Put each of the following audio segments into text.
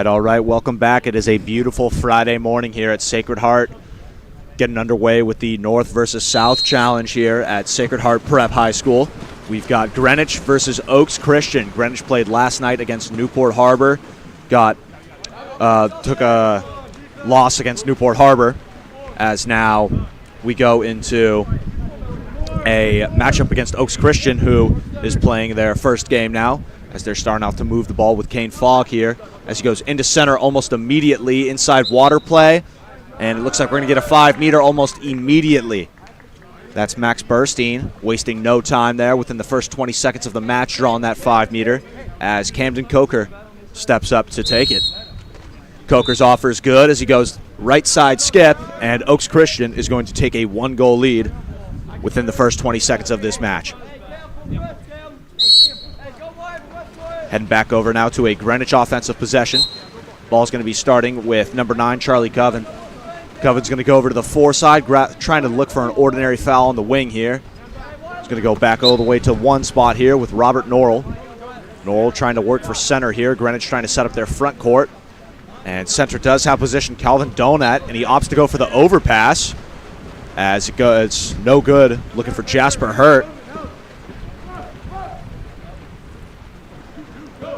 All right. Welcome back. It is a beautiful Friday morning here at Sacred Heart. Getting underway with the North versus South Challenge here at Sacred Heart Prep High School. We've got Greenwich versus Oaks Christian. Greenwich played last night against Newport Harbor. Took a loss against Newport Harbor, as now we go into a matchup against Oaks Christian, who is playing their first game now, as they're starting out to move the ball with Kane Fogg here, as he goes into center almost immediately, inside water play, and it looks like we're going to get a 5-meter almost immediately. That's Max Burstein, wasting no time there within the first 20 seconds of the match, drawing that 5-meter, as Camden Coker steps up to take it. Coker's offer is good as he goes right side skip, and Oaks Christian is going to take a 1-goal lead within the first 20 seconds of this match. Heading back over now to a Greenwich offensive possession. Ball's going to be starting with number 9, Charlie Coven. Coven's going to go over to the 4 side, trying to look for an ordinary foul on the wing here. He's going to go back all the way to 1 spot here with Robert Norrell. Norrell trying to work for center here. Greenwich trying to set up their front court. And center does have position Calvin Donat, and he opts to go for the overpass as it goes no good, looking for Jasper Hurt.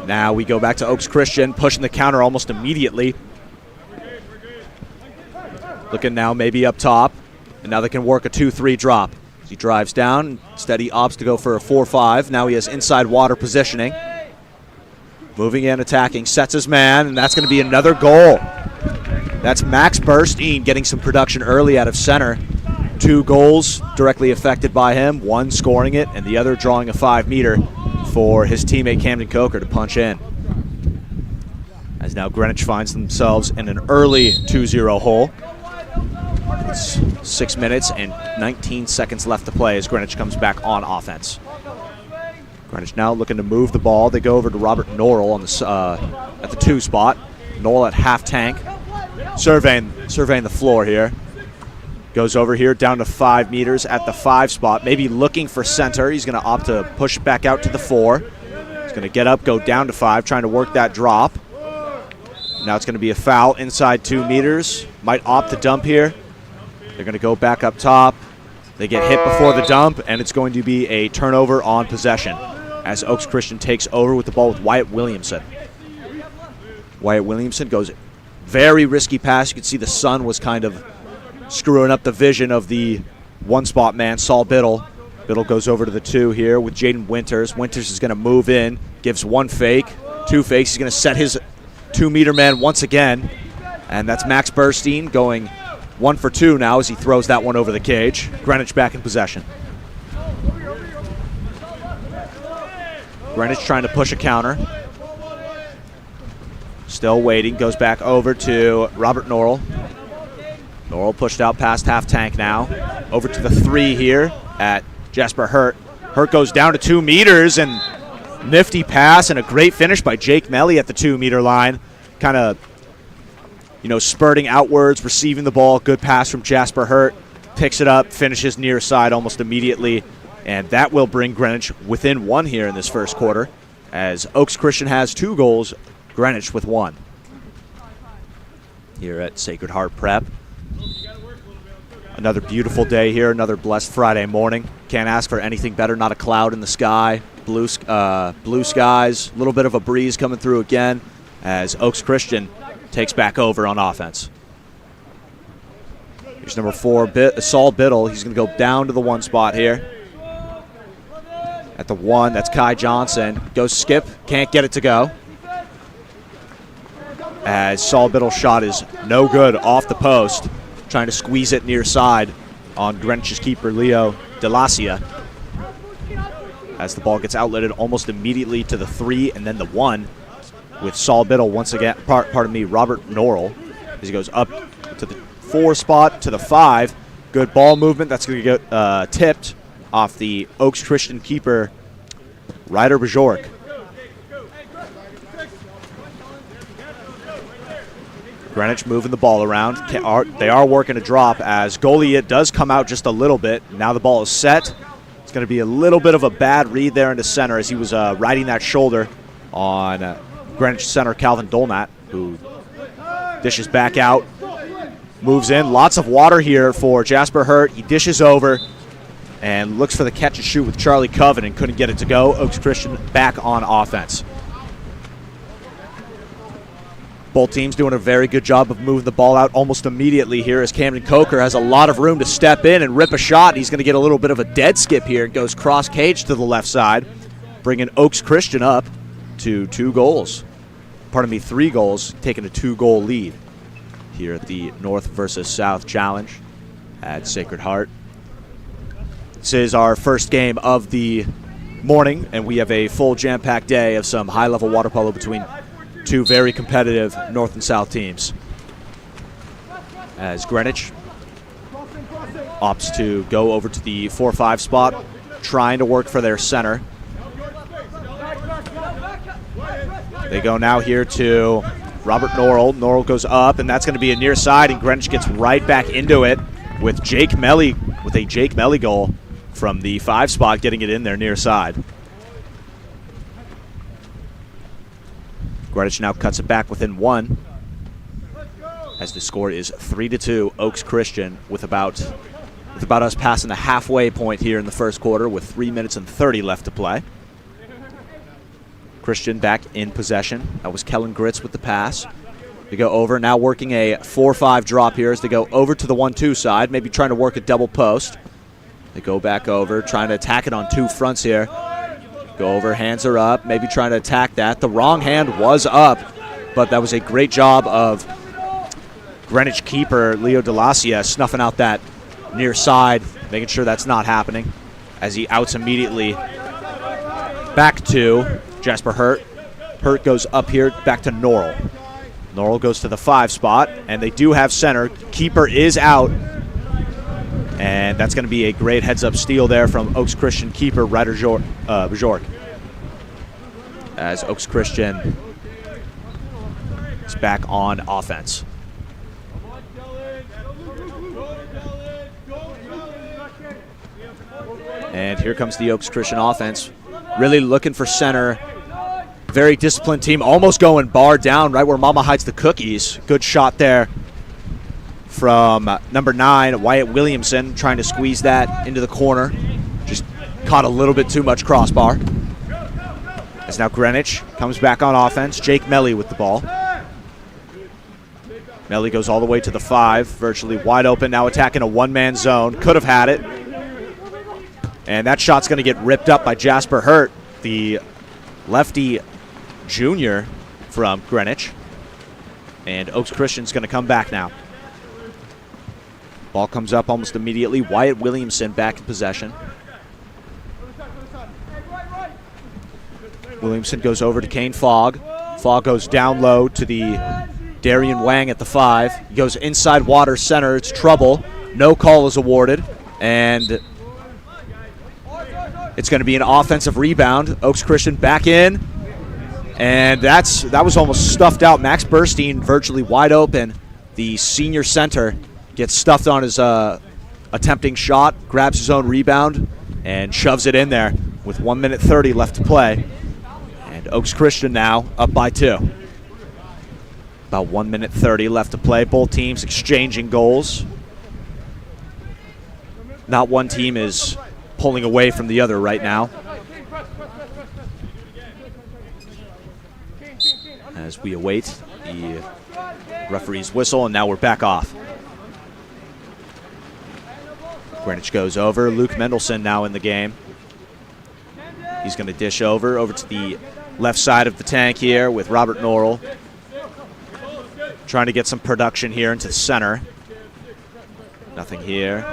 Now we go back to Oaks Christian, pushing the counter almost immediately. Looking now maybe up top, and now they can work a 2-3 drop. He drives down, instead he opts to go for a 4-5. Now he has inside water positioning. Moving in, attacking, sets his man, and that's going to be another goal. That's Max Burstein getting some production early out of center. 2 goals directly affected by him, 1 scoring it, and the other drawing a 5-meter for his teammate Camden Coker to punch in. As now Greenwich finds themselves in an early 2-0 hole. It's 6 minutes and 19 seconds left to play as Greenwich comes back on offense. Greenwich now looking to move the ball. They go over to Robert Norrell on the at the 2 spot. Norrell at half tank, surveying the floor here. Goes over here down to 5 meters at the 5 spot, maybe looking for center. He's going to opt to push back out to the 4. He's going to get up, go down to 5, trying to work that drop. Now it's going to be a foul inside 2 meters. Might opt to dump here. They're going to go back up top. They get hit before the dump, and it's going to be a turnover on possession as Oaks Christian takes over with the ball with Wyatt Williamson. Wyatt Williamson goes very risky pass. You can see the sun was kind of screwing up the vision of the 1-spot man, Saul Biddle. Biddle goes over to the 2 here with Jaden Winters. Winters is going to move in, gives 1 fake, 2 fakes. He's going to set his 2-meter man once again, and that's Max Burstein going 1 for 2 now as he throws that one over the cage. Greenwich back in possession. Greenwich trying to push a counter. Still waiting, goes back over to Robert Norrell. Norrell pushed out past half tank now. Over to the 3 here at Jasper Hurt. Hurt goes down to 2 meters, and nifty pass and a great finish by Jake Melly at the 2-meter line. Kind of, spurting outwards, receiving the ball. Good pass from Jasper Hurt. Picks it up, finishes near side almost immediately. And that will bring Greenwich within 1 here in this first quarter, as Oaks Christian has 2 goals, Greenwich with 1. Here at Sacred Heart Prep. Another beautiful day here, another blessed Friday morning. Can't ask for anything better, not a cloud in the sky, blue skies, a little bit of a breeze coming through again as Oaks Christian takes back over on offense. Here's number 4, Saul Biddle. He's going to go down to the 1 spot here. At the 1, that's Kai Johnson. Goes skip, can't get it to go. As Saul Biddle's shot is no good off the post. Trying to squeeze it near side on Greenwich's keeper, Leo Delacia. As the ball gets outletted almost immediately to the 3 and then the 1 with Saul Biddle once again, pardon me, Robert Norrell, as he goes up to the 4 spot to the 5. Good ball movement. That's going to get tipped off the Oaks Christian keeper, Ryder Bajork. Greenwich moving the ball around. They are working a drop as goalie does come out just a little bit. Now the ball is set. It's going to be a little bit of a bad read there into center as he was riding that shoulder on Greenwich center Calvin Dolnat, who dishes back out, moves in. Lots of water here for Jasper Hurt. He dishes over and looks for the catch and shoot with Charlie Coven and couldn't get it to go. Oaks Christian back on offense. Both teams doing a very good job of moving the ball out almost immediately here as Camden Coker has a lot of room to step in and rip a shot. He's going to get a little bit of a dead skip here and goes cross cage to the left side, bringing Oaks Christian up to 2 goals. Pardon me, 3 goals, taking a 2-goal lead here at the North versus South Challenge at Sacred Heart. This is our first game of the morning, and we have a full jam-packed day of some high-level water polo between 2 very competitive North and South teams. As Greenwich opts to go over to the 4-5 spot, trying to work for their center. They go now here to Robert Norrell. Norrell goes up, and that's going to be a near side, and Greenwich gets right back into it with Jake Melly, with a Jake Melly goal from the 5 spot, getting it in there near side. Greenwich now cuts it back within 1 as the score is 3-2 Oaks Christian with about us passing the halfway point here in the first quarter with 3 minutes and 30 left to play. Christian back in possession. That was Kellen Gritz with the pass. They go over, now working a 4-5 drop here as they go over to the 1-2 side, maybe trying to work a double post. They go back over, trying to attack it on 2 fronts here. Go over, hands are up, maybe trying to attack that. The wrong hand was up, but that was a great job of Greenwich keeper Leo Delacia snuffing out that near side, making sure that's not happening as he outs immediately back to Jasper Hurt. Hurt goes up here, back to Norrell. Norrell goes to the 5 spot, and they do have center. Keeper is out, and that's going to be a great heads-up steal there from Oaks Christian keeper Ryder Bajork. As Oaks Christian is back on offense. And here comes the Oaks Christian offense. Really looking for center. Very disciplined team, almost going bar down right where Mama hides the cookies. Good shot there from number 9, Wyatt Williamson, trying to squeeze that into the corner. Just caught a little bit too much crossbar. As now Greenwich comes back on offense. Jake Melly with the ball. Melly goes all the way to the 5, virtually wide open, now attacking a 1-man zone. Could have had it. And that shot's going to get ripped up by Jasper Hurt, the lefty junior from Greenwich. And Oaks Christian's going to come back now. Ball comes up almost immediately. Wyatt Williamson back in possession. Williamson goes over to Kane Fogg. Fogg goes down low to the Darian Wang at the 5. He goes inside water center. It's trouble. No call is awarded. And it's going to be an offensive rebound. Oaks Christian back in. And that was almost stuffed out. Max Burstein virtually wide open. The senior center gets stuffed on his attempting shot, grabs his own rebound, and shoves it in there with 1 minute 30 left to play. And Oaks Christian now up by 2. About 1 minute 30 left to play. Both teams exchanging goals. Not one team is pulling away from the other right now. As we await the referee's whistle, and now we're back off. Greenwich goes over. Luke Mendelson now in the game. He's going to dish over to the left side of the tank here with Robert Norrell. Trying to get some production here into the center. Nothing here.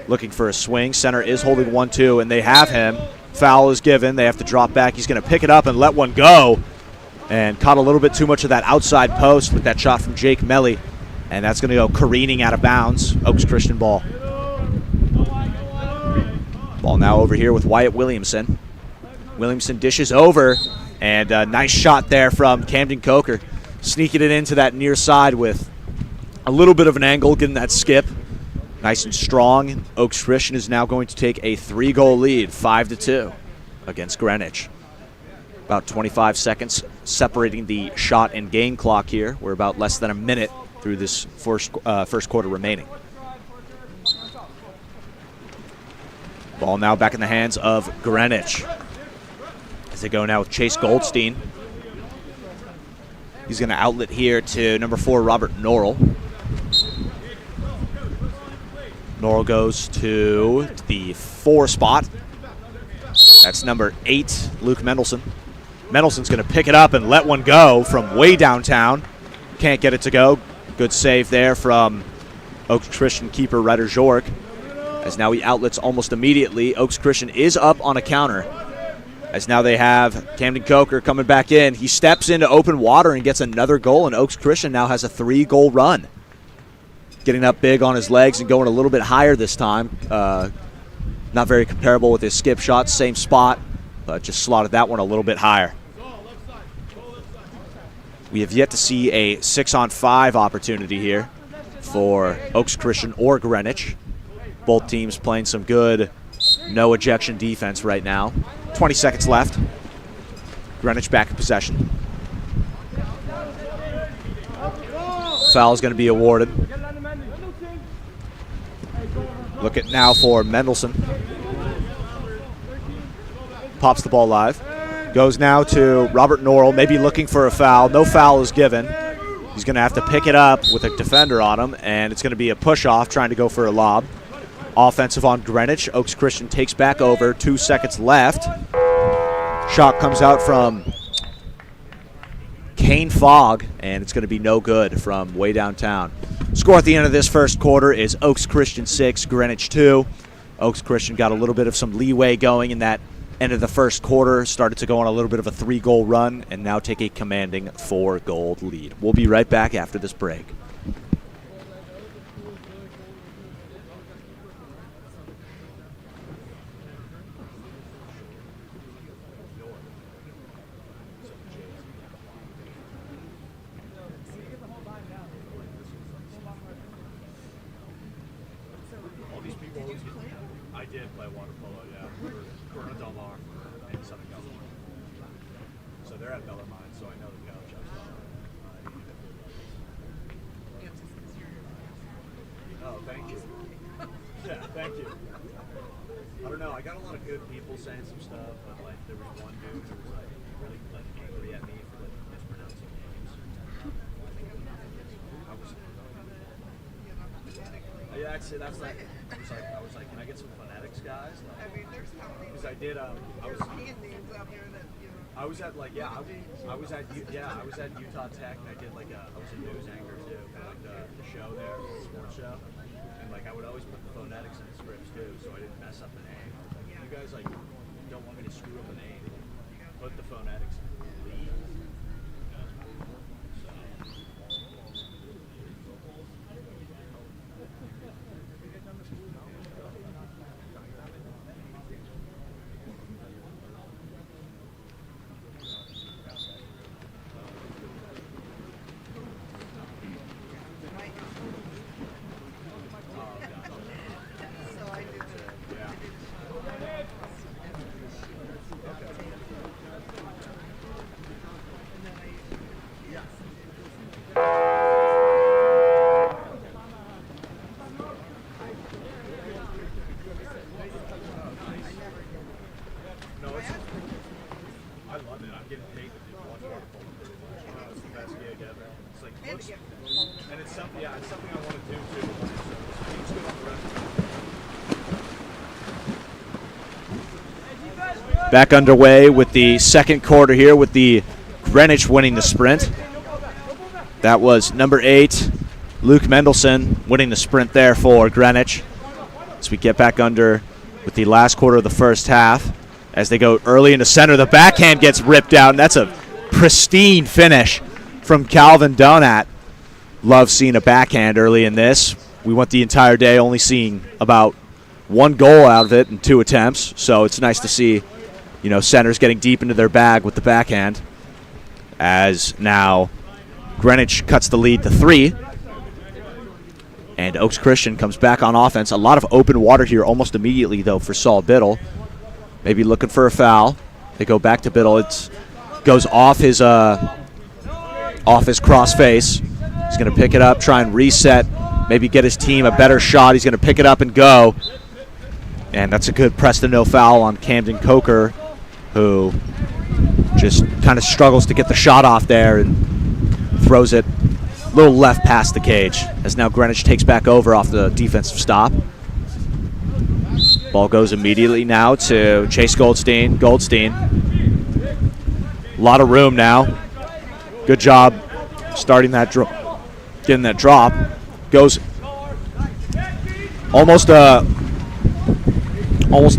Looking for a swing. Center is holding 1-2, and they have him. Foul is given. They have to drop back. He's going to pick it up and let one go. And caught a little bit too much of that outside post with that shot from Jake Melly. And that's going to go careening out of bounds. Oaks Christian ball. Ball now over here with Wyatt Williamson. Williamson dishes over. And a nice shot there from Camden Coker. Sneaking it into that near side with a little bit of an angle, getting that skip. Nice and strong. Oaks Christian is now going to take a 3-goal lead, 5-2 against Greenwich. About 25 seconds separating the shot and game clock here. We're about less than a minute through this first quarter remaining. Ball now back in the hands of Greenwich. As they go now with Chase Goldstein. He's going to outlet here to number 4, Robert Norrell. Norrell goes to the 4 spot. That's number 8, Luke Mendelson. Mendelson's going to pick it up and let one go from way downtown. Can't get it to go. Good save there from Oaks Christian keeper Ryder Jork. As now he outlets almost immediately. Oaks Christian is up on a counter. As now they have Camden Coker coming back in. He steps into open water and gets another goal, and Oaks Christian now has a 3-goal run. Getting up big on his legs and going a little bit higher this time. Not very comparable with his skip shots, same spot, but just slotted that one a little bit higher. We have yet to see a 6-on-5 opportunity here for Oaks Christian or Greenwich. Both teams playing some good no ejection defense right now. 20 seconds left. Greenwich back in possession. Foul is going to be awarded. Look at now for Mendelson. Pops the ball live. Goes now to Robert Norrell, maybe looking for a foul. No foul is given. He's going to have to pick it up with a defender on him, and it's going to be a push-off trying to go for a lob. Offensive on Greenwich. Oaks Christian takes back over. 2 seconds left. Shot comes out from Kane Fogg, and it's going to be no good from way downtown. Score at the end of this first quarter is Oaks Christian 6, Greenwich 2. Oaks Christian got a little bit of some leeway going in that end of the first quarter, started to go on a little bit of a 3-goal run, and now take a commanding 4-goal lead. We'll be right back after this break. I did play water polo, yeah. Corona Del Mar in Southern California. So they're at Bellarmine, so I know the coach. Oh, thank you. Yeah, thank you. I don't know, I got a lot of good people saying some stuff, but like there was one dude who was like really like angry at me for like mispronouncing names. That's like I was like, can I get some phonetics, guys? Like, I mean, there's how many. because I did There's names out there that I was at like I was at Utah Tech, and I did like I was a news anchor too for like the show there, the sports show, and like I would always put the phonetics in the scripts too, so I didn't mess up the name. Like, you guys like don't want me to screw up a name, put the phonetics in. Please. Back underway with the second quarter here with the Greenwich winning the sprint. That was number 8, Luke Mendelson, winning the sprint there for Greenwich. As we get back under with the last quarter of the first half. As they go early into center, the backhand gets ripped out, and that's a pristine finish from Calvin Donat. Love seeing a backhand early in this. We went the entire day only seeing about 1 goal out of it in 2 attempts, so it's nice to see, you know, centers getting deep into their bag with the backhand. As now Greenwich cuts the lead to 3. And Oaks Christian comes back on offense. A lot of open water here almost immediately, though, for Saul Biddle. Maybe looking for a foul. They go back to Biddle. It goes off his cross face. He's going to pick it up, try and reset, maybe get his team a better shot. He's going to pick it up and go. And that's a good press to no foul on Camden Coker, who just kind of struggles to get the shot off there and throws it a little left past the cage, as now Greenwich takes back over off the defensive stop. Ball goes immediately now to Chase Goldstein. A lot of room now. Good job starting that getting that drop. Goes almost a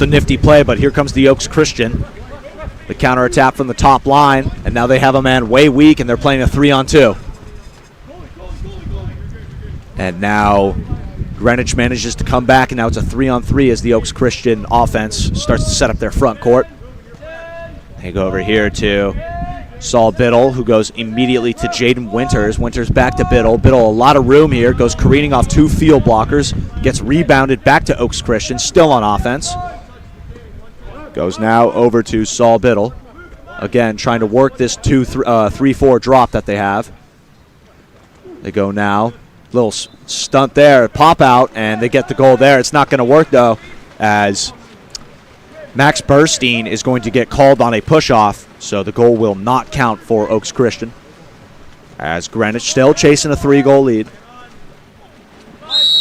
nifty play, but here comes the Oaks Christian. The counterattack from the top line, and now they have a man way weak, and they're playing a 3-on-2. And now Greenwich manages to come back, and now it's a 3-on-3 as the Oaks Christian offense starts to set up their front court. They go over here to Saul Biddle, who goes immediately to Jaden Winters. Winters back to Biddle. Biddle, a lot of room here, goes careening off 2 field blockers, gets rebounded back to Oaks Christian, still on offense. Goes now over to Saul Biddle. Again, trying to work this 3-4 drop that they have. They go now. Little stunt there, pop out, and they get the goal there. It's not going to work, though, as Max Burstein is going to get called on a push-off, so the goal will not count for Oaks Christian. As Greenwich still chasing a 3-goal lead.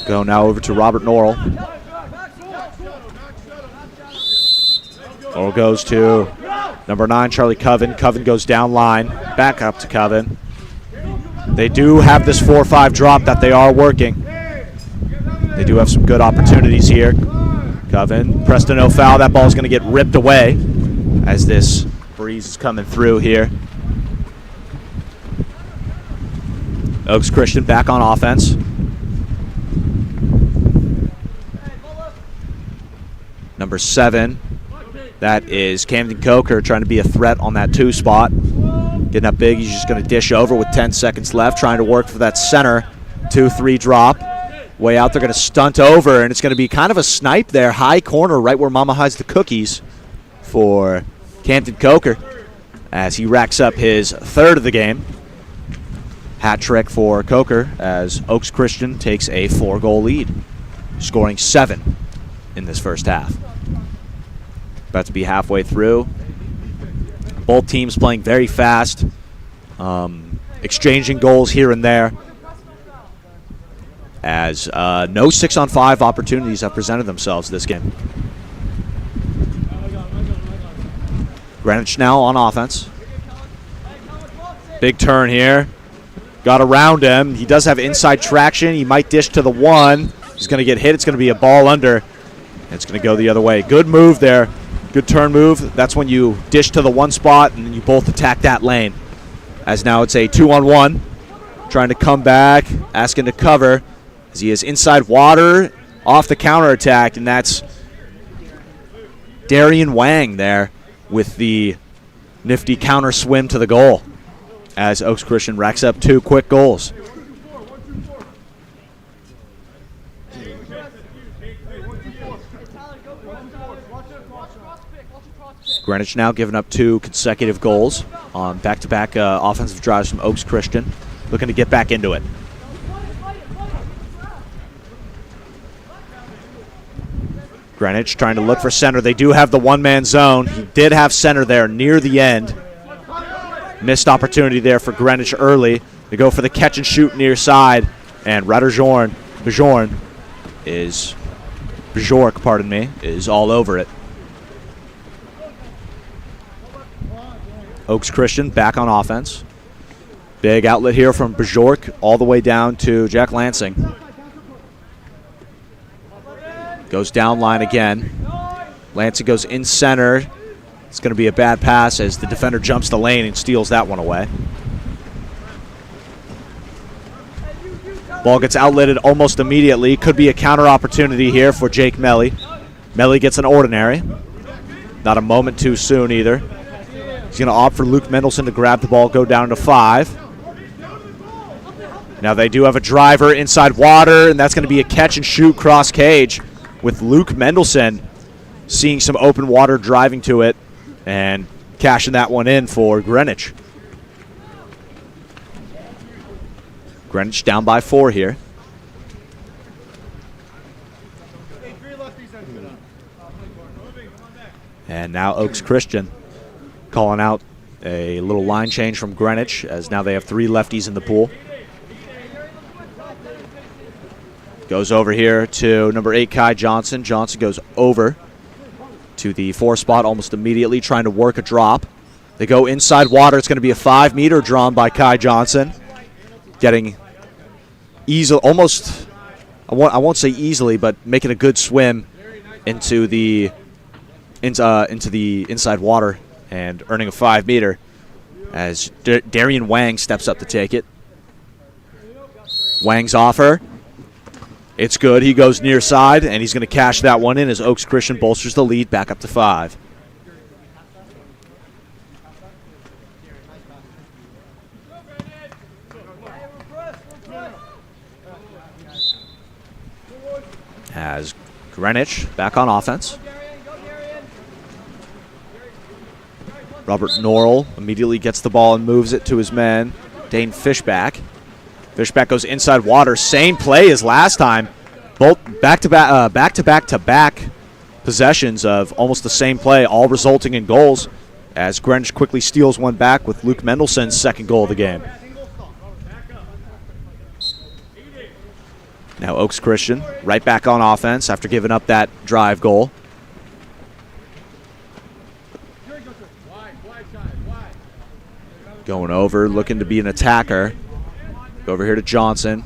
Go now over to Robert Norrell. Norrell goes to number 9, Charlie Coven. Coven goes down line, back up to Coven. They do have this 4-5 drop that they are working. They do have some good opportunities here. Coven, Preston, no foul. That ball is going to get ripped away as this breeze is coming through here. Oaks Christian back on offense. Number 7, that is Camden Coker, trying to be a threat on that 2 spot. Getting up big, he's just going to dish over with 10 seconds left, trying to work for that center 2-3 drop. Way out, they're going to stunt over, and it's going to be kind of a snipe there, high corner, right where Mama hides the cookies for Camden Coker, as he racks up his 3rd of the game. Hat trick for Coker as Oaks Christian takes a 4-goal lead, scoring 7 in this first half. About to be halfway through. Both teams playing very fast, exchanging goals here and there, as no 6-on-5 opportunities have presented themselves this game. Greenwich now on offense. Big turn here. Got around him. He does have inside traction. He might dish to the 1. He's going to get hit. It's going to be a ball under. It's going to go the other way. Good move there. Good turn move. That's when you dish to the 1 spot and then you both attack that lane. As now it's a 2-on-1. Trying to come back, asking to cover as he is inside water off the counterattack, and that's Darian Wang there with the nifty counter swim to the goal as Oaks Christian racks up 2 quick goals. Greenwich now giving up 2 consecutive goals on back-to-back offensive drives from Oaks Christian, looking to get back into it. Greenwich trying to look for center. They do have the 1-man zone. He did have center there near the end. Missed opportunity there for Greenwich early. They go for the catch and shoot near side, and Bjork, is all over it. Oaks Christian back on offense. Big outlet here from Bajork all the way down to Jack Lansing. Goes down line again. Lansing goes in center. It's going to be a bad pass as the defender jumps the lane and steals that one away. Ball gets outletted almost immediately. Could be a counter opportunity here for Jake Melly. Melly gets an ordinary. Not a moment too soon either. He's going to opt for Luke Mendelson to grab the ball, go down to 5. Now they do have a driver inside water, and that's going to be a catch and shoot cross cage with Luke Mendelson seeing some open water, driving to it and cashing that one in for Greenwich. Greenwich down by 4 here. And now Oaks Christian calling out a little line change from Greenwich, as now they have 3 lefties in the pool. Goes over here to number 8, Kai Johnson. Johnson goes over to the 4 spot almost immediately, trying to work a drop. They go inside water. It's going to be a 5-meter drawn by Kai Johnson. Getting easy, almost, I won't say easily, but making a good swim into the inside water and earning a 5-meter as Darian Wang steps up to take it. Wang's offer. It's good. He goes near side, and he's going to cash that one in as Oaks Christian bolsters the lead back up to 5. As Greenwich back on offense. Robert Norrell immediately gets the ball and moves it to his man, Dane Fishback. Fishback goes inside water. Same play as last time. Both back-to-back possessions of almost the same play, all resulting in goals, as Greenwich quickly steals one back with Luke Mendelson's second goal of the game. Now Oaks Christian right back on offense after giving up that drive goal. Going over, looking to be an attacker. Go over here to Johnson.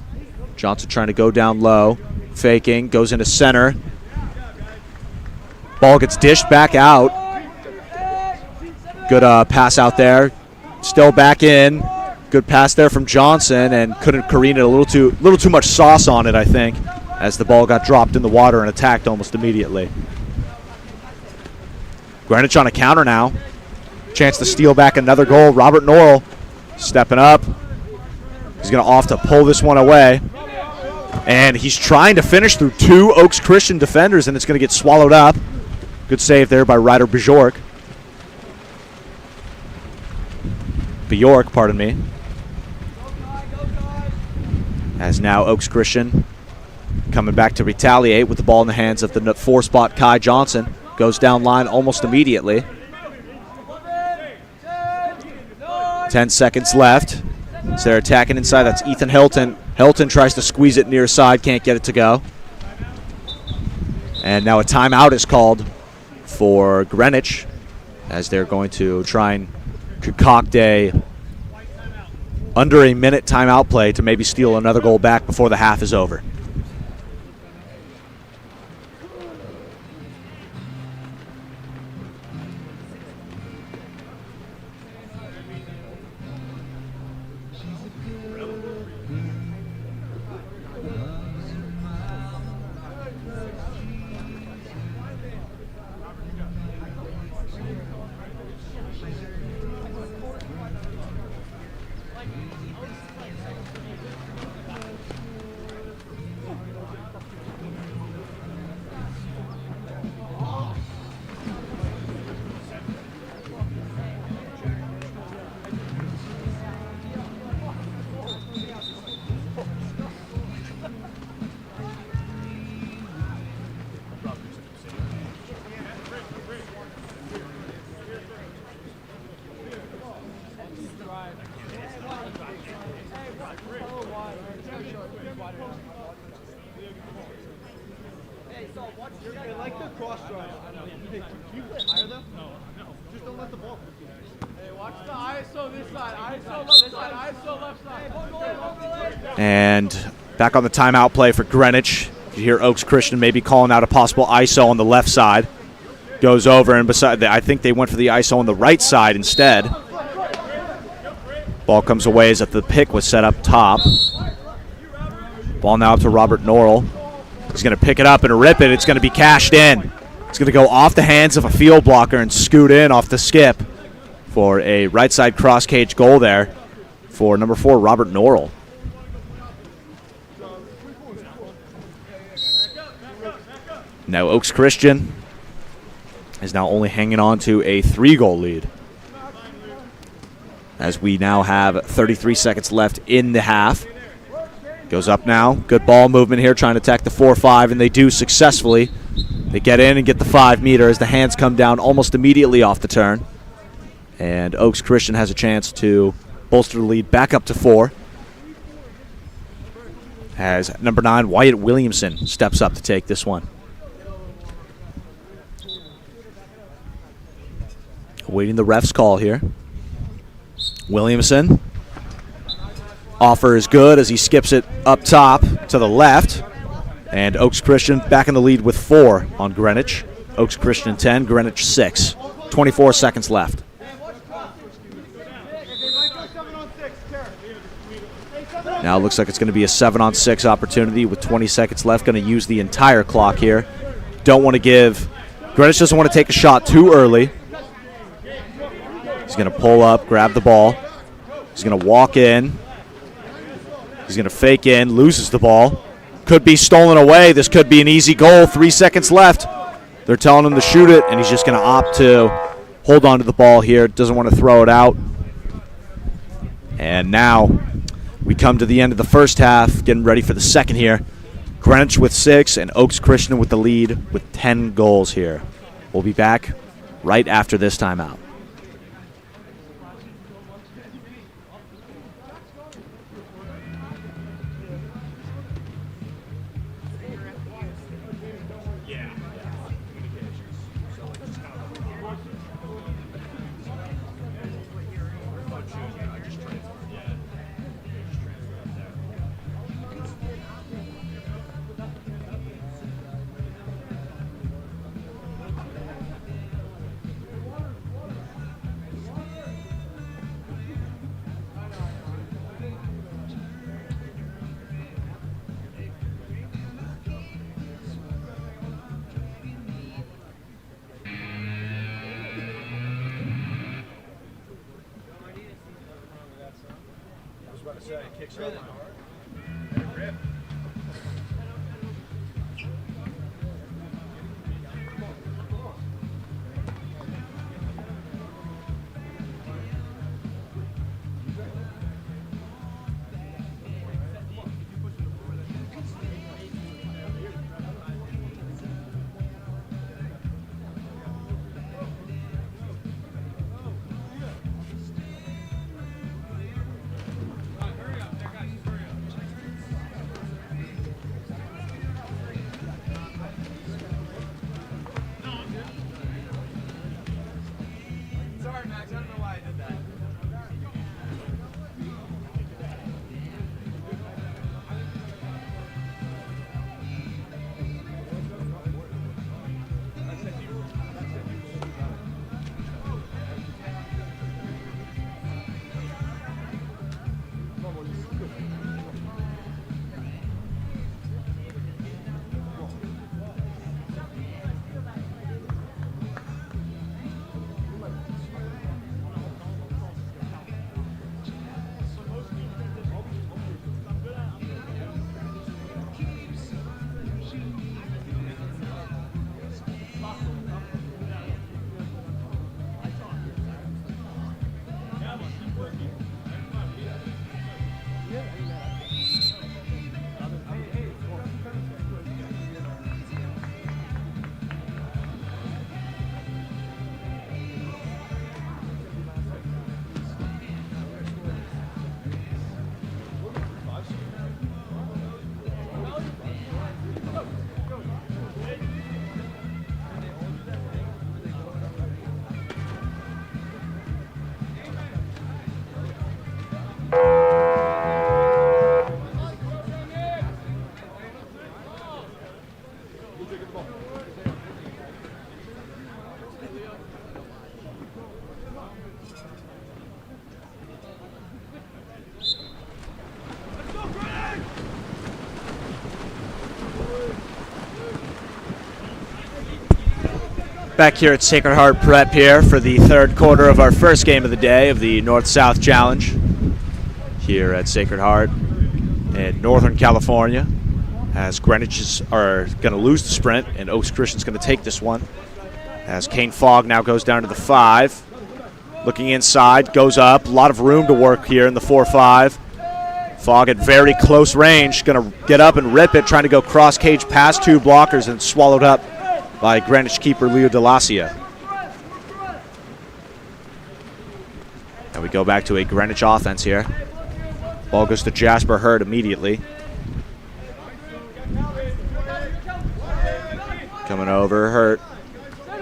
Johnson trying to go down low. Faking, goes into center. Ball gets dished back out. Good pass out there. Still back in. Good pass there from Johnson, and couldn't careen it, a little too much sauce on it, I think, as the ball got dropped in the water and attacked almost immediately. Greenwich on a counter now. Chance to steal back another goal. Robert Norrell stepping up. He's going to off to pull this one away. And he's trying to finish through 2 Oaks Christian defenders, and it's going to get swallowed up. Good save there by Ryder Bjork. Pardon me. As now Oaks Christian coming back to retaliate with the ball in the hands of the 4-spot Kai Johnson. Goes down line almost immediately. 10 seconds left. So they're attacking inside. That's Ethan Hilton. Hilton tries to squeeze it near side, can't get it to go. And now a timeout is called for Greenwich, as they're going to try and concoct a under a minute timeout play to maybe steal another goal back before the half is over. I like the cross drive. You play higher though? No. And back on the timeout play for Greenwich. You hear Oaks Christian maybe calling out a possible ISO on the left side. Goes over, and beside I think they went for the ISO on the right side instead. Ball comes away as if the pick was set up top. Ball now up to Robert Norrell. He's going to pick it up and rip it. It's going to be cashed in. It's going to go off the hands of a field blocker and scoot in off the skip for a right side cross cage goal there for number 4, Robert Norrell. Now Oaks Christian is now only hanging on to a 3-goal lead, as we now have 33 seconds left in the half. Goes up now. Good ball movement here, trying to attack the 4-5, and they do successfully. They get in and get the 5 meter as the hands come down almost immediately off the turn. And Oaks Christian has a chance to bolster the lead back up to 4. As number 9, Wyatt Williamson, steps up to take this one. Awaiting the ref's call here. Williamson. Offer is good as he skips it up top to the left. And Oaks Christian back in the lead with 4 on Greenwich. Oaks Christian 10, Greenwich 6. 24 seconds left. Now it looks like it's going to be a 7-on-6 opportunity with 20 seconds left. Going to use the entire clock here. Don't want to give... Greenwich doesn't want to take a shot too early. He's going to pull up, grab the ball. He's going to walk in. He's going to fake in, loses the ball. Could be stolen away. This could be an easy goal. 3 seconds left. They're telling him to shoot it, and he's just going to opt to hold on to the ball here. Doesn't want to throw it out. And now we come to the end of the first half, getting ready for the second here. Greenwich with 6 and Oaks Christian with the lead with 10 goals here. We'll be back right after this timeout. Back here at Sacred Heart Prep here for the third quarter of our first game of the day of the North-South Challenge here at Sacred Heart in Northern California, as Greenwich are going to lose the sprint and Oaks Christian's going to take this one, as Kane Fogg now goes down to the 5. Looking inside, goes up. A lot of room to work here in the 4-5. Fogg at very close range, going to get up and rip it, trying to go cross cage past 2 blockers and swallowed up by Greenwich keeper Leo Delacia. Now we go back to a Greenwich offense here. Ball goes to Jasper Hurd immediately. Coming over, Hurt.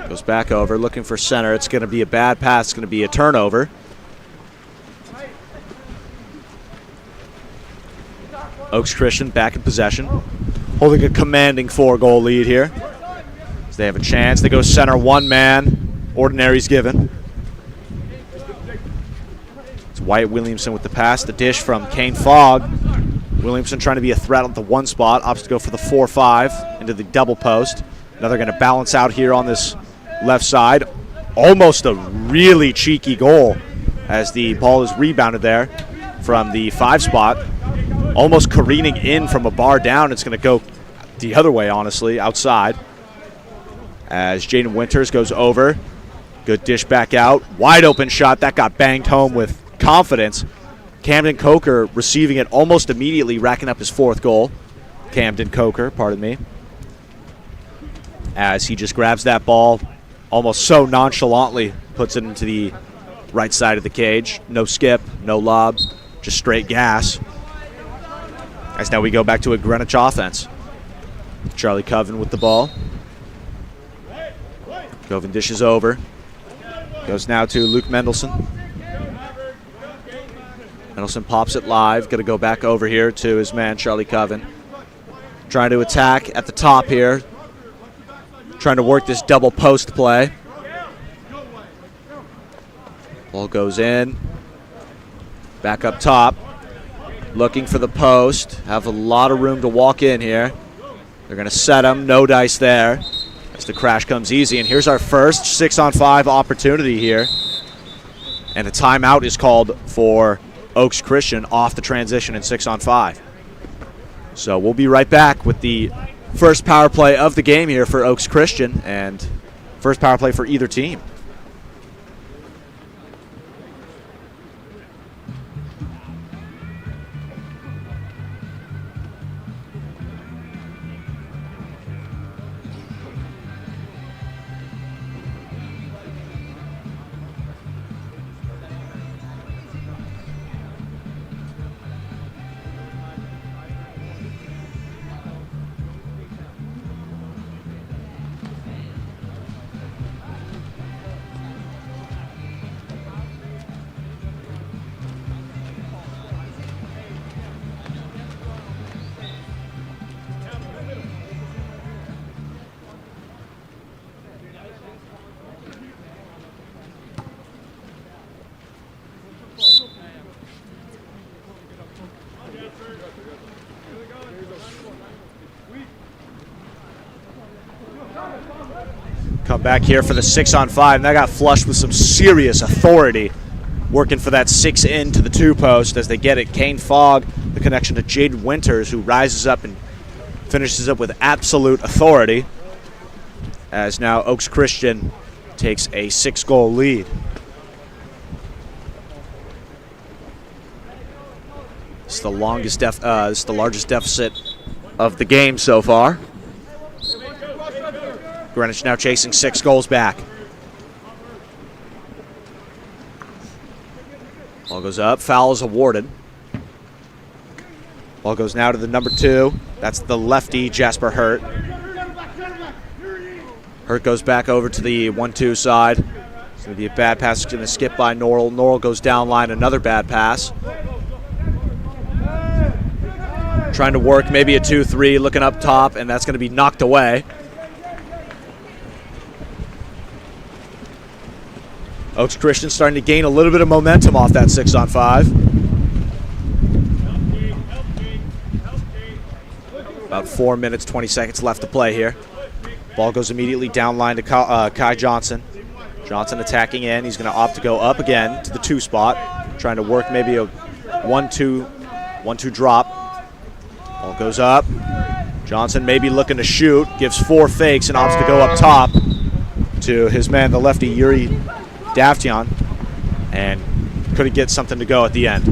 Goes back over, looking for center. It's going to be a bad pass. It's going to be a turnover. Oaks Christian back in possession. Holding a commanding 4-goal lead here. They have a chance. They go center, 1 man. Ordinary's given. It's Wyatt Williamson with the pass. The dish from Kane Fogg. Williamson trying to be a threat at the 1 spot. Opts to go for the 4-5 into the double post. Now they're going to balance out here on this left side. Almost a really cheeky goal as the ball is rebounded there from the 5 spot. Almost careening in from a bar down. It's going to go the other way, honestly, outside. As Jaden Winters goes over. Good dish back out. Wide open shot. That got banged home with confidence. Camden Coker receiving it almost immediately, racking up his 4th goal. Camden Coker, pardon me. As he just grabs that ball almost so nonchalantly, puts it into the right side of the cage. No skip, no lob, just straight gas. As now we go back to a Greenwich offense. Charlie Coven with the ball. Coven dishes over. Goes now to Luke Mendelson. Mendelson pops it live. Going to go back over here to his man, Charlie Coven. Trying to attack at the top here. Trying to work this double post play. Ball goes in. Back up top. Looking for the post. Have a lot of room to walk in here. They're going to set him. No dice there. As the crash comes easy, and here's our first 6-on-5 opportunity here. And a timeout is called for Oaks Christian off the transition in 6-on-5. So we'll be right back with the first power play of the game here for Oaks Christian, and first power play for either team. Come back here for the 6-on-5, and that got flushed with some serious authority, working for that 6 in to the 2 post as they get it. Kane Fogg, the connection to Jaden Winters, who rises up and finishes up with absolute authority, as now Oaks Christian takes a 6-goal lead. It's the longest it's the largest deficit of the game so far. Greenwich now chasing 6 goals back. Ball goes up, foul is awarded. Ball goes now to the number 2. That's the lefty, Jasper Hurt. Hurt goes back over to the 1-2 side. It's going to be a bad pass. It's going to skip by Norrell. Norrell goes down line, another bad pass. Trying to work maybe a 2-3, looking up top, and that's going to be knocked away. Oaks Christian starting to gain a little bit of momentum off that 6-on-5. About 4 minutes, 20 seconds left to play here. Ball goes immediately down line to Kai Johnson. Johnson attacking in. He's going to opt to go up again to the 2 spot, trying to work maybe a 1-2 drop. Ball goes up. Johnson maybe looking to shoot, gives 4 fakes and opts to go up top to his man, the lefty, Yuri Davtyan, and couldn't get something to go at the end.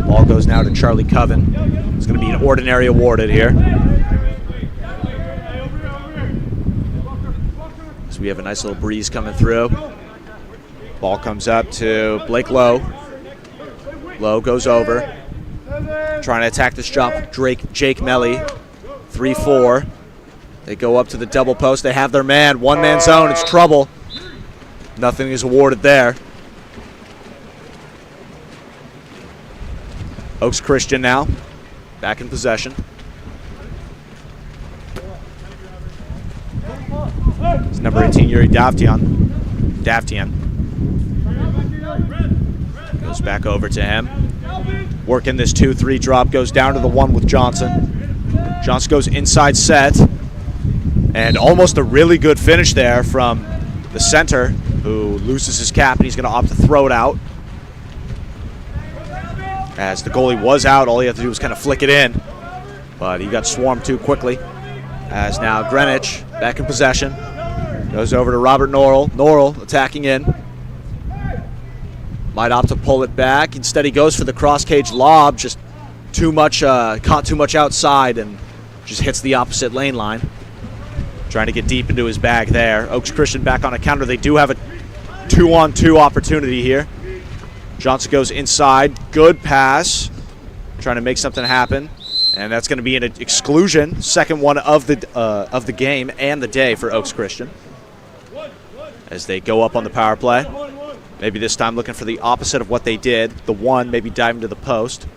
Ball goes now to Charlie Coven. It's going to be an ordinary awarded here. So we have a nice little breeze coming through. Ball comes up to Blake Lowe. Lowe goes over. Trying to attack this drop. Jake Melly. 3-4. They go up to the double post. They have their man. One-man zone. It's trouble. Nothing is awarded there. Oaks Christian now. Back in possession. It's number 18, Yuri Davtyan. Goes back over to him. Working this 2-3 drop. Goes down to the 1 with Johnson. Johnson goes inside set. And almost a really good finish there from the center, who loses his cap, and he's going to opt to throw it out. As the goalie was out, all he had to do was kind of flick it in. But he got swarmed too quickly. As now Greenwich back in possession. Goes over to Robert Norrell. Norrell attacking in. Might opt to pull it back. Instead he goes for the cross-cage lob. Just too much, caught too much outside and just hits the opposite lane line. Trying to get deep into his bag there. Oaks Christian back on a counter. They do have a 2-on-2 opportunity here. Johnson goes inside. Good pass. Trying to make something happen. And that's going to be an exclusion. Second one of the game and the day for Oaks Christian. As they go up on the power play. Maybe this time looking for the opposite of what they did. The 1 maybe diving to the post.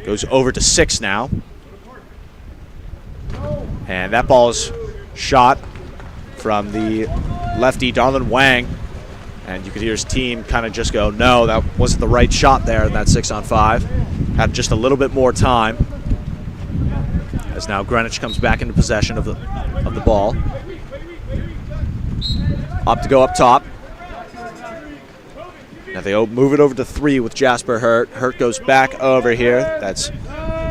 Goes over to 6 now. And that ball is shot from the lefty, Darlin Wang. And you could hear his team kind of just go, no, that wasn't the right shot there in that 6-on-5. Had just a little bit more time. As now Greenwich comes back into possession of the ball. Opt to go up top. Now they move it over to 3 with Jasper Hurt. Hurt goes back over here. That's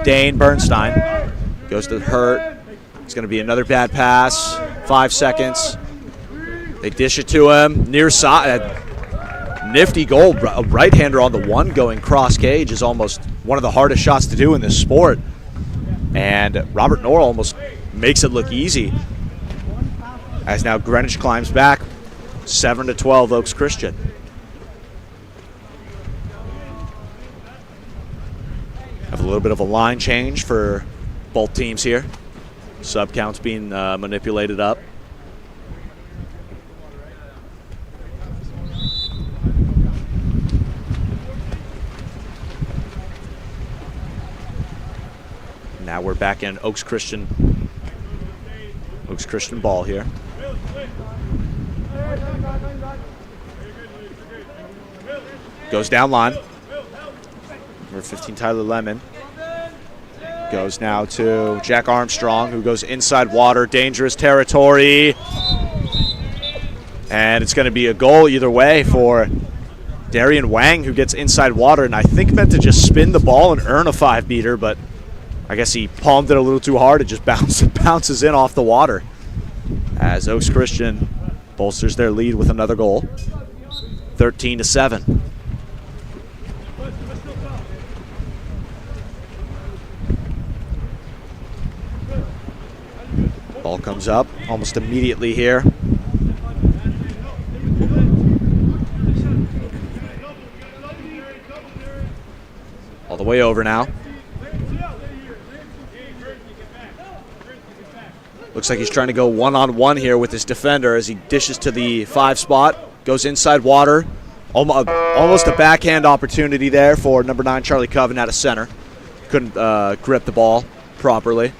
Dane Bernstein. Goes to Hurt. It's going to be another bad pass. 5 seconds. They dish it to him. Near side. Nifty goal. A right-hander on the 1 going cross-cage is almost one of the hardest shots to do in this sport. And Robert Norrell almost makes it look easy. As now Greenwich climbs back. 7-12 Oaks Christian. Have a little bit of a line change for both teams here. Sub counts being manipulated up. Now we're back in Oaks Christian ball here. Goes down line. Number 15, Tyler Lemon. Goes now to Jack Armstrong, who goes inside water, dangerous territory. And it's going to be a goal either way for Darian Wang, who gets inside water, and I think meant to just spin the ball and earn a 5-meter, but I guess he palmed it a little too hard. It just bounces in off the water. As Oaks Christian bolsters their lead with another goal. 13-7. Ball comes up almost immediately here. All the way over now. Looks like he's trying to go one-on-one here with his defender as he dishes to the 5 spot. Goes inside water. Almost a backhand opportunity there for number 9 Charlie Coven out of center. couldn't grip the ball properly.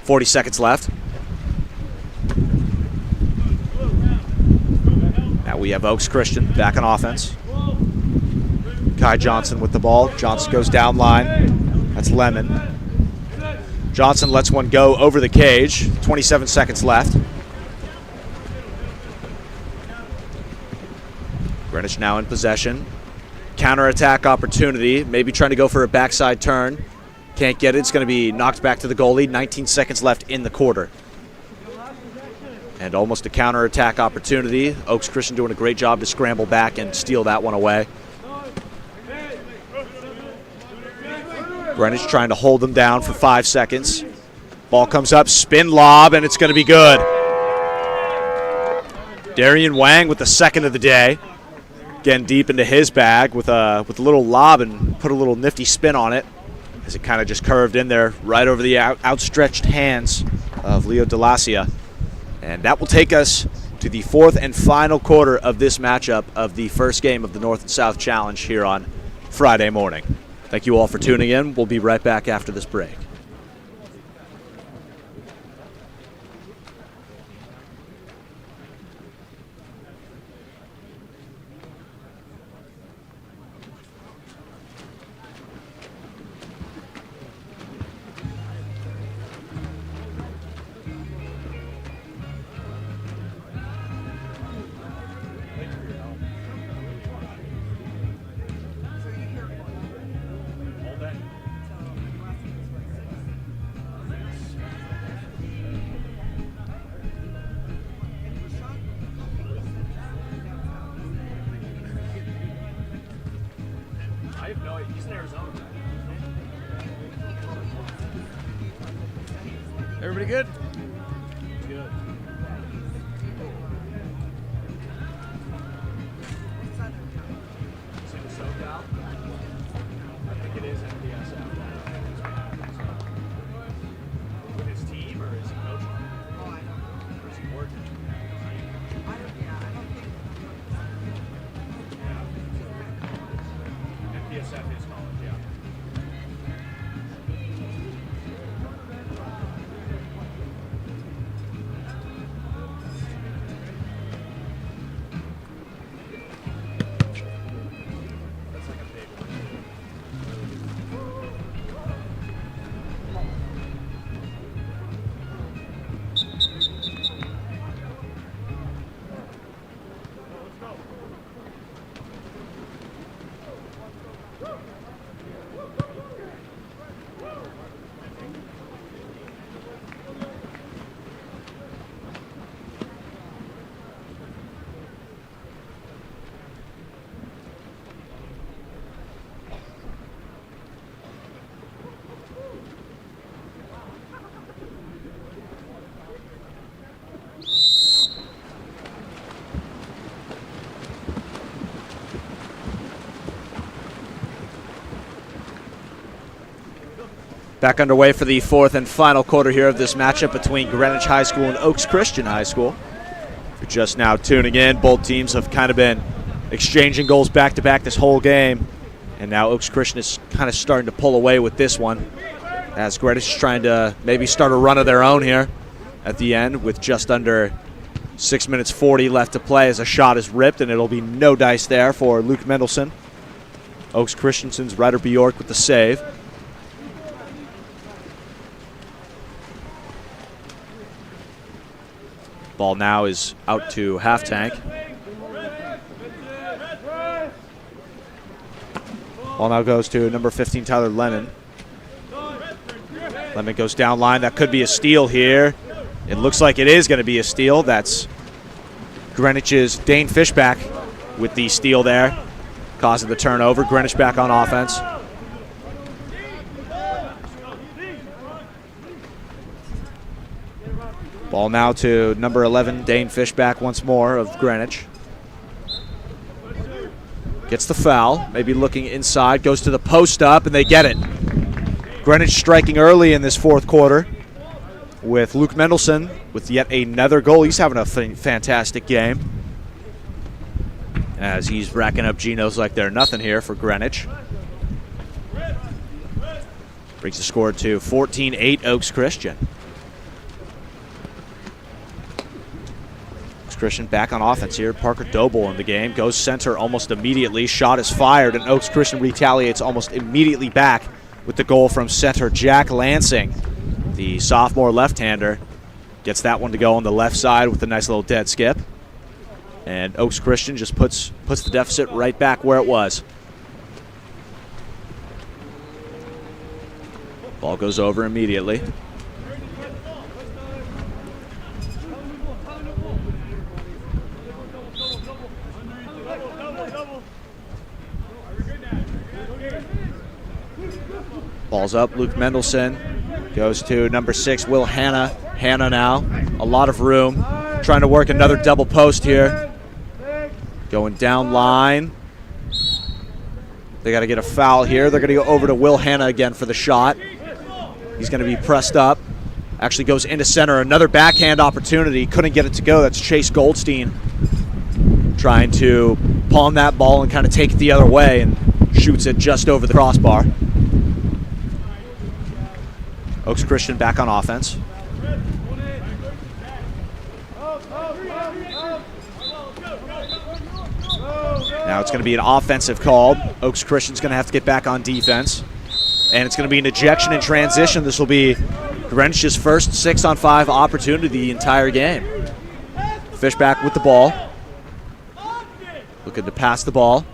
40 seconds left. Now we have Oaks Christian back on offense. Kai Johnson with the ball. Johnson goes down line. That's Lemon. Johnson lets one go over the cage. 27 seconds left. Greenwich now in possession. Counterattack opportunity. Maybe trying to go for a backside turn. Can't get it. It's going to be knocked back to the goalie. 19 seconds left in the quarter. And almost a counterattack opportunity. Oaks Christian doing a great job to scramble back and steal that one away. Greenwich trying to hold them down for 5 seconds. Ball comes up, spin lob, and it's going to be good. Darian Wang with the second of the day. Getting deep into his bag with a little lob and put a little nifty spin on it as it kind of just curved in there right over the outstretched hands of Leo Delacia. And that will take us to the fourth and final quarter of this matchup of the first game of the North and South Challenge here on Friday morning. Thank you all for tuning in. We'll be right back after this break. I have no idea. He's in Arizona. Everybody good? Good. Is it SoCal? I think it is NPSF. With his team, or is he coaching? Oh, I don't know. Or is he working? I don't think. NPSF is college, yeah. That's like a big one. Back underway for the fourth and final quarter here of this matchup between Greenwich High School and Oaks Christian High School. If you're just now tuning in, both teams have kind of been exchanging goals back-to-back this whole game. And now Oaks Christian is kind of starting to pull away with this one, as Greenwich is trying to maybe start a run of their own here at the end with just under 6 minutes 40 left to play as a shot is ripped, and it'll be no dice there for Luke Mendelson. Oaks Christensen's Ryder Bjork with the save. Ball now is out to half tank. Ball now goes to number 15, Tyler Lemon. Lemon goes down line. That could be a steal here. It looks like it is going to be a steal. That's Greenwich's Dane Fishback with the steal there, causing the turnover. Greenwich back on offense. Ball now to number 11, Dane Fishback once more of Greenwich. Gets the foul, maybe looking inside, goes to the post up, and they get it. Greenwich striking early in this fourth quarter with Luke Mendelson with yet another goal. He's having a fantastic game. as he's racking up Genos like they're nothing here for Greenwich. Brings the score to 14-8 Oaks Christian. Oaks Christian back on offense here. Parker Doble in the game. Goes center almost immediately. Shot is fired, and Oaks Christian retaliates almost immediately back with the goal from center Jack Lansing. The sophomore left-hander gets that one to go on the left side with a nice little dead skip. And Oaks Christian just puts the deficit right back where it was. Ball goes over immediately. Ball's up. Luke Mendelson goes to number 6, Will Hanna. Hanna now, a lot of room. Trying to work another double post here. Going down line. They got to get a foul here. They're going to go over to Will Hanna again for the shot. He's going to be pressed up. Actually goes into center. Another backhand opportunity. Couldn't get it to go. That's Chase Goldstein trying to palm that ball and kind of take it the other way, and shoots it just over the crossbar. Oaks Christian back on offense. Now it's going to be an offensive call. Oaks Christian's going to have to get back on defense. And it's going to be an ejection in transition. This will be Greenwich's first 6-on-5 opportunity the entire game. Fishback with the ball. Looking to pass the ball.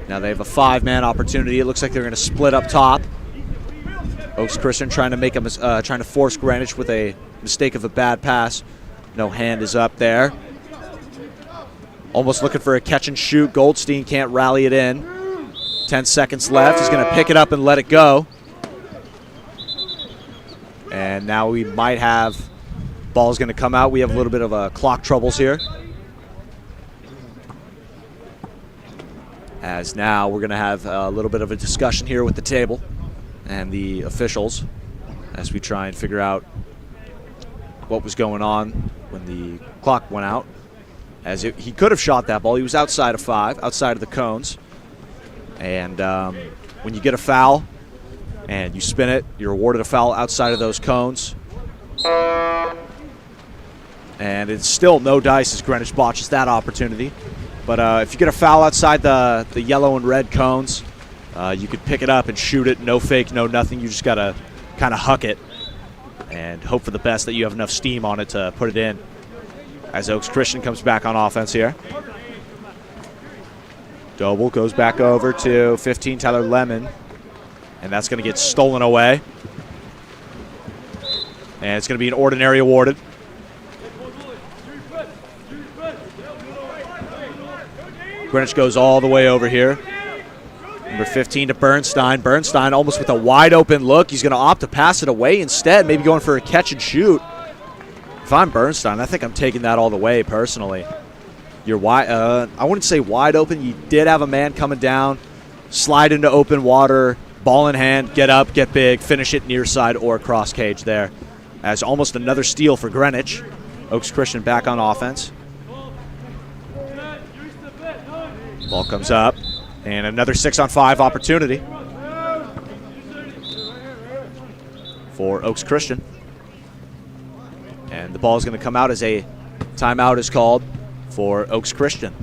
Now they have a 5-man opportunity. It looks like they're going to split up top. Oaks Christian trying to force Greenwich with a mistake of a bad pass. No hand is up there. Almost looking for a catch and shoot. Goldstein can't rally it in. 10 seconds left. He's going to pick it up and let it go. And now we might have ball's going to come out. We have a little bit of clock troubles here. As now we're going to have a little bit of a discussion here with the table and the officials as we try and figure out what was going on when the clock went out. He could have shot that ball. He was outside of 5, outside of the cones. And when you get a foul and you spin it, you're awarded a foul outside of those cones. And it's still no dice as Greenwich botches that opportunity. But if you get a foul outside the yellow and red cones, you could pick it up and shoot it. No fake, no nothing. You just got to kind of huck it and hope for the best that you have enough steam on it to put it in. As Oaks Christian comes back on offense here. Doble goes back over to 15, Tyler Lemon. And that's going to get stolen away. And it's going to be an ordinary awarded. Greenwich goes all the way over here. Number 15 to Bernstein. Bernstein almost with a wide open look. He's going to opt to pass it away instead, maybe going for a catch and shoot. If I'm Bernstein, I think I'm taking that all the way personally. You're wide. I wouldn't say wide open. You did have a man coming down, slide into open water, ball in hand, get up, get big, finish it near side or cross cage there. As almost another steal for Greenwich. Oaks Christian back on offense. Ball comes up, and another 6-on-5 opportunity for Oaks Christian. And the ball is going to come out as a timeout is called for Oaks Christian.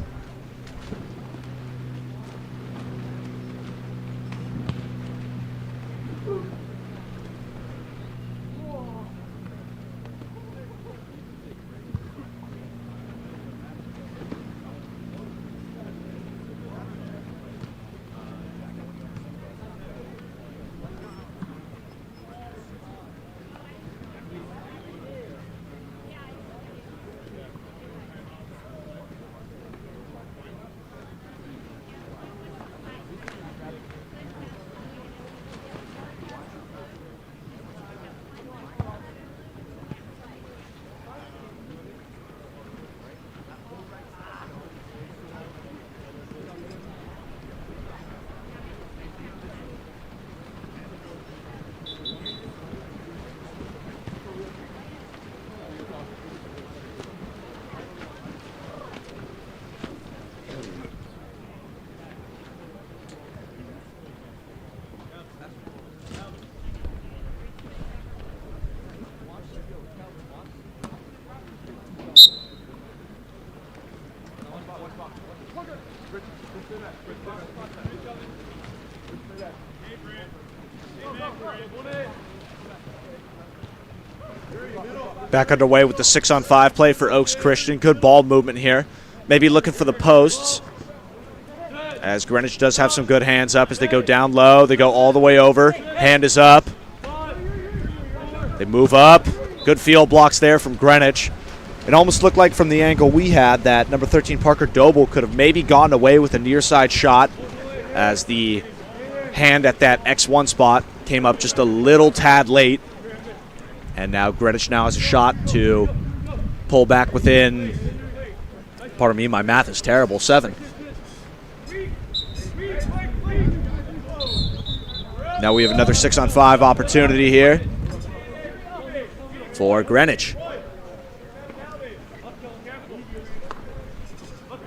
Back underway with the 6-on-5 play for Oaks Christian. Good ball movement here. Maybe looking for the posts, as Greenwich does have some good hands up as they go down low. They go all the way over. Hand is up. They move up. Good field blocks there from Greenwich. It almost looked like from the angle we had that number 13 Parker Doble could have maybe gotten away with a near side shot, as the hand at that X1 spot came up just a little tad late. And now Greenwich now has a shot to pull back within, pardon me, my math is terrible, 7. Now we have another 6-on-5 opportunity here for Greenwich.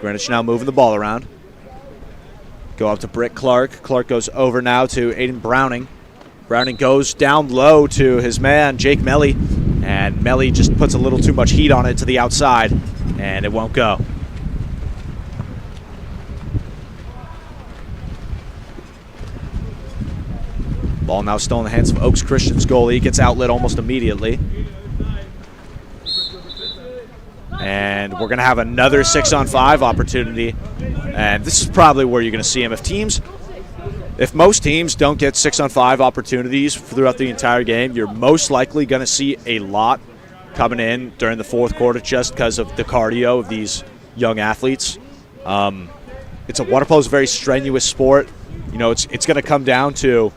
Greenwich now moving the ball around. Go up to Britt Clark. Clark goes over now to Aiden Browning. Browning goes down low to his man, Jake Melly, and Melly just puts a little too much heat on it to the outside, and it won't go. Ball now still in the hands of Oaks Christian's goalie. Gets outlet almost immediately. And we're going to have another 6-on-5 opportunity, and this is probably where you're going to see him. If most teams don't get 6-on-5 opportunities throughout the entire game, you're most likely going to see a lot coming in during the fourth quarter just because of the cardio of these young athletes. It's water polo is a very strenuous sport. You know, it's going to come down to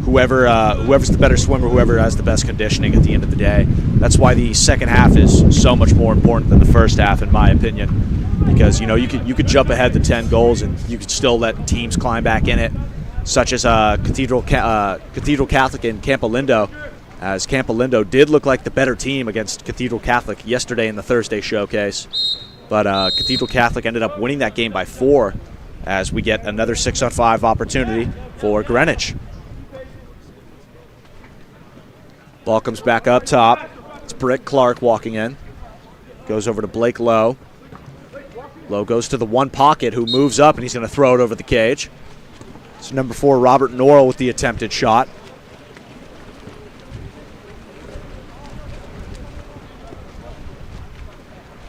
whoever's the better swimmer, whoever has the best conditioning at the end of the day. That's why the second half is so much more important than the first half, in my opinion, because you could jump ahead to 10 goals and you could still let teams climb back in it, such as Cathedral Catholic and Campolindo, as Campolindo did look like the better team against Cathedral Catholic yesterday in the Thursday showcase, but Cathedral Catholic ended up winning that game by 4, as we get another 6-on-5 opportunity for Greenwich. Ball comes back up top. It's Britt Clark walking in. Goes over to Blake Lowe. Lowe goes to the one pocket, who moves up, and he's going to throw it over the cage. So number 4, Robert Norrell with the attempted shot.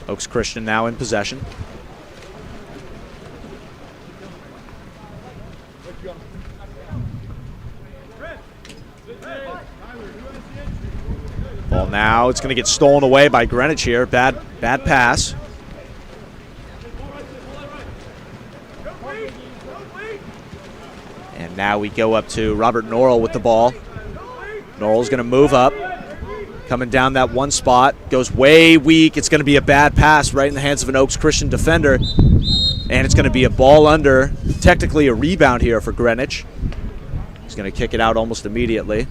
Oaks Christian now in possession. Ball now, it's going to get stolen away by Greenwich here. Bad pass. And now we go up to Robert Norrell with the ball. Norrell's going to move up. Coming down that one spot. Goes way weak. It's going to be a bad pass right in the hands of an Oaks Christian defender. And it's going to be a ball under. Technically a rebound here for Greenwich. He's going to kick it out almost immediately.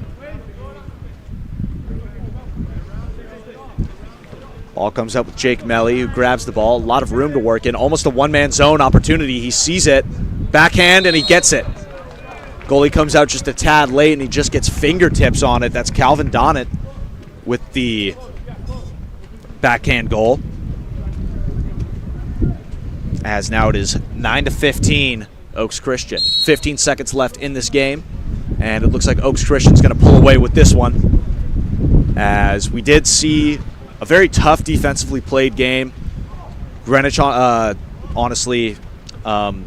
Ball comes up with Jake Melly, who grabs the ball. A lot of room to work in. Almost a one-man zone opportunity. He sees it. Backhand, and he gets it. Goalie comes out just a tad late, and he just gets fingertips on it. That's Calvin Donnett with the backhand goal. As now it is 9-15, Oaks Christian. 15 seconds left in this game, and it looks like Oaks Christian's going to pull away with this one. As we did see a very tough defensively played game. Greenwich, honestly,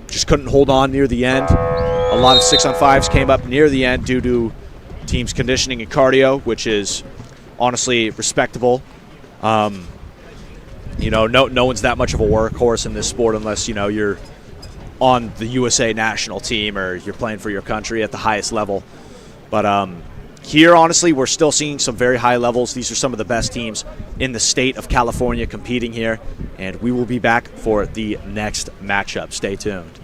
just couldn't hold on near the end. A lot of 6-on-5s came up near the end due to teams' conditioning and cardio, which is honestly respectable. No one's that much of a workhorse in this sport unless, you're on the USA national team or you're playing for your country at the highest level. But here, honestly, we're still seeing some very high levels. These are some of the best teams in the state of California competing here, and we will be back for the next matchup. Stay tuned.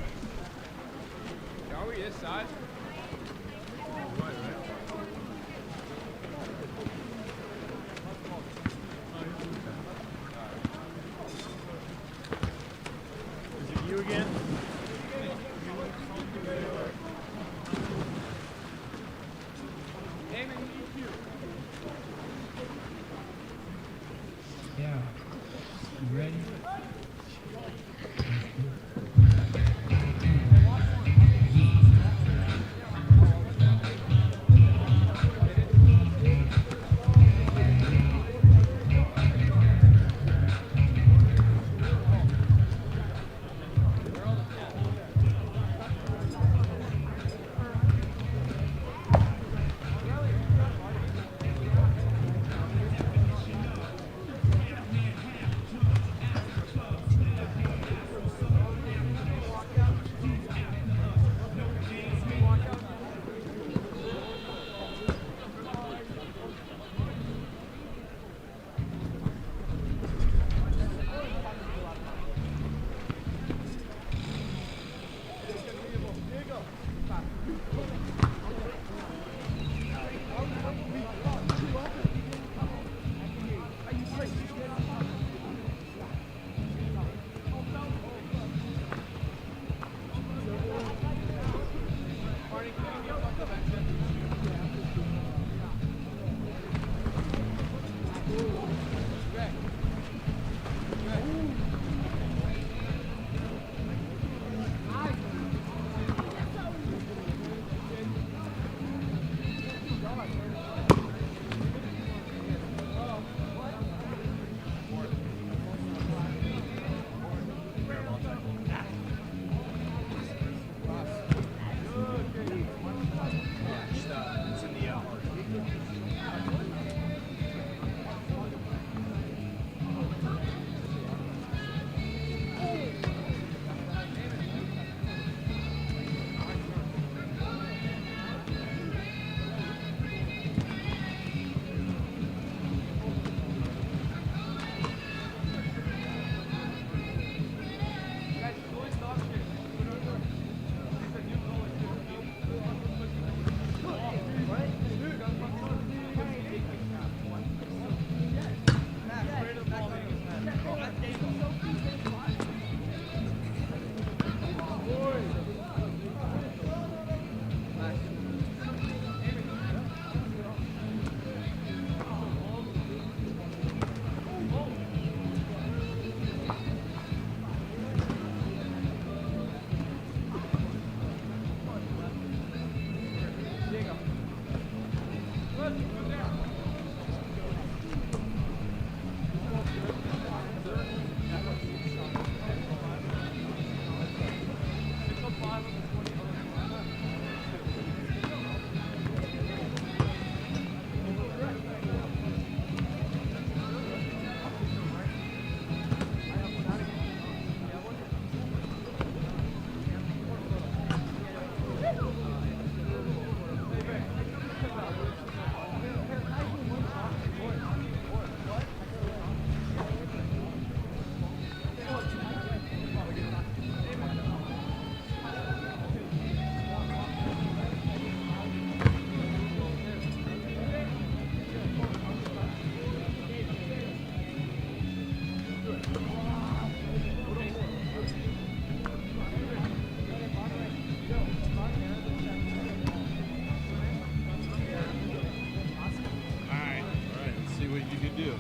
do?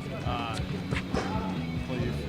Please.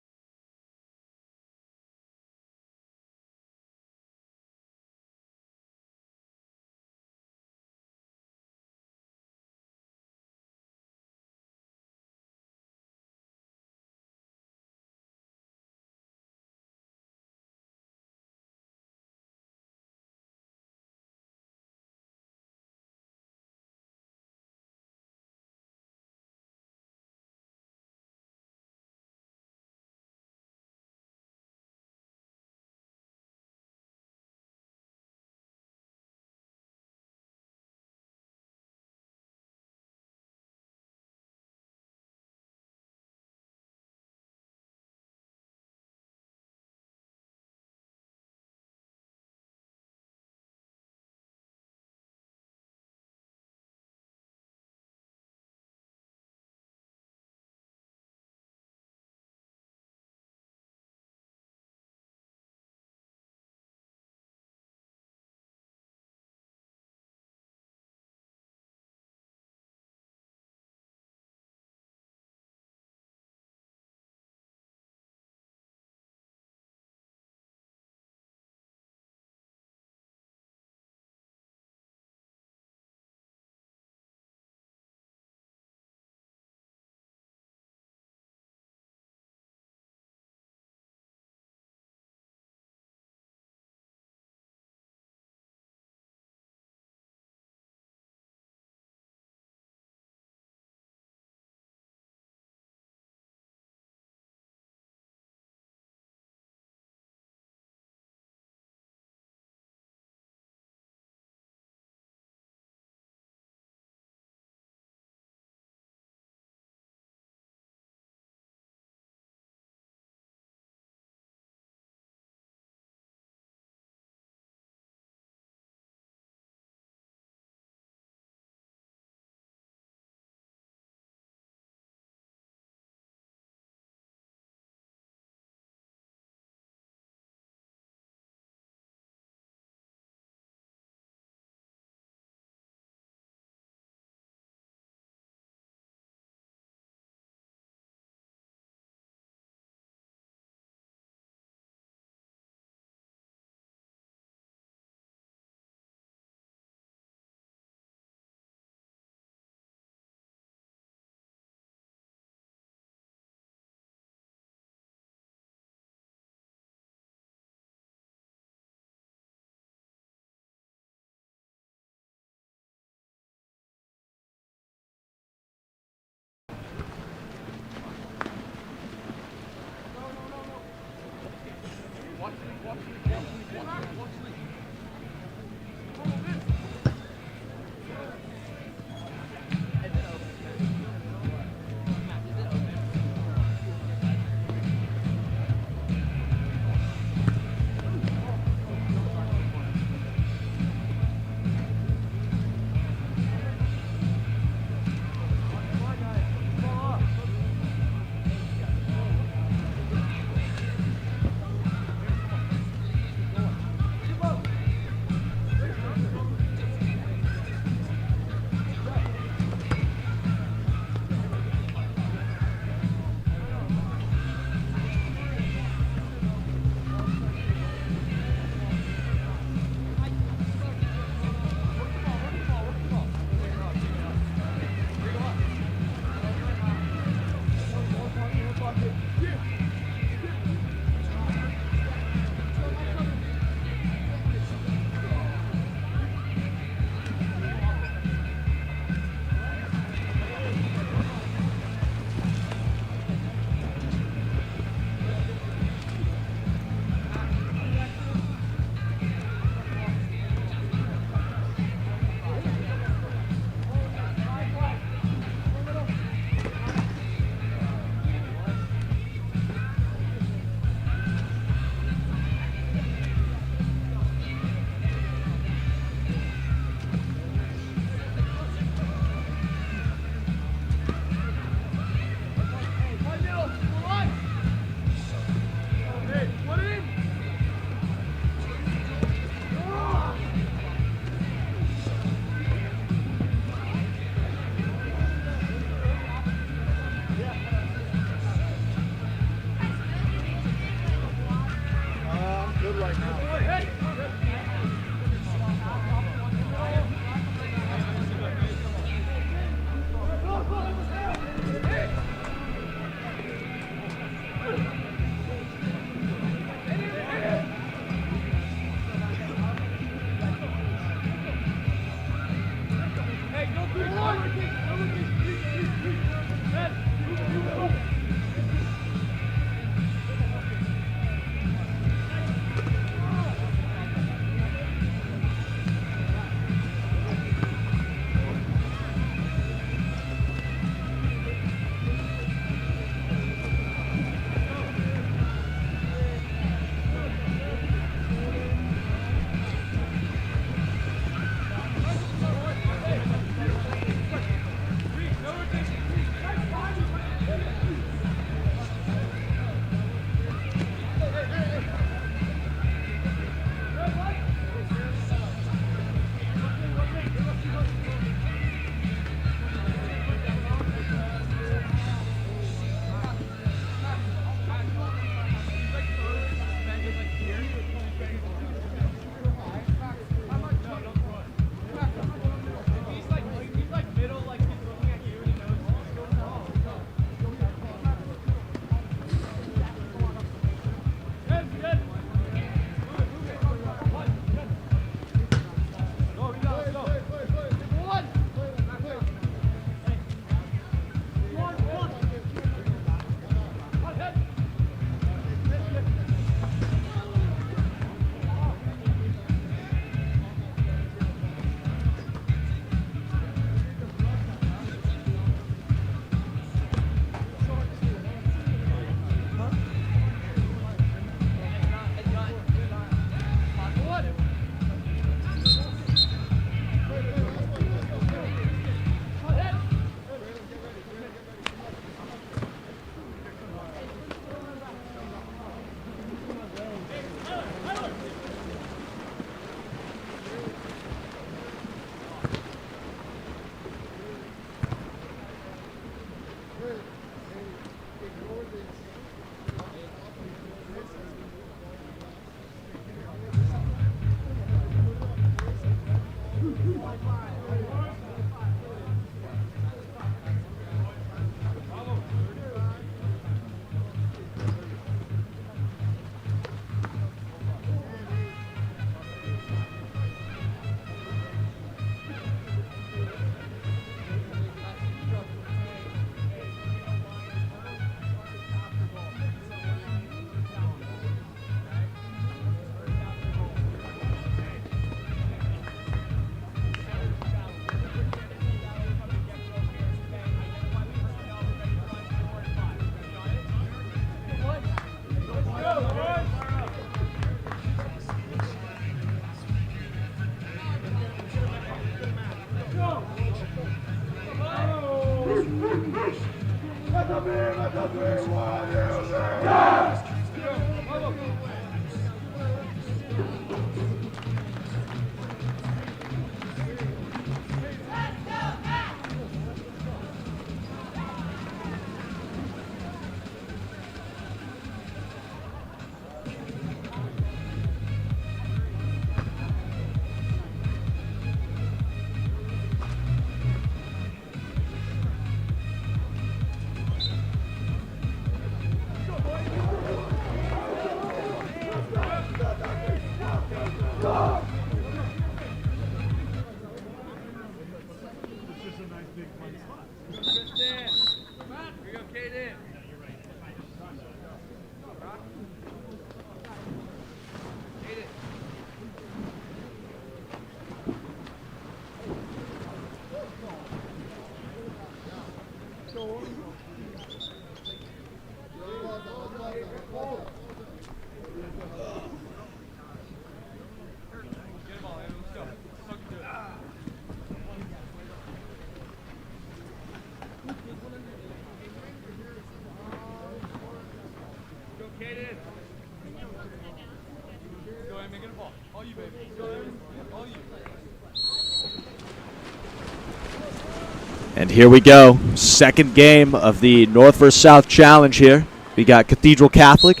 And here we go. Second game of the North versus South Challenge here. We got Cathedral Catholic.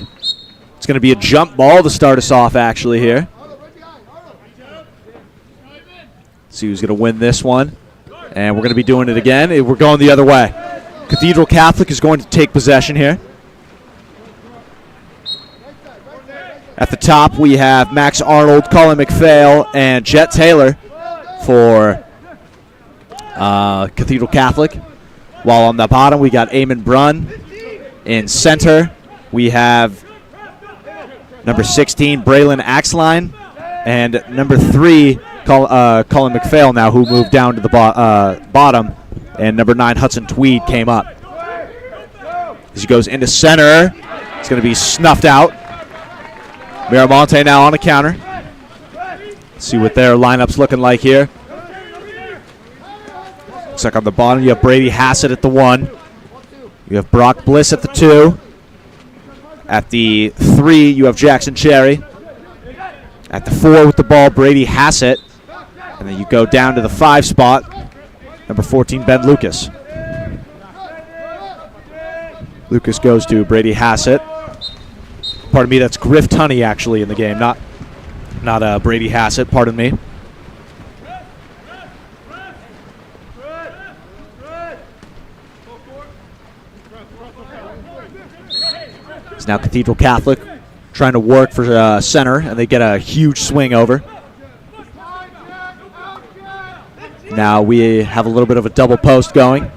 It's going to be a jump ball to start us off actually here. See who's going to win this one. And we're going to be doing it again. We're going the other way. Cathedral Catholic is going to take possession here. At the top, we have Max Arnold, Colin McPhail, and Jet Taylor for Cathedral Catholic. While on the bottom, we got Eamon Brunn. In center, we have number 16, Braylon Axline, and number 3, Colin McPhail now, who moved down to the bottom, and number 9, Hudson Tweed, came up. As he goes into center, it's going to be snuffed out. Miramonte now on a counter. Let's see what their lineup's looking like here. Looks like on the bottom you have Brady Hassett at the 1. You have Brock Bliss at the 2. At the 3, you have Jackson Cherry. At the 4 with the ball, Brady Hassett. And then you go down to the 5 spot, number 14, Ben Lucas. Lucas goes to Brady Hassett. Pardon me, that's Griff Tunney actually in the game, not Brady Hassett, pardon me. It's now Cathedral Catholic trying to work for center, and they get a huge swing over. Now we have a little bit of a double post going.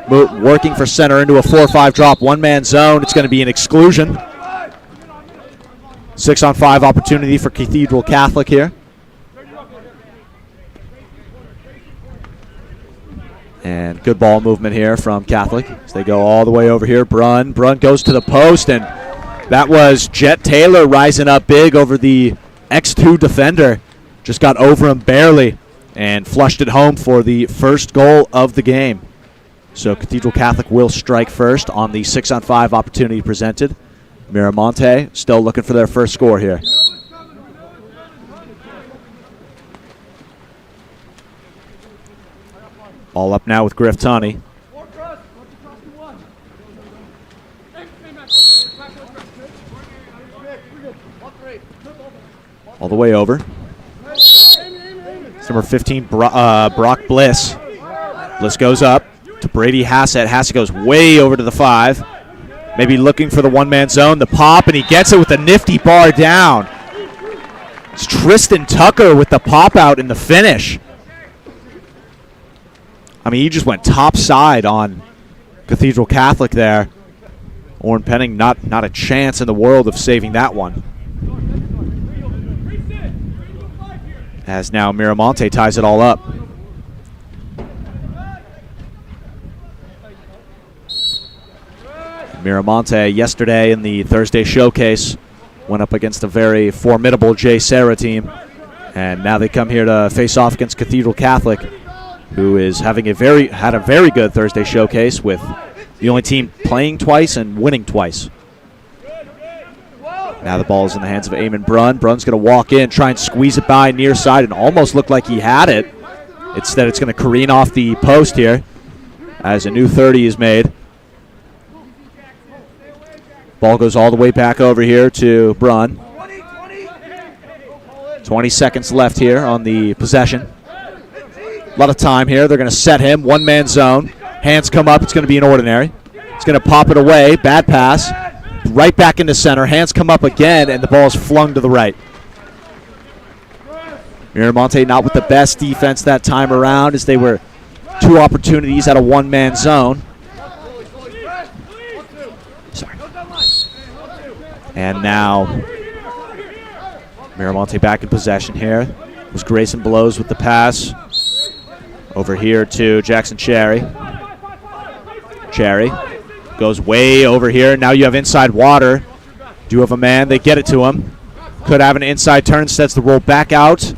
Working for center into a 4-5 drop, one-man zone. It's going to be an exclusion. 6-on-5 opportunity for Cathedral Catholic here. And good ball movement here from Catholic as they go all the way over here. Brunn goes to the post, and that was Jet Taylor rising up big over the X2 defender. Just got over him barely and flushed it home for the first goal of the game. So Cathedral Catholic will strike first on the 6-on-5 opportunity presented. Miramonte still looking for their first score here. All up now with Griff Tunney. All the way over. It's number 15, Brock Bliss. Bliss goes up to Brady Hassett. Hassett goes way over to the 5. Maybe looking for the one-man zone, the pop, and he gets it with a nifty bar down. It's Tristan Tucker with the pop out in the finish. I mean, he just went top side on Cathedral Catholic there. Oren Penning, not a chance in the world of saving that one. As now Miramonte ties it all up. Miramonte yesterday in the Thursday showcase went up against a very formidable Jay Serra team, and now they come here to face off against Cathedral Catholic, who is having had a very good Thursday showcase with the only team playing twice and winning twice. Now the ball is in the hands of Eamon Brunn. Brunn's going to walk in, try and squeeze it by near side, and almost looked like he had it. Instead, it's going to careen off the post here as a new 30 is made. Ball goes all the way back over here to Brunn. 20 seconds left here on the possession. A lot of time here. They're going to set him. One-man zone. Hands come up. It's going to be an ordinary. It's going to pop it away. Bad pass. Right back into center. Hands come up again, and the ball is flung to the right. Miramonte not with the best defense that time around, as they were 2 opportunities at a one-man zone. Sorry. And now Miramonte back in possession here. It was Grayson Blows with the pass. Over here to Jackson Cherry. Cherry goes way over here. Now you have inside water. Do have a man. They get it to him. Could have an inside turn. Sets the roll back out.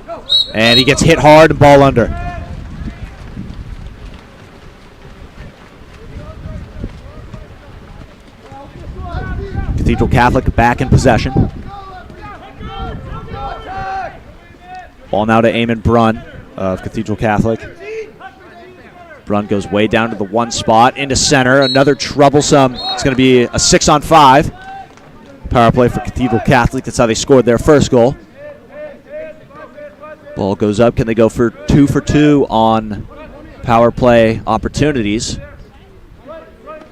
And he gets hit hard and ball under. Cathedral Catholic back in possession. Ball now to Eamon Brunn of Cathedral Catholic. Brunn goes way down to the 1 spot, into center. Another troublesome. It's going to be a 6-on-5. Power play for Cathedral Catholic. That's how they scored their first goal. Ball goes up. Can they go for 2 for 2 on power play opportunities?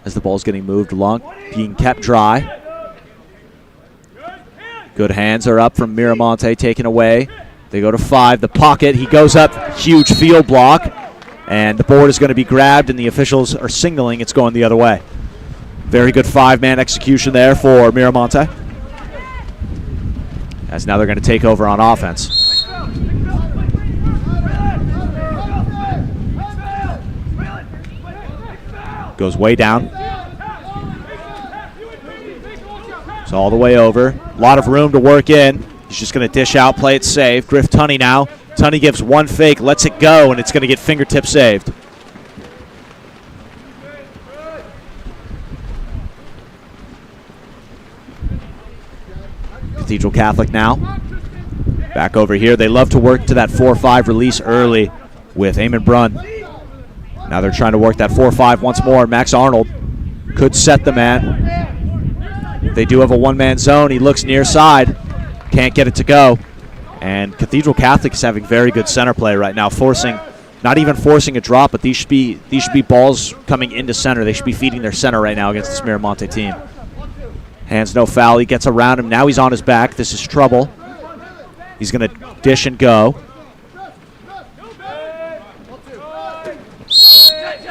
As the ball's getting moved along, being kept dry. Good hands are up from Miramonte, taken away. They go to 5. The pocket. He goes up. Huge field block. And the board is going to be grabbed, and the officials are signaling it's going the other way. Very good 5-man execution there for Miramonte. As now they're going to take over on offense. Goes way down. It's all the way over. A lot of room to work in. He's just going to dish out, play it safe. Griff Tunney now. Tunney gives one fake, lets it go, and it's going to get fingertip saved. Cathedral Catholic now. Back over here. They love to work to that 4-5 release early with Eamon Brunn. Now they're trying to work that 4-5 once more. Max Arnold could set the man. They do have a one-man zone. He looks near side. Can't get it to go. And Cathedral Catholic is having very good center play right now, not even forcing a drop, but these should be balls coming into center. They should be feeding their center right now against this Miramonte team. Hands no foul. He gets around him. Now he's on his back. This is trouble. He's going to dish and go.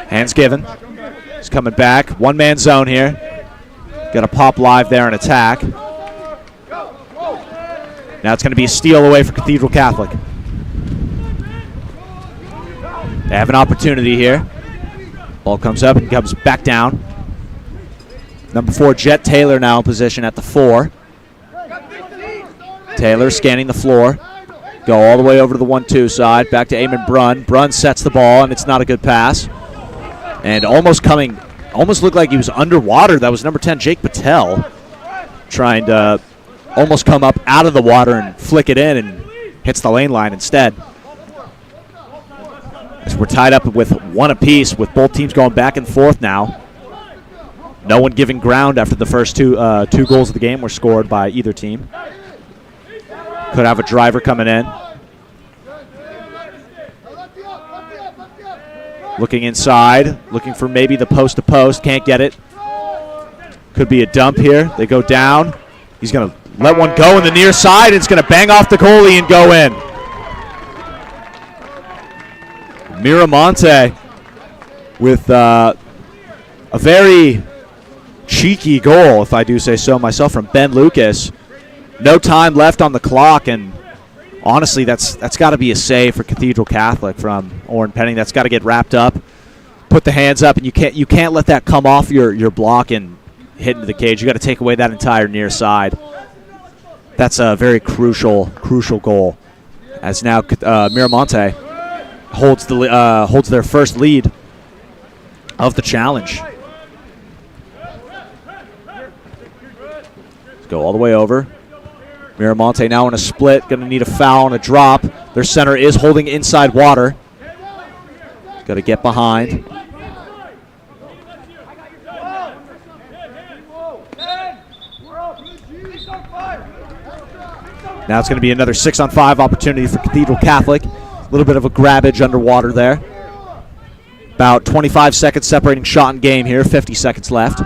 Hands given. He's coming back. One-man zone here. Got to pop live there and attack. Now it's going to be a steal away for Cathedral Catholic. They have an opportunity here. Ball comes up and comes back down. Number 4, Jet Taylor now in position at the 4. Taylor scanning the floor. Go all the way over to the 1-2 side. Back to Eamon Brunn. Brunn sets the ball, and it's not a good pass. And almost looked like he was underwater. That was number 10, Jake Patel, trying to almost come up out of the water and flick it in, and hits the lane line instead. As we're tied up with 1 apiece, with both teams going back and forth now. No one giving ground after the first two goals of the game were scored by either team. Could have a driver coming in. Looking inside, looking for maybe the post-to-post. Can't get it. Could be a dump here. They go down. He's going to let one go in the near side. It's going to bang off the goalie and go in. Miramonte with a very cheeky goal, if I do say so myself, from Ben Lucas. No time left on the clock, and honestly, that's got to be a save for Cathedral Catholic from Oren Penning. That's got to get wrapped up. Put the hands up, and you can't let that come off your block and hit into the cage. You got to take away that entire near side. That's a very crucial goal. As now Miramonte holds their first lead of the challenge. Go all the way over. Miramonte now in a split, going to need a foul and a drop. Their center is holding inside water. Got to get behind. Now it's going to be another 6-on-5 opportunity for Cathedral Catholic. A little bit of a grabbage underwater there. About 25 seconds separating shot and game here, 50 seconds left.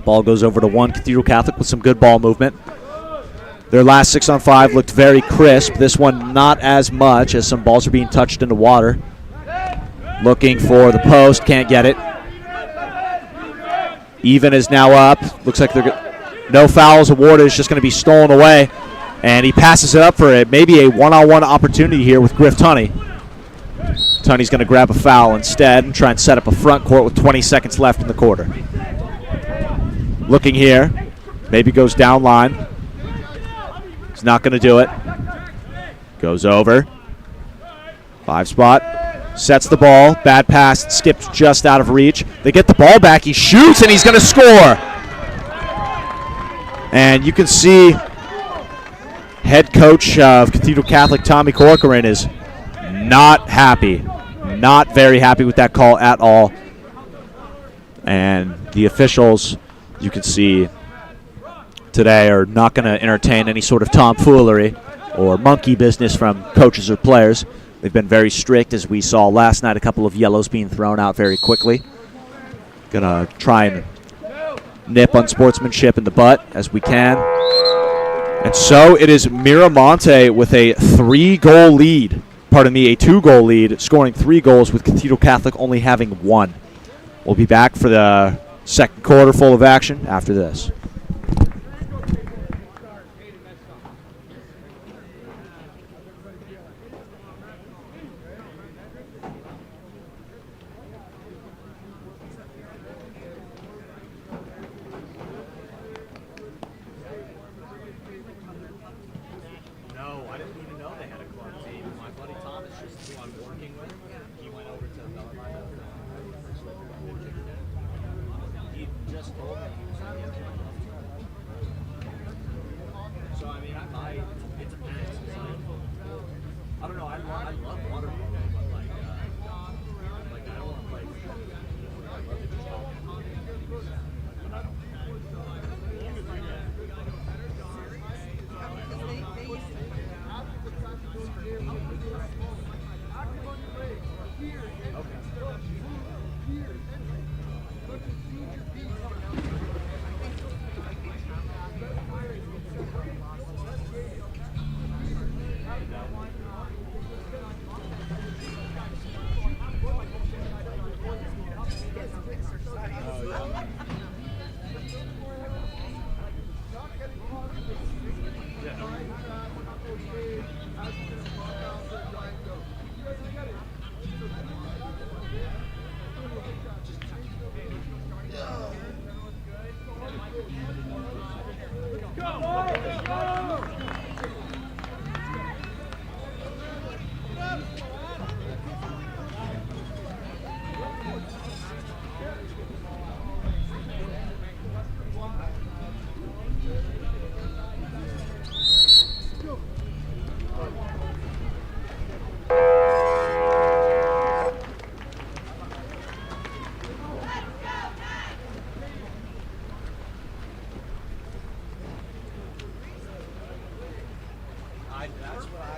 Ball goes over to one Cathedral Catholic with some good ball movement. Their last 6-on-5 looked very crisp. This one not as much, as some balls are being touched into water. Looking for the post, can't get it. Even is now up. Looks like no fouls awarded. It's just going to be stolen away. And he passes it up for maybe a one-on-one opportunity here with Griff Tunney. Tunney's going to grab a foul instead and try and set up a front court with 20 seconds left in the quarter. Looking here. Maybe goes down line. He's not going to do it. Goes over. 5-spot. Sets the ball. Bad pass. Skips just out of reach. They get the ball back. He shoots, and he's going to score. And you can see head coach of Cathedral Catholic, Tommy Corcoran, is not happy. Not very happy with that call at all. And the officials, you can see today, are not going to entertain any sort of tomfoolery or monkey business from coaches or players. They've been very strict, as we saw last night, a couple of yellows being thrown out very quickly. Going to try and nip unsportsmanship in the butt as we can. And so it is Miramonte with a 3-goal lead. Pardon me, a 2-goal lead, scoring 3 goals with Cathedral Catholic only having 1. We'll be back for the second quarter full of action after this.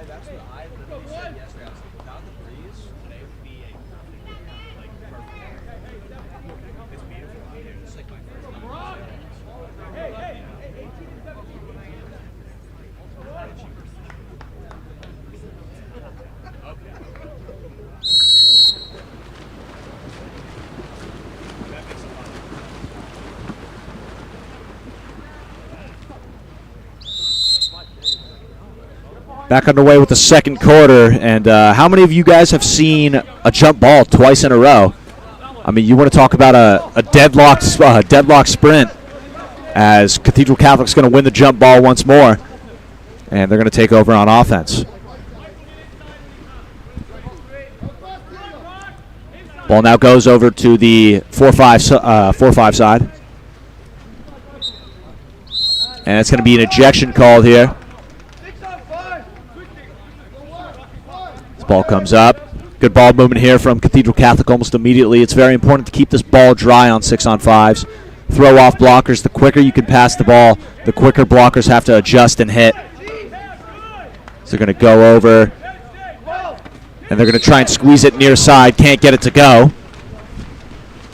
That's what I literally said yesterday. I was like, without the breeze, today would be a perfect, perfect. It's beautiful out here. It's like my first time. Back underway with the second quarter, and how many of you guys have seen a jump ball twice in a row? I mean, you want to talk about a deadlocked sprint, as Cathedral Catholic's going to win the jump ball once more, and they're going to take over on offense. Ball now goes over to the 4-5 side. And it's going to be an ejection called here. This ball comes up. Good ball movement here from Cathedral Catholic almost immediately. It's very important to keep this ball dry on 6-on-5s. Throw off blockers. The quicker you can pass the ball, the quicker blockers have to adjust and hit. So they're going to go over, and they're going to try and squeeze it near side. Can't get it to go,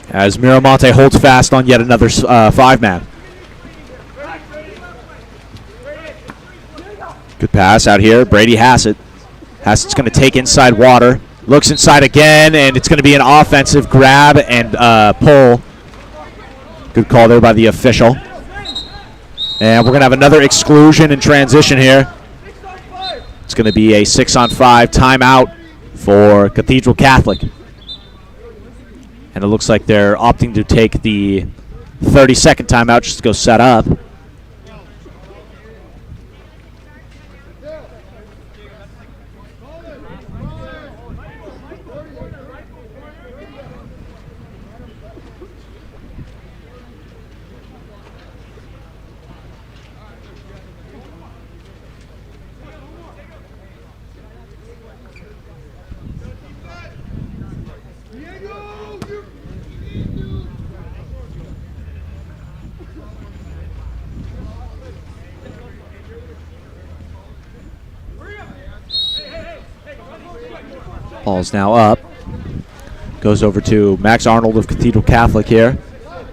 as Miramonte holds fast on yet another 5-man. Good pass out here. Brady Hassett. Hassett's going to take inside water. Looks inside again, and it's going to be an offensive grab and pull. Good call there by the official. And we're going to have another exclusion in transition here. It's going to be a 6-on-5 timeout for Cathedral Catholic. And it looks like they're opting to take the 30-second timeout just to go set up. Ball's now up. Goes over to Max Arnold of Cathedral Catholic here,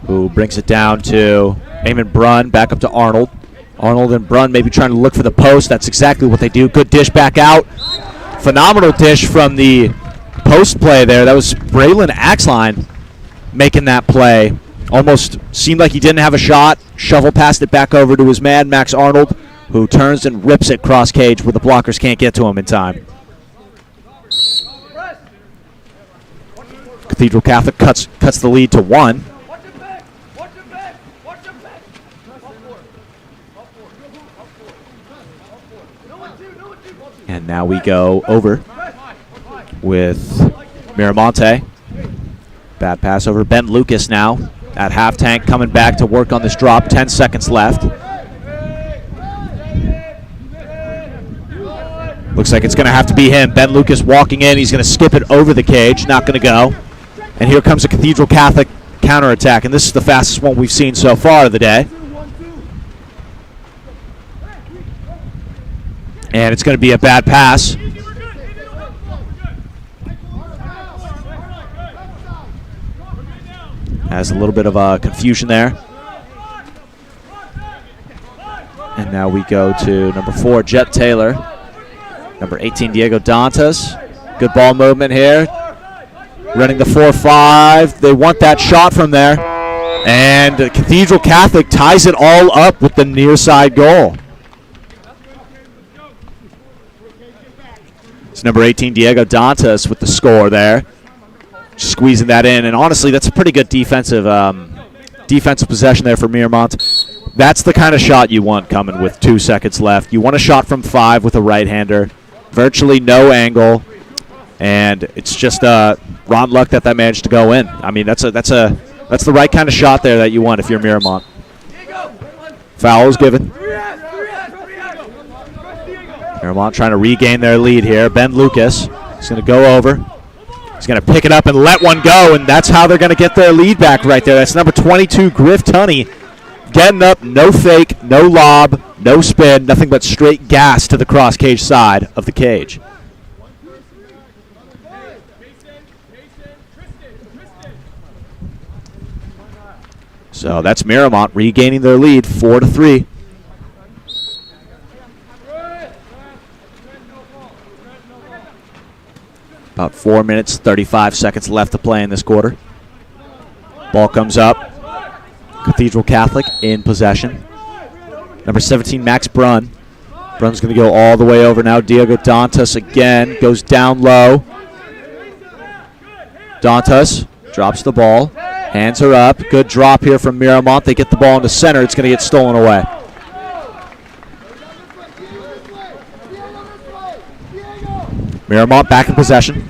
who brings it down to Eamon Brunn, back up to Arnold. Arnold and Brunn maybe trying to look for the post. That's exactly what they do. Good dish back out. Phenomenal dish from the post play there. That was Braylon Axline making that play. Almost seemed like he didn't have a shot. Shovel passed it back over to his man, Max Arnold, who turns and rips it cross cage where the blockers can't get to him in time. Cathedral Catholic cuts the lead to 1. And now we go over with Miramonte. Bad pass over. Ben Lucas now at half tank, coming back to work on this drop. 10 seconds left. Looks like it's going to have to be him. Ben Lucas walking in. He's going to skip it over the cage. Not going to go. And here comes a Cathedral Catholic counterattack, and this is the fastest one we've seen so far of the day. And it's going to be a bad pass. Has a little bit of confusion there. And now we go to number 4, Jet Taylor. Number 18, Diego Dantas. Good ball movement here. Running the 4-5. They want that shot from there. And Cathedral Catholic ties it all up with the near side goal. It's number 18, Diego Dantas, with the score there. Squeezing that in. And honestly, that's a pretty good defensive possession there for Miramont. That's the kind of shot you want coming with 2 seconds left. You want a shot from 5 with a right-hander. Virtually no angle. And it's just Ron luck that managed to go in. I mean, that's the right kind of shot there that you want if you're Miramont. Foul is given. Miramont trying to regain their lead here. Ben Lucas is going to go over. He's going to pick it up and let one go, and that's how they're going to get their lead back right there. That's number 22, Griff Tunney, getting up, no fake, no lob, no spin, nothing but straight gas to the cross cage side of the cage. So that's Miramont regaining their lead, 4-3. About 4 minutes, 35 seconds left to play in this quarter. Ball comes up. Cathedral Catholic in possession. Number 17, Max Brunn. Brunn's going to go all the way over now. Diego Dantas again goes down low. Dantas drops the ball. Hands are up. Good drop here from Miramont. They get the ball into center. It's going to get stolen away. Miramont back in possession.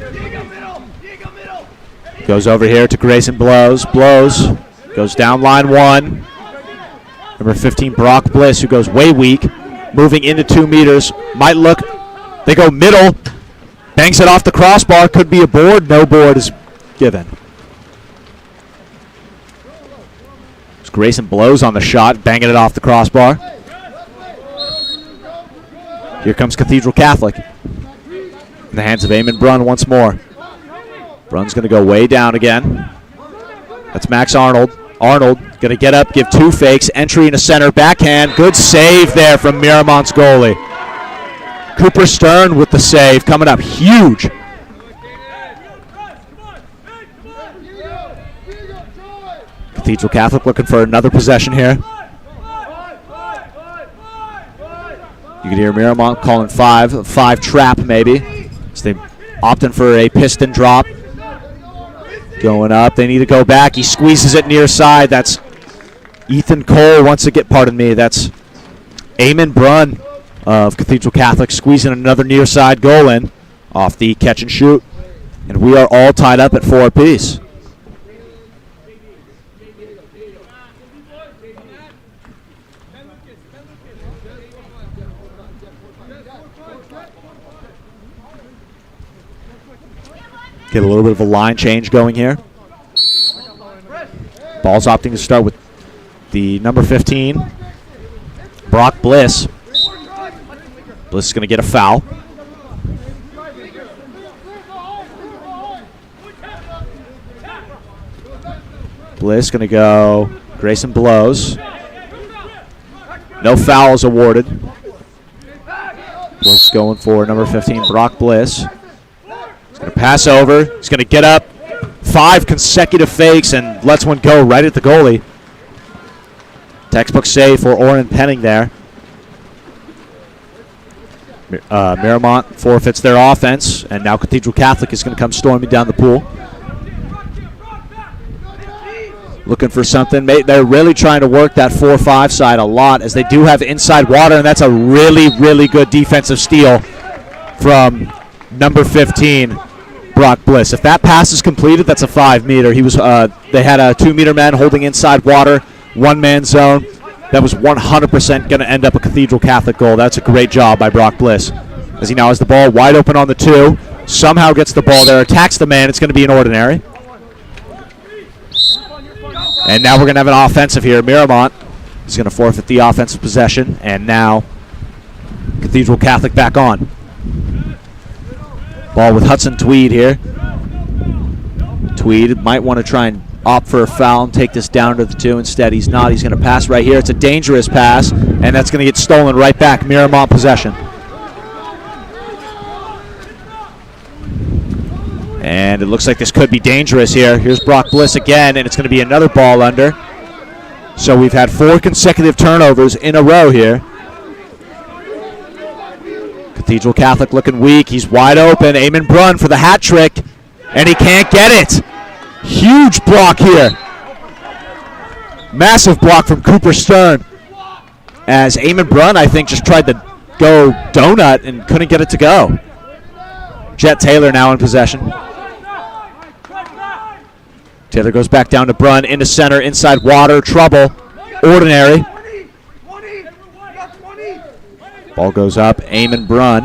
Goes over here to Grayson Blows. Blows goes down line 1. Number 15, Brock Bliss, who goes way weak. Moving into 2 meters. Might look. They go middle. Bangs it off the crossbar. Could be a board. No board is given. Grayson blows on the shot, banging it off the crossbar. Here comes Cathedral Catholic. In the hands of Eamon Brunn once more. Brunn's going to go way down again. That's Max Arnold. Arnold going to get up, give 2 fakes. Entry into center, backhand. Good save there from Miramont's goalie. Cooper Stern with the save, coming up huge. Cathedral Catholic looking for another possession here. You can hear Miramont calling 5 trap maybe. So they opting for a piston drop. Going up, they need to go back. He squeezes it near side. That's Ethan Cole wants to get, pardon me, that's Eamon Brunn of Cathedral Catholic squeezing another near side goal in off the catch and shoot. And we are all tied up at 4 apiece. Get a little bit of a line change going here. Ball's opting to start with the number 15, Brock Bliss. Bliss is going to get a foul. Bliss going to go. Grayson blows. No fouls awarded. Bliss going for number 15, Brock Bliss. Going to pass over. He's going to get up. 5 consecutive fakes and lets one go right at the goalie. Textbook save for Oren Penning there. Miramont forfeits their offense, and now Cathedral Catholic is going to come storming down the pool. Looking for something. They're really trying to work that 4-5 side a lot, as they do have inside water, and that's a really, really good defensive steal from number 15, Brock Bliss. If that pass is completed, that's a 5-meter. He was. They had a 2-meter man holding inside water, 1-man zone. That was 100% going to end up a Cathedral Catholic goal. That's a great job by Brock Bliss, as he now has the ball wide open on the 2. Somehow gets the ball there, attacks the man. It's going to be an ordinary. And now we're going to have an offensive here. Miramont is going to forfeit the offensive possession, and now Cathedral Catholic back on. Ball with Hudson Tweed here. Tweed might want to try and opt for a foul and take this down to the 2. Instead, he's not. He's going to pass right here. It's a dangerous pass, and that's going to get stolen right back. Miramont possession. And it looks like this could be dangerous here. Here's Brock Bliss again, and it's going to be another ball under. So we've had 4 consecutive turnovers in a row here. Cathedral Catholic looking weak. He's wide open. Eamon Brunn for the hat trick, and he can't get it. Huge block here. Massive block from Cooper Stern, as Eamon Brunn, I think, just tried to go donut and couldn't get it to go. Jet Taylor now in possession. Taylor goes back down to Brunn, into center, inside water, trouble, ordinary. Ball goes up, Eamon Brunn.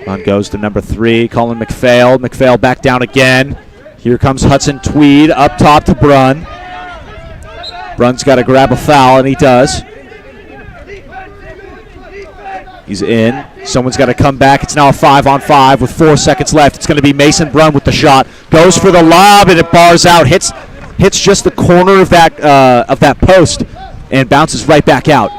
Brunn goes to number 3, Colin McPhail. McPhail back down again. Here comes Hudson Tweed, up top to Brunn. Brunn's got to grab a foul, and he does. He's in. Someone's got to come back. It's now a 5-on-5 with 4 seconds left. It's going to be Mason Brunn with the shot. Goes for the lob, and it bars out. Hits just the corner of that post, and bounces right back out.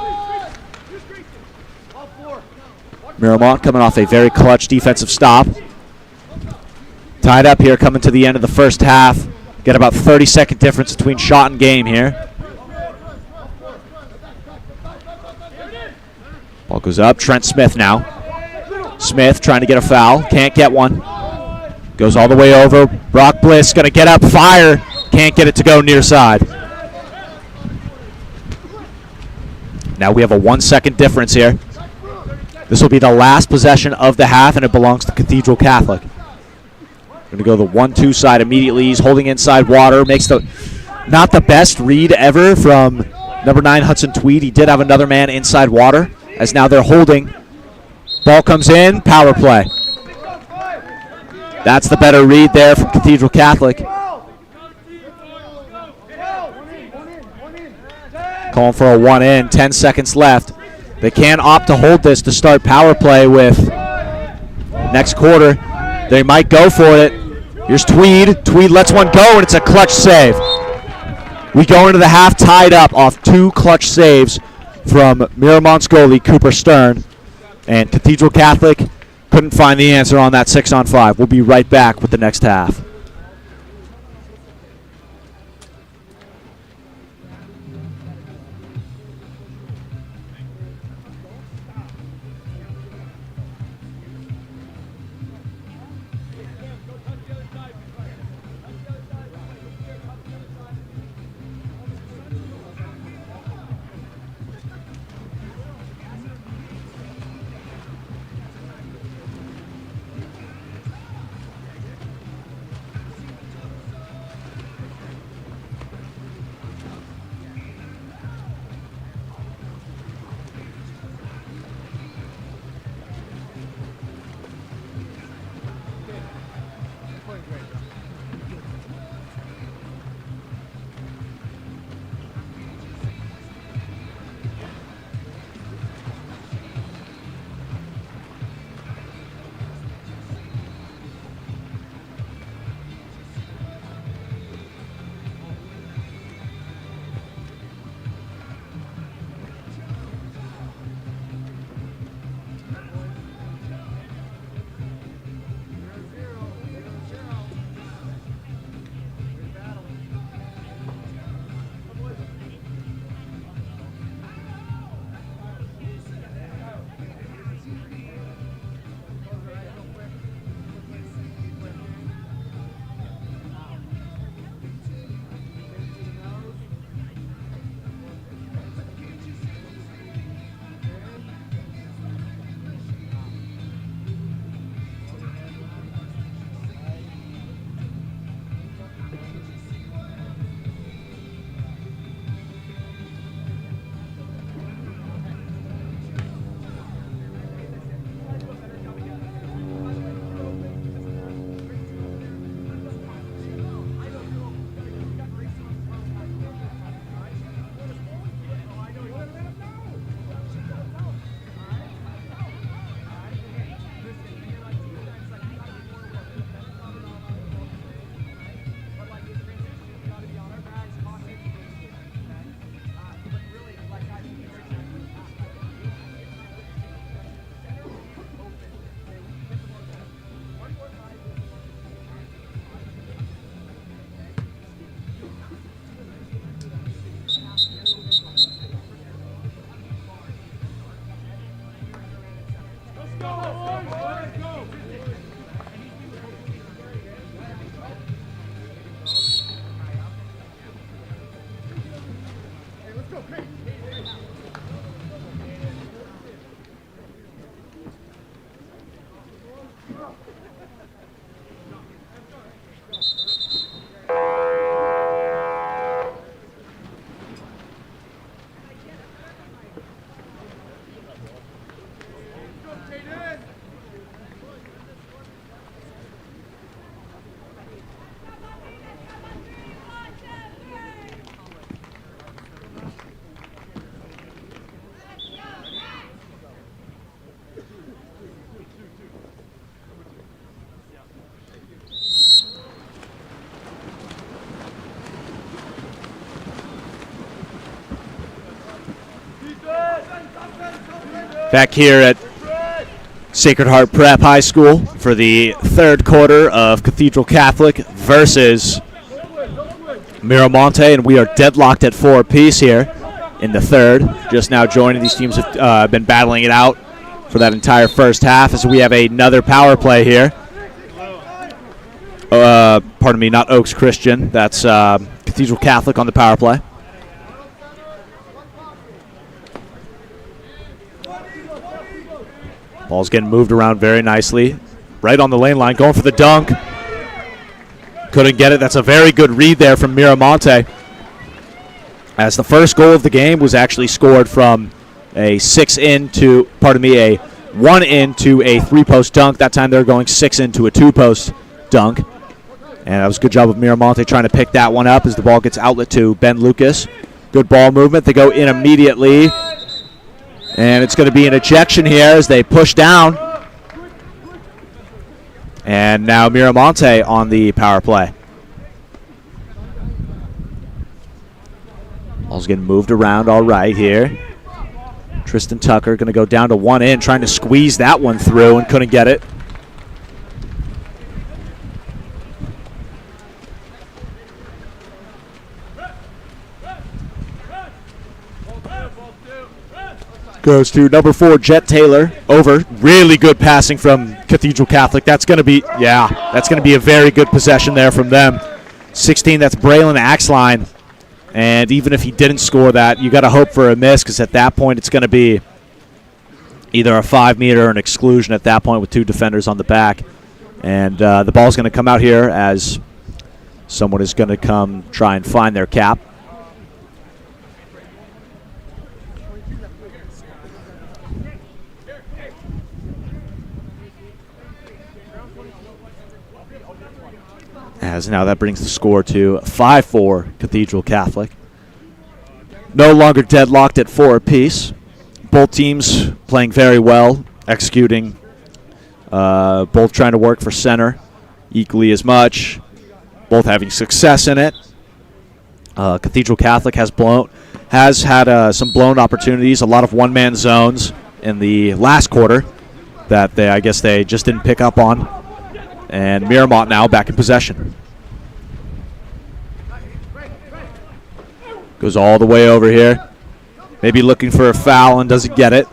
Miramont coming off a very clutch defensive stop. Tied up here coming to the end of the first half. Got about 30-second difference between shot and game here. Ball goes up. Trent Smith now. Smith trying to get a foul. Can't get one. Goes all the way over. Brock Bliss going to get up. Fire. Can't get it to go near side. Now we have a 1-second difference here. This will be the last possession of the half, and it belongs to Cathedral Catholic. Going to go the 1-2 side immediately. He's holding inside water. Makes the Not the best read ever from number 9, Hudson Tweed. He did have another man inside water, as now they're holding. Ball comes in, power play. That's the better read there from Cathedral Catholic. Calling for a 1-in, 10 seconds left. They can opt to hold this to start power play with next quarter. They might go for it. Here's Tweed. Tweed lets one go, and it's a clutch save. We go into the half tied up off 2 clutch saves from Miramont's goalie, Cooper Stern. And Cathedral Catholic couldn't find the answer on that 6-on-5. We'll be right back with the next half. Back here at Sacred Heart Prep High School for the third quarter of Cathedral Catholic versus Miramonte, and we are deadlocked at 4 apiece here in the third. Just now joining, these teams have been battling it out for that entire first half as we have another power play here. Pardon me, not Oaks Christian. That's Cathedral Catholic on the power play. Ball's getting moved around very nicely. Right on the lane line, going for the dunk. Couldn't get it. That's a very good read there from Miramonte. as the first goal of the game was actually scored from a 1 in to a 3-post dunk. That time they were going 6 into a 2-post dunk. And that was a good job of Miramonte trying to pick that one up as the ball gets outlet to Ben Lucas. Good ball movement. They go in immediately. And it's going to be an ejection here as they push down. And now Miramonte on the power play. Ball's getting moved around all right here. Tristan Tucker going to go down to 1 in, trying to squeeze that one through and couldn't get it. Goes to number 4, Jet Taylor, over. Really good passing from Cathedral Catholic. That's going to be, that's going to be a very good possession there from them. 16, that's Braylon Axline. And even if he didn't score that, you got to hope for a miss because at that point it's going to be either a 5-meter or an exclusion at that point with 2 defenders on the back. And the ball's going to come out here as someone is going to come try and find their cap. As now that brings the score to 5-4 Cathedral Catholic. No longer deadlocked at 4 apiece. Both teams playing very well, executing, both trying to work for center equally as much, both having success in it. Cathedral Catholic has had some blown opportunities, a lot of one-man zones in the last quarter that I guess they just didn't pick up on. And Miramont now back in possession. Goes all the way over here. Maybe looking for a foul and doesn't get it.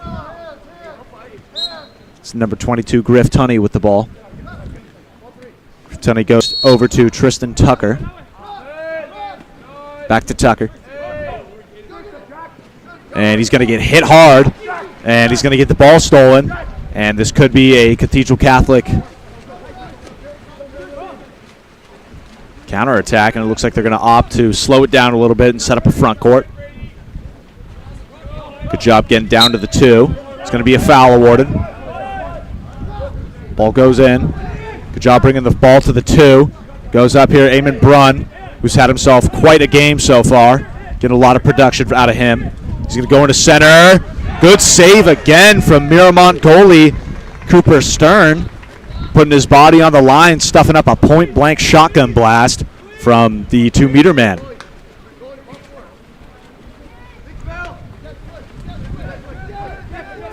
It's number 22, Griff Tunney with the ball. Griff Tunney goes over to Tristan Tucker. Back to Tucker. And he's going to get hit hard. And he's going to get the ball stolen. And this could be a Cathedral Catholic counterattack, and it looks like they're going to opt to slow it down a little bit and set up a front court. Good job getting down to the 2. It's going to be a foul awarded. Ball goes in. Good job bringing the ball to the 2. Goes up here, Eamon Brunn, who's had himself quite a game so far. Getting a lot of production out of him. He's going to go into center. Good save again from Miramont goalie Cooper Stern. Putting his body on the line, stuffing up a point-blank shotgun blast from the 2-meter man.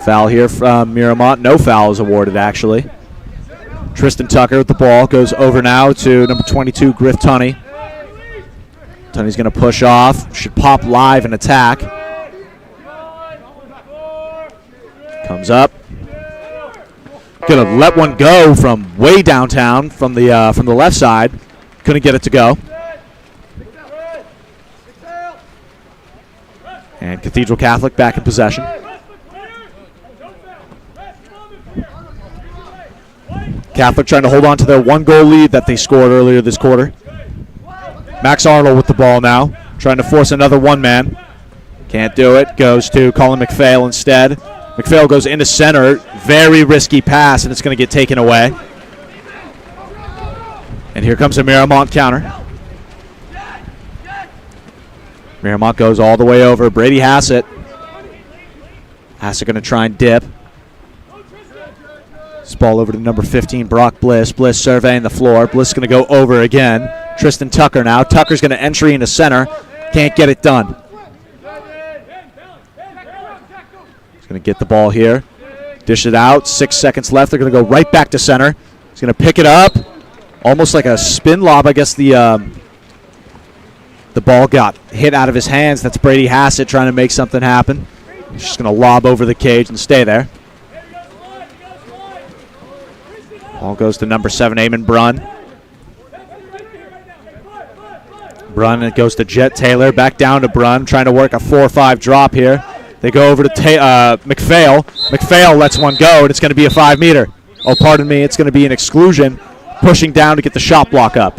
Foul here from Miramont. No foul is awarded, actually. Tristan Tucker with the ball. Goes over now to number 22, Griff Tunney. Tunney's going to push off. Should pop live and attack. Comes up. Gonna let one go from way downtown from the left side. Couldn't get it to go. And Cathedral Catholic back in possession. Catholic trying to hold on to their 1-goal lead that they scored earlier this quarter. Max Arnold with the ball now, trying to force another 1-man. Can't do it. Goes to Colin McPhail instead. McPhail goes into center. Very risky pass, and it's going to get taken away. And here comes a Miramont counter. Miramont goes all the way over. Brady Hassett. Hassett going to try and dip. This ball over to number 15, Brock Bliss. Bliss surveying the floor. Bliss going to go over again. Tristan Tucker now. Tucker's going to entry into center. Can't get it done. Going to get the ball here. Dish it out. 6 seconds left. They're going to go right back to center. He's going to pick it up. Almost like a spin lob. I guess the ball got hit out of his hands. That's Brady Hassett trying to make something happen. He's just going to lob over the cage and stay there. Ball goes to number 7, Eamon Brunn. Brunn, it goes to Jet Taylor. Back down to Brunn. Trying to work a 4-5 drop here. They go over to McPhail. McPhail lets one go, and it's going to be a 5-meter. Oh, pardon me. It's going to be an exclusion, pushing down to get the shot block up.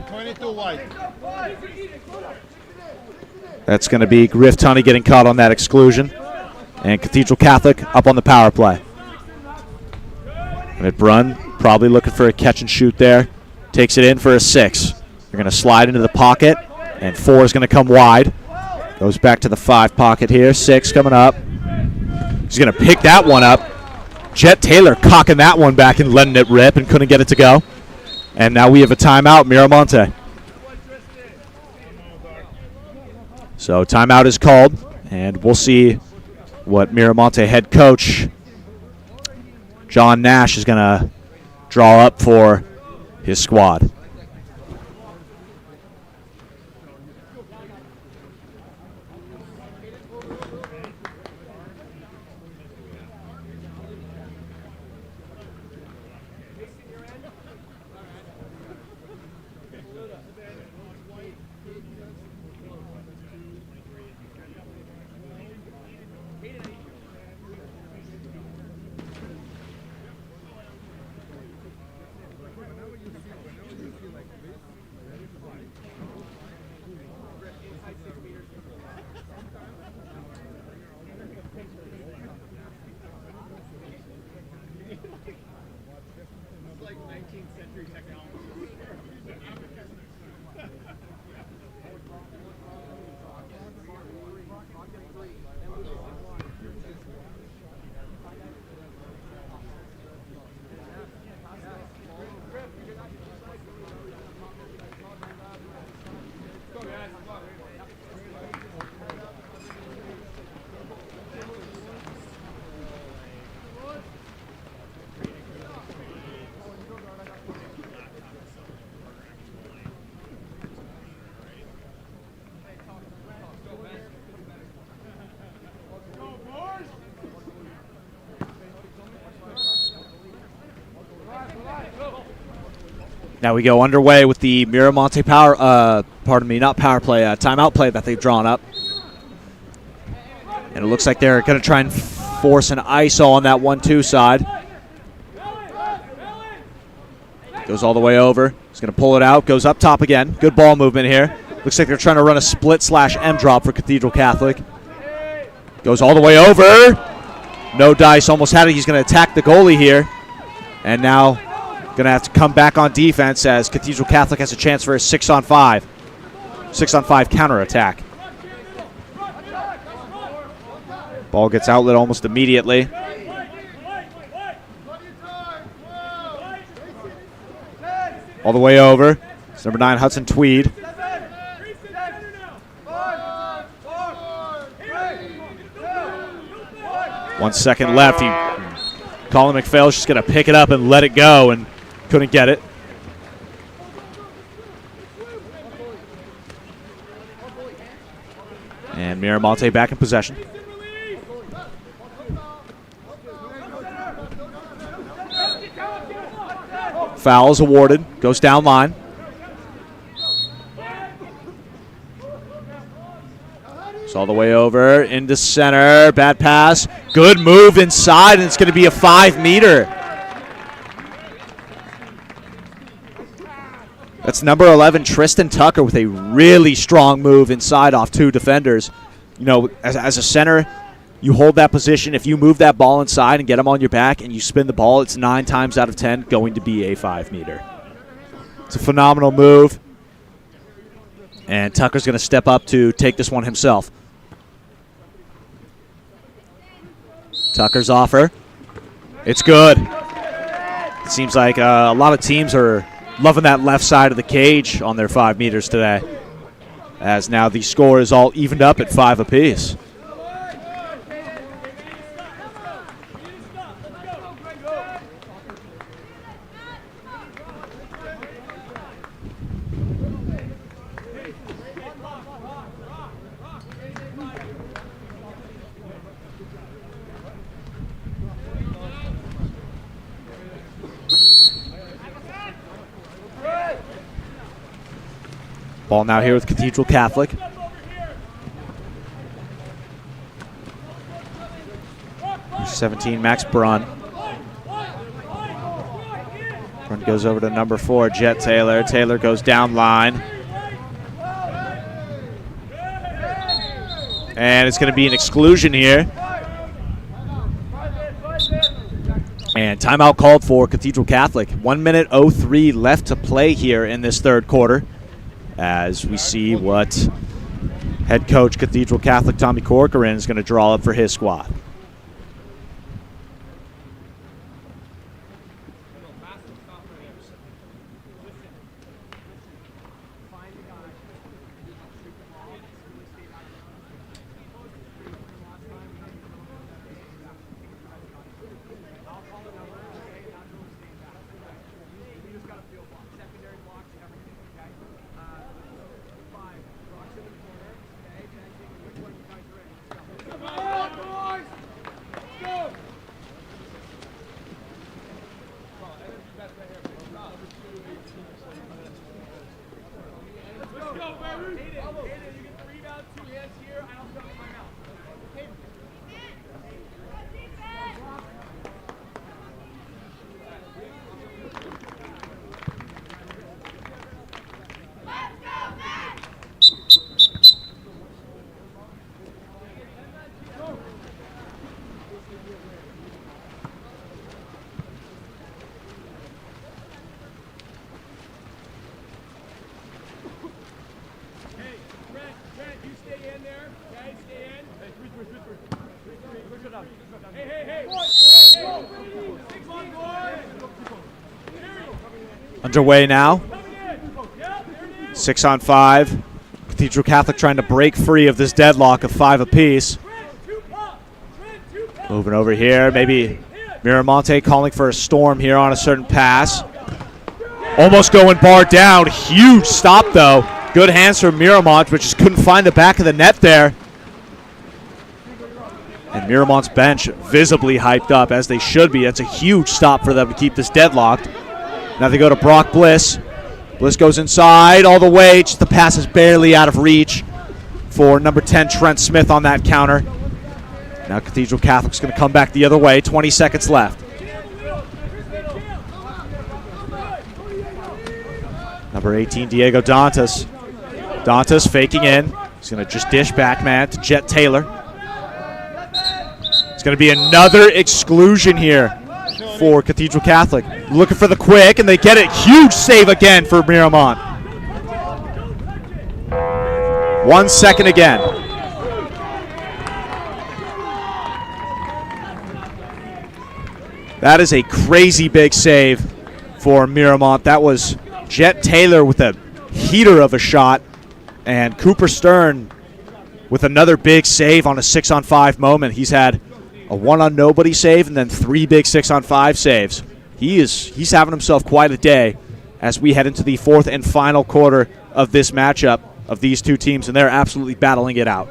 That's going to be Griff Tunney getting caught on that exclusion. And Cathedral Catholic up on the power play. And Brunn probably looking for a catch and shoot there. Takes it in for a 6. They're going to slide into the pocket, and 4 is going to come wide. Goes back to the 5 pocket here. 6 coming up. He's going to pick that one up. Jet Taylor cocking that one back and letting it rip and couldn't get it to go. And now we have a timeout, Miramonte. So timeout is called, and we'll see what Miramonte head coach John Nash is going to draw up for his squad. Now we go underway with the Miramonte timeout play that they've drawn up. And it looks like they're going to try and force an ISO on that 1-2 side. Goes all the way over. He's going to pull it out. Goes up top again. Good ball movement here. Looks like they're trying to run a split/M drop for Cathedral Catholic. Goes all the way over. No dice. Almost had it. He's going to attack the goalie here. And now going to have to come back on defense as Cathedral Catholic has a chance for a 6-on-5. 6-on-5 counterattack. Ball gets outlet almost immediately. All the way over. It's number 9, Hudson Tweed. 1 second left. Colin McPhail's just going to pick it up and let it go, and couldn't get it. And Miramonte back in possession. Foul is awarded. Goes down line. It's all the way over into center. Bad pass. Good move inside, and it's going to be a 5-meter. That's number 11, Tristan Tucker, with a really strong move inside off 2 defenders. You know, as a center, you hold that position. If you move that ball inside and get them on your back and you spin the ball, it's 9 times out of 10 going to be a 5-meter. It's a phenomenal move. And Tucker's going to step up to take this one himself. Tucker's offer. It's good. It seems like a lot of teams are loving that left side of the cage on their 5 meters today, as now the score is all evened up at 5 apiece. Ball now here with Cathedral Catholic. Number 17, Max Brunn. Brunn goes over to number 4, Jet Taylor. Taylor goes down line. And it's going to be an exclusion here. And timeout called for Cathedral Catholic. 1 minute 03 left to play here in this third quarter, as we see what head coach Cathedral Catholic Tommy Corcoran is going to draw up for his squad. Underway now. 6-on-5. Cathedral Catholic trying to break free of this deadlock of 5 apiece. Moving over here, maybe Miramonte calling for a storm here on a certain pass. Almost going bar down. Huge stop, though. Good hands from Miramont, but just couldn't find the back of the net there. And Miramont's bench visibly hyped up, as they should be. That's a huge stop for them to keep this deadlocked. Now they go to Brock Bliss. Bliss goes inside all the way. Just the pass is barely out of reach for number 10, Trent Smith, on that counter. Now Cathedral Catholic's going to come back the other way. 20 seconds left. Number 18, Diego Dantas. Dantas faking in. He's going to just dish back, man, to Jet Taylor. It's going to be another exclusion here for Cathedral Catholic. Looking for the quick, and they get it. Huge save again for Miramont. 1 second again. That is a crazy big save for Miramont. That was Jet Taylor with a heater of a shot, and Cooper Stern with another big save on a 6-on-5 moment. He's had a 1-on-nobody save and then 3 big 6-on-5 saves. He's having himself quite a day as we head into the fourth and final quarter of this matchup of these two teams, and they're absolutely battling it out.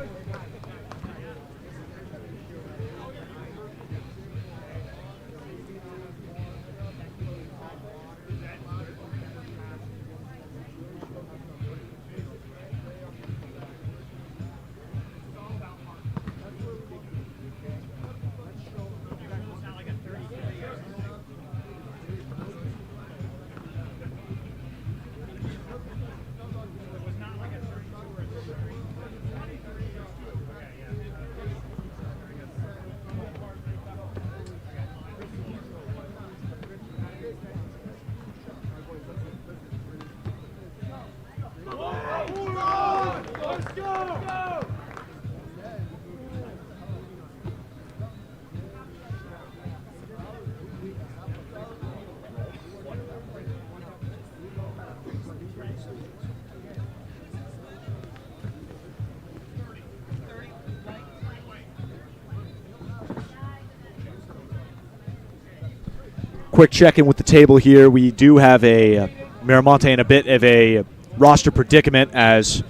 Quick check-in with the table here. We do have a Miramonte in a bit of a roster predicament, as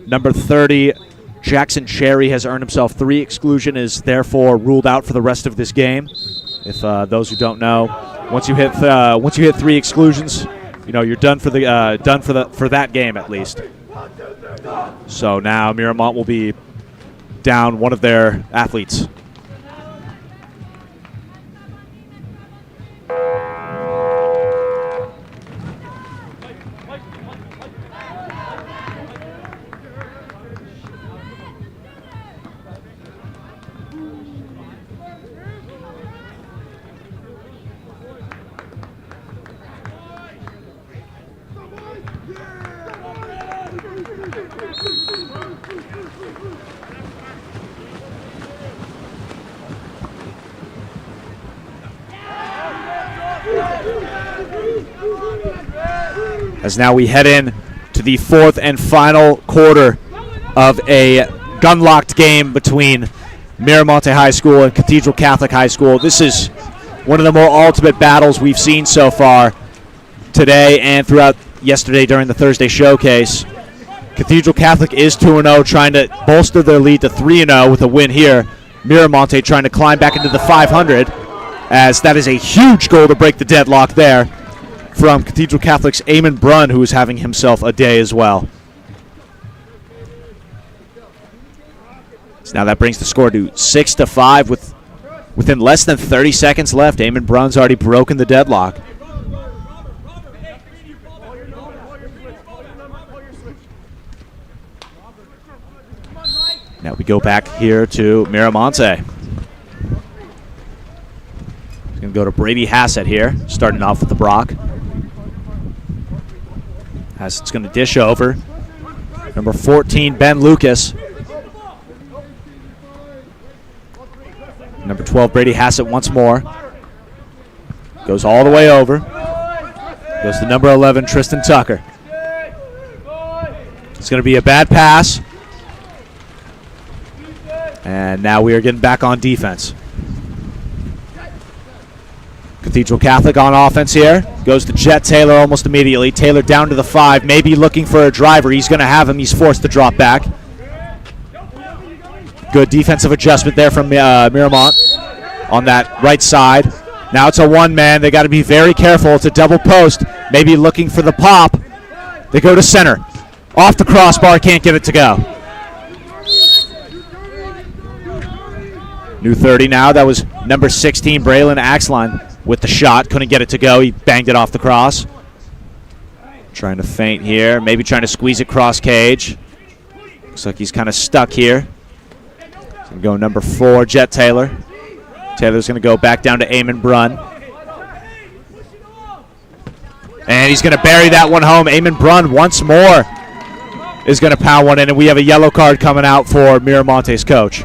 number 30, Jackson Cherry, has earned himself 3 exclusion, is therefore ruled out for the rest of this game. If those who don't know, once you hit 3 exclusions, you know you're done for the for that game at least. So now Miramont will be down one of their athletes. As now we head in to the fourth and final quarter of a gun-locked game between Miramonte High School and Cathedral Catholic High School. This is one of the more ultimate battles we've seen so far today and throughout yesterday during the Thursday showcase. Cathedral Catholic is 2-0, trying to bolster their lead to 3-0 with a win here. Miramonte trying to climb back into the 500, as that is a huge goal to break the deadlock there from Cathedral Catholic's Eamon Brunn, who is having himself a day as well. So now that brings the score to 6-5 within less than 30 seconds left. Eamon Brunn's already broken the deadlock. Now we go back here to Miramonte. He's going to go to Brady Hassett here, starting off with the Brock. Hassett's going to dish over. Number 14, Ben Lucas. Number 12, Brady Hassett once more. Goes all the way over. Goes to number 11, Tristan Tucker. It's going to be a bad pass. And now we are getting back on defense. Cathedral Catholic on offense here. Goes to Jet Taylor almost immediately. Taylor down to the 5, maybe looking for a driver. He's going to have him. He's forced to drop back. Good defensive adjustment there from Miramont on that right side. Now it's a one-man. They got to be very careful. It's a double post. Maybe looking for the pop. They go to center. Off the crossbar. Can't get it to go. New 30 now. That was number 16, Braylon Axline with the shot. Couldn't get it to go. He banged it off the cross. Trying to feint here. Maybe trying to squeeze it cross cage. Looks like he's kind of stuck here. He's going to go number 4, Jet Taylor. Taylor's going to go back down to Eamon Brunn. And he's going to bury that one home. Eamon Brunn once more is going to pound one in, and we have a yellow card coming out for Miramonte's coach.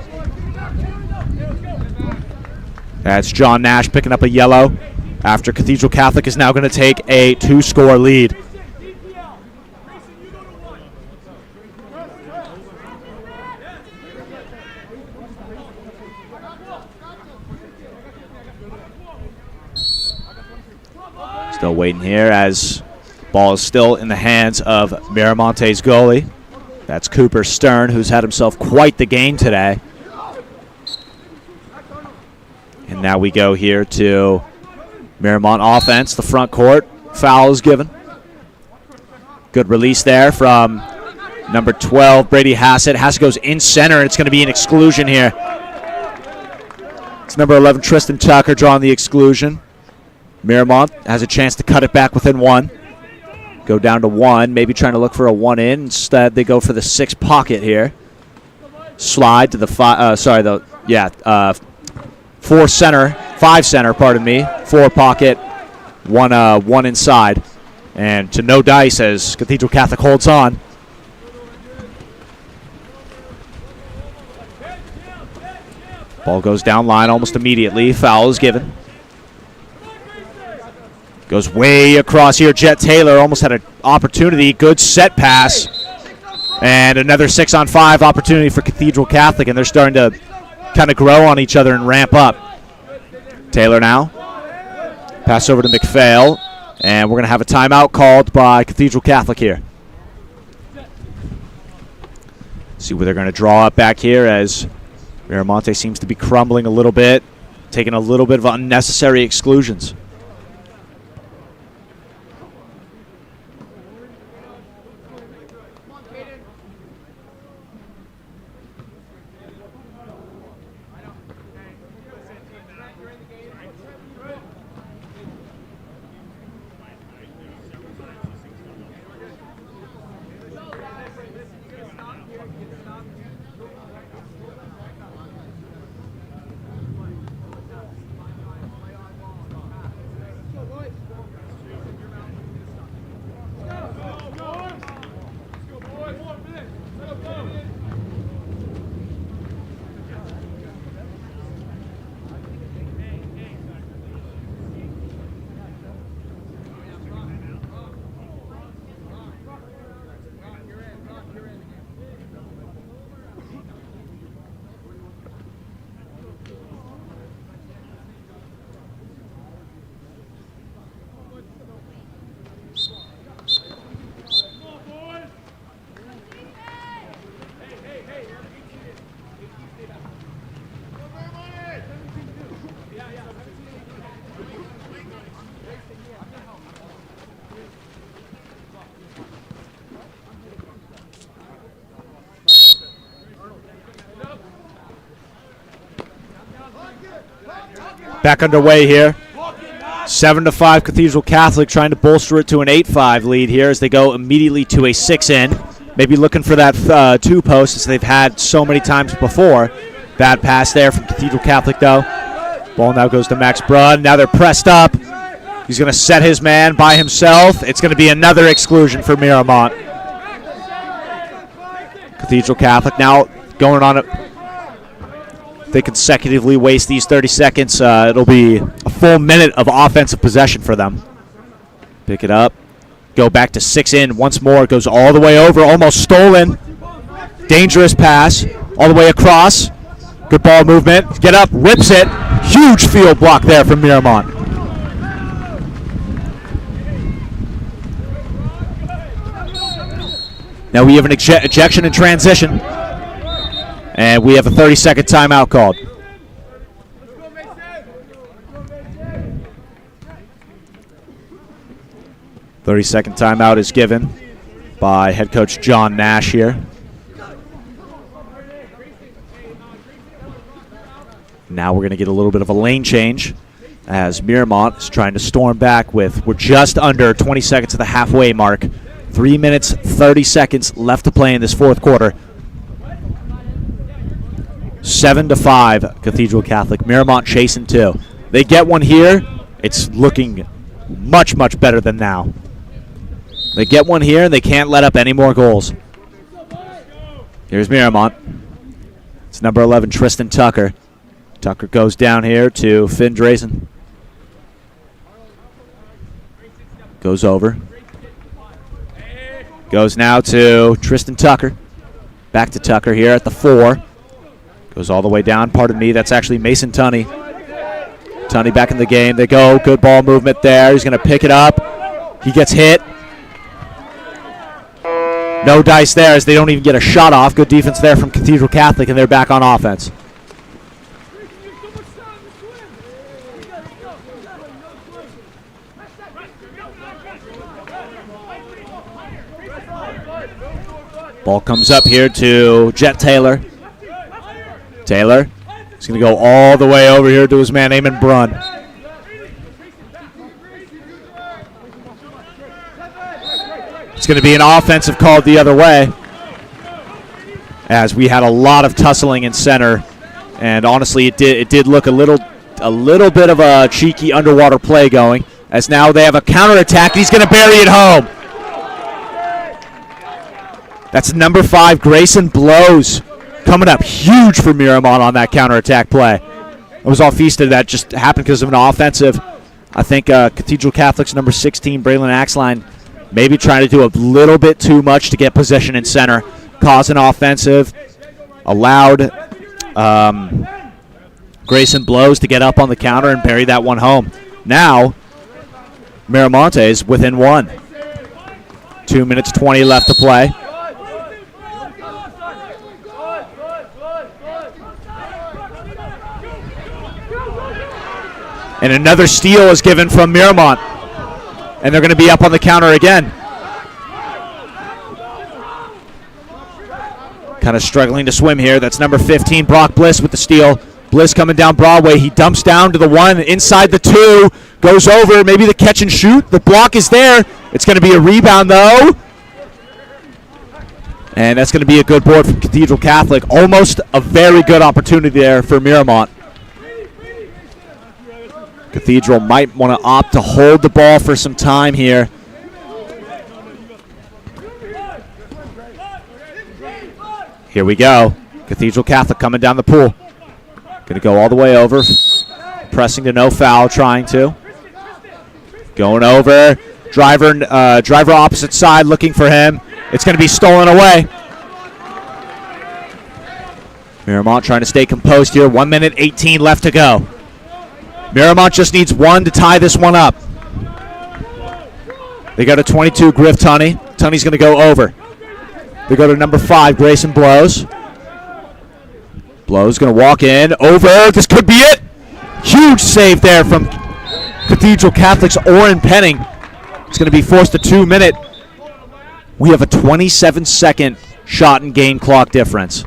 That's John Nash picking up a yellow after Cathedral Catholic is now going to take a 2-score lead. Still waiting here as ball is still in the hands of Miramonte's goalie. That's Cooper Stern, who's had himself quite the game today. And now we go here to Miramont offense, the front court. Foul is given. Good release there from number 12, Brady Hassett. Hassett goes in center, and it's going to be an exclusion here. It's number 11, Tristan Tucker, drawing the exclusion. Miramont has a chance to cut it back within 1. Go down to 1, maybe trying to look for a 1-in. Instead, they go for the 6 pocket here. Slide to the 4 center, 5 center, pardon me. 4 pocket, 1 inside. And to no dice as Cathedral Catholic holds on. Ball goes down line almost immediately. Foul is given. Goes way across here. Jet Taylor almost had an opportunity. Good set pass. And another 6-on-5 opportunity for Cathedral Catholic, and they're starting to kind of grow on each other and ramp up. Taylor now. Pass over to McPhail. And we're going to have a timeout called by Cathedral Catholic here. See where they're going to draw up back here as Miramonte seems to be crumbling a little bit, taking a little bit of unnecessary exclusions. Back underway here. 7-5 Cathedral Catholic trying to bolster it to an 8-5 lead here as they go immediately to a 6-in. Maybe looking for that two post as they've had so many times before. Bad pass there from Cathedral Catholic though. Ball now goes to Max Brudd. Now they're pressed up. He's going to set his man by himself. It's going to be another exclusion for Miramont. Cathedral Catholic now going on it. If they consecutively waste these 30 seconds, it'll be a full minute of offensive possession for them. Pick it up. Go back to 6-in once more. It goes all the way over. Almost stolen. Dangerous pass. All the way across. Good ball movement. Get up. Rips it. Huge field block there from Miramont. Now we have an ejection in transition. And we have a 30-second timeout called. "30-second timeout is given by head coach John Nash here. Now we're going to get a little bit of a lane change as Miramont is trying to storm back we're just under 20 seconds of the halfway mark. 3 minutes, 30 seconds left to play in this fourth quarter. 7-5 Cathedral Catholic. Miramont chasing two. They get one here. It's looking much, much better than now. They get one here, and they can't let up any more goals. Here's Miramont. It's number 11, Tristan Tucker. Tucker goes down here to Finn Drazen. Goes over. Goes now to Tristan Tucker. Back to Tucker here at the 4. Goes all the way down. Pardon me, that's actually Mason Tunney. Tunney back in the game. They go. Good ball movement there. He's going to pick it up. He gets hit. No dice there as they don't even get a shot off. Good defense there from Cathedral Catholic, and they're back on offense. Ball comes up here to Jet Taylor. Taylor is going to go all the way over here to his man, Eamon Brunn. It's going to be an offensive call the other way as we had a lot of tussling in center. And honestly, it did look a little bit of a cheeky underwater play going as now they have a counterattack. He's going to bury it home. That's number 5, Grayson Blows, coming up huge for Miramont on that counterattack play. It was all feasted. That just happened because of an offensive. I think Cathedral Catholic's number 16, Braylon Axline, maybe trying to do a little bit too much to get possession in center, cause an offensive, allowed Grayson Blows to get up on the counter and bury that one home. Now, Miramonte is within 1. 2 minutes, 20 left to play. And another steal is given from Miramont. And they're going to be up on the counter again. Kind of struggling to swim here. That's number 15, Brock Bliss with the steal. Bliss coming down Broadway. He dumps down to the 1, inside the 2. Goes over, maybe the catch and shoot. The block is there. It's going to be a rebound, though. And that's going to be a good board from Cathedral Catholic. Almost a very good opportunity there for Miramont. Cathedral might want to opt to hold the ball for some time here. Here we go. Cathedral Catholic coming down the pool. Going to go all the way over. Pressing to no foul, trying to. Going over. Driver opposite side looking for him. It's going to be stolen away. Miramont trying to stay composed here. 1 minute, 18 left to go. Miramont just needs 1 to tie this one up. They got a 22, Griff Tunney. Tunney's going to go over. They go to number 5, Grayson Blows. Blows going to walk in. Over. This could be it. Huge save there from Cathedral Catholic's Oren Penning. It's going to be forced to 2 minute. We have a 27-second shot and game clock difference.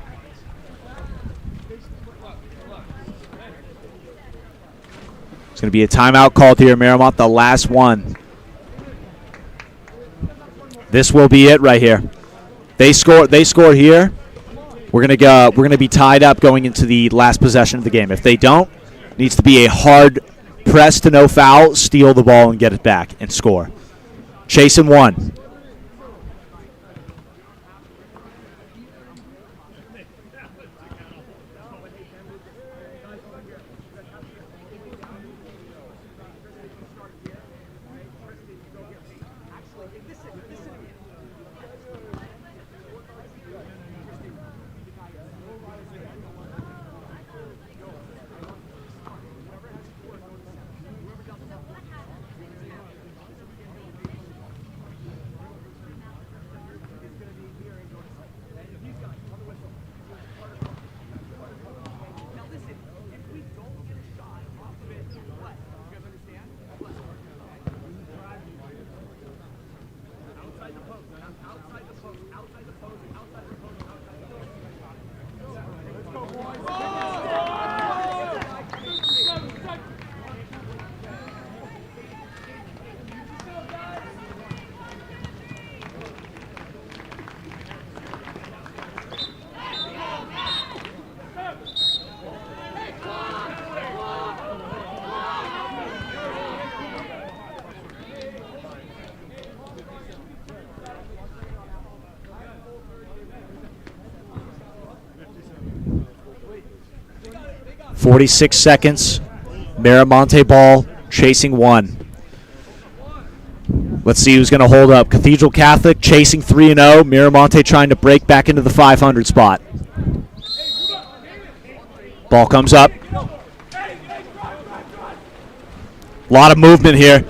It's going to be a timeout called here, Miramont, the last one. This will be it right here. They score here. We're gonna be tied up going into the last possession of the game. If they don't, needs to be a hard press to no foul, steal the ball and get it back and score. Chasing one. .46 seconds. Miramonte ball, chasing one. Let's see who's going to hold up. Cathedral Catholic chasing 3-0. Miramonte trying to break back into the 500 spot. Ball comes up. A lot of movement here.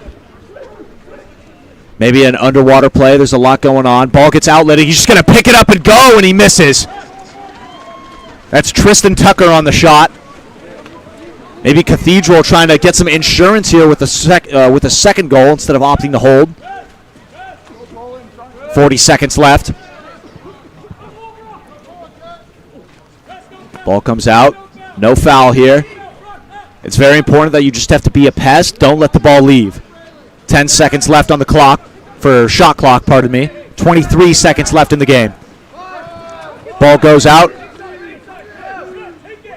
Maybe an underwater play. There's a lot going on. Ball gets outletted. He's just going to pick it up and go, and he misses. That's Tristan Tucker on the shot. Maybe Cathedral trying to get some insurance here with a second goal instead of opting to hold. 40 seconds left. Ball comes out. No foul here. It's very important that you just have to be a pest. Don't let the ball leave. 10 seconds left on the clock, shot clock, pardon me. 23 seconds left in the game. Ball goes out.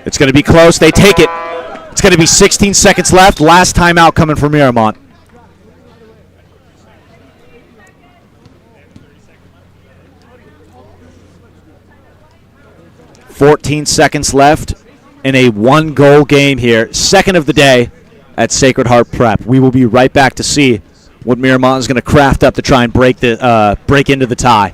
It's going to be close. They take it. It's going to be 16 seconds left. Last timeout coming from Miramont. .14 seconds left in a one-goal game here. Second of the day at Sacred Heart Prep. We will be right back to see what Miramont is going to craft up to try and break into the tie.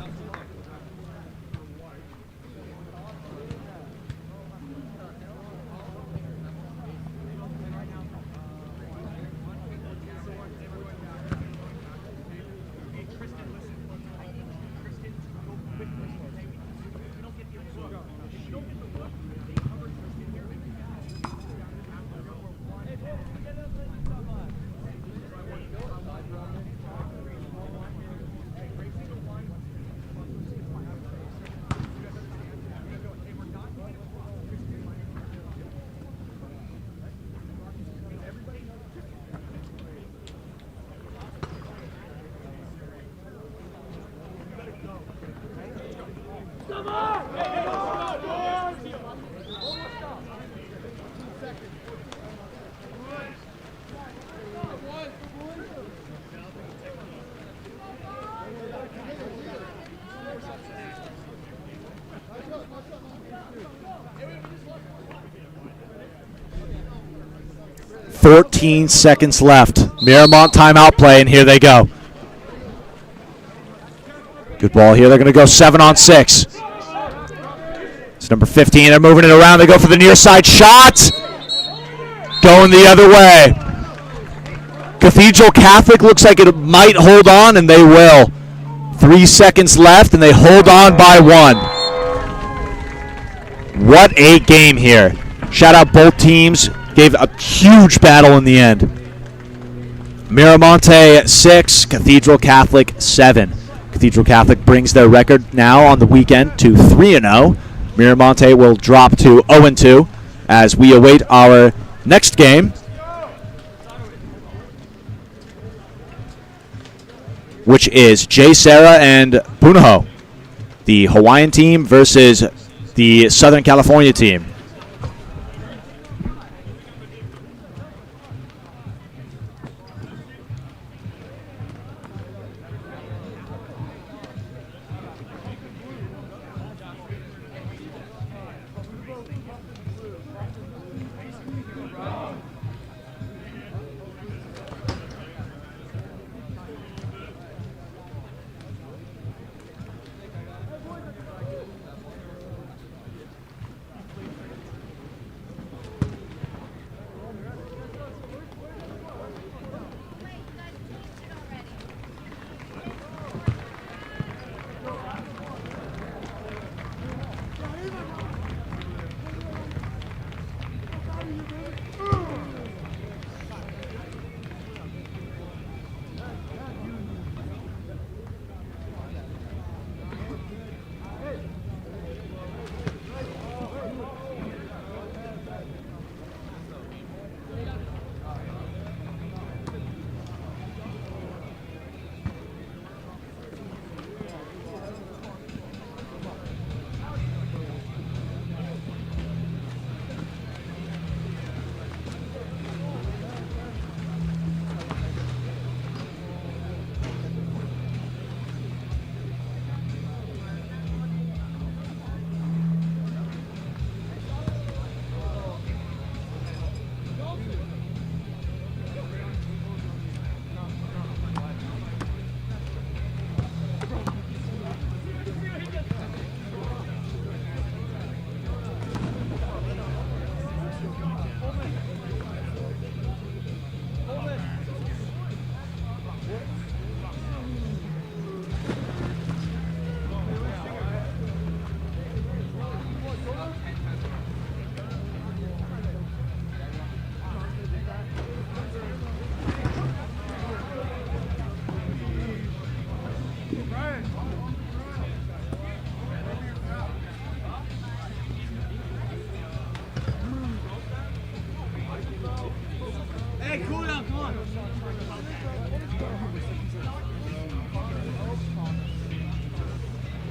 .14 seconds left. Miramont timeout play, and here they go. Good ball here. They're going to go 7-on-6. It's number 15. They're moving it around. They go for the near side shot. Going the other way. Cathedral Catholic looks like it might hold on, and they will. 3 seconds left, and they hold on by 1. What a game here. Shout out both teams. Gave a huge battle in the end. Miramonte 6, Cathedral Catholic 7. Cathedral Catholic brings their record now on the weekend to 3-0. Miramonte will drop to 0-2 as we await our next game which is Jay Serra and Punahou. The Hawaiian team versus the Southern California team.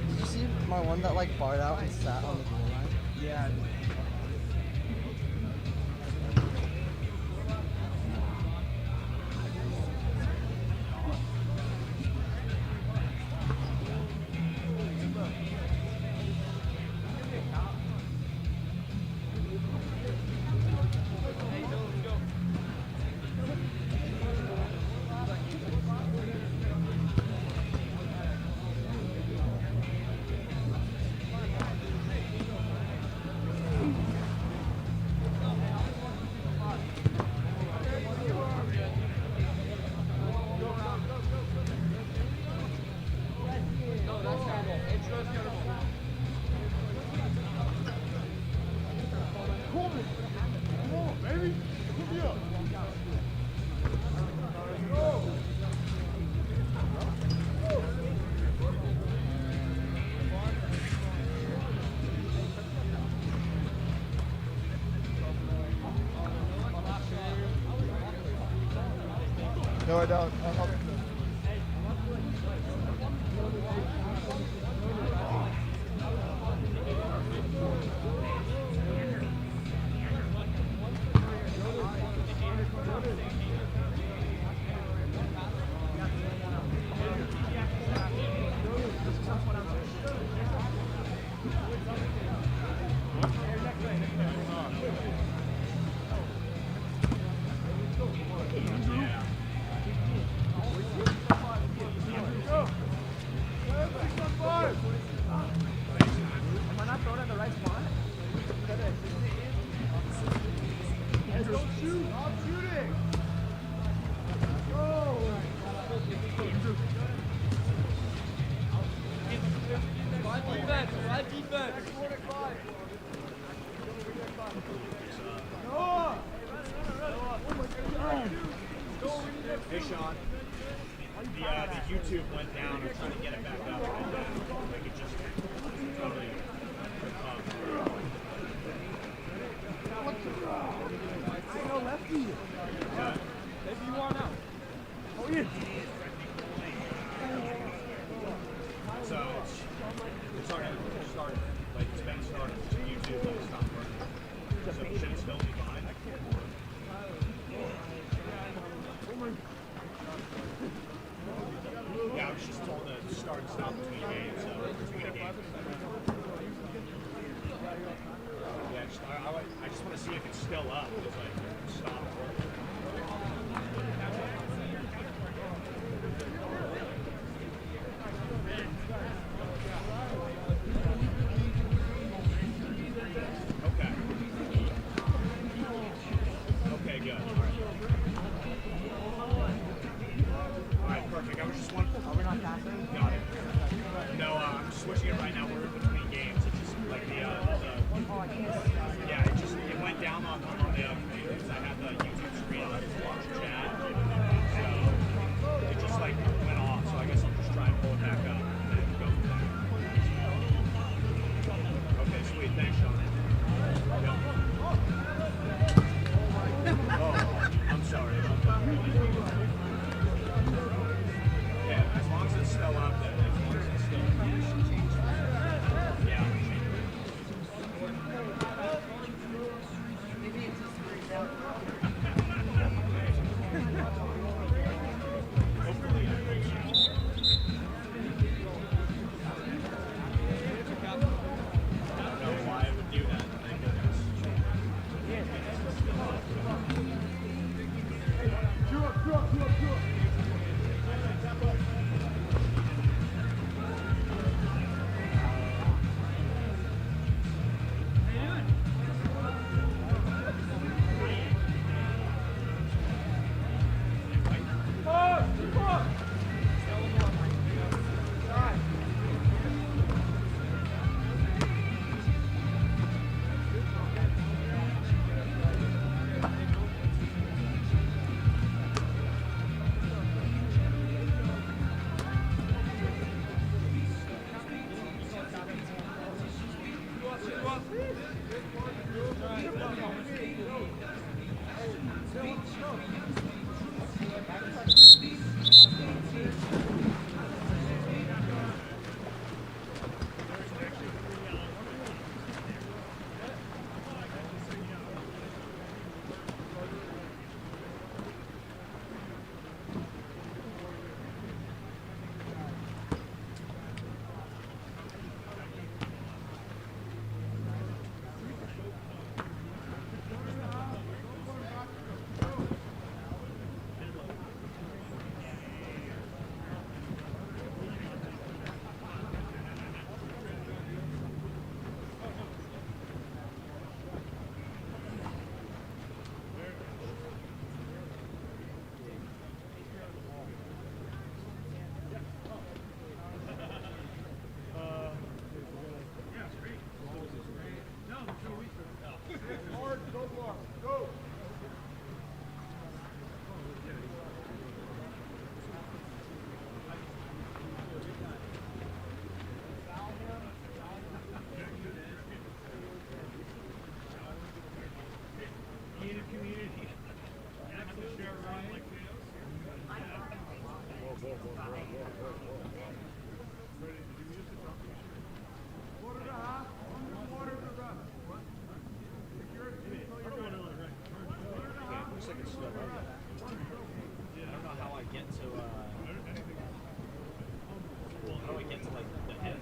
Did you see my one that like barred out and sat on the goal line? Yeah. No, I don't. Hey, Sean. The YouTube went down. I'm trying to get it back up right now. Like it just totally. No lefty. Maybe you want out. Oh yeah. It's already started. Like, it's been started. It's on YouTube, but it's not working. So it should still be fine. Yeah, I was just told to start and stop between games, so between a game. Yeah, I just want to see if it's still up. It's like, stop working. Okay. Okay, good. All right, perfect. I was just wondering. Are we not passing? Got it. No, I'm switching it right now. We're in between games. It's just like the Oh, I can't see. yeah, it went down on the because I had the YouTube screen and I was watching chat. So it just like went off. So I guess I'll just try and pull it back up and then go from there. Okay, sweet. Thanks, Sean. Yep. Oh, I'm sorry about that. Yeah, as long as it's still up there. As long as it's still yeah. Maybe it's just freaked out. I don't know why it would do that. Thank goodness. Looks like it's still up. I don't know how I get to how do I get to like the head?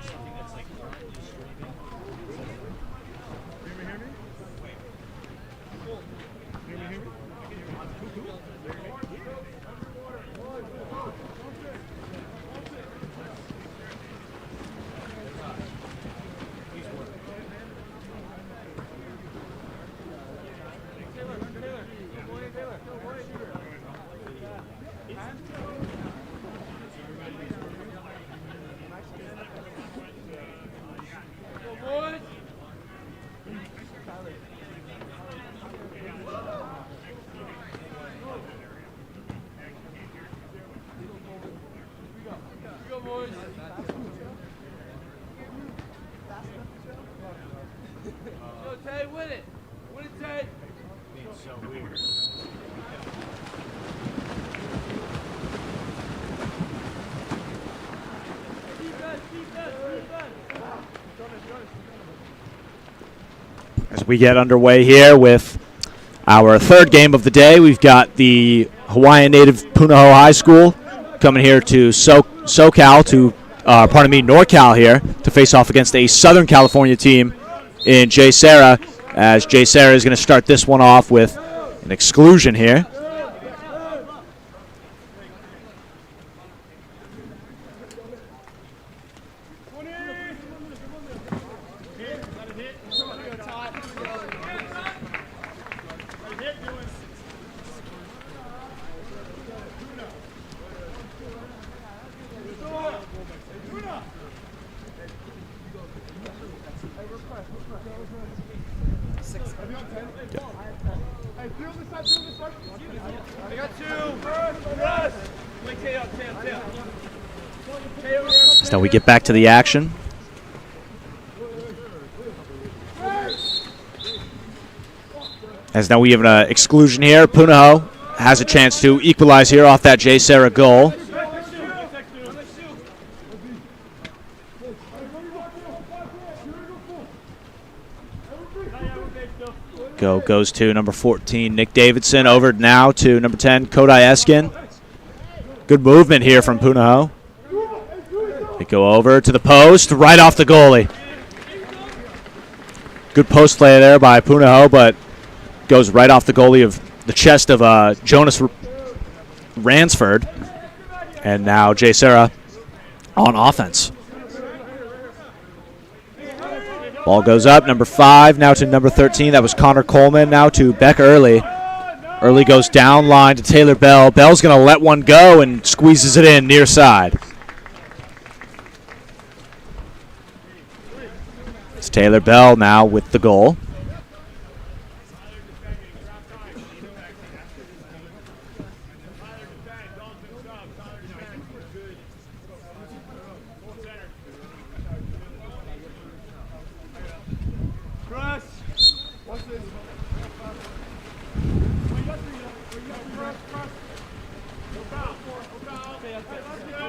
Something that's like currently streaming. Fast As we get underway here with our third game of the day, we've got the Hawaiian native Punahou High School coming here to NorCal here to face off against a Southern California team in Jay Sarah, as Jay Sarah is going to start this one off with an exclusion here. So we get back to the action. As now we have an exclusion here. Punahou has a chance to equalize here off that Jay Sarah goal. Goes to number 14, Nick Davidson. Over now to number 10, Kodai Eskin. Good movement here from Punahou. They go over to the post, right off the goalie. Good post play there by Punahou, but goes right off the goalie of the chest of Jonas Ransford. And now Jay Sarah on offense. Ball goes up, number 5, now to number 13. That was Connor Coleman, now to Beck Early. Early goes down line to Taylor Bell. Bell's going to let one go and squeezes it in near side. It's Taylor Bell now with the goal.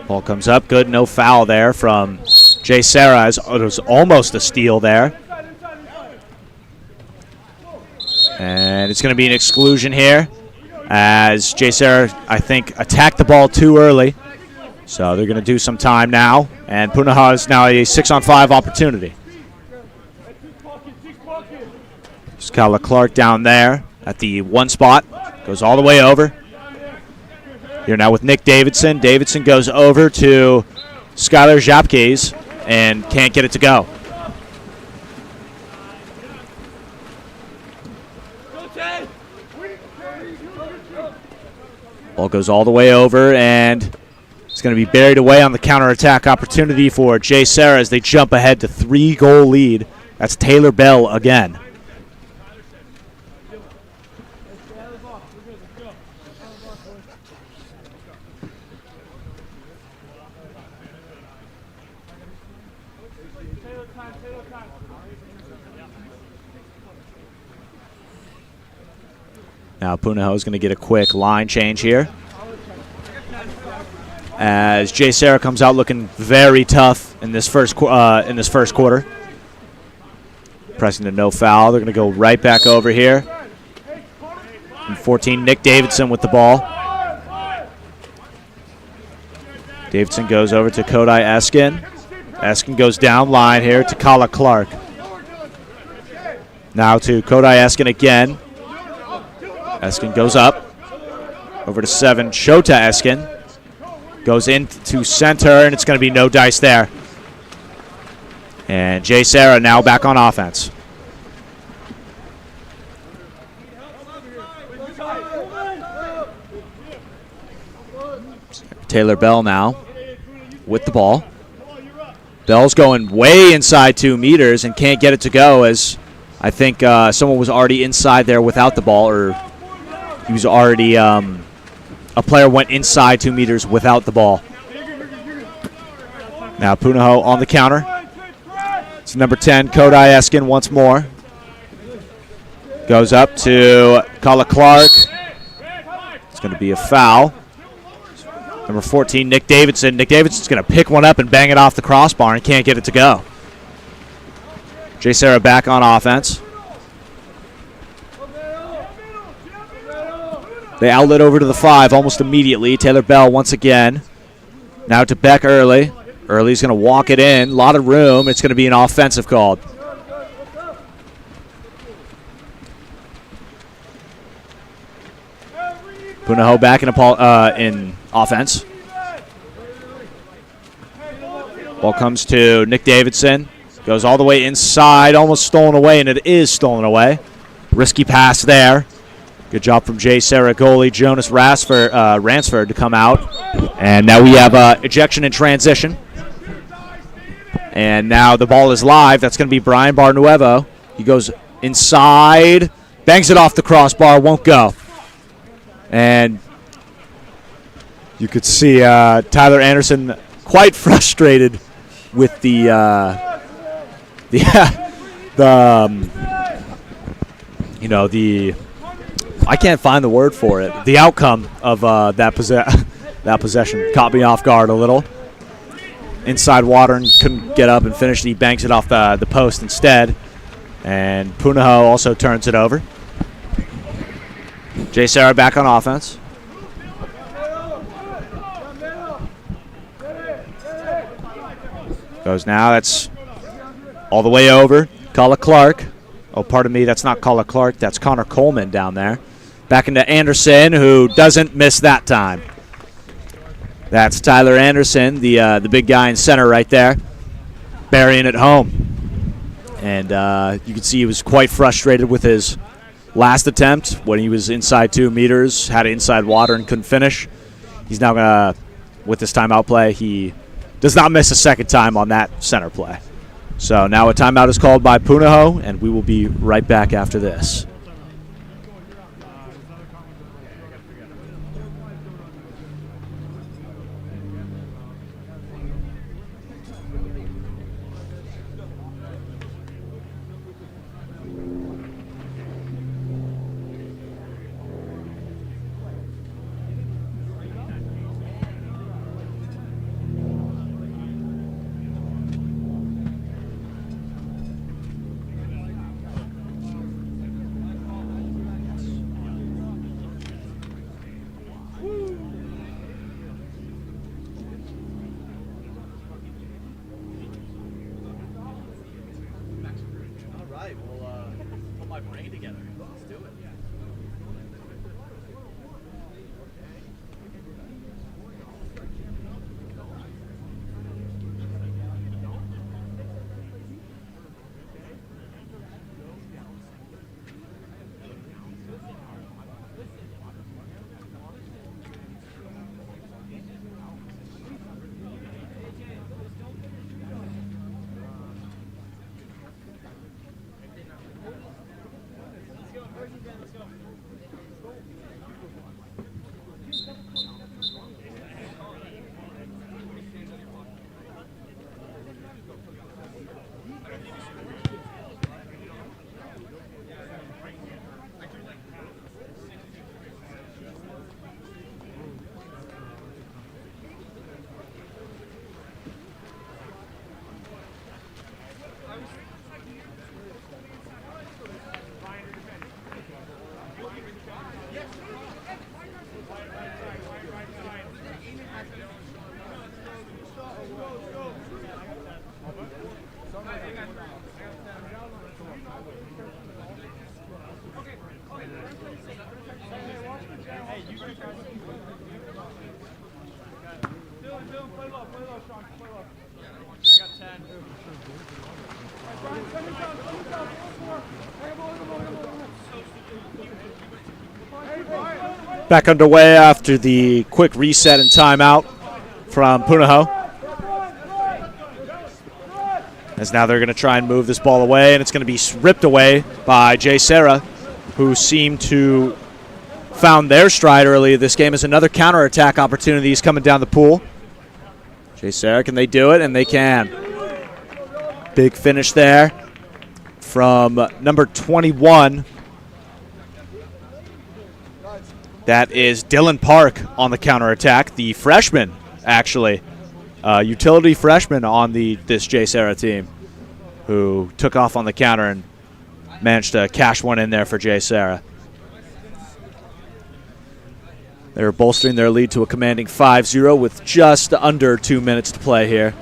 Ball comes up, good, no foul there from Jay Sarah. It was almost a steal there. And it's going to be an exclusion here as Jay Sarah, I think, attacked the ball too early. So they're going to do some time now. And Punahou has now a 6-on-5 opportunity. Skylar Clark down there at the one spot. Goes all the way over. Here now with Nick Davidson. Davidson goes over to Skylar Japkes and can't get it to go. Ball goes all the way over, and it's going to be buried away on the counterattack opportunity for Jay Sarah as they jump ahead to 3-goal lead. That's Taylor Bell again. Now Punahou is going to get a quick line change here as Jay Sarah comes out looking very tough in this first quarter. Pressing to no foul. They're going to go right back over here. And 14, Nick Davidson with the ball. Davidson goes over to Kodai Eskin. Eskin goes down line here to Kala Clark. Now to Kodai Eskin again. Eskin goes up. Over to 7, Shota Eskin. Goes into center, and it's going to be no dice there. And Jay Sarah now back on offense. Taylor Bell now with the ball. Bell's going way inside 2 meters and can't get it to go, as I think someone was already inside there without the ball, or he was already, a player went inside 2 meters without the ball. Now Punahou on the counter. It's number 10, Kodai Eskin once more. Goes up to Colin Clark. It's going to be a foul. Number 14, Nick Davidson. Nick Davidson's going to pick one up and bang it off the crossbar and can't get it to go. Jay Serra back on offense. They outlet over to the 5 almost immediately. Taylor Bell once again. Now to Beck Early. Early's going to walk it in. A lot of room. It's going to be an offensive call. Punahou back in offense. Ball comes to Nick Davidson. Goes all the way inside, almost stolen away, and it is stolen away. Risky pass there. Good job from Jay Serra goalie Jonas Ransford to come out. And now we have ejection in transition. And now the ball is live. That's going to be Brian Barnuevo. He goes inside, bangs it off the crossbar, won't go. And you could see Tyler Anderson quite frustrated with the I can't find the word for it. The outcome of that possession caught me off guard a little. Inside water and couldn't get up and finish. He banks it off the post instead. And Punahou also turns it over. Jay Serra back on offense. Goes now. That's all the way over. Colin Clark. Oh, pardon me. That's not Colin Clark. That's Connor Coleman down there. Back into Anderson, who doesn't miss that time. That's Tyler Anderson, the big guy in center right there, burying it home. And you can see he was quite frustrated with his last attempt when he was inside 2 meters, had inside water and couldn't finish. He's now going to, with this timeout play, he does not miss a second time on that center play. So now a timeout is called by Punahou, and we will be right back after this. Back underway after the quick reset and timeout from Punahou. As now they're going to try and move this ball away, and it's going to be ripped away by Jay Serra, who seemed to found their stride early this game as another counterattack opportunities coming down the pool. Jay Serra, can they do it? And they can. Big finish there from number 21, That is Dylan Park on the counterattack, the freshman, actually. Utility freshman on this Jay Serra team, who took off on the counter and managed to cash one in there for Jay Serra. They're bolstering their lead to a commanding 5-0 with just under 2 minutes to play here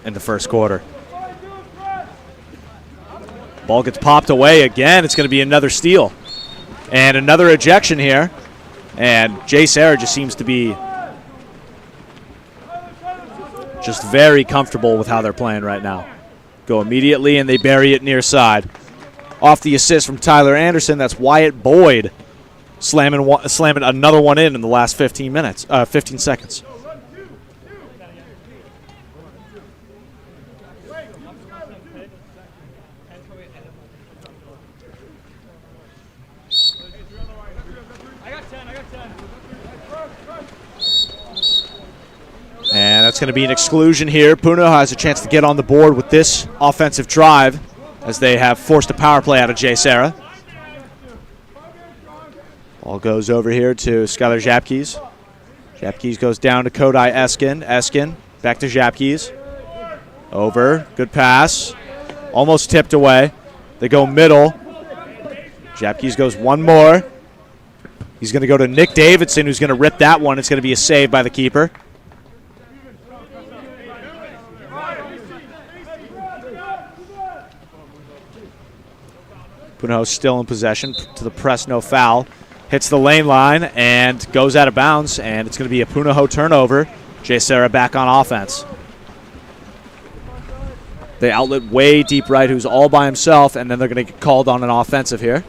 in the first quarter. Ball gets popped away again. It's going to be another steal. And another ejection here. And Jay Serra just seems to be just very comfortable with how they're playing right now. Go immediately, and they bury it near side. Off the assist from Tyler Anderson, that's Wyatt Boyd slamming another one in the last 15 seconds. And that's going to be an exclusion here. Puno has a chance to get on the board with this offensive drive as they have forced a power play out of Jay Serra. Ball goes over here to Skylar Japkes. Japkes goes down to Kodai Eskin. Eskin back to Japkes. Over. Good pass. Almost tipped away. They go middle. Japkes goes one more. He's going to go to Nick Davidson, who's going to rip that one. It's going to be a save by the keeper. Puno still in possession to the press, no foul. Hits the lane line and goes out of bounds, and it's going to be a Punahou turnover. Jay Serra back on offense. They outlet way deep right, who's all by himself, and then they're going to get called on an offensive here.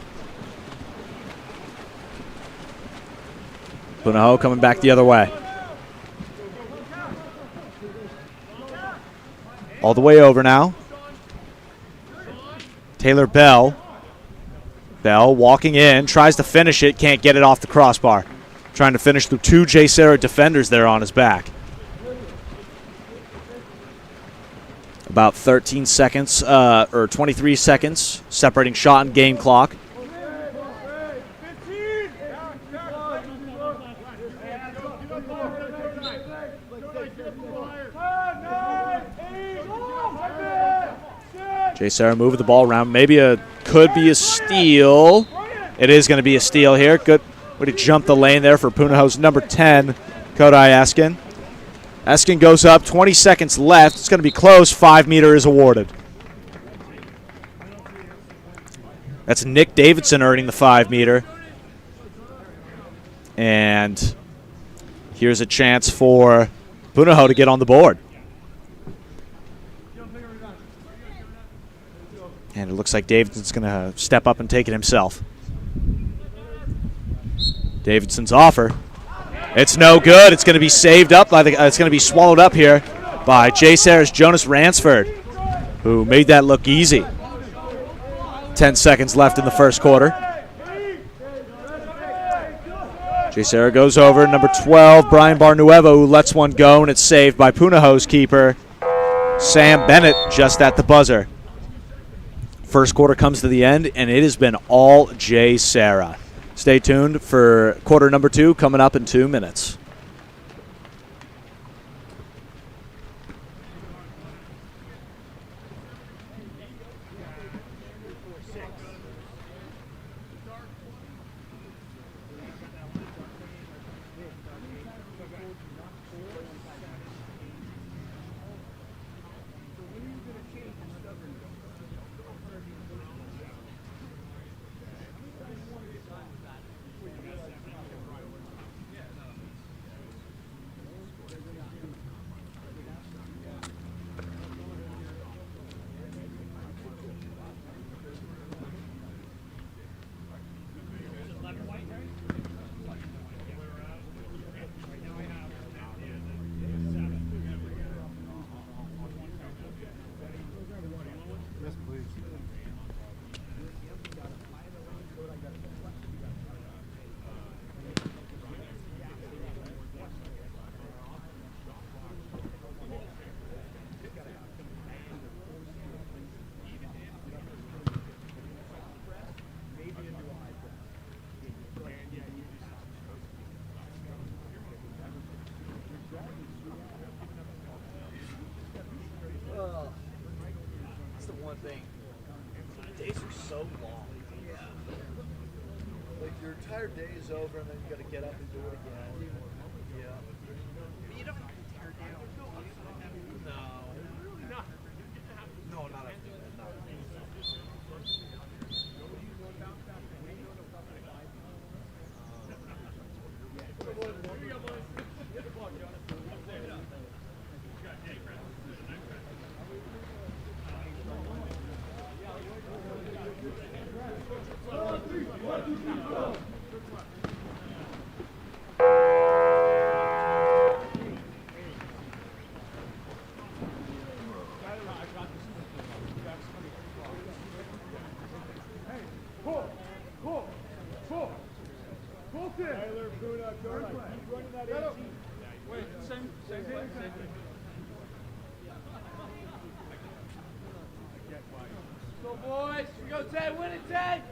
Punahou coming back the other way. All the way over now. Taylor Bell. Bell walking in, tries to finish it, can't get it off the crossbar. Trying to finish through two Jay Serra defenders there on his back. About 13 seconds, or 23 seconds, separating shot and game clock. Jay Serra moving the ball around. Could be a steal. It is going to be a steal here. Good way to jump the lane there for Punahou's number 10, Kodai Eskin. Eskin goes up, 20 seconds left. It's going to be close. 5 meter is awarded. That's Nick Davidson earning the 5 meter. And here's a chance for Punahou to get on the board. And it looks like Davidson's going to step up and take it himself. Davidson's offer. It's no good. It's going to be saved up by it's going to be swallowed up here by Jay Serra's Jonas Ransford, who made that look easy. 10 seconds left in the first quarter. Jay Serra goes over. Number 12, Brian Barnuevo, who lets one go, and it's saved by Punahou's keeper, Sam Bennett, just at the buzzer. First quarter comes to the end, and it has been all Jay Serra. Stay tuned for quarter number 2 coming up in 2 minutes. one thing. The days are so long. Yeah. Like your entire day is over and then you got to get up and do it again. Yeah. But you don't have to tear down. No, not after that. Not after that. Go boys, we go Ted, win it Ted!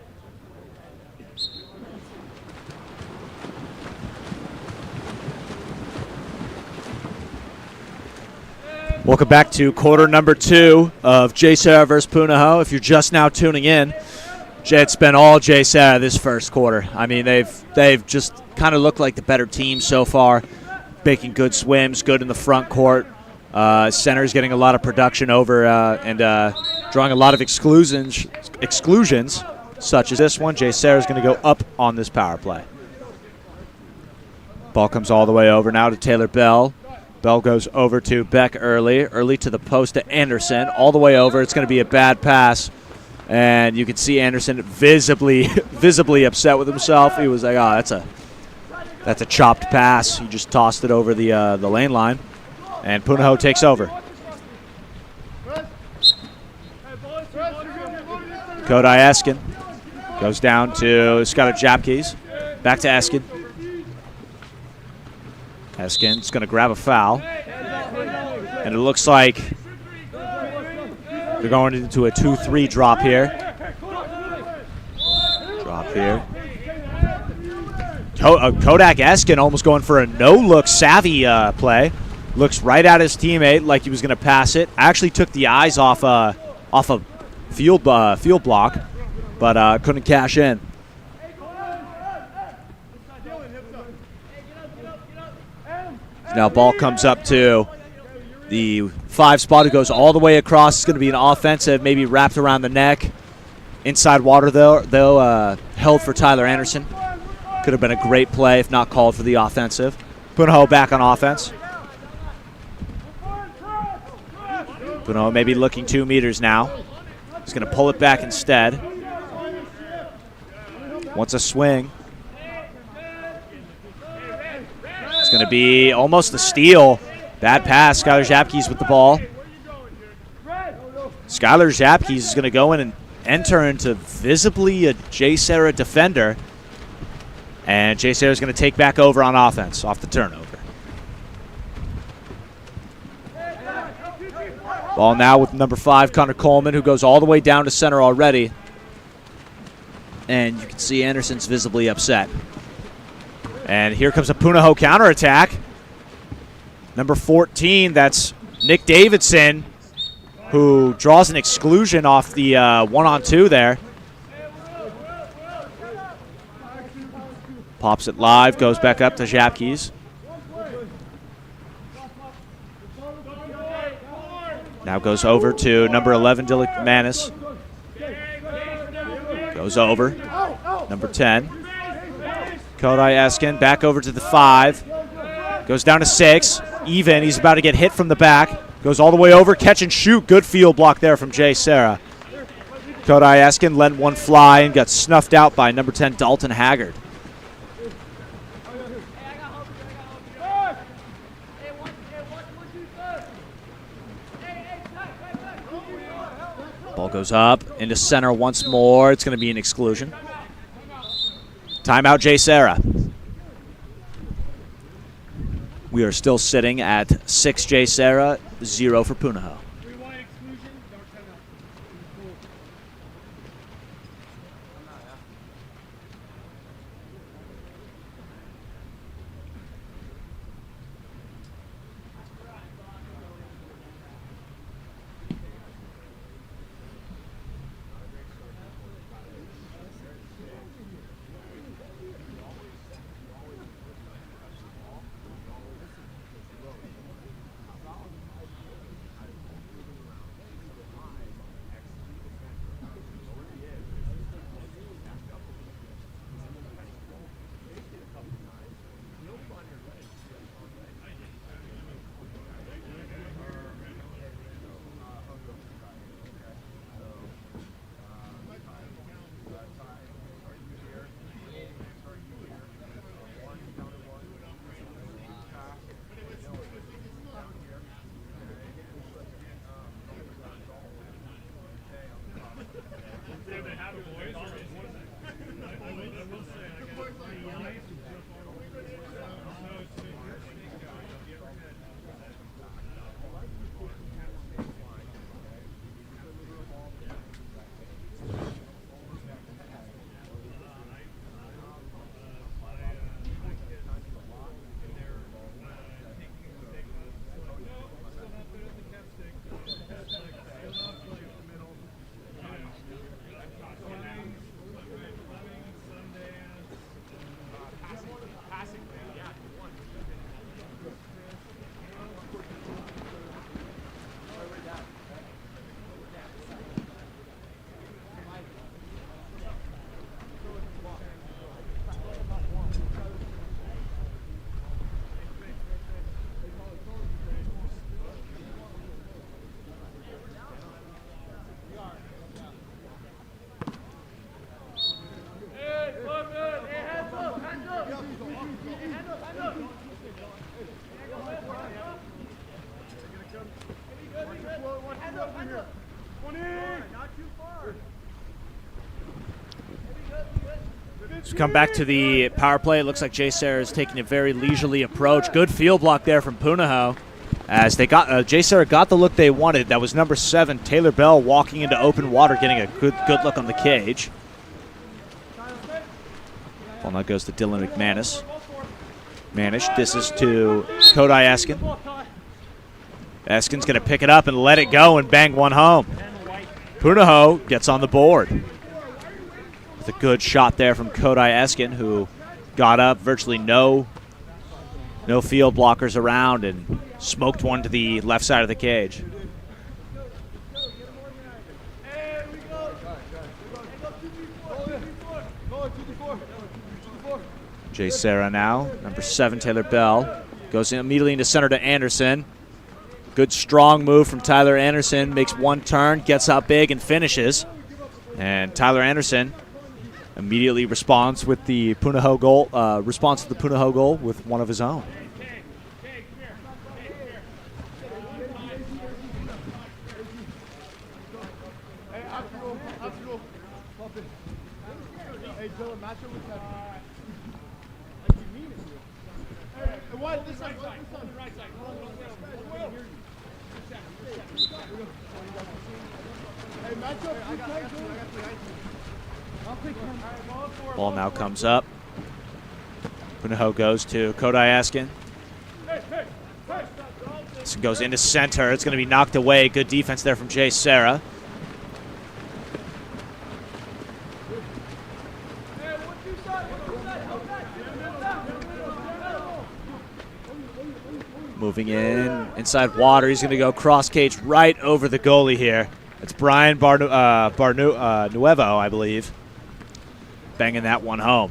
Welcome back to quarter number 2 of Jay Serra versus Punahou. If you're just now tuning in, it's been all Jay Serra this first quarter. I mean, they've just kind of looked like the better team so far, making good swims, good in the front court. Center's getting a lot of production over and drawing a lot of exclusions, such as this one. Jay Serra's going to go up on this power play. Ball comes all the way over now to Taylor Bell. Bell goes over to Beck early to the post to Anderson, all the way over. It's going to be a bad pass, and you can see Anderson visibly upset with himself. He was like, "Oh, that's a chopped pass." He just tossed it over the lane line, and Punahou takes over. Kodai Eskin goes down to Skylar Japkes, back to Eskin. Eskin's going to grab a foul, and it looks like they're going into a 2-3 drop here. Kodak Eskin almost going for a no-look savvy play. Looks right at his teammate like he was going to pass it. Actually took the eyes off a field block, but couldn't cash in. Now ball comes up to the 5 spot. It goes all the way across. It's going to be an offensive, maybe wrapped around the neck. Inside water, though, held for Tyler Anderson. Could have been a great play if not called for the offensive. Punahou back on offense. Punahou maybe looking 2 meters now. He's going to pull it back instead. Wants a swing. It's going to be almost a steal. Bad pass. Skylar Japkes with the ball. Skylar Japkes is going to go in and enter into visibly a Jay Serra defender. And Jay Serra is going to take back over on offense off the turnover. Ball now with number 5, Connor Coleman, who goes all the way down to center already. And you can see Anderson's visibly upset. And here comes a Punahou counterattack. Number 14, that's Nick Davidson, who draws an exclusion off the 1-on-2 there. Pops it live, goes back up to Japkes. Now goes over to number 11, Dylan Manis. Goes over. Number 10. Kodai Eskin back over to the 5. Goes down to 6. Even. He's about to get hit from the back. Goes all the way over. Catch and shoot. Good field block there from Jay Serra. Kodai Eskin let one fly and got snuffed out by number 10, Dalton Haggard. Ball goes up into center once more. It's going to be an exclusion. Timeout, Jay Serra. We are still sitting at 6 Jay Serra, 0 for Punahou. As we come back to the power play, it looks like Jay Serra is taking a very leisurely approach. Good field block there from Punahou. As they got Jay Serra got the look they wanted. That was number 7, Taylor Bell, walking into open water, getting a good look on the cage. Ball now goes to Dylan McManus. Manish disses to Kodai Eskin. Eskin's going to pick it up and let it go and bang one home. Punahou gets on the board. With a good shot there from Kodai Eskin, who got up, virtually no field blockers around, and smoked one to the left side of the cage. Jay Serra now, number 7, Taylor Bell. Goes immediately into center to Anderson. Good strong move from Tyler Anderson. Makes one turn, gets out big, and finishes. And Tyler Anderson immediately responds with the Punahou goal. Responds to the Punahou goal with one of his own. Ball now comes up. Punahou goes to Kodai Eskin. This goes into center. It's going to be knocked away. Good defense there from Jay Serra. Moving inside water. He's going to go cross cage right over the goalie here. It's Brian Nuevo, I believe, banging that one home.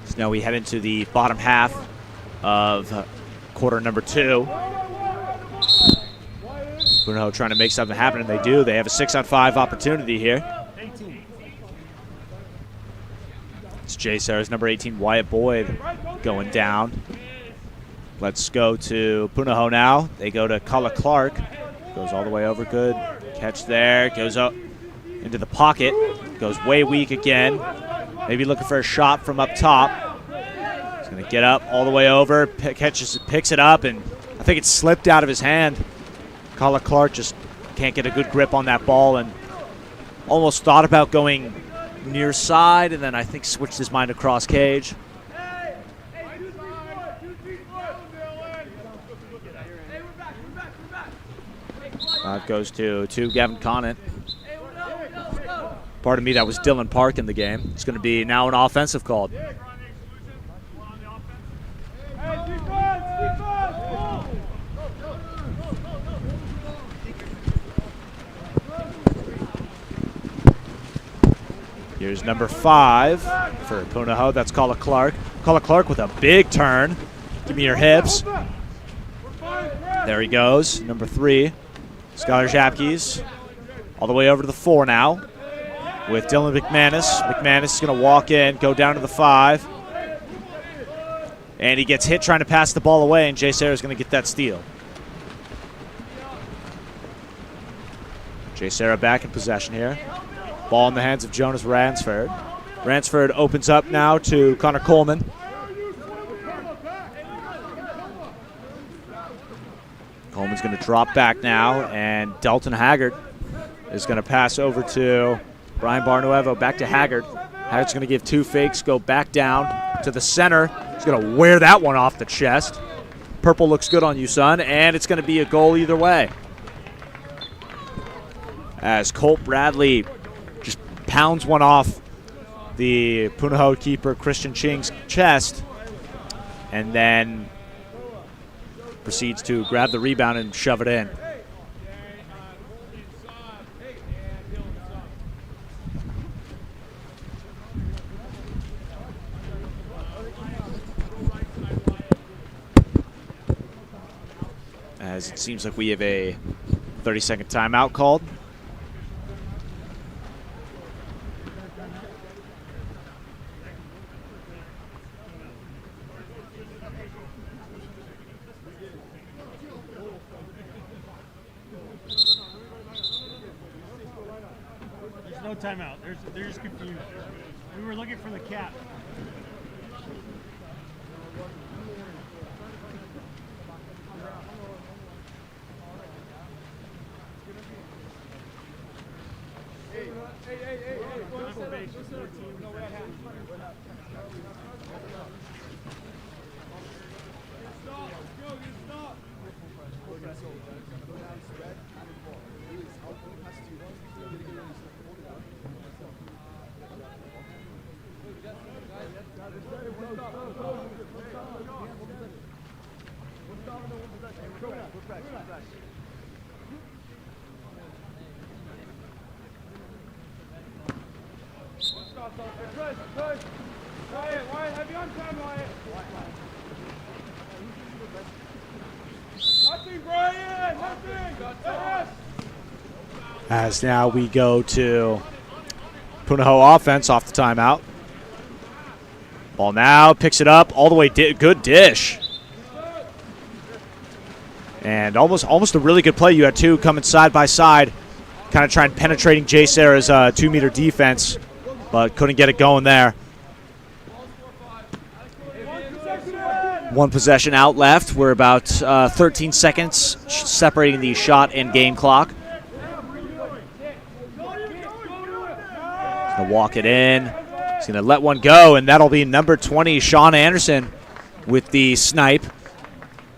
So now we head into the bottom half of quarter number 2. Punahou trying to make something happen, and they do. They have a 6-on-5 opportunity here. It's Jay Serra's number 18, Wyatt Boyd, going down. Let's go to Punahou now. They go to Kala Clark. Goes all the way over. Good catch there. Goes up into the pocket. Goes way weak again. Maybe looking for a shot from up top. He's going to get up all the way over. Picks it up, and I think it slipped out of his hand. Kala Clark just can't get a good grip on that ball, and almost thought about going near side, and then I think switched his mind across cage. Goes to Gavin Conant. Pardon me, that was Dylan Park in the game. It's going to be now an offensive call. Here's number 5 for Punahou. That's Kala Clark. Kala Clark with a big turn. Give me your hips. There he goes. Number 3, Skylar Japkes. All the way over to the 4 now with Dylan McManus. McManus is going to walk in, go down to the 5. And he gets hit trying to pass the ball away, and Jay Serra is going to get that steal. Jay Serra back in possession here. Ball in the hands of Jonas Ransford. Ransford opens up now to Connor Coleman. Coleman's going to drop back now, and Dalton Haggard is going to pass over to Brian Barnuevo. Back to Haggard. Haggard's going to give 2 fakes, go back down to the center. He's going to wear that one off the chest. Purple looks good on you, son, and it's going to be a goal either way. As Colt Bradley just pounds one off the Punahou keeper Christian Ching's chest, and then proceeds to grab the rebound and shove it in. as it seems like we have a 30-second timeout called. There's no timeout. They're just confused. We were looking for the cap. Wyatt, have you on time, Wyatt? Nothing, Brian! Nothing! As now we go to Punahou offense off the timeout. Ball now, picks it up all the way. Good dish. And almost a really good play. You had two coming side by side, kind of trying penetrating Jay Serra's 2-meter defense, but couldn't get it going there. One possession out left. We're about 13 seconds separating the shot and game clock. He's going to walk it in. He's going to let one go, and that'll be number 20, Sean Anderson, with the snipe.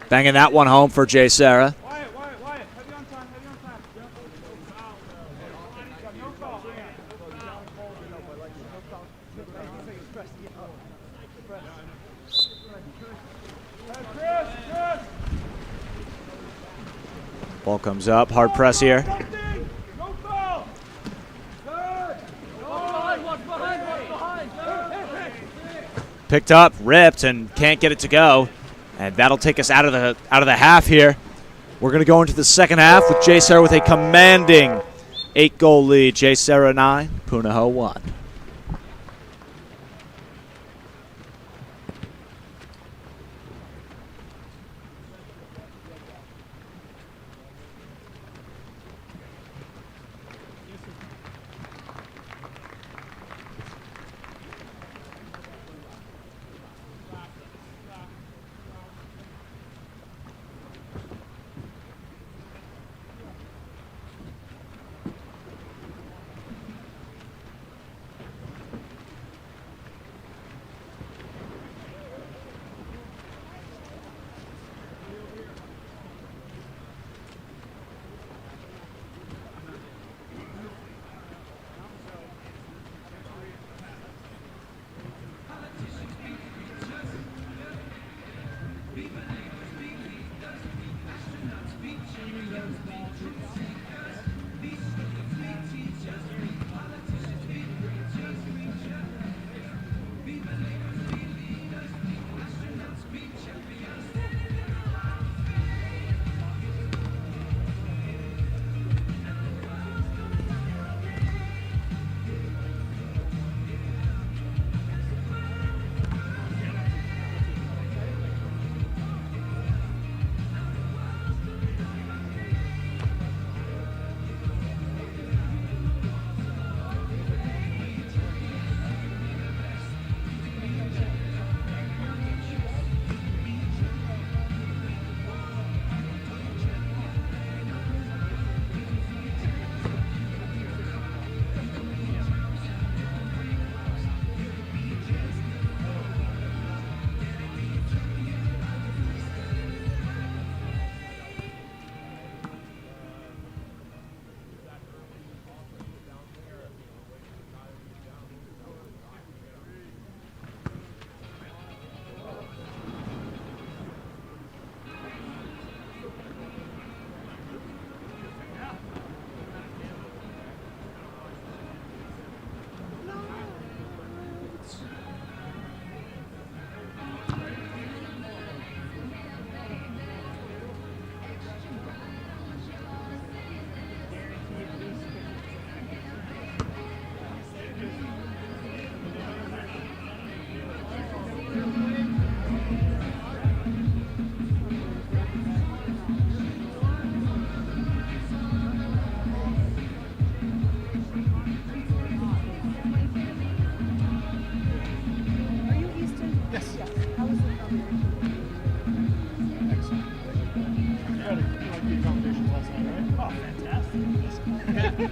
Banging that one home for Jay Serra. Wyatt, have you on time? Have you on time? No foul. Chris! Ball comes up, hard press here. No foul! Picked up, ripped, and can't get it to go. And that'll take us out of the half here. We're going to go into the second half with Jay Serra with a commanding 8-goal lead. Jay Serra 9, Punahou 1.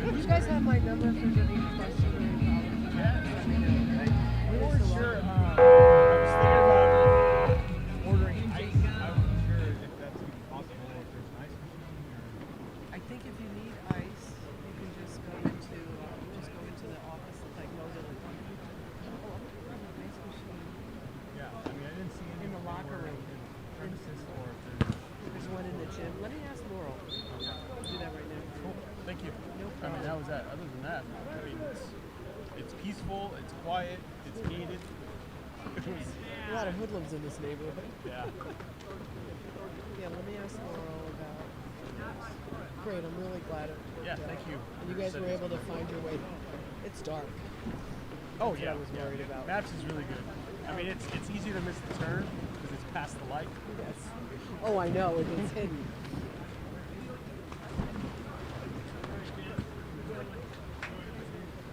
You guys have my number if there's any questions or any problems. Let me know. We weren't sure. I was thinking about ordering ice. I wasn't sure if that's even possible, or if there's an ice machine. I think if you need ice, you can just go into the office, like Logan. Ice machine Yeah, I mean, I didn't see any in the locker room. premises or if there's. There's one in the gym. Let me ask Laurel. I'll do that right now. Cool. Thank you. No I mean, problem. that was that. Other than that, I mean, it's peaceful, it's quiet, it's needed. It was, A lot of hoodlums in this neighborhood. yeah. Yeah, let me ask Laurel about. Great, I'm really glad. Yeah, thank you. And you guys were able to find your way. It's dark. Oh That's what yeah, I was worried about. Maps is really good. I mean, it's easy to miss the turn because it's past the light. Yes. Oh, I know. It's hidden.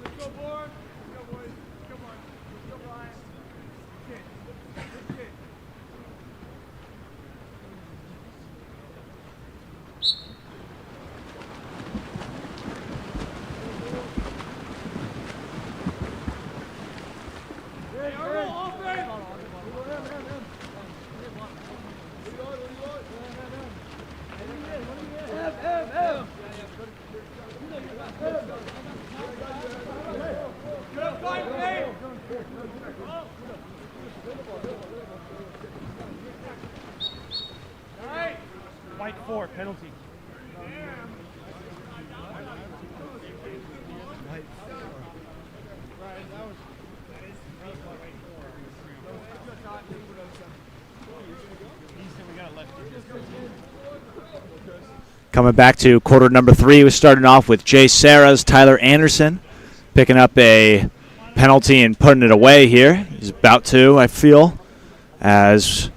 Let's go, board. Let's go, boys. Come on. Let's go, Brian. Good kid. Good kid. Hey, Earl, offense! Good fight, Dave! All right. White 4, penalty. He said we got a lefty. Coming back to quarter number 3, we're starting off with Jay Serra's Tyler Anderson picking up a penalty and putting it away here. He's about to, I feel, as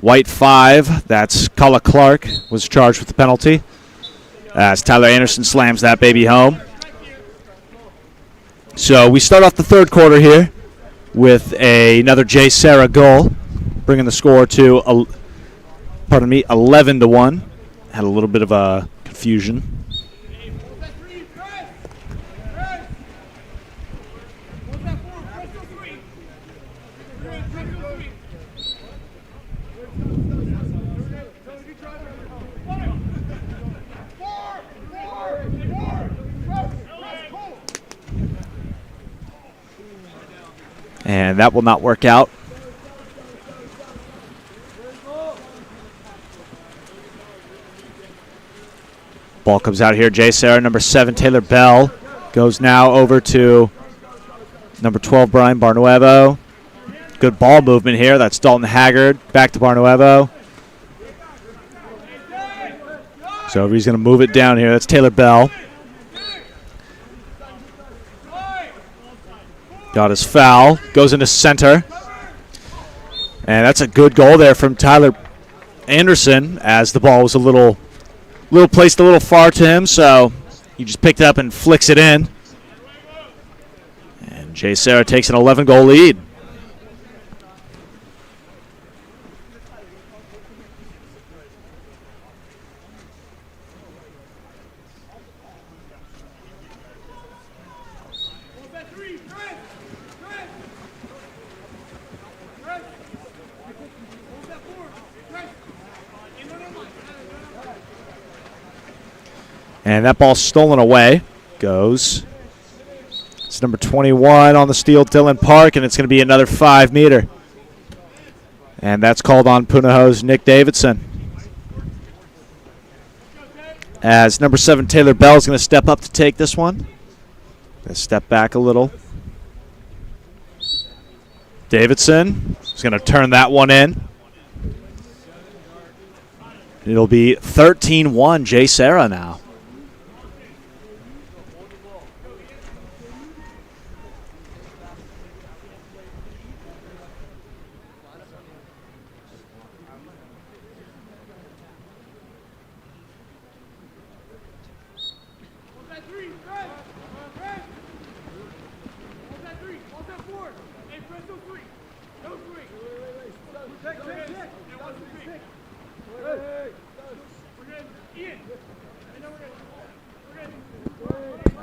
white 5, that's Culla Clark, was charged with the penalty, as Tyler Anderson slams that baby home. So we start off the third quarter here with another Jay Serra goal, bringing the score to 11-1. Had a little bit of a confusion. And that will not work out. Ball comes out here. Jay Serra, number 7, Taylor Bell, goes now over to number 12, Brian Barnuevo. Good ball movement here. That's Dalton Haggard. Back to Barnuevo. So he's going to move it down here. That's Taylor Bell. Got his foul. Goes into center. And that's a good goal there from Tyler Anderson, as the ball was a little placed a little far to him, so he just picked it up and flicks it in. And Jay Serra takes an 11-goal lead. And that ball stolen away. Goes. It's number 21 on the steal, Dylan Park, and it's going to be another 5-meter. And that's called on Punahou's Nick Davidson. As number 7, Taylor Bell, is going to step up to take this one. Going to step back a little. Davidson is going to turn that one in. It'll be 13-1 Jay Serra now.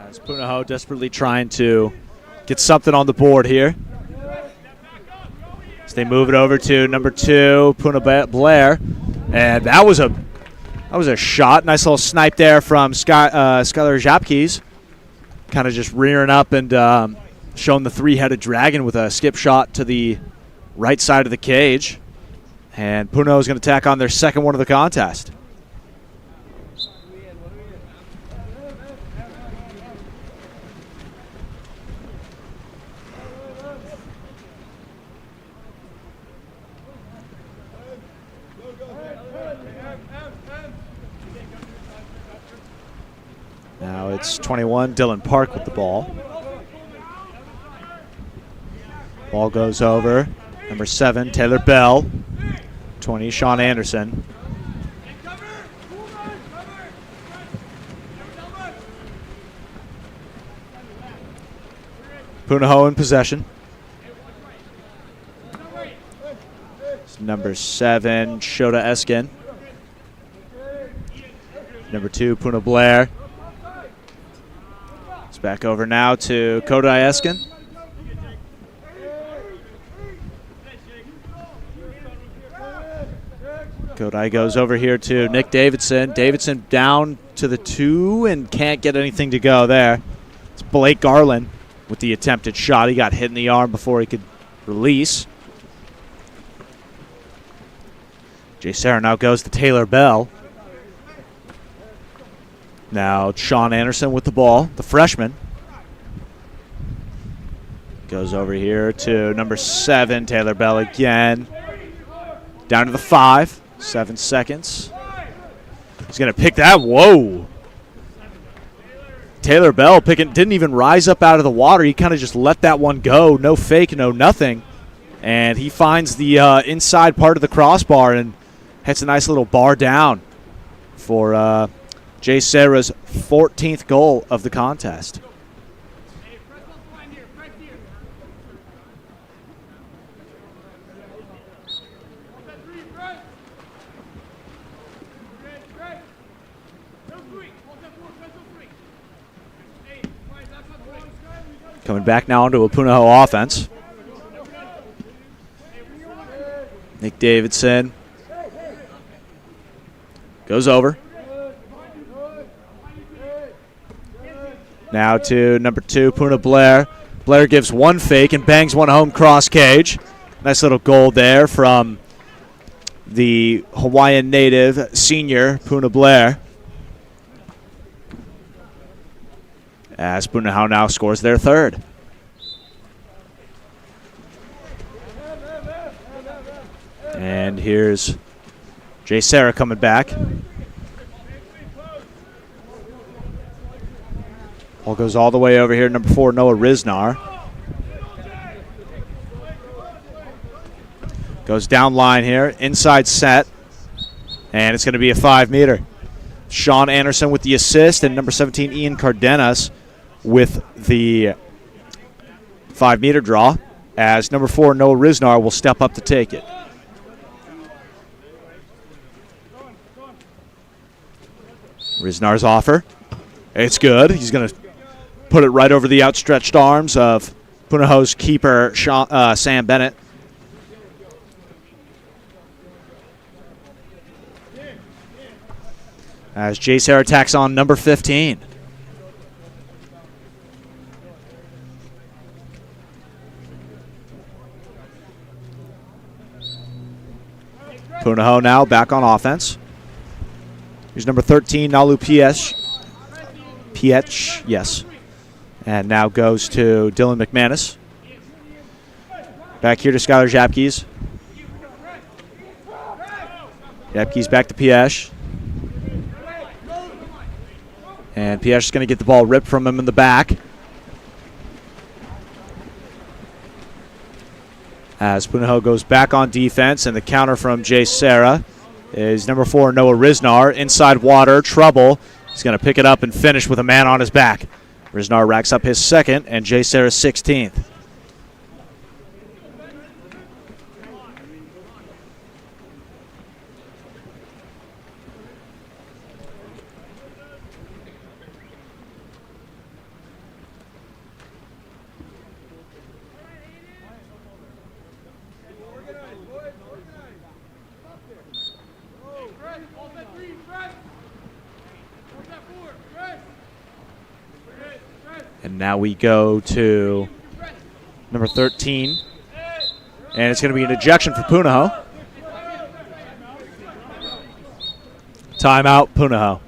As Punahou desperately trying to get something on the board here. As they move it over to number 2, Puna Blair. And that was a shot. Nice little snipe there from Skylar Japkes. Kind of just rearing up and showing the three-headed dragon with a skip shot to the right side of the cage. And Punahou is going to tack on their second one of the contest. Now it's 21, Dylan Park with the ball. Ball goes over. Number 7, Taylor Bell. 20, Sean Anderson. Punahou in possession. It's number 7, Shota Eskin. Number 2, Puna Blair. It's back over now to Kodai Eskin. Kodai goes over here to Nick Davidson. Davidson down to the 2 and can't get anything to go there. It's Blake Garland with the attempted shot. He got hit in the arm before he could release. Jay Serra now goes to Taylor Bell. Now Sean Anderson with the ball, the freshman. Goes over here to number 7, Taylor Bell again. Down to the 5. 7 seconds. He's going to pick that. Whoa. Taylor Bell didn't even rise up out of the water. He kind of just let that one go. No fake, no nothing. And he finds the inside part of the crossbar and hits a nice little bar down for Jay Serra's 14th goal of the contest. Coming back now onto a Punahou offense. Nick Davidson goes over. Now to number 2, Puna Blair. Blair gives one fake and bangs one home cross cage. Nice little goal there from the Hawaiian native senior, Puna Blair. As Punahou now scores their third. And here's Jay Serra coming back. Ball goes all the way over here. Number 4, Noah Riznar. Goes down line here. Inside set. And it's going to be a 5-meter. Sean Anderson with the assist. And number 17, Ian Cardenas with the 5-meter draw. As number 4, Noah Riznar will step up to take it. Riznar's offer. It's good. He's going to put it right over the outstretched arms of Punahou's keeper, Sam Bennett. As Jay Serra tacks on number 15. Punahou now back on offense. Here's number 13, Nalu Piech, yes. And now goes to Dylan McManus. Back here to Skylar Japkes. Japkes back to Piech. And Piech is going to get the ball ripped from him in the back. As Punahou goes back on defense, and the counter from Jay Serra is number 4, Noah Riznar. Inside water, trouble. He's going to pick it up and finish with a man on his back. Riznar racks up his second, and Jay Serra's 16th. And now we go to number 13. And it's going to be an ejection for Punahou. Timeout, Punahou.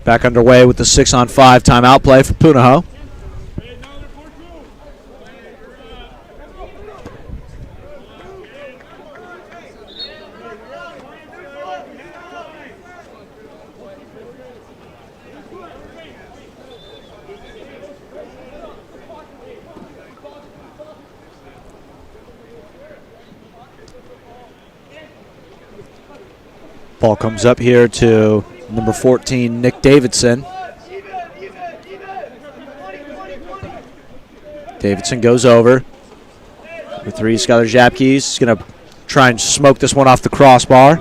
Back underway with the 6-on-5 timeout play for Punahou. Ball comes up here to number 14, Nick Davidson. Davidson goes over. Number 3, Skylar Japke. He's going to try and smoke this one off the crossbar.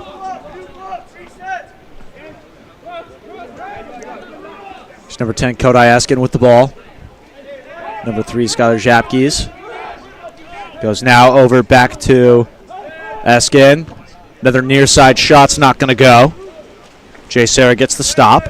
It's number 10, Kodai Eskin with the ball. Number 3, Skylar Japke. Goes now over back to Eskin. Another near side shot's not going to go. Jay Serra gets the stop.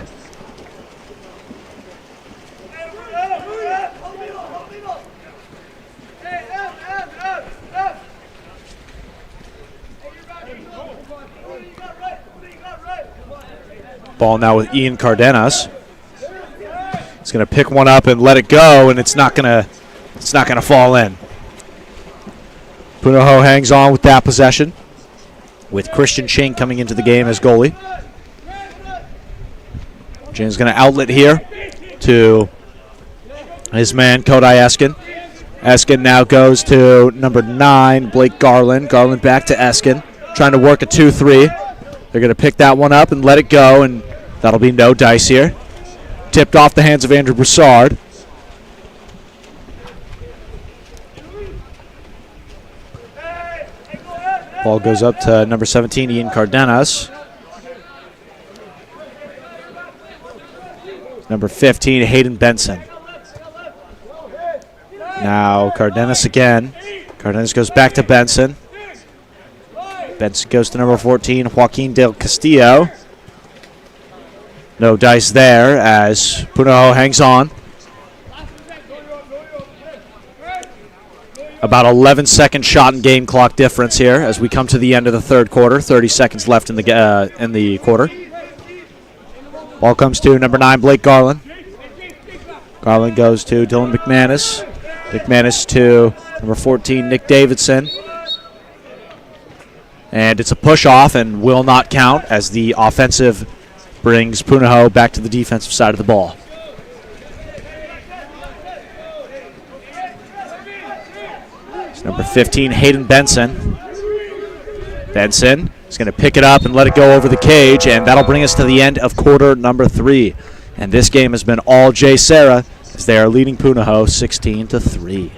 Ball now with Ian Cardenas. He's going to pick one up and let it go, and it's not going to fall in. Punahou hangs on with that possession, with Christian Ching coming into the game as goalie. James going to outlet here to his man, Kodai Eskin. Eskin now goes to number 9, Blake Garland. Garland back to Eskin, trying to work a 2-3. They're going to pick that one up and let it go, and that'll be no dice here. Tipped off the hands of Andrew Broussard. Ball goes up to number 17, Ian Cardenas. Number 15, Hayden Benson. Now Cardenas again. Cardenas goes back to Benson. Benson goes to number 14, Joaquin Del Castillo. No dice there as Punahou hangs on. About 11-second shot and game clock difference here as we come to the end of the third quarter. 30 seconds left in the quarter. Ball comes to number 9, Blake Garland. Garland goes to Dylan McManus. McManus to number 14, Nick Davidson. And it's a push-off and will not count as the offensive brings Punahou back to the defensive side of the ball. It's number 15, Hayden Benson. Benson is going to pick it up and let it go over the cage, and that'll bring us to the end of quarter number 3. And this game has been all Jay Serra as they are leading Punahou 16-3.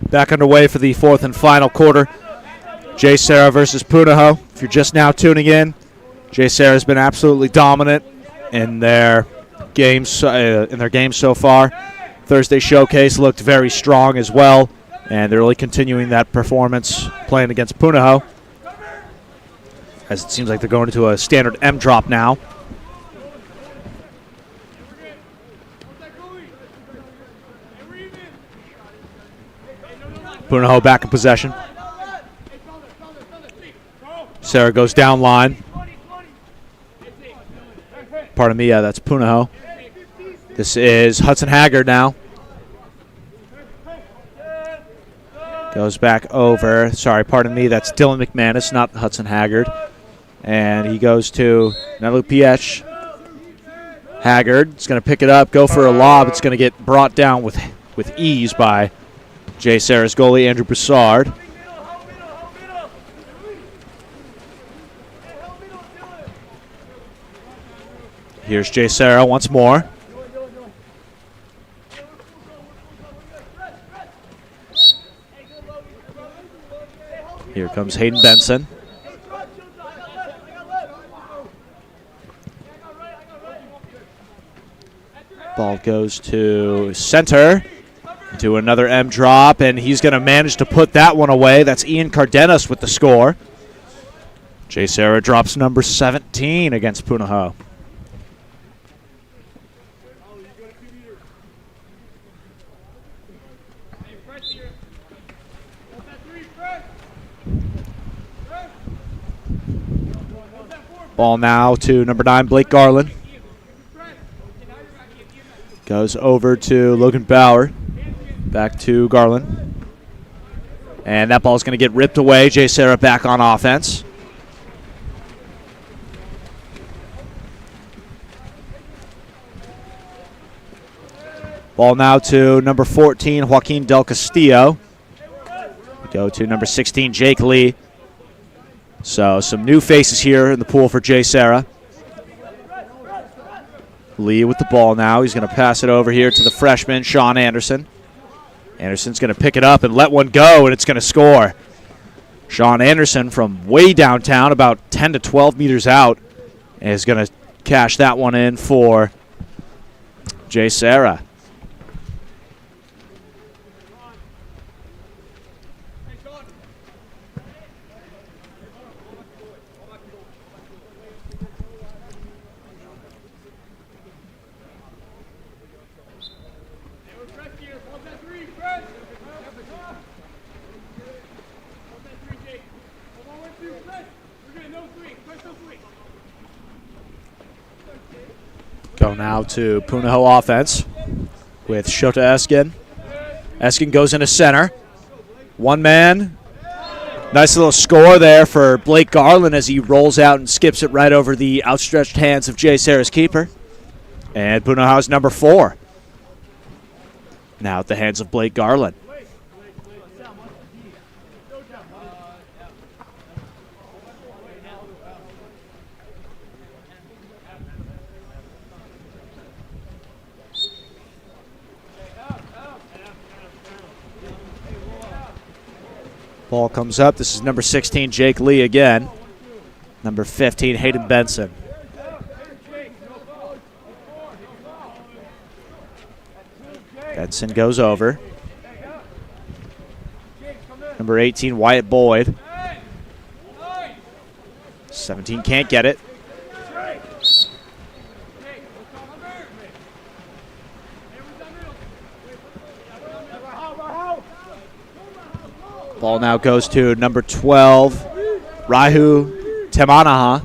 Back underway for the fourth and final quarter. Jay Serra versus Punahou. If you're just now tuning in, Jay Serra has been absolutely dominant in their games so far. Thursday showcase looked very strong as well, and they're really continuing that performance playing against Punahou, as it seems like they're going into a standard M drop now. Punahou back in possession. Serra goes down line. Pardon me, yeah, that's Punahou. This is Hudson Haggard now. Goes back over. Sorry, pardon me, that's Dylan McManus, not Hudson Haggard. And he goes to Nalupiech. Haggard is going to pick it up, go for a lob. It's going to get brought down with ease by Jay Serra's goalie, Andrew Broussard. Here's Jay Serra once more. Here comes Hayden Benson. Ball goes to center. To another M drop, and he's going to manage to put that one away. That's Ian Cardenas with the score. Jay Serra drops number 17 against Punahou. Ball now to number 9, Blake Garland. Goes over to Logan Bauer. Back to Garland. And that ball's going to get ripped away. Jay Serra back on offense. Ball now to number 14, Joaquin Del Castillo. Go to number 16, Jake Lee. So some new faces here in the pool for Jay Serra. Lee with the ball now. He's going to pass it over here to the freshman, Sean Anderson. Anderson's going to pick it up and let one go, and it's going to score. Sean Anderson from way downtown, about 10 to 12 meters out, is going to cash that one in for Jay Serra. Go now to Punahou offense with Shota Eskin. Eskin goes into center. One man. Nice little score there for Blake Garland as he rolls out and skips it right over the outstretched hands of Jay Serra's keeper. And Punahou's number 4. Now at the hands of Blake Garland. Ball comes up. This is number 16, Jake Lee again. Number 15, Hayden Benson. Benson goes over. Number 18, Wyatt Boyd. 17 can't get it. Ball now goes to number 12, Raihu Temanaha.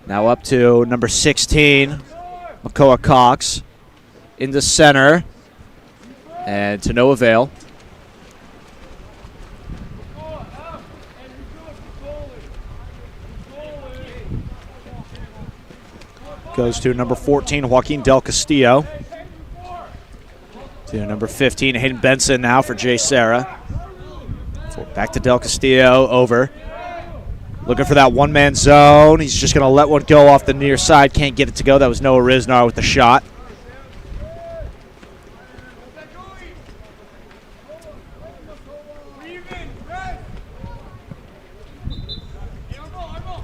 Now up to number 16, Makoa Cox. Into center. And to no avail. Goes to number 14, Joaquin Del Castillo. To number 15, Hayden Benson now for Jay Serra. Back to Del Castillo, over. Looking for that one-man zone. He's just going to let one go off the near side. Can't get it to go. That was Noah Risnar with the shot.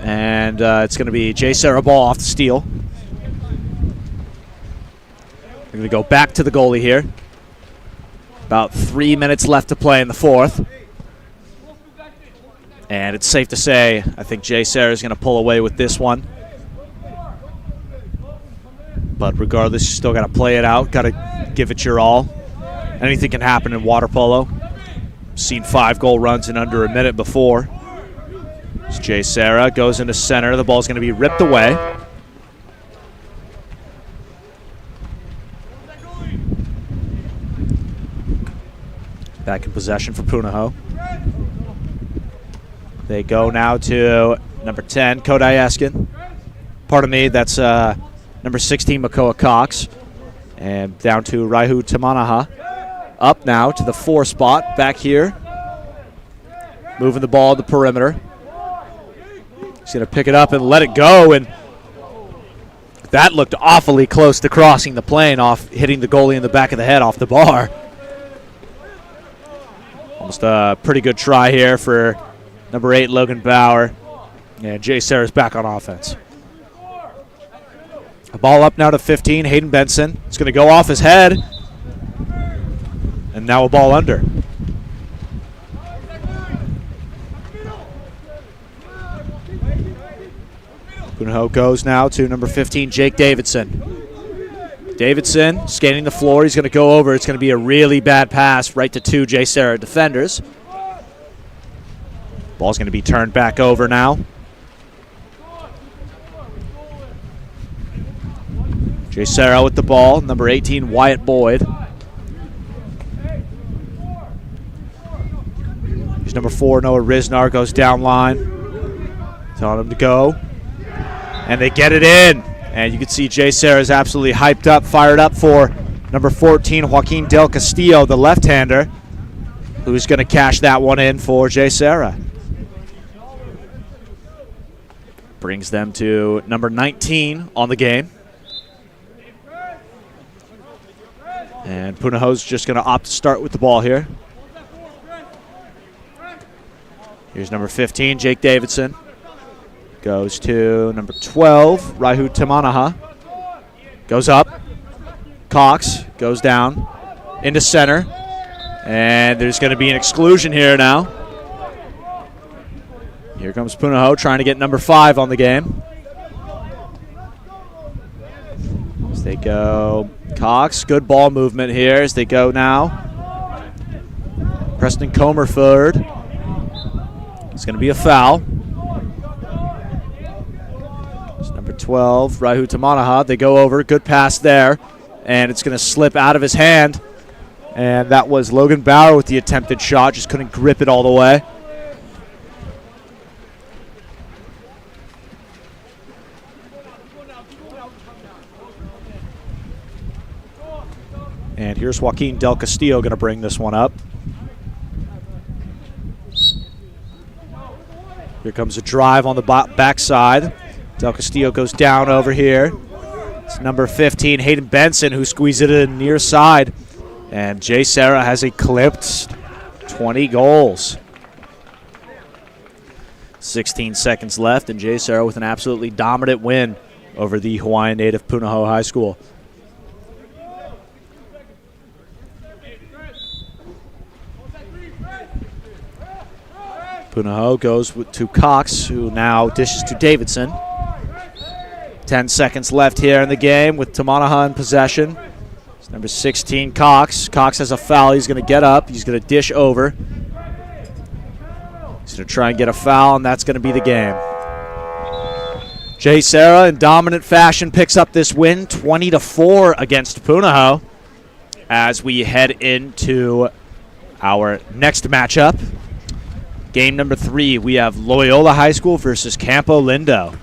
And it's going to be Jay Serra ball off the steal. We're going to go back to the goalie here. About 3 minutes left to play in the fourth. And it's safe to say, I think Jay Serra is going to pull away with this one. But regardless, you still got to play it out. Got to give it your all. Anything can happen in water polo. Seen 5 goal runs in under a minute before. As Jay Serra goes into center. The ball's going to be ripped away. Back in possession for Punahou. They go now to number 10, Kodai Eskin. Pardon me, that's number 16, Makoa Cox. And down to Raihu Temanaha. Up now to the 4 spot, back here. Moving the ball to the perimeter. He's going to pick it up and let it go. And that looked awfully close to crossing the plane off, hitting the goalie in the back of the head off the bar. Almost a pretty good try here for number 8, Logan Bauer. And Jay Serra's back on offense. A ball up now to 15, Hayden Benson. It's going to go off his head. And now a ball under. Punahou goes now to number 15, Jake Davidson. Davidson scanning the floor. He's going to go over. It's going to be a really bad pass right to two Jay Serra defenders. Ball's going to be turned back over now. Jay Serra with the ball. Number 18, Wyatt Boyd. Here's number 4, Noah Risnar, goes down line. Telling him to go. And they get it in. And you can see Jay Serra is absolutely hyped up, fired up for number 14, Joaquin Del Castillo, the left-hander, who's going to cash that one in for Jay Serra. Brings them to number 19 on the game. And Punahou's just going to opt to start with the ball here. Here's number 15, Jake Davidson. Goes to number 12, Raihu Tamanaha. Goes up. Cox goes down into center. And there's going to be an exclusion here now. Here comes Punahou trying to get number 5 on the game. As they go, Cox, good ball movement here as they go now. Preston Comerford. It's going to be a foul. Number 12, Raihu Tamanaha. They go over. Good pass there. And it's going to slip out of his hand. And that was Logan Bauer with the attempted shot. Just couldn't grip it all the way. And here's Joaquin Del Castillo going to bring this one up. Here comes a drive on the backside. Del Castillo goes down over here. It's number 15, Hayden Benson, who squeezed it in near side. And Jay Serra has eclipsed 20 goals. 16 seconds left, and Jay Serra with an absolutely dominant win over the Hawaiian native Punahou High School. Punahou goes to Cox, who now dishes to Davidson. 10 seconds left here in the game with Tamanaha in possession. It's number 16, Cox. Cox has a foul. He's going to get up. He's going to dish over. He's going to try and get a foul, and that's going to be the game. Jay Serra, in dominant fashion, picks up this win, 20-4 against Punahou, as we head into our next matchup. Game number 3, we have Loyola High School versus Campo Lindo.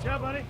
Yeah, buddy.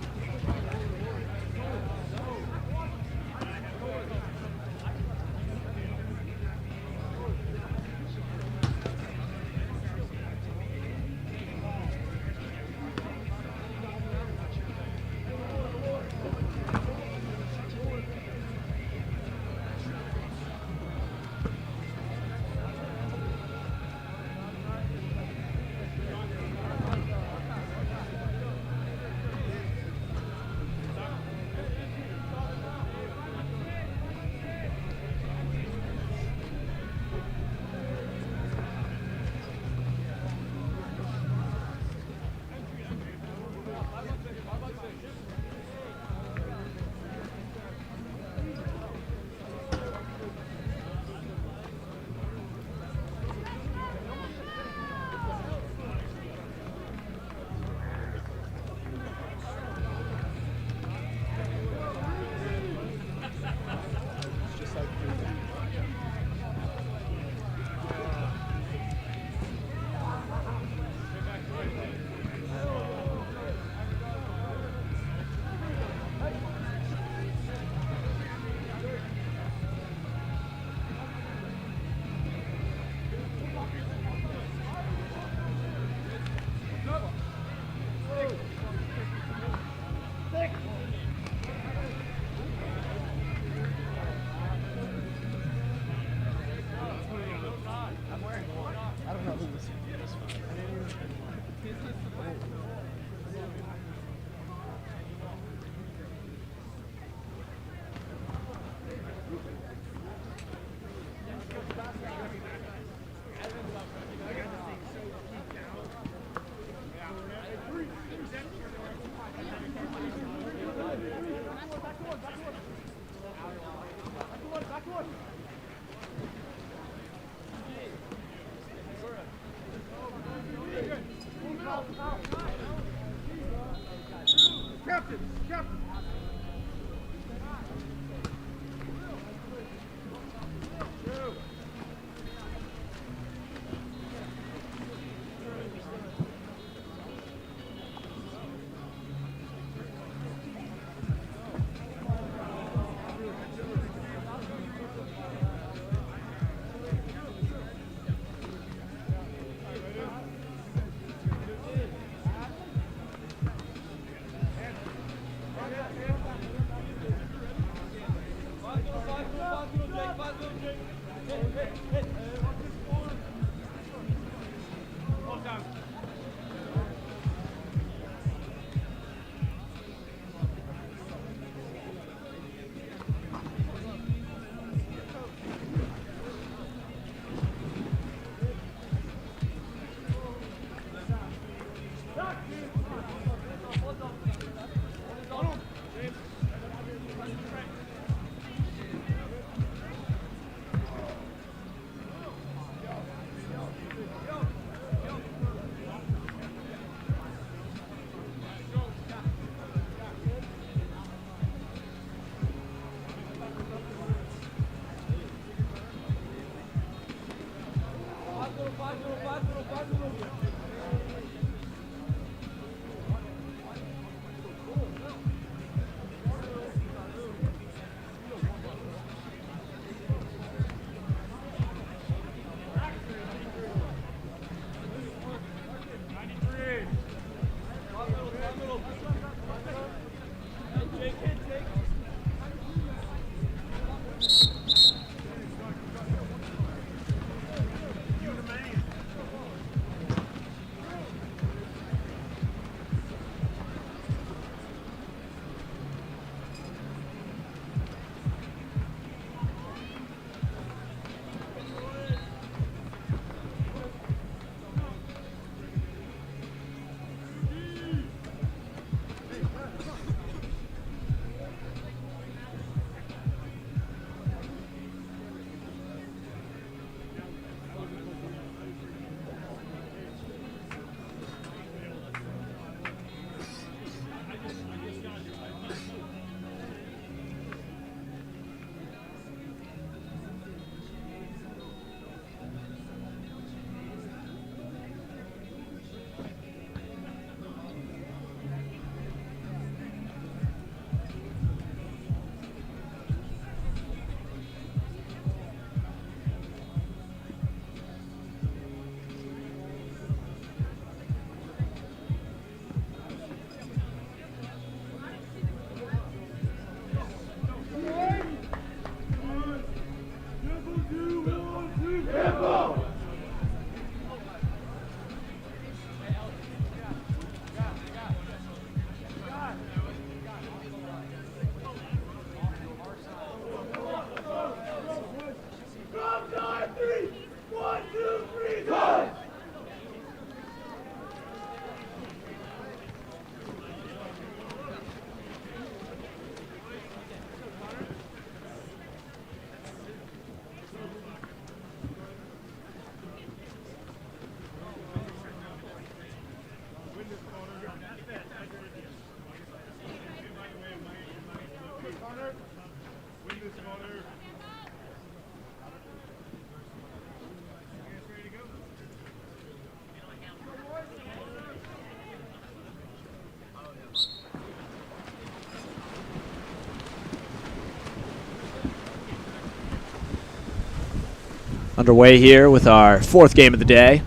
Underway here with our fourth game of the day.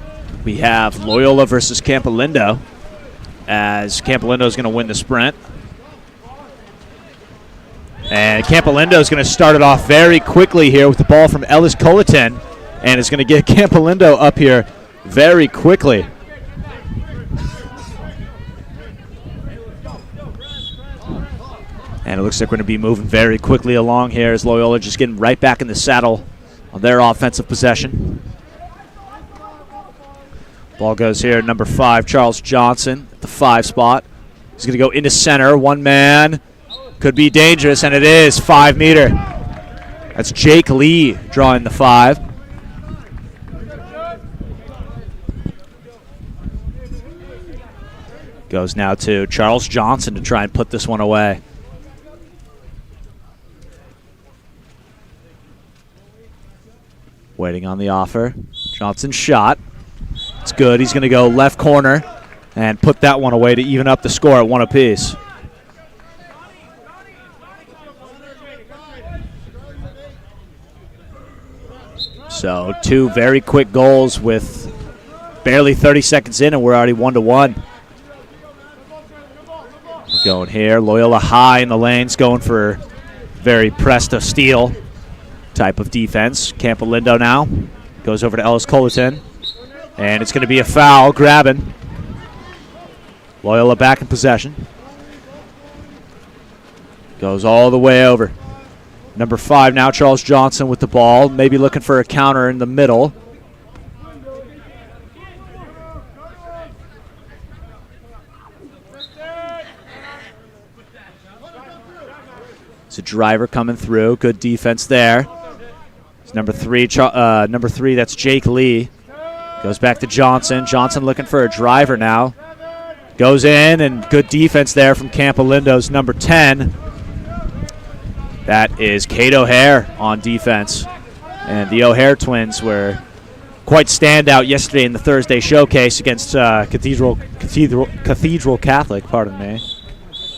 We have Loyola versus Campolindo, as Campolindo is going to win the sprint. And Campolindo is going to start it off very quickly here with the ball from Ellis Colleton, and is going to get Campolindo up here very quickly. And it looks like we're going to be moving very quickly along here as Loyola just getting right back in the saddle on their offensive possession. Ball goes here, number 5, Charles Johnson at the 5 spot. He's going to go into center, one man. Could be dangerous, and it is, 5 meter. That's Jake Lee drawing the 5. Goes now to Charles Johnson to try and put this one away. Waiting on the offer. Johnson's shot. It's good. He's going to go left corner and put that one away to even up the score at 1 apiece. So 2 very quick goals with barely 30 seconds in, and we're already 1-1. We're going here. Loyola high in the lanes, going for very press to steal type of defense. Campolindo now goes over to Ellis Colleton, and it's going to be a foul, grabbing. Loyola back in possession. Goes all the way over. Number 5 now, Charles Johnson with the ball, maybe looking for a counter in the middle. It's a driver coming through. Good defense there. It's number 3, that's Jake Lee. Goes back to Johnson. Johnson looking for a driver now. Goes in, and good defense there from Campolindo's number 10. That is Kate O'Hare on defense. And the O'Hare twins were quite standout yesterday in the Thursday showcase against Cathedral Catholic, pardon me.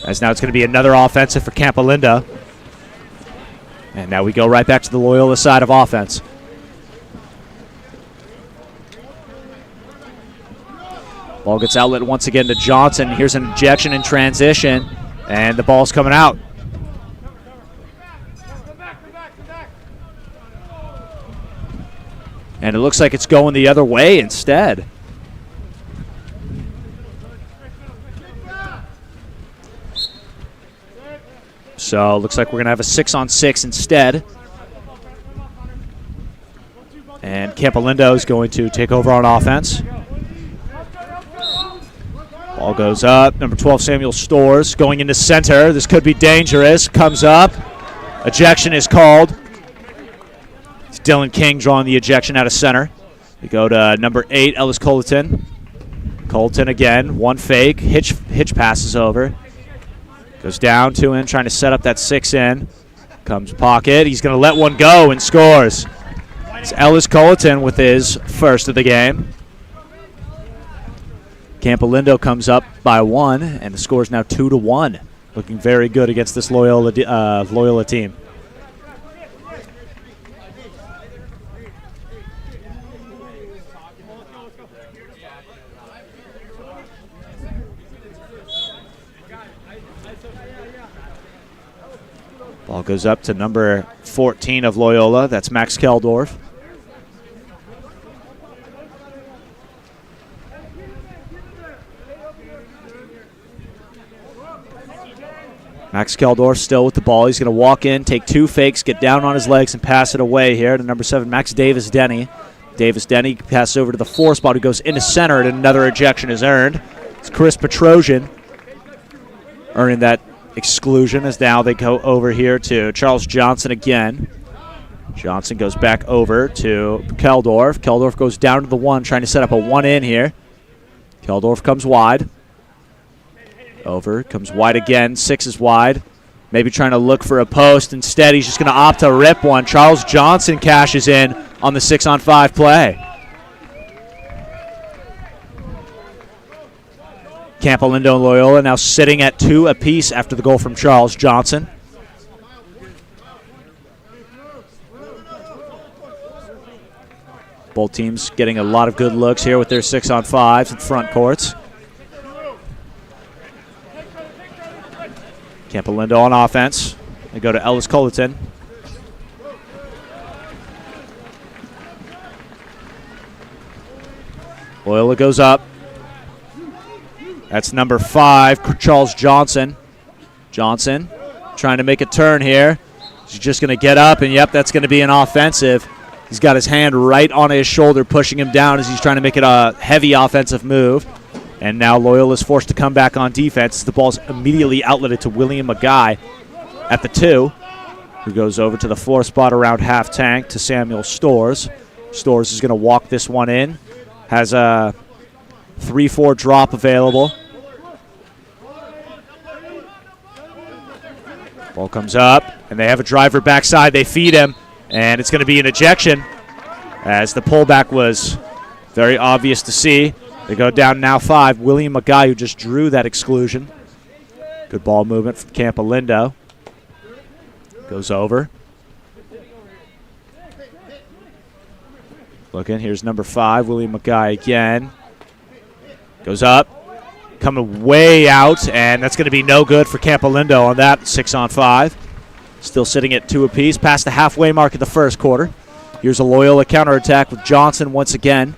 As now it's going to be another offensive for Campolindo. And now we go right back to the Loyola side of offense. Ball gets outlet once again to Johnson. Here's an ejection in transition, and the ball's coming out. And it looks like it's going the other way instead. So looks like we're going to have a 6-on-6 instead. And Campolindo is going to take over on offense. Ball goes up. Number 12, Samuel Storrs, going into center. This could be dangerous. Comes up. Ejection is called. It's Dylan King drawing the ejection out of center. We go to number 8, Ellis Colleton. Colleton again. One fake. Hitch passes over. Goes down 2 in, trying to set up that 6 in. Comes pocket. He's going to let one go and scores. It's Ellis Colleton with his first of the game. Campolindo comes up by 1, and the score is now 2-1. Looking very good against this Loyola team. Ball goes up to number 14 of Loyola. That's Max Keldorf. Max Keldorf still with the ball. He's going to walk in, take 2 fakes, get down on his legs, and pass it away here to number 7, Max Davis-Denny. Davis-Denny passes over to the 4 spot, who goes into center, and another ejection is earned. It's Chris Petrosian earning that exclusion, as now they go over here to Charles Johnson again. Johnson goes back over to Keldorf. Keldorf goes down to the 1, trying to set up a 1-in here. Keldorf comes wide. Over, comes wide again. 6 is wide. Maybe trying to look for a post. Instead, he's just going to opt to rip one. Charles Johnson cashes in on the 6-on-5 play. Campolindo and Loyola now sitting at 2 apiece after the goal from Charles Johnson. Both teams getting a lot of good looks here with their 6-on-5s and front courts. Campolindo on offense. They go to Ellis Culleton. Loyola goes up. That's number 5, Charles Johnson. Johnson trying to make a turn here. He's just going to get up, and yep, that's going to be an offensive. He's got his hand right on his shoulder, pushing him down as he's trying to make it a heavy offensive move. And now Loyola is forced to come back on defense. The ball's immediately outletted to William Magai at the 2, who goes over to the floor spot around half tank to Samuel Storrs. Storrs is going to walk this one in. Has a 3-4 drop available. Ball comes up, and they have a driver backside. They feed him, and it's going to be an ejection as the pullback was very obvious to see. They go down now 5. William Magai, who just drew that exclusion. Good ball movement from Campolindo. Goes over. Looking, here's number 5, William Magai again. Goes up. Coming way out, and that's going to be no good for Campolindo on that 6-on-5. Still sitting at 2 apiece, past the halfway mark of the first quarter. Here's a Loyola counterattack with Johnson once again.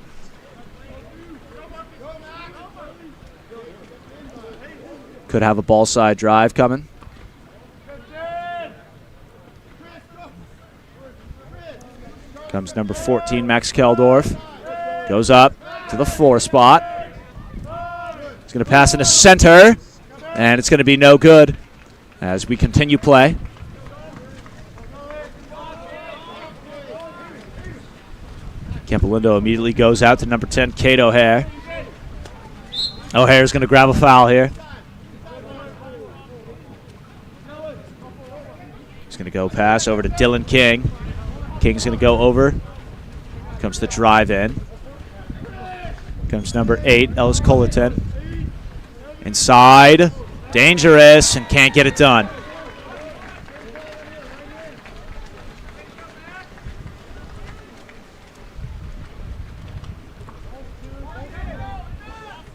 Could have a ball side drive coming. Comes number 14, Max Keldorf. Goes up to the 4 spot. He's going to pass into center, and it's going to be no good as we continue play. Campolindo immediately goes out to number 10, Kate O'Hare. O'Hare's going to grab a foul here. He's going to go pass over to Dylan King. King's going to go over. Comes the drive in. Comes number 8, Ellis Culleton. Inside, dangerous, and can't get it done.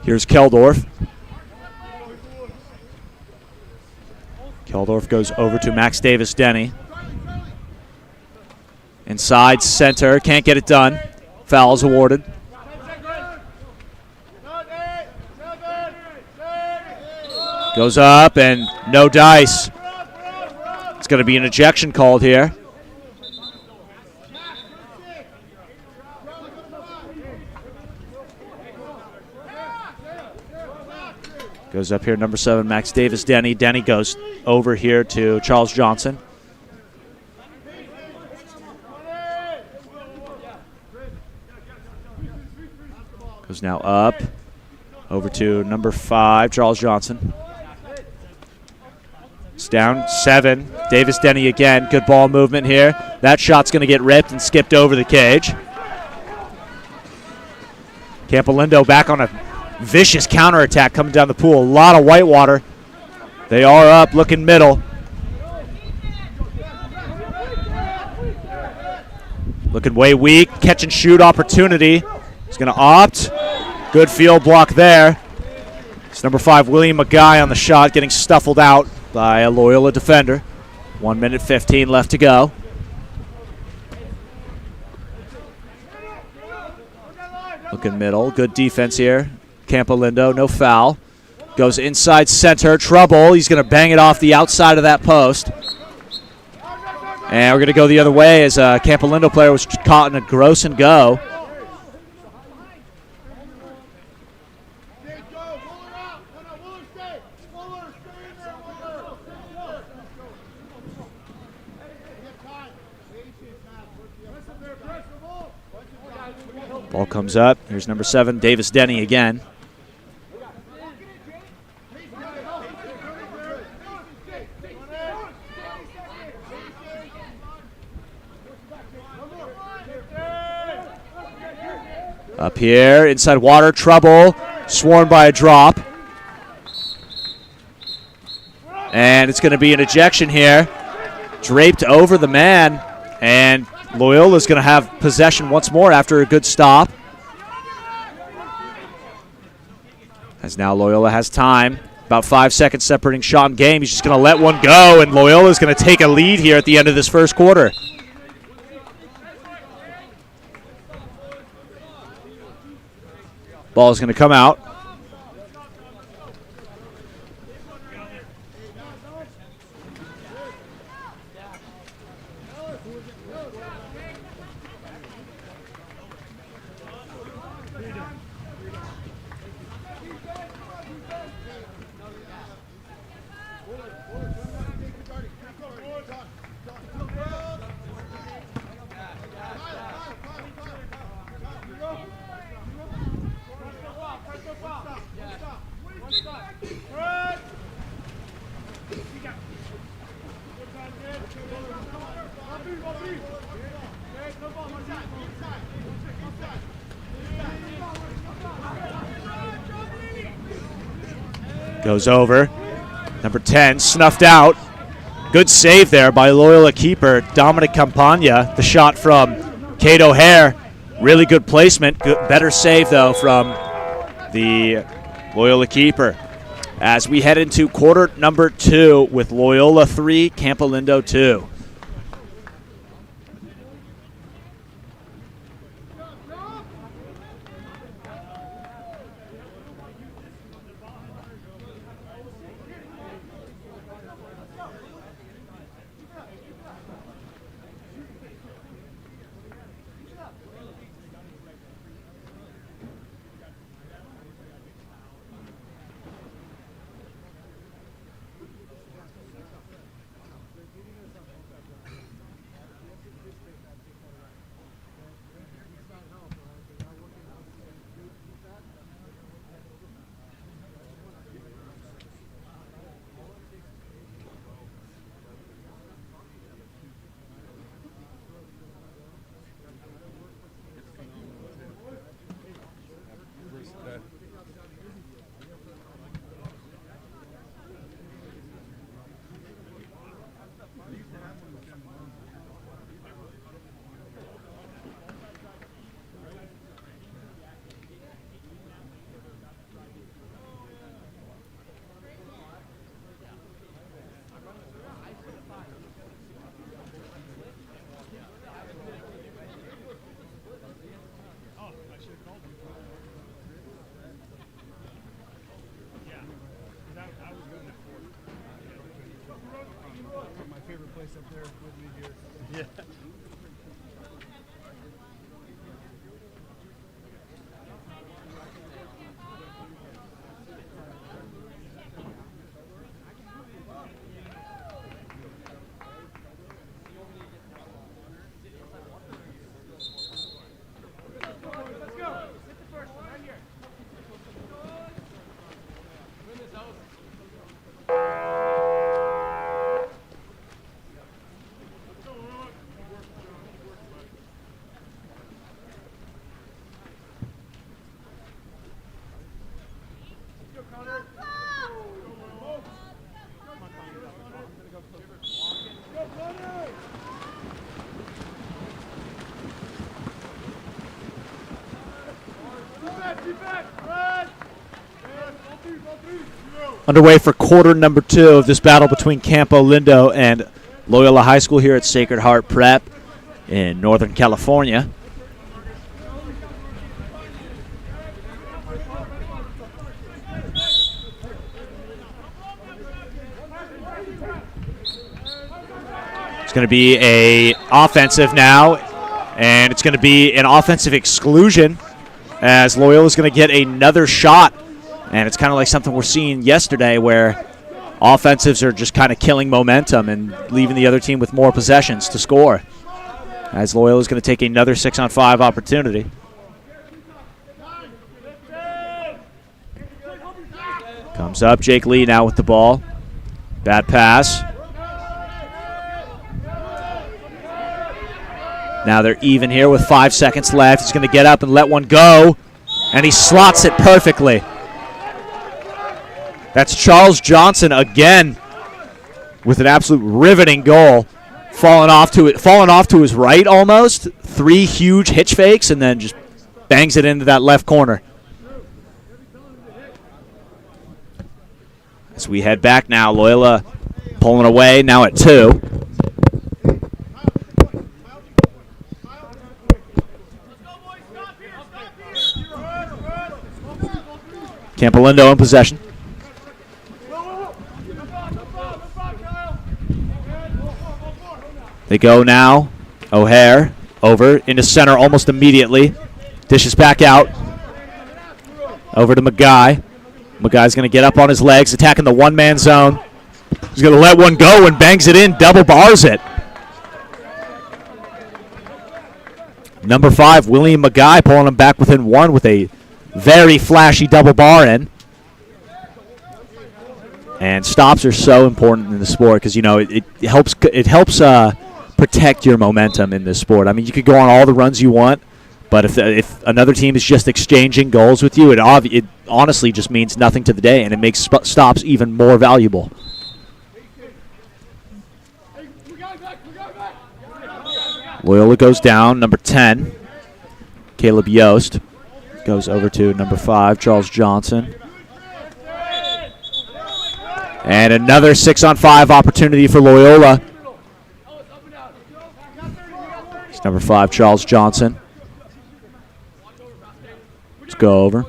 Here's Keldorf. Keldorf goes over to Max Davis-Denny. Inside center, can't get it done. Foul is awarded. Goes up and no dice. It's going to be an ejection called here. Goes up here, number 7, Max Davis-Denny. Denny goes over here to Charles Johnson. Goes now up, over to number 5, Charles Johnson. It's down 7. Davis-Denny again. Good ball movement here. That shot's going to get ripped and skipped over the cage. Campolindo back on a vicious counterattack coming down the pool. A lot of Whitewater. They are up, looking middle. Looking way weak. Catch and shoot opportunity. He's going to opt. Good field block there. It's number 5, William Magai on the shot, getting stuffled out by a Loyola defender. 1 minute 15 left to go. Looking middle. Good defense here. Campolindo, no foul. Goes inside center. Trouble. He's going to bang it off the outside of that post. And we're going to go the other way as a Campolindo player was caught in a gross and go. Ball comes up. Here's number 7, Davis-Denny again. Up here, inside water, trouble, swarmed by a drop. And it's going to be an ejection here. Draped over the man, and Loyola's going to have possession once more after a good stop. As now Loyola has time. About 5 seconds separating shot and game. He's just going to let one go, and Loyola's going to take a lead here at the end of this first quarter. Ball is going to come out. Goes over. Number 10 snuffed out. Good save there by Loyola keeper Dominic Campagna. The shot from Kate O'Hare. Really good placement. Better save, though, from the Loyola keeper. As we head into quarter number 2 with Loyola 3, Campolindo 2. Underway for quarter number 2 of this battle between Campolindo and Loyola High School here at Sacred Heart Prep in Northern California. It's going to be a offensive now, and it's going to be an offensive exclusion as Loyola's going to get another shot. And it's kind of like something we're seeing yesterday where offensives are just kind of killing momentum and leaving the other team with more possessions to score. As Loyola's going to take another 6-on-5 opportunity. Comes up, Jake Lee now with the ball. Bad pass. Now they're even here with 5 seconds left. He's going to get up and let one go, and he slots it perfectly. That's Charles Johnson again with an absolute riveting goal falling off to his right almost. 3 huge hitch fakes, and then just bangs it into that left corner. As we head back now, Loyola pulling away now at 2. Campolindo in possession. They go now. O'Hare over into center almost immediately. Dishes back out. Over to McGuy. McGuy's going to get up on his legs, attacking the one-man zone. He's going to let one go and bangs it in, double bars it. Number 5, William McGuy, pulling him back within 1 with a very flashy double bar in. And stops are so important in the sport because, you know, it helps protect your momentum in this sport. I mean, you could go on all the runs you want, but if another team is just exchanging goals with you, it honestly just means nothing to the day, and it makes stops even more valuable. Loyola goes down. Number 10, Caleb Yost, goes over to number 5, Charles Johnson. And another 6-on-5 opportunity for Loyola. It's number 5, Charles Johnson. Let's go over.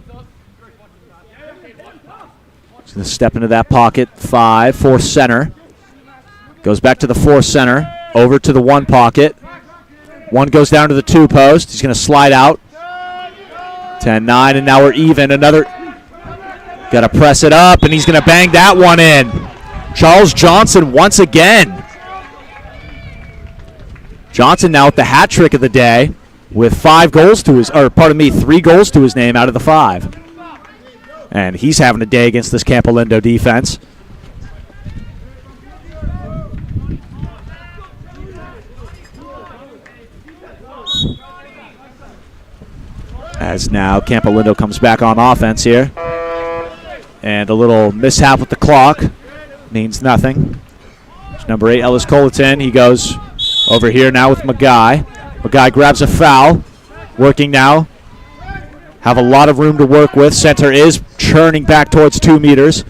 He's going to step into that pocket. 5, 4 center. Goes back to the 4 center. Over to the 1 pocket. 1 goes down to the 2 post. He's going to slide out. 10-9, and now we're even. Another. Got to press it up, and he's going to bang that one in. Charles Johnson once again. Johnson now with the hat trick of the day with 3 goals to his name out of the 5. And he's having a day against this Campolindo defense. As now Campolindo comes back on offense here. And a little mishap with the clock means nothing. It's number 8, Ellis Colleton. He goes over here now with McGuy. McGuy grabs a foul. Working now. Have a lot of room to work with. Center is churning back towards 2 meters.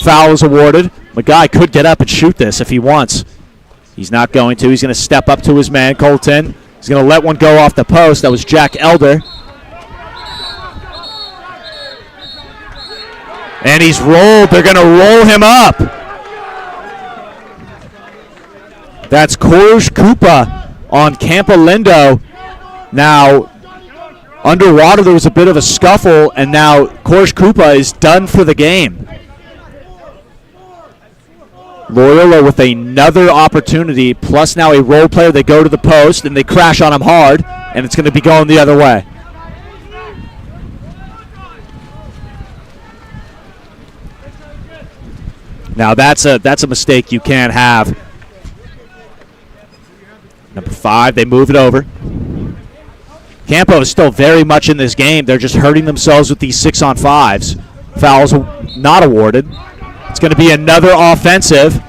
Foul is awarded. McGuy could get up and shoot this if he wants. He's not going to. He's going to step up to his man, Colton. He's going to let one go off the post. That was Jack Elder. And he's rolled. They're going to roll him up. That's Korush Kupa on Campolindo. Now, underwater there was a bit of a scuffle, and now Korush Kupa is done for the game. Loyola with another opportunity, plus now a role player. They go to the post, and they crash on him hard, and it's going to be going the other way. Now that's a mistake you can't have. Number 5, they move it over. Campo is still very much in this game. They're just hurting themselves with these 6-on-5s. Fouls not awarded. It's going to be another offensive.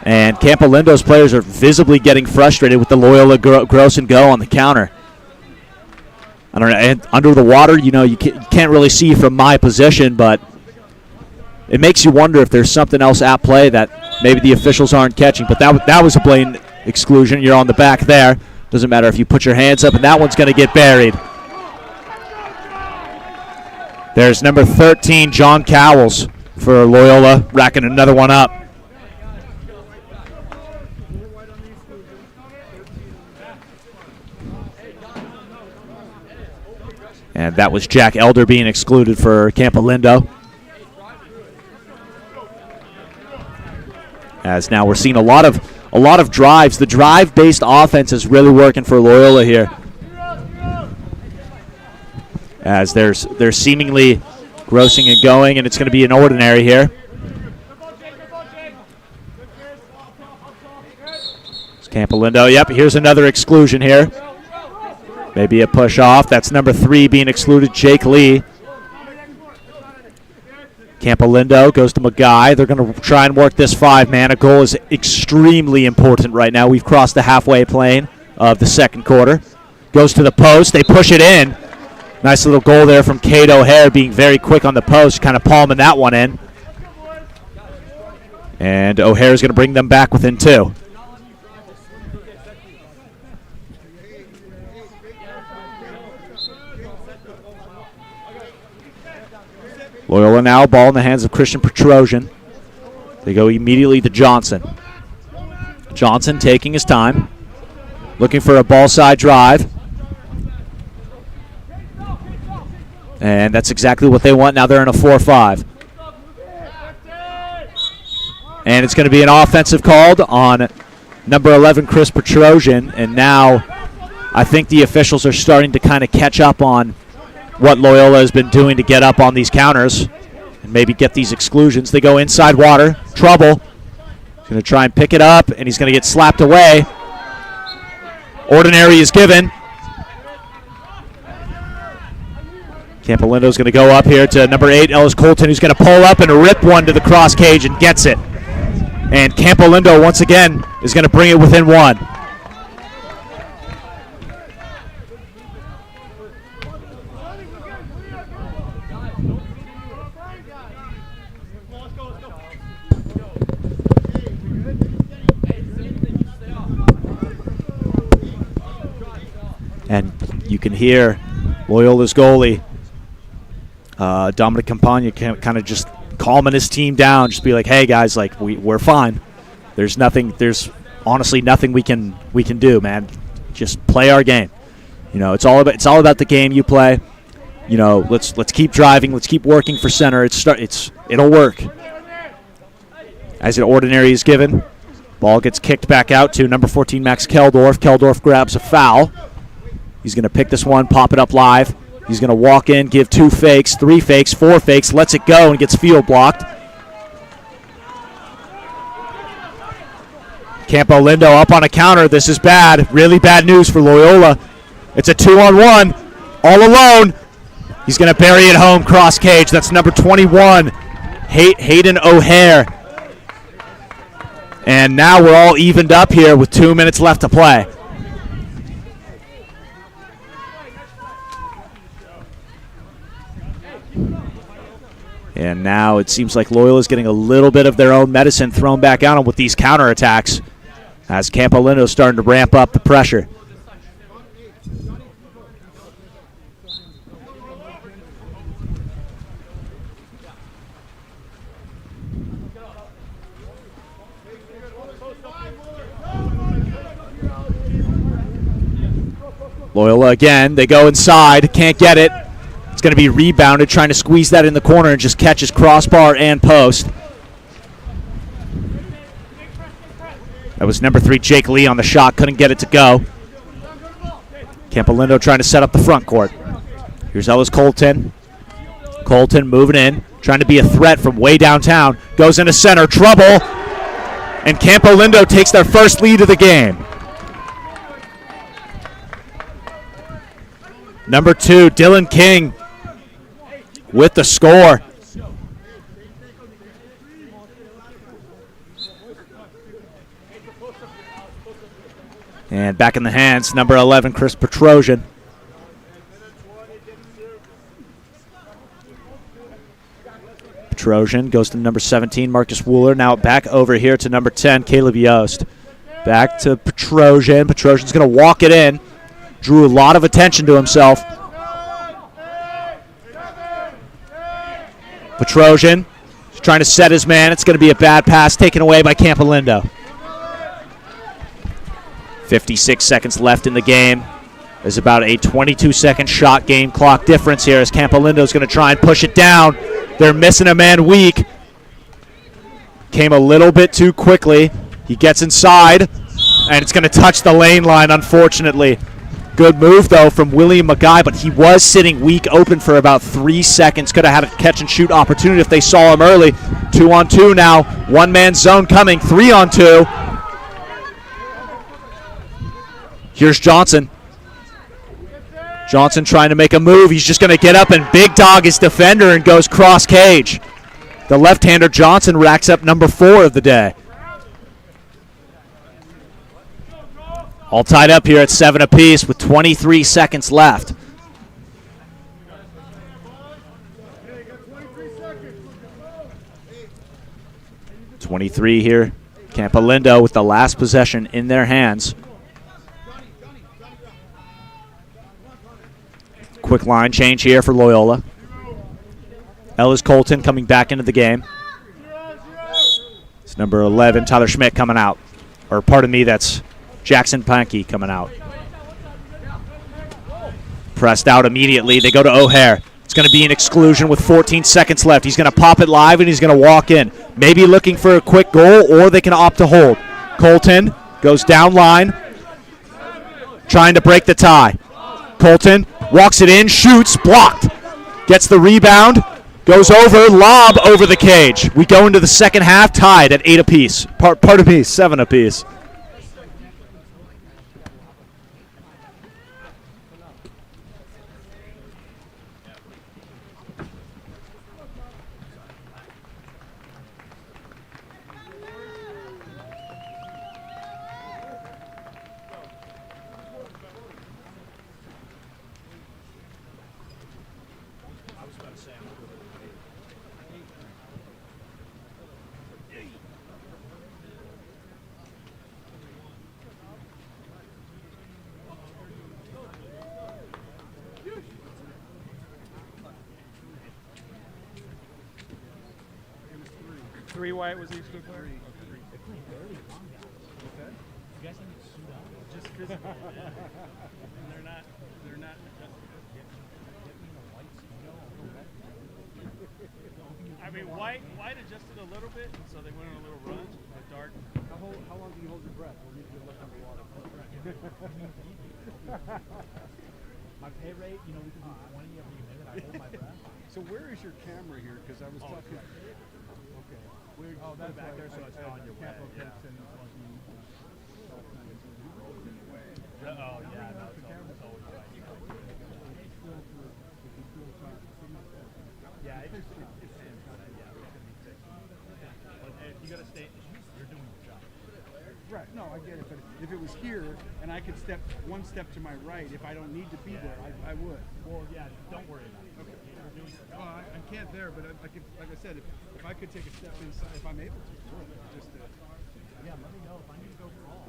And Campolindo's players are visibly getting frustrated with the Loyola gross and go on the counter. I don't know, and under the water, you know, you can't really see from my position, but it makes you wonder if there's something else at play that maybe the officials aren't catching. But that was a blatant exclusion. You're on the back there. Doesn't matter if you put your hands up, and that one's going to get buried. There's number 13, John Cowles for Loyola, racking another one up. And that was Jack Elder being excluded for Campolindo. As now we're seeing a lot of drives. The drive-based offense is really working for Loyola here. As they're seemingly grossing and going, and it's going to be an ordinary here. It's Campolindo. Yep, here's another exclusion here. Maybe a push off. That's number 3 being excluded, Jake Lee. Campolindo goes to Magai. They're going to try and work this 5-man. A goal is extremely important right now. We've crossed the halfway plane of the second quarter. Goes to the post. They push it in. Nice little goal there from Kate O'Hare, being very quick on the post, kind of palming that one in. And O'Hare's going to bring them back within 2. Loyola now, ball in the hands of Christian Petrosian. They go immediately to Johnson. Johnson taking his time, looking for a ball side drive. And that's exactly what they want. Now they're in a 4-5. And it's going to be an offensive called on number 11, Chris Petrosian. And now I think the officials are starting to kind of catch up on what Loyola has been doing to get up on these counters and maybe get these exclusions. They go inside water. Trouble. He's going to try and pick it up, and he's going to get slapped away. Ordinary is given. Campolindo's going to go up here to number 8, Ellis Colton, who's going to pull up and rip one to the cross cage and gets it. And Campolindo, once again, is going to bring it within 1. And you can hear Loyola's goalie, Dominic Campagna, kind of just calming his team down, just be like, "Hey guys, like we're fine. There's honestly nothing we can do, man. Just play our game. You know, it's all about the game you play. You know, let's keep driving, let's keep working for center. It'll work." As an ordinary is given, ball gets kicked back out to number 14, Max Keldorf. Keldorf grabs a foul. He's going to pick this one, pop it up live. He's going to walk in, give 2 fakes, 3 fakes, 4 fakes, lets it go, and gets field blocked. Campolindo up on a counter. This is bad. Really bad news for Loyola. It's a 2-on-1. All alone. He's going to bury it home, cross cage. That's number 21, Hayden O'Hare. And now we're all evened up here with 2 minutes left to play. And now it seems like Loyola's getting a little bit of their own medicine thrown back at them with these counterattacks as Campolindo's starting to ramp up the pressure. Loyola again, they go inside, can't get it. It's going to be rebounded, trying to squeeze that in the corner and just catches crossbar and post. That was number 3, Jake Lee on the shot, couldn't get it to go. Campolindo trying to set up the front court. Here's Ellis Colton. Colton moving in, trying to be a threat from way downtown. Goes into center, trouble. And Campolindo takes their first lead of the game. Number 2, Dylan King with the score. And back in the hands, number 11, Chris Petrosian. Petrosian goes to number 17, Marcus Wooler. Now back over here to number 10, Caleb Yost. Back to Petrosian. Petrosian's going to walk it in. Drew a lot of attention to himself. Petrosian is trying to set his man. It's going to be a bad pass taken away by Campolindo. 56 seconds left in the game. There's about a 22-second shot game clock difference here as Campolindo's going to try and push it down. They're missing a man weak. Came a little bit too quickly. He gets inside, and it's going to touch the lane line, unfortunately. Good move, though, from William Magai, but he was sitting weak open for about 3 seconds. Could have had a catch-and-shoot opportunity if they saw him early. 2-on-2 now. One-man zone coming. 3-on-2. Here's Johnson. Johnson trying to make a move. He's just going to get up and big dog his defender and goes cross cage. The left-hander Johnson racks up number 4 of the day. All tied up here at 7 apiece with 23 seconds left. 23 here. Campolindo with the last possession in their hands. Quick line change here for Loyola. Ellis Colton coming back into the game. It's number 11, Tyler Schmidt, coming out. Or pardon me, that's Jackson Pankey coming out. Pressed out immediately. They go to O'Hare. It's going to be an exclusion with 14 seconds left. He's going to pop it live, and he's going to walk in. Maybe looking for a quick goal, or they can opt to hold. Colton goes down line, trying to break the tie. Colton walks it in, shoots, blocked. Gets the rebound, goes over, lob over the cage. We go into the second half tied at 8 apiece. Pardon me, 7 apiece. Three white was each good player? Just physical. And they're not I mean, white adjusted a little bit, so they went on a little run, but dark. How long do you hold your breath? We'll need you to look underwater. My pay rate, we can do 20 every minute. I hold my breath. So where is your camera here? Because I was talking. Okay. Oh, that's back there, so it's not on your way. Yeah. Oh, yeah, no, it's always right. Yeah, it's yeah, it's going to be fixed. But you got to stay, you're doing your job. Right. No, I get it. But if it was here and I could step one step to my right, if I don't need to be there, I would. Well, yeah, don't worry about it. Okay. You're doing your job. Well, I can't there, but like I said, if I could take a step inside, if I'm able to, just to. Yeah, let me know if I need to go crawl.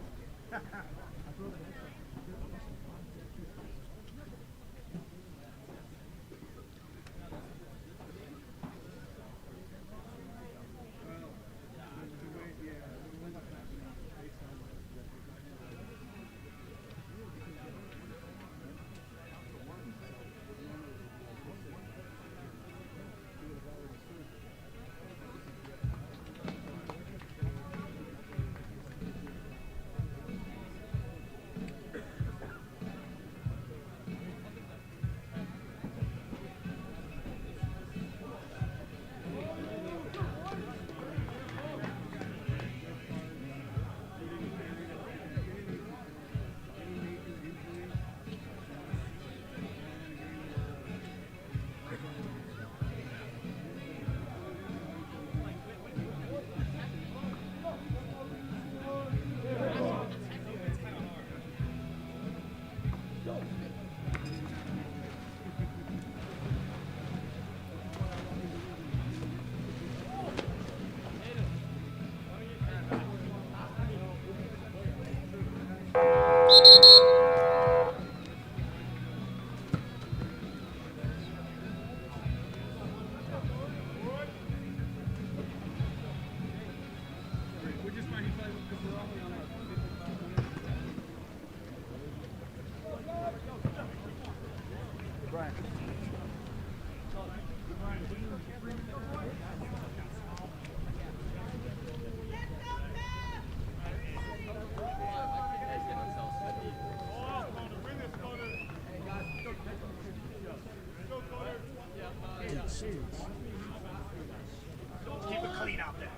Keep it clean out there.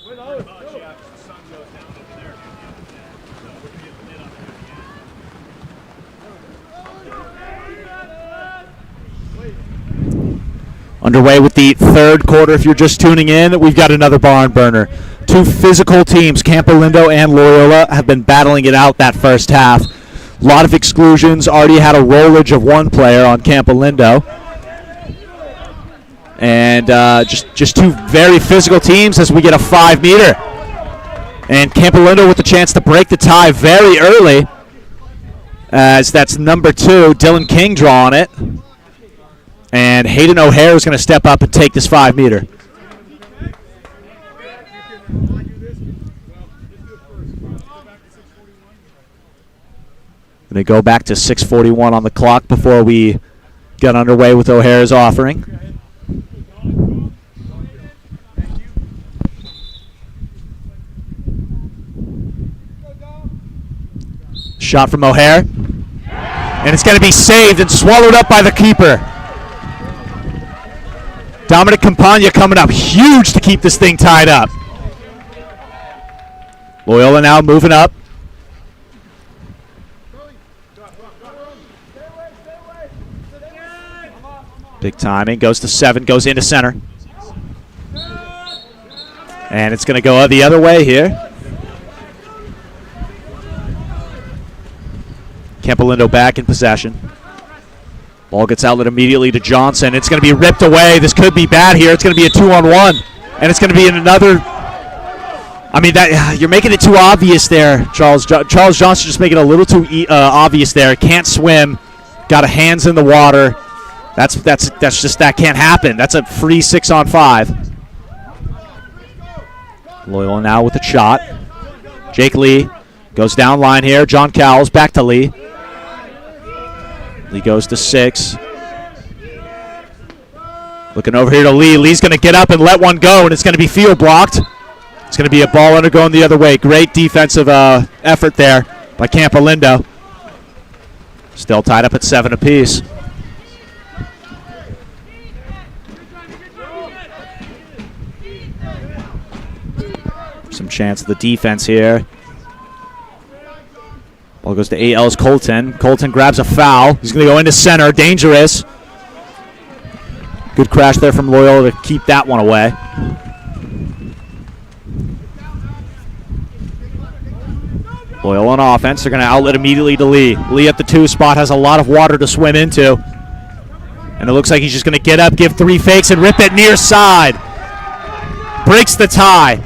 With those, the sun goes down over there. Underway with the third quarter. If you're just tuning in, we've got another barn burner. Two physical teams, Campolindo and Loyola, have been battling it out that first half. A lot of exclusions. Already had a rollage of one player on Campolindo. And just two very physical teams as we get a 5-meter. And Campolindo with the chance to break the tie very early, as that's number 2, Dylan King drawing it. And Hayden O'Hare is going to step up and take this 5-meter. Going to go back to 6:41 on the clock before we get underway with O'Hare's offering. Shot from O'Hare. And it's going to be saved and swallowed up by the keeper. Dominic Campagna coming up huge to keep this thing tied up. Loyola now moving up. Big timing, goes to 7, goes into center. And it's going to go the other way here. Campolindo back in possession. Ball gets outlet immediately to Johnson. It's going to be ripped away. This could be bad here. It's going to be a 2-on-1. And it's going to be in another. I mean, that you're making it too obvious there, Charles. Charles Johnson just making it a little too obvious there. Can't swim. Got a hands in the water. That's just, that can't happen. That's a free 6-on-5. Loyola now with a shot. Jake Lee goes down line here. John Cowles back to Lee. Lee goes to 6. Looking over here to Lee. Lee's going to get up and let one go, and it's going to be field blocked. It's going to be a ball undergoing the other way. Great defensive effort there by Campolindo. Still tied up at 7 apiece. Some chance of the defense here. Ball goes to 8 Ellis Colton. Colton grabs a foul. He's going to go into center. Dangerous. Good crash there from Loyola to keep that one away. Loyola on offense. They're going to outlet immediately to Lee. Lee at the 2 spot has a lot of water to swim into. And it looks like he's just going to get up, give 3 fakes, and rip it near side. Breaks the tie.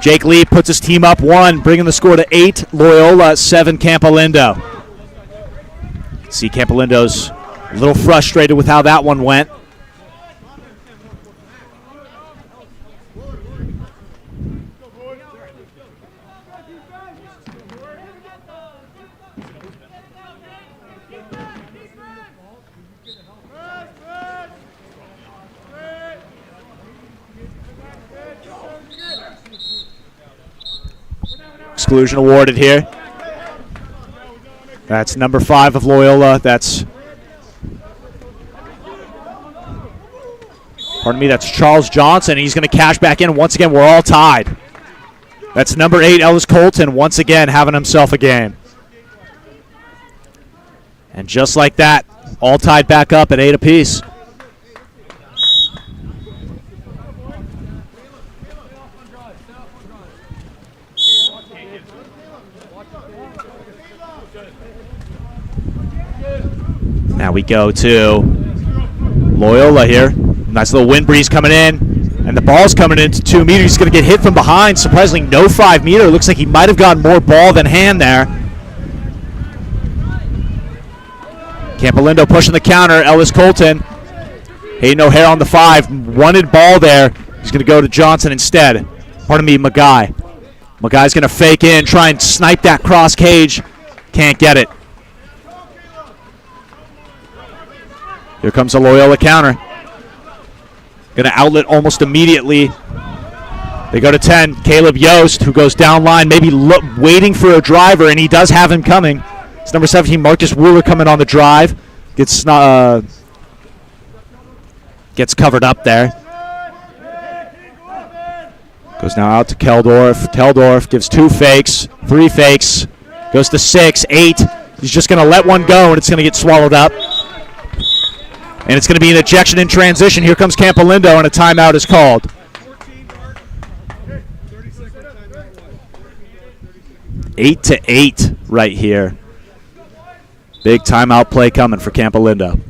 Jake Lee puts his team up 1, bringing the score to 8. Loyola 7, Campolindo. See, Campolindo's a little frustrated with how that one went. Exclusion awarded here. That's number 5 of Loyola. That's Charles Johnson. He's going to cash back in. Once again, we're all tied. That's number 8, Ellis Colton, once again having himself a game. And just like that, all tied back up at 8 apiece. Now we go to Loyola here. Nice little wind breeze coming in. And the ball's coming into 2 meters. He's going to get hit from behind. Surprisingly, no 5-meter. Looks like he might have gotten more ball than hand there. Campolindo pushing the counter. Ellis Colton. Hayden O'Hare on the 5. Wanted ball there. He's going to go to Johnson instead. Pardon me, Magai. Magai's going to fake in, try and snipe that cross cage. Can't get it. Here comes a Loyola counter. Going to outlet almost immediately. They go to 10. Caleb Yost, who goes down line, maybe waiting for a driver, and he does have him coming. It's number 17, Marcus Wooler, coming on the drive. Gets covered up there. Goes now out to Keldorf. Keldorf gives 2 fakes, 3 fakes. Goes to 6, 8. He's just going to let one go, and it's going to get swallowed up. And it's going to be an ejection in transition. Here comes Campolindo, and a timeout is called. 8-8 right here. Big timeout play coming for Campolindo.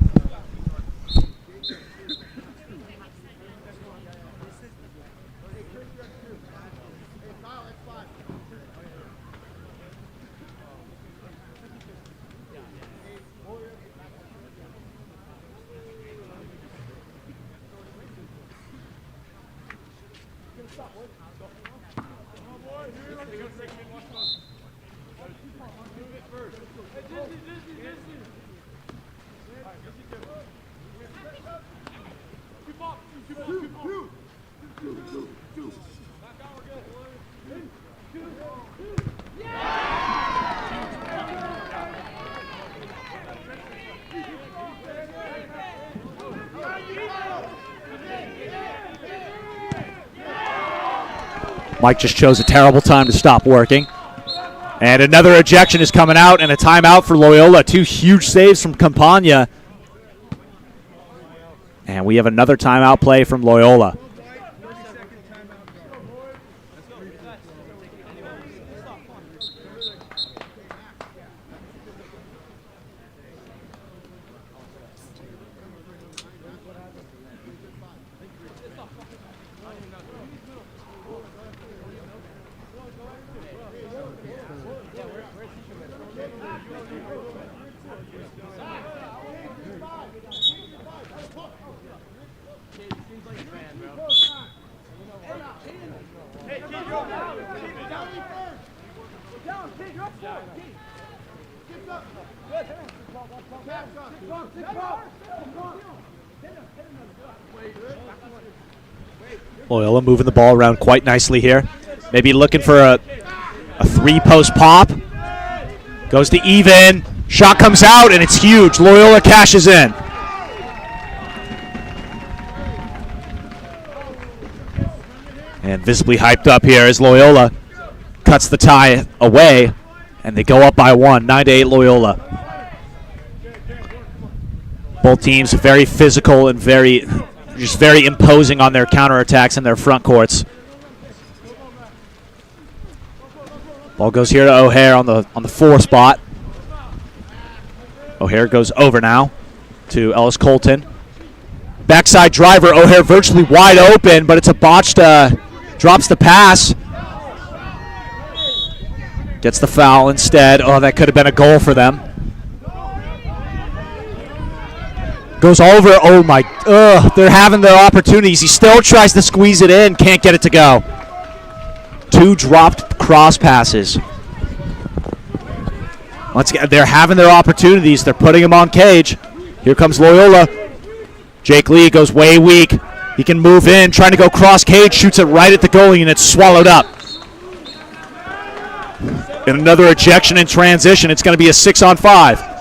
Mike just chose a terrible time to stop working. And another ejection is coming out, and a timeout for Loyola. 2 huge saves from Campagna. And we have another timeout play from Loyola. Loyola moving the ball around quite nicely here. Maybe looking for a 3-post pop. Goes to even. Shot comes out, and it's huge. Loyola cashes in. And visibly hyped up here as Loyola cuts the tie away, and they go up by 1, 9-8 Loyola. Both teams very physical and very imposing on their counterattacks in their front courts. Ball goes here to O'Hare on the 4 spot. O'Hare goes over now to Ellis Colton. Backside driver, O'Hare virtually wide open, but it's a botched, drops the pass. Gets the foul instead. Oh, that could have been a goal for them. Goes over. Oh, my. They're having their opportunities. He still tries to squeeze it in. Can't get it to go. 2 dropped cross passes. Once again, they're having their opportunities. They're putting them on cage. Here comes Loyola. Jake Lee goes way weak. He can move in. Trying to go cross cage. Shoots it right at the goalie, and it's swallowed up. And another ejection in transition. It's going to be a 6-on-5.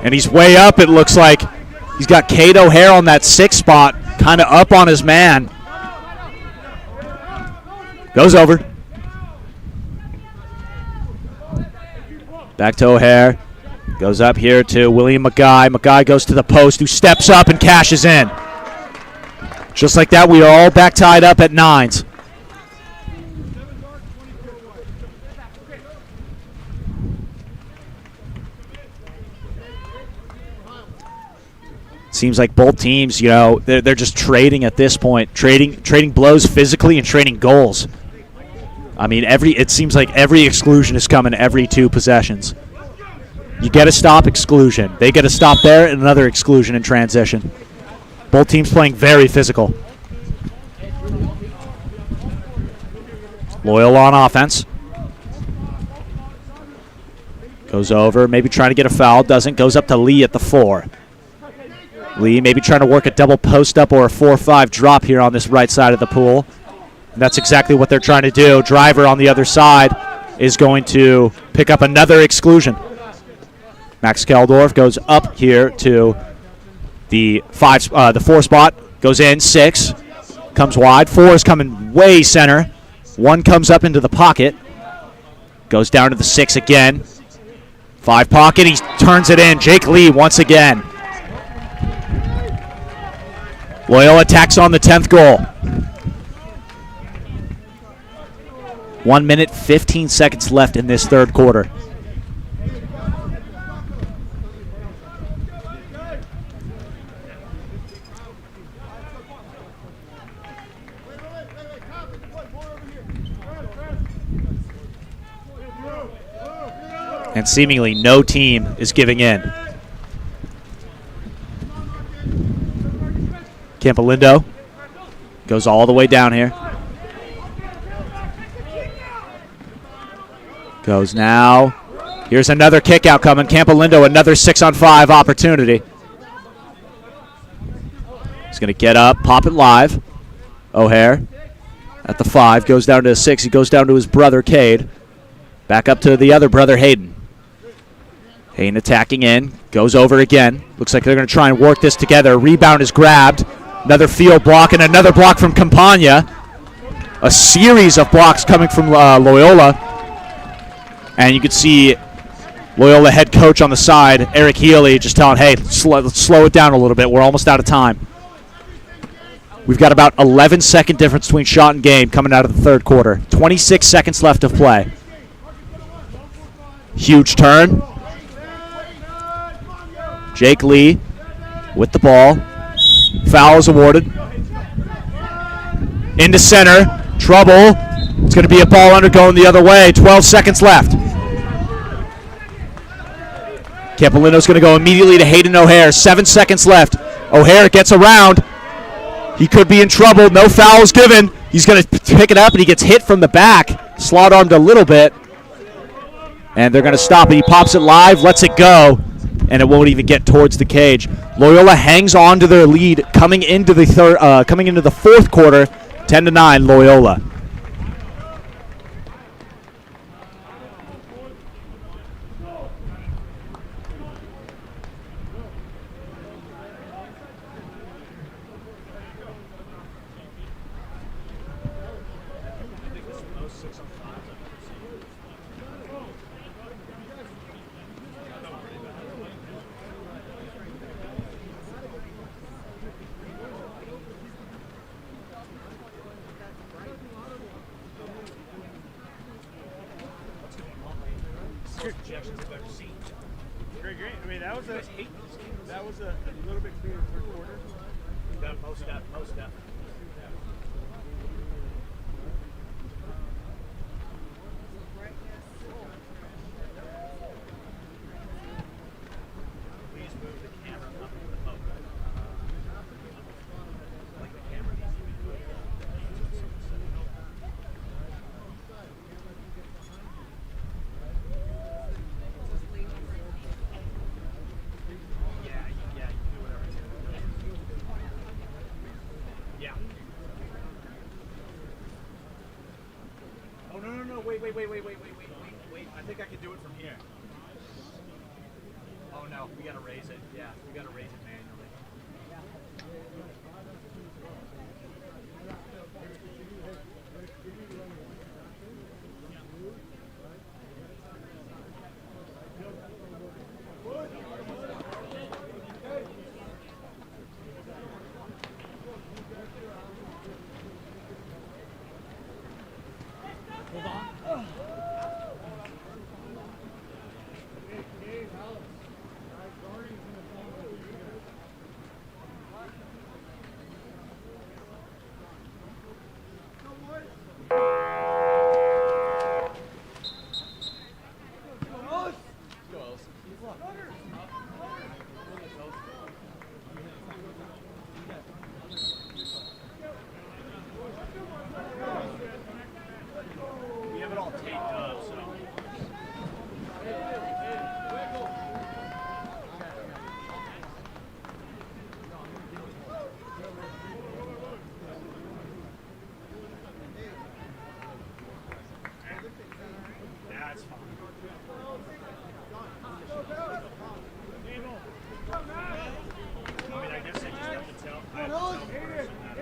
And he's way up, it looks like. He's got Cade O'Hare on that 6 spot, kind of up on his man. Goes over. Back to O'Hare. Goes up here to William McGuy. McGuy goes to the post, who steps up and cashes in. Just like that, we are all back tied up at 9s. Seems like both teams, you know, they're just trading at this point, trading blows physically and trading goals. I mean, it seems like every exclusion is coming every 2 possessions. You get a stop, exclusion. They get a stop there, and another exclusion in transition. Both teams playing very physical. Loyola on offense. Goes over, maybe trying to get a foul, doesn't. Goes up to Lee at the 4. Lee maybe trying to work a double post-up or a 4-5 drop here on this right side of the pool. And that's exactly what they're trying to do. Driver on the other side is going to pick up another exclusion. Max Keldorf goes up here to the 4 spot. Goes in, 6. Comes wide. 4 is coming way center. 1 comes up into the pocket. Goes down to the 6 again. 5 pocket. He turns it in. Jake Lee once again. Loyola tacks on the 10th goal. 1 minute, 15 seconds left in this third quarter. And seemingly no team is giving in. Campolindo goes all the way down here. Goes now. Here's another kick out coming. Campolindo, another 6-on-5 opportunity. He's going to get up, pop it live. O'Hare at the 5, goes down to a 6. He goes down to his brother, Cade. Back up to the other brother, Hayden. Hayden attacking in, goes over again. Looks like they're going to try and work this together. Rebound is grabbed. Another field block and another block from Campagna. A series of blocks coming from Loyola. And you can see Loyola head coach on the side, Eric Healy, just telling, hey, let's slow it down a little bit. We're almost out of time. We've got about 11-second difference between shot and game coming out of the third quarter. 26 seconds left of play. Huge turn. Jake Lee with the ball. Foul is awarded. Into center. Trouble. It's going to be a ball under going the other way. 12 seconds left. Campolino's going to go immediately to Hayden O'Hare. 7 seconds left. O'Hare gets around. He could be in trouble. No fouls given. He's going to pick it up, and he gets hit from the back. Slot-armed a little bit. And they're going to stop it. He pops it live, lets it go, and it won't even get towards the cage. Loyola hangs on to their lead coming into the fourth quarter. 10-9, Loyola. Great. I mean, that was a little bit clearer third quarter. Post step. Please move the camera up to the boat. Like the camera needs to be moved. Yeah, you can do whatever. Yeah. Oh, no. Wait. I think I can do it from here. Oh, no. We got to raise it. Yeah, we got to raise it manually. We have it all taped up, so. That's fine. I mean, I guess I just have to tell. I have to tell the person that,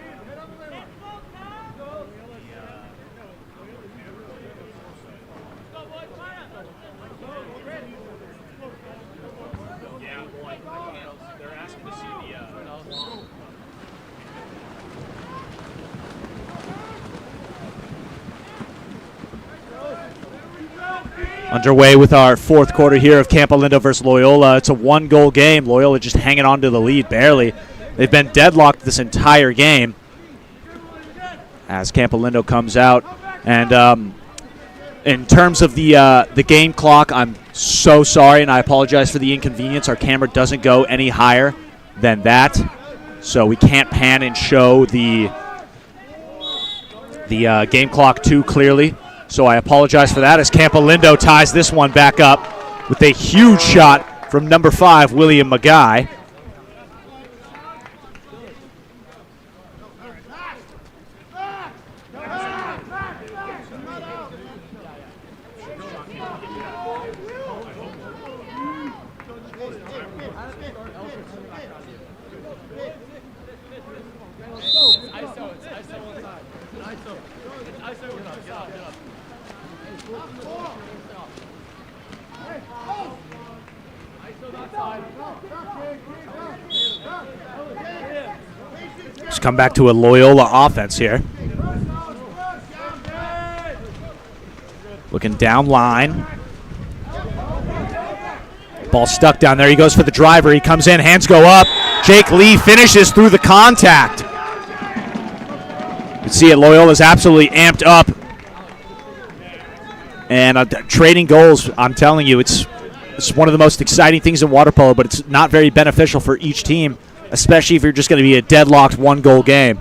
Underway with our fourth quarter here of Campo Lindo versus Loyola. It's a one-goal game. Loyola just hanging on to the lead barely. They've been deadlocked this entire game as Campo Lindo comes out. And in terms of the game clock, I'm so sorry, and I apologize for the inconvenience. Our camera doesn't go any higher than that, so we can't pan and show the game clock too clearly. So I apologize for that as Campo Lindo ties this one back up with a huge shot from number 5, William Magai. Just come back to a Loyola offense here. Looking down line. Ball stuck down there. He goes for the driver. He comes in. Hands go up. Jake Lee finishes through the contact. You can see it. Loyola's absolutely amped up. And trading goals, I'm telling you, it's one of the most exciting things in water polo, but it's not very beneficial for each team, especially if you're just going to be a deadlocked one-goal game.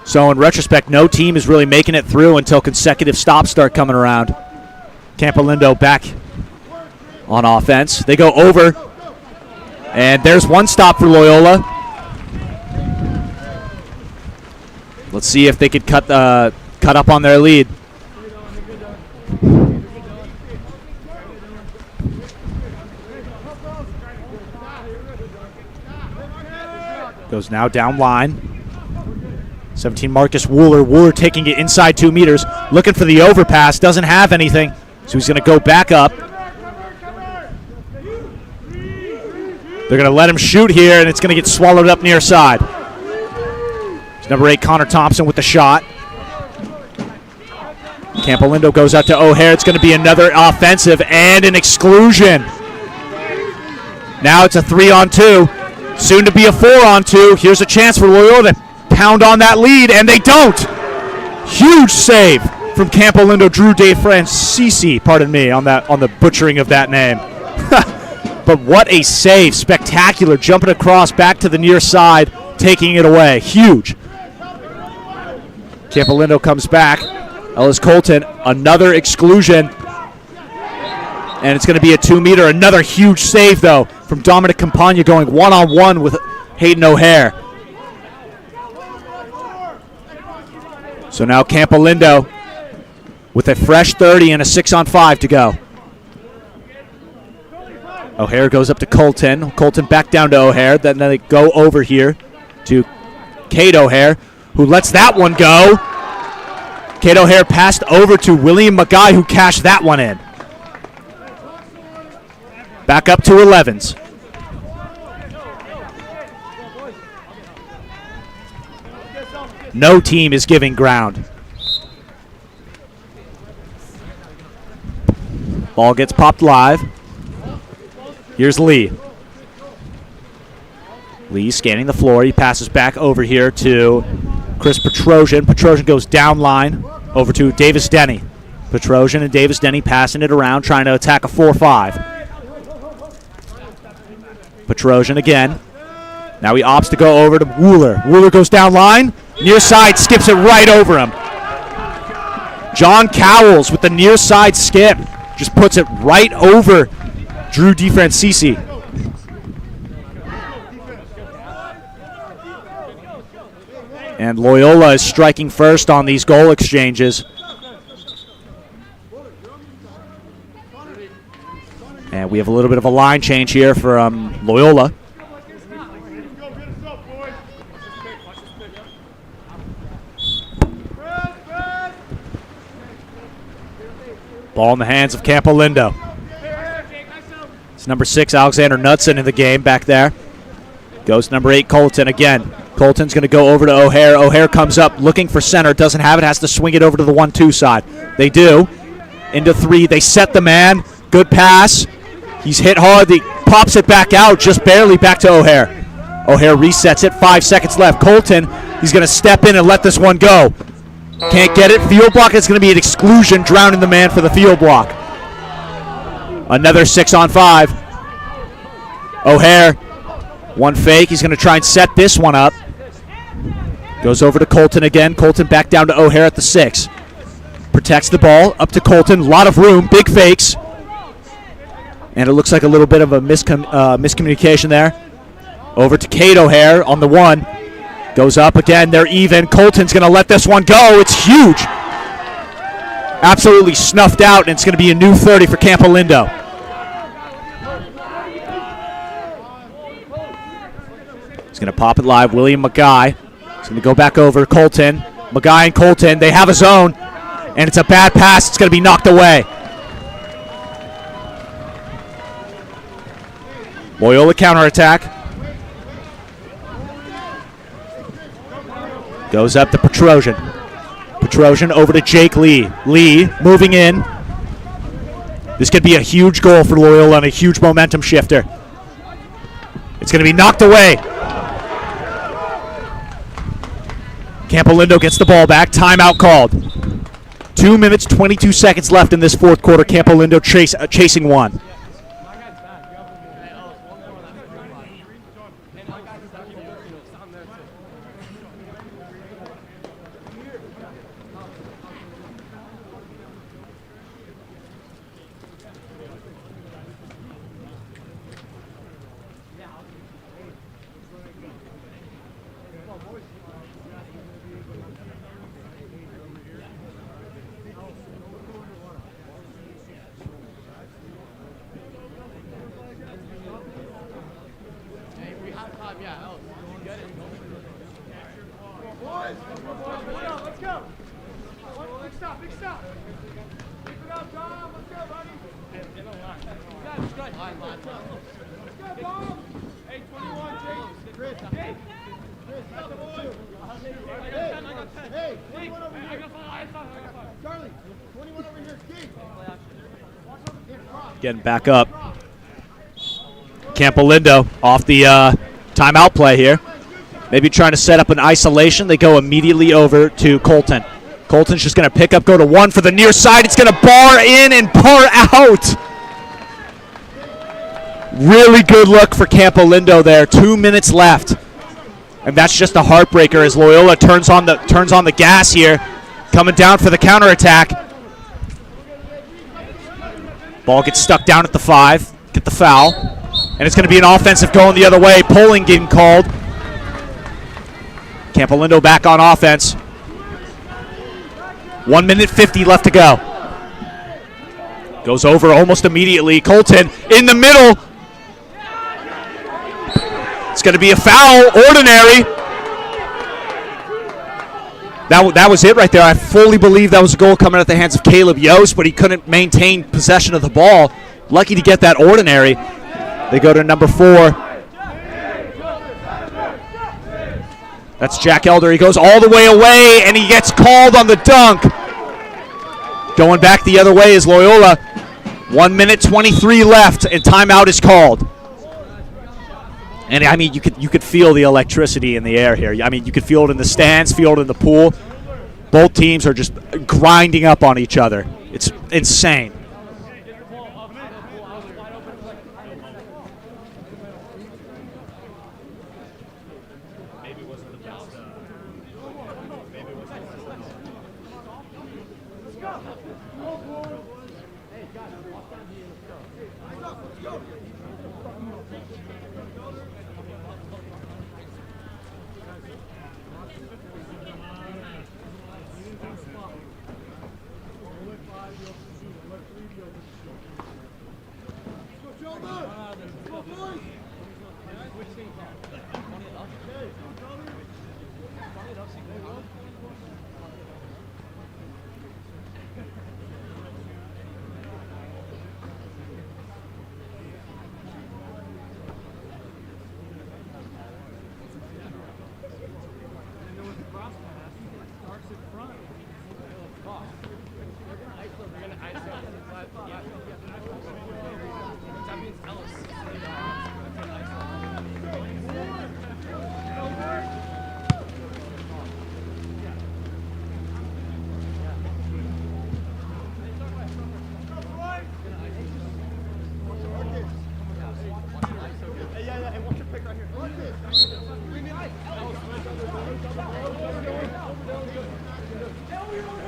So in retrospect, no team is really making it through until consecutive stops start coming around. Campo Lindo back on offense. They go over, and there's one stop for Loyola. Let's see if they could cut up on their lead. Goes now down line. 17 Marcus Wooler. Wooler taking it inside 2 meters. Looking for the overpass. Doesn't have anything. So he's going to go back up. They're going to let him shoot here, and it's going to get swallowed up near side. It's number 8, Connor Thompson, with the shot. Campo Lindo goes out to O'Hare. It's going to be another offensive and an exclusion. Now it's a 3-on-2. Soon to be a 4-on-2. Here's a chance for Loyola to pound on that lead, and they don't. Huge save from Campo Lindo, Drew DeFrancisi, pardon me, on the butchering of that name. But what a save. Spectacular. Jumping across back to the near side, taking it away. Huge. Campo Lindo comes back. Ellis Colton, another exclusion. And it's going to be a 2-meter. Another huge save, though, from Dominic Campagna going one-on-one with Hayden O'Hare. So now Campo Lindo with a fresh 30 and a 6-on-5 to go. O'Hare goes up to Colton. Colton back down to O'Hare. Then they go over here to Kate O'Hare, who lets that one go. Kate O'Hare passed over to William Magai, who cashed that one in. Back up to 11s. No team is giving ground. Ball gets popped live. Here's Lee. Lee scanning the floor. He passes back over here to Chris Petrosian. Petrosian goes down line over to Davis Denny. Petrosian and Davis Denny passing it around, trying to attack a 4-5. Petrosian again. Now he opts to go over to Wooler. Wooler goes down line. Near side, skips it right over him. John Cowles with the near side skip. Just puts it right over Drew DeFrancisi. And Loyola is striking first on these goal exchanges. And we have a little bit of a line change here for Loyola. Ball in the hands of Campo Lindo. It's number 6, Alexander Knudsen, in the game back there. Goes number 8, Colton again. Colton's going to go over to O'Hare. O'Hare comes up looking for center. Doesn't have it. Has to swing it over to the 1-2 side. They do. Into 3. They set the man. Good pass. He's hit hard. He pops it back out, just barely back to O'Hare. O'Hare resets it. 5 seconds left. Colton, he's going to step in and let this one go. Can't get it. Field block is going to be an exclusion, drowning the man for the field block. Another 6-on-5. O'Hare, one fake. He's going to try and set this one up. Goes over to Colton again. Colton back down to O'Hare at the 6. Protects the ball. Up to Colton. A lot of room. Big fakes. And it looks like a little bit of a miscommunication there. Over to Kate O'Hare on the 1. Goes up again. They're even. Colton's going to let this one go. It's huge. Absolutely snuffed out, and it's going to be a new 30 for Campolindo. He's going to pop it live. William McGuy. He's going to go back over to Colton. McGuy and Colton, they have a zone, and it's a bad pass. It's going to be knocked away. Loyola counterattack. Goes up to Petrosian. Petrosian over to Jake Lee. Lee moving in. This could be a huge goal for Loyola and a huge momentum shifter. It's going to be knocked away. Campolindo gets the ball back. Timeout called. 2 minutes, 22 seconds left in this fourth quarter. Campolindo chasing one. Let's go. Big stop. Keep it up, Dom. Let's go, buddy. Let's go, Dom. 8:21, Jake. Chris, back up to 2. Hey, 21 over here. Charlie, 21 over here. Keith. Getting back up. Campolindo off the timeout play here. Maybe trying to set up an isolation. They go immediately over to Colton. Colton's just going to pick up, go to 1 for the near side. It's going to bar in and bar out. Really good look for Campolindo there. 2 minutes left. And that's just a heartbreaker as Loyola turns on the gas here. Coming down for the counterattack. Ball gets stuck down at the 5. Get the foul. And it's going to be an offensive going the other way. Polling getting called. Campolindo back on offense. 1 minute 50 left to go. Goes over almost immediately. Colton in the middle. It's going to be a foul. Ordinary. That was it right there. I fully believe that was a goal coming at the hands of Caleb Yost, but he couldn't maintain possession of the ball. Lucky to get that ordinary. They go to number 4. That's Jack Elder. He goes all the way away, and he gets called on the dunk. Going back the other way is Loyola. 1 minute 23 left, and timeout is called. And I mean, you could feel the electricity in the air here. I mean, you could feel it in the stands, feel it in the pool. Both teams are just grinding up on each other. It's insane.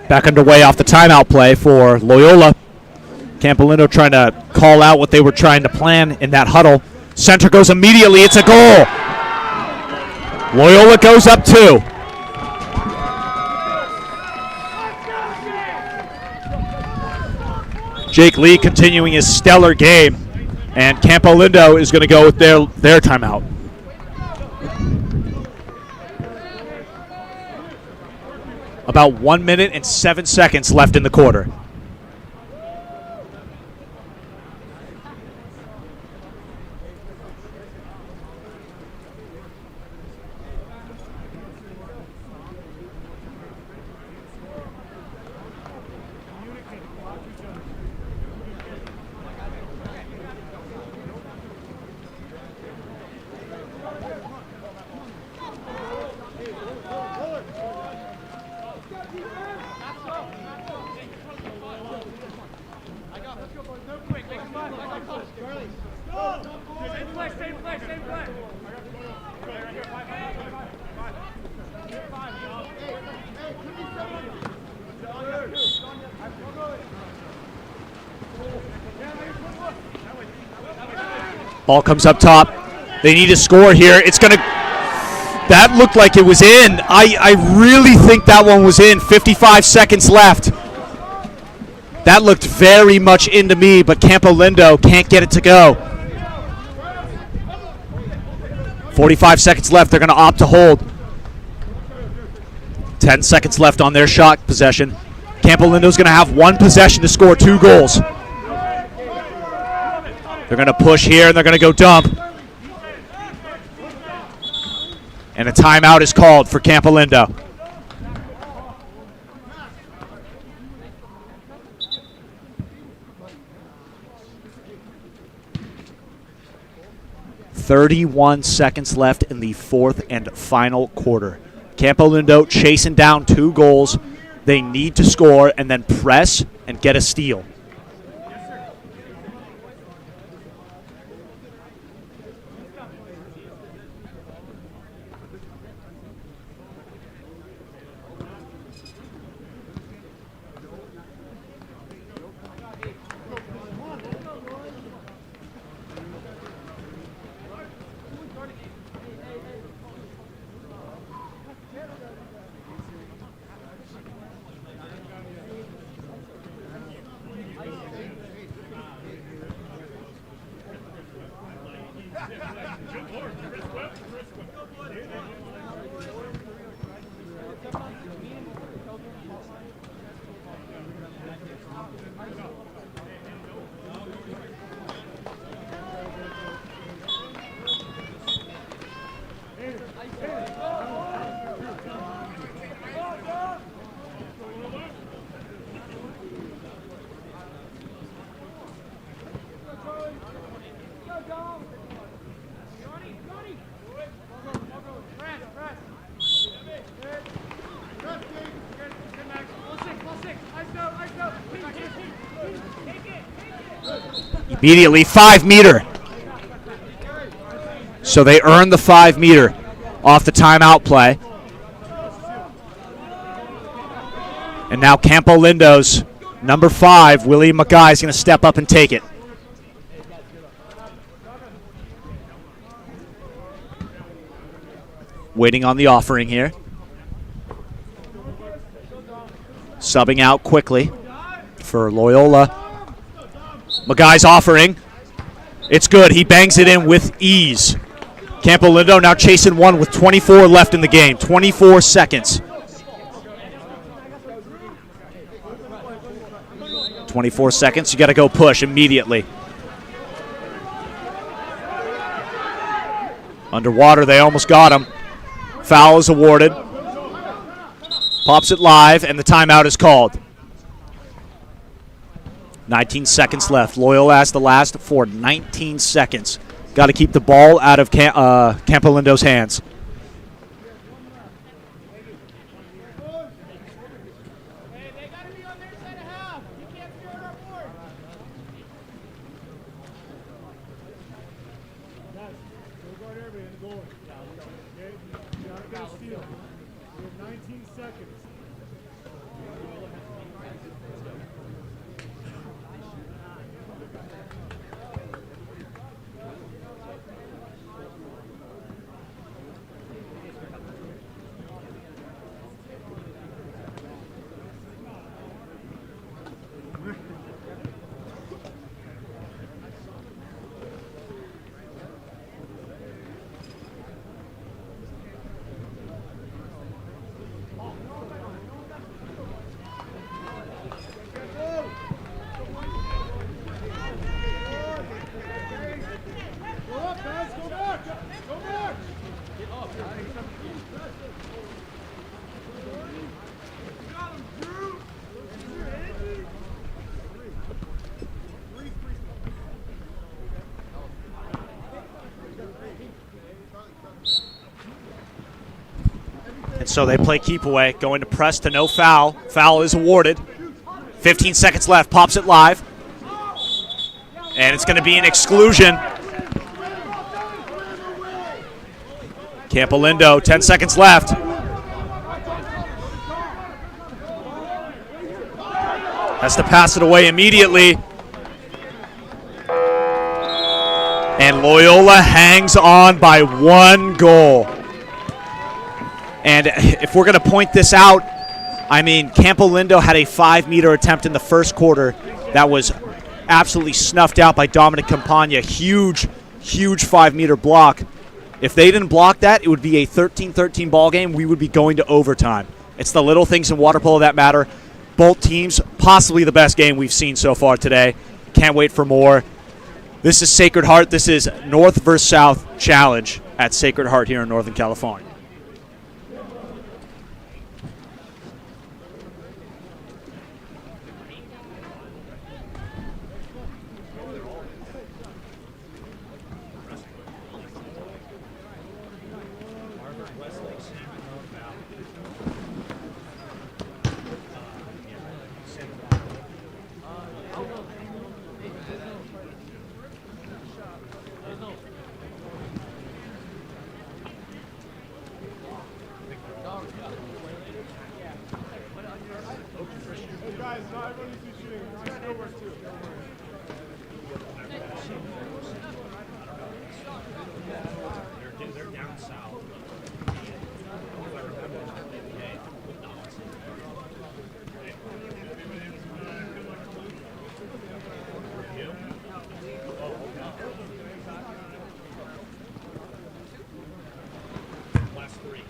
Back underway off the timeout play for Loyola. Campolindo trying to call out what they were trying to plan in that huddle. Center goes immediately. It's a goal. Loyola goes up 2. Jake Lee continuing his stellar game, and Campolindo is going to go with their timeout. About 1 minute and 7 seconds left in the quarter. Ball comes up top. They need to score here. It's going to... That looked like it was in. I really think that one was in. 55 seconds left. That looked very much into me, but Campolindo can't get it to go. 45 seconds left. They're going to opt to hold. 10 seconds left on their shot possession. Campolindo's going to have 1 possession to score 2 goals. They're going to push here, and they're going to go dump. And a timeout is called for Campolindo. .31 seconds left in the 4th and final quarter. Campolindo chasing down 2 goals. They need to score and then press and get a steal. Immediately 5-meter. So they earn the 5-meter off the timeout play. And now Campolindo's number 5, William McGuy, is going to step up and take it. Waiting on the offering here. Subbing out quickly for Loyola. McGuy's offering. It's good. He bangs it in with ease. Campolindo now chasing 1 with 24 left in the game. 24 seconds. 24 seconds. You got to go push immediately. Underwater. They almost got him. Foul is awarded. Pops it live, and the timeout is called. 19 seconds left. Loyola has the last for 19 seconds. Got to keep the ball out of Campolindo's hands. Go guard everybody. forward. Okay? You gotta get a steal. We have 19 seconds. Go up, guys. Go back. Go back. And so they play keep away, going to press to no foul. Foul is awarded. 15 seconds left, pops it live. And it's going to be an exclusion. Campolindo, 10 seconds left. Has to pass it away immediately. And Loyola hangs on by 1 goal. And if we're going to point this out, I mean, Campolindo had a 5-meter attempt in the first quarter that was absolutely snuffed out by Dominic Campagna. Huge 5-meter block. If they didn't block that, it would be a 13-13 ball game. We would be going to overtime. It's the little things in water polo that matter. Both teams, possibly the best game we've seen so far today. Can't wait for more. This is Sacred Heart. This is North versus South Challenge at Sacred Heart here in Northern California. Guys, not everyone needs to be shooting. It's still work too. They're down south. Last 3.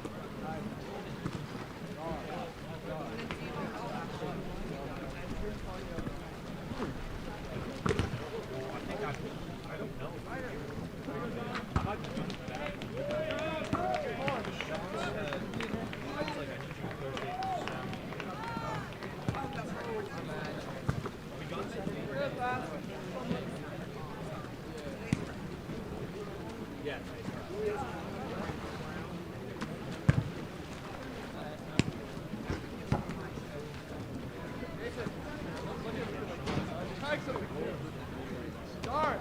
Start.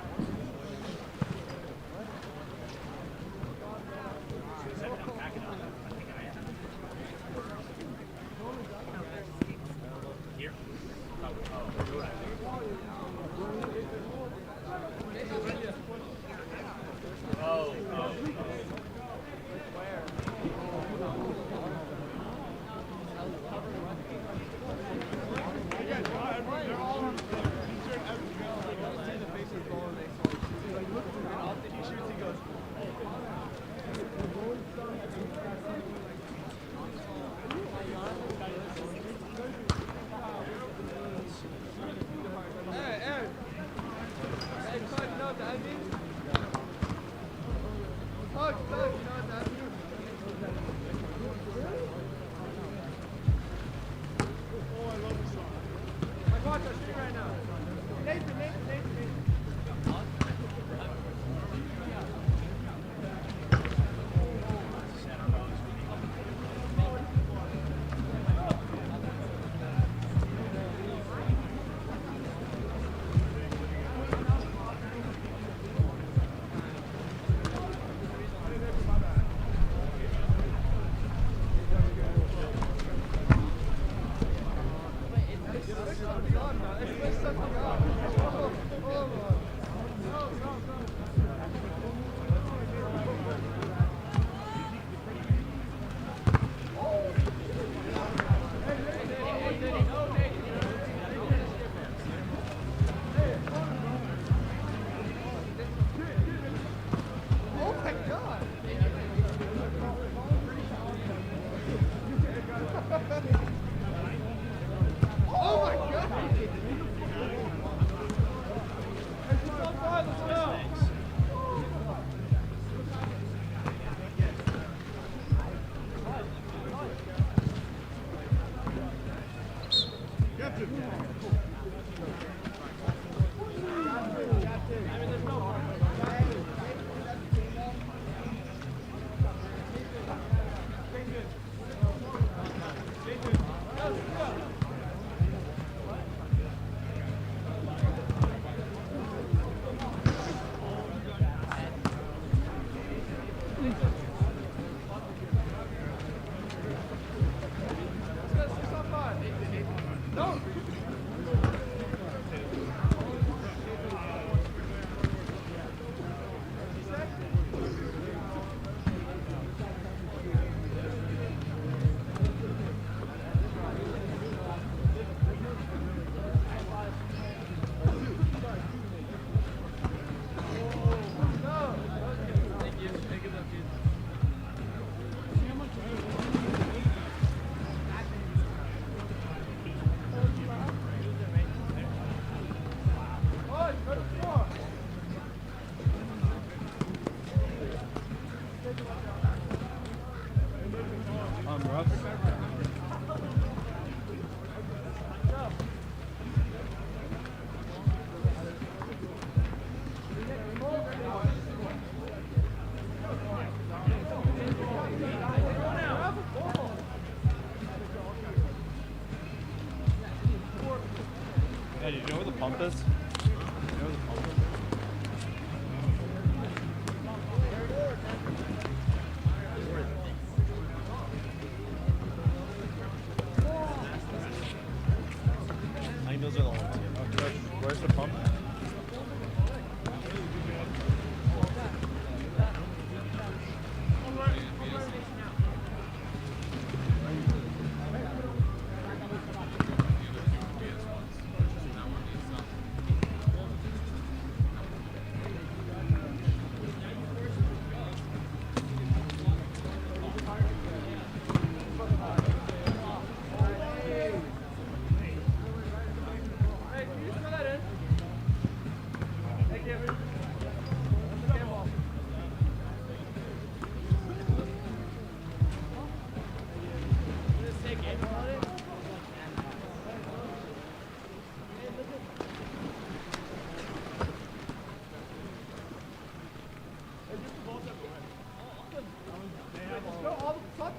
Stop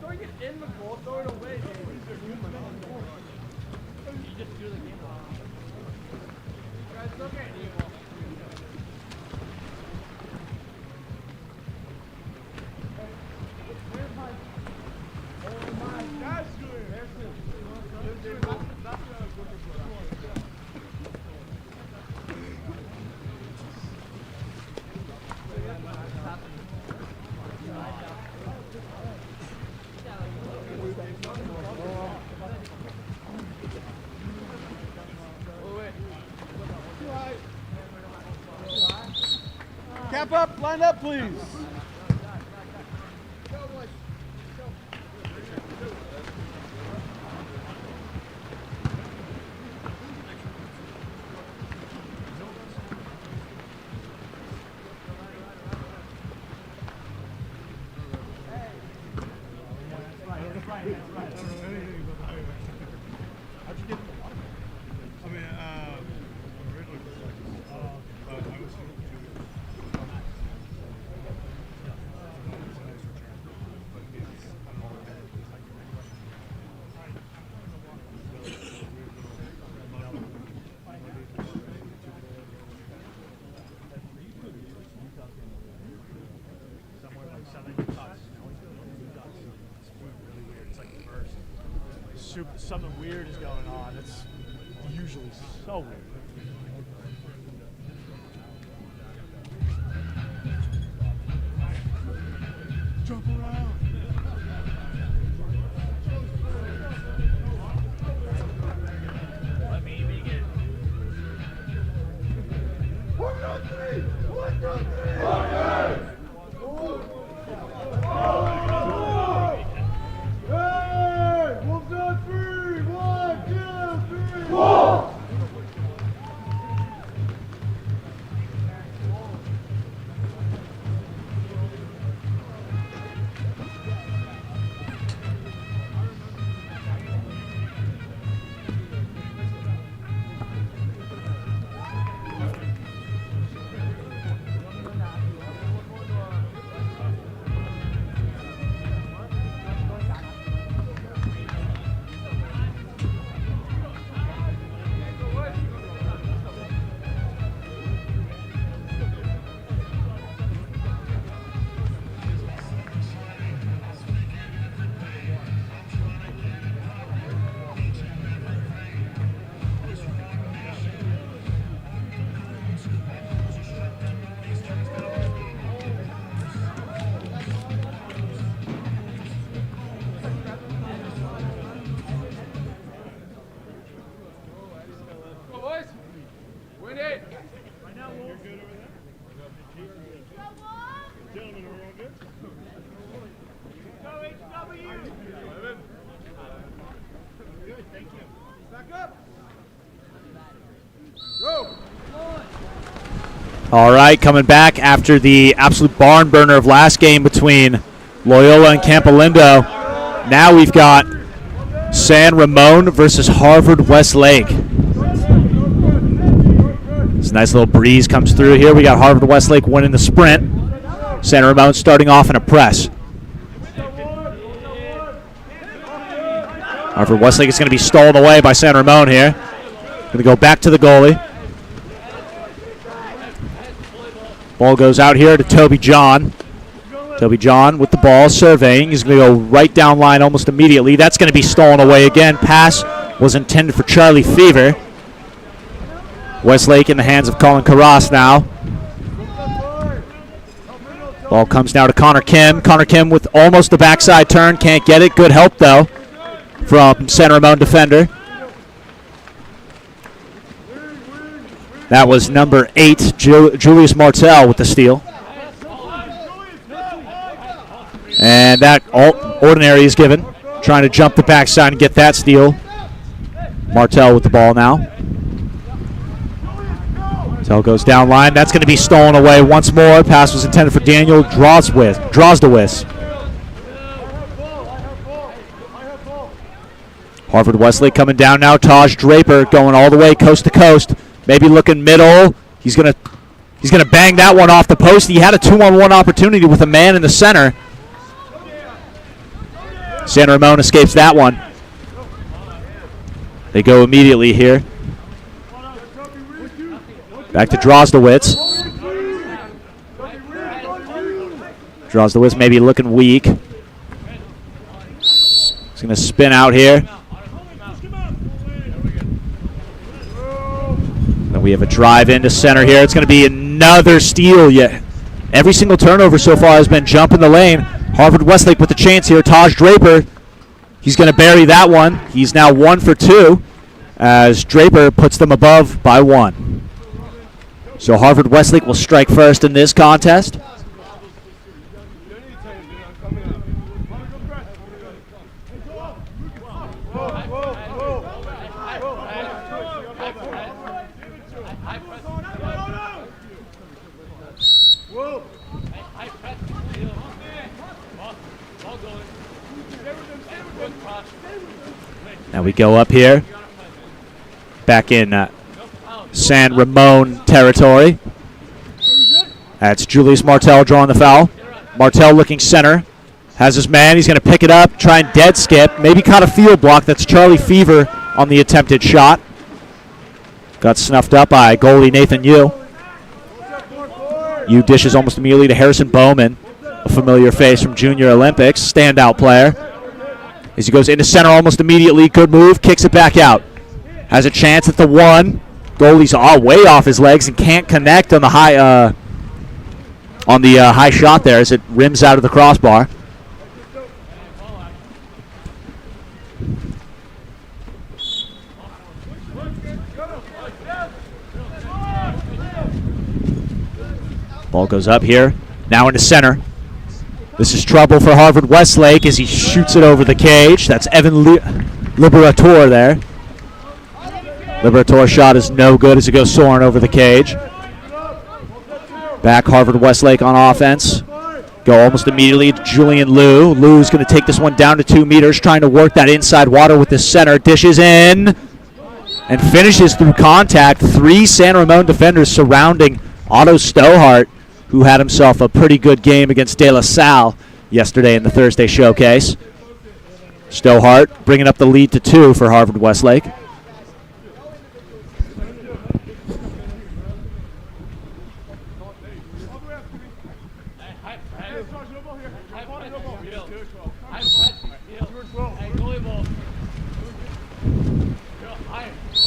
throwing it in the goal, throw it away. You just do the game ball. Guys, look at you. Cap up, line up, please. Something weird is going on. It's usually so weird. Jump around. Let me begin. 1, 2, 3. 1, 2, 3. Hey! Wolves on 3. 1, 2, 3. Wolves! All right, coming back after the absolute barn burner of last game between Loyola and Campolindo. Now we've got San Ramon versus Harvard Westlake. This nice little breeze comes through here. We got Harvard Westlake winning the sprint. San Ramon starting off in a press. Harvard Westlake is going to be stolen away by San Ramon here. Going to go back to the goalie. Ball goes out here to Toby John. Toby John with the ball, surveying. He's going to go right down line almost immediately. That's going to be stolen away again. Pass was intended for Charlie Fever. Westlake in the hands of Colin Carras now. Ball comes now to Connor Kim. Connor Kim with almost the backside turn. Can't get it. Good help, though, from San Ramon defender. That was number 8, Julius Martel with the steal. And that ordinary is given. Trying to jump the backside and get that steal. Martel with the ball now. Martell goes down line. That's going to be stolen away once more. Pass was intended for Daniel Drozdowitz. Harvard Westlake coming down now. Taj Draper going all the way coast to coast. Maybe looking middle. He's gonna bang that one off the post. He had a 2-on-1 opportunity with a man in the center. San Ramon escapes that one. They go immediately here. Back to Drozdowitz. Drozdowitz maybe looking weak. He's going to spin out here. Then we have a drive into center here. It's going to be another steal. Yeah. Every single turnover so far has been jump in the lane. Harvard Westlake with the chance here. Taj Draper. He's going to bury that one. He's now 1 for 2 as Draper puts them above by 1. So Harvard Westlake will strike first in this contest. Now we go up here, back in San Ramon territory. That's Julius Martell drawing the foul. Martell looking center, has his man. He's going to pick it up, try and dead skip. Maybe caught a field block. That's Charlie Fever on the attempted shot. Got snuffed up by goalie Nathan Yu. Yu dishes almost immediately to Harrison Bowman, a familiar face from Junior Olympics, standout player. As he goes into center almost immediately, good move, kicks it back out. Has a chance at the 1. Goalie's way off his legs and can't connect on the high high shot there as it rims out of the crossbar. Ball goes up here, now into center. This is trouble for Harvard Westlake as he shoots it over the cage. That's Evan Liberator there. Liberator's shot is no good as it goes soaring over the cage. Back Harvard Westlake on offense. Go almost immediately to Julian Liu. Liu's going to take this one down to 2 meters, trying to work that inside water with the center. Dishes in and finishes through contact. 3 San Ramon defenders surrounding Otto Stohart, who had himself a pretty good game against De La Salle yesterday in the Thursday showcase. Stohart bringing up the lead to 2 for Harvard Westlake.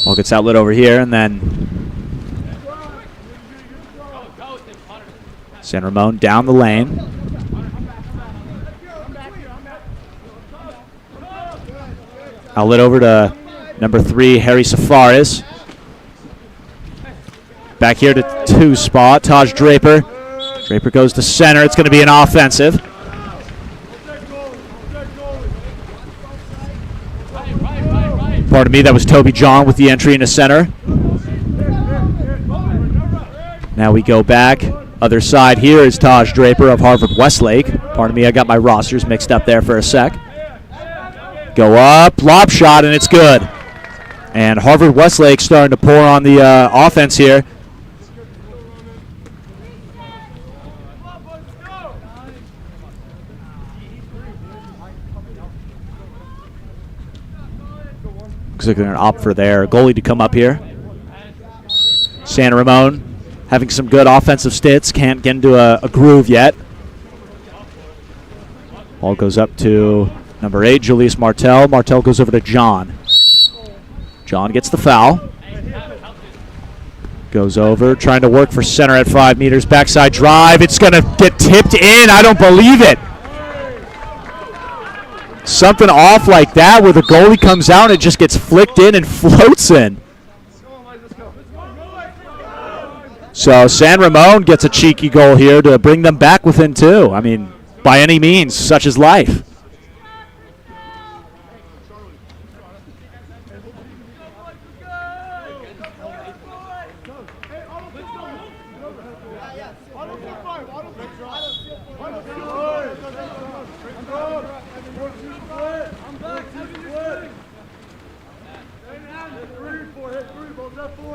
Ball gets outlet over here, and then San Ramon down the lane. Outlet over to number 3, Harry Safaris. Back here to 2 spot, Taj Draper. Draper goes to center. It's going to be an offensive. Pardon me, that was Toby John with the entry into center. Now we go back. Other side here is Taj Draper of Harvard Westlake. Pardon me, I got my rosters mixed up there for a sec. Go up, lob shot, and it's good. And Harvard Westlake starting to pour on the offense here. Looks like they're going to opt for their goalie to come up here. San Ramon having some good offensive stits. Can't get into a groove yet. Ball goes up to number 8, Julius Martell. Martell goes over to John. John gets the foul. Goes over, trying to work for center at 5 meters. Backside drive. It's going to get tipped in. I don't believe it. Something off like that where the goalie comes out and it just gets flicked in and floats in. So San Ramon gets a cheeky goal here to bring them back within 2. I mean, by any means, such is life.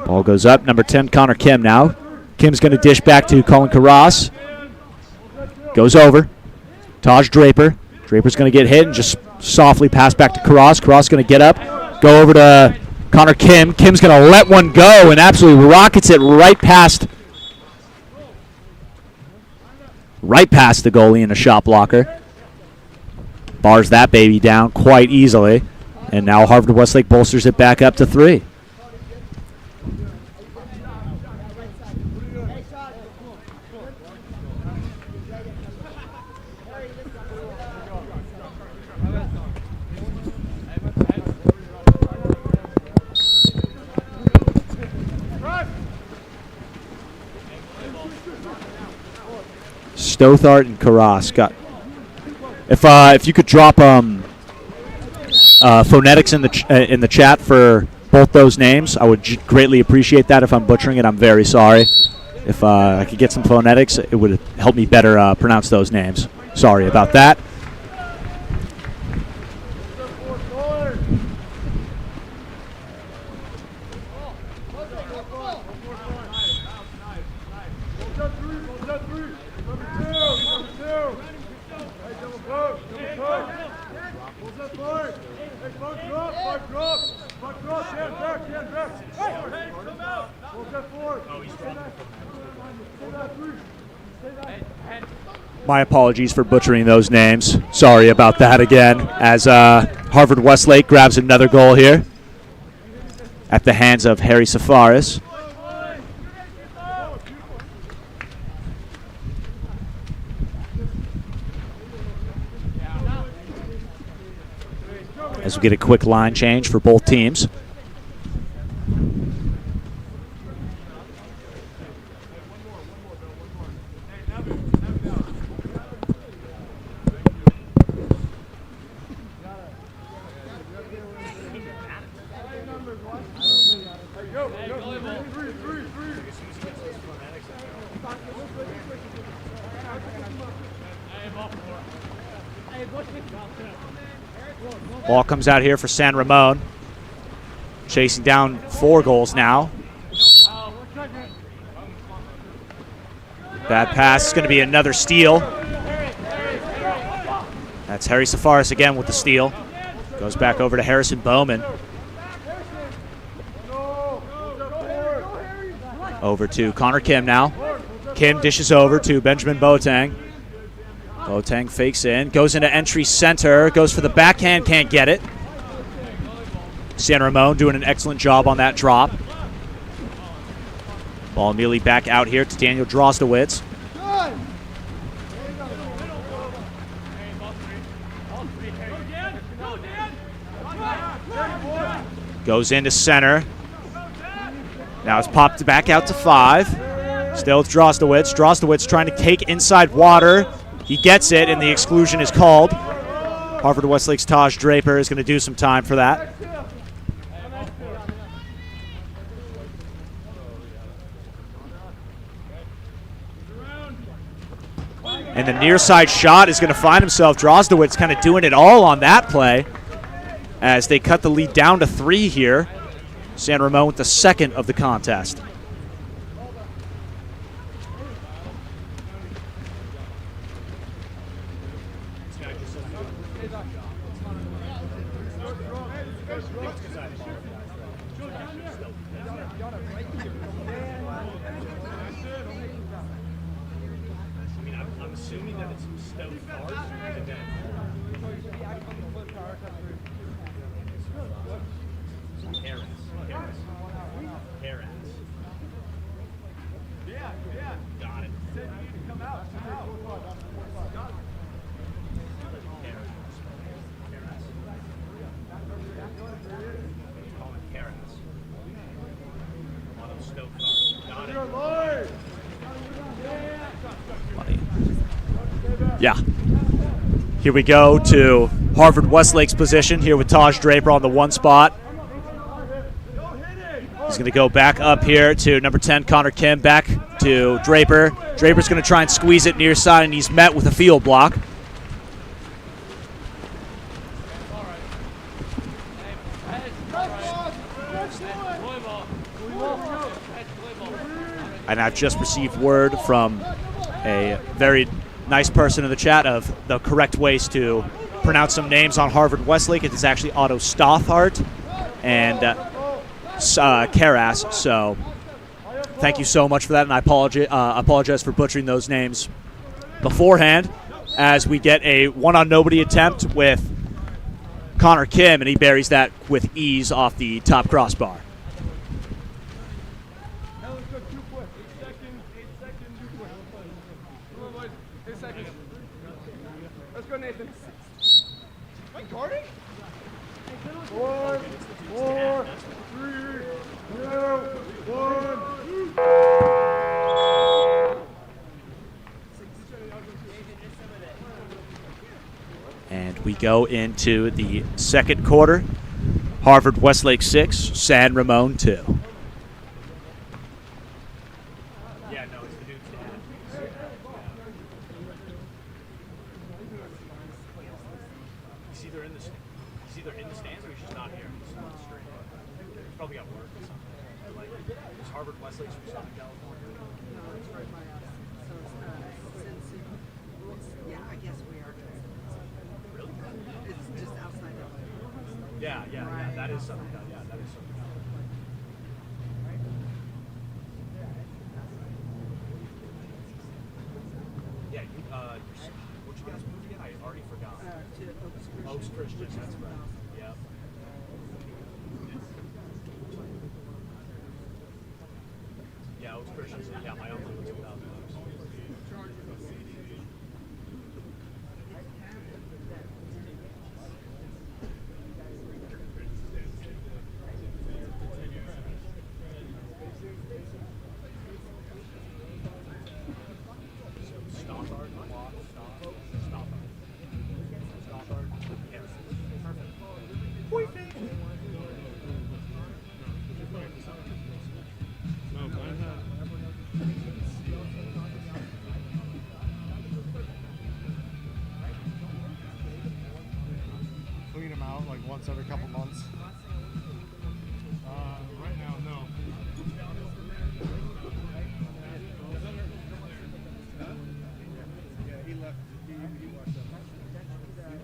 Ball goes up. Number 10, Connor Kim now. Kim's going to dish back to Colin Carras. Goes over. Taj Draper. Draper's going to get hit and just softly pass back to Carras. Carras going to get up, go over to Connor Kim. Kim's going to let one go and absolutely rockets it right past the goalie in a shot blocker. Bars that baby down quite easily. And now Harvard Westlake bolsters it back up to 3. Stothart and Carras got. If you could drop phonetics in the chat for both those names, I would greatly appreciate that. If I'm butchering it, I'm very sorry. If I could get some phonetics, it would help me better pronounce those names. Sorry about that. My apologies for butchering those names. Sorry about that again, as Harvard Westlake grabs another goal here at the hands of Harry Safaris. As we get a quick line change for both teams. Ball comes out here for San Ramon. Chasing down 4 goals now. Bad pass is going to be another steal. That's Harry Safaris again with the steal. Goes back over to Harrison Bowman. Over to Connor Kim now. Kim dishes over to Benjamin Boateng. Boateng fakes in, goes into entry center, goes for the backhand, can't get it. San Ramon doing an excellent job on that drop. Ball immediately back out here to Daniel Drostowitz. Goes into center. Now it's popped back out to 5. Still with Drostowitz. Drostowitz trying to take inside water. He gets it, and the exclusion is called. Harvard Westlake's Taj Draper is going to do some time for that. And the near side shot is going to find himself. Drostowitz kind of doing it all on that play as they cut the lead down to 3 here. San Ramon with the second of the contest. Yeah. Here we go to Harvard Westlake's position here with Taj Draper on the 1 spot. He's going to go back up here to number 10, Connor Kim, back to Draper. Draper's going to try and squeeze it near side, and he's met with a field block. And I've just received word from a very nice person in the chat of the correct ways to pronounce some names on Harvard Westlake. It is actually Otto Stothart and Karas. So thank you so much for that, and I apologize for butchering those names beforehand as we get a one-on-nobody attempt with Connor Kim, and he buries that with ease off the top crossbar. Let's go, Nathan. Am I guarding? 4, 3, 2, 1. And we go into the second quarter. Harvard Westlake 6, San Ramon 2. Yeah, no, it's the dude's dad. He's either in the stands or he's just not here. He's on the street. He's probably got work or something. Like, is Harvard Westlake from Southern California? Yeah, I guess we are. Really? It's just outside of it. Yeah. That is Southern California. Yeah, that is Southern California. Yeah, what'd you guys move again? I already forgot. To Oaks Christian. Oaks Christian, which is that's right. 2000. Yep. Yeah, Oaks Christian. Yeah, my uncle was 2000 Oaks. Clean them out like once every couple months. Right now, no. Yeah, he left. He walked up.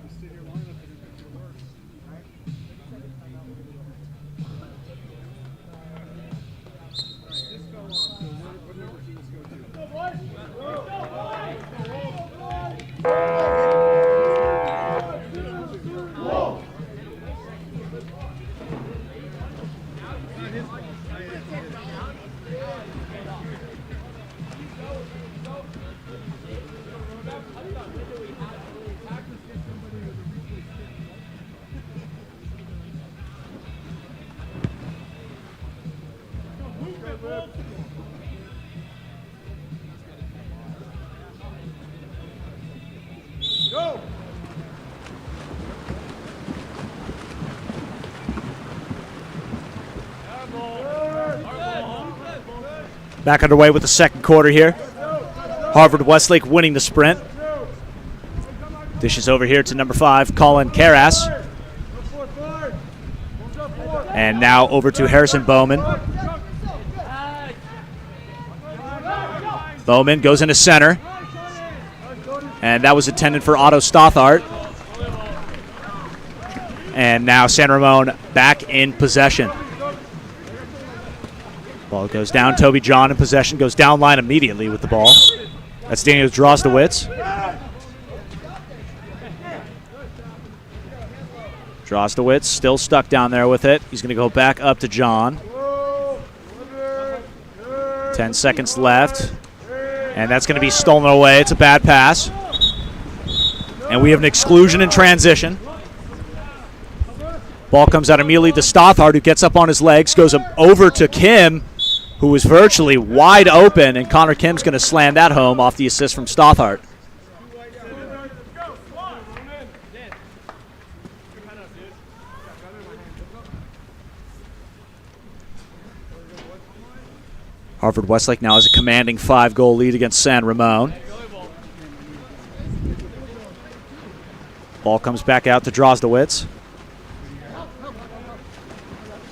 He stood here long enough for him to work. This fell off. So what number should this go to? Go! Back underway with the second quarter here. Harvard Westlake winning the sprint. Dishes over here to number 5, Colin Karas. And now over to Harrison Bowman. Bowman goes into center. And that was intended for Otto Stothart. And now San Ramon back in possession. Ball goes down. Toby John in possession. Goes down line immediately with the ball. That's Daniel Drozdowitz. Drozdowitz still stuck down there with it. He's going to go back up to John. 10 seconds left. And that's going to be stolen away. It's a bad pass. And we have an exclusion in transition. Ball comes out immediately to Stothart, who gets up on his legs, goes over to Kim, who was virtually wide open, and Connor Kim's going to slam that home off the assist from Stothart. Harvard Westlake now has a commanding 5-goal lead against San Ramon. Ball comes back out to Drozdowitz.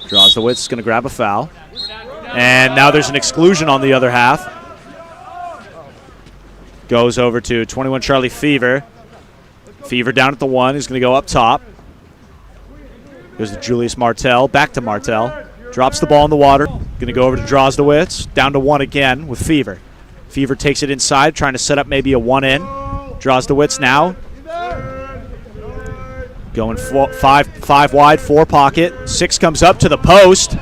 Drozdowitz is going to grab a foul. And now there's an exclusion on the other half. Goes over to 21 Charlie Fever. Fever down at the 1. He's going to go up top. Goes to Julius Martell. Back to Martell. Drops the ball in the water. Going to go over to Drozdowitz. Down to 1 again with Fever. Fever takes it inside, trying to set up maybe a 1-in. Drozdowitz now. Going five wide, 4 pocket. 6 comes up to the post.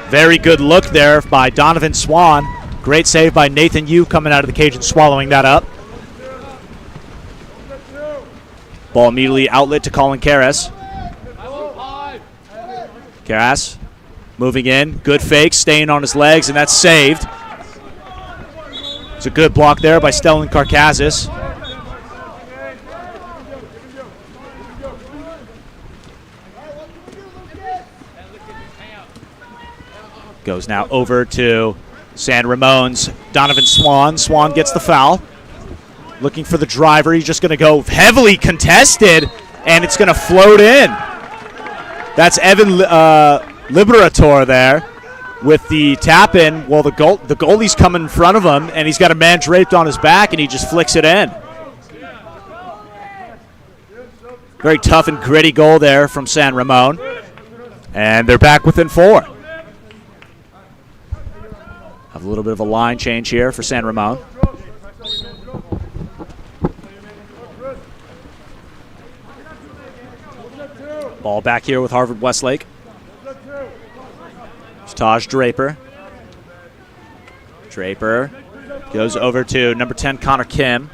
Very good look there by Donovan Swan. Great save by Nathan Yu coming out of the cage and swallowing that up. Ball immediately outlet to Colin Karras. Karras moving in. Good fake, staying on his legs, and that's saved. It's a good block there by Stellan Karkazis. Goes now over to San Ramon's Donovan Swan. Swan gets the foul. Looking for the driver. He's just going to go heavily contested, and it's going to float in. That's Evan Liberator there with the tap in. Well, the goalie's coming in front of him, and he's got a man draped on his back, and he just flicks it in. Very tough and gritty goal there from San Ramon. And they're back within 4. Have a little bit of a line change here for San Ramon. Ball back here with Harvard Westlake. It's Taj Draper. Draper goes over to number 10, Connor Kim.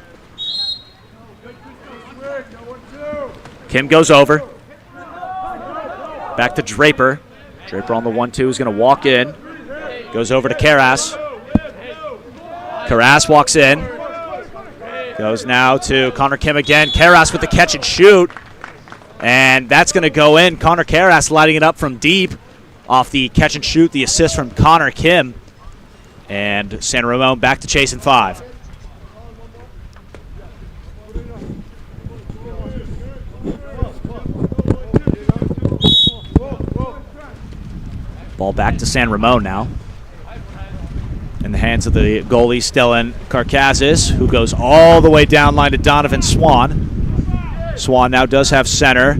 Kim goes over. Back to Draper. Draper on the 1-2 is going to walk in. Goes over to Karras. Karras walks in. Goes now to Connor Kim again. Karras with the catch and shoot. And that's going to go in. Connor Karras lighting it up from deep off the catch and shoot, the assist from Connor Kim. And San Ramon back to chasing 5. Ball back to San Ramon now. In the hands of the goalie, Stellan Karkazis, who goes all the way down line to Donovan Swan. Swan now does have center.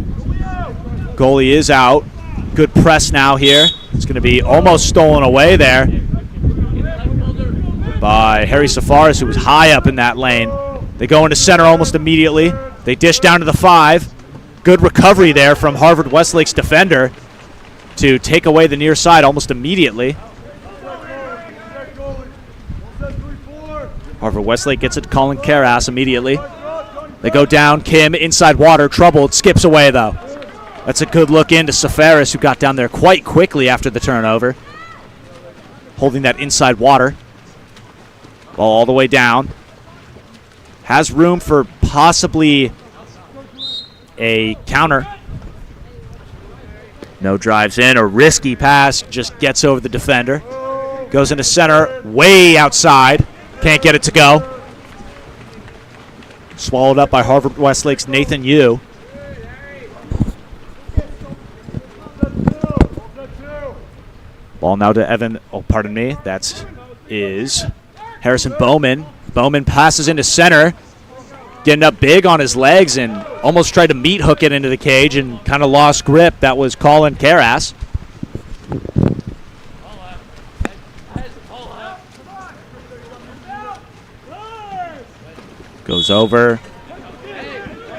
Goalie is out. Good press now here. It's going to be almost stolen away there by Harry Safaris, who was high up in that lane. They go into center almost immediately. They dish down to the 5. Good recovery there from Harvard Westlake's defender to take away the near side almost immediately. Harvard Westlake gets it to Colin Karras immediately. They go down. Kim inside water. Troubled. Skips away, though. That's a good look into Safaris, who got down there quite quickly after the turnover. Holding that inside water. Ball all the way down. Has room for possibly a counter. No drives in. A risky pass. Just gets over the defender. Goes into center. Way outside. Can't get it to go. Swallowed up by Harvard Westlake's Nathan Yu. Ball now to Evan, that is Harrison Bowman. Bowman passes into center. Getting up big on his legs and almost tried to meat hook it into the cage and kind of lost grip. That was Colin Karras. Goes over.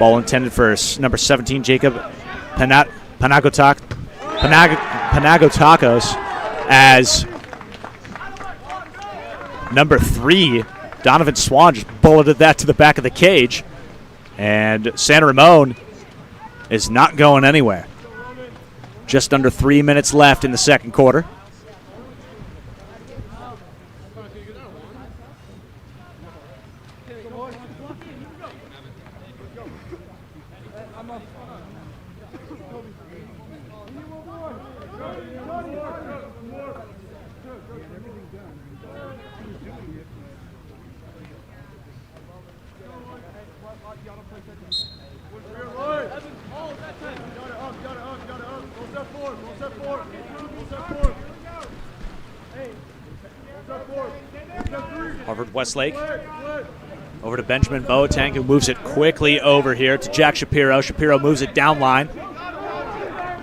Ball intended for number 17, Jacob Panagotakos, as number 3, Donovan Swan, just bulleted that to the back of the cage. And San Ramon is not going anywhere. Just under 3 minutes left in the second quarter. everything done. He was doing it. Harvard Westlake over to Benjamin Boateng, who moves it quickly over here to Jack Shapiro. Shapiro moves it down line.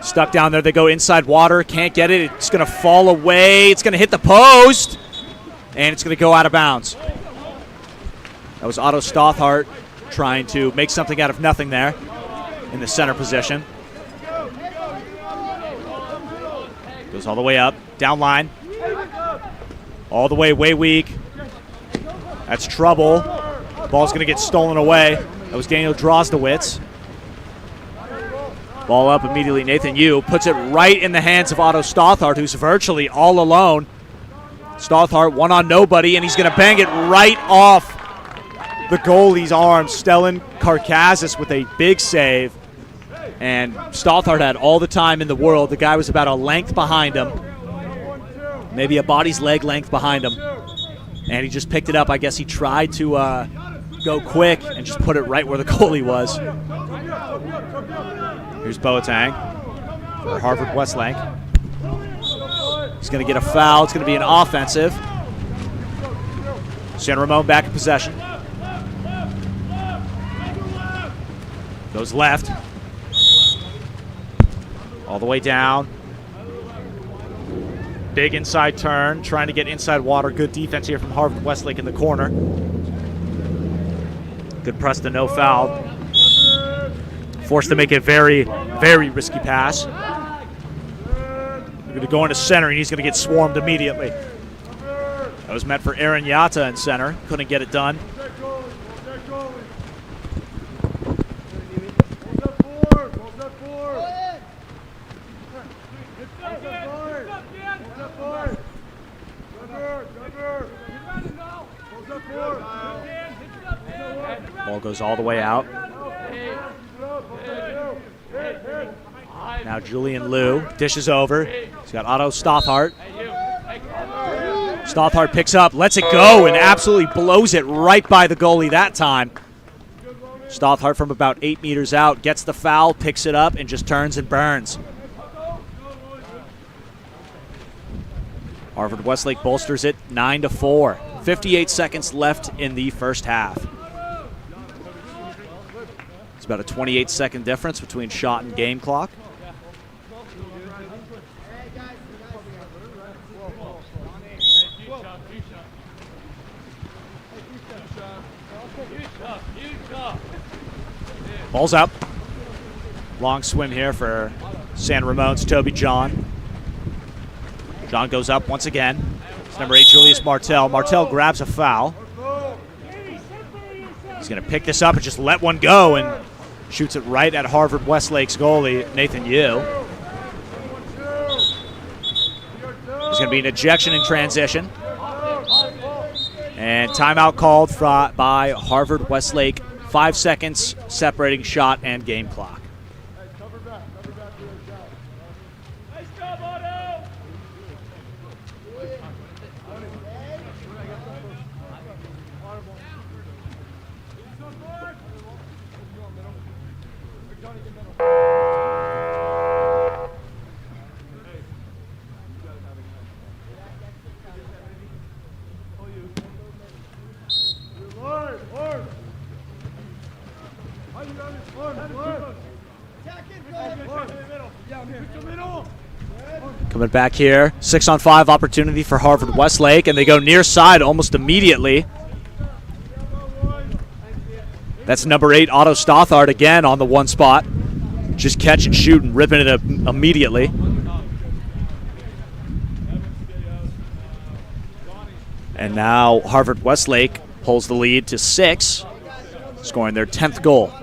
Stuck down there. They go inside water. Can't get it. It's going to fall away. It's going to hit the post. And it's going to go out of bounds. That was Otto Stothart trying to make something out of nothing there in the center position. Goes all the way up. Down line. All the way weak. That's trouble. Ball's going to get stolen away. That was Daniel Drozdowitz. Ball up immediately. Nathan Yu puts it right in the hands of Otto Stothart, who's virtually all alone. Stothart one on nobody, and he's going to bang it right off the goalie's arm. Stellan Karkazis with a big save. And Stothart had all the time in the world. The guy was about a length behind him. Maybe a body's leg length behind him. And he just picked it up. I guess he tried to go quick and just put it right where the goalie was. Here's Boateng for Harvard Westlake. He's going to get a foul. It's going to be an offensive. San Ramon back in possession. Goes left. All the way down. Big inside turn, trying to get inside water. Good defense here from Harvard Westlake in the corner. Good press to no foul. Forced to make a very, very risky pass. They're going to go into center, and he's going to get swarmed immediately. That was meant for Aaron Yatta in center. Couldn't get it done. Ball goes all the way out. Now Julian Liu dishes over. He's got Otto Stothart. Stothart picks up, lets it go, and absolutely blows it right by the goalie that time. Stothart from about 8 meters out gets the foul, picks it up, and just turns and burns. Harvard Westlake bolsters it 9-4. 58 seconds left in the first half. It's about a 28-second difference between shot and game clock. Ball's up. Long swim here for San Ramon's Toby John. John goes up once again. It's number 8, Julius Martell. Martell grabs a foul. He's going to pick this up and just let one go and shoots it right at Harvard Westlake's goalie, Nathan Yu. There's going to be an ejection in transition. And timeout called by Harvard Westlake. 5 seconds separating shot and game clock. Coming back here, 6-on-5 opportunity for Harvard Westlake, and they go near side almost immediately. That's number 8, Otto Stothart again on the one spot. Just catch and shoot and ripping it up immediately. And now Harvard Westlake pulls the lead to 6, scoring their 10th goal.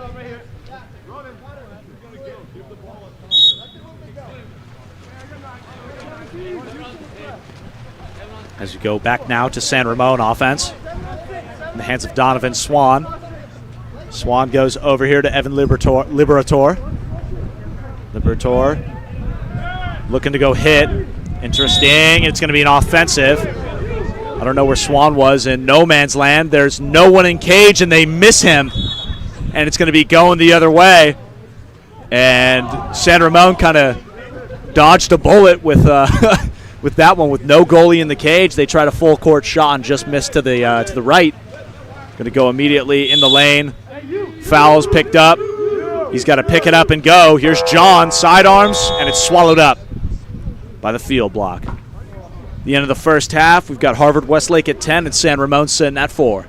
As we go back now to San Ramon offense in the hands of Donovan Swan. Swan goes over here to Evan Liberator. Liberator looking to go hit. Interesting. It's going to be an offensive. I don't know where Swan was in no man's land. There's no one in cage, and they miss him. And it's going to be going the other way. And San Ramon kind of dodged a bullet with with that one, with no goalie in the cage. They tried a full court shot and just missed to the right. Going to go immediately in the lane. Foul's picked up. He's got to pick it up and go. Here's John, sidearms, and it's swallowed up by the field block. The end of the first half, we've got Harvard Westlake at 10 and San Ramon sitting at 4.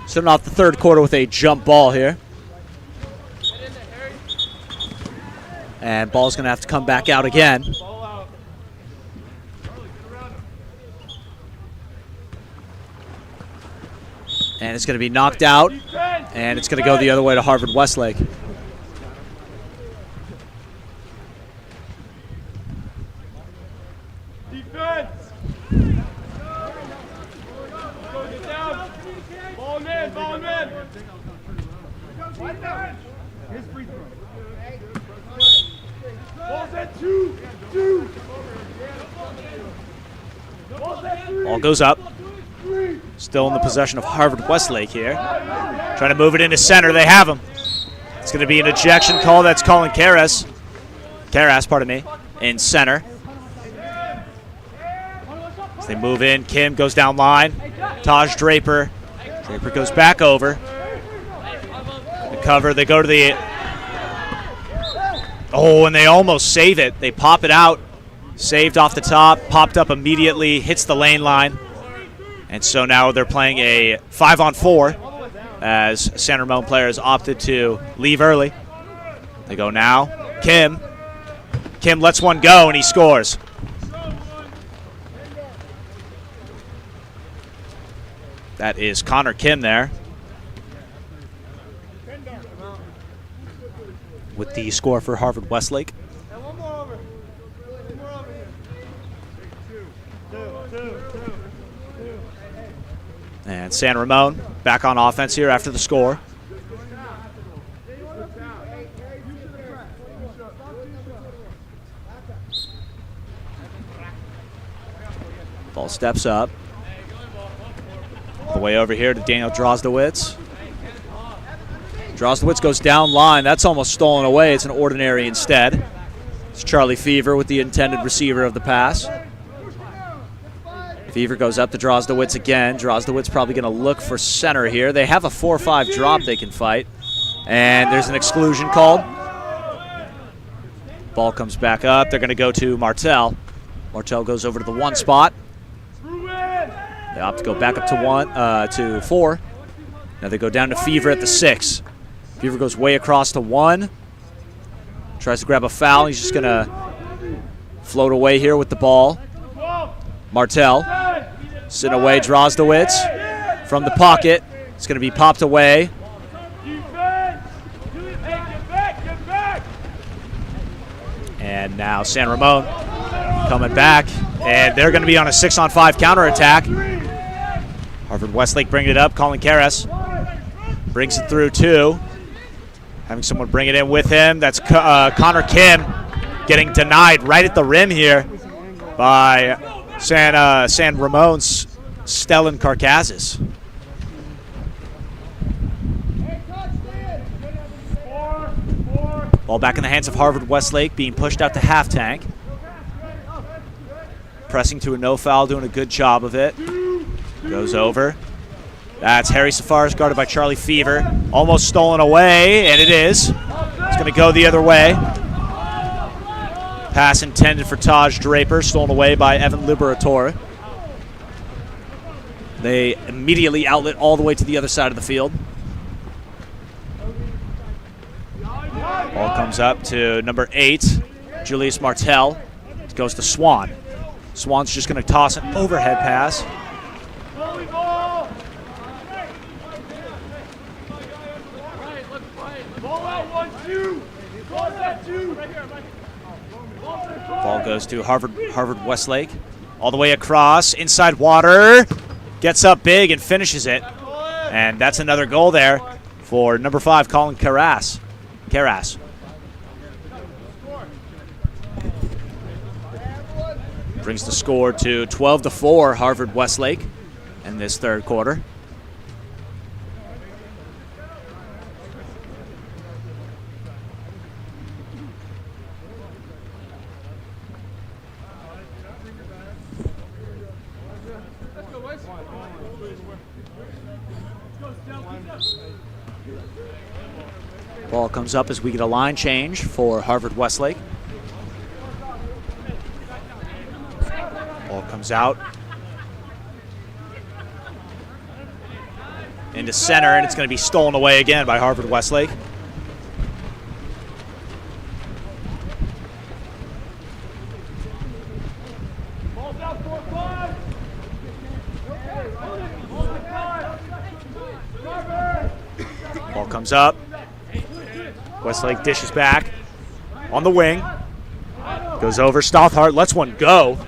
Starting off the third quarter with a jump ball here. And ball's going to have to come back out again. And it's going to be knocked out, and it's going to go the other way to Harvard Westlake. Defense! Go get down! Ball man, ball man! His free throw. Ball's at two! Ball's at three! Ball goes up. Still in the possession of Harvard Westlake here. Trying to move it into center. They have him. It's going to be an ejection call. That's calling Karras, pardon me, in center. As they move in, Kim goes down line. Taj Draper. Draper goes back over. The cover, they go to the... Oh, and they almost save it. They pop it out. Saved off the top. Popped up immediately. Hits the lane line. And so now they're playing a 5-on-4 as San Ramon players opted to leave early. They go now. Kim lets one go, and he scores. That is Connor Kim there with the score for Harvard Westlake. And one more over. One more over here. Two. And San Ramon back on offense here after the score. Ball steps up. All the way over here to Daniel Drozdowitz. Drozdowitz goes down line. That's almost stolen away. It's an ordinary instead. It's Charlie Fever with the intended receiver of the pass. Fever goes up to Drozdowitz again. Drozdowitz probably going to look for center here. They have a 4-5 drop they can fight. And there's an exclusion called. Ball comes back up. They're going to go to Martell. Martell goes over to the 1 spot. They opt to go back up to 4. Now they go down to Fever at the 6. Fever goes way across to 1. Tries to grab a foul. He's just going to float away here with the ball. Martell sitting away Drozdowitz from the pocket. It's going to be popped away. And now San Ramon coming back, and they're going to be on a 6-on-5 counterattack. Harvard Westlake bringing it up. Colin Karras brings it through 2. Having someone bring it in with him. That's Connor Kim getting denied right at the rim here by San Ramon's Stellan Karkazis. Ball back in the hands of Harvard Westlake, being pushed out to half tank. Pressing to a no foul, doing a good job of it. Goes over. That's Harry Safaris guarded by Charlie Fever. Almost stolen away, and it is. It's going to go the other way. Pass intended for Taj Draper, stolen away by Evan Liberatore. They immediately outlet all the way to the other side of the field. Ball comes up to number 8, Julius Martell. It goes to Swan. Swan's just going to toss an overhead pass. Ball goes to Harvard Westlake. All the way across, inside water. Gets up big and finishes it. And that's another goal there for number 5, Colin Karras. Brings the score to 12-4, Harvard Westlake in this third quarter. Ball comes up as we get a line change for Harvard Westlake. Ball comes out into center, and it's going to be stolen away again by Harvard Westlake. comes up. Westlake dishes back on the wing. Goes over. Stothart lets one go.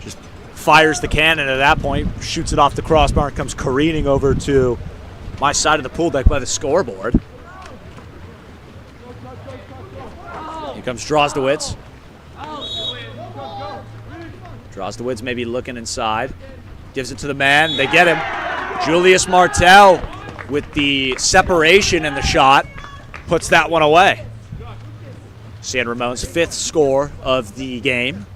Just fires the cannon at that point. Shoots it off the crossbar and comes careening over to my side of the pool deck by the scoreboard. Here comes Drozdowitz. Drozdowitz maybe looking inside. Gives it to the man. They get him. Julius Martel with the separation in the shot puts that one away. San Ramon's 5th score of the game.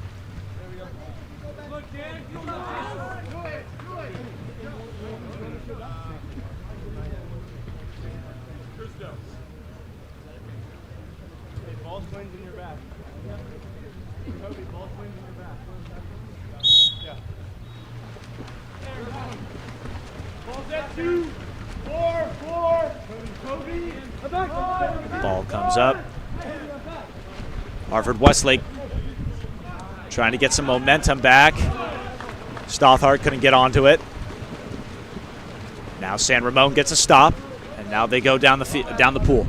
Ball swings in your back. Kobe, ball swings in your back. Yeah. Ball's at 2, 4, 4. Kobe. Ball comes up. Harvard Westlake trying to get some momentum back. Stothart couldn't get onto it. Now San Ramon gets a stop, and now they go down the pool.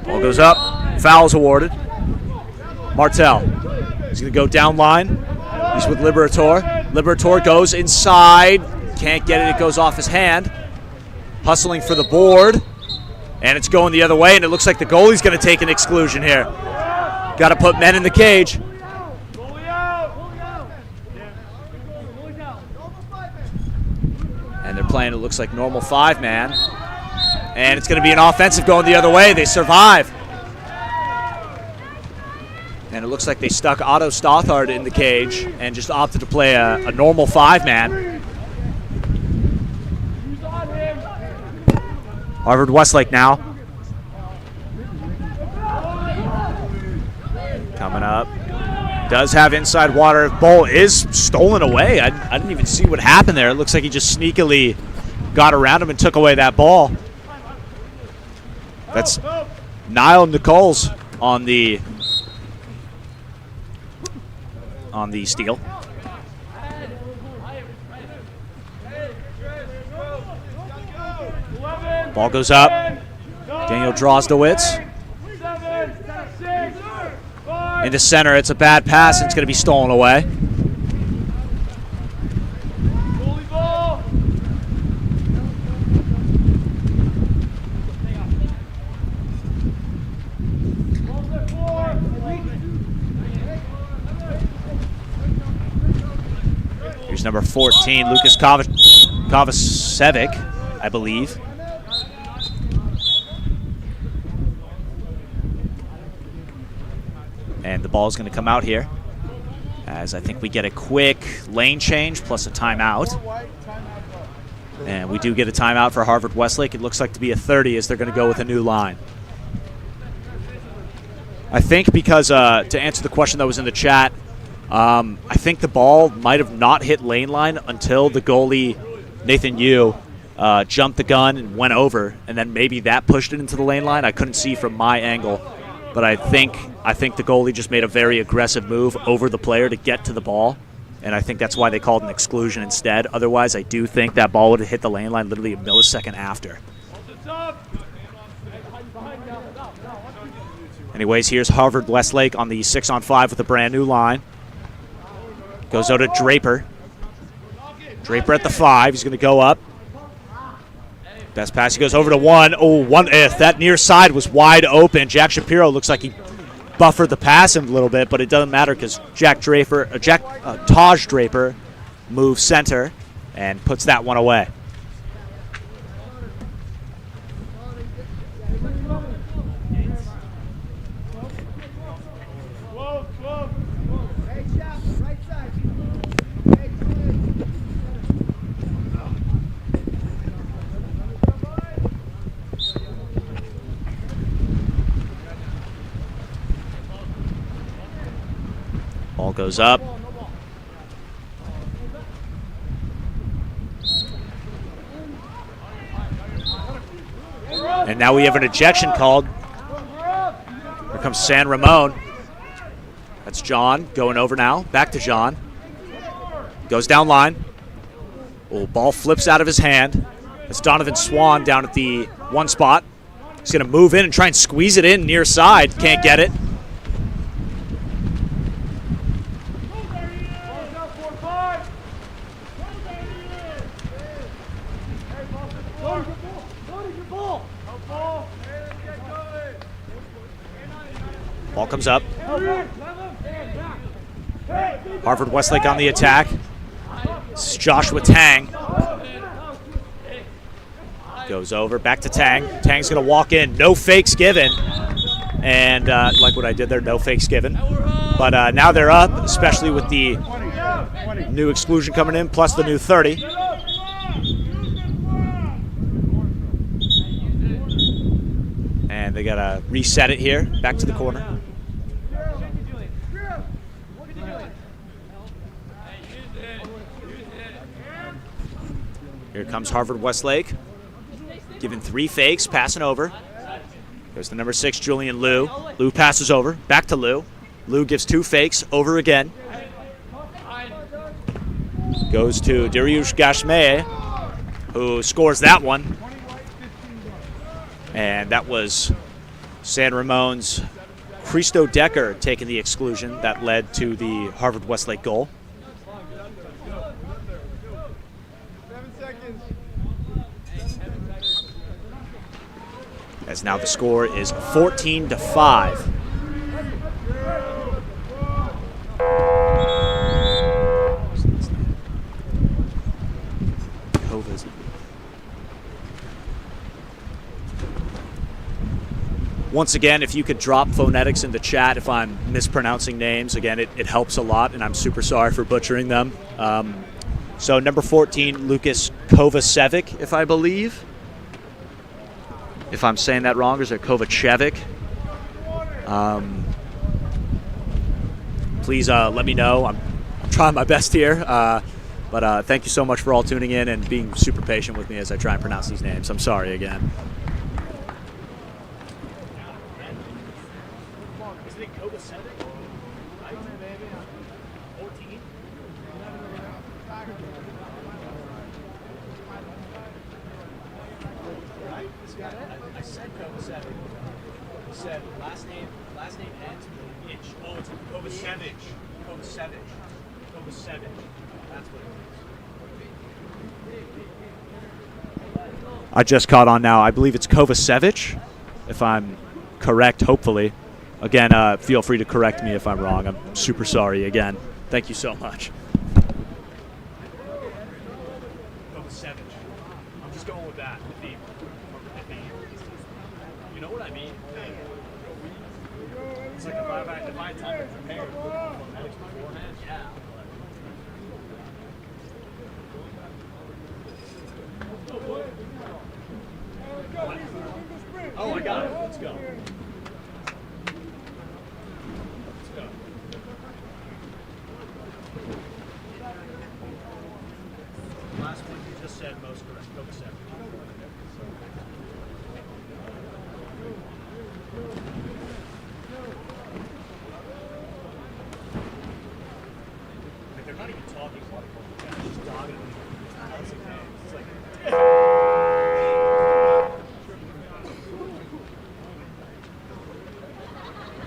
Ball goes up. Foul's awarded. Martel. He's going to go down line. He's with Liberator. Liberator goes inside. Can't get it. It goes off his hand. Hustling for the board. And it's going the other way, and it looks like the goalie's going to take an exclusion here. Got to put men in the cage. And they're playing, it looks like, normal 5-man. And it's going to be an offensive going the other way. They survive. And it looks like they stuck Otto Stothart in the cage and just opted to play a normal 5-man. Harvard Westlake now. Coming up. Does have inside water. Ball is stolen away. I didn't even see what happened there. It looks like he just sneakily got around him and took away that ball. That's Niall Nichols on the steal. Ball goes up. Daniel Drozdowitz. Into center. It's a bad pass, and it's going to be stolen away. Here's number 14, Lucas Kovacevic, I believe. And the ball is going to come out here, as I think we get a quick lane change plus a timeout. And we do get a timeout for Harvard Westlake. It looks like to be a 30 as they're going to go with a new line. I think because, to answer the question that was in the chat, I think the ball might have not hit lane line until the goalie, Nathan Yu, jumped the gun and went over, and then maybe that pushed it into the lane line. I couldn't see from my angle, but I think the goalie just made a very aggressive move over the player to get to the ball, and I think that's why they called an exclusion instead. Otherwise, I do think that ball would have hit the lane line literally a millisecond after. Anyways, here's Harvard Westlake on the 6-on-5 with a brand new line. Goes out to Draper. Draper at the 5. He's going to go up. Best pass. He goes over to 1. Oh, that near side was wide open. Jack Shapiro looks like he buffered the pass a little bit, but it doesn't matter because Taj Draper moves center and puts that one away. Ball goes up. And now we have an ejection called. Here comes San Ramon. That's John going over now. Back to John. Goes down line. Oh, ball flips out of his hand. It's Donovan Swan down at the one spot. He's going to move in and try and squeeze it in near side. Can't get it. Ball comes up. Harvard Westlake on the attack. This is Joshua Tang. Goes over, back to Tang. Tang's going to walk in. No fakes given. And like what I did there, no fakes given. But now they're up, especially with the new exclusion coming in, plus the new 30. And they got to reset it here, back to the corner. Here comes Harvard Westlake, giving 3 fakes, passing over. There's the number 6, Julian Liu. Liu passes over, back to Liu. Liu gives 2 fakes, over again. Goes to Dariush Gashmeh, who scores that one. And that was San Ramon's Christo Decker taking the exclusion that led to the Harvard Westlake goal. 7 seconds. As now the score is 14-5. Once again, if you could drop phonetics in the chat if I'm mispronouncing names, again, it helps a lot, and I'm super sorry for butchering them. So number 14, Lucas Kovacevic, if I believe. If I'm saying that wrong, or is it Kovacevic? Please let me know. I'm trying my best here. But thank you so much for all tuning in and being super patient with me as I try and pronounce these names. I'm sorry again. I said Kovacevic. He said last name ends with an itch. Oh, it's Kovacevic. Kovacevic. That's what it is. I just caught on now. I believe it's Kovacevic, if I'm correct, hopefully. Again, feel free to correct me if I'm wrong. I'm super sorry again. Thank you so much. Kovacevic. I'm just going with that. You know what I mean? It's like if I had time to prepare phonetics beforehand, yeah. Oh, I got it. Let's go. Last one you just said most correct. Kovacevic. Like they're not even talking about it. They're just dogging them. It's like,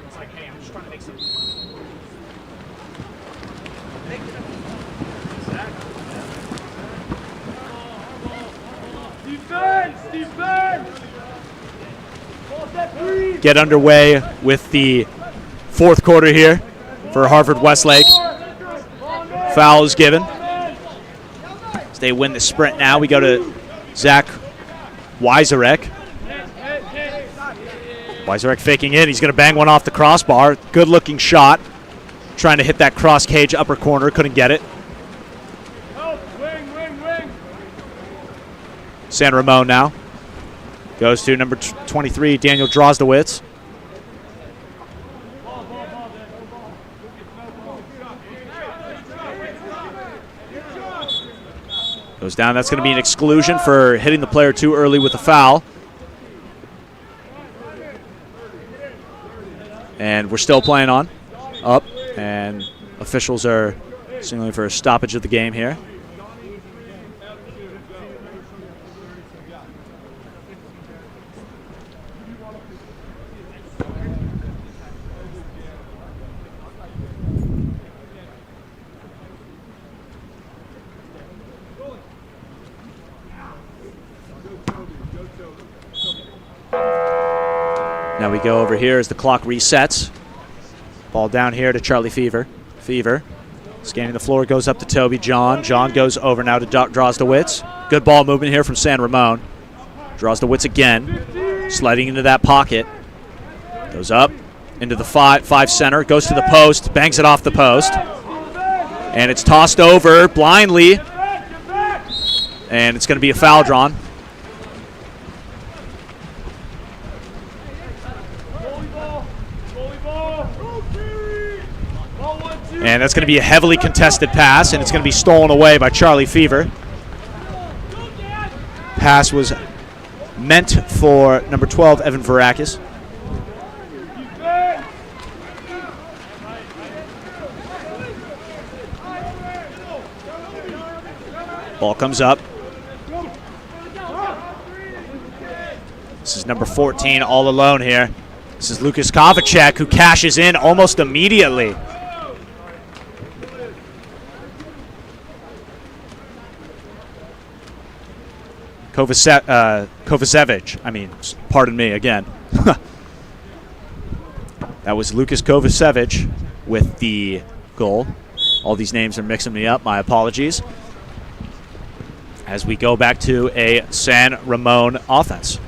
it's like, hey, I'm just trying to make some. Get underway with the fourth quarter here for Harvard Westlake. Foul is given. As they win the sprint now, we go to Zach Weiserek. Weiserek faking in. He's going to bang one off the crossbar. Good looking shot. Trying to hit that cross cage upper corner. Couldn't get it. San Ramon now. Goes to number 23, Daniel Drozdowitz. Goes down. That's going to be an exclusion for hitting the player too early with a foul. And we're still playing on. Up. And officials are signaling for a stoppage of the game here. Now we go over here as the clock resets. Ball down here to Charlie Fever. Fever scanning the floor, goes up to Toby John. John goes over now to Drozdowitz. Good ball movement here from San Ramon. Drozdowitz again, sliding into that pocket. Goes up into the five center, goes to the post, bangs it off the post. And it's tossed over blindly. And it's going to be a foul drawn. And that's going to be a heavily contested pass, and it's going to be stolen away by Charlie Fever. Pass was meant for number 12, Evan Varakis. Ball comes up. This is number 14 all alone here. This is Lukas Kovacek, who cashes in almost immediately. Kovacevic, pardon me again. That was Lukas Kovacevic with the goal. All these names are mixing me up, my apologies. As we go back to a San Ramon offense.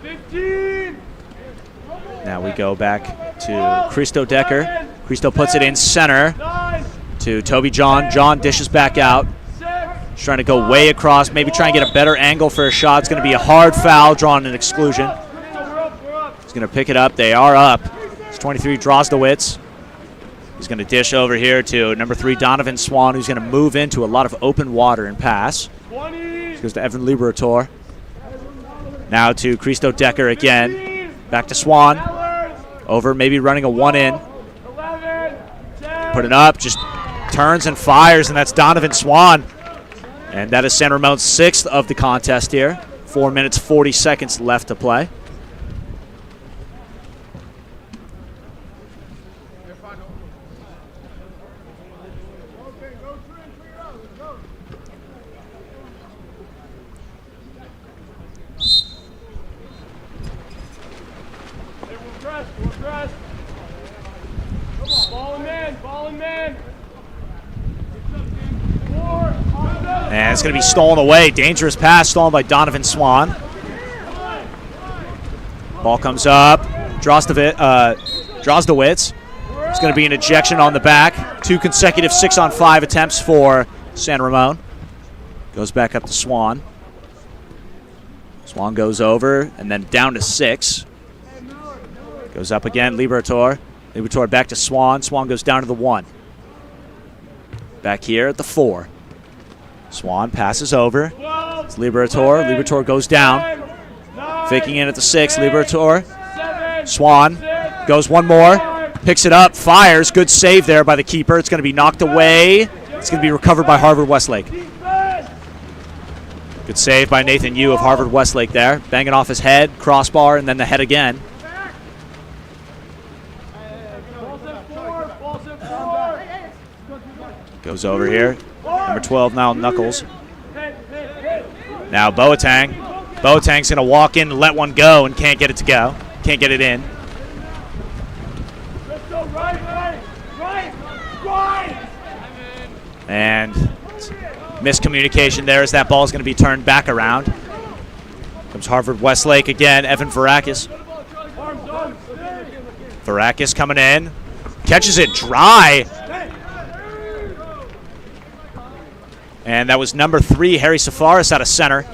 15. Now we go back to Christo Decker. Christo puts it in center to Toby John. John dishes back out. He's trying to go way across, maybe try and get a better angle for a shot. It's going to be a hard foul, drawing an exclusion. He's going to pick it up. They are up. It's 23, Drozdowitz. He's going to dish over here to number 3, Donovan Swan, who's going to move into a lot of open water and pass. This goes to Evan Liberator. Now to Christo Decker again. Back to Swan. Over, maybe running a one-in. Put it up, just turns and fires, and that's Donovan Swan. And that is San Ramon's 6th of the contest here. 4 minutes, 40 seconds left to play. And it's going to be stolen away. Dangerous pass stolen by Donovan Swan. Ball comes up. Drozdowitz. It's going to be an ejection on the back. 2 consecutive 6-on-5 attempts for San Ramon. Goes back up to Swan. Swan goes over and then down to 6. Goes up again, Liberator. Liberator back to Swan. Swan goes down to the 1. Back here at the 4. Swan passes over. It's Liberator. Liberator goes down. Faking in at the 6. Liberator. Swan goes one more. Picks it up. Fires. Good save there by the keeper. It's going to be knocked away. It's going to be recovered by Harvard Westlake. Good save by Nathan Yu of Harvard Westlake there. Banging off his head. Crossbar and then the head again. Goes over here. Number 12 now, Knuckles. Now Boateng. Boateng's going to walk in and let one go and can't get it to go. Can't get it in. And miscommunication there as that ball is going to be turned back around. Comes Harvard Westlake again, Evan Varakis. Varakis coming in. Catches it dry. And that was number 3, Harry Safaris out of center.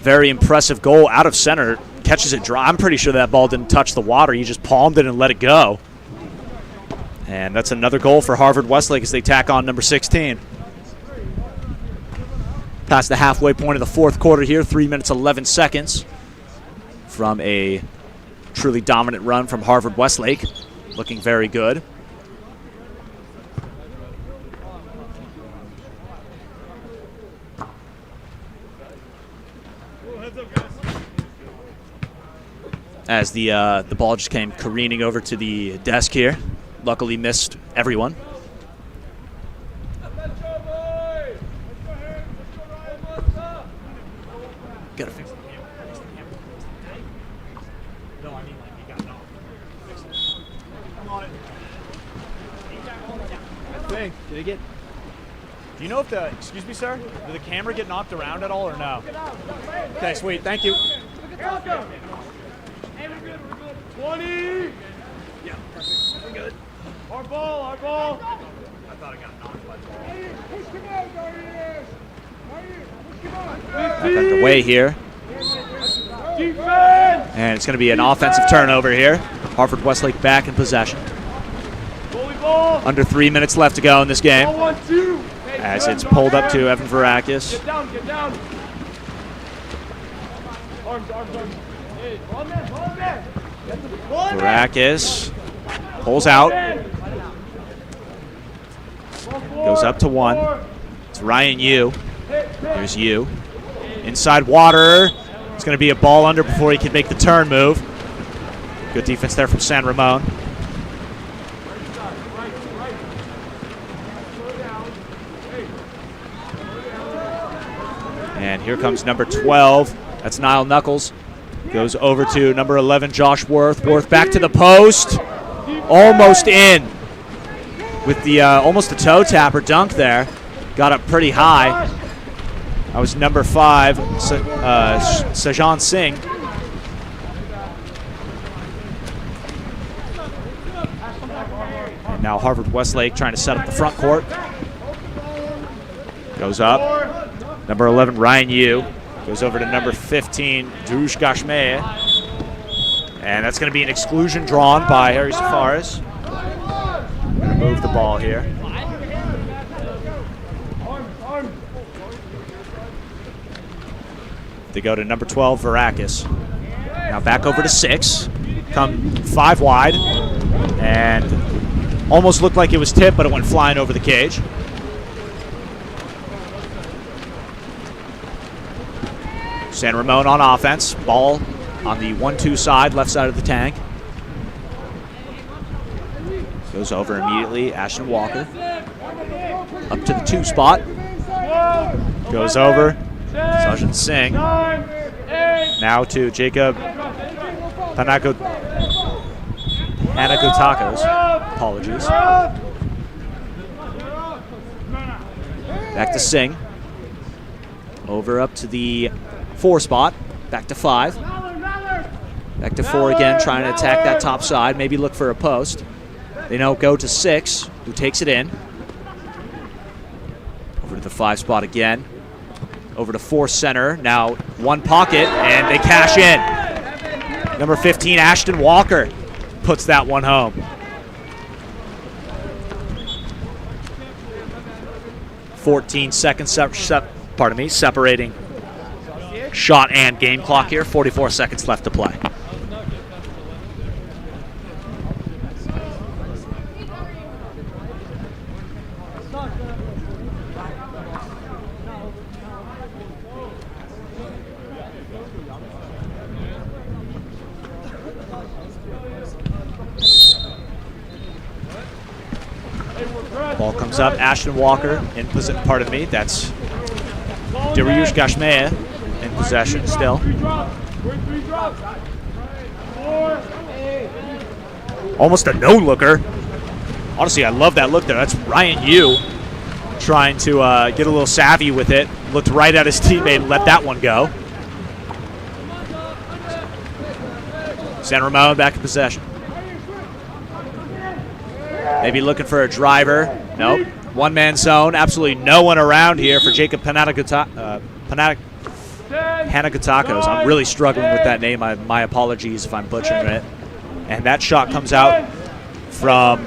Very impressive goal out of center. Catches it dry. I'm pretty sure that ball didn't touch the water. He just palmed it and let it go. And that's another goal for Harvard Westlake as they tack on number 16. Past the halfway point of the fourth quarter here, 3 minutes, 11 seconds from a truly dominant run from Harvard Westlake. Looking very good. As the ball just came careening over to the desk here. Luckily missed everyone. Gotta fix the camera. No, I mean like you got knocked. Fix it. I'm on it. I think. Did it get? Do you know if the? Excuse me, sir. Did the camera get knocked around at all or no? Okay, sweet. Thank you. 20. Yeah, perfect. We're good. Our ball. Our ball. I thought I got knocked by the ball. Push him out, Darius. Push him out. Back underway here. Defense. And it's going to be an offensive turnover here. Harvard Westlake back in possession. Goalie ball. Under 3 minutes left to go in this game. Ball 1-2. As it's pulled up to Evan Varakis. Get down. Get down. Arms. Hey, ball man. Varakis pulls out. Goes up to one. It's Ryan Yu. There's Yu. Inside water. It's going to be a ball under before he can make the turn move. Good defense there from San Ramon. And here comes number 12. That's Niall Knuckles. Goes over to number 11, Josh Worth. Worth back to the post. Almost in. With the almost a toe tapper dunk there. Got up pretty high. That was number 5, Sajan Singh. And now Harvard Westlake trying to set up the front court. Goes up. Number 11, Ryan Yu. Goes over to number 15, Drush Gashmeh. And that's going to be an exclusion drawn by Harry Safaris. Going to move the ball here. They go to number 12, Varakis. Now back over to 6. Come 5 wide. And almost looked like it was tipped, but it went flying over the cage. San Ramon on offense. Ball on the 1-2 side, left side of the tank. Goes over immediately. Ashton Walker. Up to the 2 spot. Goes over. Sajan Singh. Now to Jacob Panagotakos. Apologies. Back to Singh. Over up to the 4 spot. Back to 5. Back to 4 again, trying to attack that top side. Maybe look for a post. They now go to 6, who takes it in. Over to the 5 spot again. Over to 4 center. Now 1 pocket, and they cash in. Number 15, Ashton Walker, puts that one home. .14 seconds separating shot and game clock here. 44 seconds left to play. Ball comes up. Ashton Walker in possession. Pardon me. That's Dariush Gashmeh in possession still. Almost a no-looker. Honestly, I love that look there. That's Ryan Yu trying to get a little savvy with it. Looked right at his teammate and let that one go. San Ramon back in possession. Maybe looking for a driver. Nope. One-man zone. Absolutely no one around here for Jacob Panagotakos. I'm really struggling with that name. My apologies if I'm butchering it. And that shot comes out from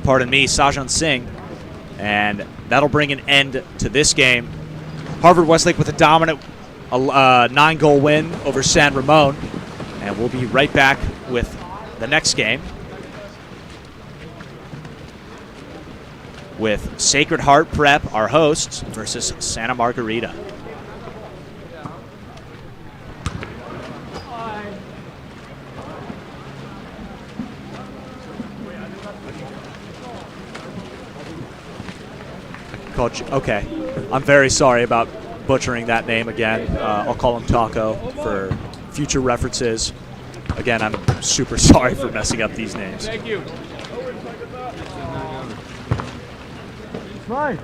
pardon me, Sajan Singh. And that'll bring an end to this game. Harvard Westlake with a dominant 9-goal win over San Ramon. And we'll be right back with the next game with Sacred Heart Prep, our hosts, versus Santa Margarita. Coach, okay. I'm very sorry about butchering that name again. I'll call him Taco for future references. Again, I'm super sorry for messing up these names. Thank you. Fine.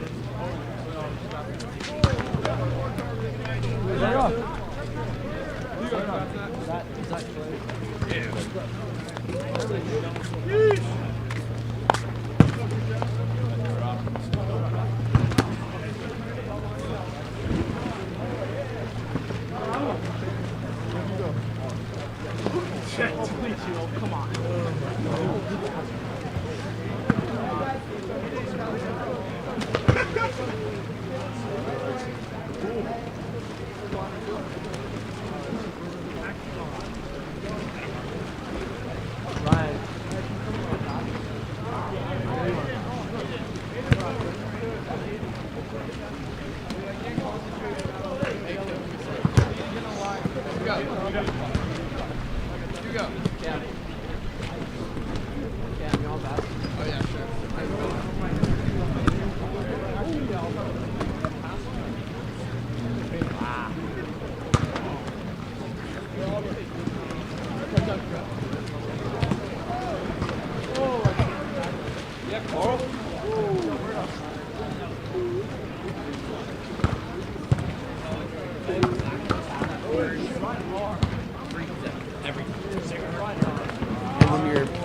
Come on.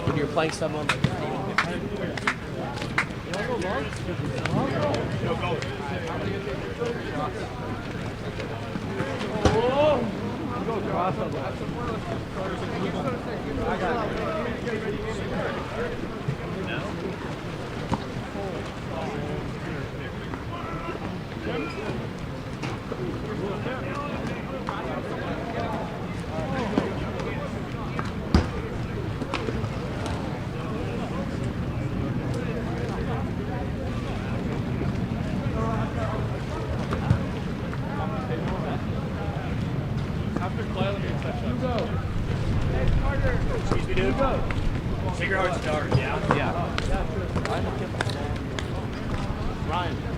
When you're playing someone like Excuse me, dude. Sacred Heart's dark, yeah? Yeah. Ryan.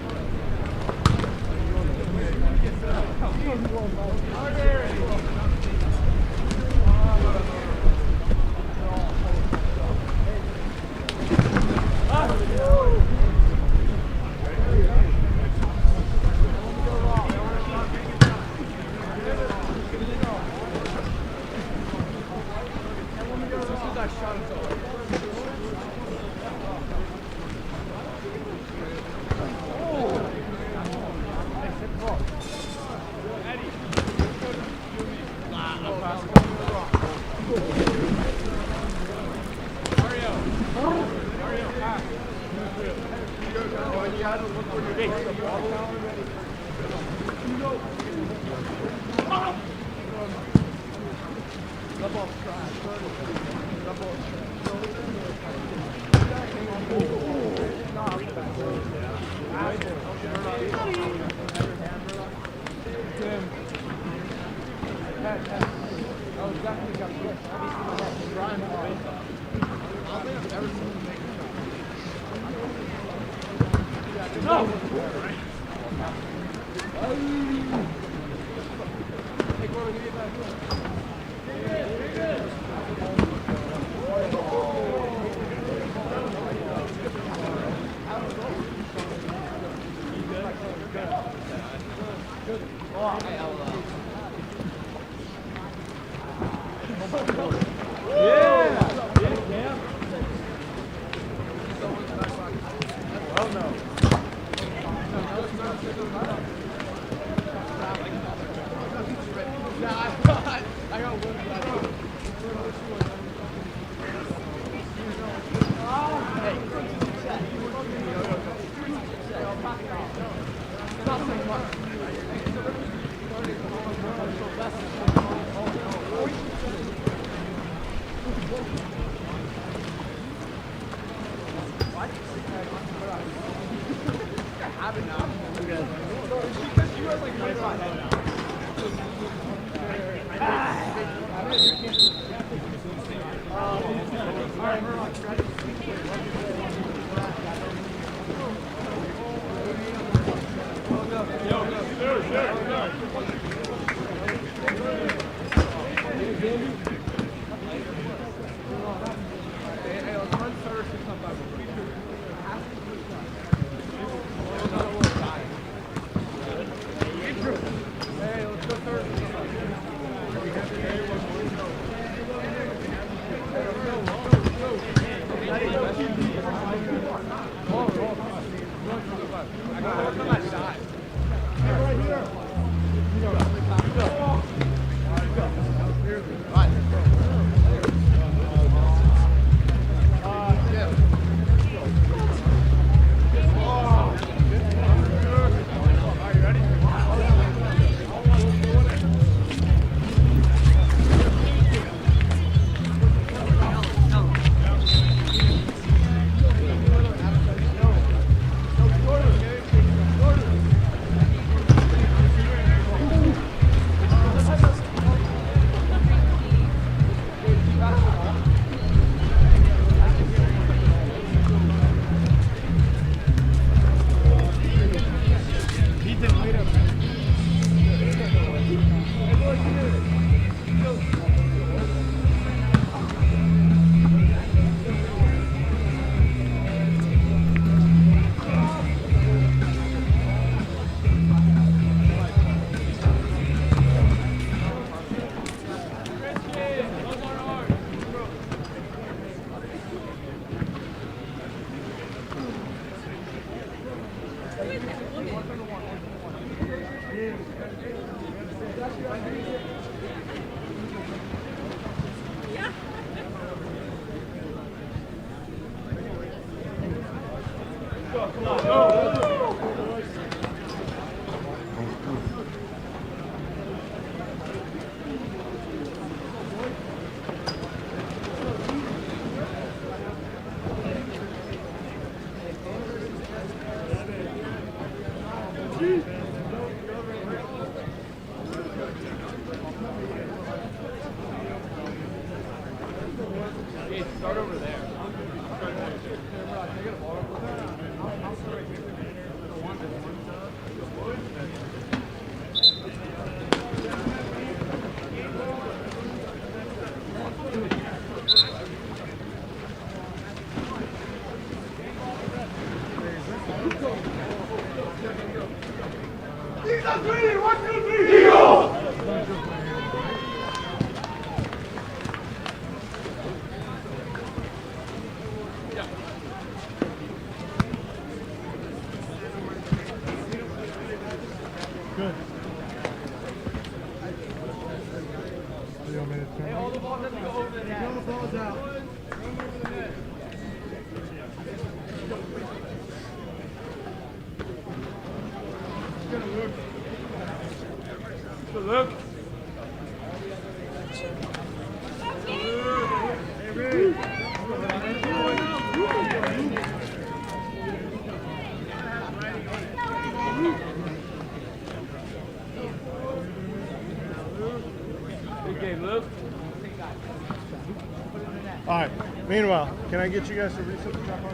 All right. Meanwhile, can I get you guys to reset the drop off?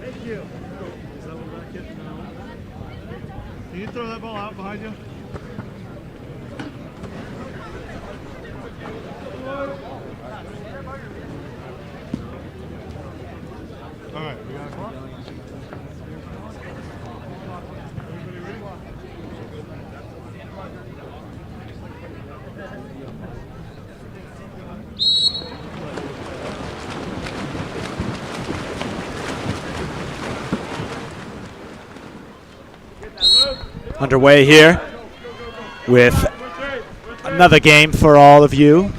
Thank you. Is that what that kid? No. Can you throw that ball out behind you? All right. We got a clock? Everybody ready? Underway here with another game for all of you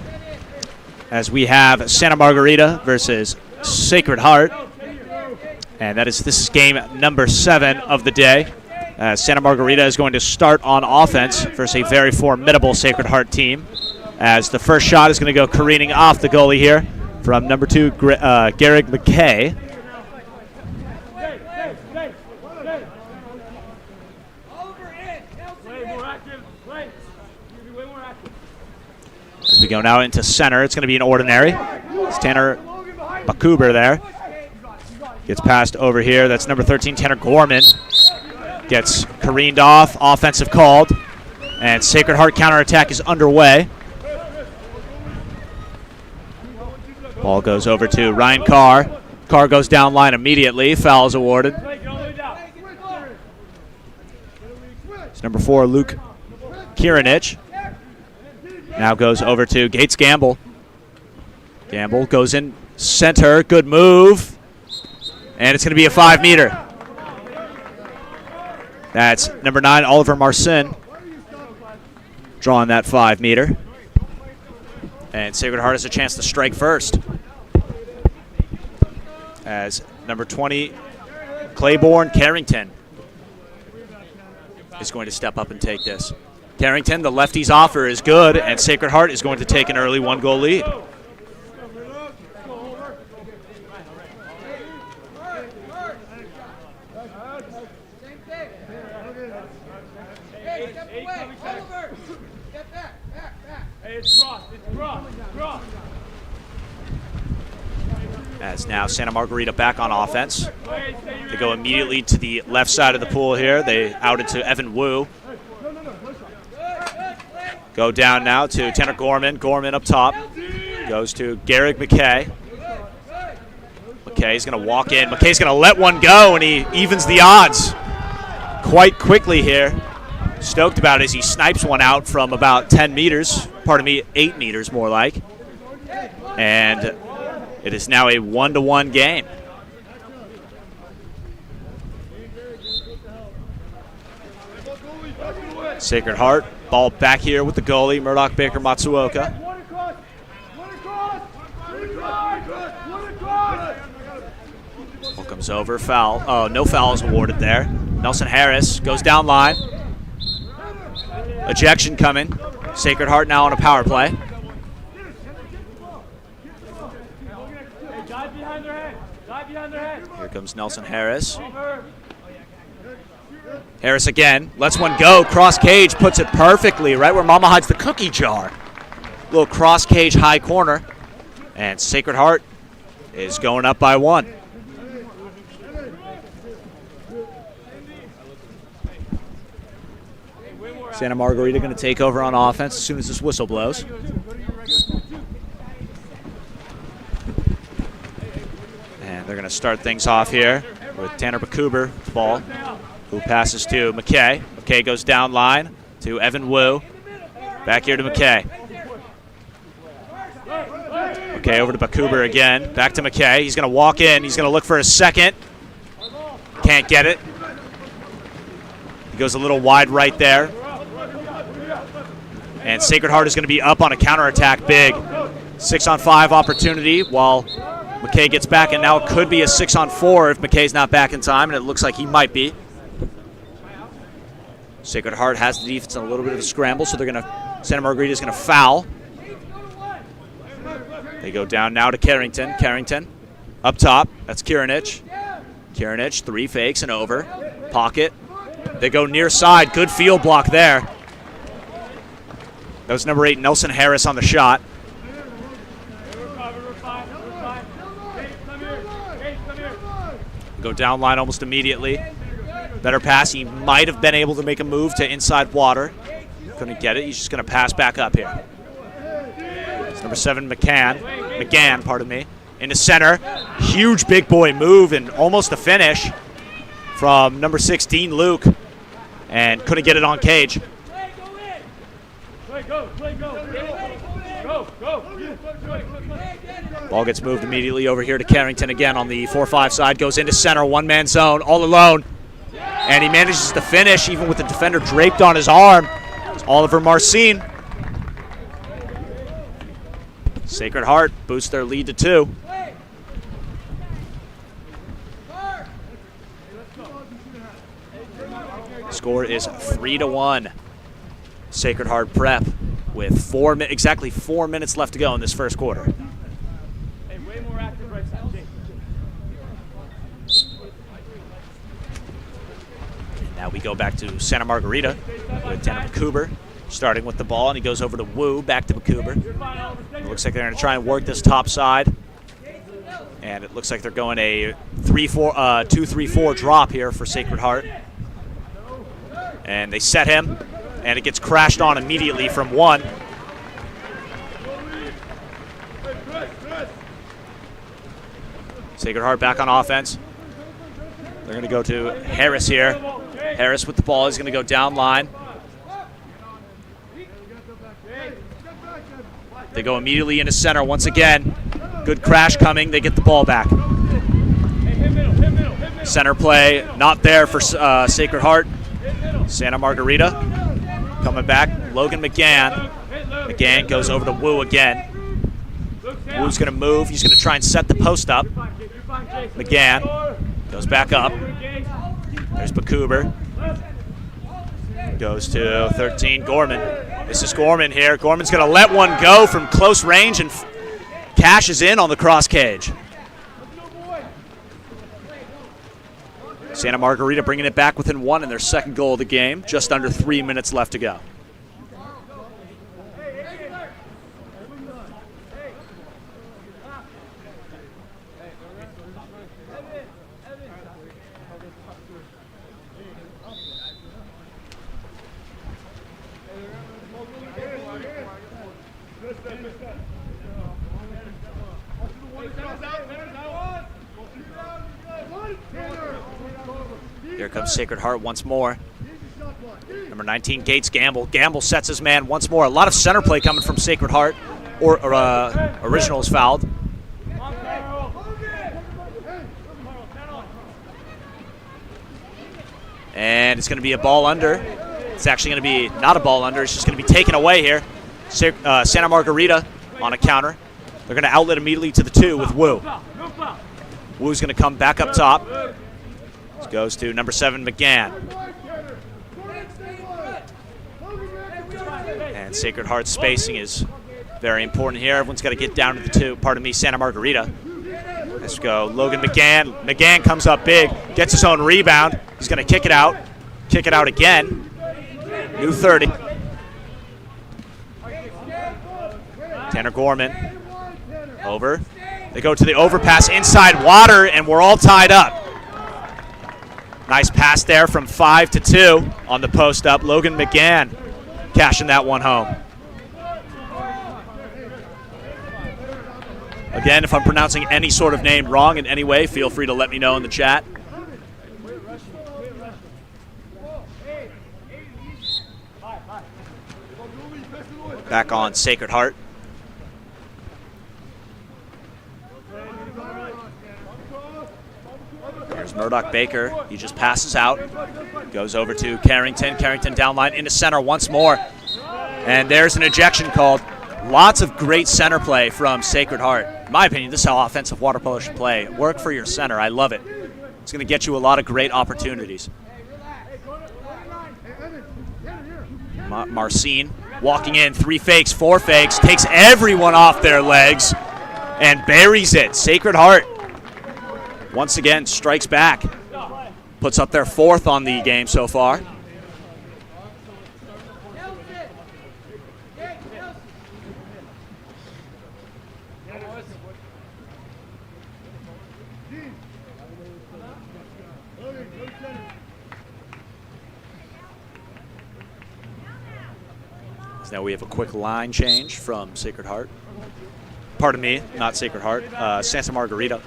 as we have Santa Margarita versus Sacred Heart. And this is game number 7 of the day. Santa Margarita is going to start on offense versus a very formidable Sacred Heart team. As the first shot is going to go careening off the goalie here from number 2, Garrick McKay. As we go now into center, it's going to be an ordinary. It's Tanner Bakuber there. Gets passed over here. That's number 13, Tanner Gorman. Gets careened off. Offensive called. And Sacred Heart counterattack is underway. Ball goes over to Ryan Carr. Carr goes down line immediately. Foul is awarded. It's number 4, Luke Kiranich. Now goes over to Gates Gamble. Gamble goes in center. Good move. And it's going to be a 5-meter. That's number 9, Oliver Marcin, drawing that 5-meter. And Sacred Heart has a chance to strike first. As number 20, Claiborne Carrington, is going to step up and take this. Carrington, the lefty's offer is good, and Sacred Heart is going to take an early 1-goal lead. As now Santa Margarita back on offense. They go immediately to the left side of the pool here. They out into Evan Wu. Go down now to Tanner Gorman. Gorman up top. Goes to Garrick McKay. McKay's going to walk in. McKay's going to let one go, and he evens the odds quite quickly here. Stoked about it as he snipes one out from about 10 meters. Pardon me, 8 meters more like. And it is now a 1-1 game. Sacred Heart, ball back here with the goalie, Murdoch Baker Matsuoka. Ball comes over, foul. Oh, no fouls awarded there. Nelson Harris goes down line. Ejection coming. Sacred Heart now on a power play. Here comes Nelson Harris. Harris again, lets one go, cross cage, puts it perfectly right where Mama hides the cookie jar. Little cross cage high corner, and Sacred Heart is going up by 1. Santa Margarita going to take over on offense as soon as this whistle blows. And they're going to start things off here with Tanner Bakuber, ball, who passes to McKay. McKay goes down line to Evan Wu. Back here to McKay. McKay over to Bakuber again. Back to McKay. He's going to walk in. He's going to look for a second. Can't get it. He goes a little wide right there. And Sacred Heart is going to be up on a counterattack big. 6-on-5 opportunity while McKay gets back, and now it could be a 6-on-4 if McKay's not back in time, and it looks like he might be. Sacred Heart has the defense in a little bit of a scramble, so Santa Margarita is going to foul. They go down now to Carrington. Carrington up top. That's Kiranich. Kiranich, 3 fakes and over. Pocket. They go near side. Good field block there. That was number 8, Nelson Harris on the shot. Go down line almost immediately. Better pass. He might have been able to make a move to inside water. Couldn't get it. He's just going to pass back up here. It's number 7, McGann, pardon me. Into center. Huge big boy move and almost a finish from number 16, Luke. And couldn't get it on cage. Ball gets moved immediately over here to Carrington again on the 4-5 side. Goes into center, one-man zone, all alone. And he manages to finish even with the defender draped on his arm. It's Oliver Marcin. Sacred Heart boosts their lead to 2. Score is 3-1. Sacred Heart Prep with exactly 4 minutes left to go in this first quarter. Hey, way more active right side, Jake. Now we go back to Santa Margarita with Tanner McCuber starting with the ball, and he goes over to Wu, back to McCuber. It looks like they're going to try and work this top side. And it looks like they're going a 2-3-4 drop here for Sacred Heart. And they set him, and it gets crashed on immediately from 1. Sacred Heart back on offense. They're going to go to Harris here. Harris with the ball is going to go down line. They go immediately into center once again. Good crash coming. They get the ball back. Center play not there for Sacred Heart. Santa Margarita coming back. Logan McGann. McGann goes over to Wu again. Wu's going to move. He's going to try and set the post up. McGann goes back up. There's Bakuber. Goes to 13, Gorman. This is Gorman here. Gorman's going to let one go from close range and cashes in on the cross cage. Santa Margarita bringing it back within 1 in their second goal of the game. Just under 3 minutes left to go. Here comes Sacred Heart once more. Number 19, Gates Gamble. Gamble sets his man once more. A lot of center play coming from Sacred Heart. Original is fouled. And it's going to be a ball under. It's actually going to be not a ball under. It's just going to be taken away here. Santa Margarita on a counter. They're going to outlet immediately to the 2 with Wu. Wu's going to come back up top. This goes to number 7, McGann. And Sacred Heart's spacing is very important here. Everyone's got to get down to the 2. Pardon me, Santa Margarita. Let's go. Logan McGann. McGann comes up big, gets his own rebound. He's going to kick it out. Kick it out again. New 30. Tanner Gorman. Over. They go to the overpass inside Water, and we're all tied up. Nice pass there from 5 to 2 on the post up. Logan McGann cashing that one home. Again, if I'm pronouncing any sort of name wrong in any way, feel free to let me know in the chat. Back on Sacred Heart. There's Murdoch Baker. He just passes out. Goes over to Carrington. Carrington down line into center once more. And there's an ejection called. Lots of great center play from Sacred Heart. In my opinion, this is how offensive water polo should play. Work for your center. I love it. It's going to get you a lot of great opportunities. Marcin walking in. 3 fakes, 4 fakes. Takes everyone off their legs and buries it. Sacred Heart once again strikes back. Puts up their 4th on the game so far. So now we have a quick line change from Sacred Heart. Pardon me, not Sacred Heart, Santa Margarita.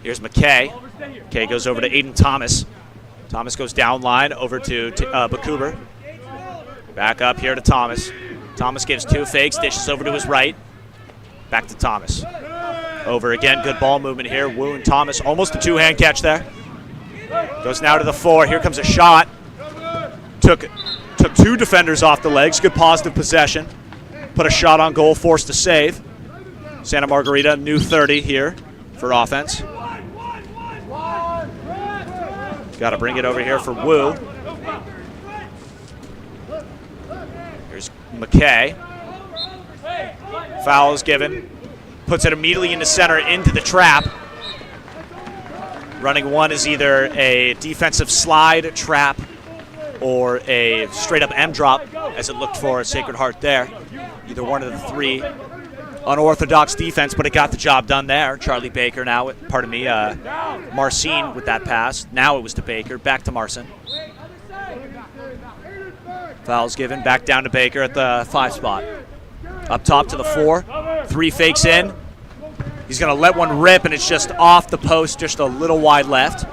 Here's McKay. McKay goes over to Aiden Thomas. Thomas goes down line over to Bakuber. Back up here to Thomas. Thomas gives 2 fakes, dishes over to his right. Back to Thomas. Over again, good ball movement here. Wu and Thomas, almost a 2-hand catch there. Goes now to the 4. Here comes a shot. Took 2 defenders off the legs. Good positive possession. Put a shot on goal, forced to save. Santa Margarita, new 30 here for offense. Got to bring it over here for Wu. Here's McKay. Foul is given. Puts it immediately into center, into the trap. Running one is either a defensive slide trap or a straight-up M drop, as it looked for Sacred Heart there. Either one of the three. Unorthodox defense, but it got the job done there. Charlie Baker now, Marcin with that pass. Now it was to Baker, back to Marcin. Foul's given, back down to Baker at the 5 spot. Up top to the 4. 3 fakes in. He's going to let one rip, and it's just off the post, just a little wide left.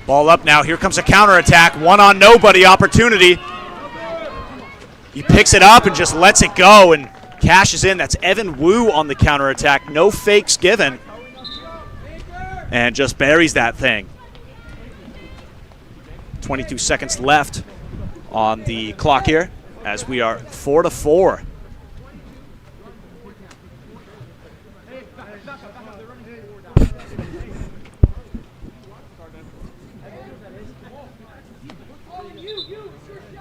Ball up now. Here comes a counterattack. One on nobody opportunity. He picks it up and just lets it go and cashes in. That's Evan Wu on the counterattack. No fakes given. And just buries that thing. 22 seconds left on the clock here as we are 4-4.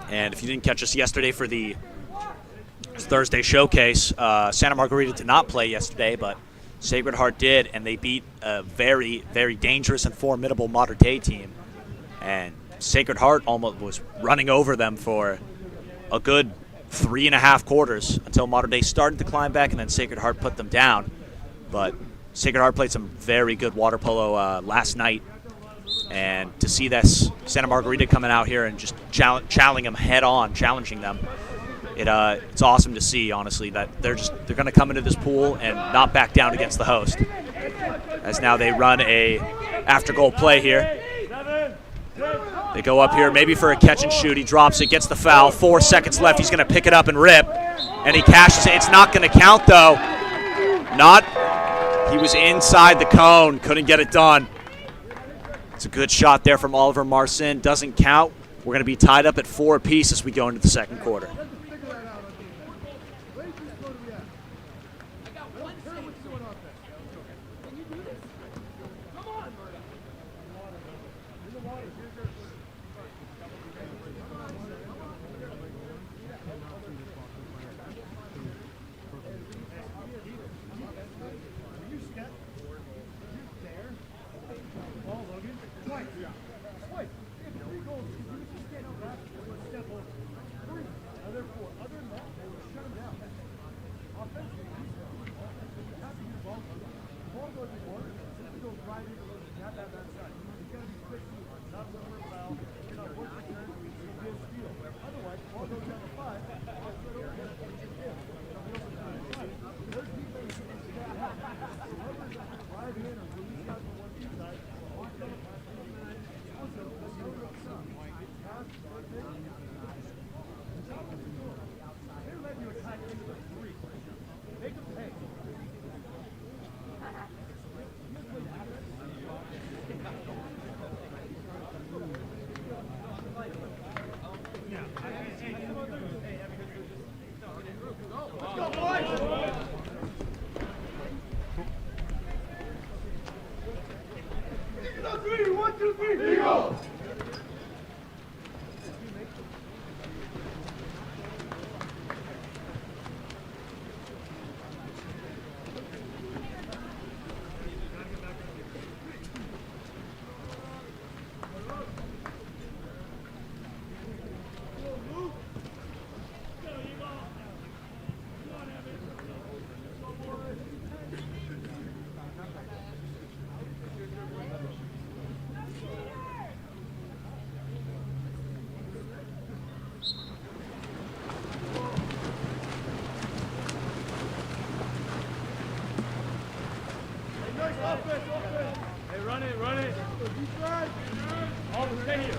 And if you didn't catch us yesterday for the Thursday showcase, Santa Margarita did not play yesterday, but Sacred Heart did, and they beat a very, very dangerous and formidable Modern Day team. And Sacred Heart almost was running over them for a good 3.5 quarters until Modern Day started to climb back, and then Sacred Heart put them down. But Sacred Heart played some very good water polo last night. And to see this Santa Margarita coming out here and just challenging them head on, challenging them, it's awesome to see, honestly, that they're going to come into this pool and not back down against the host. As now they run a after goal play here. They go up here maybe for a catch and shoot. He drops it, gets the foul. 4 seconds left. He's going to pick it up and rip, and he cashes it. It's not going to count though. He was inside the cone, couldn't get it done. It's a good shot there from Oliver Marcin. Doesn't count. We're going to be tied up at 4 apiece as we go into the second quarter.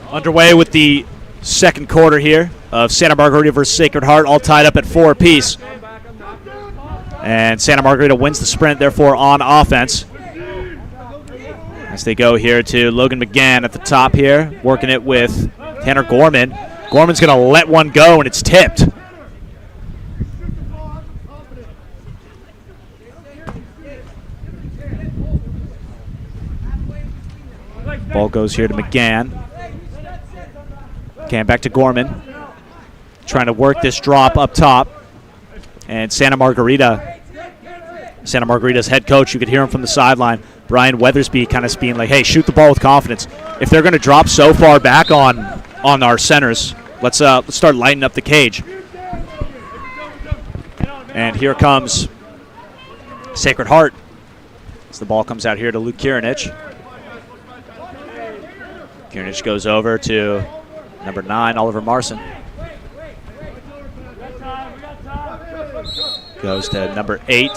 Underway with the second quarter here of Santa Margarita versus Sacred Heart, all tied up at 4 apiece. And Santa Margarita wins the sprint, therefore, on offense. As they go here to Logan McGann at the top here, working it with Tanner Gorman. Gorman's going to let one go, and it's tipped. Ball goes here to McGann. McGann back to Gorman. Trying to work this drop up top. And Santa Margarita's head coach, you could hear him from the sideline, Brian Weathersby, kind of being like, hey, shoot the ball with confidence. If they're going to drop so far back on our centers, let's start lighting up the cage. And here comes Sacred Heart as the ball comes out here to Luke Kirinich. Kirinich goes over to number 9, Oliver Marson. Goes to number 8.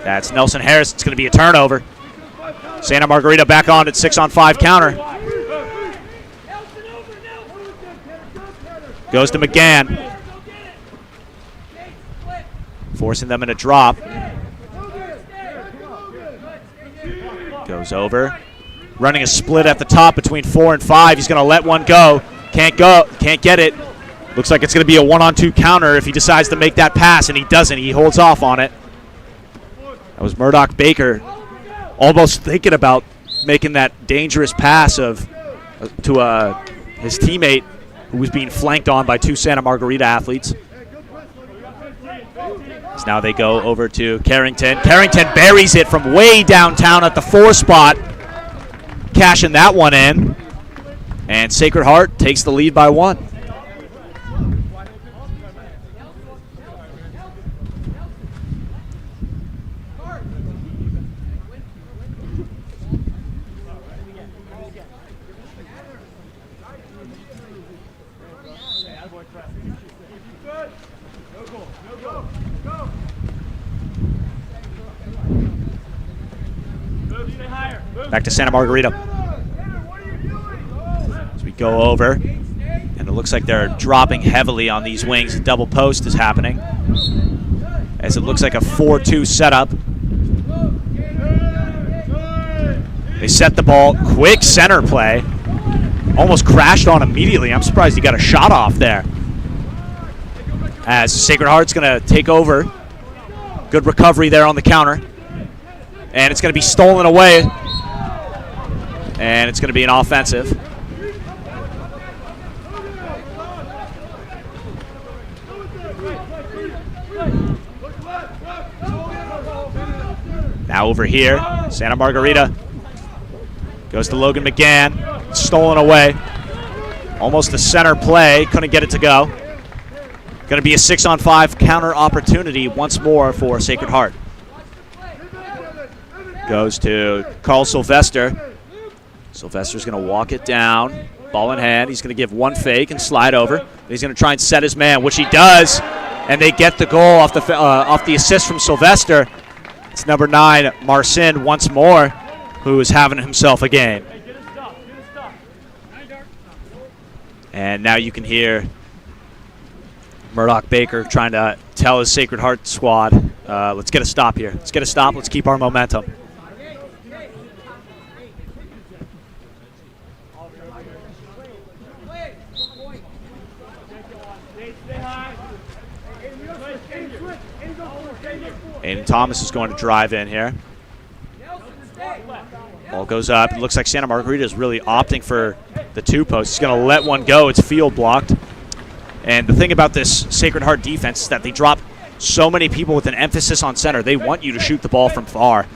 That's Nelson Harris. It's going to be a turnover. Santa Margarita back on at 6-on-5 counter. Goes to McGann. Forcing them in a drop. Goes over. Running a split at the top between 4 and 5. He's going to let one go. Can't get it. Looks like it's going to be a 1-on-2 counter if he decides to make that pass, and he doesn't. He holds off on it. That was Murdoch Baker almost thinking about making that dangerous pass to his teammate who was being flanked on by 2 Santa Margarita athletes. So now they go over to Carrington. Carrington buries it from way downtown at the 4 spot, cashing that one in. And Sacred Heart takes the lead by 1. Back to Santa Margarita. As we go over, and it looks like they're dropping heavily on these wings. A double post is happening, as it looks like a 4-2 setup. They set the ball, quick center play. Almost crashed on immediately. I'm surprised he got a shot off there. As Sacred Heart's going to take over. Good recovery there on the counter. And it's going to be stolen away. And it's going to be an offensive. Now over here, Santa Margarita goes to Logan McGann. Stolen away. Almost the center play. Couldn't get it to go. Going to be a 6-on-5 counter opportunity once more for Sacred Heart. Goes to Carl Sylvester. Sylvester's going to walk it down. Ball in hand. He's going to give one fake and slide over. He's going to try and set his man, which he does. And they get the goal off the assist from Sylvester. It's number 9, Marcin, once more, who is having himself a game. And now you can hear Murdoch Baker trying to tell his Sacred Heart squad, let's get a stop here. Let's get a stop. Let's keep our momentum. Aiden Thomas is going to drive in here. Ball goes up. It looks like Santa Margarita is really opting for the 2 post. He's going to let one go. It's field blocked. And the thing about this Sacred Heart defense is that they drop so many people with an emphasis on center. They want you to shoot the ball from far.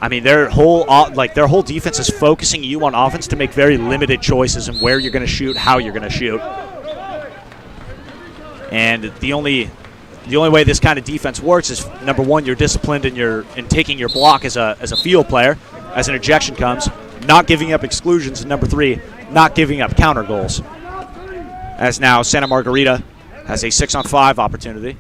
I mean, their whole defense is focusing you on offense to make very limited choices in where you're going to shoot, how you're going to shoot. And the only way this kind of defense works is, number 1, you're disciplined in taking your block as a field player, as an ejection comes, not giving up exclusions, and number 3, not giving up counter goals. As now Santa Margarita has a 6-on-5 opportunity.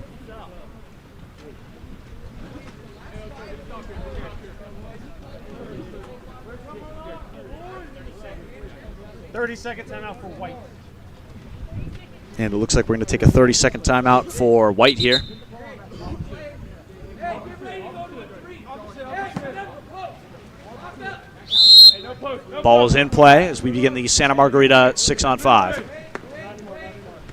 "30-second timeout for White." And it looks like we're going to take a 30-second timeout for White here. Ball is in play as we begin the Santa Margarita 6-on-5.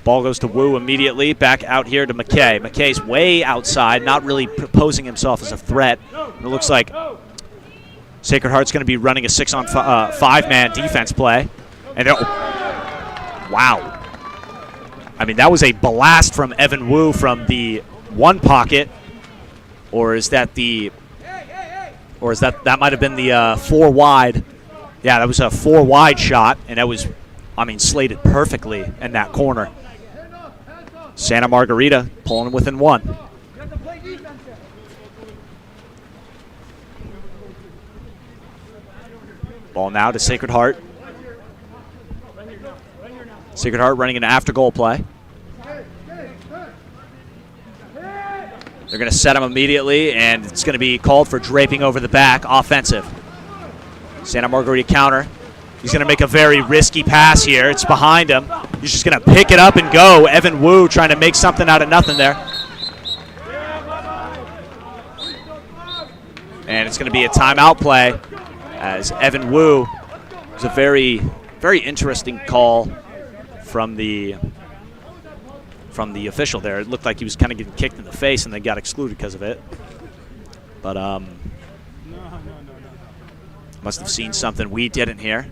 Ball goes to Wu immediately. Back out here to McKay. McKay's way outside, not really proposing himself as a threat. And it looks like Sacred Heart's going to be running a 5-man defense play. And wow. I mean, that was a blast from Evan Wu from the 1 pocket. Or is that that might have been the 4 wide. Yeah, that was a 4 wide shot, and that was, I mean, slated perfectly in that corner. Santa Margarita pulling within 1. Ball now to Sacred Heart. Sacred Heart running an after goal play. They're going to set him immediately, and it's going to be called for draping over the back, offensive. Santa Margarita counter. He's going to make a very risky pass here. It's behind him. He's just going to pick it up and go. Evan Wu trying to make something out of nothing there. And it's going to be a timeout play as Evan Wu. It was a very, very interesting call from the official there. It looked like he was kind of getting kicked in the face and they got excluded because of it. But must have seen something we didn't hear,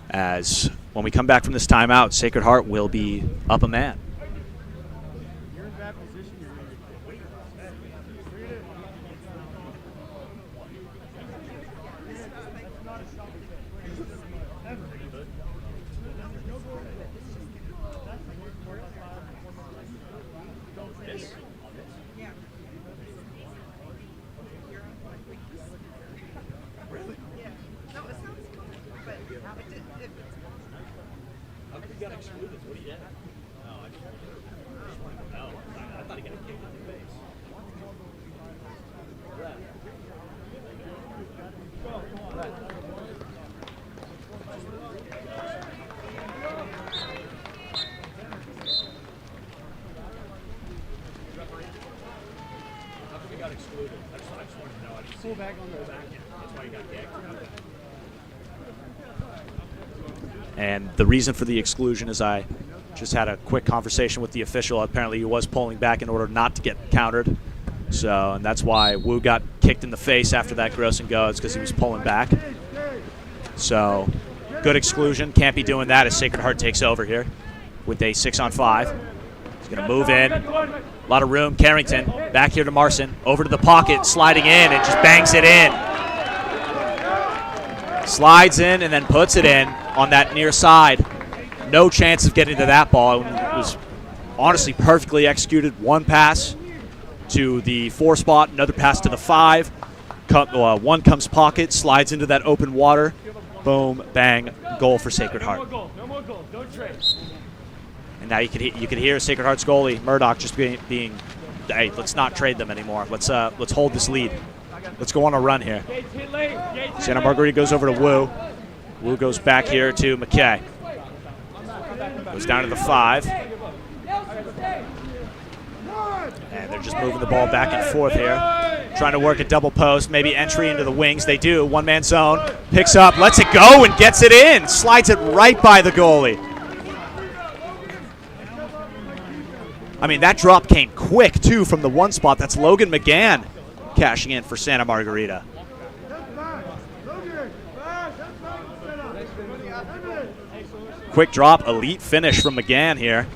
as when we come back from this timeout, Sacred Heart will be up a man. You're in that position, you're in. Pull back on the back. That's why he got kicked. And the reason for the exclusion is I just had a quick conversation with the official. Apparently he was pulling back in order not to get countered. So, and that's why Wu got kicked in the face after that gross and go. It's because he was pulling back. So, good exclusion. Can't be doing that as Sacred Heart takes over here with a 6-on-5. He's going to move in. A lot of room. Carrington back here to Marson. Over to the pocket, sliding in, and just bangs it in. Slides in and then puts it in on that near side. No chance of getting to that ball. It was honestly perfectly executed. One pass to the 4 spot, another pass to the 5. One comes pocket, slides into that open water. Boom, bang, goal for Sacred Heart. No more goals. Don't trade. And now you could hear Sacred Heart's goalie Murdoch just being, hey, let's not trade them anymore. Let's hold this lead. Let's go on a run here. Santa Margarita goes over to Wu. Wu goes back here to McKay. Goes down to the 5. And they're just moving the ball back and forth here. Trying to work a double post, maybe entry into the wings. They do. One-man zone. Picks up, lets it go, and gets it in. Slides it right by the goalie. I mean, that drop came quick, too, from the 1 spot. That's Logan McGann cashing in for Santa Margarita. Quick drop, elite finish from McGann here.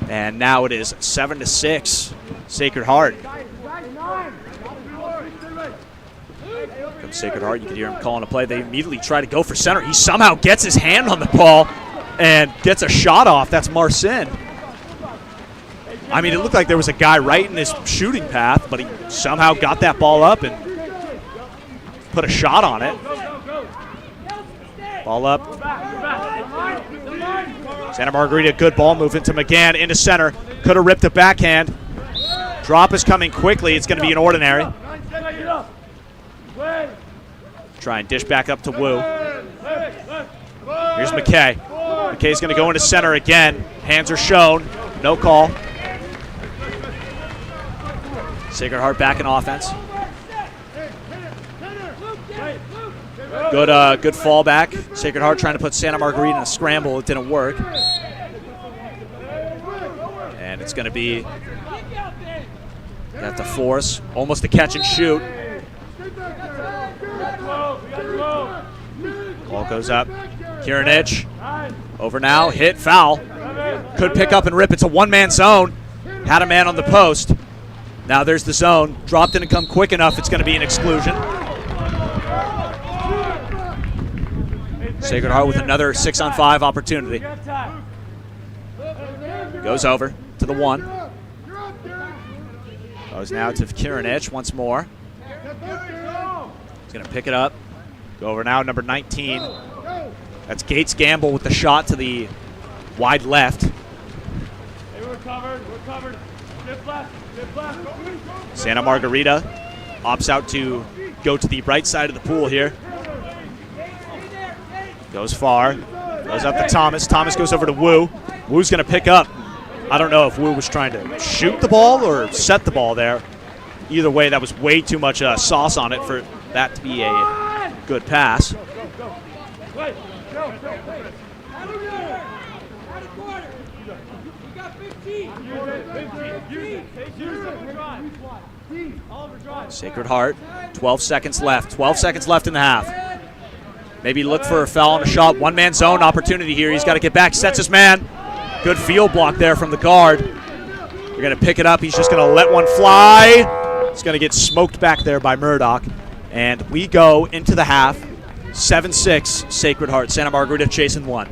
And now it is 7-6, Sacred Heart. Comes Sacred Heart, you can hear him calling a play. They immediately try to go for center. He somehow gets his hand on the ball and gets a shot off. That's Marcin. I mean, it looked like there was a guy right in his shooting path, but he somehow got that ball up and put a shot on it. Ball up. Santa Margarita, good ball movement to McGann into center. Could have ripped a backhand. Drop is coming quickly. It's going to be an ordinary. Try and dish back up to Wu. Here's McKay. McKay's going to go into center again. Hands are shown. No call. Sacred Heart back in offense. Good fallback. Sacred Heart trying to put Santa Margarita in a scramble. It didn't work. And it's going to be at the force. Almost a catch and shoot. Ball goes up. Kirinich over now, hit, foul. Could pick up and rip. It's a one-man zone. Had a man on the post. Now there's the zone. Dropped in and come quick enough. It's going to be an exclusion. Sacred Heart with another 6-on-5 opportunity. Goes over to the 1. Goes now to Kirinich once more. He's going to pick it up. Go over now, number 19. That's Gates Gamble with the shot to the wide left. Hey, we're covered. Dip left. Santa Margarita opts out to go to the right side of the pool here. Goes far. Goes up to Thomas. Thomas goes over to Wu. Wu's going to pick up. I don't know if Wu was trying to shoot the ball or set the ball there. Either way, that was way too much sauce on it for that to be a good pass. Sacred Heart, 12 seconds left. 12 seconds left in the half. Maybe look for a foul on a shot. One-man zone opportunity here. He's got to get back. Sets his man. Good field block there from the guard. We're going to pick it up. He's just going to let one fly. It's going to get smoked back there by Murdoch. And we go into the half. 7-6, Sacred Heart. Santa Margarita chasing 1.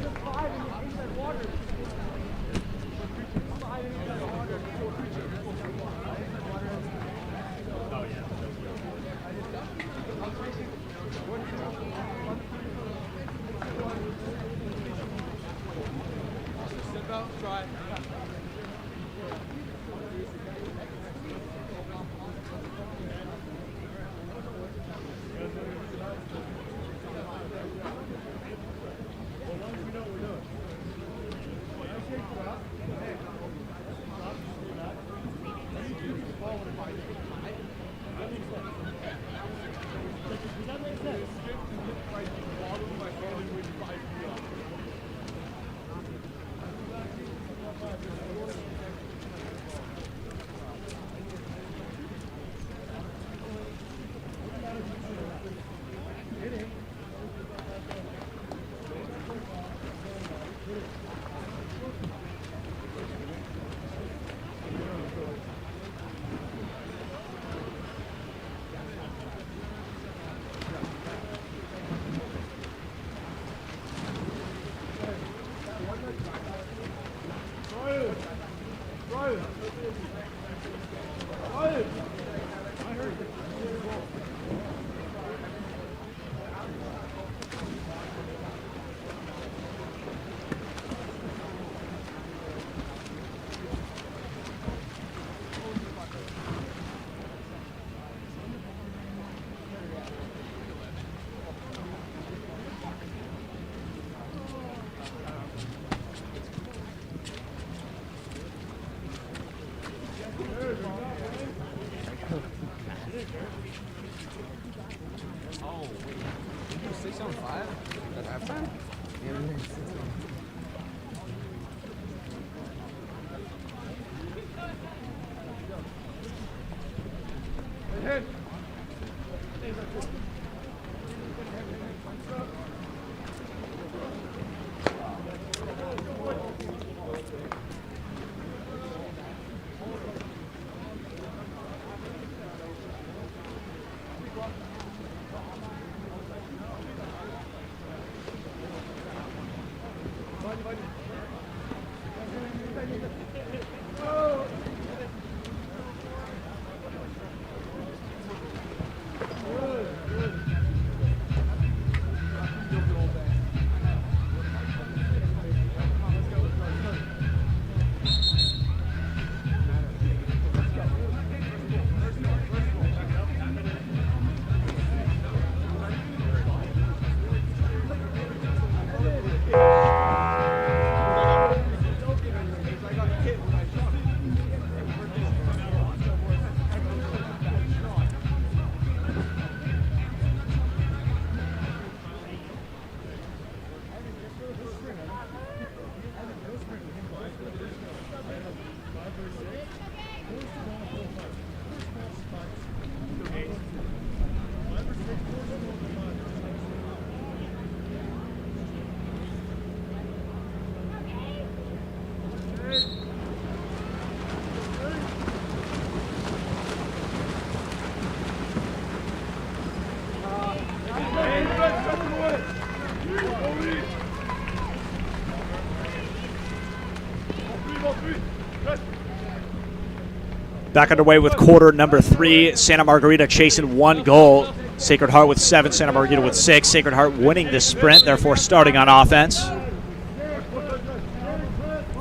Back underway with quarter number 3. Santa Margarita chasing 1 goal. Sacred Heart with 7, Santa Margarita with 6. Sacred Heart winning this sprint, therefore starting on offense.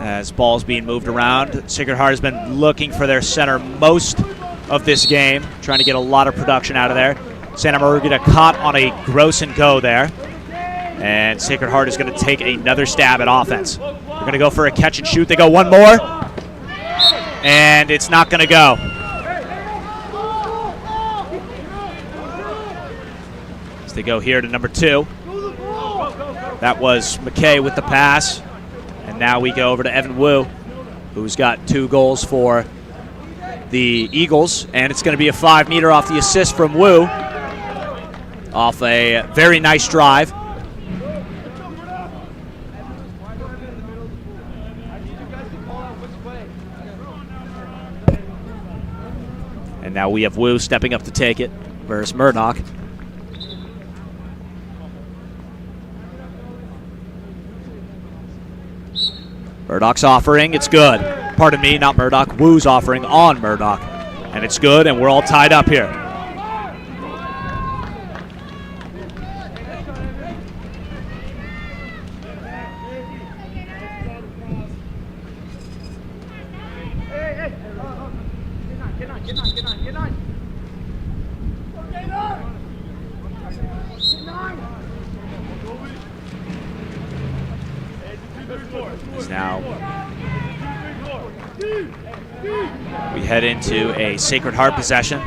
As ball's being moved around, Sacred Heart has been looking for their center most of this game, trying to get a lot of production out of there. Santa Margarita caught on a gross and go there. And Sacred Heart is going to take another stab at offense. They're going to go for a catch and shoot. They go one more. And it's not going to go. As they go here to number 2. That was McKay with the pass. And now we go over to Evan Wu, who's got 2 goals for the Eagles. And it's going to be a 5-meter off the assist from Wu. Off a very nice drive. And now we have Wu stepping up to take it versus Murdoch. Murdoch's offering, it's good. Pardon me, not Murdoch. Wu's offering on Murdoch. And it's good, and we're all tied up here. Now we head into a Sacred Heart possession.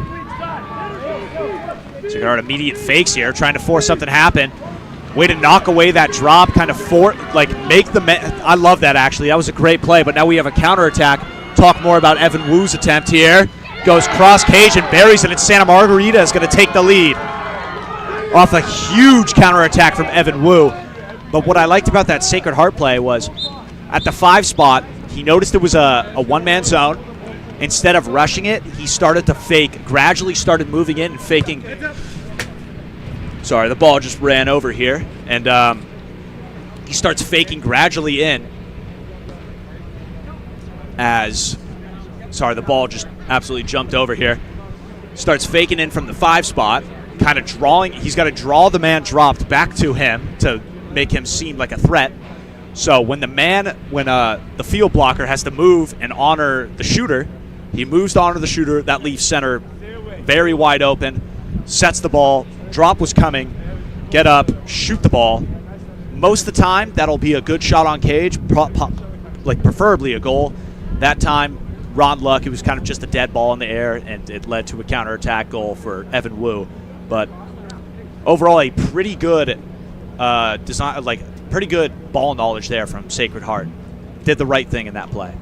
Sacred Heart immediate fakes here, trying to force something to happen. Way to knock away that drop, kind of make the I love that, actually. That was a great play, but now we have a counterattack. Talk more about Evan Wu's attempt here. Goes cross cage and buries it, and Santa Margarita is going to take the lead. Off a huge counterattack from Evan Wu. But what I liked about that Sacred Heart play was at the 5 spot, he noticed it was a one-man zone. Instead of rushing it, he started to fake, gradually started moving in and faking. Sorry, the ball just ran over here. And he starts faking gradually in as, sorry, the ball just absolutely jumped over here. Starts faking in from the 5 spot, kind of drawing. He's got to draw the man dropped back to him to make him seem like a threat. So when the field blocker has to move and honor the shooter, he moves to honor the shooter. That leaves center very wide open, sets the ball. Drop was coming. Get up, shoot the ball. Most of the time, that'll be a good shot on cage, preferably a goal. That time, Ron Luck, it was kind of just a dead ball in the air, and it led to a counterattack goal for Evan Wu. But overall, a pretty good design, pretty good ball knowledge there from Sacred Heart. Did the right thing in that play.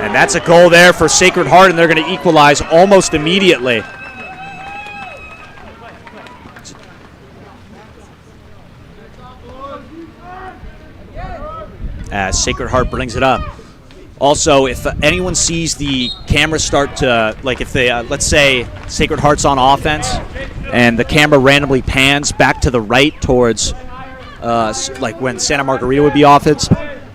And that's a goal there for Sacred Heart, and they're going to equalize almost immediately. As Sacred Heart brings it up. Also, if anyone sees the camera start to, if they, let's say Sacred Heart's on offense, and the camera randomly pans back to the right towards, when Santa Margarita would be offense,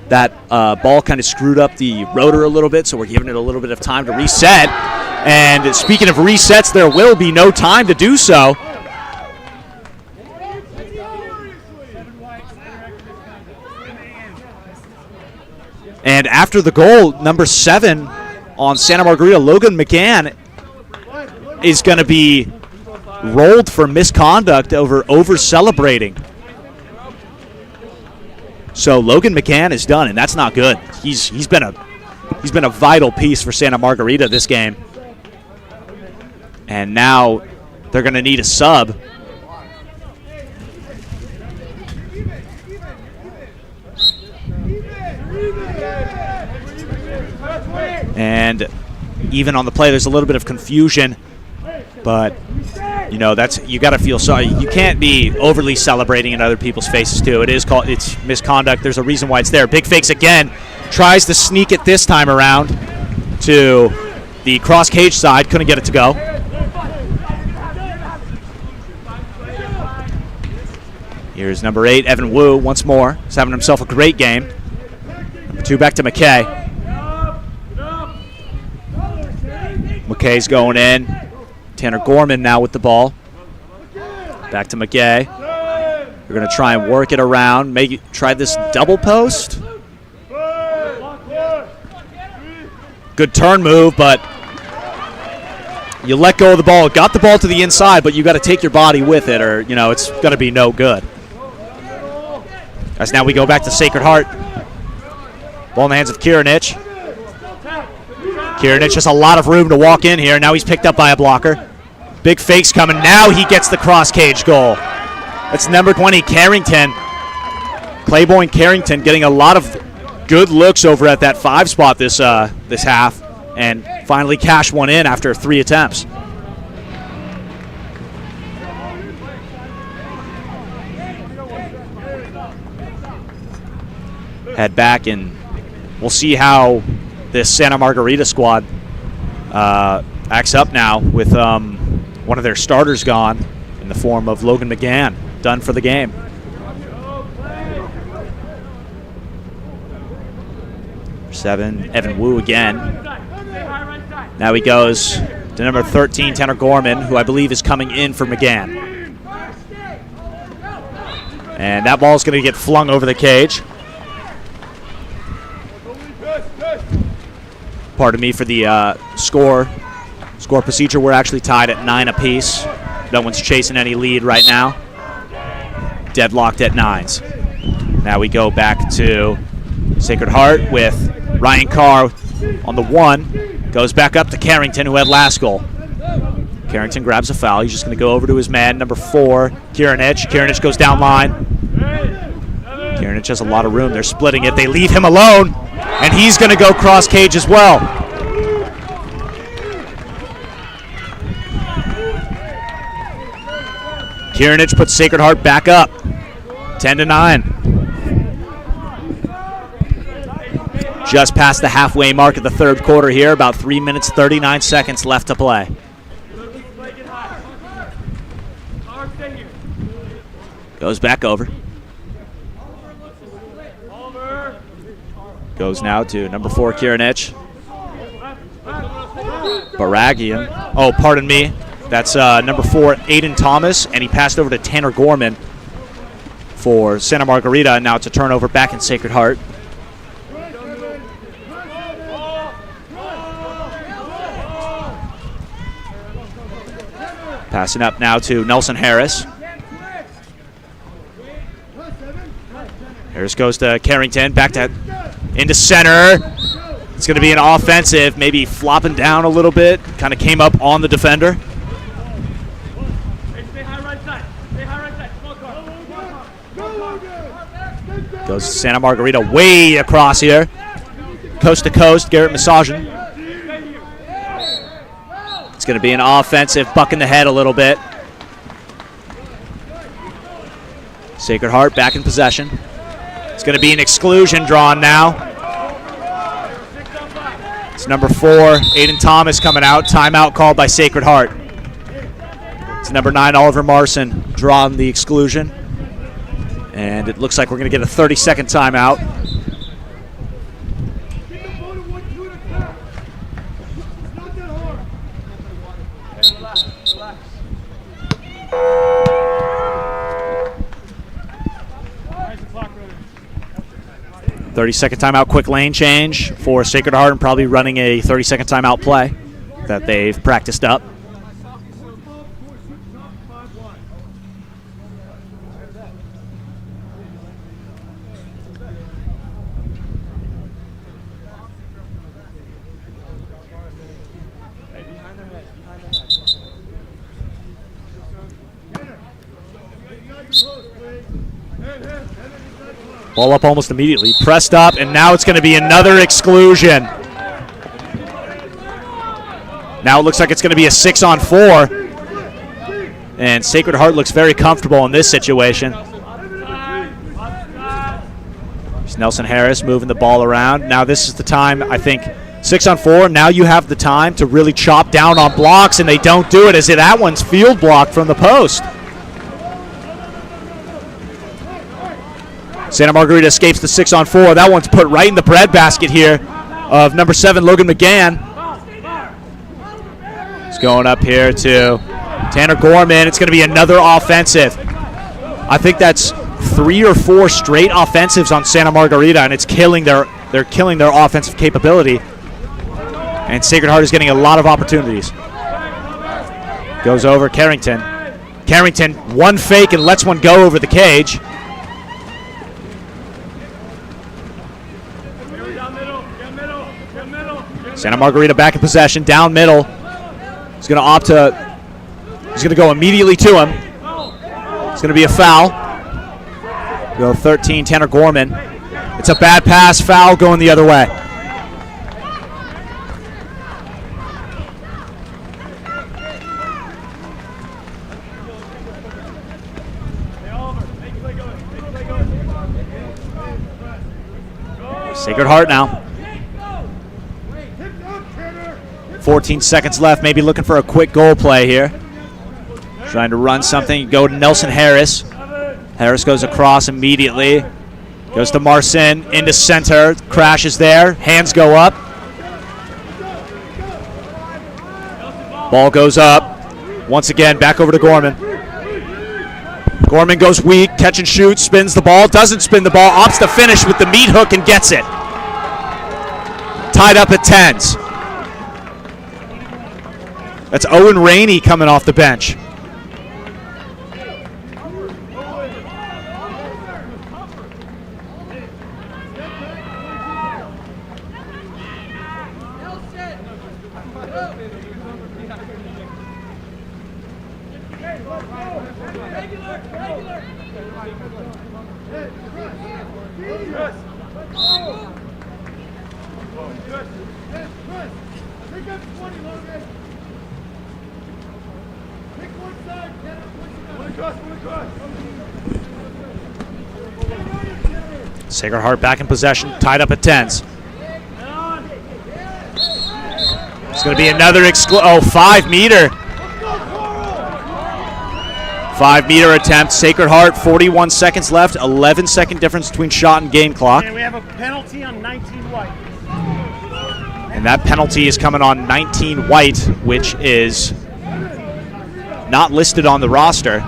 that ball kind of screwed up the rotor a little bit, so we're giving it a little bit of time to reset. And speaking of resets, there will be no time to do so. And after the goal, number 7 on Santa Margarita, Logan McGann, is going to be rolled for misconduct over celebrating. So Logan McGann is done, and that's not good. He's been a vital piece for Santa Margarita this game. And now they're going to need a sub. And even on the play, there's a little bit of confusion, but you know, you got to feel sorry. You can't be overly celebrating in other people's faces too. It's misconduct. There's a reason why it's there. Big fakes again. Tries to sneak it this time around to the cross cage side. Couldn't get it to go. Here's number 8, Evan Wu, once more. He's having himself a great game. Number 2 back to McKay. McKay's going in. Tanner Gorman now with the ball. Back to McKay. We're going to try and work it around. Try this double post. Good turn move, but you let go of the ball. Got the ball to the inside, but you got to take your body with it, or it's going to be no good. As now we go back to Sacred Heart. Ball in the hands of Kirinich. Kirinich has a lot of room to walk in here. Now he's picked up by a blocker. Big fakes coming. Now he gets the cross cage goal. That's number 20, Carrington. Claiborne Carrington getting a lot of good looks over at that 5 spot this half, and finally cashed one in after 3 attempts. Head back, and we'll see how this Santa Margarita squad acts up now with one of their starters gone in the form of Logan McGann, done for the game. Seven, Evan Wu again. Now he goes to number 13, Tanner Gorman, who I believe is coming in for McGann. And that ball is going to get flung over the cage. Pardon me for the score procedure. We're actually tied at 9 apiece. No one's chasing any lead right now. Deadlocked at 9s. Now we go back to Sacred Heart with Ryan Carr on the 1. Goes back up to Carrington, who had last goal. Carrington grabs a foul. He's just going to go over to his man, number 4, Kirinich. Kirinich goes down line. Kirinich has a lot of room. They're splitting it. They leave him alone, and he's going to go cross cage as well. Kirinich puts Sacred Heart back up, 10-9. Just past the halfway mark of the 3rd quarter here, about 3 minutes, 39 seconds left to play. Goes back over. Goes now to number 4, Kirinich. Baragian. Oh, pardon me. That's number 4, Aiden Thomas, and he passed over to Tanner Gorman for Santa Margarita, and now it's a turnover back in Sacred Heart. Passing up now to Nelson Harris. Harris goes to Carrington, back to into center. It's going to be an offensive, maybe flopping down a little bit. Kind of came up on the defender. Goes to Santa Margarita way across here. Coast to coast, Garrett Massagin. It's going to be an offensive, buck in the head a little bit. Sacred Heart back in possession. It's going to be an exclusion drawn now. It's number 4, Aiden Thomas coming out. Timeout called by Sacred Heart. It's number 9, Oliver Marson, drawn the exclusion. And it looks like we're going to get a 30-second timeout. Nice. 30-second timeout, quick lane change for Sacred Heart, and probably running a 30-second timeout play that they've practiced up. Ball up almost immediately. Pressed up, and now it's going to be another exclusion. Now it looks like it's going to be a 6-on-4. And Sacred Heart looks very comfortable in this situation. There's Nelson Harris moving the ball around. Now this is the time, I think, 6-on-4. Now you have the time to really chop down on blocks, and they don't do it as that one's field blocked from the post. Santa Margarita escapes the 6-on-4. That one's put right in the breadbasket here of number 7, Logan McGann. It's going up here to Tanner Gorman. It's going to be another offensive. I think that's 3 or 4 straight offensives on Santa Margarita, and it's killing they're killing their offensive capability. And Sacred Heart is getting a lot of opportunities. Goes over Carrington. Carrington, one fake and lets one go over the cage. Santa Margarita back in possession, down middle. He's going to opt to, he's going to go immediately to him. It's going to be a foul. Go 13, Tanner Gorman. It's a bad pass, foul going the other way. Sacred Heart now. 14 seconds left, maybe looking for a quick goal play here. Trying to run something, go to Nelson Harris. Harris goes across immediately. Goes to Marcin, into center, crashes there, hands go up. Ball goes up. Once again, back over to Gorman. Gorman goes weak, catch and shoot, spins the ball, doesn't spin the ball, opts to finish with the meat hook and gets it. Tied up at 10s. That's Owen Rainey coming off the bench. Sacred Heart back in possession, tied up at 10s. It's going to be another 5-meter. 5-meter attempt. Sacred Heart, 41 seconds left, 11-second difference between shot and game clock. And we have a penalty on 19 white. And that penalty is coming on 19 white, which is not listed on the roster.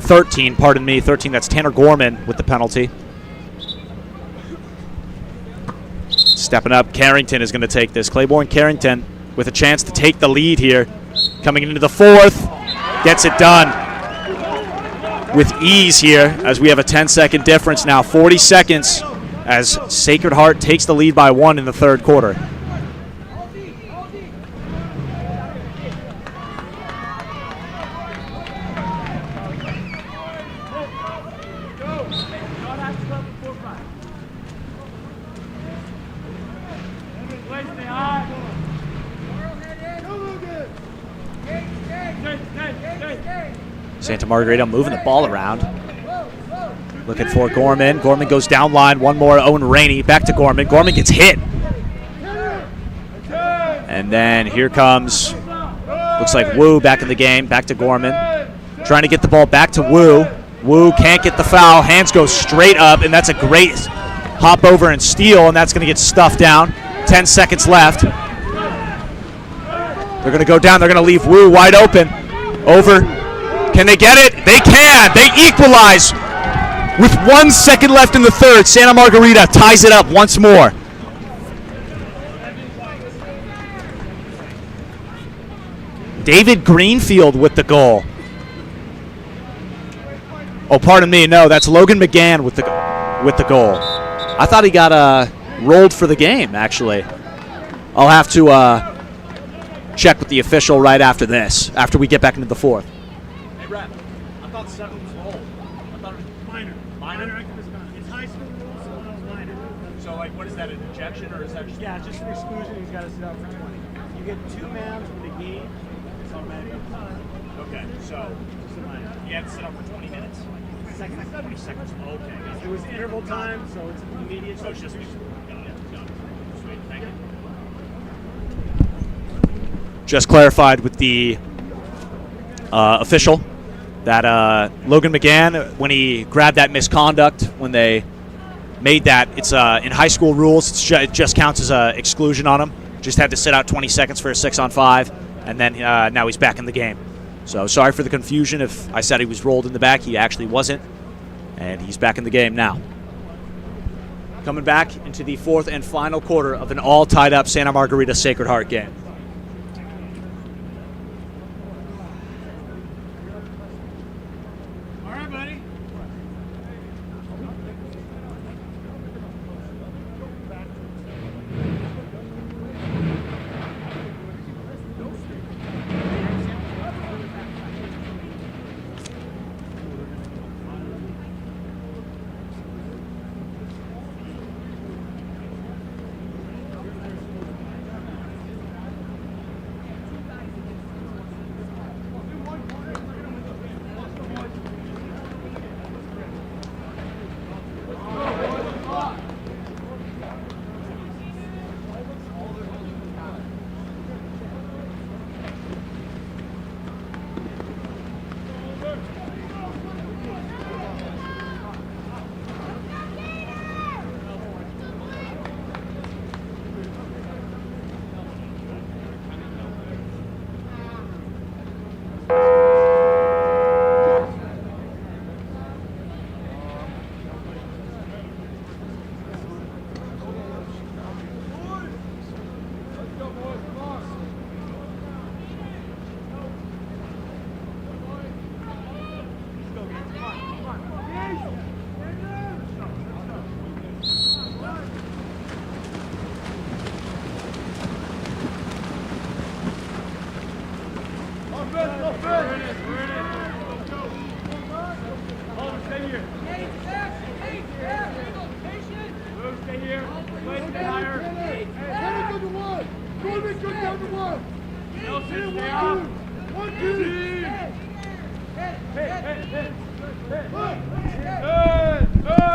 13, pardon me, 13, that's Tanner Gorman with the penalty. Stepping up, Carrington is going to take this. Claiborne Carrington with a chance to take the lead here. Coming into the 4th, gets it done with ease here as we have a 10-second difference now. 40 seconds as Sacred Heart takes the lead by 1 in the 3rd quarter. Santa Margarita moving the ball around. Looking for Gorman. Gorman goes down line. One more, Owen Rainey. Back to Gorman. Gorman gets hit. And then here comes, looks like Wu back in the game. Back to Gorman. Trying to get the ball back to Wu. Wu can't get the foul. Hands go straight up, and that's a great hop over and steal, and that's going to get stuffed down. 10 seconds left. They're going to go down. They're going to leave Wu wide open. Over. Can they get it? They can. They equalize with 1 second left in the 3rd. Santa Margarita ties it up once more. David Greenfield with the goal. Oh, pardon me. No, that's Logan McGann with the goal. I thought he got rolled for the game, actually. I'll have to check with the official right after this, after we get back into the 4th. Hey, Rep, I thought 7 was old. I thought it was minor. Minor? It's high school rules, so it was minor. So, like, what is that, an injection, or is that just... Yeah, just an exclusion. He's got to sit out for 20. You get 2 mounds with a game. It's automatic. Okay, so you have to sit up for 20 minutes? 20 seconds. Okay. It was interval time, so it's immediate. So it's just me. Got it. Sweet. Thank you. Just clarified with the official that Logan McGann, when he grabbed that misconduct, when they made that, it's in high school rules, it just counts as a exclusion on him. Just had to sit out 20 seconds for a 6-on-5, and then now he's back in the game. So sorry for the confusion if I said he was rolled in the back. He actually wasn't, and he's back in the game now. Coming back into the fourth and final quarter of an all-tied-up Santa Margarita Sacred Heart game. All right, buddy.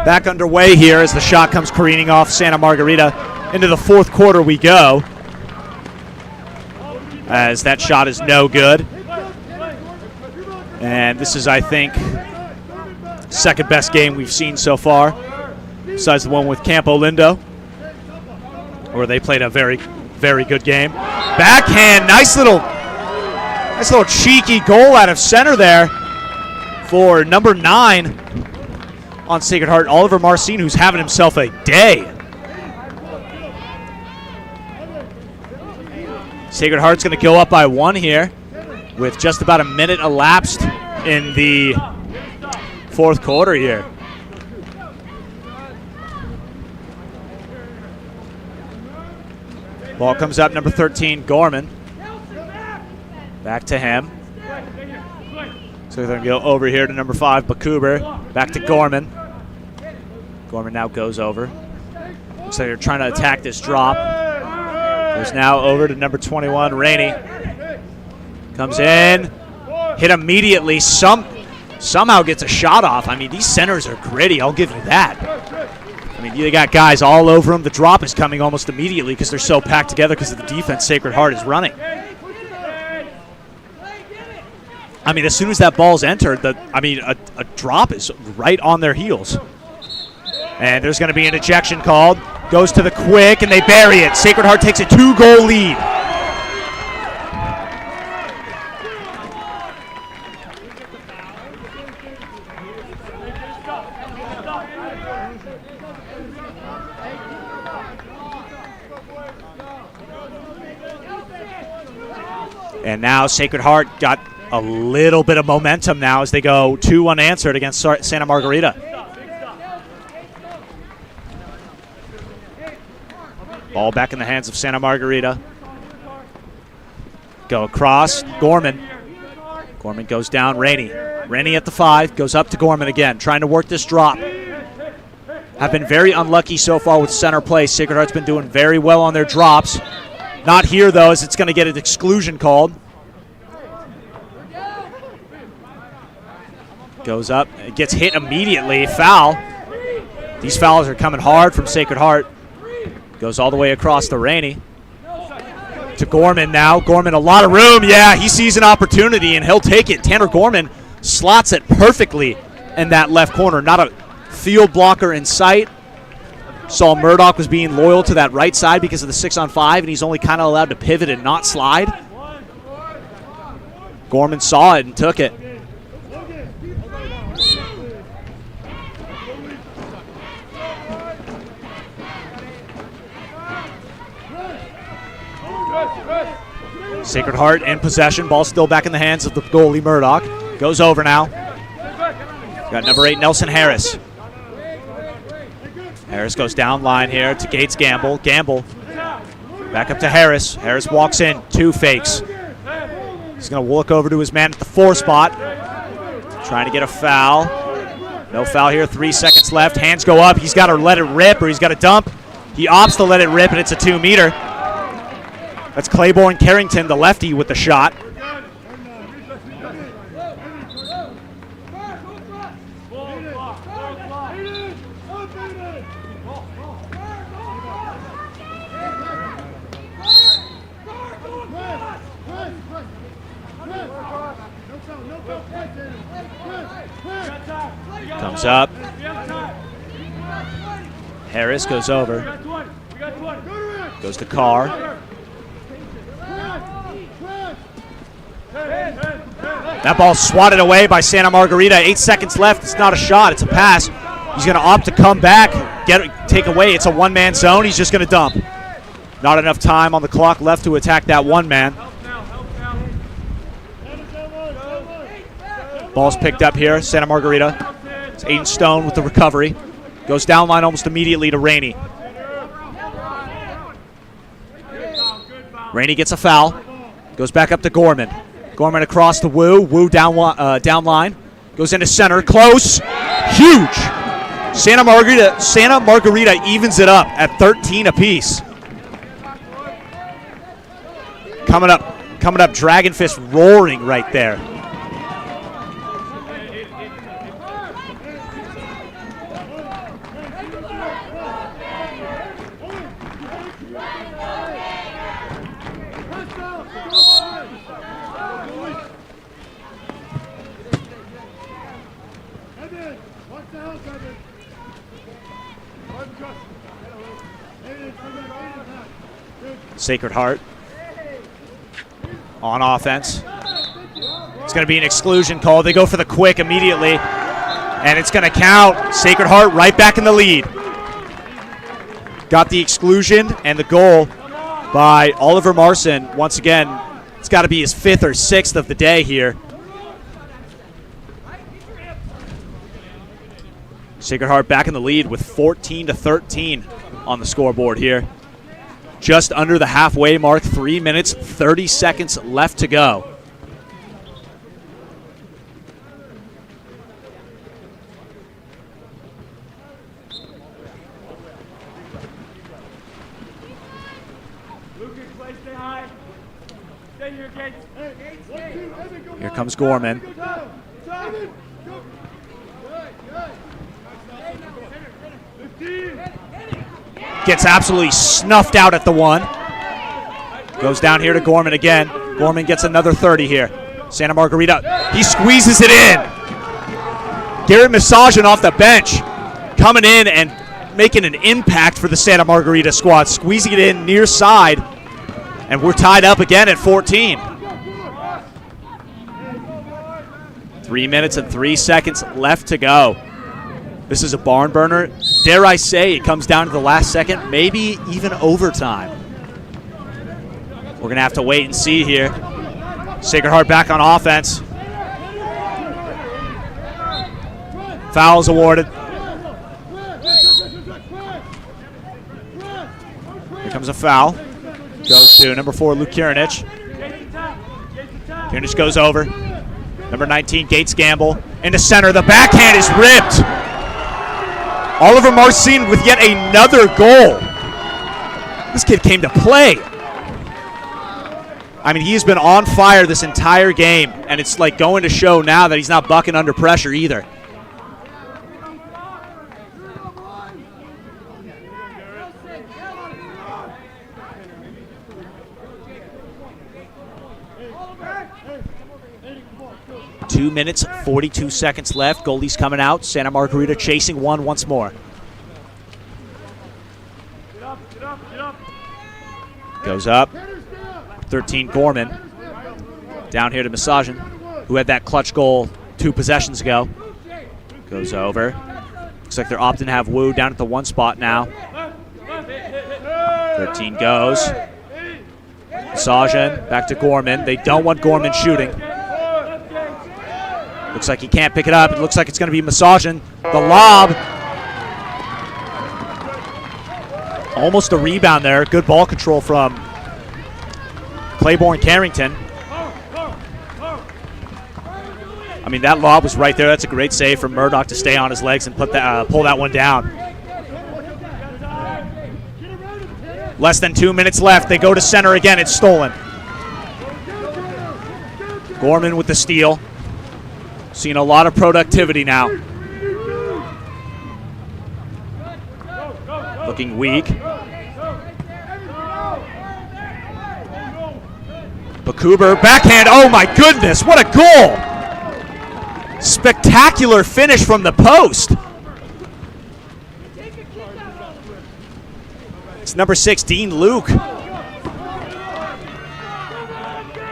Back underway here as the shot comes careening off Santa Margarita. Into the fourth quarter we go, as that shot is no good. And this is, I think, second best game we've seen so far, besides the one with Campo Lindo, where they played a very, very good game. Backhand, nice little cheeky goal out of center there for number 9 on Sacred Heart, Oliver Marcin, who's having himself a day. Sacred Heart's going to go up by 1 here with just about a minute elapsed in the fourth quarter here. Ball comes up, number 13, Gorman. Back to him. So they're going to go over here to number 5, Bakuber. Back to Gorman. Gorman now goes over. Looks like they're trying to attack this drop. Goes now over to number 21, Rainey. Comes in. Hit immediately. Somehow gets a shot off. I mean, these centers are gritty. I'll give you that. I mean, you got guys all over them. The drop is coming almost immediately because they're so packed together because of the defense Sacred Heart is running. I mean, as soon as that ball's entered, a drop is right on their heels. And there's going to be an ejection called. Goes to the quick, and they bury it. Sacred Heart takes a 2-goal lead. And now Sacred Heart got a little bit of momentum now as they go 2 unanswered against Santa Margarita. Ball back in the hands of Santa Margarita. Go across, Gorman. Gorman goes down, Rainey. Rainey at the 5, goes up to Gorman again, trying to work this drop. Have been very unlucky so far with center play. Sacred Heart's been doing very well on their drops. Not here, though, as it's going to get an exclusion called. Goes up, it gets hit immediately, foul. These fouls are coming hard from Sacred Heart. Goes all the way across to Rainey. To Gorman now. Gorman, a lot of room. Yeah, he sees an opportunity, and he'll take it. Tanner Gorman slots it perfectly in that left corner. Not a field blocker in sight. Saul Murdoch was being loyal to that right side because of the 6-on-5, and he's only kind of allowed to pivot and not slide. Gorman saw it and took it. Sacred Heart in possession. Ball still back in the hands of the goalie, Murdoch. Goes over now. Got number 8, Nelson Harris. Harris goes down line here to Gates Gamble. Gamble back up to Harris. Harris walks in. 2 fakes. He's going to look over to his man at the 4 spot. Trying to get a foul. No foul here. 3 seconds left. Hands go up. He's got to let it rip or he's got to dump. He opts to let it rip, and it's a 2-meter. That's Claiborne Carrington, the lefty, with the shot. Comes up. Harris goes over. Goes to Carr. That ball's swatted away by Santa Margarita. 8 seconds left. It's not a shot. It's a pass. He's going to opt to come back, take away. It's a one-man zone. He's just going to dump. Not enough time on the clock left to attack that one man. Ball's picked up here. Santa Margarita. It's Aiden Stone with the recovery. Goes down line almost immediately to Rainey. Rainey gets a foul. Goes back up to Gorman. Gorman across to Wu. Wu down line. Goes into center. Close. Huge. Santa Margarita evens it up at 13 apiece. Coming up, Dragon Fist roaring right there. Sacred Heart on offense. It's going to be an exclusion call. They go for the quick immediately, and it's going to count. Sacred Heart right back in the lead. Got the exclusion and the goal by Oliver Marson. Once again, it's got to be his 5th or 6th of the day here. Sacred Heart back in the lead with 14-13 on the scoreboard here. Just under the halfway mark, 3 minutes, 30 seconds left to go. Here comes Gorman. Gets absolutely snuffed out at the 1. Goes down here to Gorman again. Gorman gets another 30 here. Santa Margarita, he squeezes it in. Garrett Masajan off the bench, coming in and making an impact for the Santa Margarita squad, squeezing it in near side, and we're tied up again at 14. 3 minutes and 3 seconds left to go. This is a barn burner. Dare I say it comes down to the last second, maybe even overtime. We're going to have to wait and see here. Sacred Heart back on offense. Fouls awarded. Here comes a foul. Goes to number 4, Luke Kirinich. Kirinich goes over. Number 19, Gates Gamble. Into center. The backhand is ripped. Oliver Marcin with yet another goal. This kid came to play. I mean, he's been on fire this entire game, and it's like going to show now that he's not bucking under pressure either. Two minutes, 42 seconds left. Goalie's coming out. Santa Margarita chasing one once more. Goes up. 13 Gorman. Down here to Massagin, who had that clutch goal 2 possessions ago. Goes over. Looks like they're opting to have Wu down at the 1 spot now. 13 goes. Massagin back to Gorman. They don't want Gorman shooting. Looks like he can't pick it up. It looks like it's going to be Massagin. The lob. Almost a rebound there. Good ball control from Claiborne Carrington. I mean, that lob was right there. That's a great save from Murdoch to stay on his legs and put that, pull that one down. Less than 2 minutes left. They go to center again. It's stolen. Gorman with the steal. Seeing a lot of productivity now. Looking weak. Bakuber, backhand. Oh my goodness, what a goal! Spectacular finish from the post. It's number 6, Dean Luke.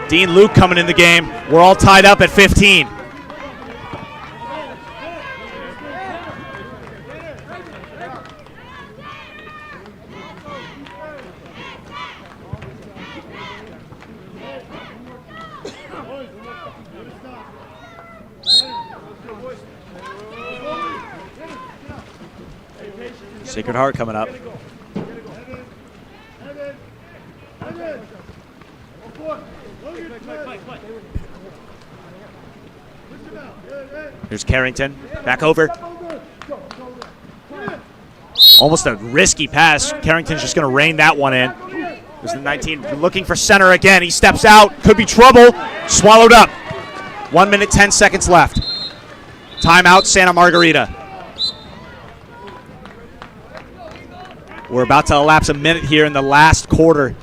Dean Luke coming in the game. We're all tied up at 15. Sacred Heart coming up. Here's Carrington, back over. Almost a risky pass. Carrington's just going to rein that one in. There's the 19 looking for center again. He steps out, could be trouble. Swallowed up. 1 minute, 10 seconds left. Timeout, Santa Margarita. We're about to elapse a minute here in the last quarter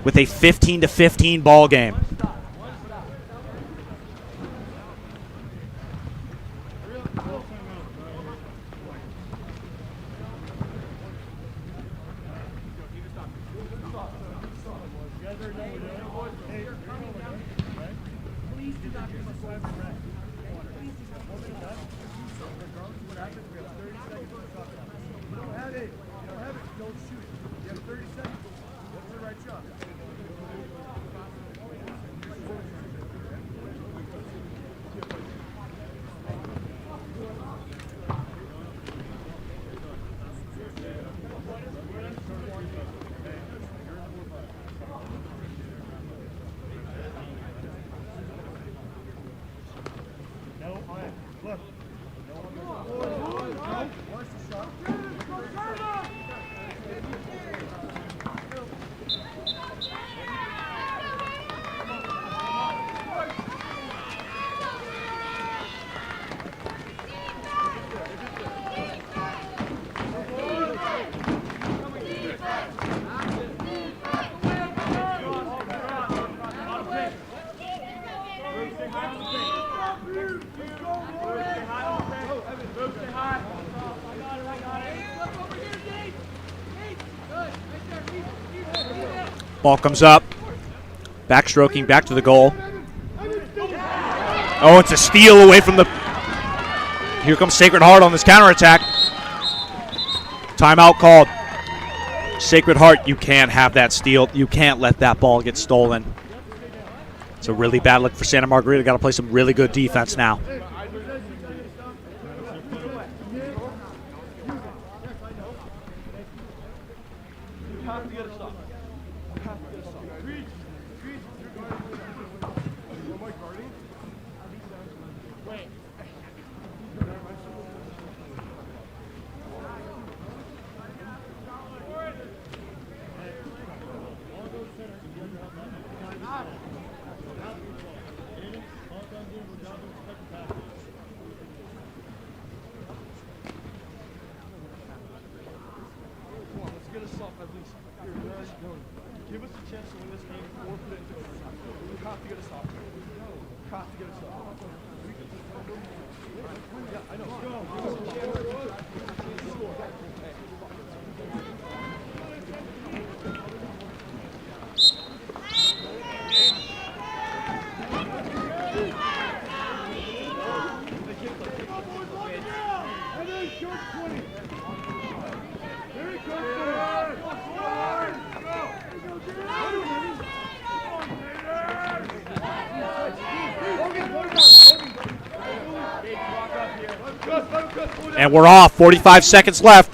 with a 15-15 ball game. Ball comes up. Backstroking back to the goal. Oh, it's a steal away from the... Here comes Sacred Heart on this counterattack. Timeout called. Sacred Heart, you can't have that steal. You can't let that ball get stolen. It's a really bad look for Santa Margarita. Got to play some really good defense now. Give us a chance to win this game or put it into overtime. We have to get a stop. We have to get a stop. Yeah, I know. And we're off. 45 seconds left.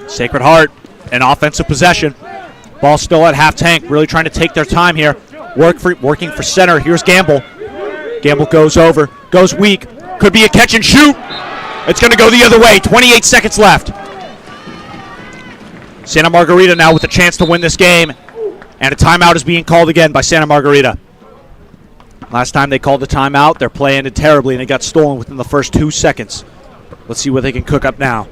Sacred Heart, an offensive possession. Ball still at half tank, really trying to take their time here. Working for center. Here's Gamble. Gamble goes over, goes weak. Could be a catch and shoot. It's going to go the other way. 28 seconds left. Santa Margarita now with a chance to win this game. And a timeout is being called again by Santa Margarita. Last time they called the timeout, their play ended terribly, and it got stolen within the first 2 seconds. Let's see what they can cook up now.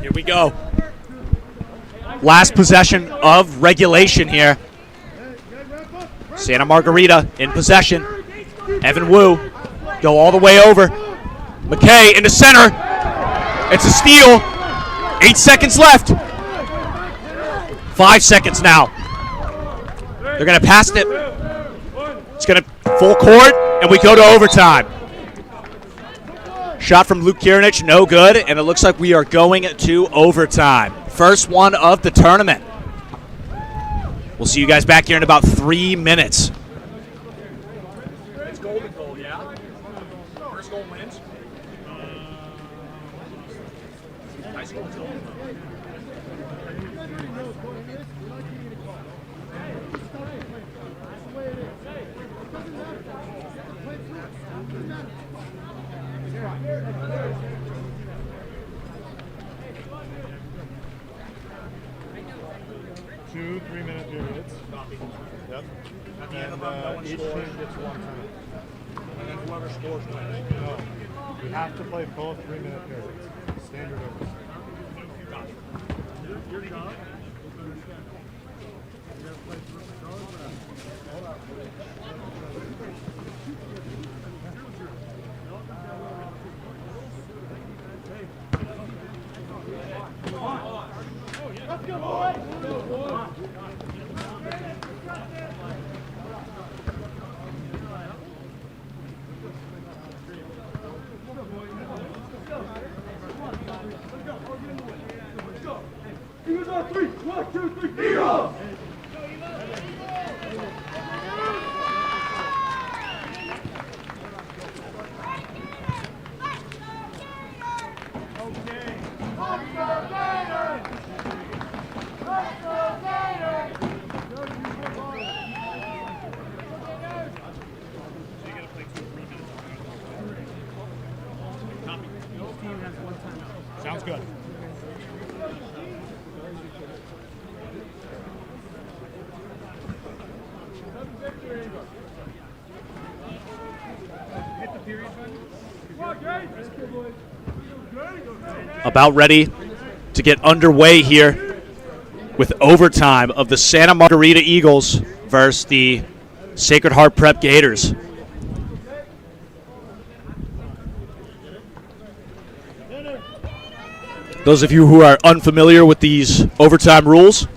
Here we go. Last possession of regulation here. Santa Margarita in possession. Evan Wu go all the way over. McKay in the center. It's a steal. 8 seconds left. 5 seconds now. They're going to pass it. It's going to full court, and we go to overtime. Shot from Luke Kirinich, no good, and it looks like we are going to overtime. First one of the tournament. We'll see you guys back here in about 3 minutes. It's golden goal, yeah? First goal wins? High school is golden. Two 3-minute periods. Yep. At the end of them, no one Each scores. team gets one time. And then whoever scores wins. No. We have to play both 3-minute periods. Standard overs. Sounds good. About ready to get underway here with overtime of the Santa Margarita Eagles versus the Sacred Heart Prep Gators. Those of you who are unfamiliar with these overtime rules,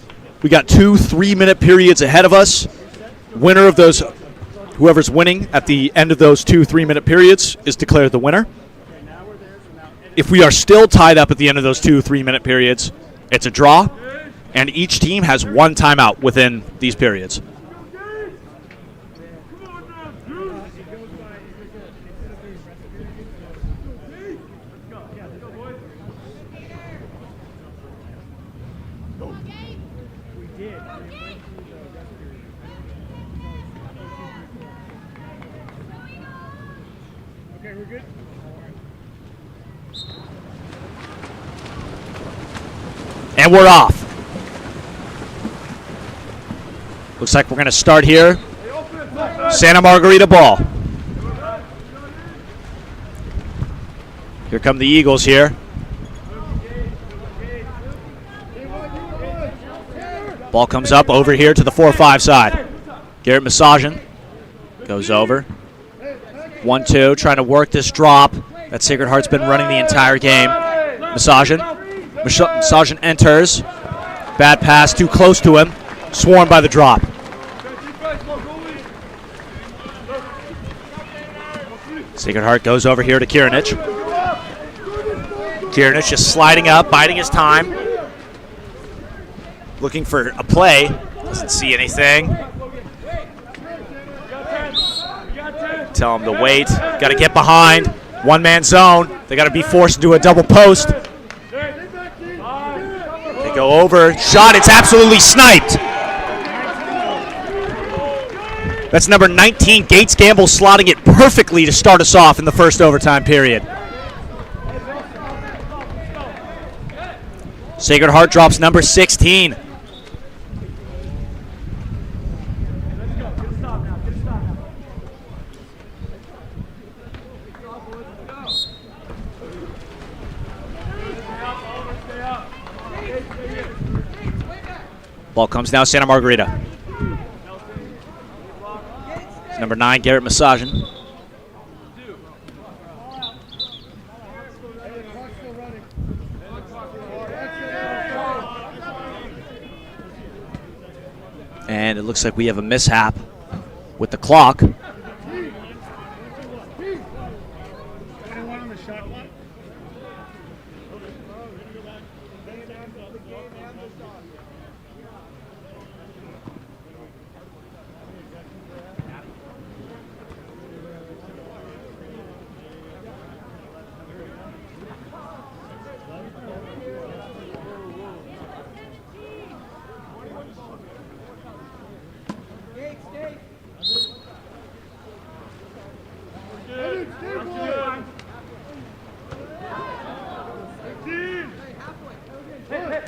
we got 2 3-minute periods ahead of us. Winner of those, whoever's winning at the end of those 2 3-minute periods is declared the winner. If we are still tied up at the end of those 2 3-minute periods, it's a draw, and each team has 1 timeout within these periods. And we're off. Looks like we're going to start here. Santa Margarita ball. Here come the Eagles here. Ball comes up over here to the 4-5 side. Garrett Massagin goes over. 1-2, trying to work this drop that Sacred Heart's been running the entire game. Massagin enters. Bad pass, too close to him. Swarmed by the drop. Sacred Heart goes over here to Kieranich. Kieranich just sliding up, biding his time. Looking for a play. Doesn't see anything. Tell him to wait. Got to get behind. One-man zone. They got to be forced into a double post. They go over. Shot. It's absolutely sniped. That's number 19, Gates Gamble, slotting it perfectly to start us off in the first overtime period. Sacred Heart drops number 16. Ball comes now Santa Margarita. Number 9, Garrett Massagin. And it looks like we have a mishap with the clock.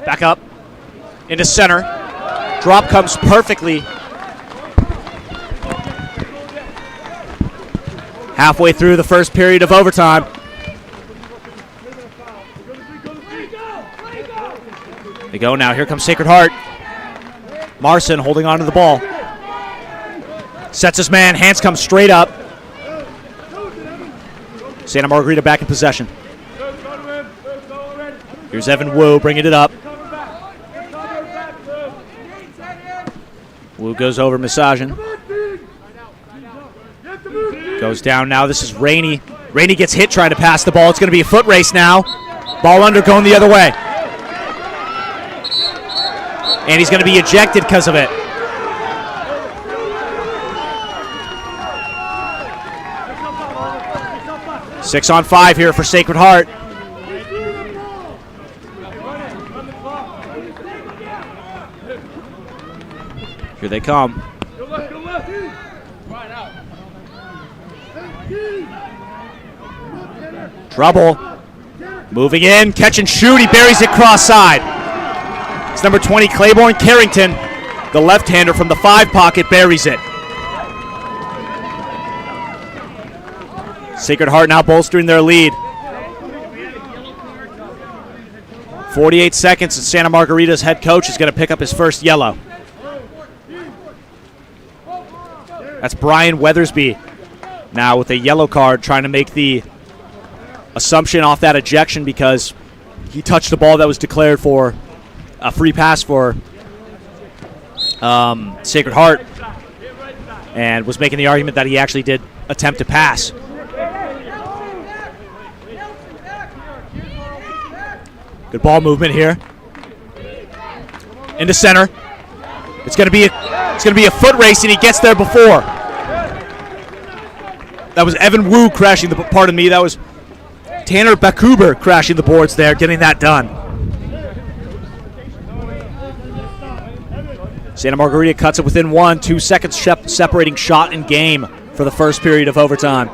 Back up into center. Drop comes perfectly. Halfway through the first period of overtime. They go now. Here comes Sacred Heart. Marson holding on to the ball. Sets his man. Hands come straight up. Santa Margarita back in possession. Here's Evan Wu bringing it up. Wu goes over Massagin. Goes down now. This is Rainey. Rainey gets hit trying to pass the ball. It's going to be a foot race now. Ball under going the other way. And he's going to be ejected because of it. Six on 5 here for Sacred Heart. Here they come. Trouble. Moving in, catch and shoot. He buries it cross side. It's number 20, Claiborne Carrington. The left-hander from the 5 pocket buries it. Sacred Heart now bolstering their lead. 48 seconds, and Santa Margarita's head coach is going to pick up his first yellow. That's Brian Weathersby now with a yellow card, trying to make the assumption off that ejection because he touched a ball that was declared for a free pass for Sacred Heart, and was making the argument that he actually did attempt to pass. Good ball movement here. Into center. It's going to be a foot race, and he gets there before. That was Evan Wu crashing the. Pardon me. That was Tanner Bakuber crashing the boards there, getting that done. Santa Margarita cuts it within 1, 2 seconds separating shot and game for the first period of overtime.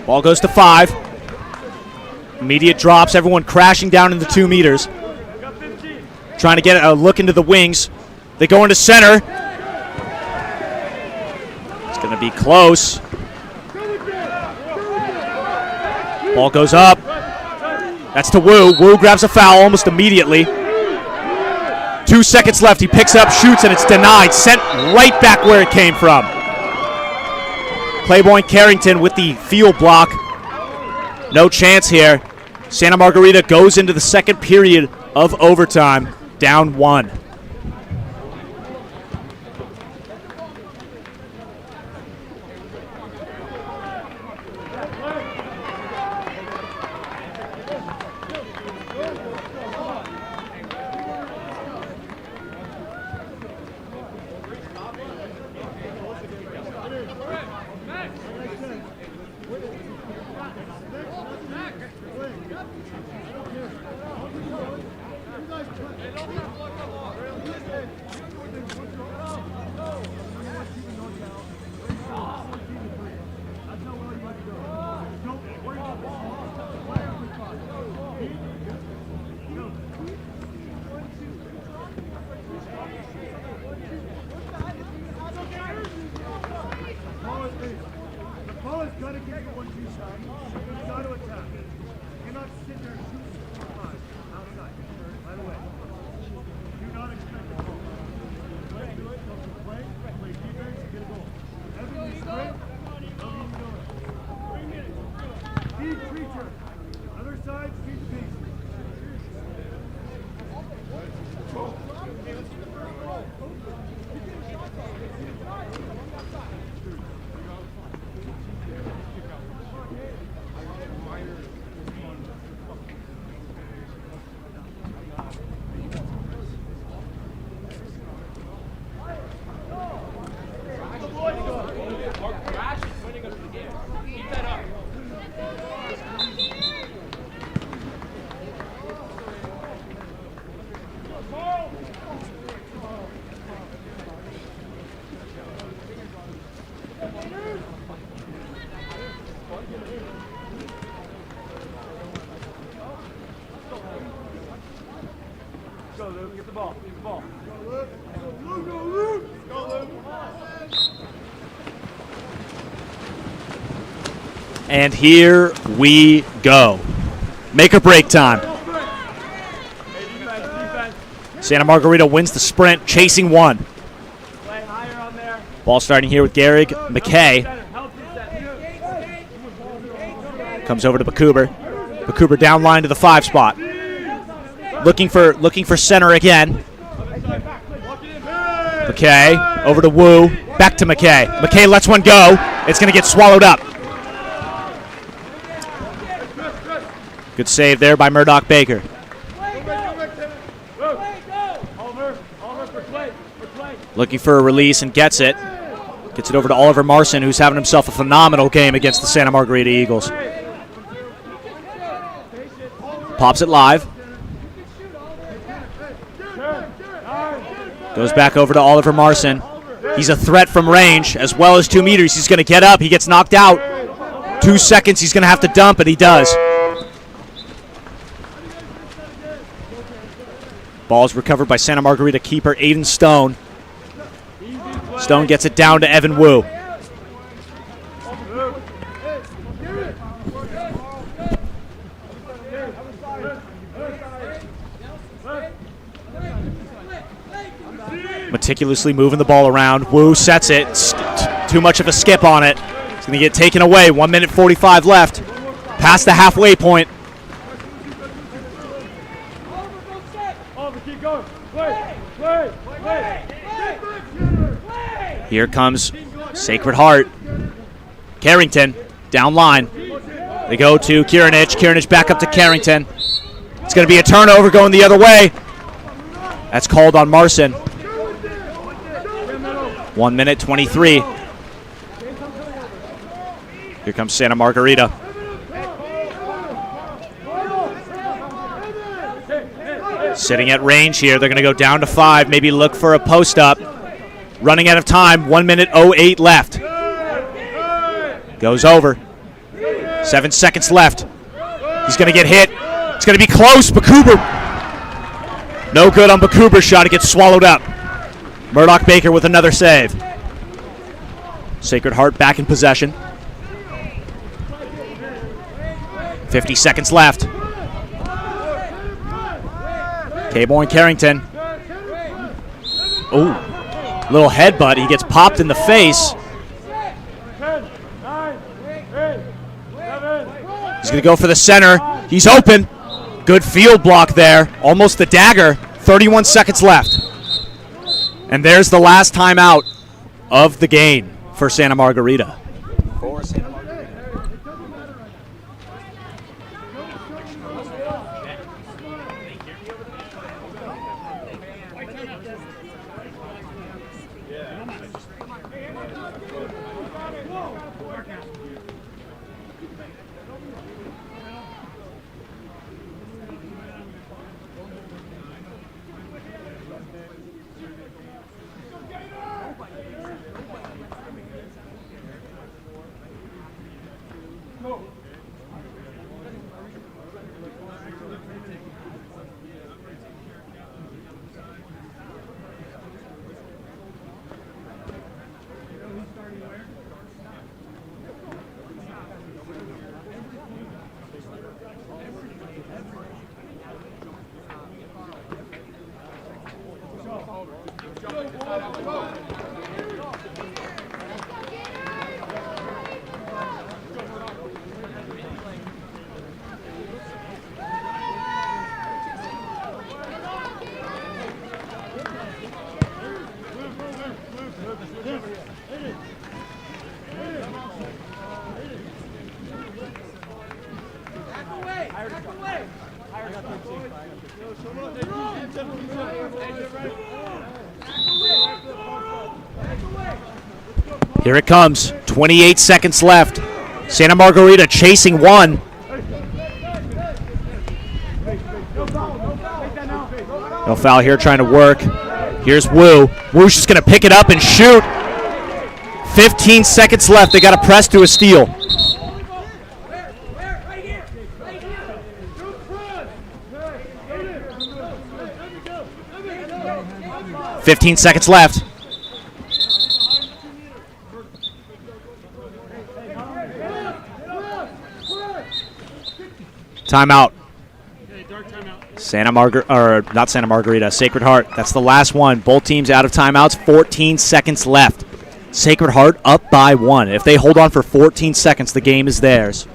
Ball goes to 5. Immediate drops, everyone crashing down in the 2 meters. Trying to get a look into the wings. They go into center. It's going to be close. Ball goes up. That's to Wu. Wu grabs a foul almost immediately. 2 seconds left. He picks up, shoots, and it's denied. Sent right back where it came from. Claiborne Carrington with the field block. No chance here. Santa Margarita goes into the second period of overtime, down 1. And here we go. Make or break time. Santa Margarita wins the sprint, chasing 1. Ball starting here with Gehrig. McKay comes over to Bakuber. Bakuber down line to the 5 spot. Looking for center again. McKay over to Wu. Back to McKay. McKay lets one go. It's going to get swallowed up. Good save there by Murdoch Baker. Looking for a release and gets it. Gets it over to Oliver Marson, who's having himself a phenomenal game against the Santa Margarita Eagles. Pops it live. Goes back over to Oliver Marson. He's a threat from range as well as 2 meters. He's going to get up. He gets knocked out. 2 seconds. He's going to have to dump, and he does. Ball's recovered by Santa Margarita keeper Aiden Stone. Stone gets it down to Evan Wu. Meticulously moving the ball around. Wu sets it. Too much of a skip on it. It's going to get taken away. 1 minute 45 left. Past the halfway point. Here comes Sacred Heart. Carrington, down line. They go to Kirinich. Kirinich back up to Carrington. It's going to be a turnover going the other way. That's called on Marson. 1 minute 23. Here comes Santa Margarita. Sitting at range here. They're going to go down to 5, maybe look for a post up. Running out of time. 1 minute 08 left. Goes over. 7 seconds left. He's going to get hit. It's going to be close. Bakuber. No good on Bakuber's shot. It gets swallowed up. Murdoch Baker with another save. Sacred Heart back in possession. 50 seconds left. Cable and Carrington. Ooh, little headbutt. He gets popped in the face. He's going to go for the center. He's open. Good field block there. Almost the dagger. 31 seconds left. And there's the last timeout of the game for Santa Margarita. Here it comes. 28 seconds left. Santa Margarita chasing one. No foul here, trying to work. Here's Wu. Wu's just going to pick it up and shoot. 15 seconds left. They got to press to a steal. "15 seconds left. Timeout. Not Santa Margarita, Sacred Heart. That's the last one. Both teams out of timeouts. 14 seconds left. Sacred Heart up by 1. If they hold on for 14 seconds, the game is theirs.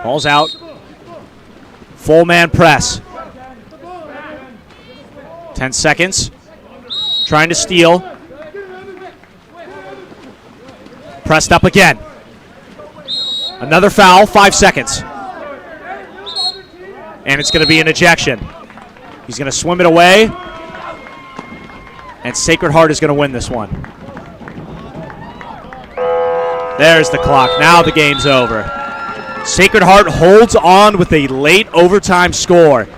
Ball's out. Full man press. 10 seconds. Trying to steal. Pressed up again. Another foul, 5 seconds. And it's going to be an ejection. He's going to swim it away. And Sacred Heart is going to win this one. There's the clock. Now the game's over. Sacred Heart holds on with a late overtime score.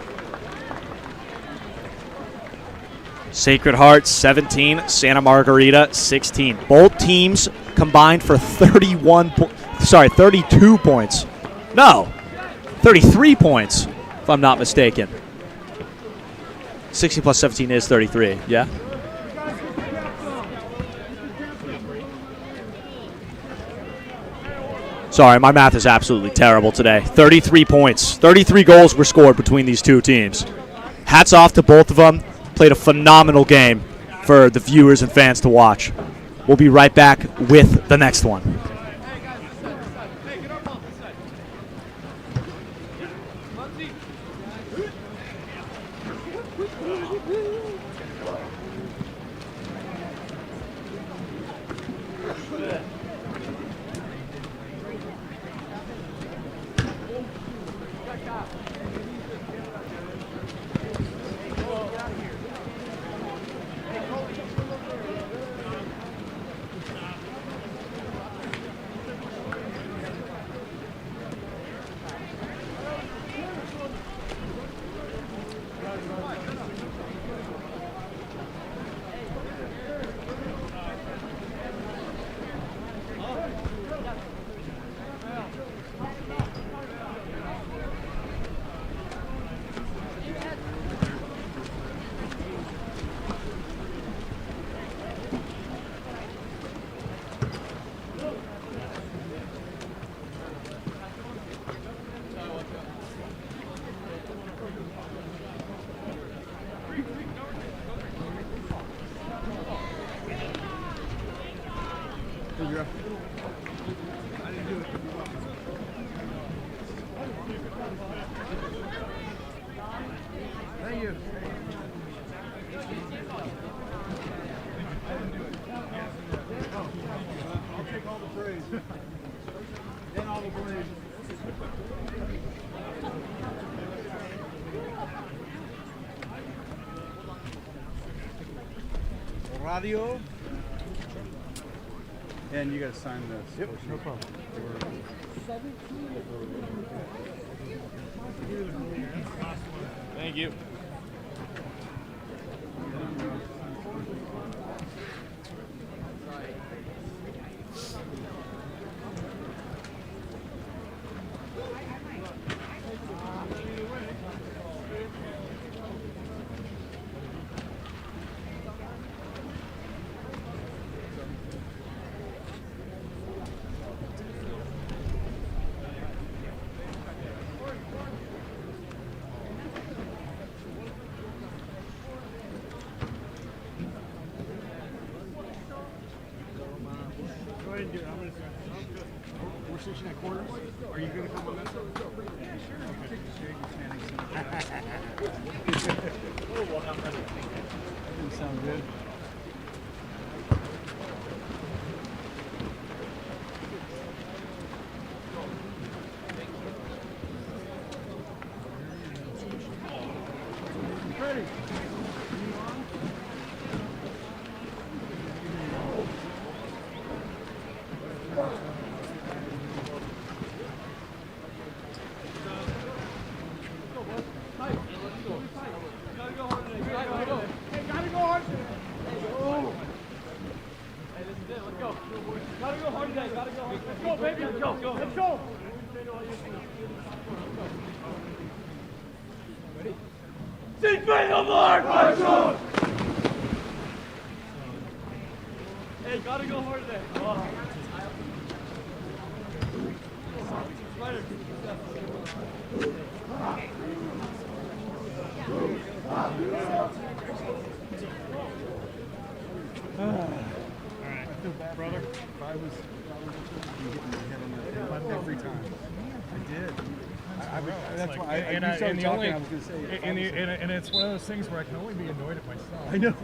Sacred Heart 17, Santa Margarita 16. Both teams combined for 32 points. No, 33 points, if I'm not mistaken. 60 plus 17 is 33, yeah? Sorry, my math is absolutely terrible today. 33 points. 33 goals were scored between these two teams. Hats off to both of them. Played a phenomenal game for the viewers and fans to watch. We'll be right back with the next one. Thank you. I'll take all the praise. And all the blame. Radio. And you got to sign this. Yep, no problem. Thank you. Go ahead and do it. I'm going to start. We're switching at quarters. Are you going to come on this? Yeah, sure. Okay. Take the shake. That didn't sound good. Ready. Hey, gotta go hard today. Oh. I feel bad, brother. If I was, you hit my head on that every time. I did. That's why and you started the talking, only I was going to say. and it's one of those things where I can only be annoyed at myself. I know.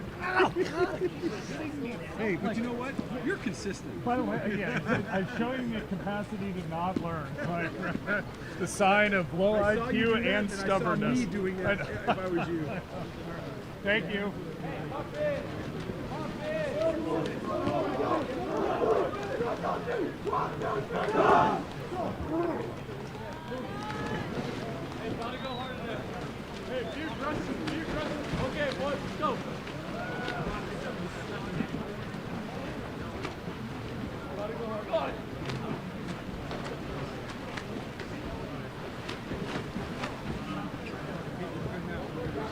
Hey, but you know what? You're consistent. By the way, again, I'm showing the capacity to not learn. Like the sign of low I saw you IQ do that, and I stubbornness. saw me doing it if I was you. Thank you. Okay, boys, let's go.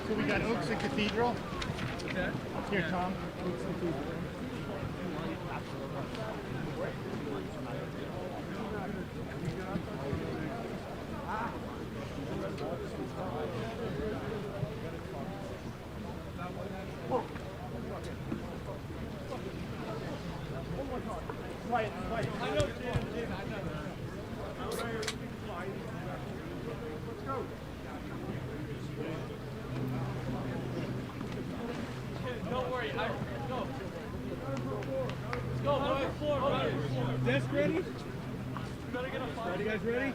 So we got Oaks and Cathedral. Here, Tom. Don't worry, let's go. Let's go, boys. Desk ready? You better get a five. You guys ready?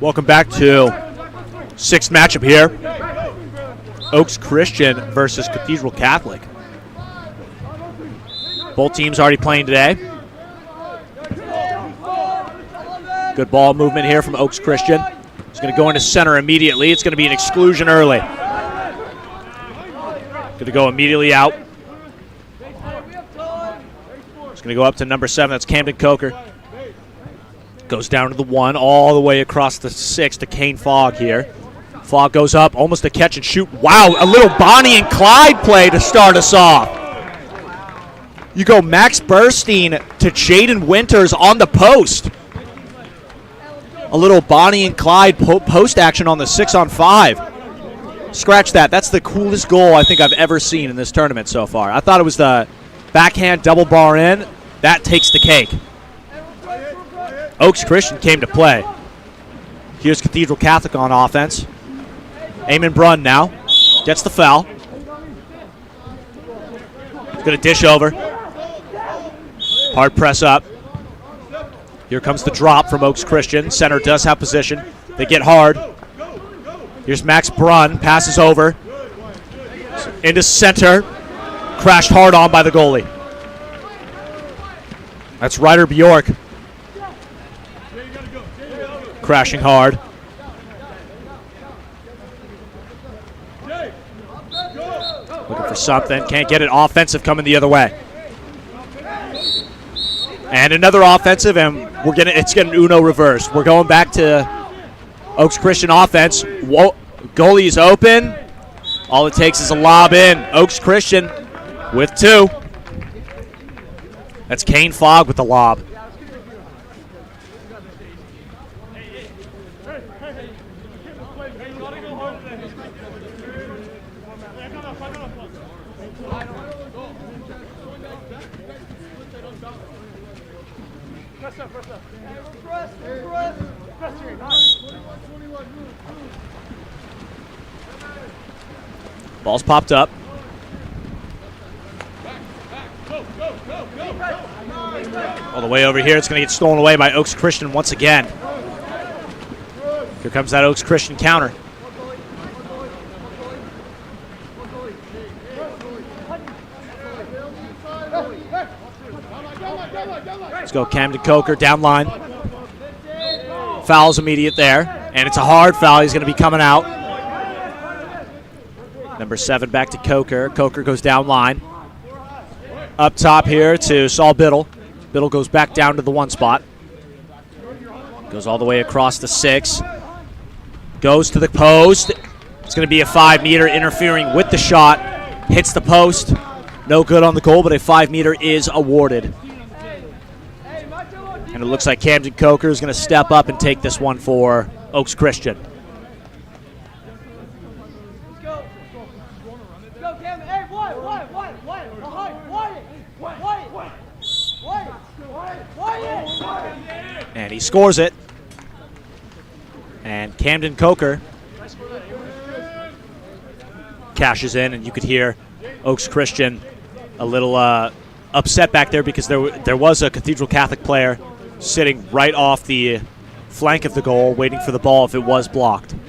Welcome back to sixth matchup here. Oaks Christian versus Cathedral Catholic. Both teams already playing today. Good ball movement here from Oaks Christian. He's going to go into center immediately. It's going to be an exclusion early. Going to go immediately out. It's going to go up to number 7. That's Camden Coker. Goes down to the 1, all the way across the 6 to Kane Fogg here. Fogg goes up, almost a catch and shoot. Wow, a little Bonnie and Clyde play to start us off. You go Max Burstein to Jaden Winters on the post. A little Bonnie and Clyde post action on the 6-on-5. Scratch that. That's the coolest goal I think I've ever seen in this tournament so far. I thought it was the backhand double bar in. That takes the cake. Oaks Christian came to play. Here's Cathedral Catholic on offense. Eamon Brunn now gets the foul. He's going to dish over. Hard press up. Here comes the drop from Oaks Christian. Center does have position. They get hard. Here's Max Brunn. Passes over. Into center. Crashed hard on by the goalie. That's Ryder Bjork. Crashing hard. Looking for something. Can't get it. Offensive coming the other way. And another offensive, and it's getting Uno reversed. We're going back to Oaks Christian offense. Goalie is open. All it takes is a lob in. Oaks Christian with 2. That's Kane Fogg with the lob. Ball's popped up. All the way over here. It's going to get stolen away by Oaks Christian once again. Here comes that Oaks Christian counter. Let's go Camden Coker down line. Foul's immediate there. And it's a hard foul. He's going to be coming out. Number 7 back to Coker. Coker goes down line. Up top here to Saul Biddle. Biddle goes back down to the 1 spot. Goes all the way across the 6. Goes to the post. It's going to be a 5-meter interfering with the shot. Hits the post. No good on the goal, but a 5-meter is awarded. And it looks like Camden Coker is going to step up and take this one for Oaks Christian. And he scores it. And Camden Coker cashes in, and you could hear Oaks Christian a little upset back there because there was a Cathedral Catholic player sitting right off the flank of the goal waiting for the ball if it was blocked. 7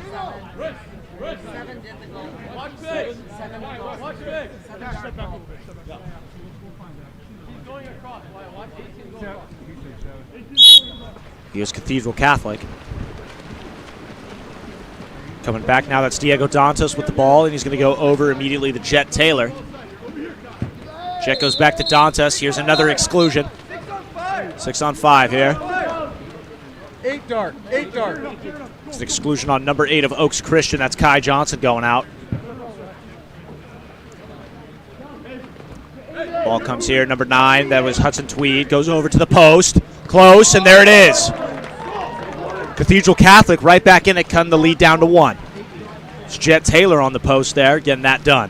did the goal. 7 goal. Here's Cathedral Catholic. Coming back now, that's Diego Dantos with the ball, and he's going to go over immediately to Jet Taylor. Jet goes back to Dantos. Here's another exclusion. 6 on 5 here. 8 dark. It's an exclusion on number 8 of Oaks Christian. That's Kai Johnson going out. Ball comes here, number 9. That was Hudson Tweed. Goes over to the post. Close, and there it is. Cathedral Catholic right back in it, cutting the lead down to 1. It's Jet Taylor on the post there, getting that done.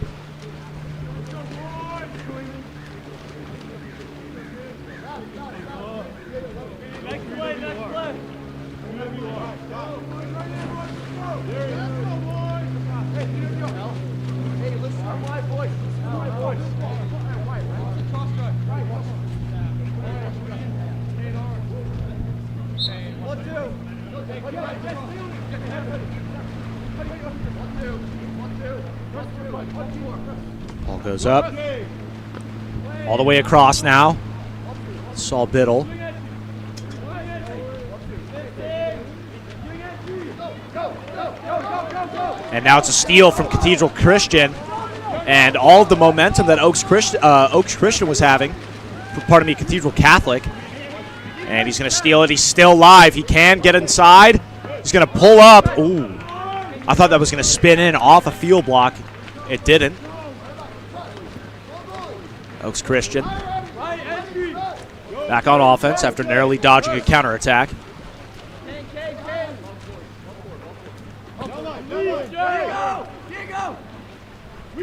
Ball goes up. All the way across now. Saul Biddle. And now it's a steal from Cathedral Christian. And all of the momentum that Oaks Christian was having, Cathedral Catholic. And he's going to steal it. He's still live. He can get inside. He's going to pull up. Ooh. I thought that was going to spin in off a field block. It didn't. Oaks Christian back on offense after narrowly dodging a counterattack.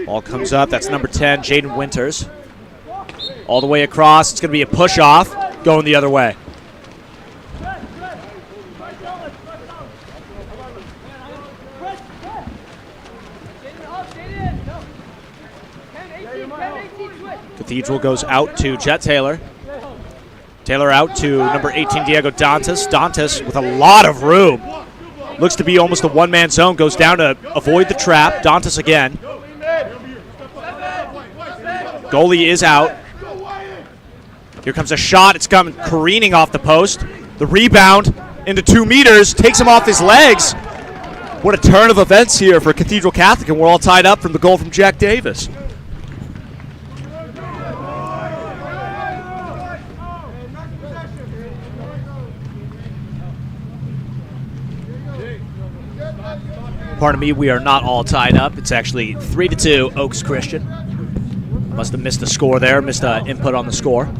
Ball comes up. That's number 10, Jaden Winters. All the way across. It's going to be a push-off going the other way. Cathedral goes out to Jet Taylor. Taylor out to number 18, Diego Dantas. Dantas with a lot of room. Looks to be almost a one-man zone. Goes down to avoid the trap. Dantas again. Goalie is out. Here comes a shot. It's coming careening off the post. The rebound into 2 meters. Takes him off his legs. What a turn of events here for Cathedral Catholic, and we're all tied up from the goal from Jack Davis. Pardon me, we are not all tied up. It's actually 3-2 Oaks Christian. Must have missed the score there, missed input on the score.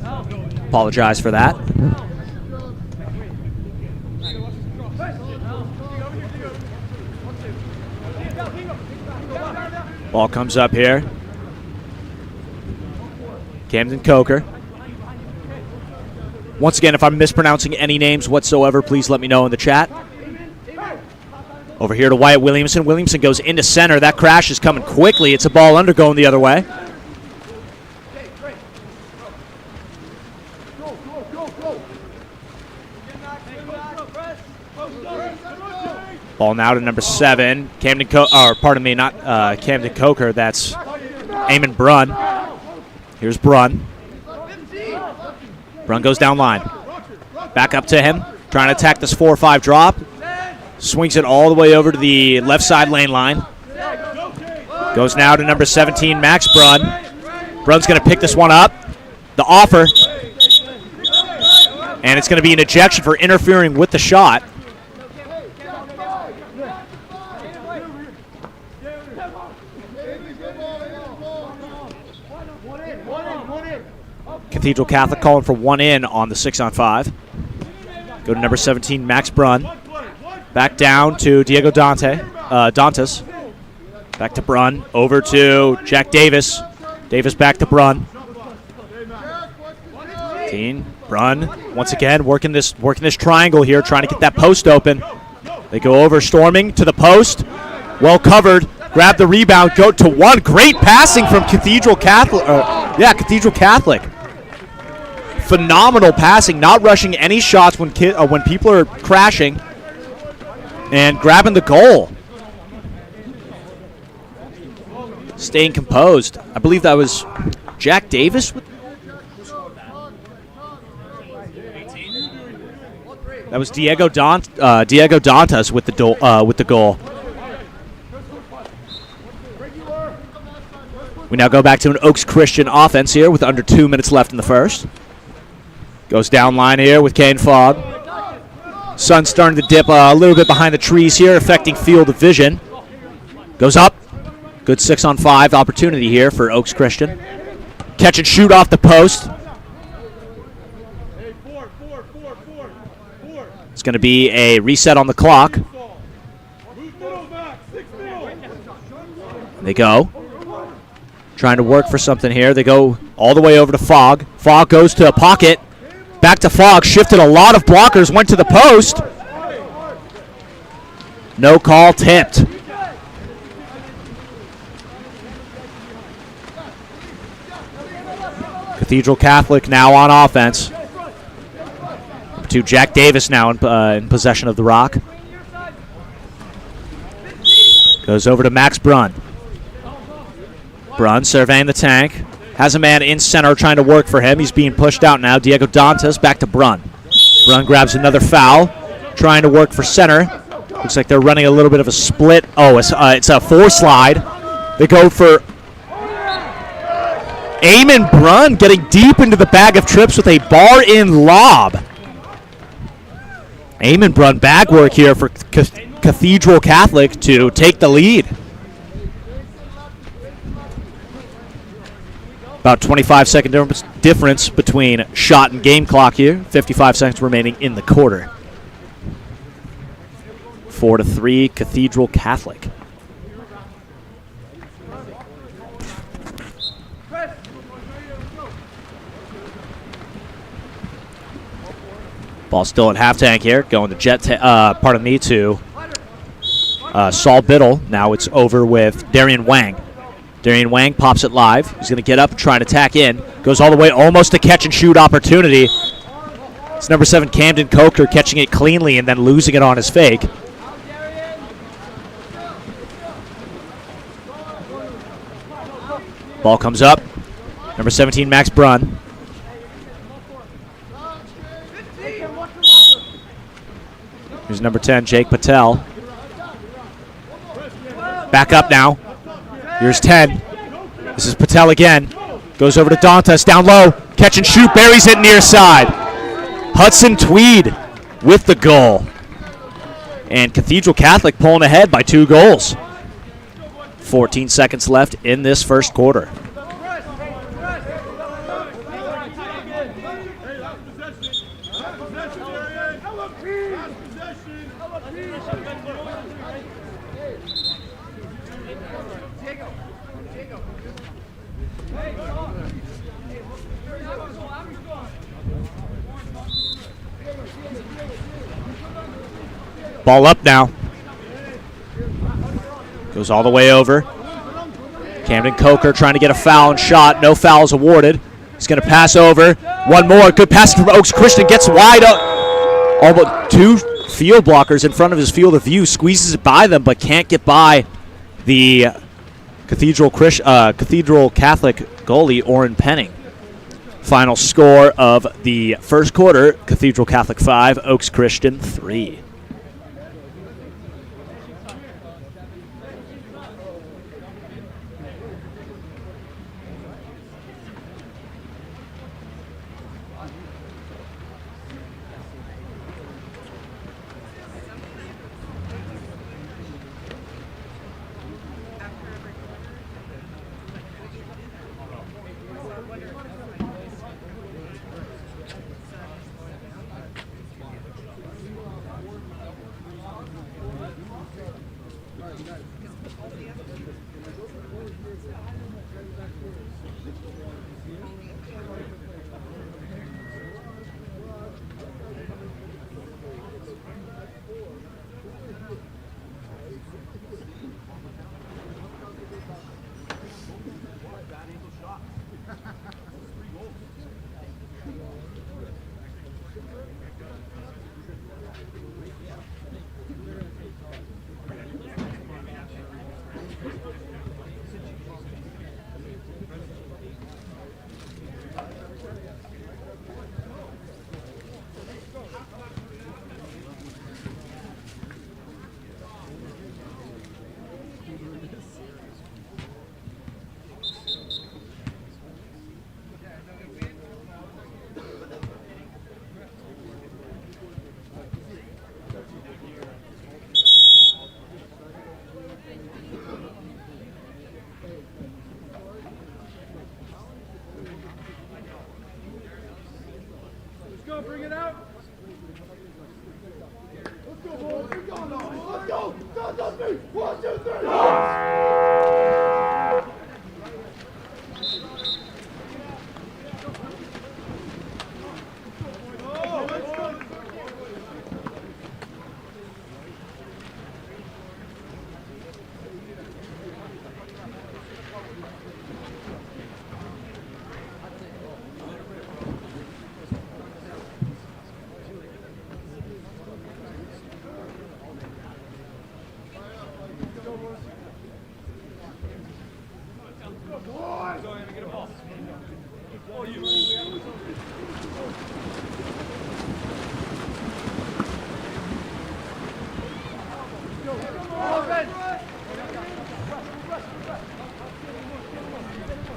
Apologize for that. Ball comes up here. Camden Coker. Once again, if I'm mispronouncing any names whatsoever, please let me know in the chat. Over here to Wyatt Williamson. Williamson goes into center. That crash is coming quickly. It's a ball under going the other way. Ball now to number 7. Camden Coker. That's Eamon Brunn. Here's Brunn. Brunn goes down line. Back up to him. Trying to attack this 4-5 drop. Swings it all the way over to the left side lane line. Goes now to number 17, Max Brunn. Brunn's going to pick this one up. The offer. And it's going to be an ejection for interfering with the shot. Cathedral Catholic calling for 1 in on the 6-on-5. Go to number 17, Max Brunn. Back down to Diego Dantas. Back to Brunn. Over to Jack Davis. Davis back to Brunn. Brunn once again working this triangle here, trying to get that post open. They go over, storming to the post. Well covered. Grab the rebound. Go to one. Great passing from Cathedral Catholic. Cathedral Catholic. Phenomenal passing. Not rushing any shots when people are crashing. And grabbing the goal. Staying composed. I believe that was Jack Davis. That was Diego Dantas with the goal. We now go back to an Oaks Christian offense here with under 2 minutes left in the first. Goes down line here with Kane Fogg. Sun's starting to dip a little bit behind the trees here, affecting field of vision. Goes up. Good 6-on-5 opportunity here for Oaks Christian. Catch and shoot off the post. It's going to be a reset on the clock. They go. Trying to work for something here. They go all the way over to Fogg. Fogg goes to a pocket. Back to Fogg. Shifted a lot of blockers. Went to the post. No call. Tipped. Cathedral Catholic now on offense. To Jack Davis now in possession of the rock. Goes over to Max Brunn. Brunn surveying the tank. Has a man in center trying to work for him. He's being pushed out now. Diego Dantas back to Brunn. Brunn grabs another foul. Trying to work for center. Looks like they're running a little bit of a split. Oh, it's a 4-slide. They go for Eamon Brunn getting deep into the bag of trips with a bar-in lob. Eamon Brunn bag work here for Cathedral Catholic to take the lead. About 25-second difference between shot and game clock here. 55 seconds remaining in the quarter. 4-3, Cathedral Catholic. Ball still at half tank here. Going to to Saul Biddle. Now it's over with Darian Wang. Darian Wang pops it live. He's going to get up and try and attack in. Goes all the way almost to catch and shoot opportunity. It's number 7, Camden Coker, catching it cleanly and then losing it on his fake. Ball comes up. Number 17, Max Brunn. Here's number 10, Jake Patel. Back up now. Here's 10. This is Patel again. Goes over to Dantas, down low. Catch and shoot, buries it near side. Hudson Tweed with the goal. And Cathedral Catholic pulling ahead by 2 goals. 14 seconds left in this first quarter. Ball up now. Goes all the way over. Camden Coker trying to get a foul and shot. No fouls awarded. He's going to pass over. One more. Good pass from Oaks Christian. Gets wide up. Almost 2 field blockers in front of his field of view. Squeezes it by them, but can't get by the Cathedral Catholic goalie, Orrin Penning. Final score of the first quarter, Cathedral Catholic 5, Oaks Christian 3. get out. Let's go, boys. We're going on. Let's go. 1, 2, 3.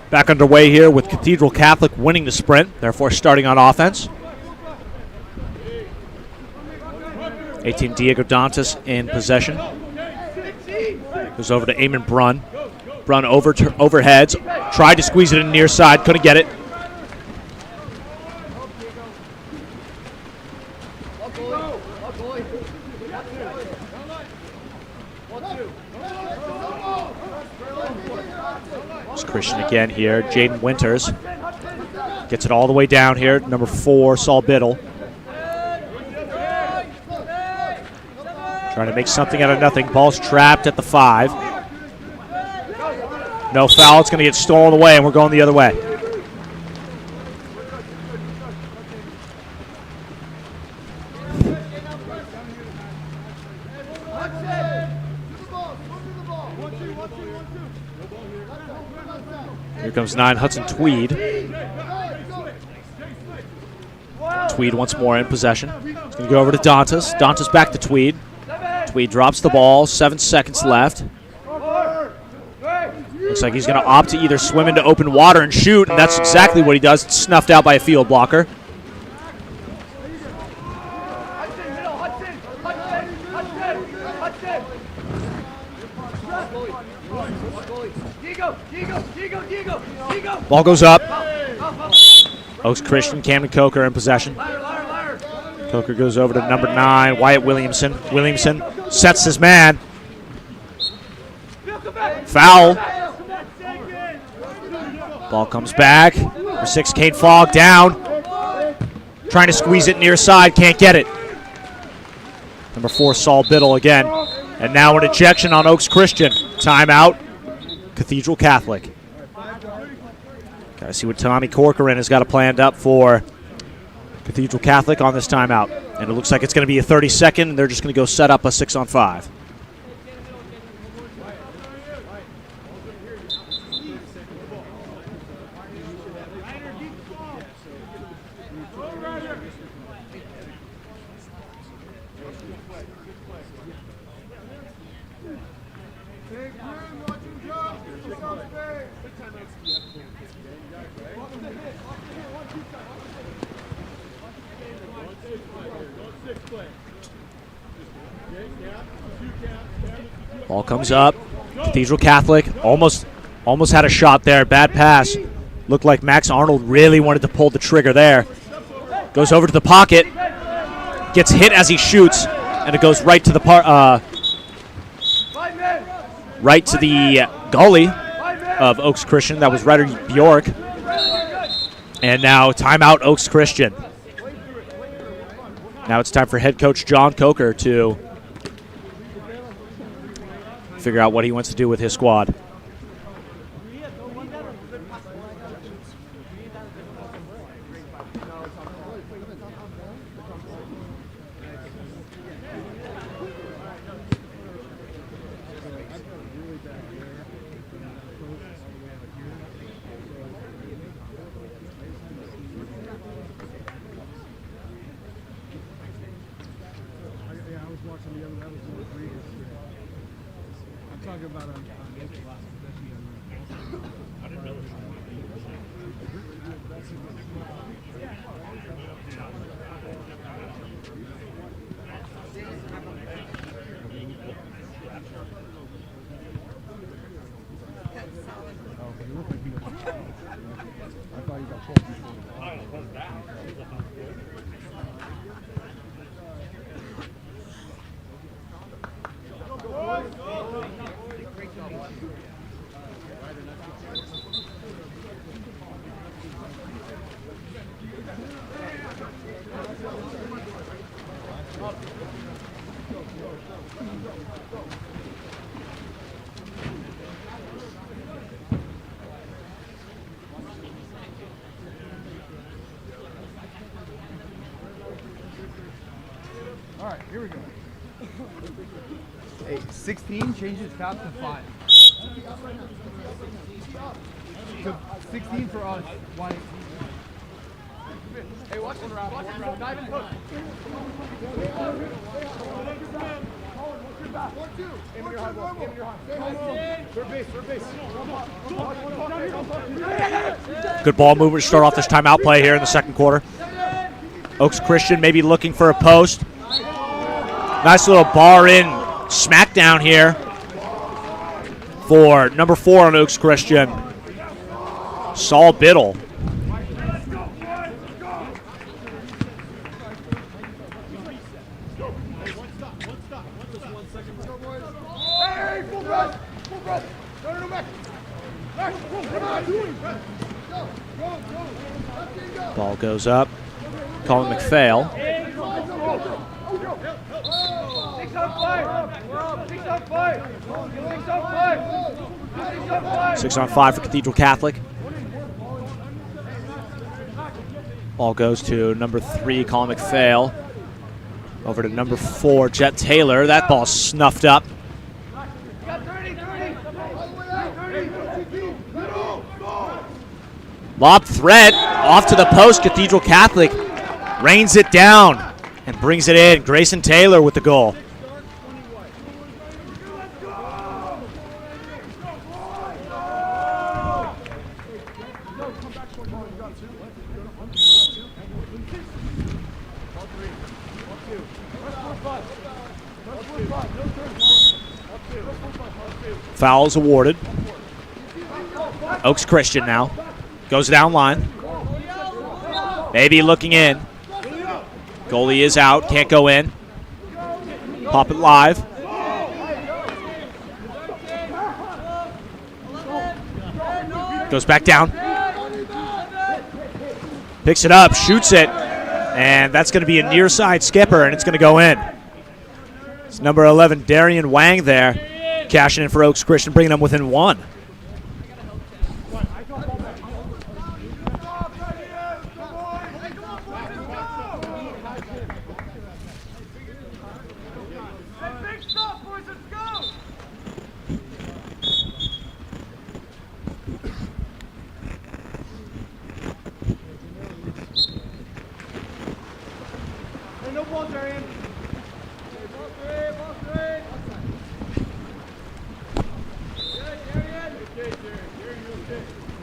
Back underway here with Cathedral Catholic winning the sprint, therefore starting on offense. 18 Diego Dantas in possession. Goes over to Eamon Brunn. Brunn overheads, tried to squeeze it in near side, couldn't get it. It's Christian again here. Jaden Winters gets it all the way down here. Number 4, Saul Biddle. Trying to make something out of nothing. Ball's trapped at the 5. No foul. It's going to get stolen away, and we're going the other way. Here comes 9, Hudson Tweed. Tweed once more in possession. He's going to go over to Dantas. Dantas back to Tweed. Tweed drops the ball. 7 seconds left. Looks like he's going to opt to either swim into open water and shoot, and that's exactly what he does. It's snuffed out by a field blocker. Ball goes up. Oaks Christian, Camden Coker in possession. Coker goes over to number 9, Wyatt Williamson. Williamson sets his man. Foul. Ball comes back. Number 6, Kane Fogg down. Trying to squeeze it near side, can't get it. Number 4, Saul Biddle again. And now an ejection on Oaks Christian. Timeout, Cathedral Catholic. Got to see what Tommy Corcoran has got planned up for Cathedral Catholic on this timeout. And it looks like it's going to be a 30-second, and they're just going to go set up a 6-on-5. Ball comes up. Cathedral Catholic almost had a shot there. Bad pass. Looked like Max Arnold really wanted to pull the trigger there. Goes over to the pocket. Gets hit as he shoots, and it goes right to the gully of Oaks Christian. That was Ryder Bjork. And now timeout Oaks Christian. Now it's time for head coach John Coker to figure out what he wants to do with his squad. All right, here we go. Hey, 16 changes fast to 5. So 16 for us, 118. Hey, watch one round. Dive and hook. Aim in your high ball. Aim in your high. Third base. Good ball movement to start off this timeout play here in the second quarter. Oaks Christian maybe looking for a post. Nice little bar in smackdown here for number 4 on Oaks Christian, Saul Biddle. Ball goes up. Colin McPhail. 6 on 5 for Cathedral Catholic. Ball goes to number 3, Colin McPhail. Over to number 4, Jet Taylor. That ball's snuffed up. Lob threat off to the post. Cathedral Catholic rains it down and brings it in. Grayson Taylor with the goal. Fouls awarded. Oaks Christian now. Goes down line. Maybe looking in. Goalie is out. Can't go in. Pop it live. Goes back down. Picks it up. Shoots it. And that's going to be a near side skipper, and it's going to go in. It's number 11, Darian Wang there. Cashing in for Oaks Christian, bringing them within 1.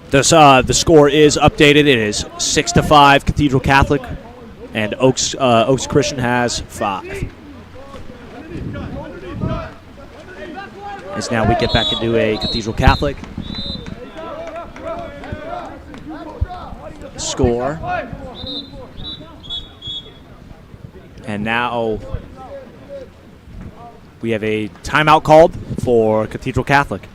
The score is updated. It is 6-5 Cathedral Catholic, and Oaks Christian has 5. As now we get back into a Cathedral Catholic score, and now we have a timeout called for Cathedral Catholic.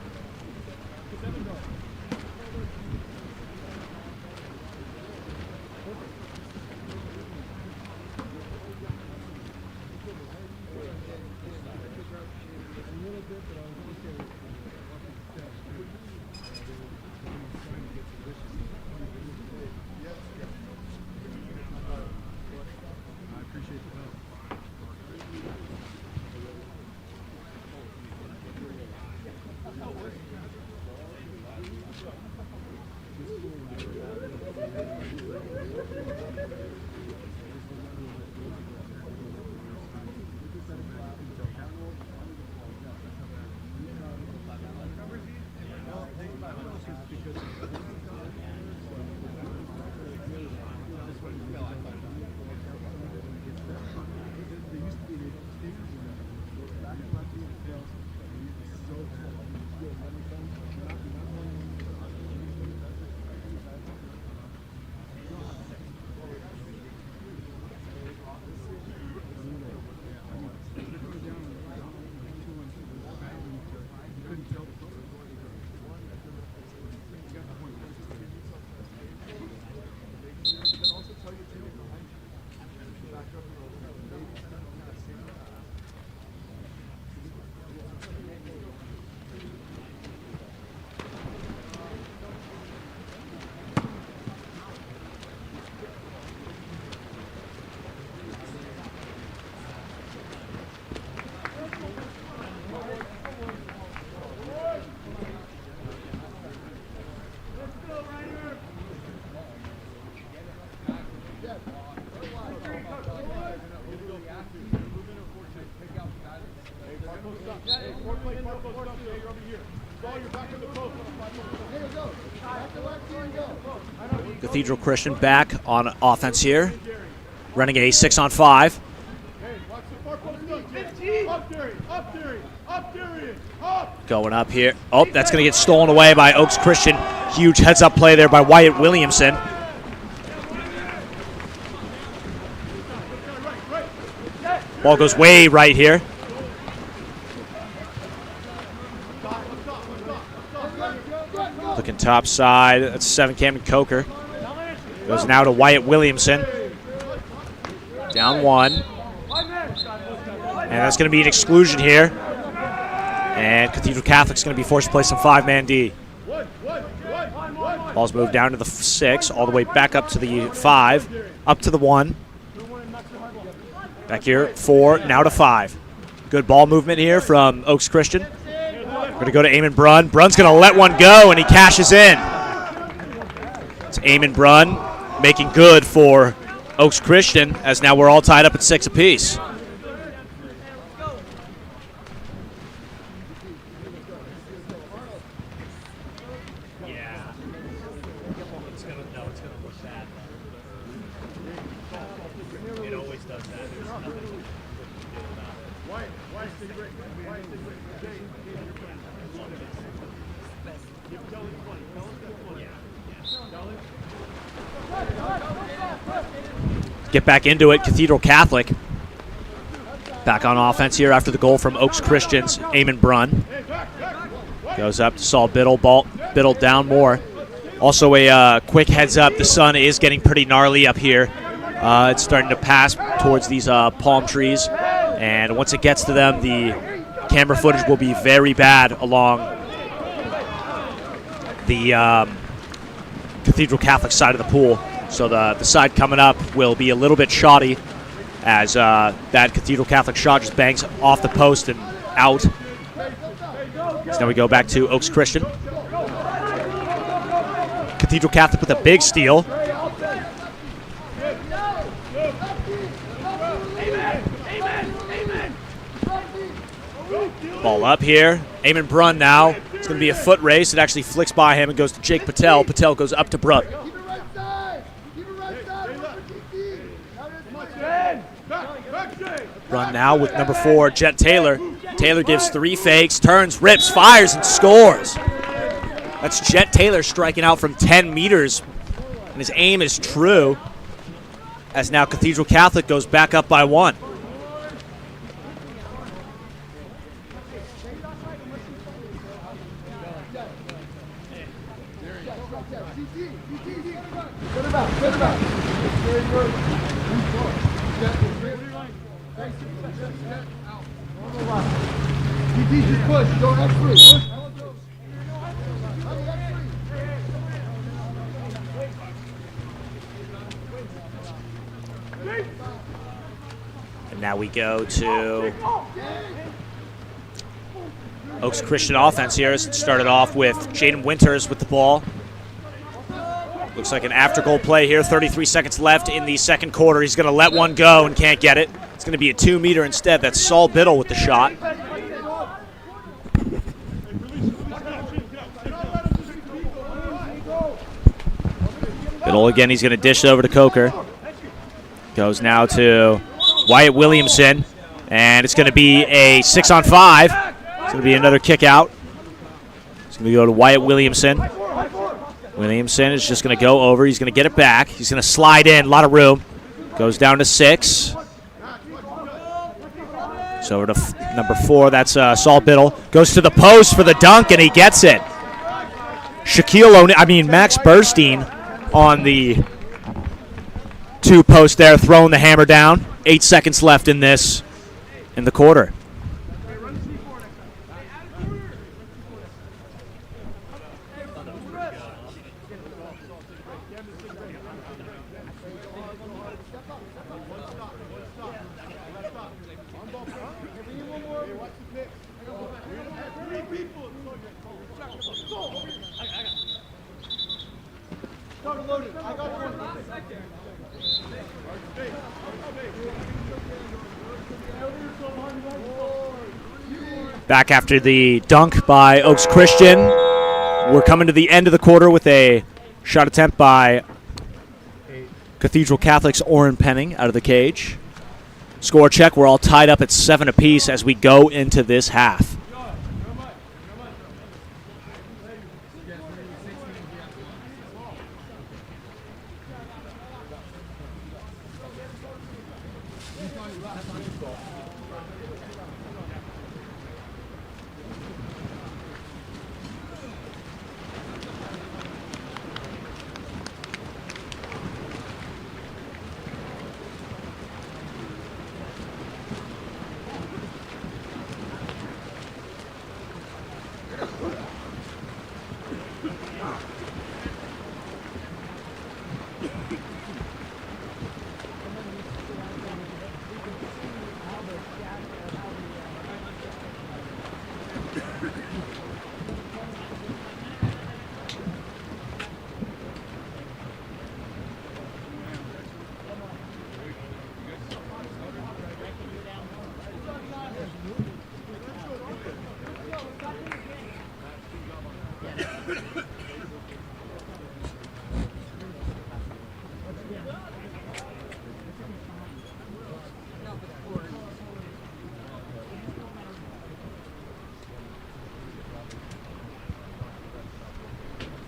Cathedral Christian back on offense here, running a 6-on-5. Going up here. Oh, that's going to get stolen away by Oaks Christian. Huge heads-up play there by Wyatt Williamson. Ball goes way right here. Looking top side. That's 7 Camden Coker. Goes now to Wyatt Williamson. Down 1. And that's going to be an exclusion here. And Cathedral Catholic's going to be forced to play some 5-man D. Ball's moved down to the 6, all the way back up to the 5, up to the 1. Back here, 4, now to 5. Good ball movement here from Oaks Christian. We're going to go to Eamon Brunn. Brunn's going to let one go, and he cashes in. It's Eamon Brunn making good for Oaks Christian, as now we're all tied up at 6 apiece. Get back into it, Cathedral Catholic. Back on offense here after the goal from Oaks Christian's Eamon Brunn. Goes up to Saul Biddle. Biddle down more. Also a quick heads up, the sun is getting pretty gnarly up here. It's starting to pass towards these palm trees. And once it gets to them, the camera footage will be very bad along the Cathedral Catholic side of the pool. So the side coming up will be a little bit shoddy as that Cathedral Catholic shot just bangs off the post and out. So now we go back to Oaks Christian. Cathedral Catholic with a big steal. Ball up here. Eamon Brunn now. It's going to be a foot race. It actually flicks by him and goes to Jake Patel. Patel goes up to Brunn. Brunn now with number 4, Jet Taylor. Taylor gives 3 fakes, turns, rips, fires, and scores. That's Jet Taylor striking out from 10 meters, and his aim is true, as now Cathedral Catholic goes back up by 1. Just push, go X3. And now we go to Oaks Christian offense here. As it started off with Jaden Winters with the ball. Looks like an after-goal play here. 33 seconds left in the second quarter. He's going to let one go and can't get it. It's going to be a 2-meter instead. That's Saul Biddle with the shot. Biddle again, he's going to dish it over to Coker. Goes now to Wyatt Williamson. And it's going to be a 6-on-5. It's going to be another kick out. It's going to go to Wyatt Williamson. Williamson is just going to go over. He's going to get it back. He's going to slide in. A lot of room. Goes down to 6. So over to number 4. That's Saul Biddle. Goes to the post for the dunk, and he gets it. Max Burstein on the 2 post there, throwing the hammer down. 8 seconds left in the quarter. Back after the dunk by Oaks Christian. We're coming to the end of the quarter with a shot attempt by Cathedral Catholic's Oren Penning out of the cage. Score check. We're all tied up at 7 apiece as we go into this half.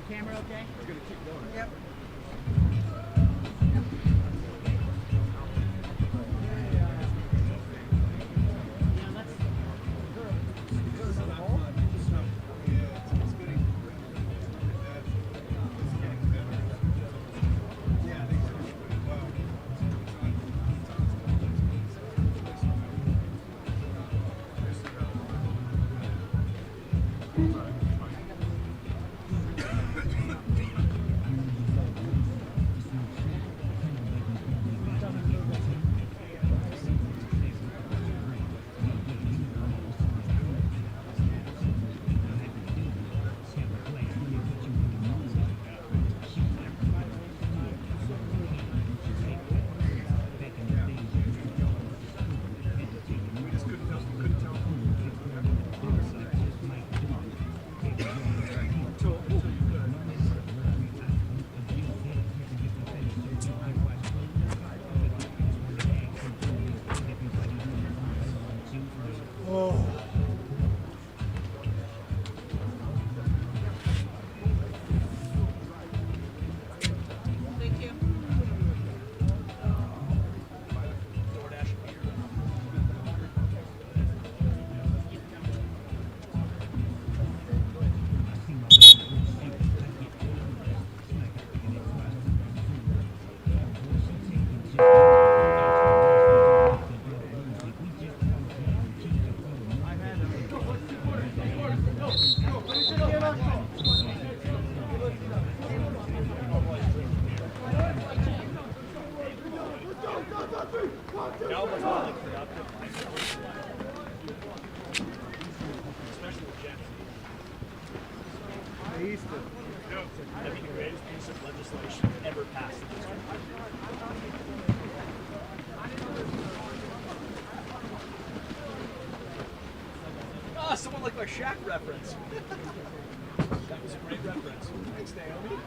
Camera okay? Yep. Thank you. That'd be the greatest piece of legislation ever passed in this country. Ah, someone like my Shaq reference. That was a great reference. Thanks, Naomi.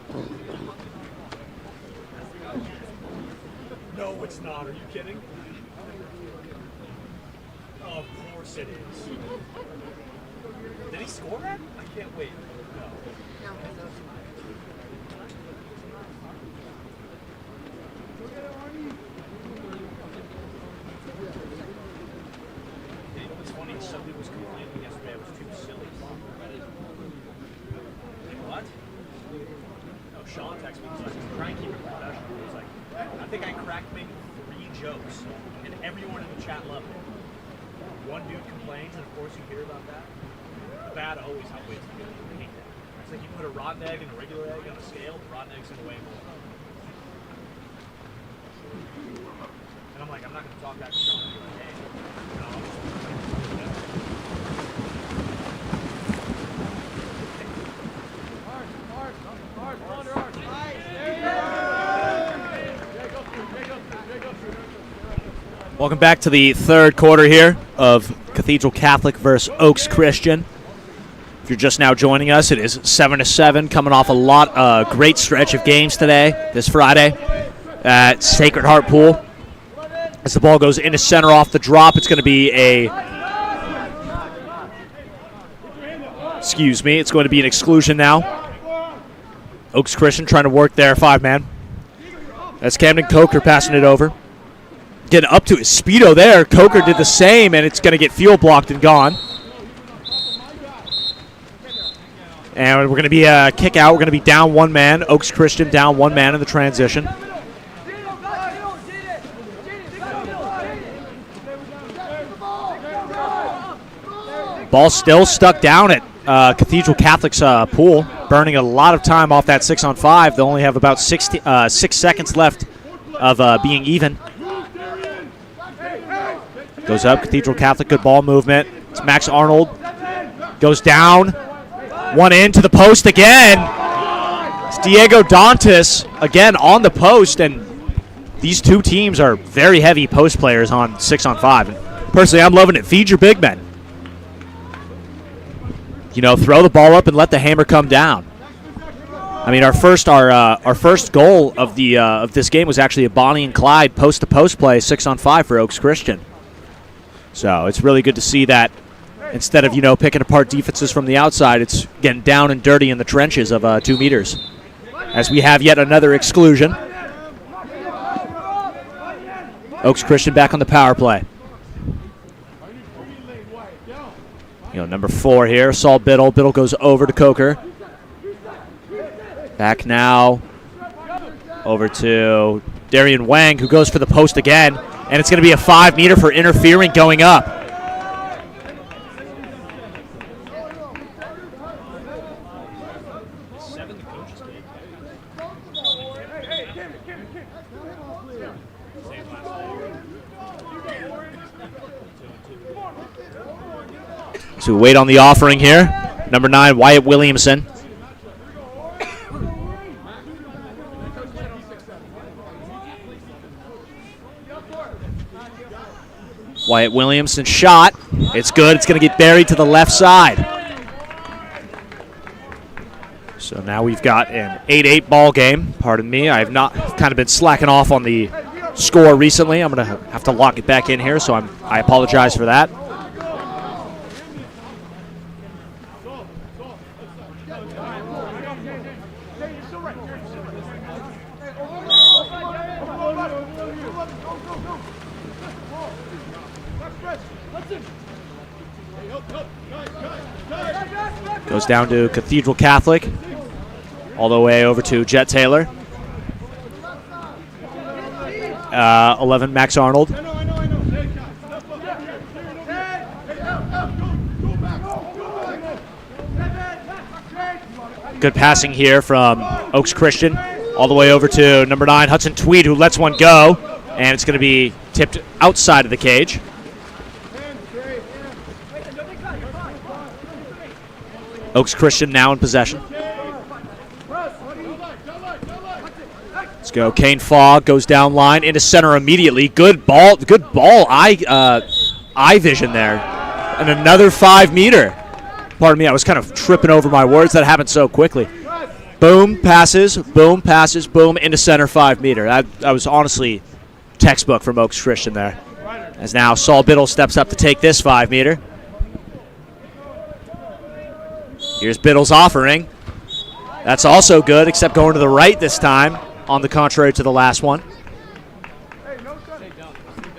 No, it's not. Are you kidding? Of course it is. Did he score that? I can't wait. No. You know what's funny? Somebody was complaining yesterday I was too silly. What? No, Sean texted me. He was like, try and keep it professional. He was like, I think I cracked maybe 3 jokes, and everyone in the chat loved it. One dude complains, and of course you hear about that. The bad always outweighs the good. I hate that. It's like you put a rotten egg and a regular egg on a scale, the rotten egg's gonna weigh more. And I'm like, I'm not gonna talk back to Sean and be like, hey, you know, Welcome back to the third quarter here of Cathedral Catholic versus Oaks Christian. If you're just now joining us, it is 7-7, coming off a great stretch of games today, this Friday, at Sacred Heart Pool. As the ball goes into center off the drop, it's going to be it's going to be an exclusion now. Oaks Christian trying to work their 5-man. That's Camden Coker passing it over. Getting up to his speedo there. Coker did the same, and it's going to get field blocked and gone. And we're going to be a kick out. We're going to be down 1 man. Oaks Christian down 1 man in the transition. Ball still stuck down at Cathedral Catholic's pool, burning a lot of time off that 6-on-5. They only have about 6 seconds left of being even. Goes up, Cathedral Catholic, good ball movement. It's Max Arnold. Goes down. 1 in to the post again. It's Diego Dantas again on the post, and these two teams are very heavy post players on 6-on-5. And personally, I'm loving it. Feed your big men. You know, throw the ball up and let the hammer come down. I mean, our first goal of the of this game was actually a Bonnie and Clyde post-to-post play, 6-on-5 for Oaks Christian. So it's really good to see that instead of, you know, picking apart defenses from the outside, it's getting down and dirty in the trenches of 2 meters. As we have yet another exclusion. Oaks Christian back on the power play. You know, number 4 here, Saul Biddle. Biddle goes over to Coker. Back now over to Darian Wang, who goes for the post again. And it's going to be a 5-meter for interfering going up. So we wait on the offering here. Number 9, Wyatt Williamson. Wyatt Williamson shot. It's good. It's going to get buried to the left side. So now we've got an 8-8 ball game. Pardon me. I've kind of been slacking off on the score recently. I'm going to have to lock it back in here, so I apologize for that. Goes down to Cathedral Catholic, all the way over to Jet Taylor. 11, Max Arnold. Good passing here from Oaks Christian, all the way over to number 9, Hudson Tweed, who lets one go, and it's going to be tipped outside of the cage. Oaks Christian now in possession. Let's go. Kane Fogg goes down line into center immediately. Good ball. Eye vision there. And another 5-meter. Pardon me, I was kind of tripping over my words. That happened so quickly. Boom, passes, boom, into center 5-meter. That was honestly textbook from Oaks Christian there. As now Saul Biddle steps up to take this 5-meter. Here's Biddle's offering. That's also good, except going to the right this time, on the contrary to the last one.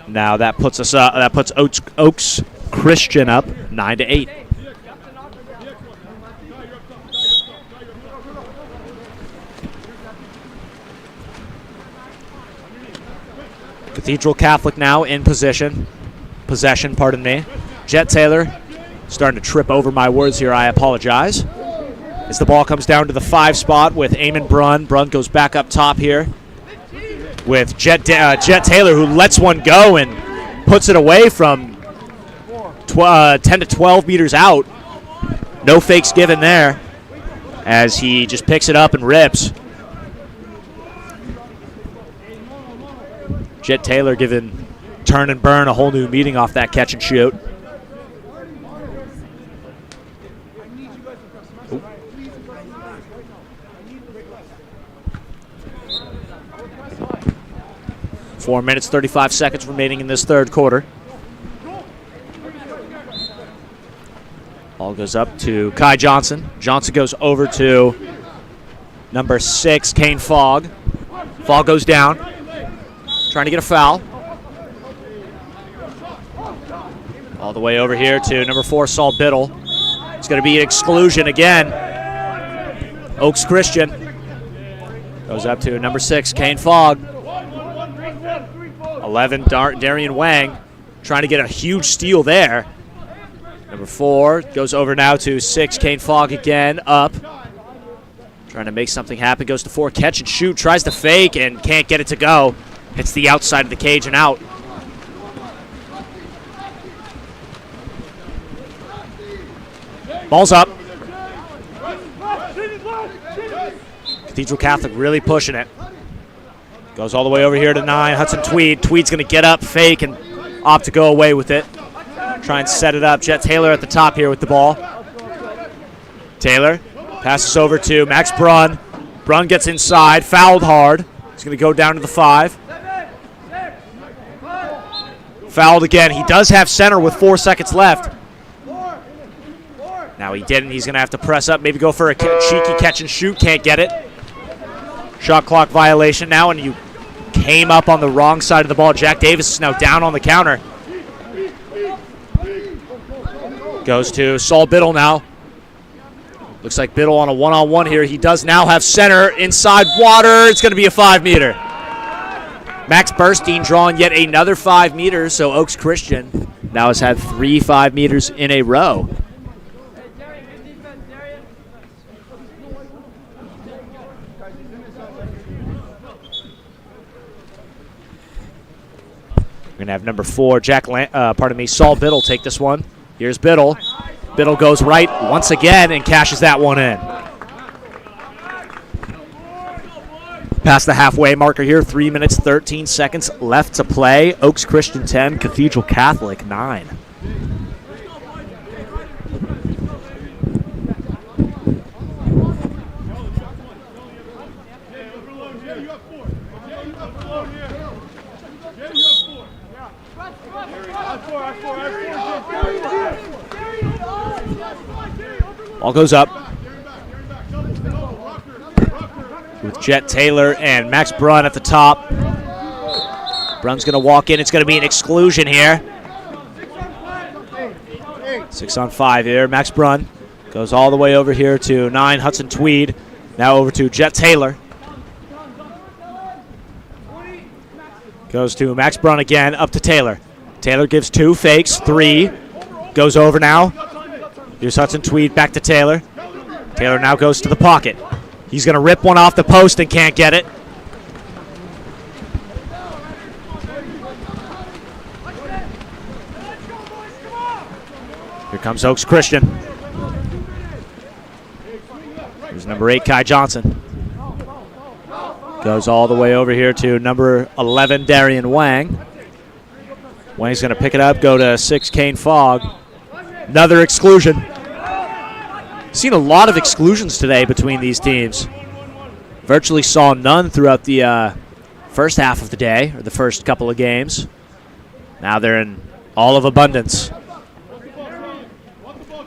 Now that puts Oaks Christian up 9-8. Cathedral Catholic now in possession, pardon me. Jet Taylor starting to trip over my words here, I apologize. As the ball comes down to the 5 spot with Eamon Brunn. Brunn goes back up top here with Jet Taylor, who lets one go and puts it away from 10 to 12 meters out. No fakes given there as he just picks it up and rips. Jet Taylor giving turn and burn a whole new meeting off that catch and shoot. Ooh. 4 minutes, 35 seconds remaining in this third quarter. Ball goes up to Kai Johnson. Johnson goes over to number 6, Kane Fogg. Fogg goes down, trying to get a foul. All the way over here to number 4, Saul Biddle. It's going to be an exclusion again. Oaks Christian goes up to number 6, Kane Fogg. 11, Darian Wang, trying to get a huge steal there. Number 4 goes over now to 6, Kane Fogg again, up. Trying to make something happen, goes to 4, catch and shoot, tries to fake and can't get it to go. Hits the outside of the cage and out. Ball's up. Cathedral Catholic really pushing it. Goes all the way over here to 9, Hudson Tweed. Tweed's going to get up, fake, and opt to go away with it. Try and set it up. Jet Taylor at the top here with the ball. Taylor passes over to Max Brunn. Brunn gets inside, fouled hard. He's going to go down to the 5. Fouled again. He does have center with 4 seconds left. Now he didn't. He's going to have to press up, maybe go for a cheeky catch and shoot. Can't get it. Shot clock violation now, and you came up on the wrong side of the ball. Jack Davis is now down on the counter. Goes to Saul Biddle now. Looks like Biddle on a one-on-one here. He does now have center inside water. It's going to be a 5-meter. Max Burstein drawing yet another 5 meters, so Oaks Christian now has had 3 5 meters in a row. We're going to have number 4, Saul Biddle take this one. Here's Biddle. Biddle goes right once again and cashes that one in. Past the halfway marker here, 3 minutes, 13 seconds left to play. Oaks Christian 10, Cathedral Catholic 9. Ball goes up with Jet Taylor and Max Brunn at the top. Brunn's going to walk in. It's going to be an exclusion here. 6 on 5 here. Max Brunn goes all the way over here to 9, Hudson Tweed. Now over to Jet Taylor. Goes to Max Brunn again, up to Taylor. Taylor gives 2, fakes, 3. Goes over now. Here's Hudson Tweed back to Taylor. Taylor now goes to the pocket. He's going to rip one off the post and can't get it. Here comes Oaks Christian. Here's number 8, Kai Johnson. Goes all the way over here to number 11, Darian Wang. Wang's going to pick it up, go to 6, Kane Fogg. Another exclusion. Seen a lot of exclusions today between these teams. Virtually saw none throughout the first half of the day, or the first couple of games. Now they're in all of abundance.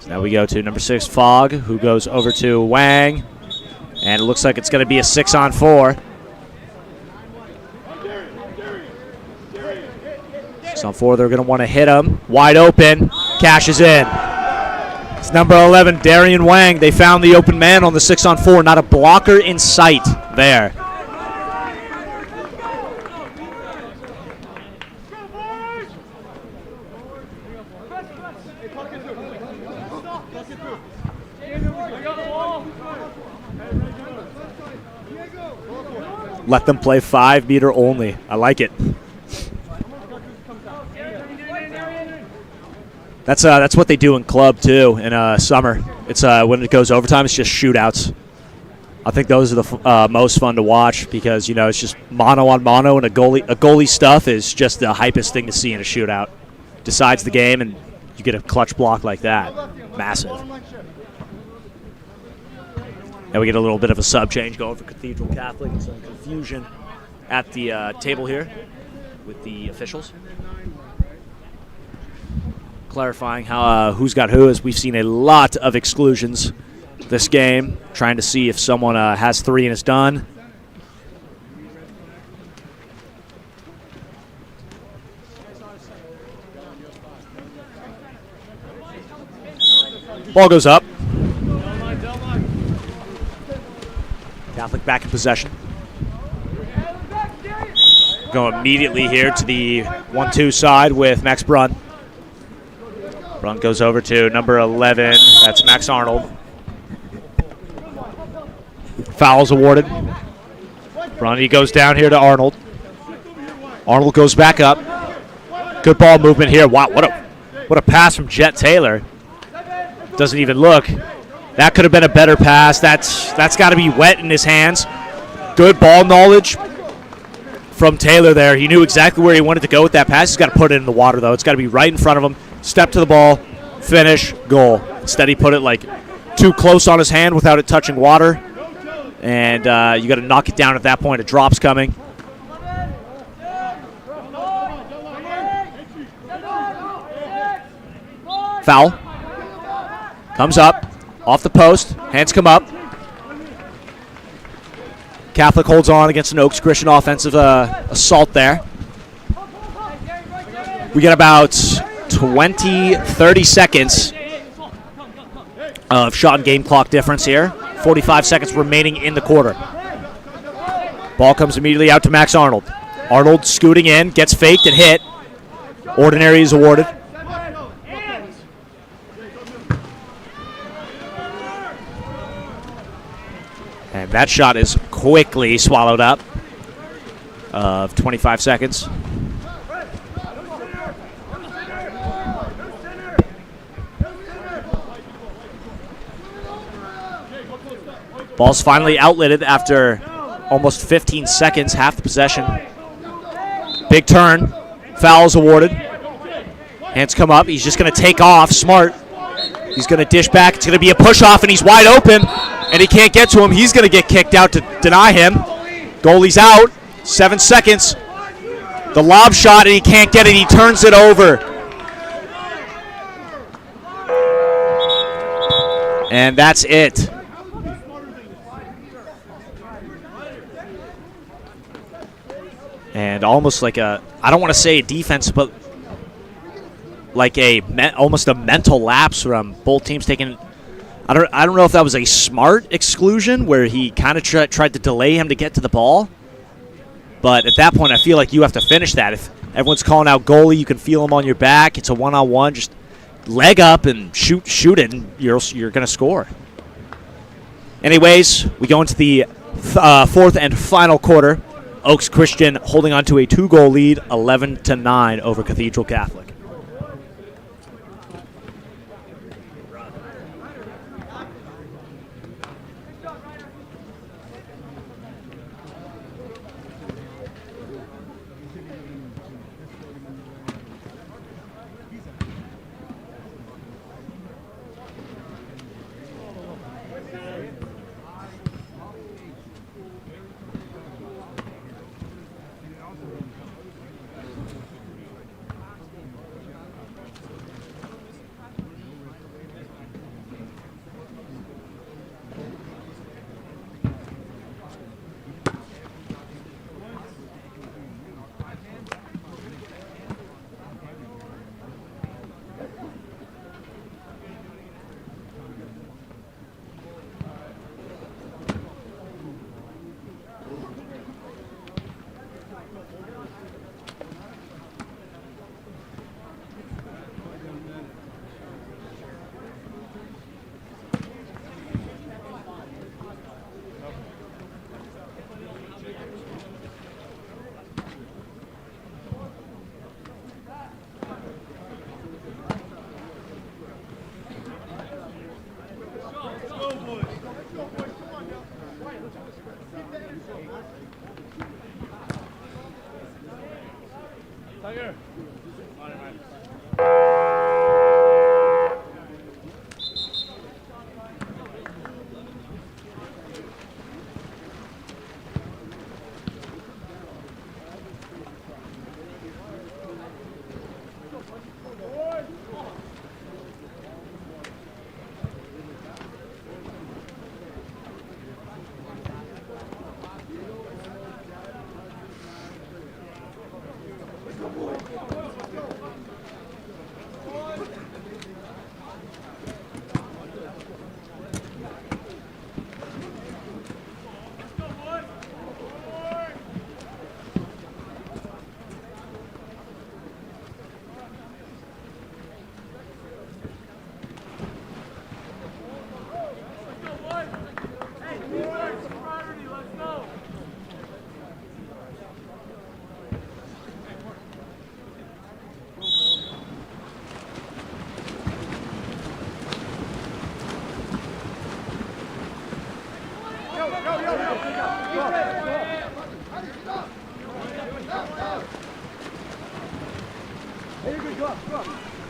So now we go to number 6, Fogg, who goes over to Wang. And it looks like it's going to be a 6 on 4. 6 on 4, they're going to want to hit him. Wide open. Cashes in. It's number 11, Darian Wang. They found the open man on the 6 on 4. Not a blocker in sight there. Let them play 5 meter only. I like it. That's what they do in club too in summer. It's when it goes overtime, it's just shootouts. I think those are the most fun to watch because, you know, it's just mono on mono, and a goalie stuff is just the hypest thing to see in a shootout. Decides the game, and you get a clutch block like that. Massive. Now we get a little bit of a sub change going for Cathedral Catholic. Some confusion at the table here with the officials. Clarifying how who's got who, as we've seen a lot of exclusions this game, trying to see if someone has 3 and is done. Ball goes up. Catholic back in possession. Go immediately here to the 1-2 side with Max Brunn. Brunn goes over to number 11. That's Max Arnold. Foul's awarded. Brunn, he goes down here to Arnold. Arnold goes back up. Good ball movement here. Wow, what a pass from Jet Taylor. Doesn't even look. That could have been a better pass. That's got to be wet in his hands. Good ball knowledge from Taylor there. He knew exactly where he wanted to go with that pass. He's got to put it in the water, though. It's got to be right in front of him. Step to the ball, finish, goal. Instead, he put it like too close on his hand without it touching water. And you got to knock it down at that point. A drop's coming. Foul. Comes up. Off the post. Hands come up. Catholic holds on against an Oaks Christian offensive assault there. We get about 30 seconds of shot and game clock difference here. 45 seconds remaining in the quarter. Ball comes immediately out to Max Arnold. Arnold scooting in, gets faked and hit. Ordinary is awarded. And that shot is quickly swallowed up of 25 seconds. Ball's finally outletted after almost 15 seconds, half the possession. Big turn. Foul's awarded. Hands come up. He's just going to take off. Smart. He's going to dish back. It's going to be a push-off, and he's wide open, and he can't get to him. He's going to get kicked out to deny him. Goalie's out. 7 seconds. The lob shot, and he can't get it. He turns it over. And that's it. And almost like a, I don't want to say a defense, but like almost a mental lapse from both teams taking. I don't know if that was a smart exclusion where he kind of tried to delay him to get to the ball. But at that point, I feel like you have to finish that. If everyone's calling out goalie, you can feel him on your back. It's a one-on-one. Just leg up and shoot it, and you're going to score. Anyways, we go into the fourth and final quarter. Oaks Christian holding on to a 2-goal lead, 11-9 over Cathedral Catholic.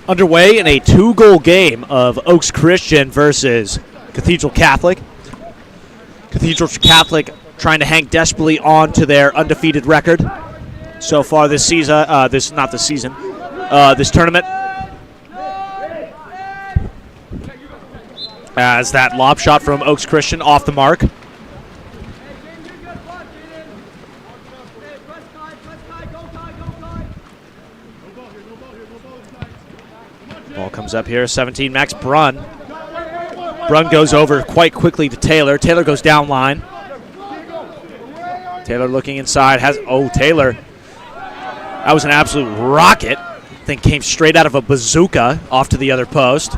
underway in a 2-goal game of Oaks Christian versus Cathedral Catholic. Cathedral Catholic trying to hang desperately on to their undefeated record so far this season. This tournament. As that lob shot from Oaks Christian off the mark. Ball comes up here, 17, Max Brunn. Brunn goes over quite quickly to Taylor. Taylor goes down line. Taylor looking inside, Taylor. That was an absolute rocket. Thing came straight out of a bazooka off to the other post.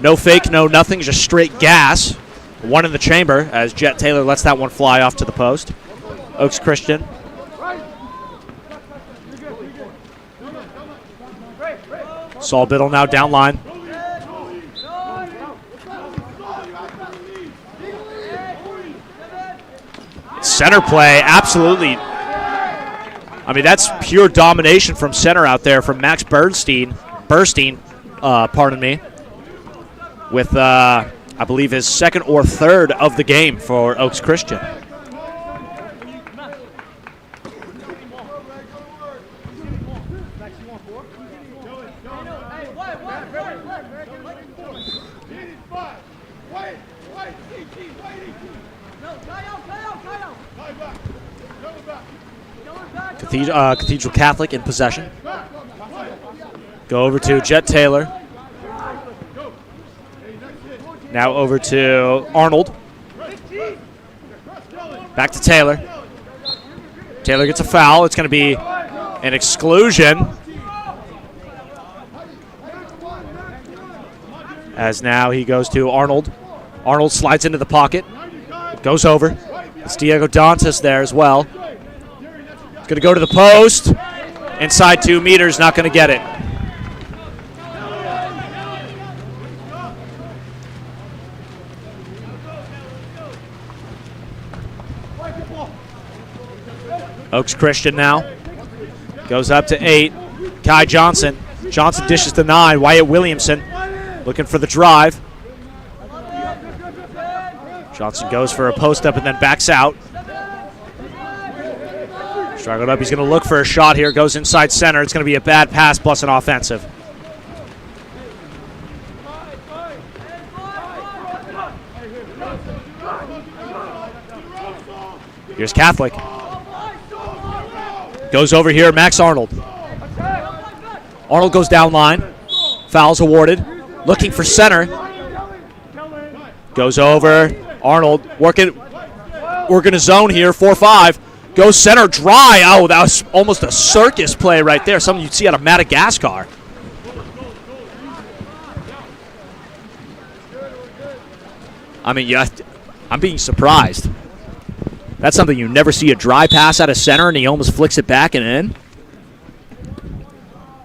No fake, no nothing, just straight gas. One in the chamber as Jet Taylor lets that one fly off to the post. Oaks Christian. Saul Biddle now down line. Center play, absolutely. I mean, that's pure domination from center out there from Max Burstein, pardon me, with, I believe, his second or third of the game for Oaks Christian. Cathedral Catholic in possession. Go over to Jet Taylor. Now over to Arnold. Back to Taylor. Taylor gets a foul. It's going to be an exclusion. As now he goes to Arnold. Arnold slides into the pocket. Goes over. It's Diego Dantas there as well. It's going to go to the post. Inside 2 meters, not going to get it. Oaks Christian now. Goes up to 8. Kai Johnson. Johnson dishes to 9. Wyatt Williamson looking for the drive. Johnson goes for a post up and then backs out. Struggled up. He's going to look for a shot here. Goes inside center. It's going to be a bad pass plus an offensive. Here's Catholic. Goes over here. Max Arnold. Arnold goes down line. Foul's awarded. Looking for center. Goes over. Arnold working a zone here. 4-5. Goes center dry. Oh, that was almost a circus play right there. Something you'd see out of Madagascar. I mean, yeah, I'm being surprised. That's something you never see, a dry pass out of center, and he almost flicks it back and in.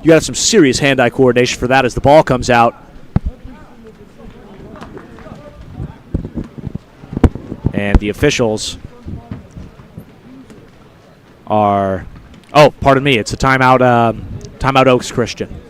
You got to have some serious hand-eye coordination for that as the ball comes out. And the officials are, oh, pardon me, it's a timeout, timeout Oaks Christian.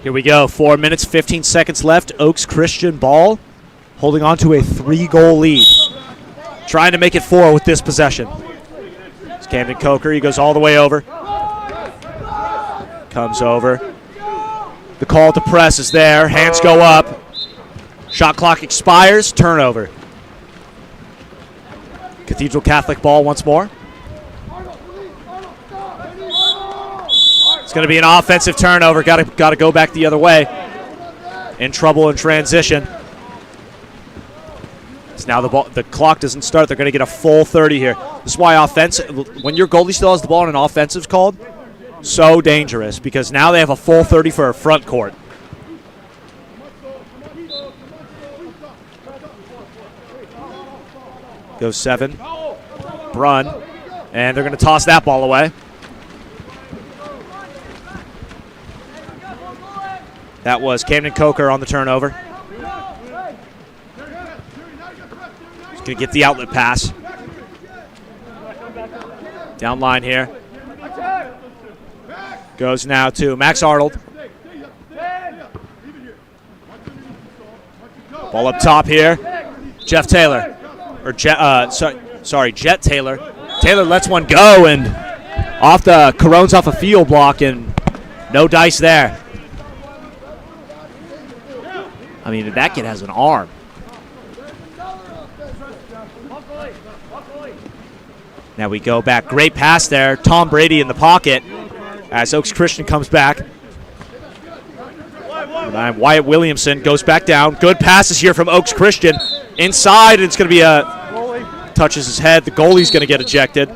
Here we go. 4 minutes, 15 seconds left. Oaks Christian ball holding on to a 3-goal lead. Trying to make it 4 with this possession. It's Camden Coker. He goes all the way over. Comes over. The call to press is there. Hands go up. Shot clock expires. Turnover. Cathedral Catholic ball once more. It's going to be an offensive turnover. Got to go back the other way. In trouble in transition. So now the clock doesn't start. They're going to get a full 30 here. This is why when your goalie still has the ball and an offensive's called, so dangerous, because now they have a full 30 for a front court. Goes 7. Brunn. And they're going to toss that ball away. That was Camden Coker on the turnover. He's going to get the outlet pass. Down line here. Goes now to Max Arnold. Ball up top here. Jeff Taylor. Or Jet Taylor. Taylor lets one go and Carone's off a field block and no dice there. I mean, that kid has an arm. Now we go back. Great pass there. Tom Brady in the pocket as Oaks Christian comes back. And Wyatt Williamson goes back down. Good passes here from Oaks Christian. Inside, and it's going to be touches his head. The goalie's going to get ejected.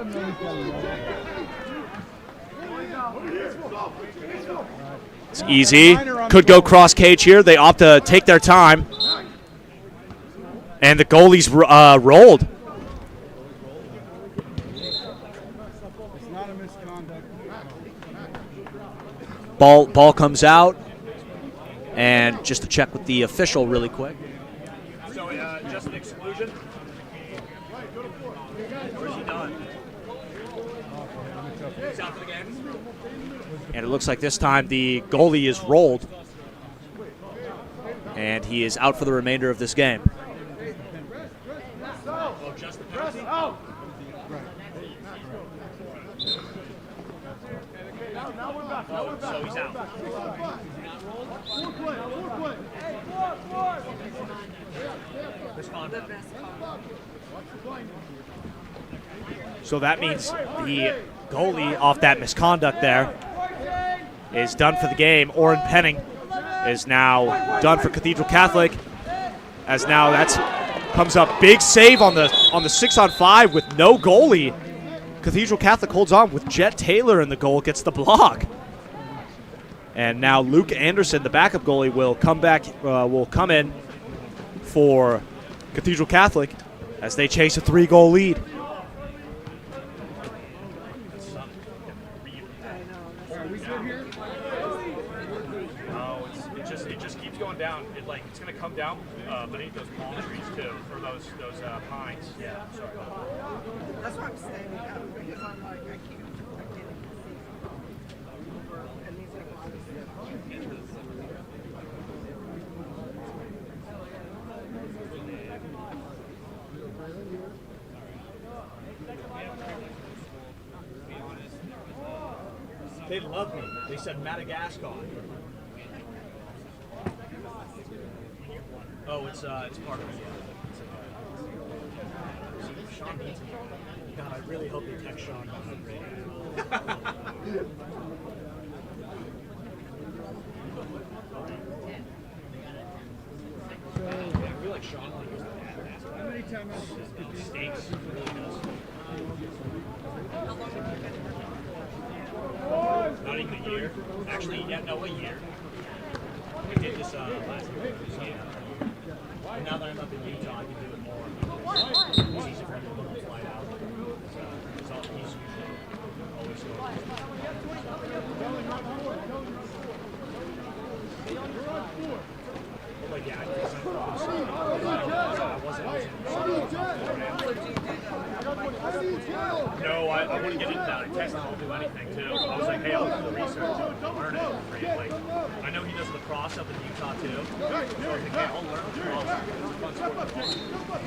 It's easy. Could go cross cage here. They opt to take their time. And the goalie's rolled. Ball comes out. And just to check with the official really quick. So just an exclusion? Or is he done? He's out for the game? And it looks like this time the goalie is rolled. And he is out for the remainder of this game. Oh, just the penalty? So he's out. So that means the goalie off that misconduct there is done for the game. Oren Penning is now done for Cathedral Catholic, as now that's comes up big save on the 6-on-5 with no goalie. Cathedral Catholic holds on with Jet Taylor in the goal, gets the block. And now Luke Anderson, the backup goalie, will come in for Cathedral Catholic as they chase a 3-goal lead. It just keeps going down. It's going to come down beneath those palm trees too, or those pines. Yeah. Sorry. That's what I'm saying. Because I'm like, I can't see. And these are They love me. They said Madagascar. Oh, it's part of it. Sean needs me. God, I really hope they text Sean. I feel like Sean was How many timeouts? mistakes. Really does. Not even a year. Actually, yeah, no, a year. We did this last year. And now that I'm up in Utah, I can do it more. It's easy for him to fly out. He's usually always going. But yeah, I wasn't. No, I wouldn't get into that. I texted him, I'll do anything too. I was like, hey, I'll do the research and learn it for you. Like, I know he does lacrosse up in Utah too. So I was like, hey, I'll learn lacrosse. It's a fun sport to watch.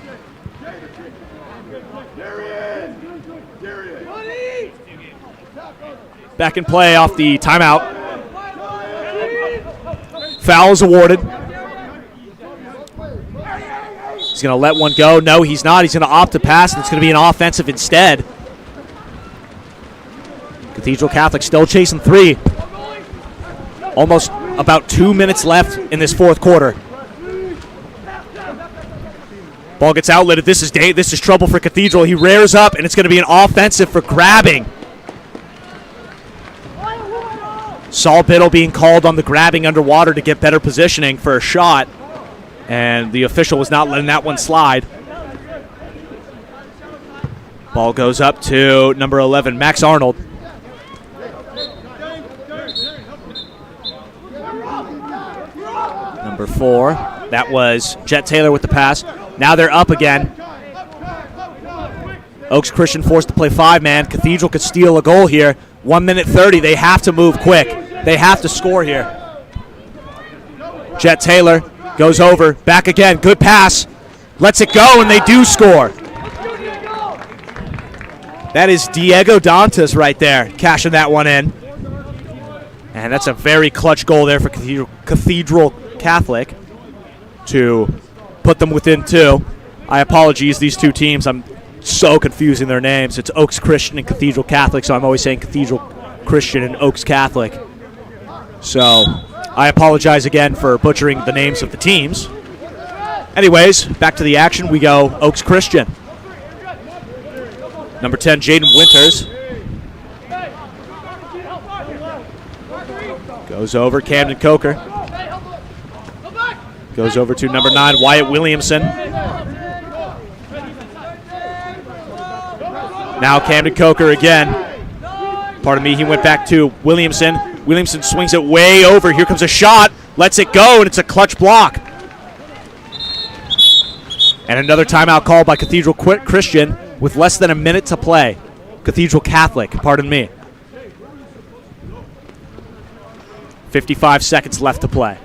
Back in play off the timeout. Foul's awarded. He's going to let one go. No, he's not. He's going to opt to pass, and it's going to be an offensive instead. Cathedral Catholic still chasing three. Almost about 2 minutes left in this fourth quarter. Ball gets outletted. This is trouble for Cathedral. He rears up, and it's going to be an offensive for grabbing. Saul Biddle being called on the grabbing underwater to get better positioning for a shot, and the official was not letting that one slide. Ball goes up to number 11, Max Arnold. Number 4, that was Jet Taylor with the pass. Now they're up again. Oaks Christian forced to play 5-man. Cathedral could steal a goal here. 1 minute 30. They have to move quick. They have to score here. Jet Taylor goes over. Back again. Good pass. Lets it go, and they do score. That is Diego Dantas right there, cashing that one in. And that's a very clutch goal there for Cathedral Catholic to put them within 2. I apologize, these two teams. I'm so confusing their names. It's Oaks Christian and Cathedral Catholic, so I'm always saying Cathedral Christian and Oaks Catholic. So I apologize again for butchering the names of the teams. Anyways, back to the action. We go Oaks Christian. Number 10, Jaden Winters. Goes over Camden Coker. Goes over to number 9, Wyatt Williamson. Now Camden Coker again. Pardon me, he went back to Williamson. Williamson swings it way over. Here comes a shot. Lets it go, and it's a clutch block. And another timeout called by Cathedral Christian with less than a minute to play. Cathedral Catholic, pardon me. 55 seconds left to play.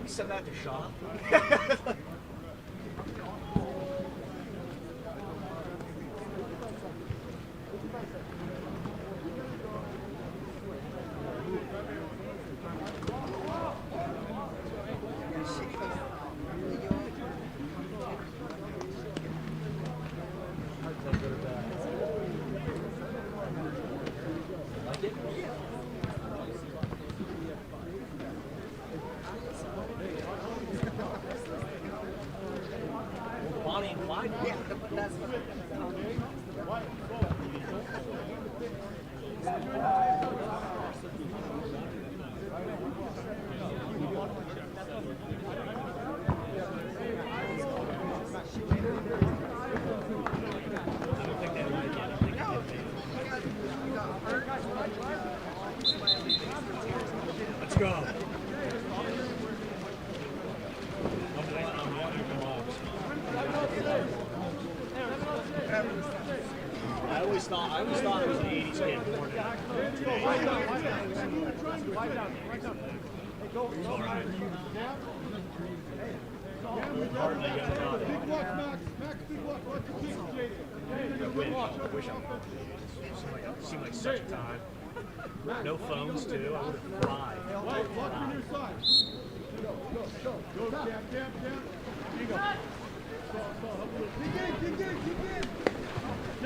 Send that to Sean. Let's go. I always thought it was an 80s game before today. It's all right. Hardly got it on. Big watch, Max. Max, big watch. Watch your kick, Jaden. I wish I seemed like such a time. No phones too. I would have cried. Watch on your side. Go, Cam.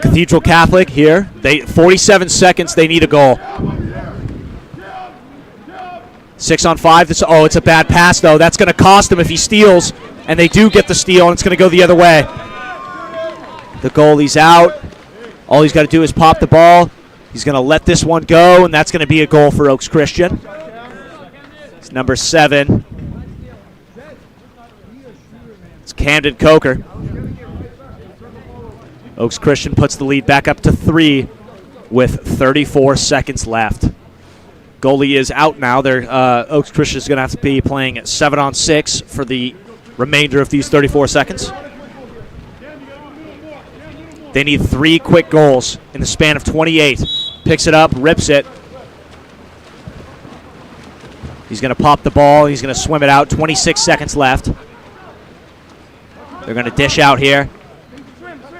Cathedral Catholic here. 47 seconds. They need a goal. 6 on 5. It's a bad pass, though. That's going to cost him if he steals, and they do get the steal, and it's going to go the other way. The goalie's out. All he's got to do is pop the ball. He's going to let this one go, and that's going to be a goal for Oaks Christian. It's number 7. It's Camden Coker. Oaks Christian puts the lead back up to 3 with 34 seconds left. Goalie is out now. Oaks Christian is going to have to be playing 7 on 6 for the remainder of these 34 seconds. They need 3 quick goals in the span of 28. Picks it up, rips it. He's going to pop the ball. He's going to swim it out. 26 seconds left. They're going to dish out here.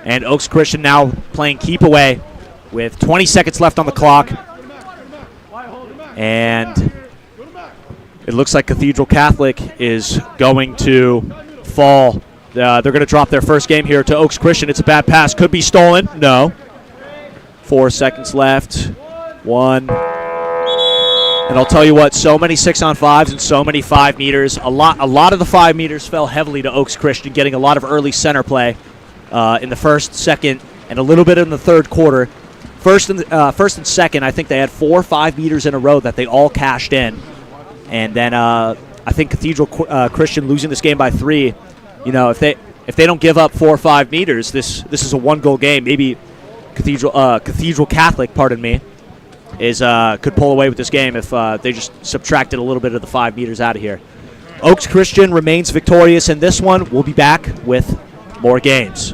And Oaks Christian now playing keep away with 20 seconds left on the clock. And it looks like Cathedral Catholic is going to fall. They're going to drop their first game here to Oaks Christian. It's a bad pass. Could be stolen. No. 4 seconds left. 1. And I'll tell you what, so many 6 on 5s and so many 5 meters. A lot of the 5 meters fell heavily to Oaks Christian, getting a lot of early center play in the first, second, and a little bit in the third quarter. First and second, I think they had 4 5 meters in a row that they all cashed in. And then I think Cathedral Christian losing this game by 3. You know, if they don't give up 4 or 5 meters, this is a 1-goal game. Maybe Cathedral Catholic, pardon me, could pull away with this game if they just subtracted a little bit of the 5 meters out of here. Oaks Christian remains victorious in this one. We'll be back with more games.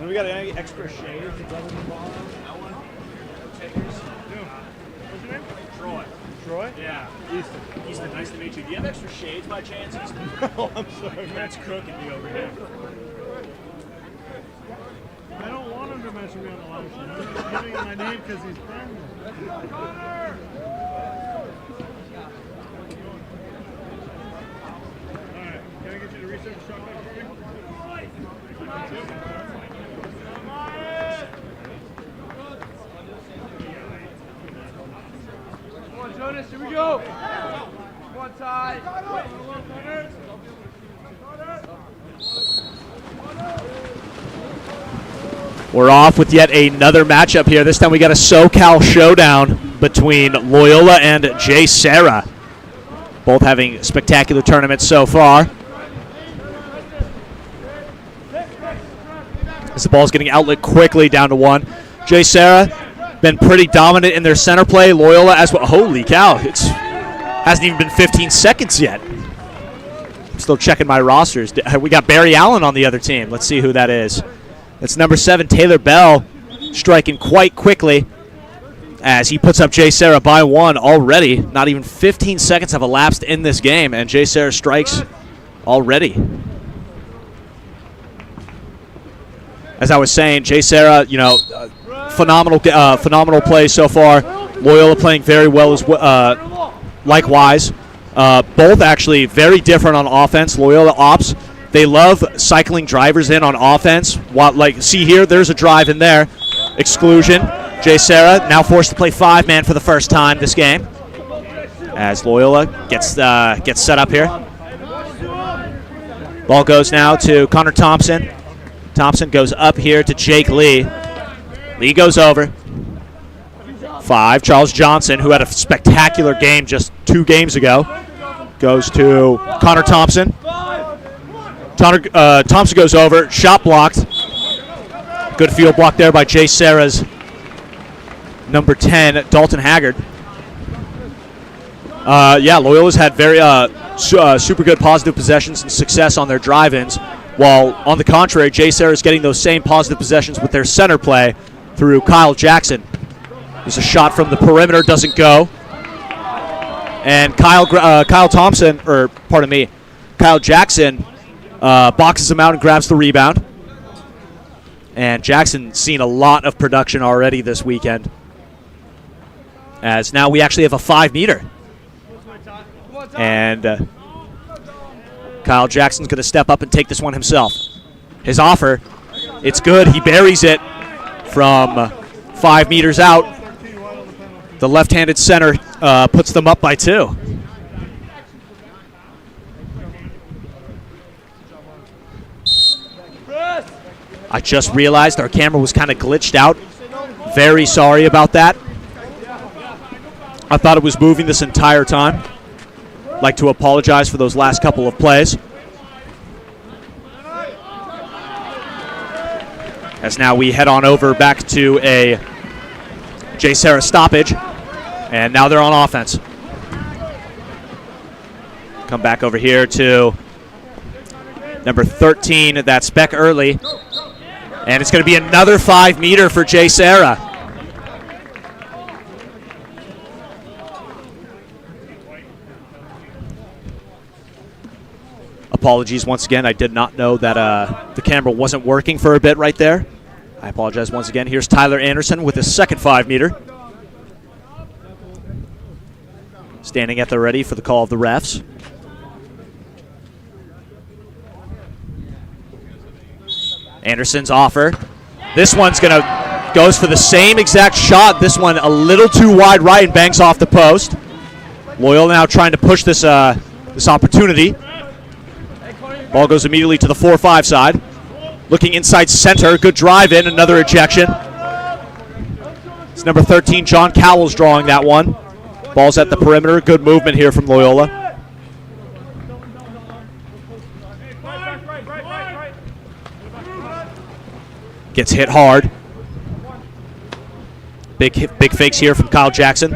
And we got any extra shades to rub in the ball? What's your name? Troy. Troy? Yeah. Easton. Easton, nice to meet you. Do you have extra shades by chance, Easton? Oh, I'm sorry. That's crooked me over here. I don't want him to mention me on the live show. I'm just giving him my name because he's friendly. Alright, can I get you to reset the shot back for me? Come on, Jonas, here we go. Come on, Ty. We're off with yet another matchup here. This time we got a SoCal showdown between Loyola and Jay Serra. Both having spectacular tournaments so far. As the ball's getting outlet quickly down to one. Jay Serra been pretty dominant in their center play. Loyola as well. Holy cow, it's hasn't even been 15 seconds yet. I'm still checking my rosters. We got Barry Allen on the other team. Let's see who that is. It's number 7, Taylor Bell, striking quite quickly as he puts up Jay Serra by 1 already. Not even 15 seconds have elapsed in this game, and Jay Serra strikes already. As I was saying, Jay Serra, phenomenal play so far. Loyola playing very well as likewise. Both actually very different on offense. Loyola ops, they love cycling drivers in on offense. See here, there's a drive in there. Exclusion. Jay Serra now forced to play 5-man for the first time this game. As Loyola gets set up here. Ball goes now to Connor Thompson. Thompson goes up here to Jake Lee. Lee goes over. 5, Charles Johnson, who had a spectacular game just 2 games ago, goes to Connor Thompson. Thompson goes over, shot blocked. Good field block there by Jay Serra's number 10, Dalton Haggard. Loyola's had very super good positive possessions and success on their drive-ins, while on the contrary, Jay Serra's getting those same positive possessions with their center play through Kyle Jackson. There's a shot from the perimeter, doesn't go. And Kyle Jackson boxes him out and grabs the rebound. And Jackson seen a lot of production already this weekend, as now we actually have a 5-meter. And Kyle Jackson's going to step up and take this one himself. His offer, it's good. He buries it from 5 meters out. The left-handed center puts them up by 2. I just realized our camera was kind of glitched out. Very sorry about that. I thought it was moving this entire time. I'd like to apologize for those last couple of plays. As now we head on over back to a J. Serra stoppage. And now they're on offense. Come back over here to number 13. That's Beck Early. And it's going to be another 5-meter for J. Serra. Apologies once again. I did not know that the camera wasn't working for a bit right there. I apologize once again. Here's Tyler Anderson with his second 5-meter. Standing at the ready for the call of the refs. Anderson's offer. This one's goes for the same exact shot. This one a little too wide right and bangs off the post. Loyola now trying to push this this opportunity. Ball goes immediately to the 4-5 side. Looking inside center. Good drive in. Another ejection. It's number 13, John Cowell's drawing that one. Ball's at the perimeter. Good movement here from Loyola. Gets hit hard. Big fakes here from Kyle Jackson.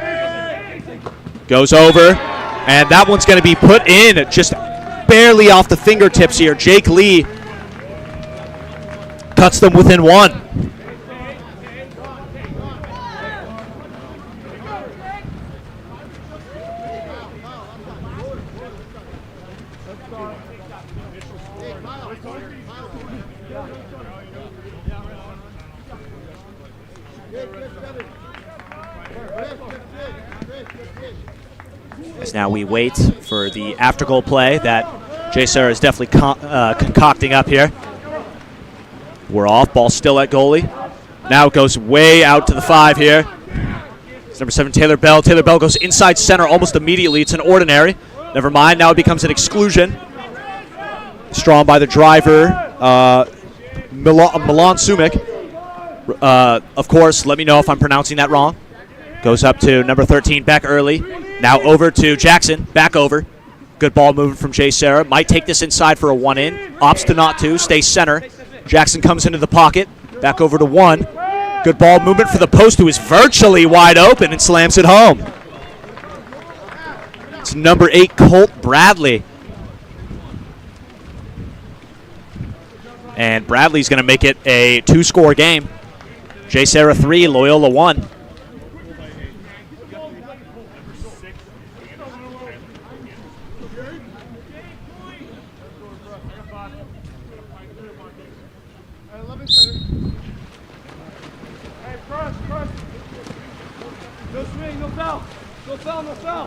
Goes over. And that one's going to be put in just barely off the fingertips here. Jake Lee cuts them within one. As now we wait for the after-goal play that J. Serra is definitely concocting up here. We're off. Ball still at goalie. Now it goes way out to the 5 here. It's number 7, Taylor Bell. Taylor Bell goes inside center almost immediately. It's an ordinary. Never mind. Now it becomes an exclusion. Strong by the driver, Milan Sumik. Of course, let me know if I'm pronouncing that wrong. Goes up to number 13, Beck Early. Now over to Jackson. Back over. Good ball movement from J. Serra. Might take this inside for a 1-in. Opts to not to. Stays center. Jackson comes into the pocket. Back over to 1. Good ball movement for the post, who is virtually wide open and slams it home. It's number 8, Colt Bradley. And Bradley's going to make it a 2-score game. J. Serra 3, Loyola 1.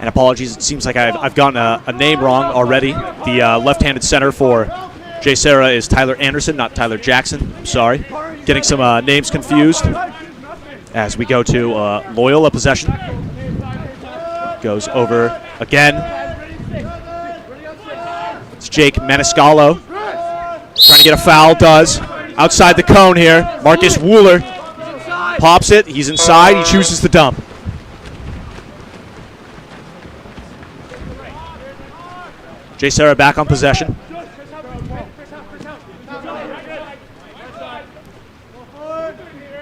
And apologies, it seems like I've gotten a name wrong already. The left-handed center for J. Serra is Tyler Anderson, not Tyler Jackson. I'm sorry. Getting some names confused as we go to Loyola possession. Goes over again. It's Jake Maniscalco. Trying to get a foul, does. Outside the cone here, Marcus Wooler pops it. He's inside. He chooses to dump. J. Serra back on possession.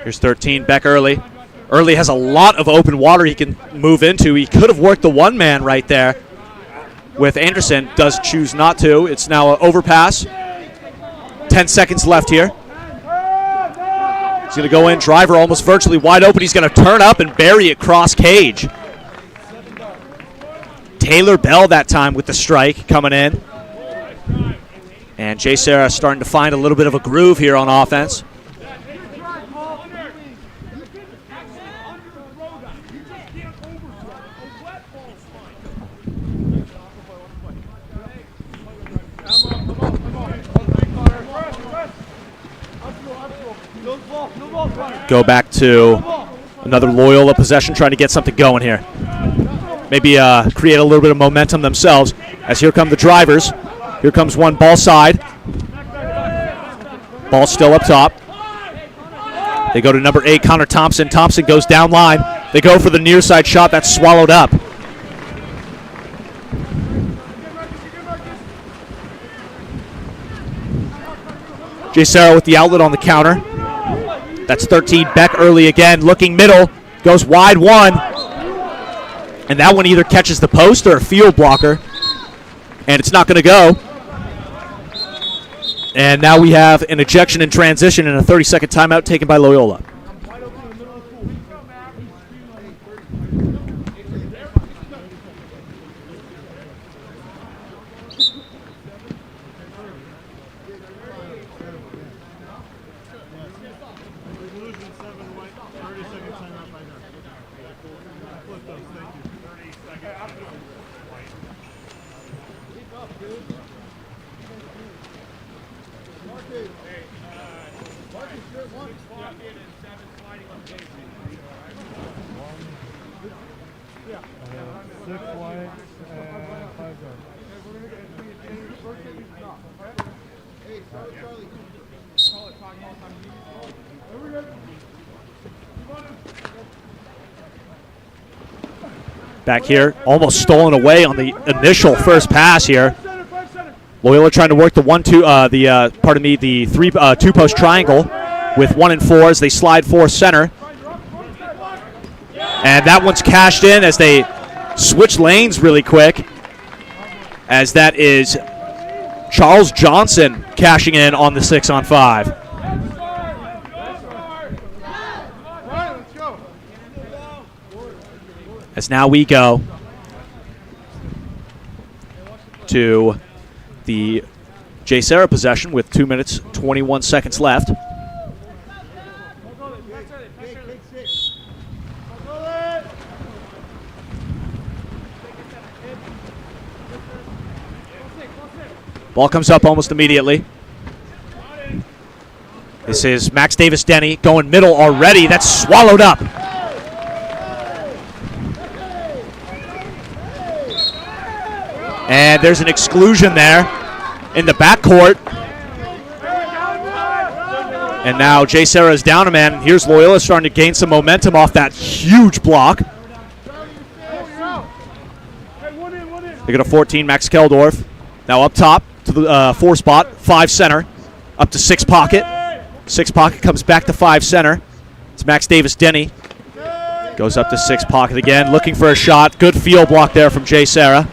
Here's 13, Beck Early. Early has a lot of open water he can move into. He could have worked the one-man right there with Anderson. Does choose not to. It's now an overpass. 10 seconds left here. He's going to go in. Driver almost virtually wide open. He's going to turn up and bury it cross cage. Taylor Bell that time with the strike coming in. And J. Serra starting to find a little bit of a groove here on offense. Go back to another Loyola possession, trying to get something going here. Maybe create a little bit of momentum themselves, as here come the drivers. Here comes one, ball side. Ball still up top. They go to number 8, Connor Thompson. Thompson goes down line. They go for the near side shot. That's swallowed up. Jay Serra with the outlet on the counter. That's 13. Beck early again. Looking middle. Goes wide one. And that one either catches the post or a field blocker. And it's not going to go. And now we have an ejection in transition and a 30-second timeout taken by Loyola. Back here, almost stolen away on the initial first pass here. Loyola trying to work the 1-2, the 3 2-post triangle with 1 and 4 as they slide 4 center. And that one's cashed in as they switch lanes really quick. As that is Charles Johnson cashing in on the 6-on-5. As now we go to the Jay Serra possession with 2 minutes, 21 seconds left. Ball comes up almost immediately. This is Max Davis-Denny going middle already. That's swallowed up. And there's an exclusion there in the backcourt. And now Jay Serra is down a man. Here's Loyola starting to gain some momentum off that huge block. They go to 14, Max Keldorf. Now up top to the 4 spot, 5 center. Up to 6 pocket. 6 pocket comes back to 5 center. It's Max Davis-Denny. Goes up to 6 pocket again, looking for a shot. Good field block there from Jay Serra.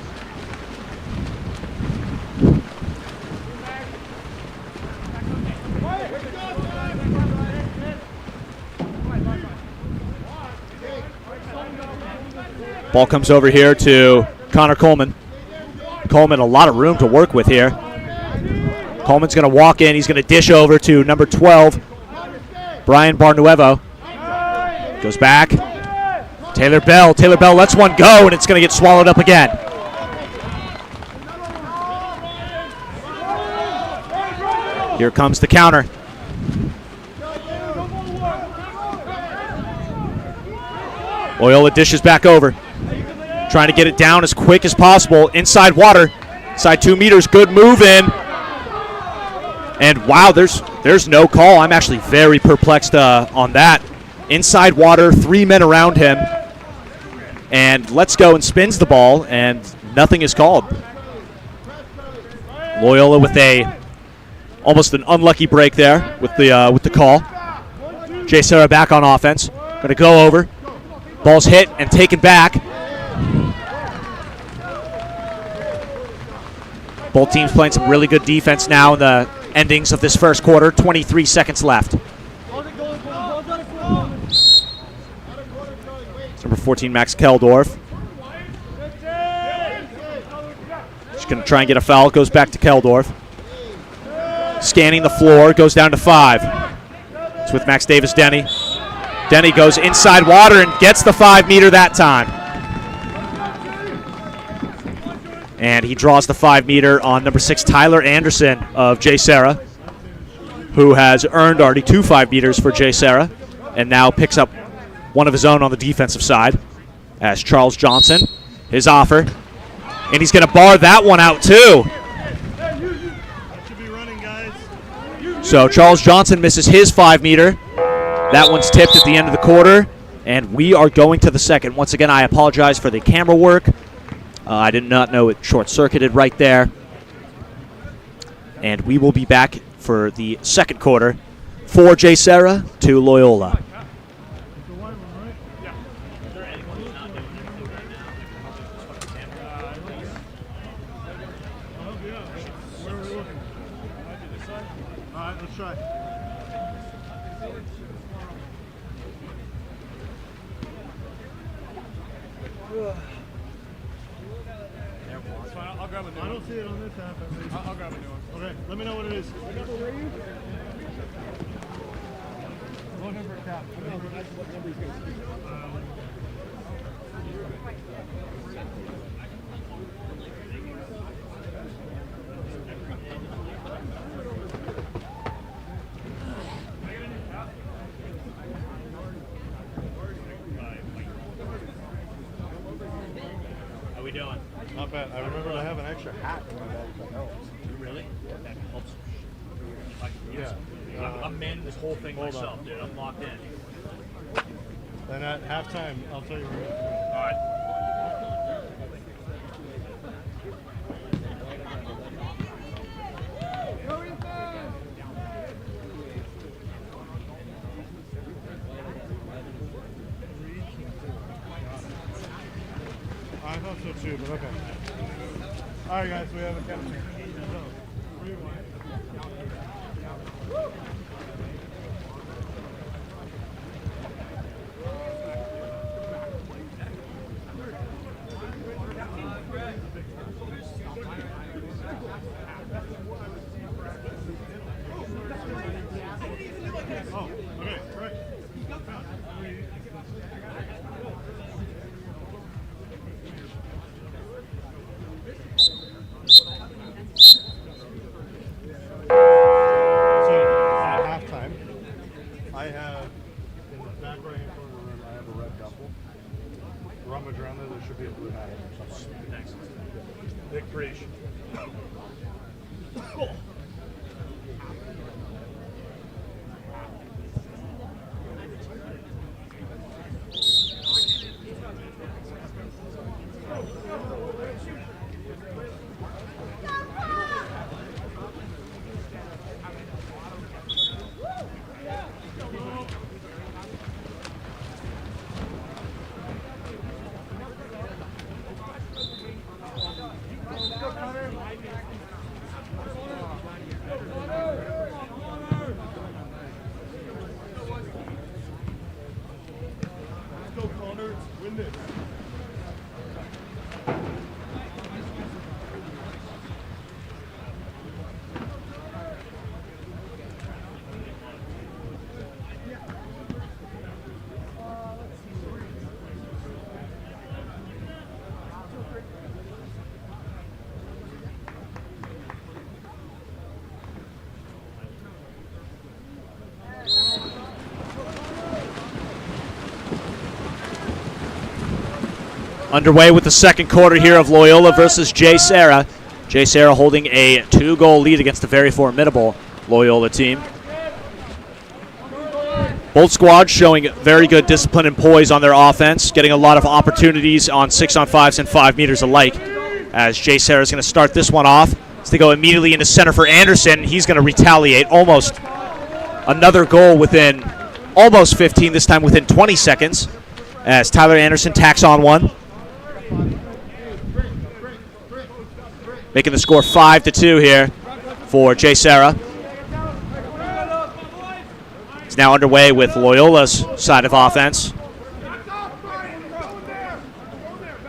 Ball comes over here to Connor Coleman. Coleman, a lot of room to work with here. Coleman's going to walk in. He's going to dish over to number 12, Brian Barnuevo. Goes back. Taylor Bell. Taylor Bell lets one go, and it's going to get swallowed up again. Here comes the counter. Loyola dishes back over. Trying to get it down as quick as possible. Inside water. Inside 2 meters. Good move in. And wow, there's no call. I'm actually very perplexed on that. Inside water, 3 men around him. And let's go and spins the ball, and nothing is called. Loyola with almost an unlucky break there with the call. Jay Serra back on offense. Going to go over. Ball's hit and taken back. Both teams playing some really good defense now in the endings of this first quarter. 23 seconds left. Number 14, Max Keldorf. Just going to try and get a foul. Goes back to Keldorf. Scanning the floor. Goes down to 5. It's with Max Davis-Denny. Denny goes inside water and gets the 5 meter that time. And he draws the 5 meter on number 6, Tyler Anderson of Jay Serra, who has earned already 2 5 meters for Jay Serra, and now picks up one of his own on the defensive side as Charles Johnson, his offer. And he's going to bar that one out too. So Charles Johnson misses his 5 meter. That one's tipped at the end of the quarter, and we are going to the second. Once again, I apologize for the camera work. I did not know it short-circuited right there. And we will be back for the second quarter for J. Serra to Loyola. Alright, let's try. I'll grab a new I don't see it on this app. I'll grab a new one. Okay, let me know what it is. What number were you? What number cap? What number is good? How we doing? Not bad. I remember I have an extra hat in my bag. That helps. Really? That helps. If I can use Yeah. it. I'm manning this whole thing Hold myself, on. dude. I'm locked in. Then at halftime, I'll tell you where. All right. I thought so too, but okay. All right, guys, we have a captain. Oh, okay, right. So at halftime, I have in the back right hand corner of the room, I have a red duffel. Rummage around there, there should be a blue hat in there somewhere. Thanks. Big preach. Let's go, Connor. Win this. Underway with the second quarter here of Loyola versus J. Serra. J. Serra holding a 2-goal lead against a very formidable Loyola team. Both squads showing very good discipline and poise on their offense, getting a lot of opportunities on 6-on-5s and 5 meters alike. As J. Serra is going to start this one off, as they go immediately into center for Anderson. He's going to retaliate. Almost another goal within almost 15, this time within 20 seconds, as Tyler Anderson tacks on one. Making the score 5-2 here for J. Serra. It's now underway with Loyola's side of offense.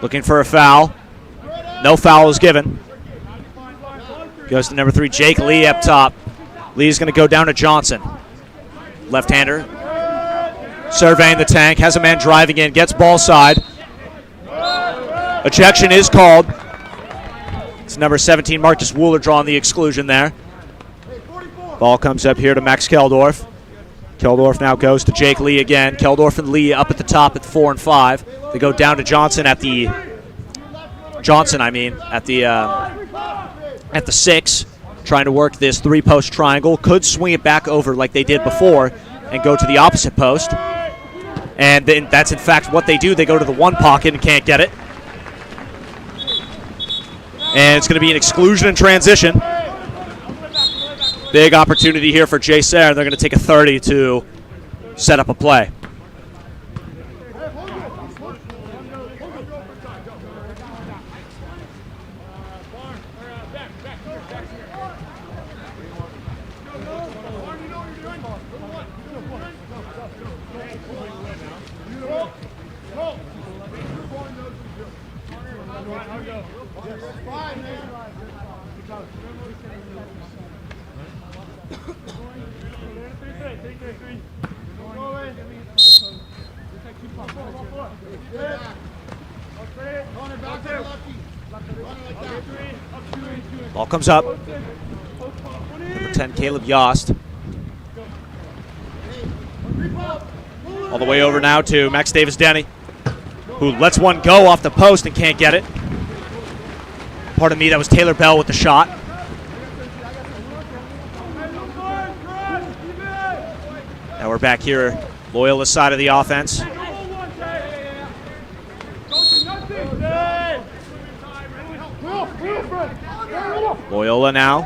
Looking for a foul. No foul is given. Goes to number 3, Jake Lee up top. Lee is going to go down to Johnson. Left-hander. Surveying the tank. Has a man driving in. Gets ball side. Ejection is called. It's number 17, Marcus Wooler, drawing the exclusion there. Ball comes up here to Max Keldorf. Keldorf now goes to Jake Lee again. Keldorf and Lee up at the top at 4 and 5. They go down to Johnson at the at the 6, trying to work this 3-post triangle. Could swing it back over like they did before and go to the opposite post. And then that's in fact what they do. They go to the one pocket and can't get it. And it's going to be an exclusion in transition. Big opportunity here for Jay Sayre. They're going to take a 30 to set up a play. Ball comes up. Number 10, Caleb Yost. All the way over now to Max Davis-Denny, who lets one go off the post and can't get it. Pardon me, that was Taylor Bell with the shot. Now we're back here, Loyola's side of the offense. Loyola now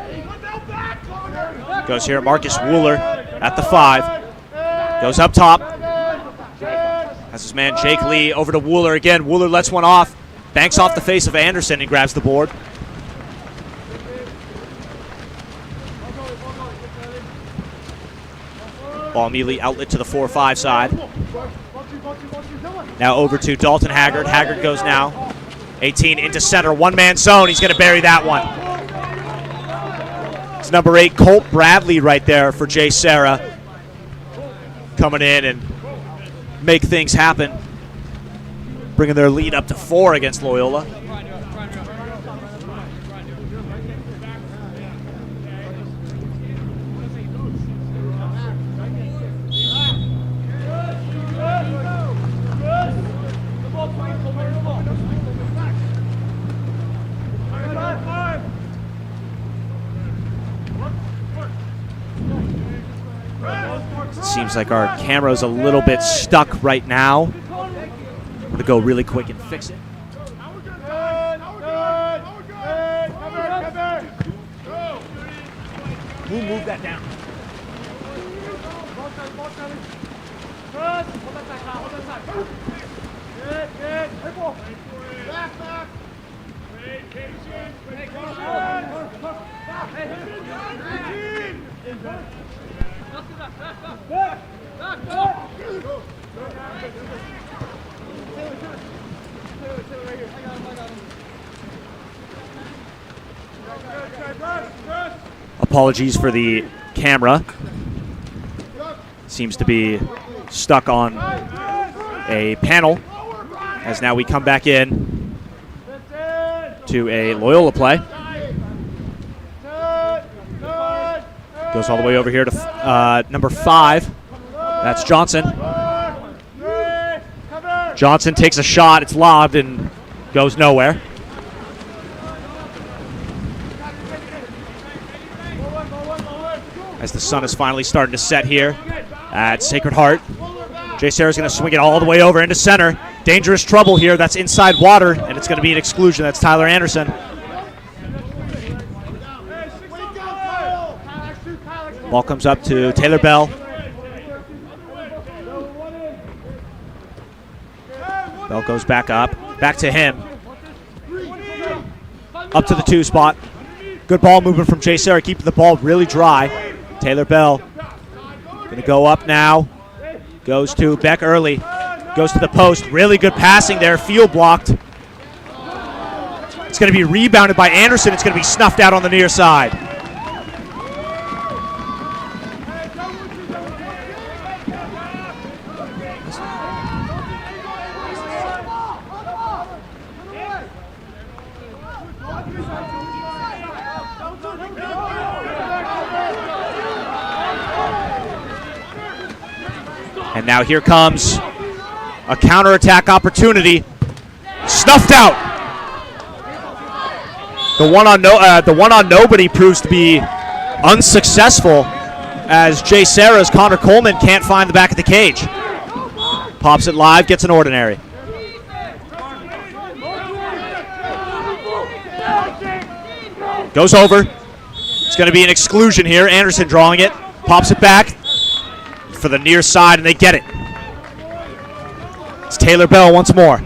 goes here. Marcus Wooler at the 5. Goes up top. Has his man Jake Lee over to Wooler again. Wooler lets one off. Banks off the face of Anderson and grabs the board. Ball immediately outlet to the 4-5 side. Now over to Dalton Haggard. Haggard goes now. 18 into center. One-man zone. He's going to bury that one. It's number 8, Colt Bradley right there for Jay Sayre. Coming in and make things happen. Bringing their lead up to 4 against Loyola. Seems like our camera's a little bit stuck right now. I'm going to go really quick and fix it. We'll move that down. Apologies for the camera. Seems to be stuck on a panel as now we come back in to a Loyola play. Goes all the way over here to number 5. That's Johnson. Johnson takes a shot. It's lobbed and goes nowhere. As the sun is finally starting to set here at Sacred Heart. Jay Sayre is going to swing it all the way over into center. Dangerous trouble here. That's inside water, and it's going to be an exclusion. That's Tyler Anderson. Ball comes up to Taylor Bell. Bell goes back up. Back to him. Up to the 2 spot. Good ball movement from Jay Sayre, keeping the ball really dry. Taylor Bell going to go up now. Goes to Beck early. Goes to the post. Really good passing there. Field blocked. It's going to be rebounded by Anderson. It's going to be snuffed out on the near side. And now here comes a counterattack opportunity. Snuffed out. The one on nobody proves to be unsuccessful. as Jay Serra's Connor Coleman can't find the back of the cage. Pops it live, gets an ordinary. Goes over. It's going to be an exclusion here. Anderson drawing it. Pops it back for the near side, and they get it. It's Taylor Bell once more.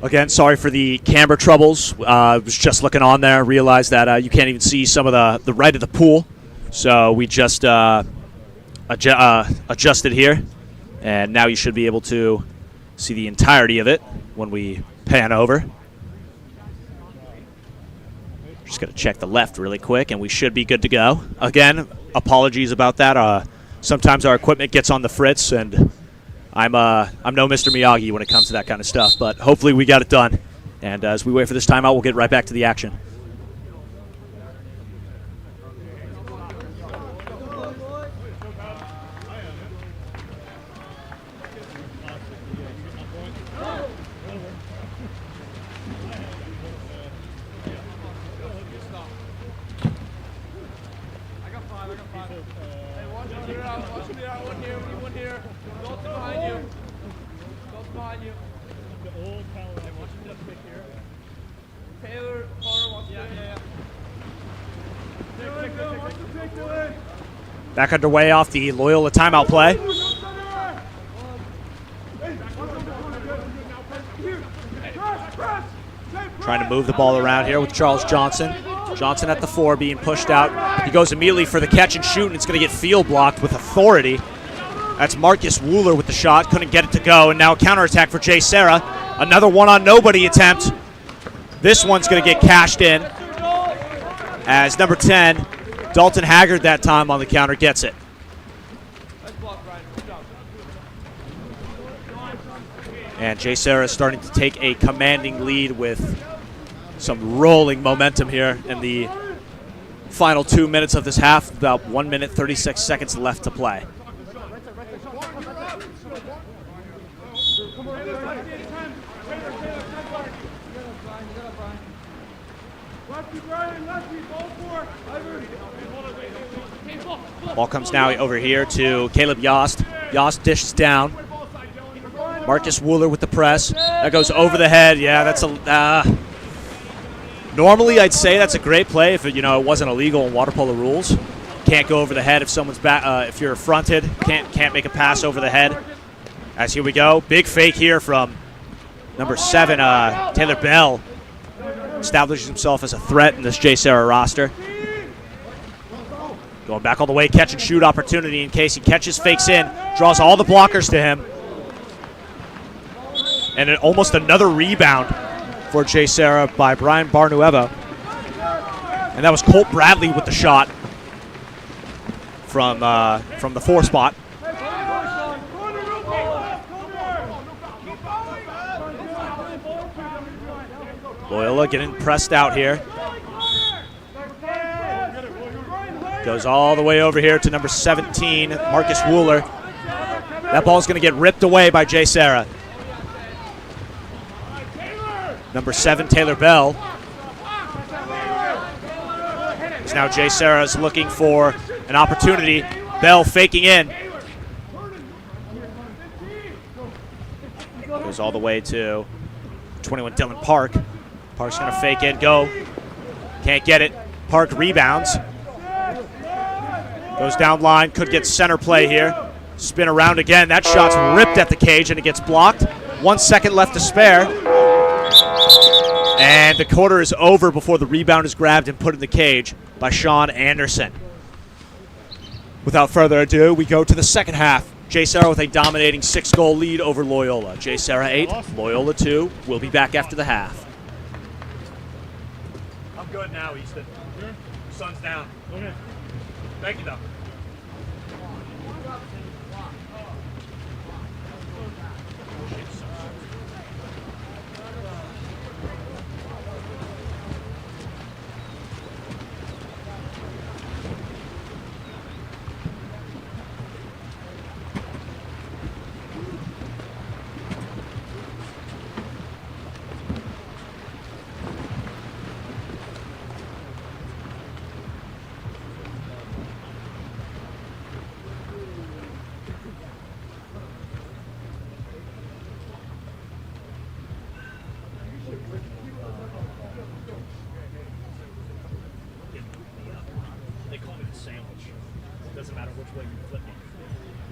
Again, sorry for the camera troubles. Was just looking on there, realized that you can't even see some of the right of the pool. So we just adjusted here, and now you should be able to see the entirety of it when we pan over. Just going to check the left really quick, and we should be good to go. Again, apologies about that. Sometimes our equipment gets on the fritz, and I'm no Mr. Miyagi when it comes to that kind of stuff, but hopefully we got it done. And as we wait for this timeout, we'll get right back to the action. Back underway off the Loyola timeout play. Trying to move the ball around here with Charles Johnson. Johnson at the 4 being pushed out. He goes immediately for the catch and shoot, and it's going to get field blocked with authority. That's Marcus Wooler with the shot. Couldn't get it to go, and now a counterattack for Jay Serra. Another one-on-nobody attempt. This one's going to get cashed in as number 10, Dalton Haggard, that time on the counter, gets it. And Jay Serra is starting to take a commanding lead with some rolling momentum here in the final 2 minutes of this half. About 1 minute, 36 seconds left to play. Ball comes now over here to Caleb Yost. Yost dishes down. Marcus Wooler with the press. That goes over the head. Yeah, that's a. Normally, I'd say that's a great play if it wasn't illegal in water polo rules. Can't go over the head if someone's back. If you're fronted, can't make a pass over the head. As here we go, big fake here from number 7, Taylor Bell. Establishes himself as a threat in this Jay Serra roster. Going back all the way, catch and shoot opportunity in case he catches, fakes in, draws all the blockers to him. And almost another rebound for Jay Serra by Brian Barnuevo. And that was Colt Bradley with the shot from the 4 spot. Loyola getting pressed out here. Goes all the way over here to number 17, Marcus Wooler. That ball's going to get ripped away by Jay Serra. Number 7, Taylor Bell. So now Jay Serra is looking for an opportunity. Bell faking in. Goes all the way to 21, Dylan Park. Park's going to fake in, go. Can't get it. Park rebounds. Goes down line, could get center play here. Spin around again. That shot's ripped at the cage and it gets blocked. 1 second left to spare. And the quarter is over before the rebound is grabbed and put in the cage by Sean Anderson. Without further ado, we go to the second half. J. Sarah with a dominating 6-goal lead over Loyola. J. Sarah 8, Loyola 2. We'll be back after the half. I'm good now, Easton. Sun's down. Okay. Thank you, though. They call me the sandwich. It doesn't matter which way you flip me.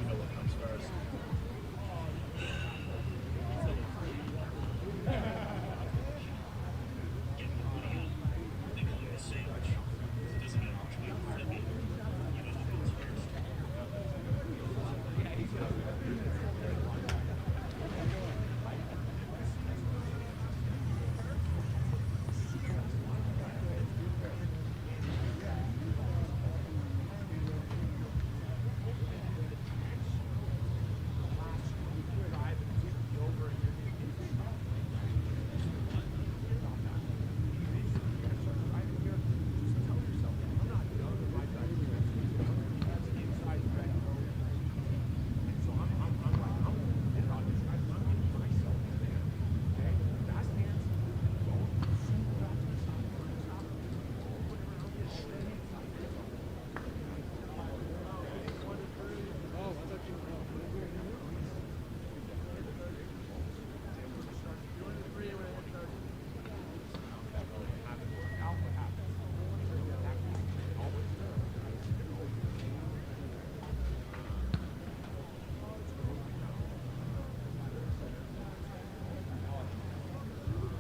You know what comes first. They call me the sandwich. It doesn't matter which way you flip me. You know what comes first.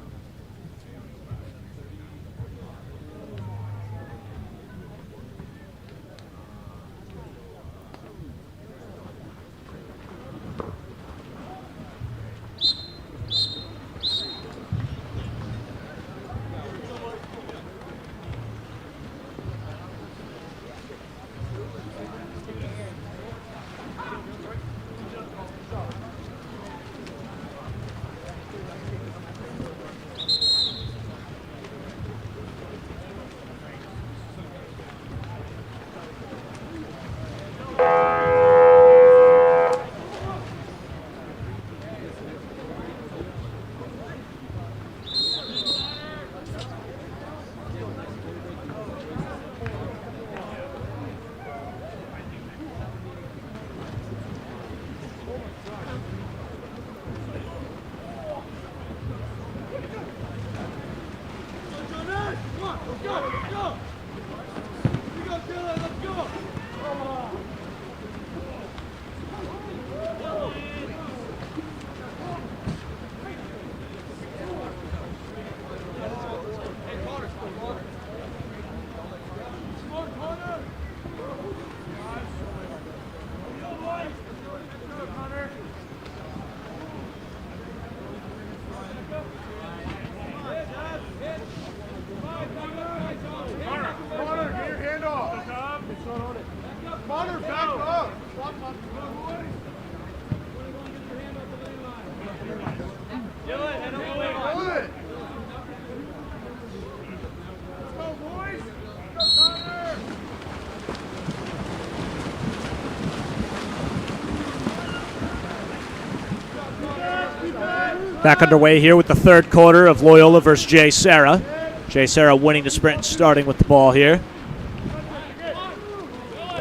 Back underway here with the third quarter of Loyola versus J. Sarah. J. Sarah winning the sprint and starting with the ball here.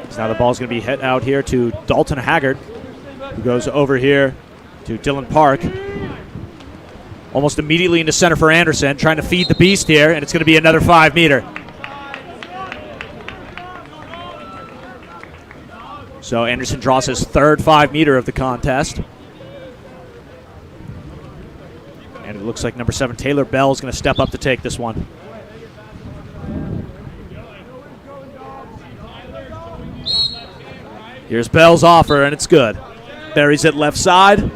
So now the ball's going to be hit out here to Dalton Haggard, who goes over here to Dylan Park. Almost immediately into center for Anderson, trying to feed the beast here, and it's going to be another 5-meter. So Anderson draws his third 5-meter of the contest. And it looks like number 7, Taylor Bell, is going to step up to take this one. Here's Bell's offer, and it's good. Buries it left side.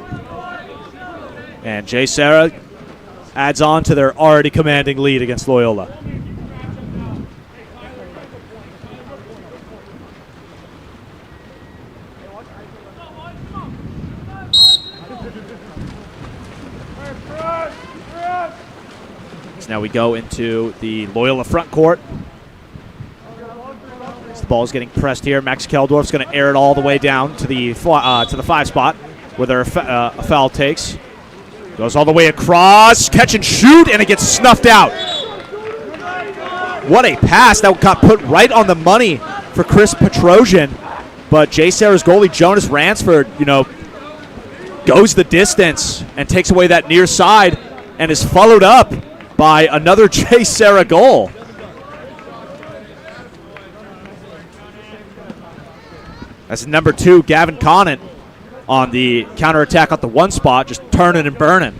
And Jay Serra adds on to their already commanding lead against Loyola. So now we go into the Loyola front court. As the ball is getting pressed here, Max Keldorf's going to air it all the way down to the 5 spot where there a foul takes. Goes all the way across, catch and shoot, and it gets snuffed out. What a pass that got put right on the money for Chris Petrosian. But Jay Serra's goalie, Jonas Ransford, goes the distance and takes away that near side and is followed up by another Jay Serra goal. That's number 2, Gavin Conant, on the counterattack at the 1 spot, just turning and burning.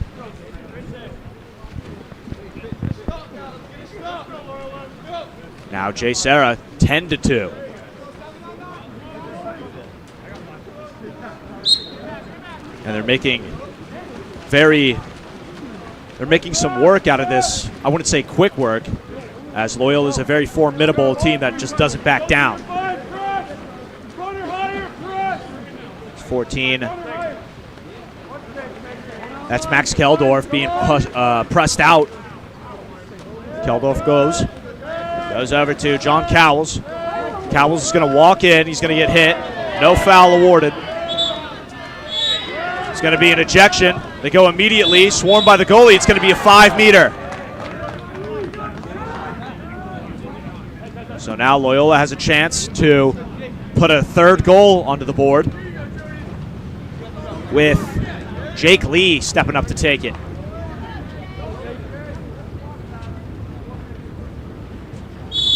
Now Jay Serra, 10-2. And they're making some work out of this. I wouldn't say quick work, as Loyola is a very formidable team that just doesn't back down. 14. That's Max Keldorf being pressed out. Keldorf goes over to John Cowles. Cowles is going to walk in. He's going to get hit. No foul awarded. It's going to be an ejection. They go immediately. Swarmed by the goalie. It's going to be a 5-meter. So now Loyola has a chance to put a third goal onto the board, with Jake Lee stepping up to take it.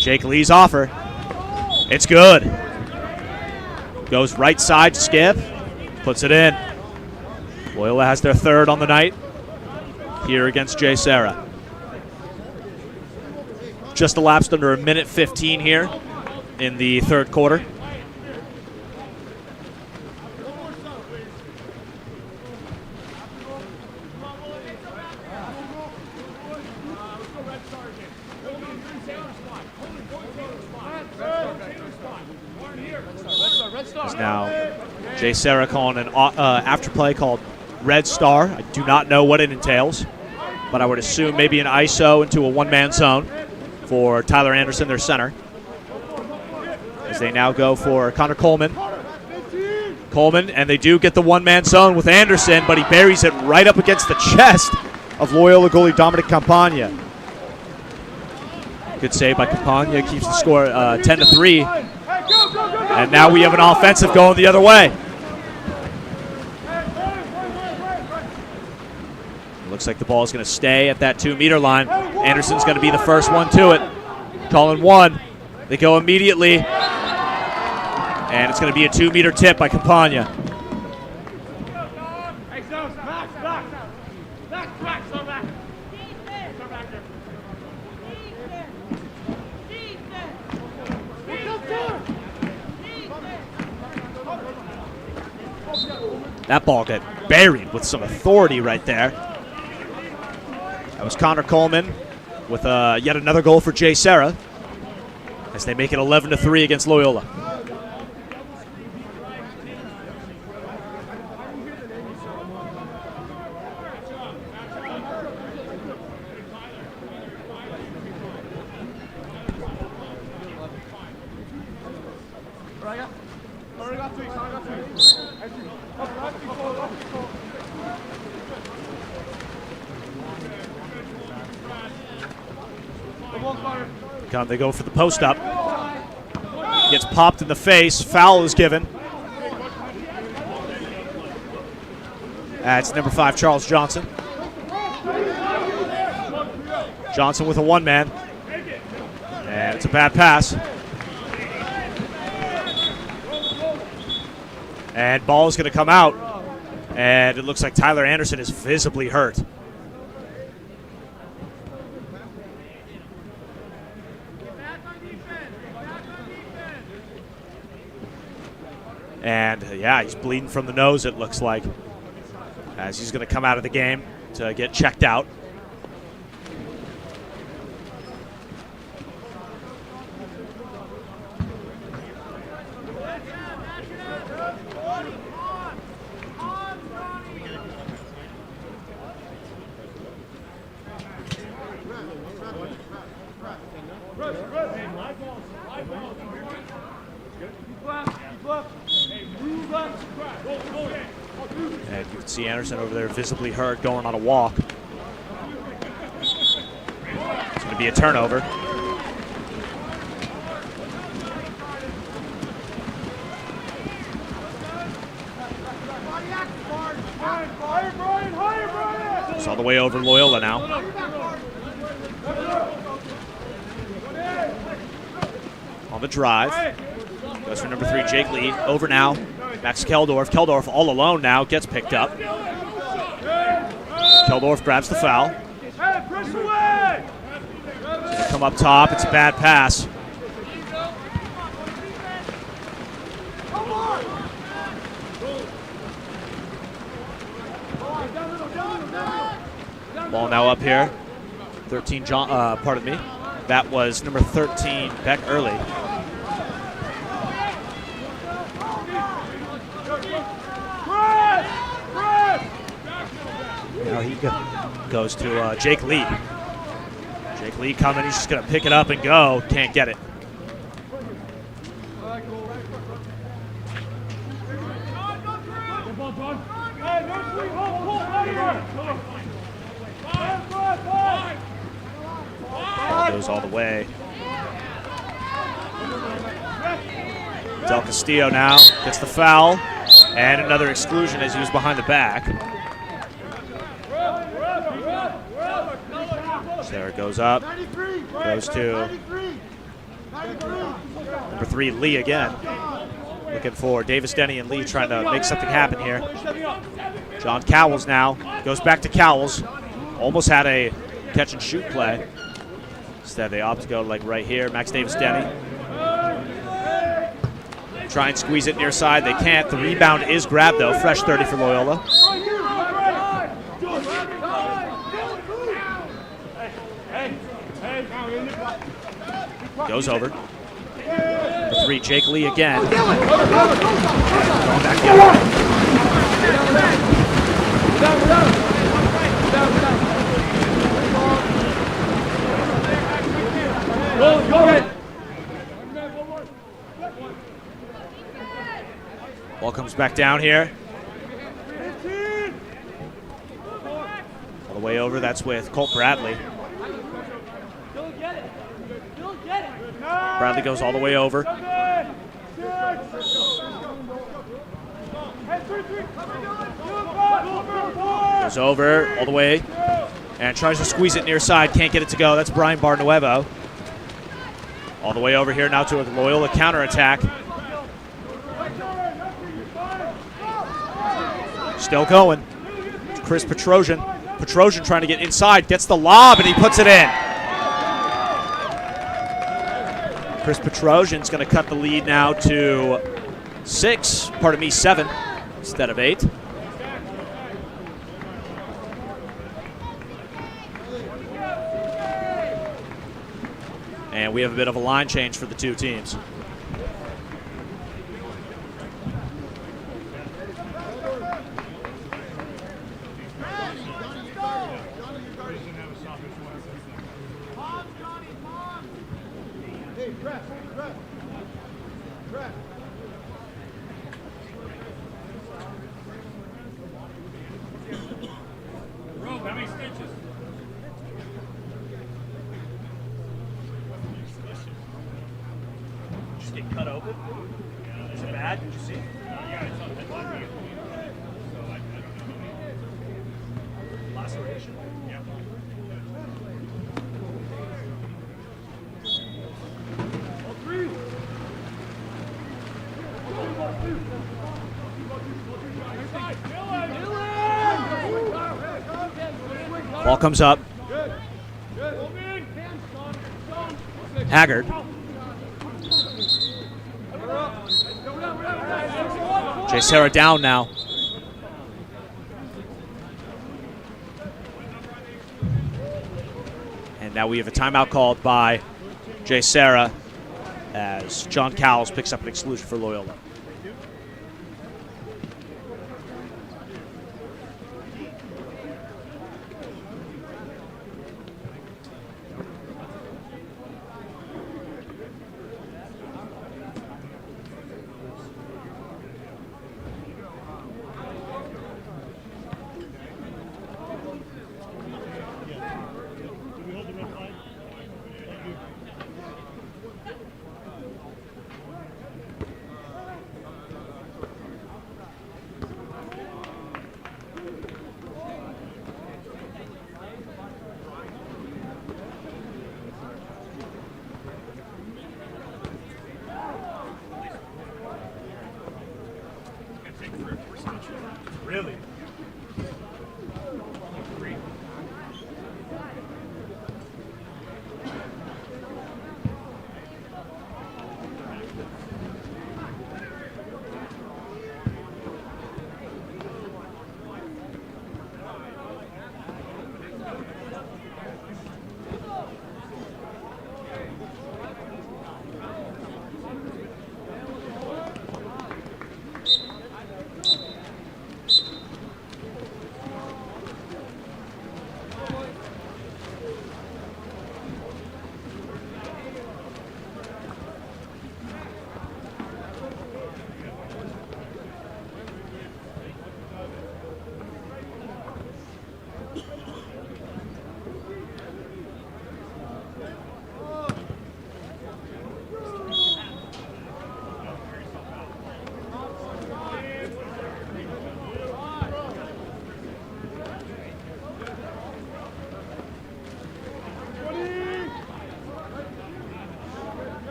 Jake Lee's offer. It's good. Goes right side, skip, puts it in. Loyola has their third on the night here against Jay Serra. Just elapsed under a minute 15 here in the third quarter. Now Jay Serra calling an after play called Red Star. I do not know what it entails, but I would assume maybe an ISO into a one-man zone for Tyler Anderson, their center. As they now go for Connor Coleman. And they do get the one-man zone with Anderson, but he buries it right up against the chest of Loyola goalie Dominic Campagna. Good save by Campagna, keeps the score 10-3. And now we have an offensive going the other way. It looks like the ball is going to stay at that 2-meter line. Anderson's going to be the first one to it. Calling 1. They go immediately. And it's going to be a 2-meter tip by Campagna. That ball got buried with some authority right there. That was Connor Coleman with yet another goal for Jay Serra as they make it 11-3 against Loyola. They go for the post up. Gets popped in the face. Foul is given. That's number 5, Charles Johnson. Johnson with a one-man. And it's a bad pass. And ball is going to come out. And it looks like Tyler Anderson is visibly hurt. And yeah, he's bleeding from the nose, it looks like, as he's going to come out of the game to get checked out. And you can see Anderson over there visibly hurt, going on a walk. It's going to be a turnover. It's all the way over Loyola now. On the drive. Goes for number 3, Jake Lee. Over now. Max Keldorf. Keldorf all alone now. Gets picked up. Keldorf grabs the foul. Come up top. It's a bad pass. Ball now up here. 13, John, pardon me. That was number 13, Beck Early. Now he goes to Jake Lee. Jake Lee coming, he's just going to pick it up and go. Can't get it. Goes all the way. Del Castillo now gets the foul. And another exclusion as he was behind the back. Sarah goes up. Goes to number 3, Lee again. Looking for Davis Denny and Lee trying to make something happen here. John Cowles now goes back to Cowles. Almost had a catch and shoot play. Instead, they opt to go like right here. Max Davis Denny. Try and squeeze it near side. They can't. The rebound is grabbed, though. Fresh 30 for Loyola. Goes over. Number 3, Jake Lee again. Going back the other way. Ball comes back down here. All the way over, that's with Colt Bradley. Bradley goes all the way over. Goes over all the way and tries to squeeze it near side. Can't get it to go. That's Brian Barnuevo. All the way over here now to a Loyola counterattack. Still going. Chris Petrosian. Petrosian trying to get inside. Gets the lob and he puts it in. Chris Petrosian's going to cut the lead now to 7 instead of 8. And we have a bit of a line change for the two teams. Just get cut open. Is it bad? Did you see? Laceration? Yeah. Ball comes up. Haggard. Jay Serra down now. And now we have a timeout called by Jay Serra as John Cowles picks up an exclusion for Loyola. Really?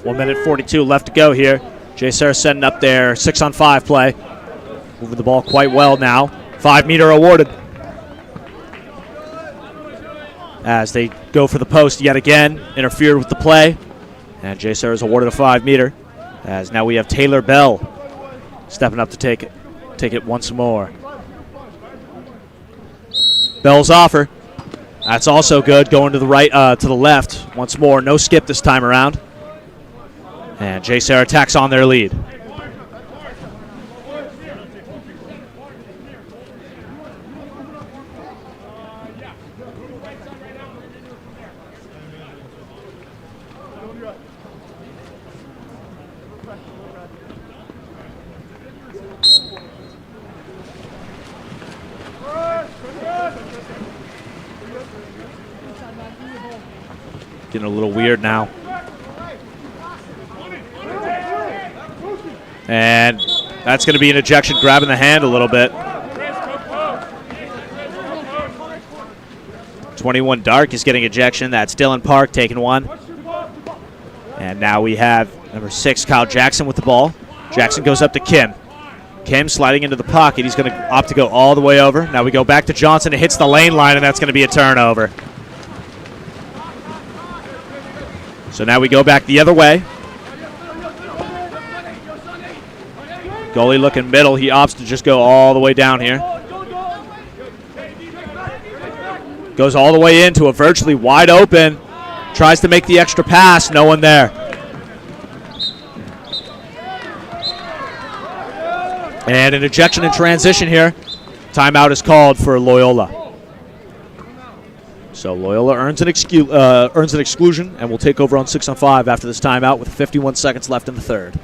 One minute 42 left to go here. Jay Serra setting up their 6-on-5 play. Moving the ball quite well now. 5-meter awarded. As they go for the post yet again, interfered with the play. And Jay Serra is awarded a 5-meter. As now we have Taylor Bell stepping up to take it once more. Bell's offer. That's also good, going to the right, to the left once more. No skip this time around. And Jay Serra tacks on their lead. Getting a little weird now. And that's going to be an ejection, grabbing the hand a little bit. 21 Dark is getting ejection. That's Dylan Park taking one. And now we have number 6, Kyle Jackson with the ball. Jackson goes up to Kim. Kim sliding into the pocket. He's going to opt to go all the way over. Now we go back to Johnson. It hits the lane line, and that's going to be a turnover. So now we go back the other way. Goalie looking middle. He opts to just go all the way down here. Goes all the way into a virtually wide open. Tries to make the extra pass. No one there. And an ejection in transition here. Timeout is called for Loyola. So Loyola earns an exclusion and will take over on 6-on-5 after this timeout with 51 seconds left in the third.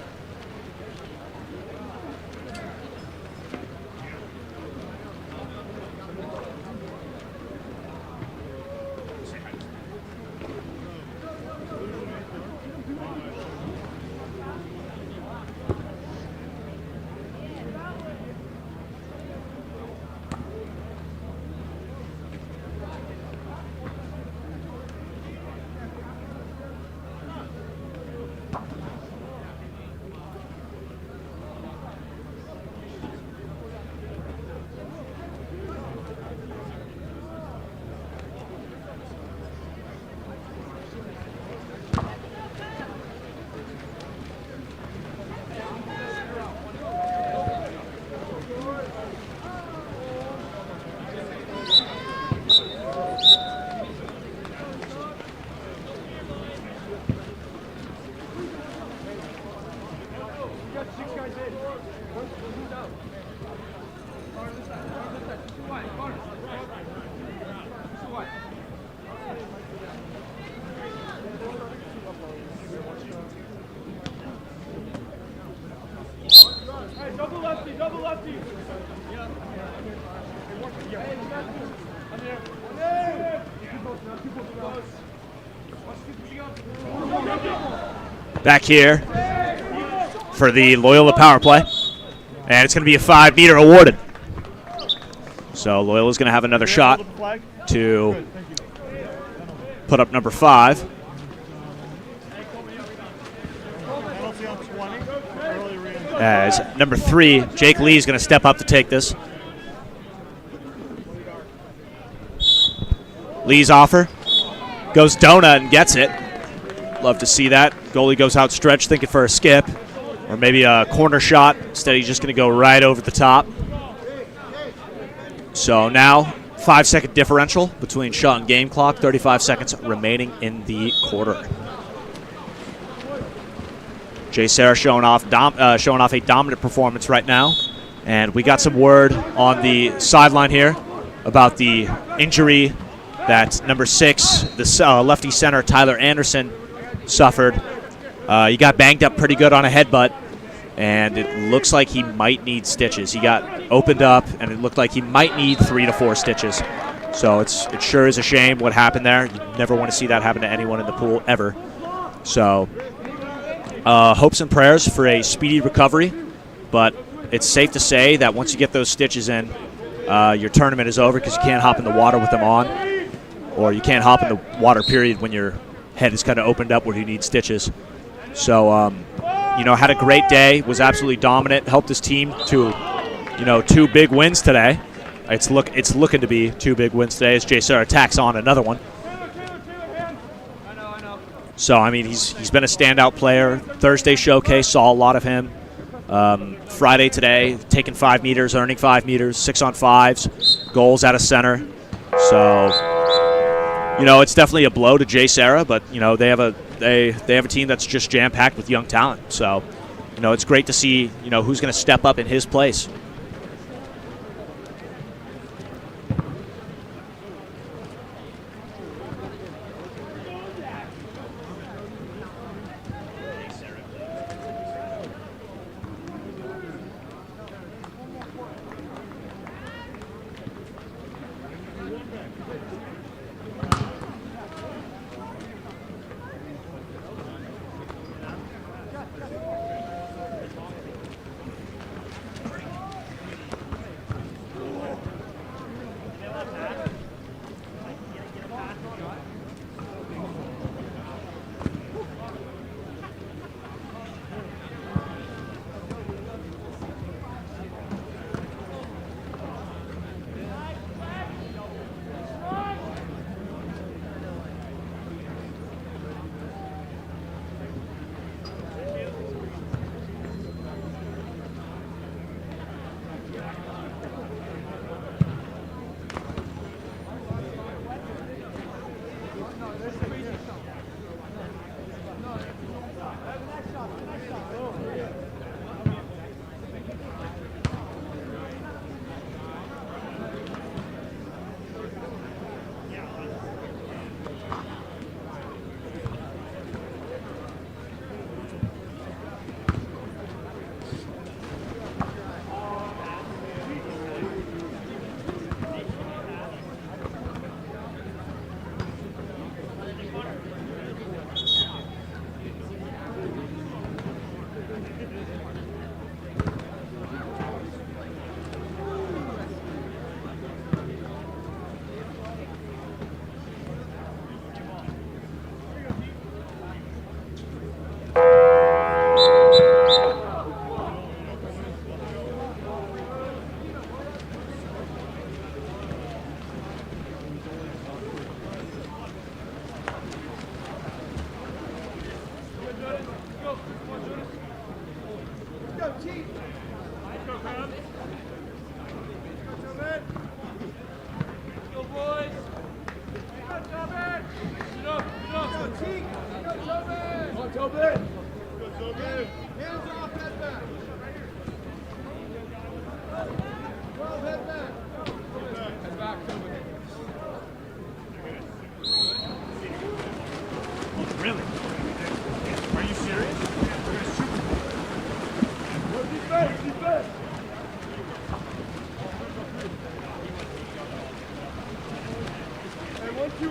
back here for the Loyola power play. And it's going to be a 5-meter awarded. So Loyola's going to have another shot to put up number 5. As number 3, Jake Lee, is going to step up to take this. Lee's offer goes donut and gets it. Love to see that. Goalie goes outstretched, thinking for a skip or maybe a corner shot. Instead, he's just going to go right over the top. So now 5-second differential between shot and game clock. 35 seconds remaining in the quarter. Jay Sarah showing off a dominant performance right now. And we got some word on the sideline here about the injury that number 6, the lefty center, Tyler Anderson, suffered. He got banged up pretty good on a headbutt, and it looks like he might need stitches. He got opened up, and it looked like he might need 3 to 4 stitches. So it sure is a shame what happened there. You never want to see that happen to anyone in the pool, ever. So hopes and prayers for a speedy recovery, but it's safe to say that once you get those stitches in, your tournament is over because you can't hop in the water with them on, or you can't hop in the water, period, when your head is kind of opened up where you need stitches. So, had a great day, was absolutely dominant, helped his team to, 2 big wins today. It's looking to be 2 big wins today as Jay Sarah tacks on another one. So, I mean, he's been a standout player. Thursday showcase, saw a lot of him. Friday today, taking 5 meters, earning 5 meters, 6 on 5s, goals out of center. So, it's definitely a blow to Jay Sarah, but they have a team that's just jam-packed with young talent. So, it's great to see who's going to step up in his place.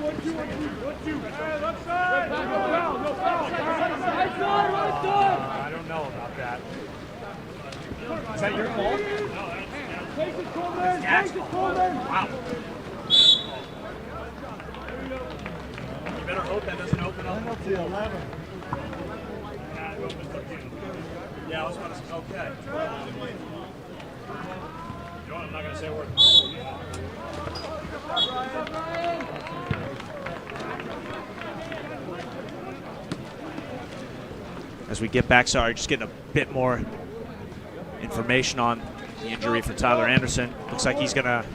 One, two. Hey, left side. No foul. that your ball? Chase it, Coleman! Chase it, Coleman! Wow. You better hope that doesn't open up. Up to 11. Yeah, I was about to say, okay. You know what, I'm not going to say a word. As we get back, sorry, just getting a bit more information on the injury for Tyler Anderson. Looks like he's gonna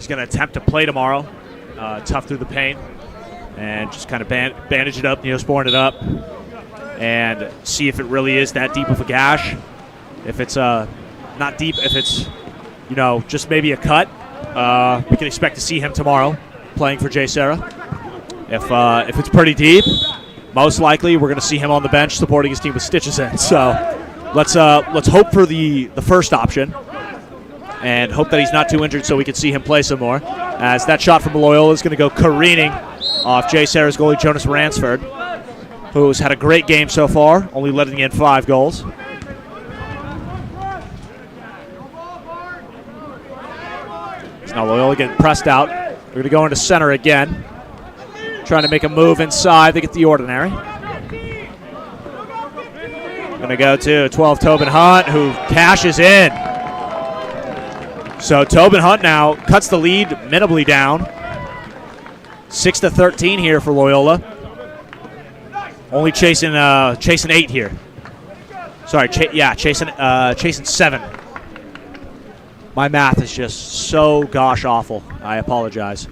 attempt to play tomorrow. Tough through the pain, and just kind of bandage it up, Neosporin it up, and see if it really is that deep of a gash. If it's not deep, if it's just maybe a cut, we can expect to see him tomorrow playing for Jay Serra. If it's pretty deep, most likely we're going to see him on the bench supporting his team with stitches in. So let's hope for the first option and hope that he's not too injured so we can see him play some more. As that shot from Loyola is going to go careening off Jay Serra's goalie Jonas Ransford, who's had a great game so far, only letting in 5 goals. Now Loyola getting pressed out. They're going to go into center again, trying to make a move inside. They get the ordinary. Going to go to 12 Tobin Hunt, who cashes in. So Tobin Hunt now cuts the lead minimally down. 6-13 here for Loyola. Only chasing 8 here. Sorry, chasing 7. My math is just so gosh awful. I apologize.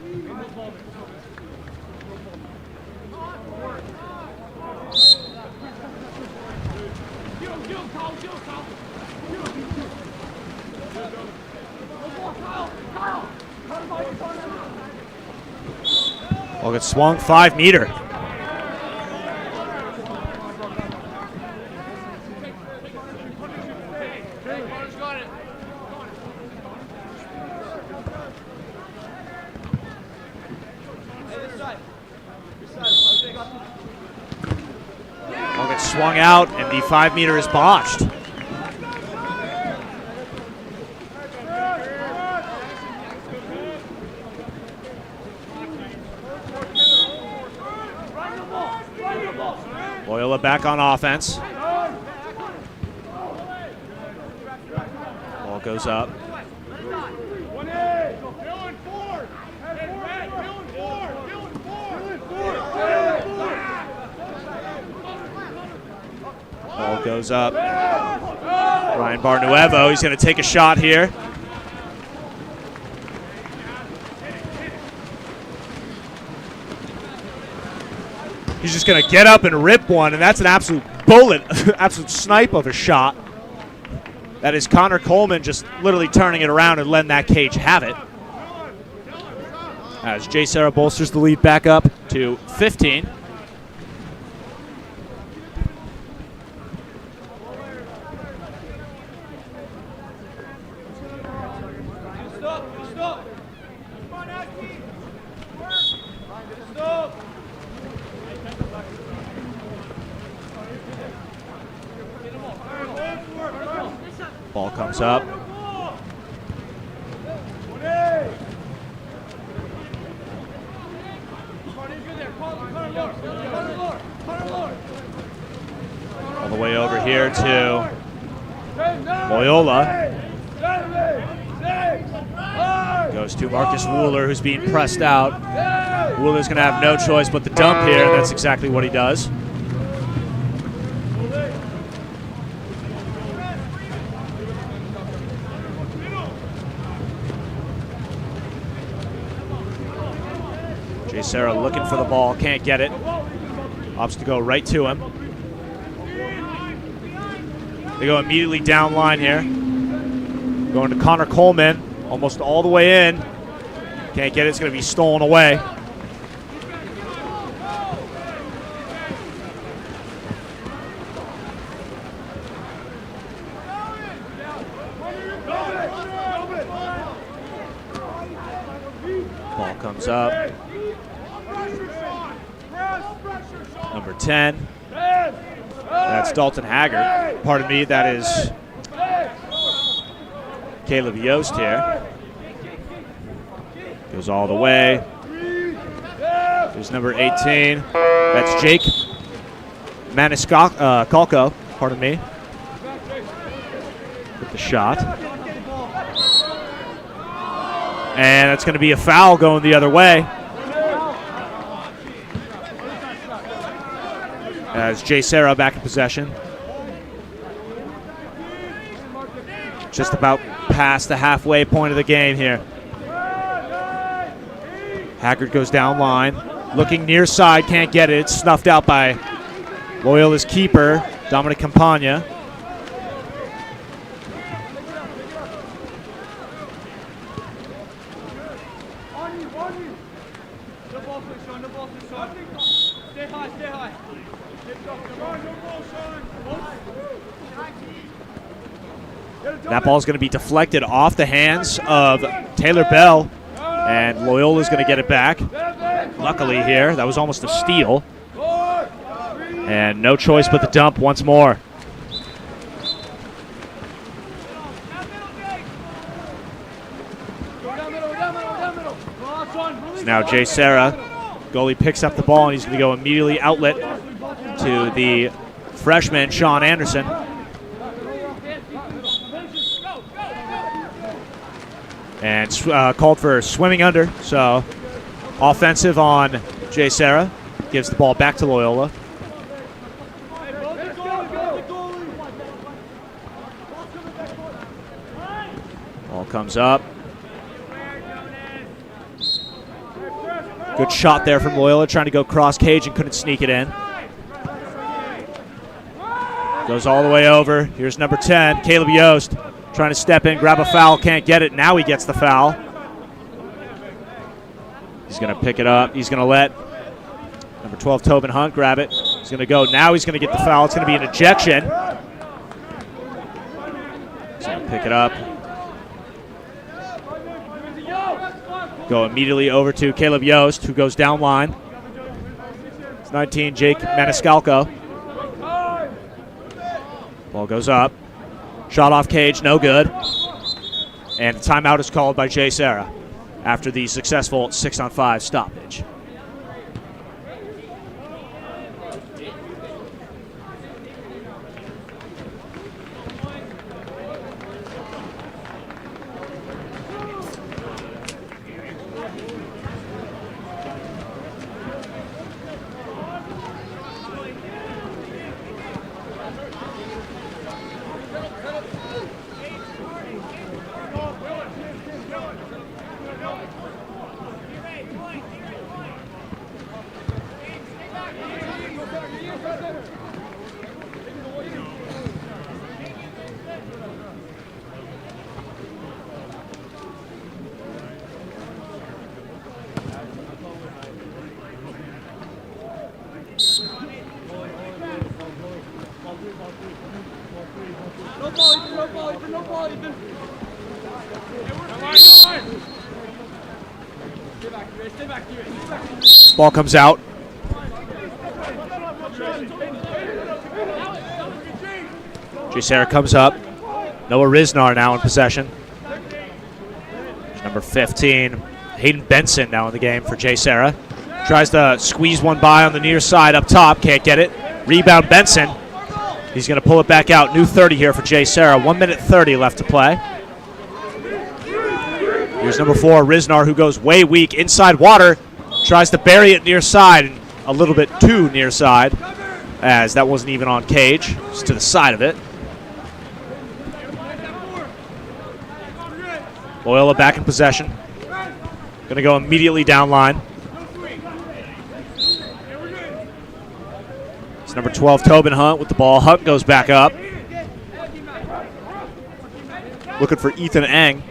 Well, gets swung 5 meter. Ball gets swung out, and the 5 meter is botched. Loyola back on offense. Ball goes up. Ball goes up. Ryan Barnuevo, he's going to take a shot here. He's just going to get up and rip one, and that's an absolute bullet, absolute snipe of a shot. That is Connor Coleman just literally turning it around and letting that cage have it. As Jay Serra bolsters the lead back up to 15. Ball comes up. All the way over here to Loyola. Goes to Marcus Wooler, who's being pressed out. Wooler's going to have no choice but the dump here, and that's exactly what he does. Jay Serra looking for the ball, can't get it. Opts to go right to him. They go immediately down line here. Going to Connor Coleman, almost all the way in. Can't get it, it's going to be stolen away. Ball comes up. Number 10. That's Dalton Haggard. Pardon me, that is Caleb Yost here. Goes all the way. There's number 18. That's Jake Maniscalco, pardon me, with the shot. And that's going to be a foul going the other way, as Jay Serra back in possession. Just about past the halfway point of the game here. Haggard goes down line, looking near side, can't get it. It's snuffed out by Loyola's keeper, Dominic Campagna. That ball is going to be deflected off the hands of Taylor Bell, and Loyola is going to get it back. Luckily here, that was almost a steal. And no choice but the dump once more. So now Jay Serra, goalie, picks up the ball, and he's going to go immediately outlet to the freshman, Sean Anderson. And called for swimming under, so offensive on Jay Serra. Gives the ball back to Loyola. Ball comes up. Good shot there from Loyola, trying to go cross cage and couldn't sneak it in. Goes all the way over. Here's number 10, Caleb Yost. Trying to step in, grab a foul, can't get it. Now he gets the foul. He's going to pick it up. He's going to let number 12, Tobin Hunt, grab it. He's going to go. Now he's going to get the foul. It's going to be an ejection. He's going to pick it up. Go immediately over to Caleb Yost, who goes down line. It's 19, Jake Maniscalco. Ball goes up. Shot off cage, no good. And the timeout is called by Jay Serra after the successful 6-on-5 stoppage. Ball comes out. Jay Serra comes up. Noah Risnar now in possession. Number 15, Hayden Benson now in the game for Jay Serra. Tries to squeeze one by on the near side up top. Can't get it. Rebound Benson. He's going to pull it back out. New 30 here for Jay Serra. 1 minute 30 left to play. Here's number 4, Risnar, who goes way weak. Inside water. Tries to bury it near side. And a little bit too near side, as that wasn't even on cage. Just to the side of it. Loyola back in possession. Going to go immediately down line. It's number 12, Tobin Hunt with the ball. Hunt goes back up. Looking for Ethan Eng.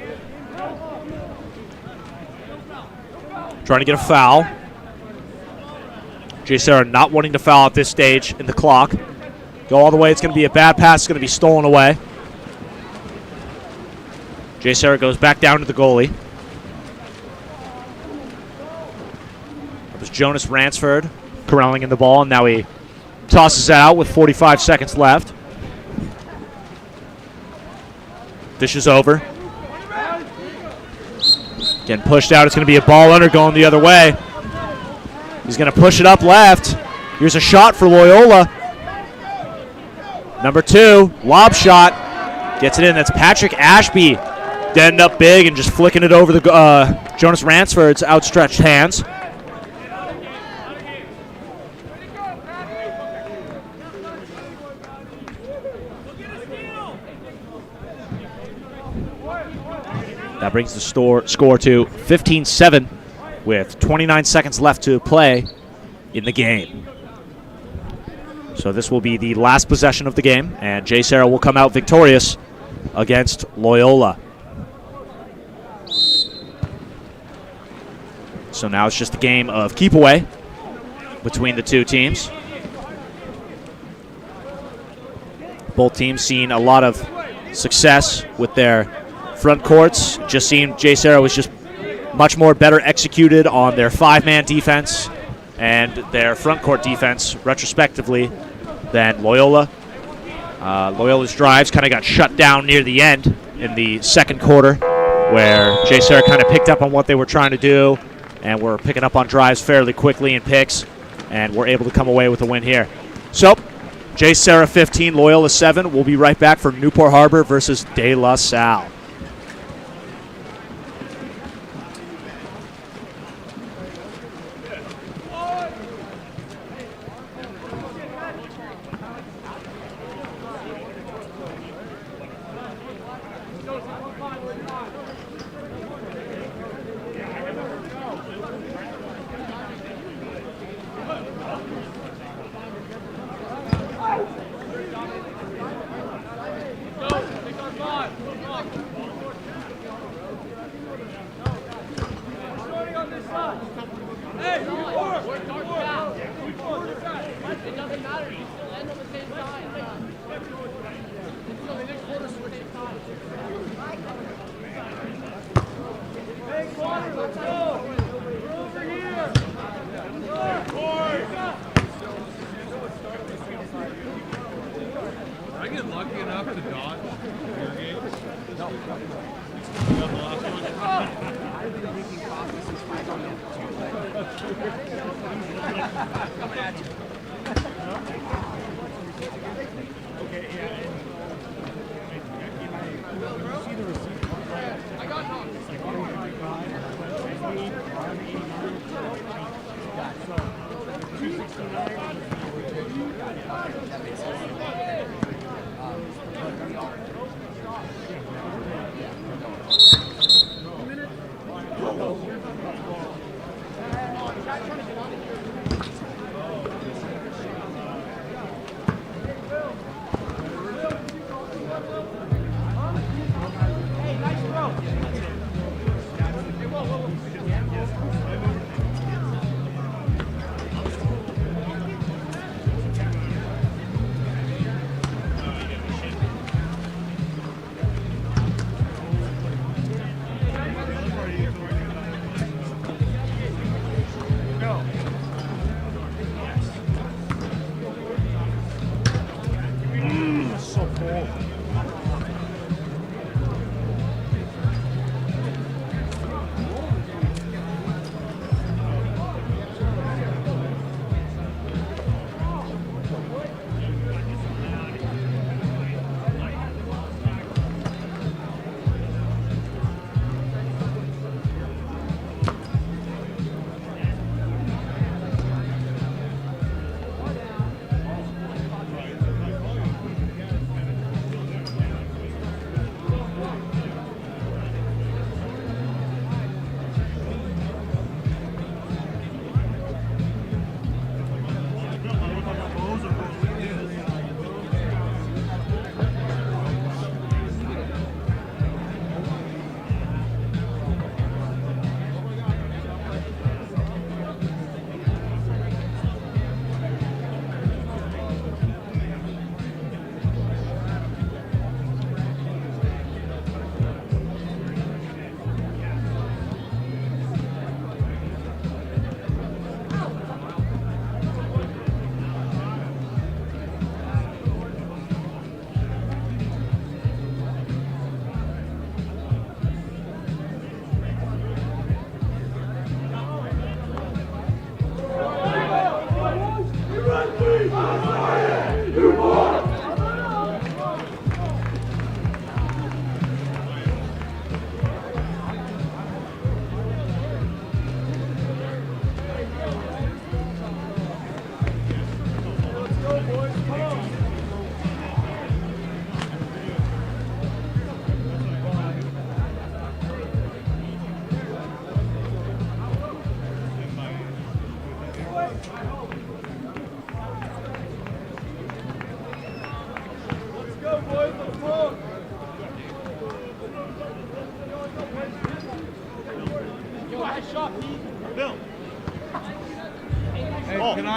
Trying to get a foul. Jay Serra not wanting to foul at this stage in the clock. Go all the way. It's going to be a bad pass. It's going to be stolen away. Jay Serra goes back down to the goalie. That was Jonas Ransford corralling in the ball, and now he tosses it out with 45 seconds left. Dish is over. Getting pushed out. It's going to be a ball under going the other way. He's going to push it up left. Here's a shot for Loyola. Number 2, lob shot. Gets it in. That's Patrick Ashby. Deading up big and just flicking it over the Jonas Ransford's outstretched hands. That brings the score to 15-7 with 29 seconds left to play in the game. So this will be the last possession of the game, and Jay Serra will come out victorious against Loyola. So now it's just a game of keep away between the two teams. Both teams seen a lot of success with their front courts. Just seemed Jay Serra was just much more better executed on their 5-man defense and their front court defense retrospectively than Loyola. Loyola's drives kind of got shut down near the end in the second quarter, where Jay Serra kind of picked up on what they were trying to do and were picking up on drives fairly quickly in picks, and were able to come away with a win here. So, Jay Serra 15, Loyola 7. We'll be right back for Newport Harbor versus De La Salle.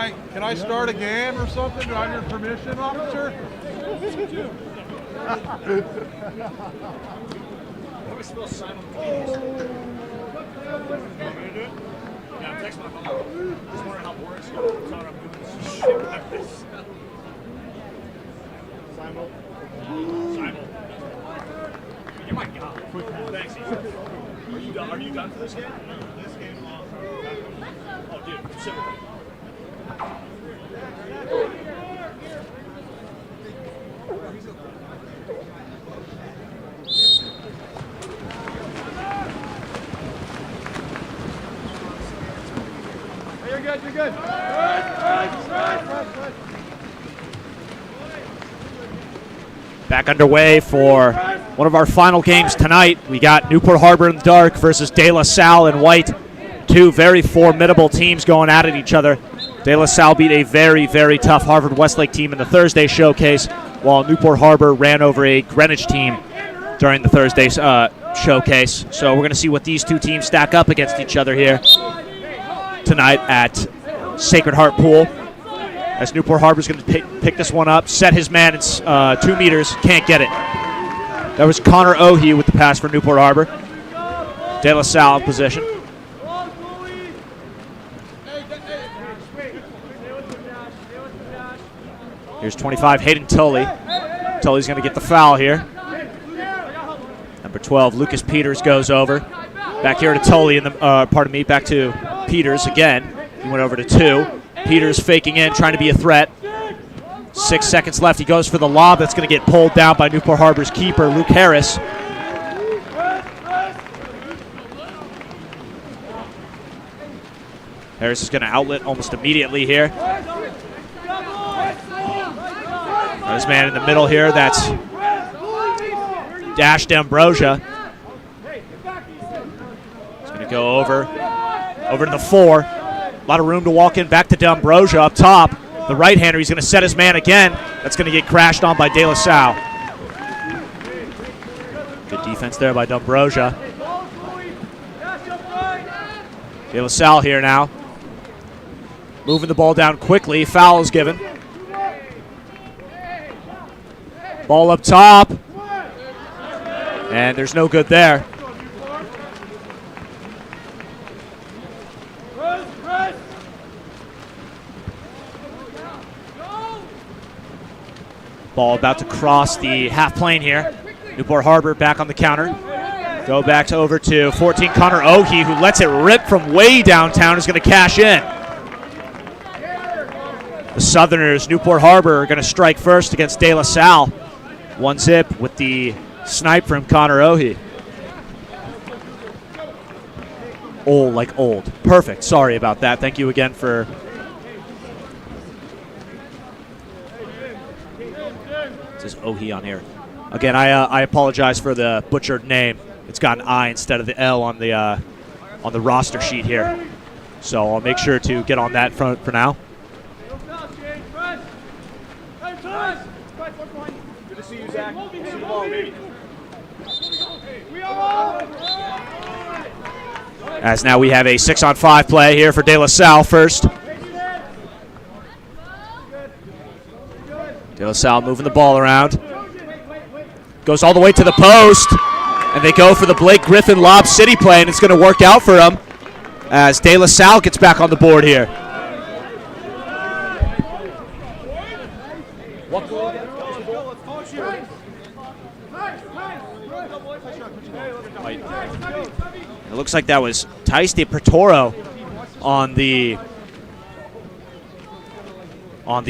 Can I start a game or something? Do I have your permission, officer? What we supposed to sign on the keys? Yeah, I'm texting my mom. Just wondering how work's going. I'm telling her I'm doing this shit by myself. Simon. You're my god. Thanks, Ethan. Are you done for this game? This game lost. Oh, dude, sit with me. You're good, you're good. Back underway for one of our final games tonight. We got Newport Harbor in the dark versus De La Salle in white. Two very formidable teams going at it each other. De La Salle beat a very, very tough Harvard Westlake team in the Thursday showcase, while Newport Harbor ran over a Greenwich team during the Thursday showcase. So we're going to see what these two teams stack up against each other here tonight at Sacred Heart Pool. As Newport Harbor's going to pick this one up, set his man in 2 meters, can't get it. That was Connor Ohe with the pass for Newport Harbor. De La Salle in position. Here's 25, Hayden Tully. Tully's going to get the foul here. Number 12, Lucas Peters goes over. Back here to Tully, back to Peters again. He went over to 2. Peters faking in, trying to be a threat. 6 seconds left. He goes for the lob that's going to get pulled down by Newport Harbor's keeper, Luke Harris. Harris is going to outlet almost immediately here. This man in the middle here, that's Dash D'Ambrosia. He's going to go over to the 4. A lot of room to walk in, back to D'Ambrosia up top. The right-hander, he's going to set his man again. That's going to get crashed on by De La Salle. Good defense there by D'Ambrosia. De La Salle here now. Moving the ball down quickly. Foul is given. Ball up top. And there's no good there. Ball about to cross the half plane here. Newport Harbor back on the counter. Go back over to 14, Connor Ohe, who lets it rip from way downtown, is going to cash in. The Southerners, Newport Harbor, are going to strike first against De La Salle. 1-zip with the snipe from Connor Ohe. Old like old. Perfect. Sorry about that. Thank you again for... It says Ohe on here. Again, I apologize for the butchered name. It's got an I instead of the L on the roster sheet here. So I'll make sure to get on that front for now. Good to see you, Zach. See you tomorrow, baby. As now we have a 6-on-5 play here for De La Salle first. De La Salle moving the ball around. Goes all the way to the post. And they go for the Blake Griffin Lob City play, and it's going to work out for them as De La Salle gets back on the board here. It looks like that was Thais de Pertoro on the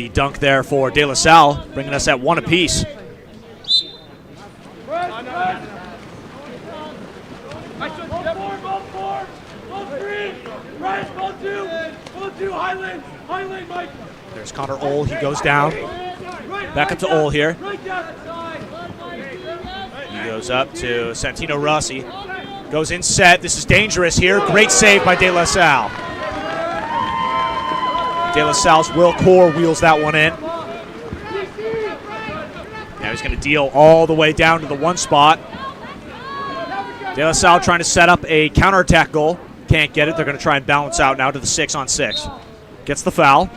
dunk there for De La Salle, bringing us at 1 apiece. There's Connor Ohl. He goes down. Back up to Ohl here. He goes up to Santino Rossi. Goes in set. This is dangerous here. Great save by De La Salle. De La Salle's Will Core wheels that one in. Now he's going to deal all the way down to the 1 spot. De La Salle trying to set up a counterattack goal. Can't get it. They're going to try and balance out now to the 6-on-6. Gets the foul.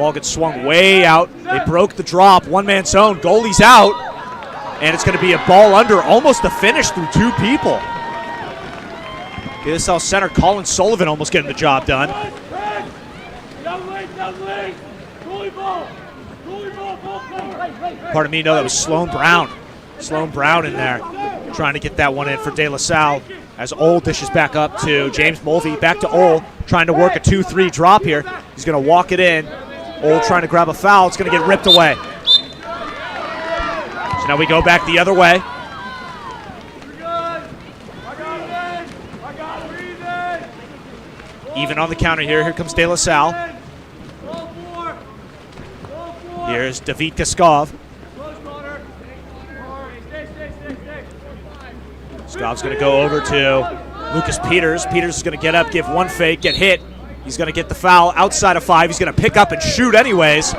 Ball gets swung way out. They broke the drop. One-man zone. Goalie's out. And it's going to be a ball under. Almost a finish through two people. De La Salle center Colin Sullivan almost getting the job done. Pardon me, no, that was Sloan Brown. Sloan Brown in there trying to get that one in for De La Salle as Ole dishes back up to James Mulvey. Back to Ole, trying to work a 2-3 drop here. He's going to walk it in. Ole trying to grab a foul. It's going to get ripped away. So now we go back the other way. Even on the counter here. Here comes De La Salle. Here's David Kaskov. Skov's going to go over to Lucas Peters. Peters is going to get up, give one fake, get hit. He's going to get the foul outside of 5. He's going to pick up and shoot anyways.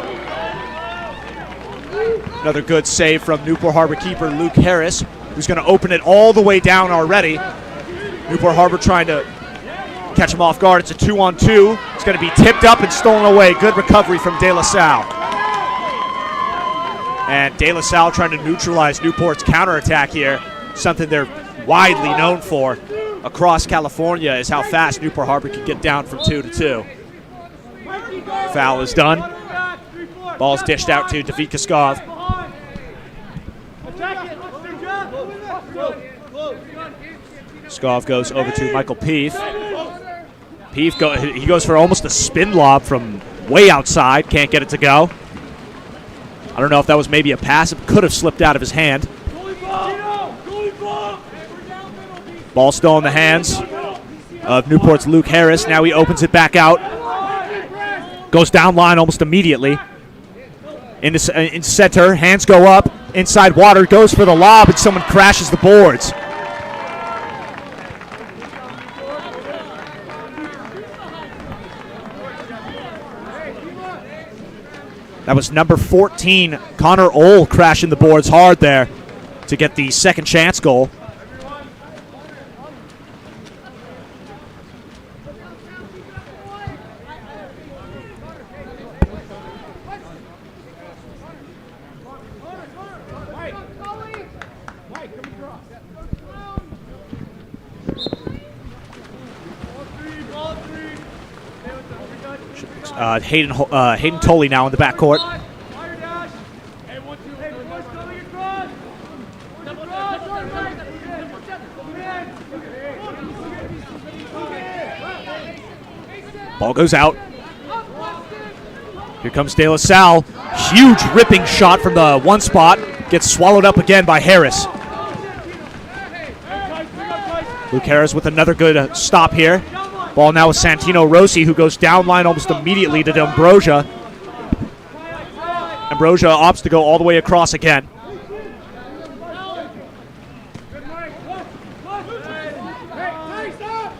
Another good save from Newport Harbor keeper Luke Harris, who's going to open it all the way down already. Newport Harbor trying to catch him off guard. It's a 2-on-2. It's going to be tipped up and stolen away. Good recovery from De La Salle. And De La Salle trying to neutralize Newport's counterattack here. Something they're widely known for across California is how fast Newport Harbor can get down from 2-2. Foul is done. Ball's dished out to David Kaskov. Skov goes over to Michael Peef. Peef he goes for almost a spin lob from way outside. Can't get it to go. I don't know if that was maybe a pass. It could have slipped out of his hand. Ball still in the hands of Newport's Luke Harris. Now he opens it back out. Goes down line almost immediately. In center, hands go up. Inside water, goes for the lob, and someone crashes the boards. That was number 14, Connor Ole, crashing the boards hard there to get the second chance goal. Hayden Tolley now in the backcourt. Ball goes out. Here comes De La Salle. Huge ripping shot from the one spot. Gets swallowed up again by Harris. Luke Harris with another good stop here. Ball now with Santino Rossi, who goes down line almost immediately to Ambrosia. Ambrosia opts to go all the way across again.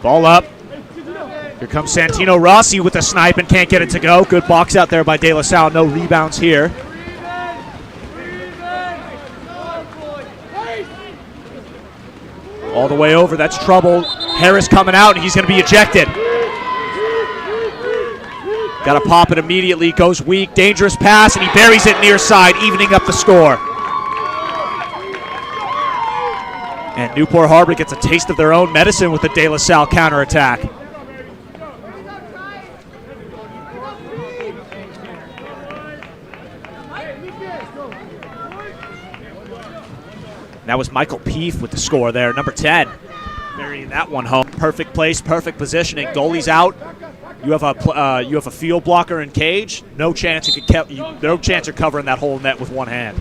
Ball up. Here comes Santino Rossi with a snipe and can't get it to go. Good box out there by De La Salle. No rebounds here. All the way over. That's trouble. Harris coming out, and he's going to be ejected. Got to pop it immediately. Goes weak. Dangerous pass, and he buries it near side, evening up the score. And Newport Harbor gets a taste of their own medicine with the De La Salle counterattack. That was Michael Peef with the score there, number 10. Burying that one home. Perfect place, perfect positioning. Goalie's out. You have a field blocker in cage. No chance you're covering that whole net with one hand.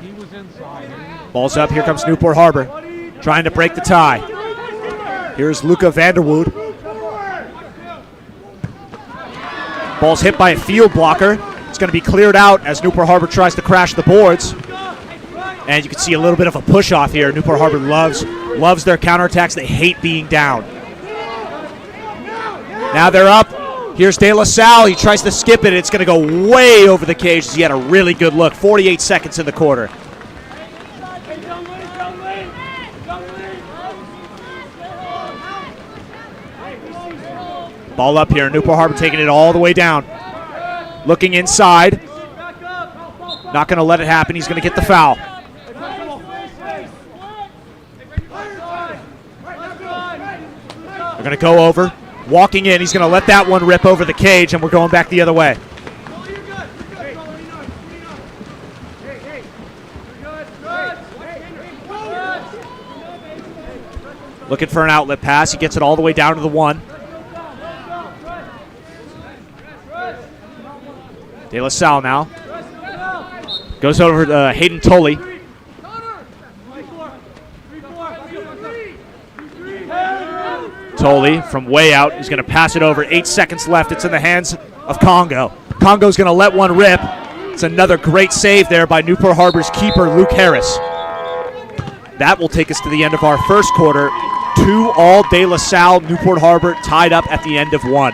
He was inside. Ball's up. Here comes Newport Harbor, trying to break the tie. Here's Luca Vanderwood. Ball's hit by a field blocker. It's going to be cleared out as Newport Harbor tries to crash the boards. And you can see a little bit of a push-off here. Newport Harbor loves their counterattacks. They hate being down. Now they're up. Here's De La Salle. He tries to skip it. It's going to go way over the cage as he had a really good look. 48 seconds in the quarter. Ball up here. Newport Harbor taking it all the way down. Looking inside. Not going to let it happen. He's going to get the foul. They're going to go over. Walking in. He's going to let that one rip over the cage, and we're going back the other way. Looking for an outlet pass. He gets it all the way down to the 1. De La Salle now. Goes over to Hayden Tully. Tully from way out is going to pass it over. 8 seconds left. It's in the hands of Congo. Congo's going to let one rip. It's another great save there by Newport Harbor's keeper, Luke Harris. That will take us to the end of our first quarter. 2 all De La Salle, Newport Harbor tied up at the end of 1.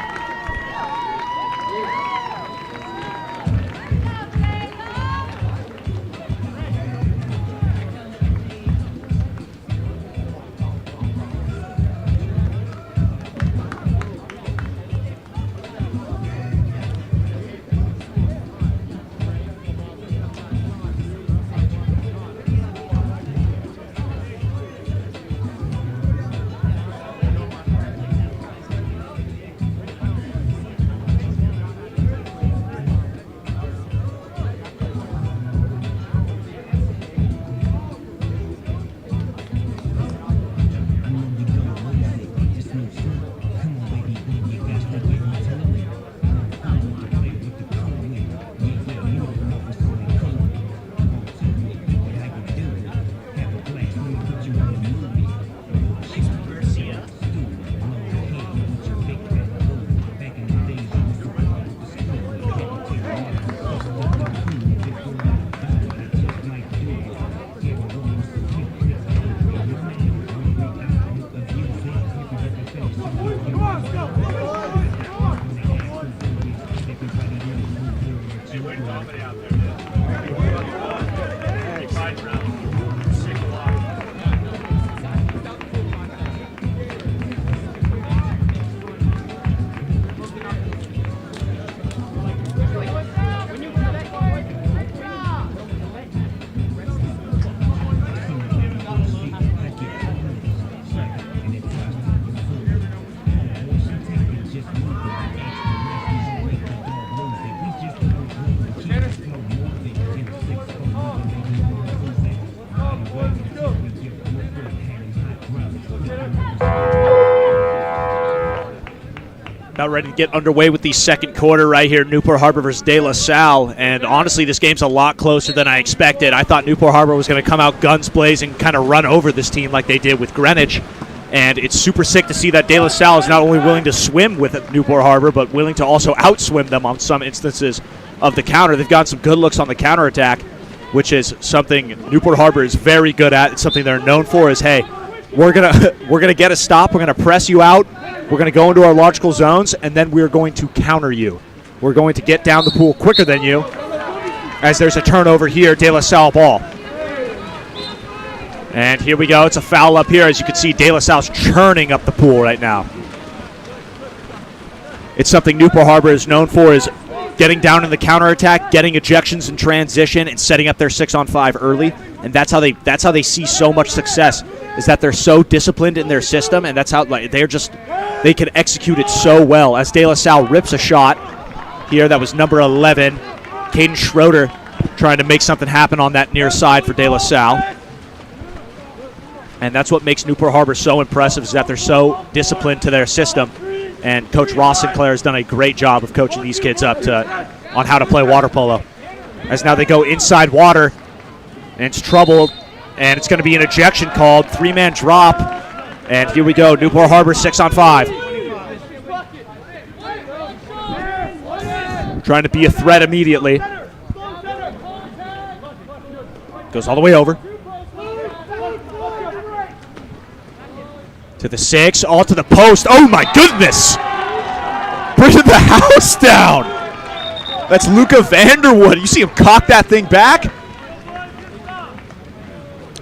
About ready to get underway with the second quarter right here, Newport Harbor versus De La Salle. And honestly, this game's a lot closer than I expected. I thought Newport Harbor was going to come out guns blazing, kind of run over this team like they did with Greenwich. And it's super sick to see that De La Salle is not only willing to swim with Newport Harbor, but willing to also outswim them on some instances of the counter. They've gotten some good looks on the counterattack, which is something Newport Harbor is very good at. It's something they're known for is, hey, we're gonna get a stop. We're gonna press you out. We're gonna go into our logical zones, and then we're going to counter you. We're going to get down the pool quicker than you. As there's a turnover here, De La Salle ball. And here we go. It's a foul up here. As you can see, De La Salle's churning up the pool right now. It's something Newport Harbor is known for, is getting down in the counterattack, getting ejections in transition, and setting up their 6-on-5 early. And that's how they see so much success, is that they're so disciplined in their system, and that's how they can execute it so well. As De La Salle rips a shot here, that was number 11, Caden Schroeder, trying to make something happen on that near side for De La Salle. And that's what makes Newport Harbor so impressive, is that they're so disciplined to their system. And Coach Ross Sinclair has done a great job of coaching these kids up on how to play water polo. As now they go inside water, and it's trouble, and it's going to be an ejection called. 3-man drop, and here we go. Newport Harbor 6-on-5. Trying to be a threat immediately. Goes all the way over. To the 6, all to the post. Oh my goodness! Bringing the house down. That's Luca Vanderwood. You see him cock that thing back?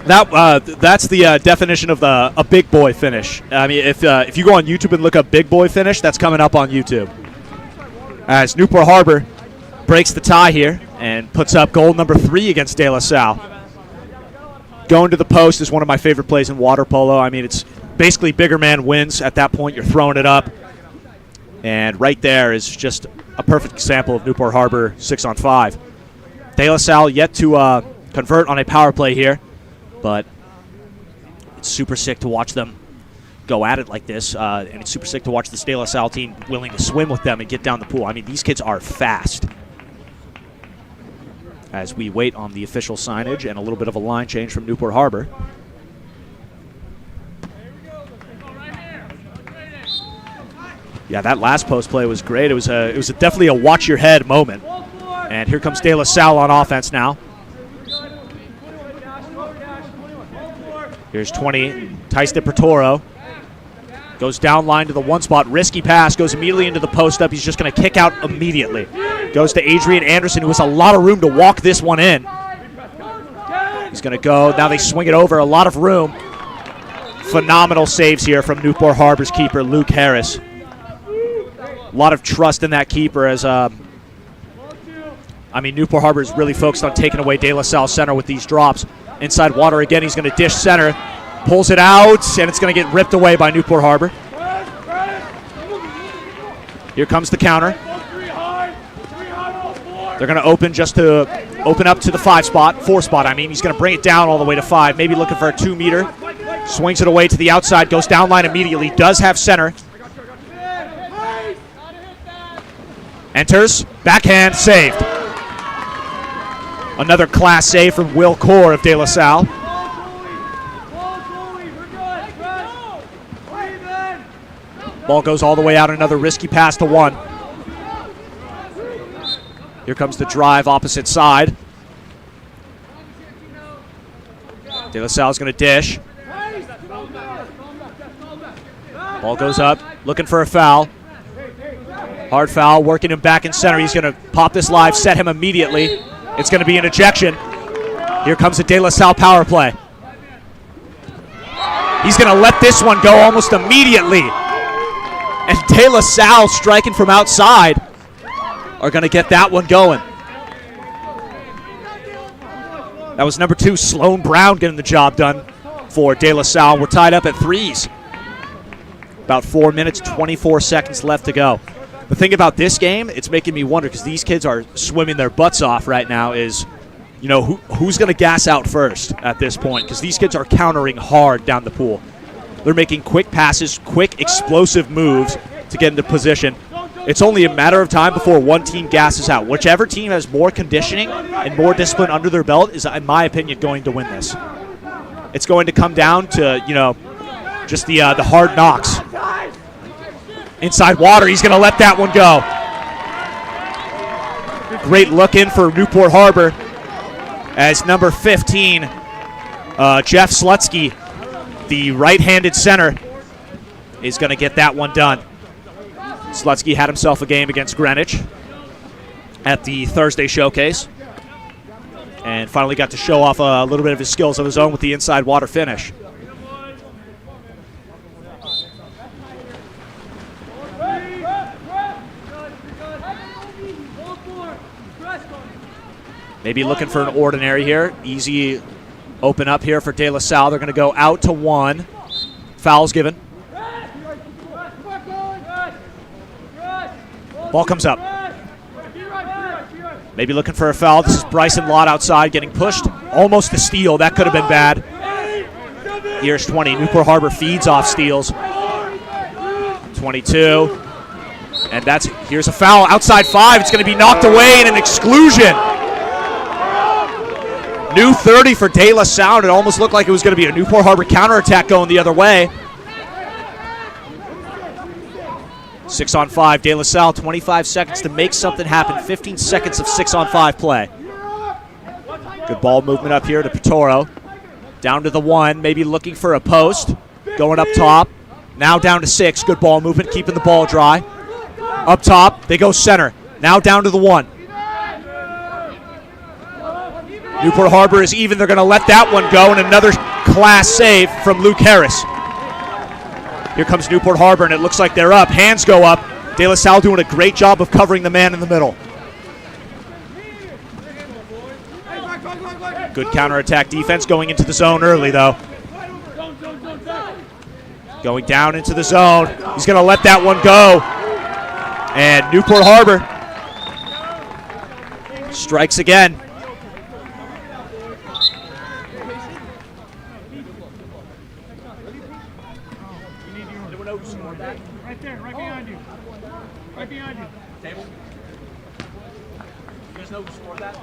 That's the definition of a big boy finish. I mean, if you go on YouTube and look up big boy finish, that's coming up on YouTube. As Newport Harbor breaks the tie here and puts up goal number 3 against De La Salle. Going to the post is one of my favorite plays in water polo. I mean, it's basically bigger man wins. At that point, you're throwing it up. And right there is just a perfect example of Newport Harbor 6-on-5. De La Salle yet to convert on a power play here, but it's super sick to watch them go at it like this, and it's super sick to watch the De La Salle team willing to swim with them and get down the pool. I mean, these kids are fast. As we wait on the official signage and a little bit of a line change from Newport Harbor. Yeah, that last post play was great. It was definitely a watch your head moment. And here comes De La Salle on offense now. Here's 20, Tice DePertoro. Goes down line to the one spot, risky pass, goes immediately into the post up. He's just going to kick out immediately. Goes to Adrian Anderson, who has a lot of room to walk this one in. He's going to go, now they swing it over, a lot of room. Phenomenal saves here from Newport Harbor's keeper, Luke Harris. A lot of trust in that keeper as, I mean, Newport Harbor is really focused on taking away De La Salle center with these drops. Inside water again, he's going to dish center. Pulls it out, and it's going to get ripped away by Newport Harbor. Here comes the counter. They're going to open up to the 4 spot. I mean, he's going to bring it down all the way to 5. Maybe looking for a 2-meter. Swings it away to the outside, goes down line immediately. Does have center. Enters, backhand, saved. Another class save from Will Core of De La Salle. Ball goes all the way out, another risky pass to 1. Here comes the drive opposite side. De La Salle's going to dish. Ball goes up, looking for a foul. Hard foul, working him back in center. He's going to pop this live, set him immediately. It's going to be an ejection. Here comes the De La Salle power play. He's going to let this one go almost immediately. And De La Salle, striking from outside, are going to get that one going. That was number 2, Sloan Brown, getting the job done for De La Salle. We're tied up at 3s. About 4 minutes, 24 seconds left to go. The thing about this game, it's making me wonder, because these kids are swimming their butts off right now, is, you know, who's going to gas out first at this point? Because these kids are countering hard down the pool. They're making quick passes, quick explosive moves to get into position. It's only a matter of time before one team gasses out. Whichever team has more conditioning and more discipline under their belt is, in my opinion, going to win this. It's going to come down to, you know, just the hard knocks. Inside water, he's going to let that one go. Great look in for Newport Harbor as number 15, Jeff Slutsky, the right-handed center, is going to get that one done. Slutsky had himself a game against Greenwich at the Thursday showcase and finally got to show off a little bit of his skills of his own with the inside water finish. Maybe looking for an ordinary here. Easy open up here for De La Salle. They're going to go out to 1. Foul's given. Ball comes up. Maybe looking for a foul. This is Bryson Lott outside getting pushed. Almost a steal. That could have been bad. Here's 20. Newport Harbor feeds off steals. 22. And here's a foul. Outside 5. It's going to be knocked away in an exclusion. New 30 for De La Salle. It almost looked like it was going to be a Newport Harbor counterattack going the other way. 6-on-5, De La Salle, 25 seconds to make something happen. 15 seconds of 6-on-5 play. Good ball movement up here to Petoro. Down to the 1, maybe looking for a post. Going up top. Now down to 6. Good ball movement, keeping the ball dry. Up top, they go center. Now down to the 1. Newport Harbor is even. They're going to let that one go, and another class save from Luke Harris. Here comes Newport Harbor, and it looks like they're up. Hands go up. De La Salle doing a great job of covering the man in the middle. Good counterattack defense going into the zone early, though. Going down into the zone. He's going to let that one go. And Newport Harbor strikes again. Right there, right behind you. Right behind you. Table. You guys know who scored that?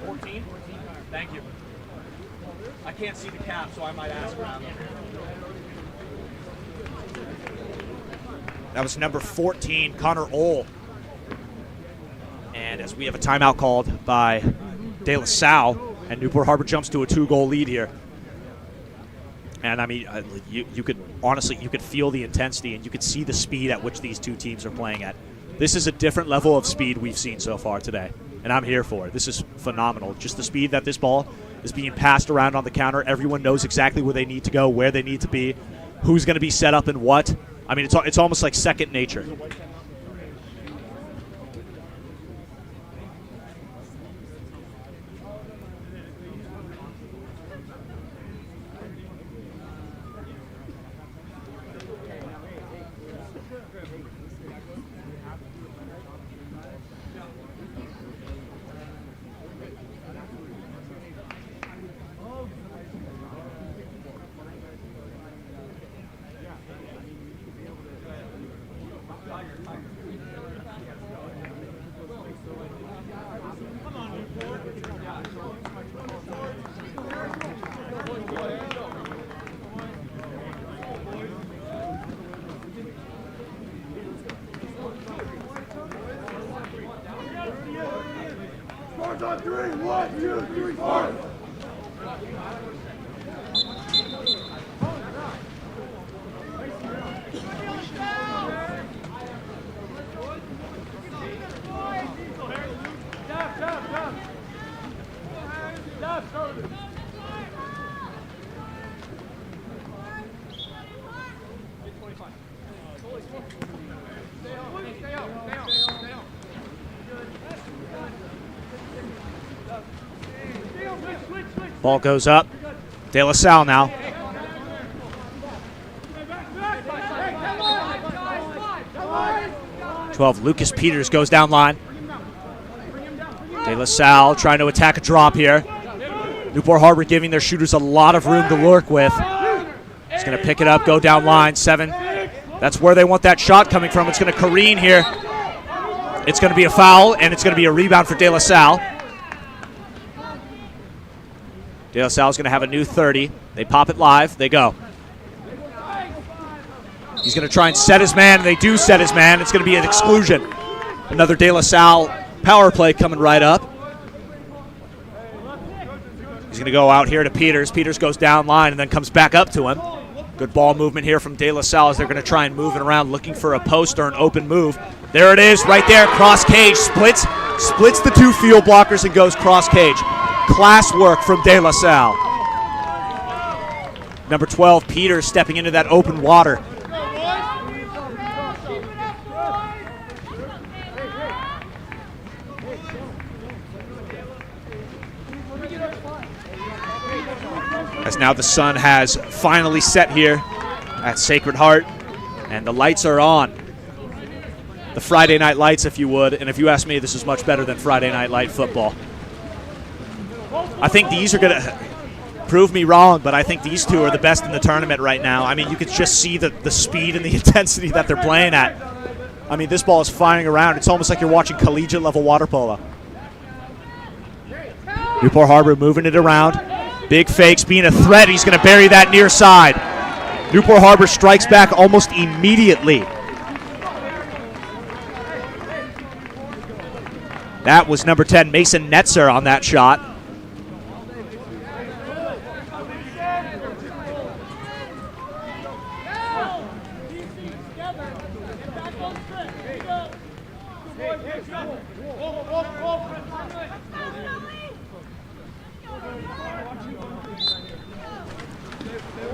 14? Thank you. I can't see the cap, so I might ask around them. That was number 14, Connor Ohl. And as we have a timeout called by De La Salle, and Newport Harbor jumps to a 2-goal lead here. And I mean, you could honestly, you could feel the intensity and you could see the speed at which these two teams are playing at. This is a different level of speed we've seen so far today, and I'm here for it. This is phenomenal. Just the speed that this ball is being passed around on the counter. Everyone knows exactly where they need to go, where they need to be, who's going to be set up and what. I mean, it's almost like second nature. On three. 1, 2, 3, 4. Ball goes up. De La Salle now. #12, Lucas Peters goes down line. De La Salle trying to attack a drop here. Newport Harbor giving their shooters a lot of room to work with. He's going to pick it up, go down line. 7. That's where they want that shot coming from. It's going to careen here. It's going to be a foul, and it's going to be a rebound for De La Salle. De La Salle is going to have a new 30. They pop it live. They go. He's going to try and set his man, and they do set his man. It's going to be an exclusion. Another De La Salle power play coming right up. He's going to go out here to Peters. Peters goes down line and then comes back up to him. Good ball movement here from De La Salle as they're going to try and move it around, looking for a post or an open move. There it is, right there, cross cage. Splits the two field blockers and goes cross cage. Class work from De La Salle. Number 12, Peters, stepping into that open water. As now the sun has finally set here at Sacred Heart, and the lights are on. The Friday night lights, if you would, and if you ask me, this is much better than Friday night light football. I think these are going to prove me wrong, but I think these two are the best in the tournament right now. I mean, you could just see the speed and the intensity that they're playing at. I mean, this ball is flying around. It's almost like you're watching collegiate level water polo. Newport Harbor moving it around. Big fakes, being a threat. He's going to bury that near side. Newport Harbor strikes back almost immediately. That was number 10, Mason Netzer, on that shot.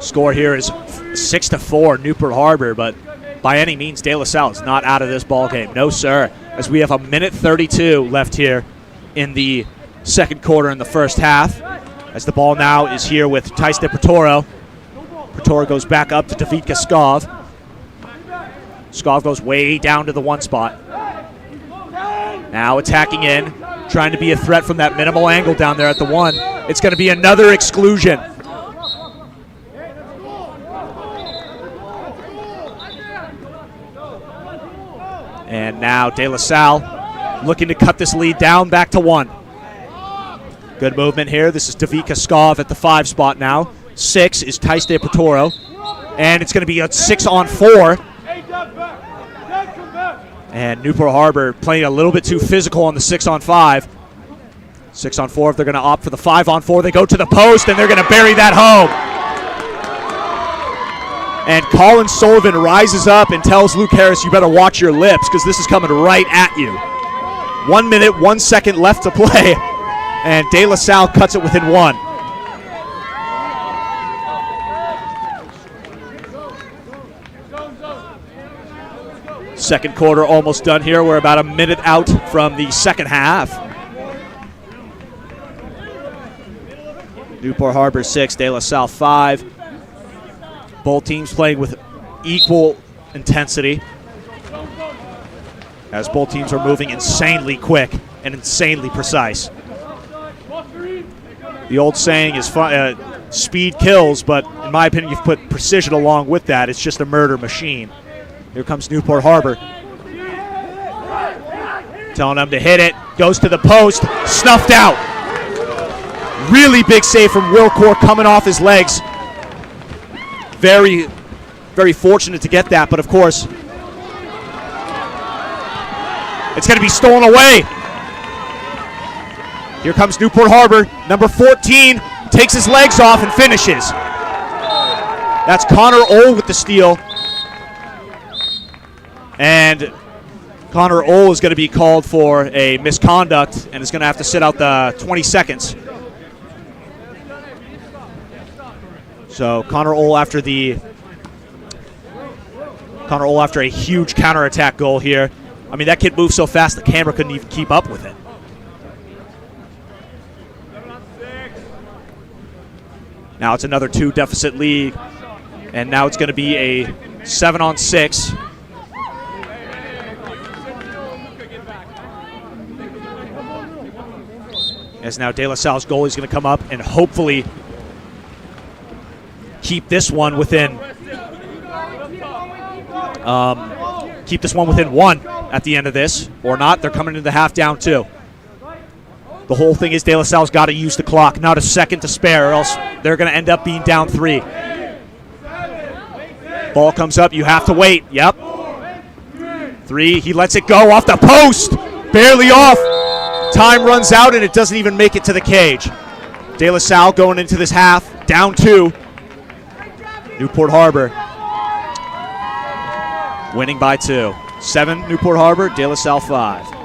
Score here is 6-4 Newport Harbor, but by any means, De La Salle is not out of this ball game. No, sir. As we have a minute 32 left here in the second quarter in the first half. As the ball now is here with Tice de Portoro. Portoro goes back up to Davidka Skov. Skov goes way down to the one spot. Now attacking in, trying to be a threat from that minimal angle down there at the one. It's going to be another exclusion. And now De La Salle looking to cut this lead down back to one. Good movement here. This is Davidka Skov at the 5 spot now. 6 is Tice de Portoro. And it's going to be a 6-on-4. And Newport Harbor playing a little bit too physical on the 6-on-5. 6-on-4, if they're going to opt for the 5-on-4, they go to the post, and they're going to bury that home. And Colin Sullivan rises up and tells Luke Harris, you better watch your lips because this is coming right at you. 1 minute, 1 second left to play, and De La Salle cuts it within one. Second quarter almost done here. We're about a minute out from the second half. Newport Harbor 6, De La Salle 5. Both teams playing with equal intensity, as both teams are moving insanely quick and insanely precise. The old saying is speed kills, but in my opinion, you've put precision along with that. It's just a murder machine. Here comes Newport Harbor. Telling them to hit it. Goes to the post. Snuffed out. Really big save from Will Core coming off his legs. Very, very fortunate to get that, but of course, it's going to be stolen away. Here comes Newport Harbor. Number 14 takes his legs off and finishes. That's Connor Ohl with the steal. And Connor Ohl is going to be called for a misconduct and is going to have to sit out the 20 seconds. So Connor Ohl after a huge counterattack goal here. I mean, that kid moved so fast the camera couldn't even keep up with it. Now it's another 2 deficit lead, and now it's going to be a 7-on-6. As now De La Salle's goalie is going to come up and hopefully keep this one within one at the end of this, or not. They're coming into the half down 2. The whole thing is De La Salle's got to use the clock, not a second to spare, or else they're going to end up being down 3. Ball comes up, you have to wait. Yep. 3, he lets it go off the post, barely off. Time runs out and it doesn't even make it to the cage. De La Salle going into this half, down 2. Newport Harbor winning by 2. 7 Newport Harbor, De La Salle 5.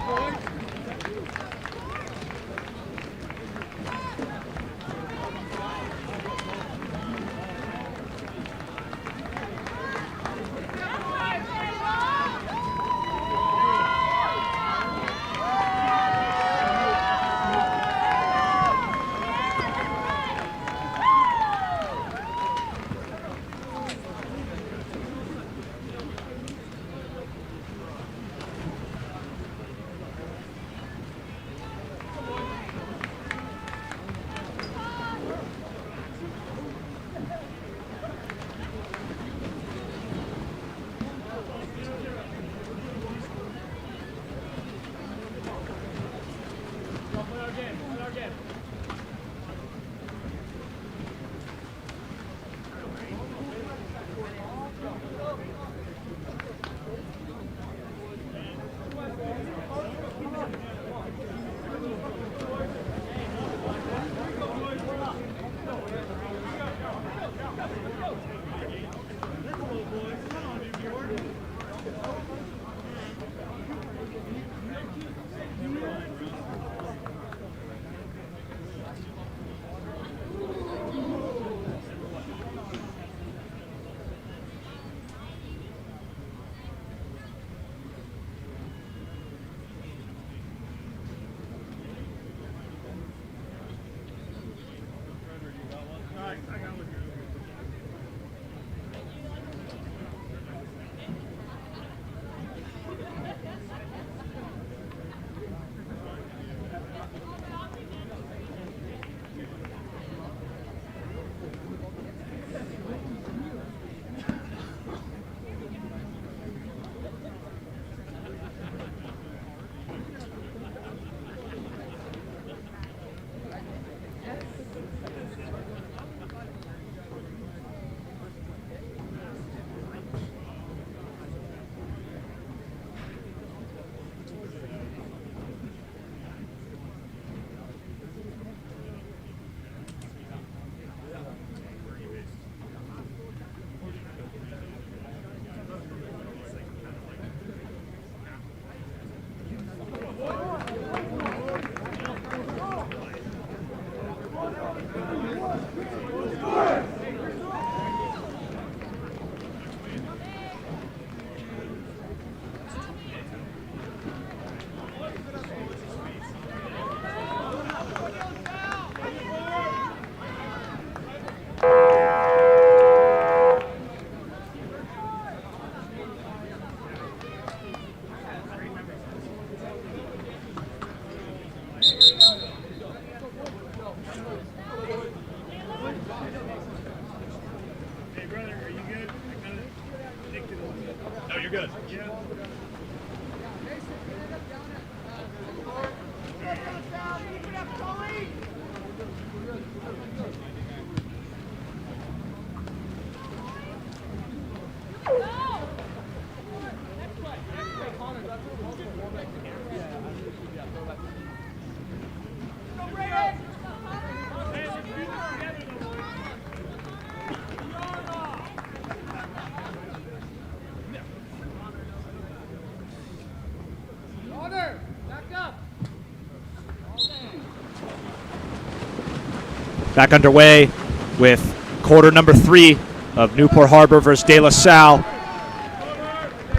Back underway with quarter number 3 of Newport Harbor versus De La Salle.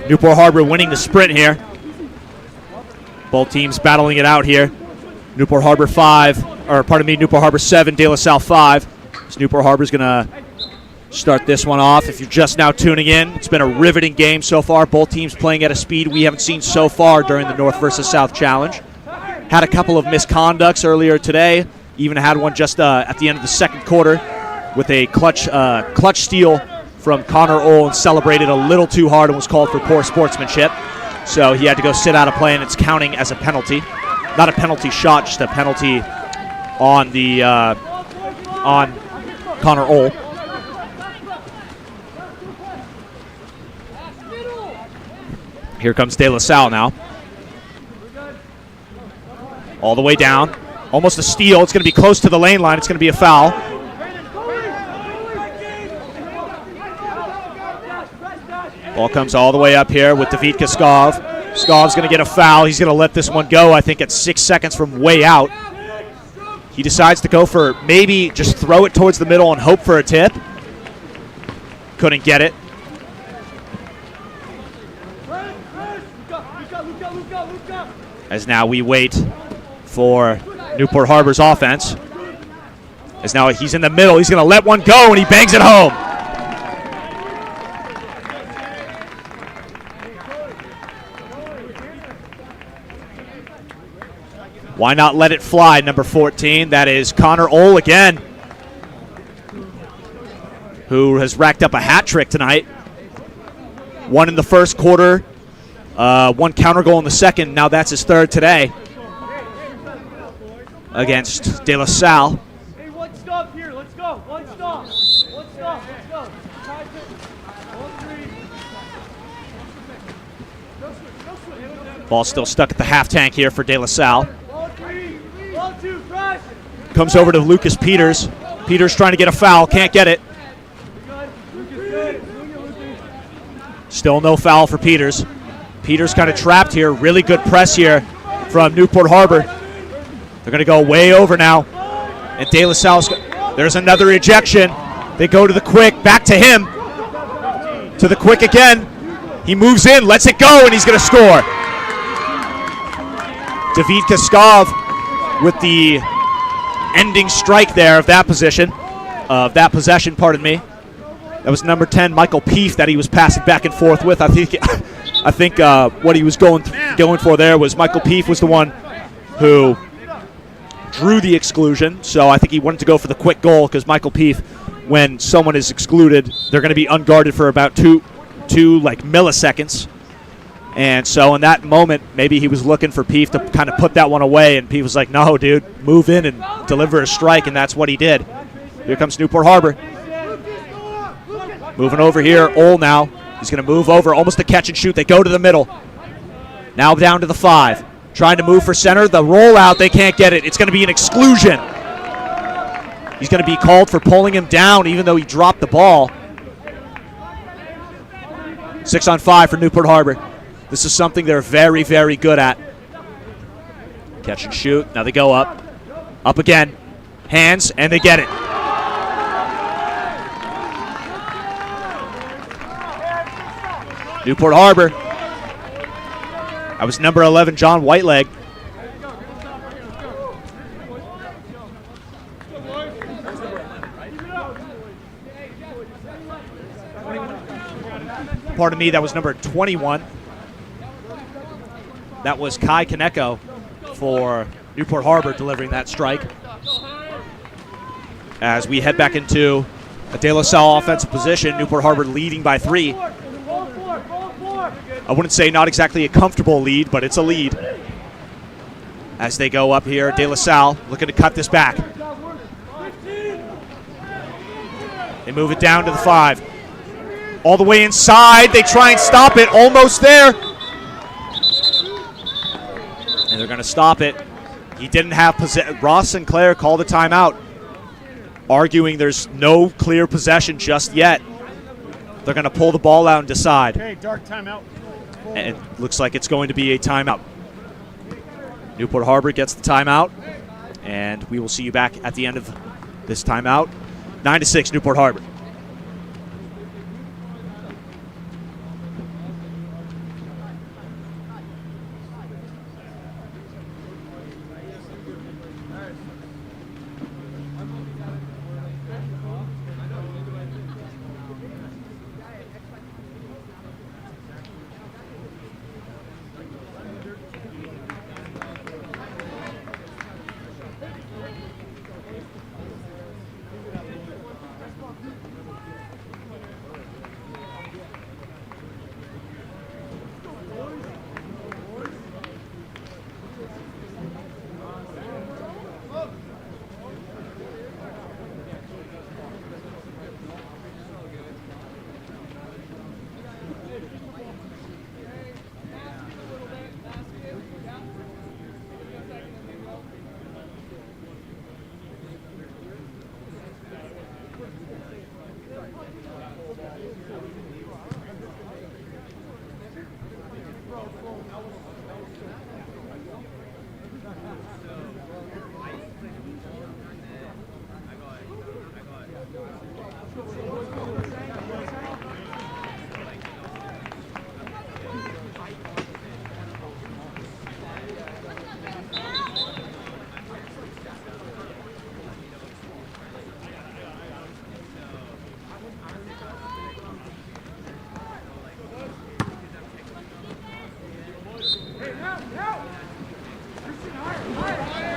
Newport Harbor winning the sprint here. Both teams battling it out here. Newport Harbor 7, De La Salle 5. So Newport Harbor's going to start this one off. If you're just now tuning in, it's been a riveting game so far. Both teams playing at a speed we haven't seen so far during the North versus South Challenge. Had a couple of misconducts earlier today. Even had one just at the end of the second quarter with a clutch steal from Connor Ohl and celebrated a little too hard and was called for poor sportsmanship. So he had to go sit out of play, and it's counting as a penalty. Not a penalty shot, just a penalty on the on Connor Ohl. Here comes De La Salle now. All the way down. Almost a steal. It's going to be close to the lane line. It's going to be a foul. Ball comes all the way up here with David Kaskov. Skov's going to get a foul. He's going to let this one go, I think, at 6 seconds from way out. He decides to go for maybe just throw it towards the middle and hope for a tip. Couldn't get it. As now we wait for Newport Harbor's offense. As now he's in the middle. He's going to let one go, and he bangs it home. Why not let it fly, number 14? That is Connor Ohl again, who has racked up a hat trick tonight. One in the first quarter, one counter goal in the second. Now that's his third today against De La Salle. Hey, one stop here. Let's go. One stop. One stop. Let's go. 1-3. Ball still stuck at the half tank here for De La Salle. Ball 3. Ball 2. Rush. Comes over to Lucas Peters. Peters trying to get a foul. Can't get it. Still no foul for Peters. Peters kind of trapped here. Really good press here from Newport Harbor. They're going to go way over now. And De La Salle's, there's another ejection. They go to the quick. Back to him. To the quick again. He moves in, lets it go, and he's going to score. David Kaskov with the ending strike there of that possession, pardon me. That was number 10, Michael Peef, that he was passing back and forth with. I think what he was going for there was Michael Peef was the one who drew the exclusion. So I think he wanted to go for the quick goal because Michael Peef, when someone is excluded, they're going to be unguarded for about two like milliseconds. And so in that moment, maybe he was looking for Peef to kind of put that one away, and Peef was like, no, dude, move in and deliver a strike, and that's what he did. Here comes Newport Harbor. Moving over here, Ohl now. He's going to move over, almost a catch and shoot. They go to the middle. Now down to the 5. Trying to move for center. The rollout, they can't get it. It's going to be an exclusion. He's going to be called for pulling him down, even though he dropped the ball. 6-on-5 for Newport Harbor. This is something they're very, very good at. Catch and shoot. Now they go up. Up again. Hands, and they get it. Newport Harbor. That was number 11, John Whiteleg. Pardon me, that was number 21. That was Kai Kaneko for Newport Harbor delivering that strike. As we head back into a De La Salle offensive position, Newport Harbor leading by 3. I wouldn't say not exactly a comfortable lead, but it's a lead. As they go up here, De La Salle looking to cut this back. They move it down to the 5. All the way inside. They try and stop it. Almost there. And they're going to stop it. He didn't have possession. Ross Sinclair called a timeout, arguing there's no clear possession just yet. They're going to pull the ball out and decide. Okay, dark timeout. And it looks like it's going to be a timeout. Newport Harbor gets the timeout, and we will see you back at the end of this timeout. 9-6, Newport Harbor.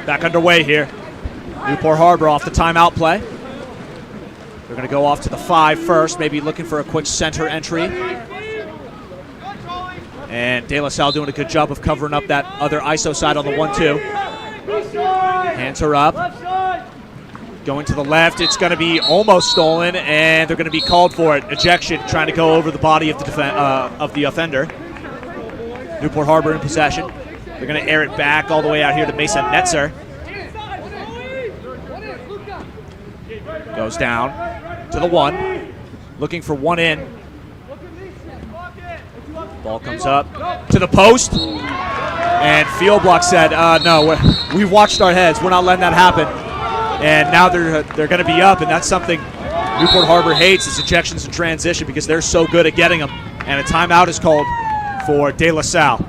Back underway here. Newport Harbor off the timeout play. They're going to go off to the 5 first, maybe looking for a quick center entry. And De La Salle doing a good job of covering up that other ISO side on the 1-2. Hands are up. Going to the left. It's going to be almost stolen, and they're going to be called for it. Ejection, trying to go over the body of the offender. Newport Harbor in possession. They're going to air it back all the way out here to Mason Netzer. Goes down to the 1. Looking for one in. Ball comes up to the post. And Field Block said, no, we've watched our heads. We're not letting that happen. And now they're going to be up, and that's something Newport Harbor hates, is ejections in transition, because they're so good at getting them. And a timeout is called for De La Salle.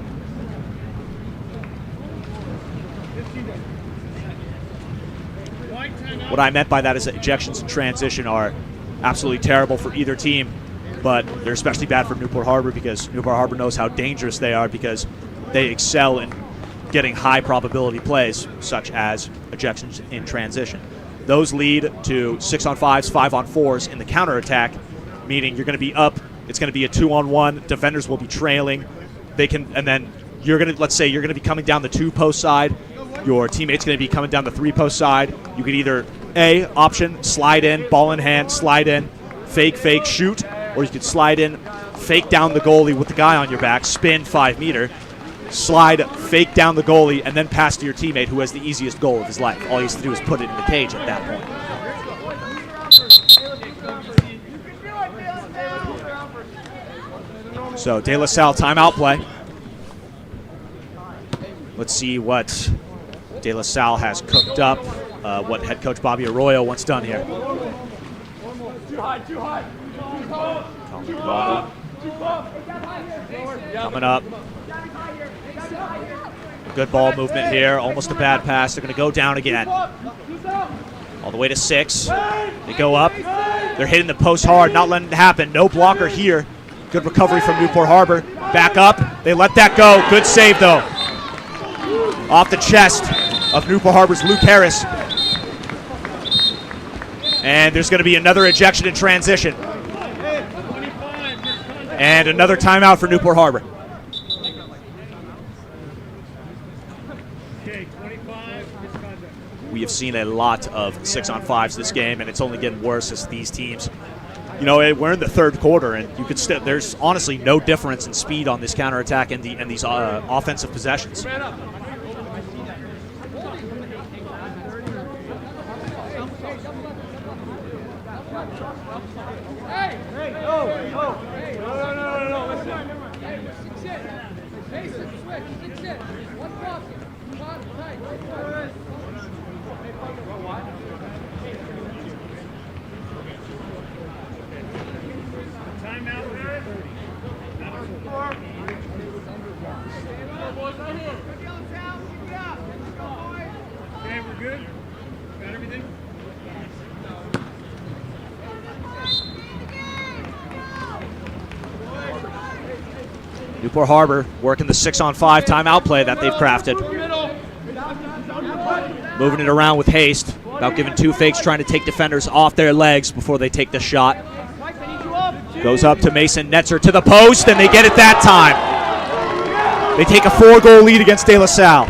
What I meant by that is that ejections in transition are absolutely terrible for either team, but they're especially bad for Newport Harbor because Newport Harbor knows how dangerous they are, because they excel in getting high probability plays, such as ejections in transition. Those lead to 6-on-5s, 5-on-4s in the counterattack, meaning you're going to be up. It's going to be a 2-on-1. Defenders will be trailing. They can, and then you're going to, let's say you're going to be coming down the 2-post side. Your teammate's going to be coming down the 3-post side. You could either option, slide in, ball in hand, slide in, fake, shoot, or you could slide in, fake down the goalie with the guy on your back, spin 5-meter, slide, fake down the goalie, and then pass to your teammate who has the easiest goal of his life. All he has to do is put it in the cage at that point. So De La Salle timeout play. Let's see what De La Salle has cooked up, what head coach Bobby Arroyo wants done here. Coming up. Good ball movement here. Almost a bad pass. They're going to go down again. All the way to 6. They go up. They're hitting the post hard, not letting it happen. No blocker here. Good recovery from Newport Harbor. Back up. They let that go. Good save, though. Off the chest of Newport Harbor's Luke Harris. And there's going to be another ejection in transition. And another timeout for Newport Harbor. Okay, 25, misconduct. We have seen a lot of 6-on-5s this game, and it's only getting worse as these teams. You know, we're in the third quarter, and you could still. There's honestly no difference in speed on this counterattack and these offensive possessions. Okay, we're good? Got everything? Newport Harbor working the 6-on-5 timeout play that they've crafted. Moving it around with haste, about giving two fakes, trying to take defenders off their legs before they take the shot. Goes up to Mason Netzer to the post, and they get it that time. They take a 4-goal lead against De La Salle.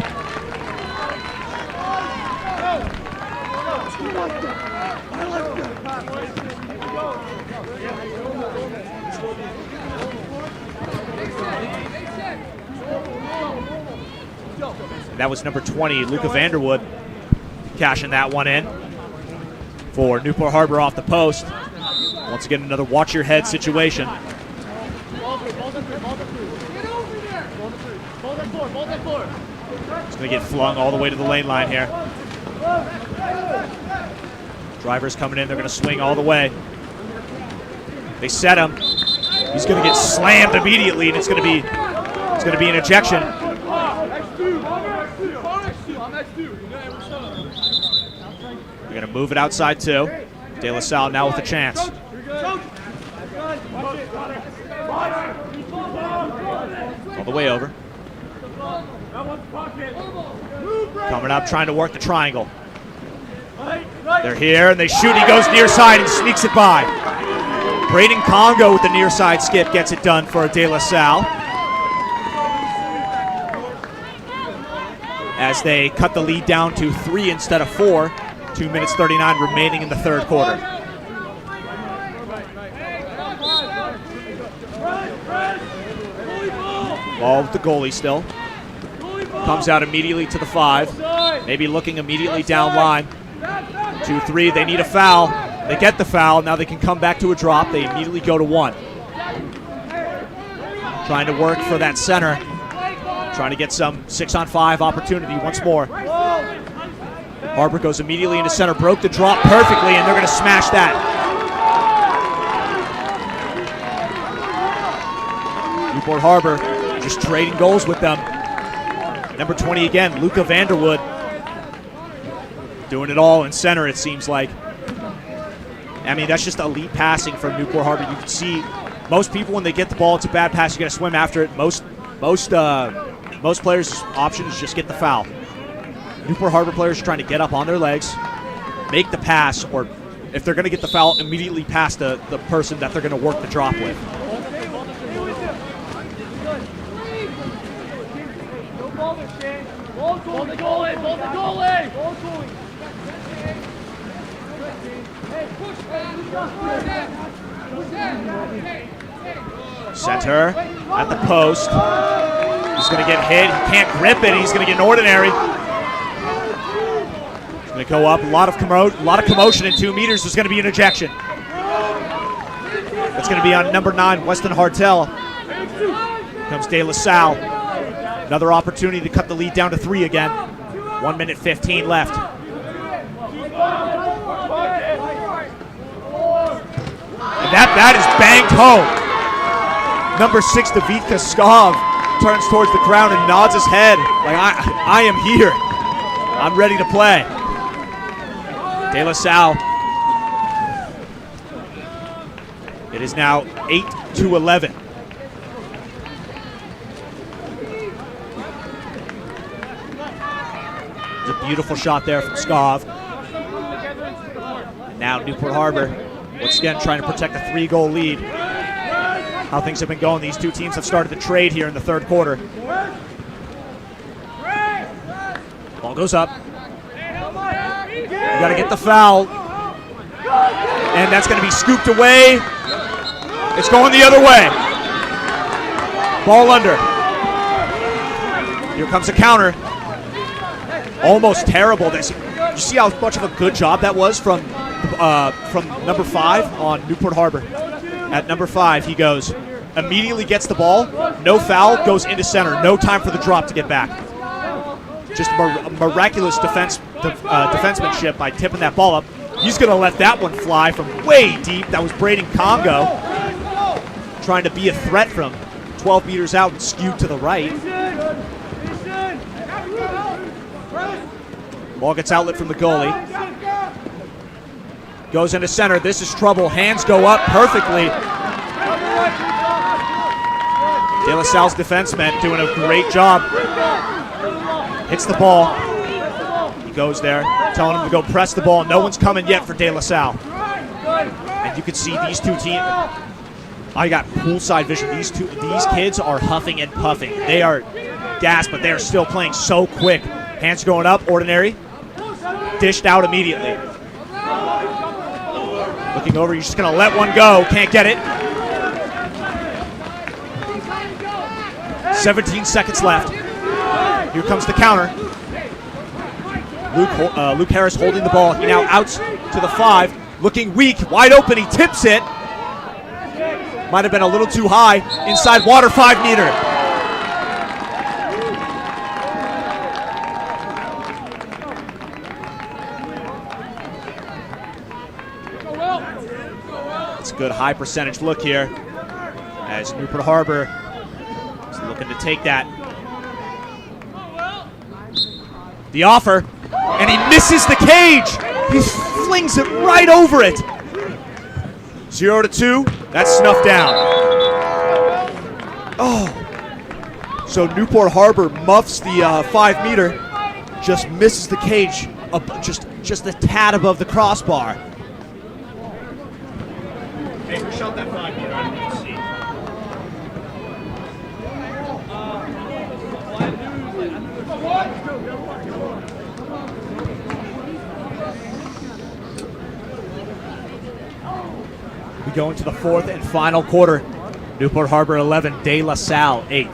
And that was number 20, Luca Vanderwood, cashing that one in for Newport Harbor off the post. Once again, another watch your head situation. It's going to get flung all the way to the lane line here. Drivers coming in, they're going to swing all the way. They set him. He's going to get slammed immediately, and it's going to be an ejection. They're going to move it outside too. De La Salle now with a chance. All the way over. Coming up, trying to work the triangle. They're here, and they shoot. He goes near side and sneaks it by. Braden Congo with the near side skip gets it done for De La Salle. As they cut the lead down to 3 instead of 4. 2 minutes 39 remaining in the third quarter. Ball with the goalie still. Comes out immediately to the 5. Maybe looking immediately down line. 2-3, they need a foul. They get the foul, now they can come back to a drop. They immediately go to 1. Trying to work for that center. Trying to get some 6-on-5 opportunity once more. Harbor goes immediately into center, broke the drop perfectly, and they're going to smash that. Newport Harbor just trading goals with them. Number 20 again, Luca Vanderwood. Doing it all in center, it seems like. I mean, that's just elite passing from Newport Harbor. You can see most people, when they get the ball, it's a bad pass, you got to swim after it. Most players' option is just get the foul. Newport Harbor players are trying to get up on their legs, make the pass, or if they're going to get the foul, immediately pass the person that they're going to work the drop with. Ball the goalie! Center at the post. He's going to get hit. He can't grip it. He's going to get an ordinary. He's going to go up. A lot of commotion in 2 meters. There's going to be an ejection. That's going to be on number 9, Weston Hartel. Here comes De La Salle. Another opportunity to cut the lead down to 3 again. 1 minute 15 left. And that is banged home. Number 6, David Kaskov, turns towards the crowd and nods his head like, I am here. I'm ready to play. De La Salle. It is now 8-11. It's a beautiful shot there from Skov. And now Newport Harbor, once again, trying to protect a 3-goal lead. How things have been going. These two teams have started to trade here in the third quarter. Ball goes up. You got to get the foul. And that's going to be scooped away. It's going the other way. Ball under. Here comes a counter. Almost terrible. You see how much of a good job that was from number 5 on Newport Harbor. At number 5, he goes, immediately gets the ball, no foul, goes into center. No time for the drop to get back. Just miraculous defensemanship by tipping that ball up. He's going to let that one fly from way deep. That was Braden Congo trying to be a threat from 12 meters out and skewed to the right. Ball gets outlet from the goalie. Goes into center. This is trouble. Hands go up perfectly. De La Salle's defenseman doing a great job. Hits the ball. He goes there, telling him to go press the ball. No one's coming yet for De La Salle. And you can see these two teams. I got poolside vision. These kids are huffing and puffing. They are gassed, but they are still playing so quick. Hands going up, ordinary. Dished out immediately. Looking over, you're just going to let one go. Can't get it. 17 seconds left. Here comes the counter. Luke Harris holding the ball. He now outs to the 5. Looking weak. Wide open. He tips it. Might have been a little too high. Inside water, 5 meter. It's a good high percentage look here as Newport Harbor is looking to take that. The offer, and he misses the cage. He flings it right over it. 0-2, that's snuffed down. Oh, so Newport Harbor muffs the 5 meter, just misses the cage, just a tad above the crossbar. Hey, who shot that 5 meter? I didn't see. We go into the 4th and final quarter. Newport Harbor 11, De La Salle 8.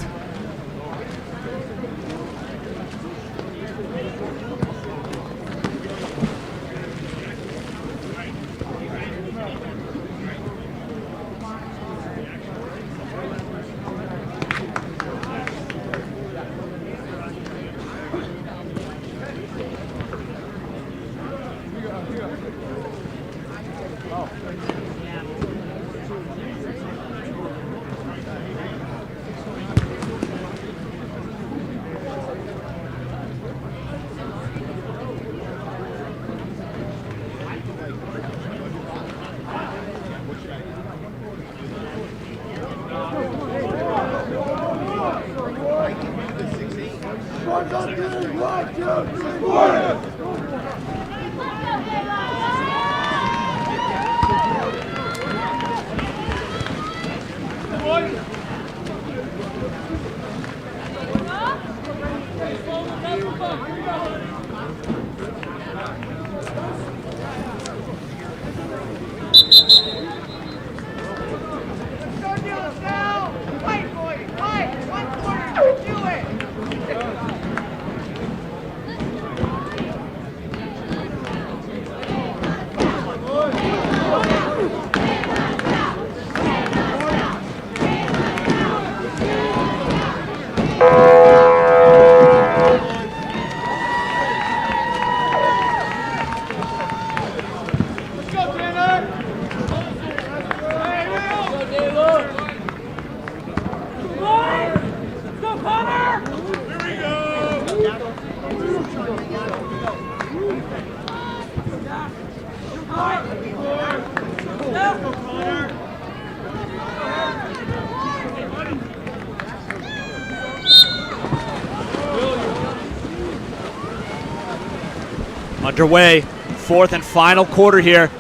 Underway, 4th and final quarter here.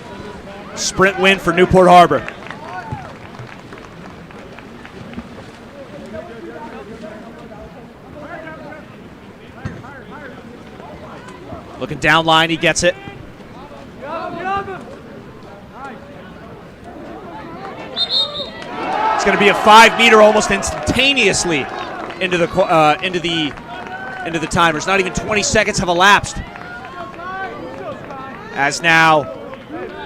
Sprint win for Newport Harbor. Looking down line, he gets it. It's going to be a 5-meter almost instantaneously into the timers. Not even 20 seconds have elapsed. As now,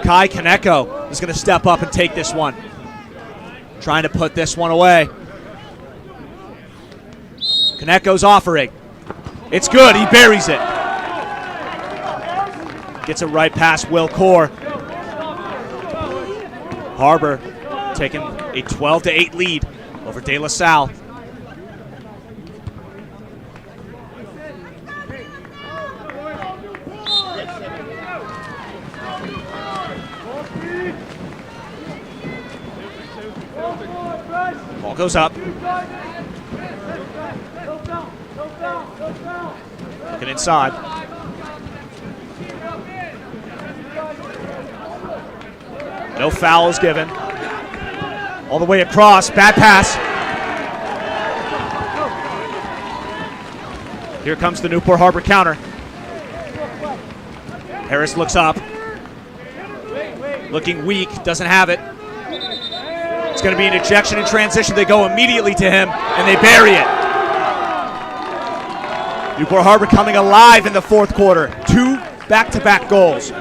Kai Kaneko is going to step up and take this one. Trying to put this one away. Kaneko's offering. It's good. He buries it. Gets it right past Will Core. Harbor taking a 12-8 lead over De La Salle. Ball goes up. Looking inside. No fouls given. All the way across. Bad pass. Here comes the Newport Harbor counter. Harris looks up. Looking weak. Doesn't have it. It's going to be an ejection in transition. They go immediately to him, and they bury it. Newport Harbor coming alive in the fourth quarter. 2 back-to-back goals.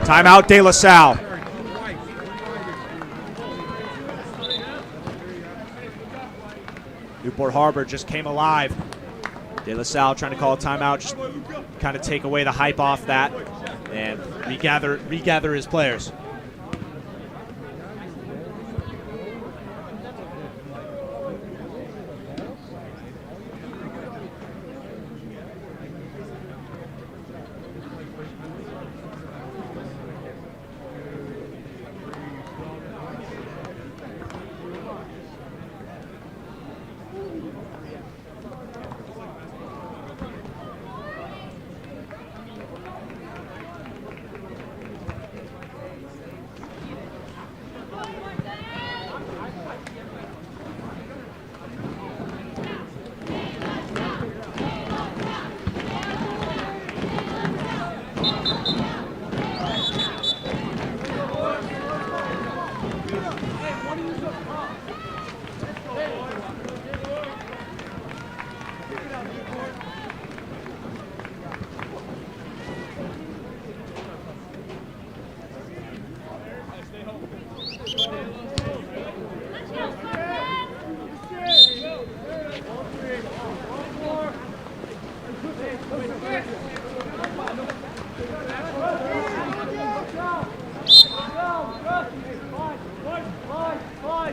Timeout, De La Salle. Newport Harbor just came alive. De La Salle trying to call a timeout, just kind of take away the hype off that and regather his players.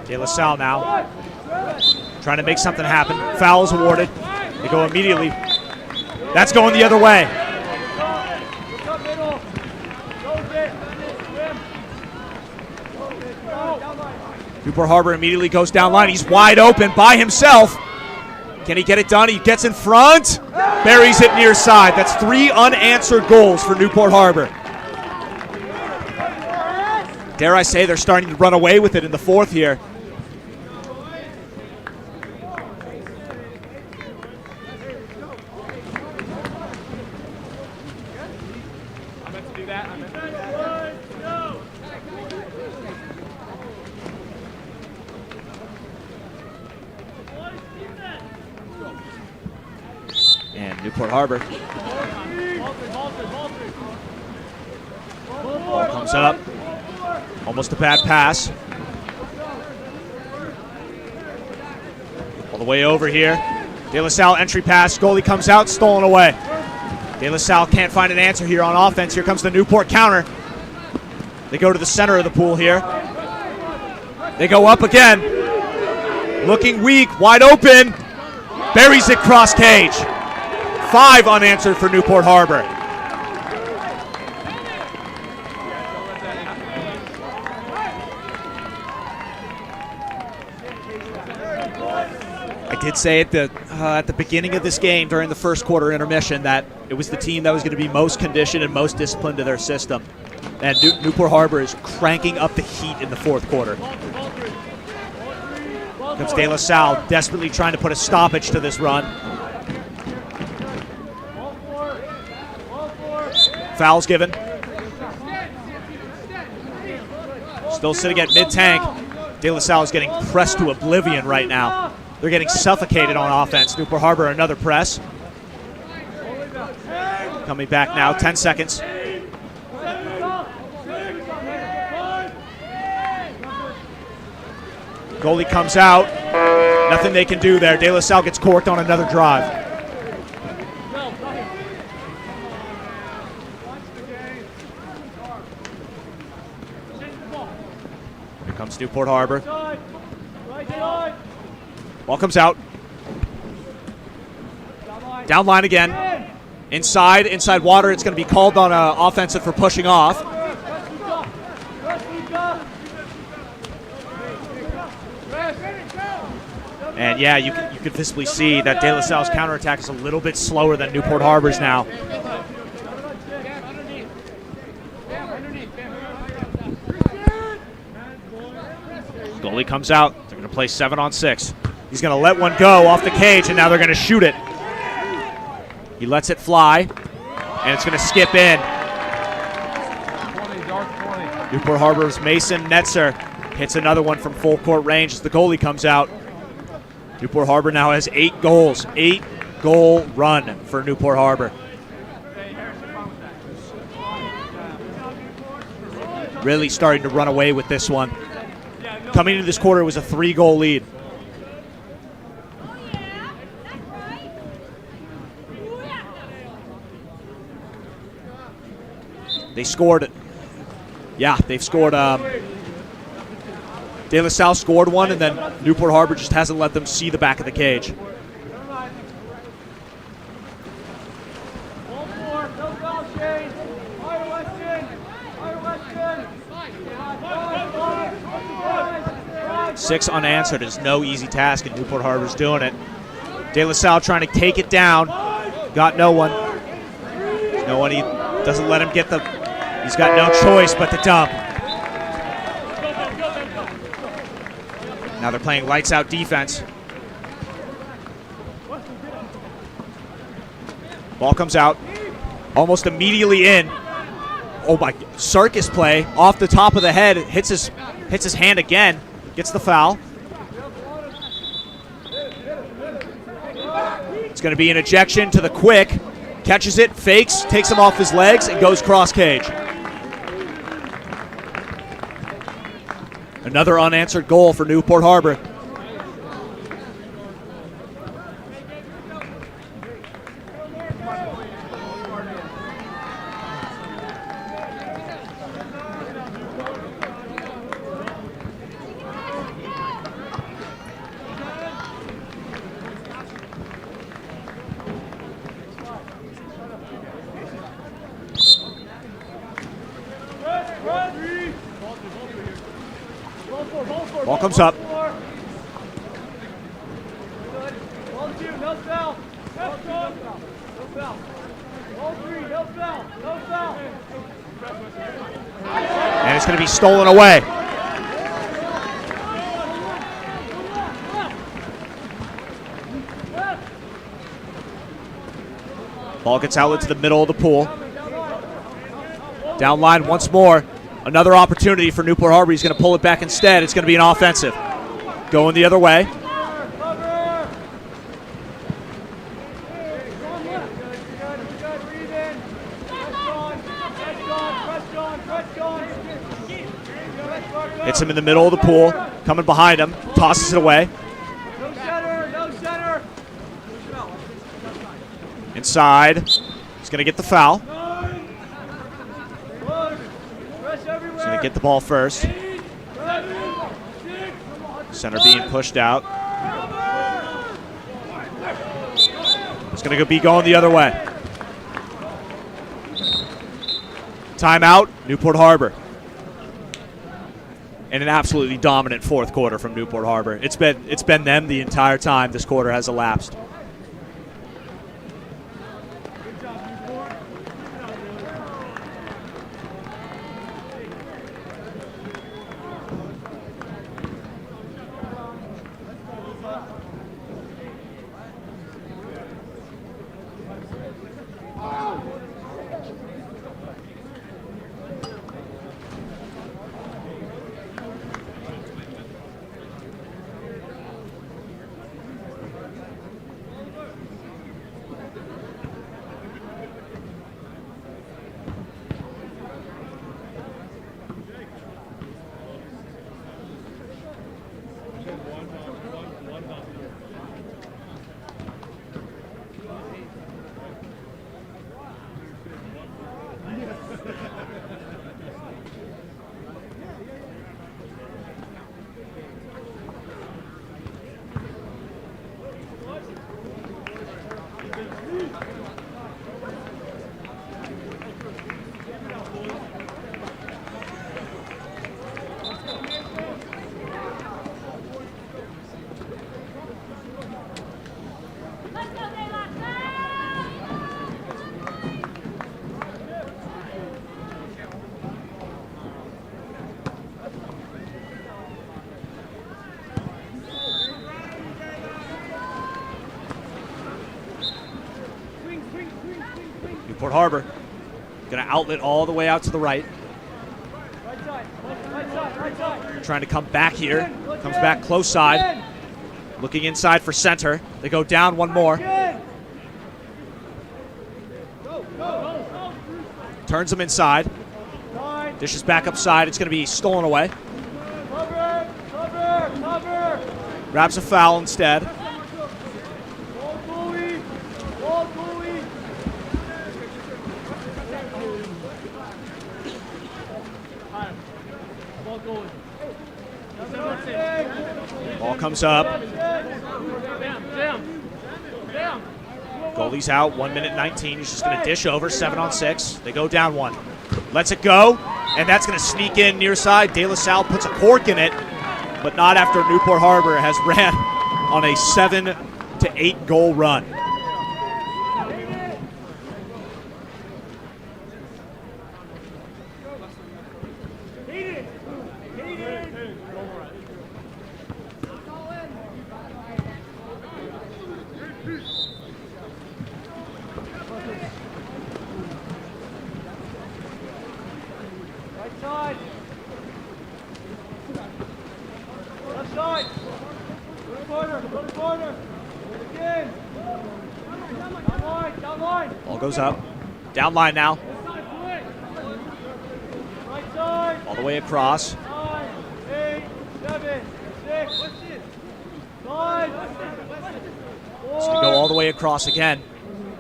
De La Salle now trying to make something happen. Foul is awarded. They go immediately. That's going the other way. Newport Harbor immediately goes down line. He's wide open by himself. Can he get it done? He gets in front. Buries it near side. That's 3 unanswered goals for Newport Harbor. Dare I say they're starting to run away with it in the fourth here. And Newport Harbor. Ball comes up. Almost a bad pass. All the way over here. De La Salle entry pass. Goalie comes out, stolen away. De La Salle can't find an answer here on offense. Here comes the Newport counter. They go to the center of the pool here. They go up again. Looking weak, wide open. Buries it cross cage. 5 unanswered for Newport Harbor. I did say at the beginning of this game during the first quarter intermission that it was the team that was going to be most conditioned and most disciplined to their system. And Newport Harbor is cranking up the heat in the fourth quarter. Comes De La Salle desperately trying to put a stoppage to this run. Foul's given. Still sitting at mid-tank. De La Salle is getting pressed to oblivion right now. They're getting suffocated on offense. Newport Harbor, another press. Coming back now, 10 seconds. Goalie comes out. Nothing they can do there. De La Salle gets corked on another drive. Here comes Newport Harbor. Ball comes out. Down line again. Inside water. It's going to be called on offensive for pushing off. And yeah, you can visibly see that De La Salle's counterattack is a little bit slower than Newport Harbor's now. Goalie comes out. They're going to play 7-on-6. He's going to let one go off the cage, and now they're going to shoot it. He lets it fly, and it's going to skip in. Newport Harbor's Mason Netzer hits another one from full court range as the goalie comes out. Newport Harbor now has 8 goals. 8-goal run for Newport Harbor. Really starting to run away with this one. Coming into this quarter, it was a 3-goal lead. They scored. Yeah, they've scored. De La Salle scored one, and then Newport Harbor just hasn't let them see the back of the cage. Six unanswered is no easy task, and Newport Harbor's doing it. De La Salle trying to take it down. Got no one. No one. He doesn't let him get the. He's got no choice but to dump. Now they're playing lights out defense. Ball comes out. Almost immediately in. Oh my, circus play off the top of the head. Hits his hand again. Gets the foul. It's going to be an ejection to the quick. Catches it, fakes, takes him off his legs, and goes cross cage. Another unanswered goal for Newport Harbor. Ball comes up. And it's going to be stolen away. Ball gets out into the middle of the pool. Down line once more. Another opportunity for Newport Harbor. He's going to pull it back instead. It's going to be an offensive. Going the other way. Hits him in the middle of the pool. Coming behind him. Tosses it away. Inside. He's going to get the foul. He's going to get the ball first. Center being pushed out. It's going to be going the other way. Timeout, Newport Harbor. And an absolutely dominant fourth quarter from Newport Harbor. It's been them the entire time this quarter has elapsed. Newport Harbor going to outlet all the way out to the right. Trying to come back here. Comes back close side. Looking inside for center. They go down one more. Turns them inside. Dishes back upside. It's going to be stolen away. Grabs a foul instead. Ball comes up. Goalie's out, 1 minute 19. He's just going to dish over, 7 on 6. They go down one. Lets it go, and that's going to sneak in near side. De La Salle puts a cork in it, but not after Newport Harbor has ran on a 7 to 8 goal run. Ball goes up. Down line now. All the way across. It's going to go all the way across again.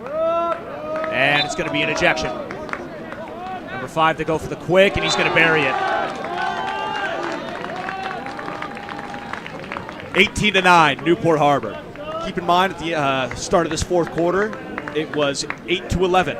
And it's going to be an ejection. Number 5 to go for the quick, and he's going to bury it. 18-9, Newport Harbor. Keep in mind, at the start of this fourth quarter, it was 8-11.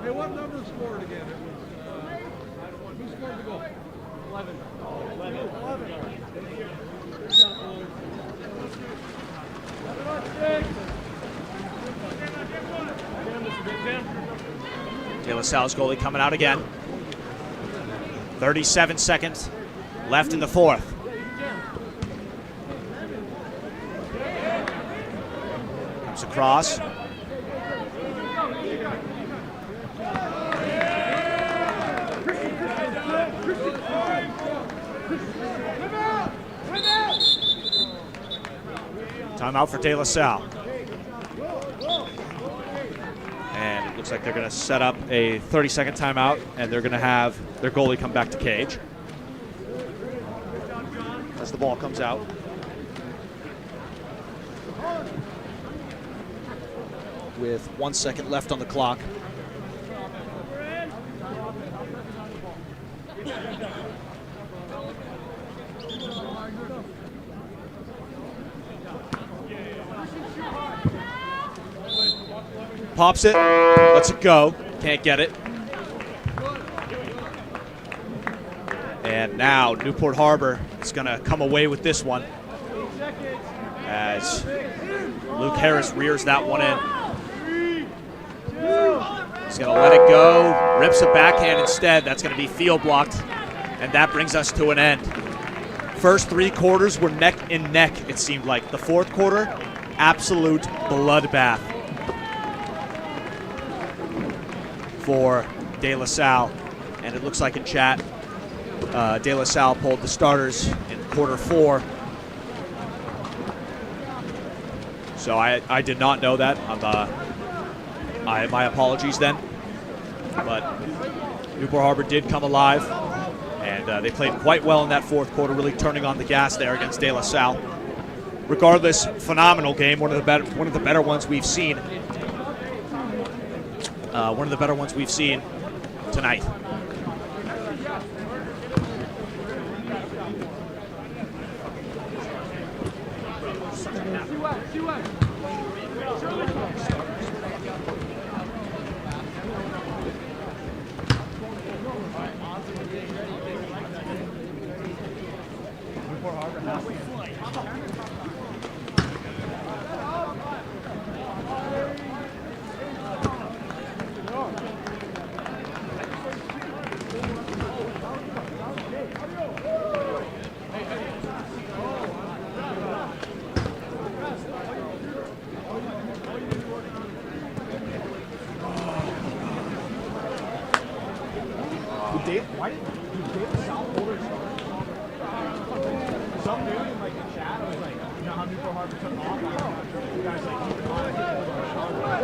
Hey, what number scored again? It was, who scored the goal? 11. 11. De La Salle's goalie coming out again. 37 seconds left in the fourth. Comes across. Timeout for De La Salle. And it looks like they're going to set up a 30-second timeout, and they're going to have their goalie come back to cage as the ball comes out. With 1 second left on the clock. Pops it, lets it go, can't get it. And now Newport Harbor is going to come away with this one as Luke Harris rears that one in. He's going to let it go, rips a backhand instead. That's going to be field blocked, and that brings us to an end. First 3 quarters were neck and neck, it seemed like. The fourth quarter, absolute bloodbath for De La Salle, and it looks like in chat De La Salle pulled the starters in quarter 4. So I did not know that. My apologies then. But Newport Harbor did come alive, and they played quite well in that fourth quarter, really turning on the gas there against De La Salle. Regardless, phenomenal game, one of the better ones we've seen. One of the better ones we've seen tonight. Why did David South hold her start? Some dude in like the chat was like, you know how Newport Harbor took off? You guys like, keep it on. I think it was our start. I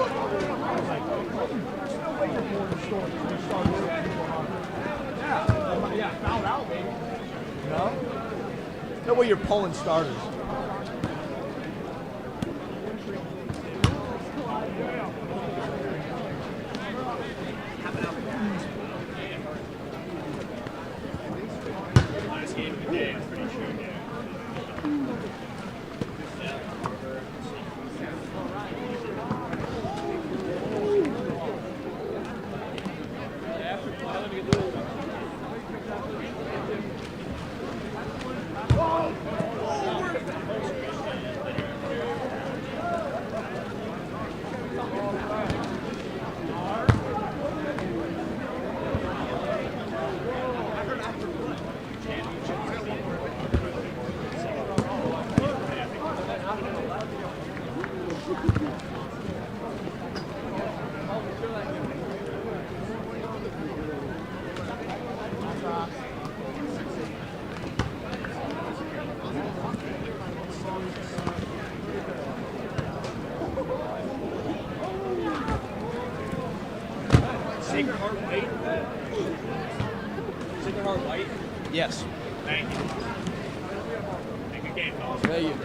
was like, there's no way you're holding the store. You started with Newport Harbor. Yeah, fouled out, baby. No? No way you're pulling starters. Sacred Heart White? Sacred Heart White? Yes. Thank you. Make a game, fellas. Thank you.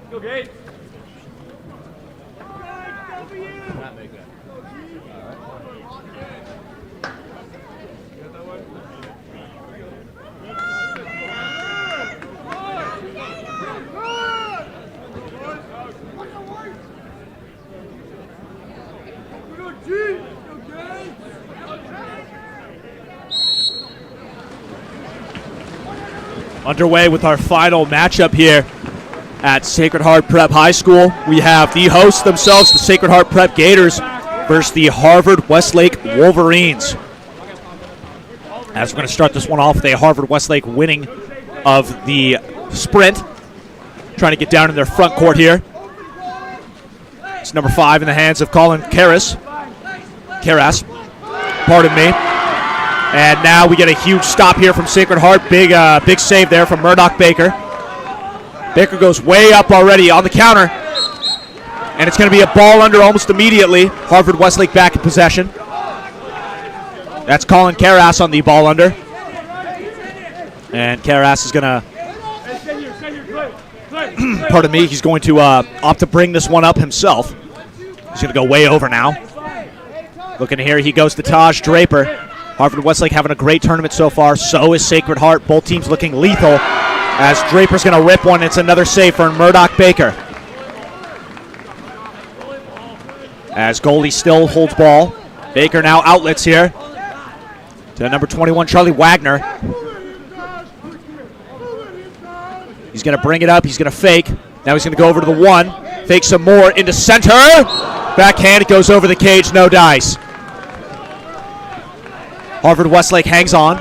Go, Gabe. Underway with our final matchup here at Sacred Heart Prep High School. We have the hosts themselves, the Sacred Heart Prep Gators, versus the Harvard Westlake Wolverines. As we're going to start this one off with a Harvard Westlake winning of the sprint, trying to get down in their front court here. It's number 5 in the hands of Colin Karras, pardon me. And now we get a huge stop here from Sacred Heart. Big save there from Murdoch Baker. Baker goes way up already on the counter. And it's going to be a ball under almost immediately. Harvard Westlake back in possession. That's Colin Karras on the ball under. And Karras is going to, pardon me, he's going to opt to bring this one up himself. He's going to go way over now. Looking here, he goes to Taj Draper. Harvard Westlake having a great tournament so far. So is Sacred Heart. Both teams looking lethal as Draper's going to rip one. It's another save for Murdoch Baker. As goalie still holds ball. Baker now outlets here to number 21, Charlie Wagner. He's going to bring it up. He's going to fake. Now he's going to go over to the 1. Fake some more into center. Backhand. It goes over the cage. No dice. Harvard Westlake hangs on.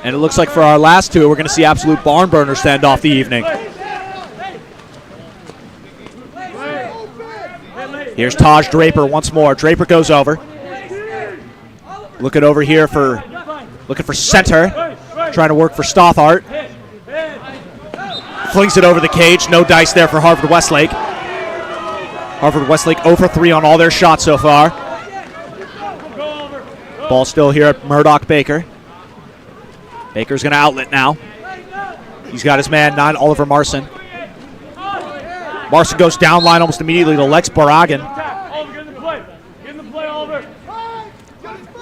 And it looks like for our last two, we're going to see absolute barn burner stand off the evening. Here's Taj Draper once more. Draper goes over. Looking over here looking for center. Trying to work for Stothart. Flings it over the cage. No dice there for Harvard Westlake. Harvard Westlake 0 for 3 on all their shots so far. Ball still here at Murdoch Baker. Baker's going to outlet now. He's got his man, Oliver Marson. Marson goes down line almost immediately to Lex Baragan.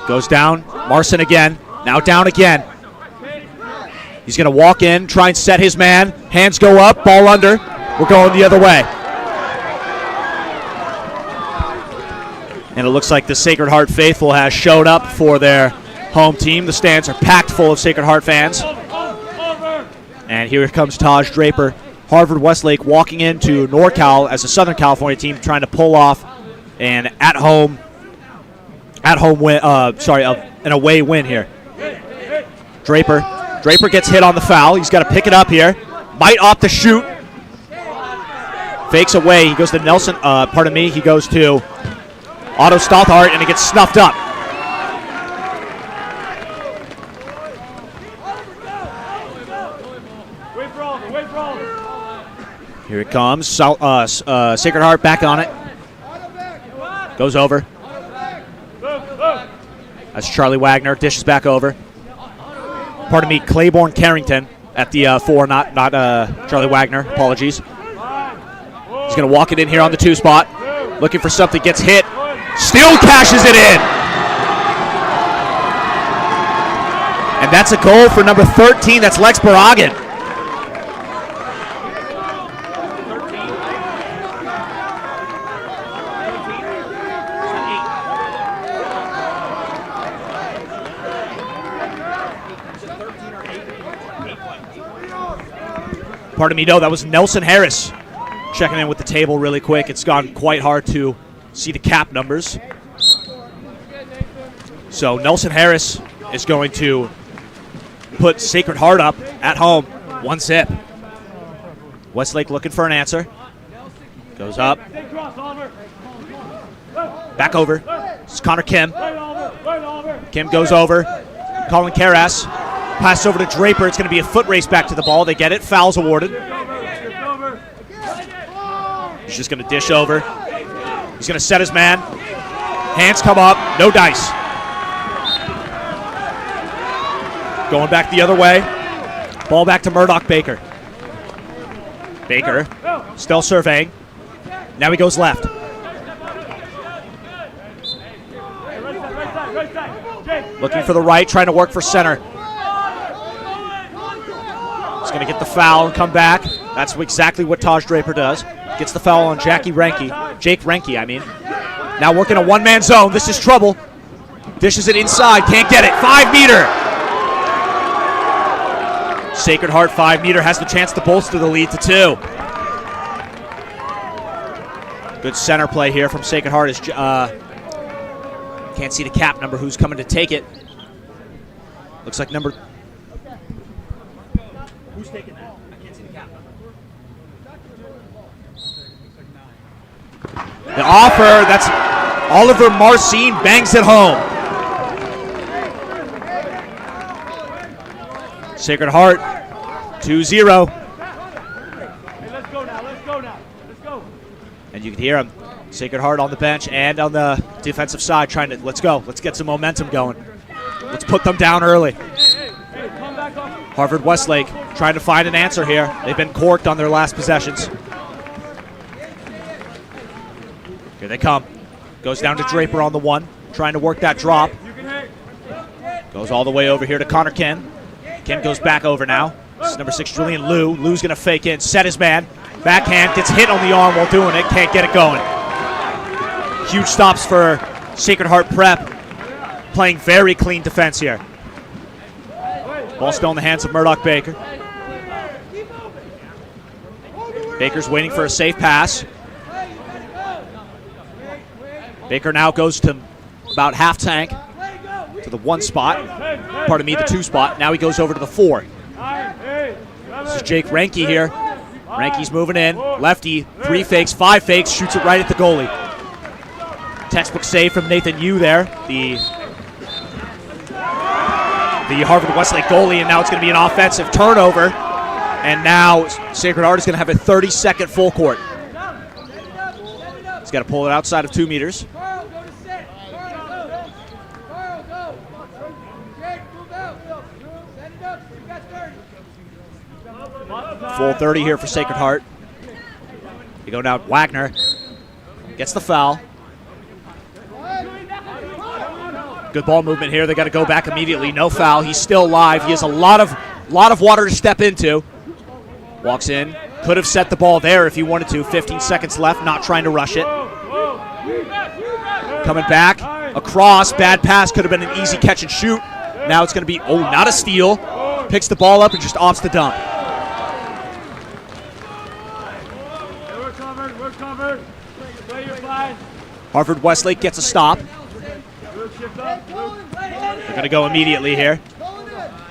Goes down. Marson again. Now down again. He's going to walk in, try and set his man. Hands go up, ball under. We're going the other way. And it looks like the Sacred Heart faithful has showed up for their home team. The stands are packed full of Sacred Heart fans. And here comes Taj Draper. Harvard Westlake walking into NorCal as a Southern California team, trying to pull off an at-home win. An away win here. Draper gets hit on the foul. He's got to pick it up here. Might opt to shoot. Fakes away. He goes to Nelson. He goes to Otto Stothart, and it gets snuffed up. Here it comes. Sacred Heart back on it. Goes over. That's Charlie Wagner. Dishes back over. Pardon me, Claiborne Carrington at the 4, not Charlie Wagner. Apologies. He's going to walk it in here on the 2 spot. Looking for something. Gets hit. Still cashes it in. And that's a goal for number 13. That's Lex Baragan. Pardon me, no, that was Nelson Harris checking in with the table really quick. It's gone quite hard to see the cap numbers. So Nelson Harris is going to put Sacred Heart up at home, 1-0. Westlake looking for an answer. Goes up. Back over. It's Connor Kim. Kim goes over. Colin Karras. Pass over to Draper. It's going to be a foot race back to the ball. They get it. Foul's awarded. He's just going to dish over. He's going to set his man. Hands come up. No dice. Going back the other way. Ball back to Murdoch Baker. Baker still surveying. Now he goes left. Looking for the right, trying to work for center. He's going to get the foul and come back. That's exactly what Taj Draper does. Gets the foul on Jake Renke, I mean. Now working a one-man zone. This is trouble. Dishes it inside. Can't get it. 5 meter. Sacred Heart 5 meter has the chance to bolster the lead to 2. Good center play here from Sacred Heart. Can't see the cap number who's coming to take it. Looks like number... Who's taking that? I can't see the cap. The offer, that's Oliver Marcin, bangs it home. Sacred Heart, 2-0. Hey, let's go now. Let's go now. Let's go. And you can hear him. Sacred Heart on the bench and on the defensive side trying to, let's go. Let's get some momentum going. Let's put them down early. Hey, come back up. Harvard Westlake trying to find an answer here. They've been corked on their last possessions. Here they come. Goes down to Draper on the 1, trying to work that drop. Goes all the way over here to Connor Kim. Kim goes back over now. This is number 6, Julian Liu. Liu's going to fake in, set his man. Backhand, gets hit on the arm while doing it. Can't get it going. Huge stops for Sacred Heart Prep. Playing very clean defense here. Ball still in the hands of Murdoch Baker. Baker's waiting for a safe pass. Baker now goes to about half tank to the 1 spot. Pardon me, the 2 spot. Now he goes over to the 4. This is Jake Renke here. Renke's moving in. Lefty, 3 fakes, 5 fakes, shoots it right at the goalie. Textbook save from Nathan Yu there, the Harvard Westlake goalie, and now it's going to be an offensive turnover. And now Sacred Heart is going to have a 30-second full court. He's got to pull it outside of 2 meters. Full 30 here for Sacred Heart. You go now, Wagner gets the foul. Good ball movement here. They got to go back immediately. No foul. He's still live. He has a lot of water to step into. Walks in. Could have set the ball there if he wanted to. 15 seconds left. Not trying to rush it. Coming back. Across. Bad pass. Could have been an easy catch and shoot. Now it's going to be, not a steal. Picks the ball up and just opts the dump. We're covered. Play your fine. Harvard Westlake gets a stop. They're going to go immediately here.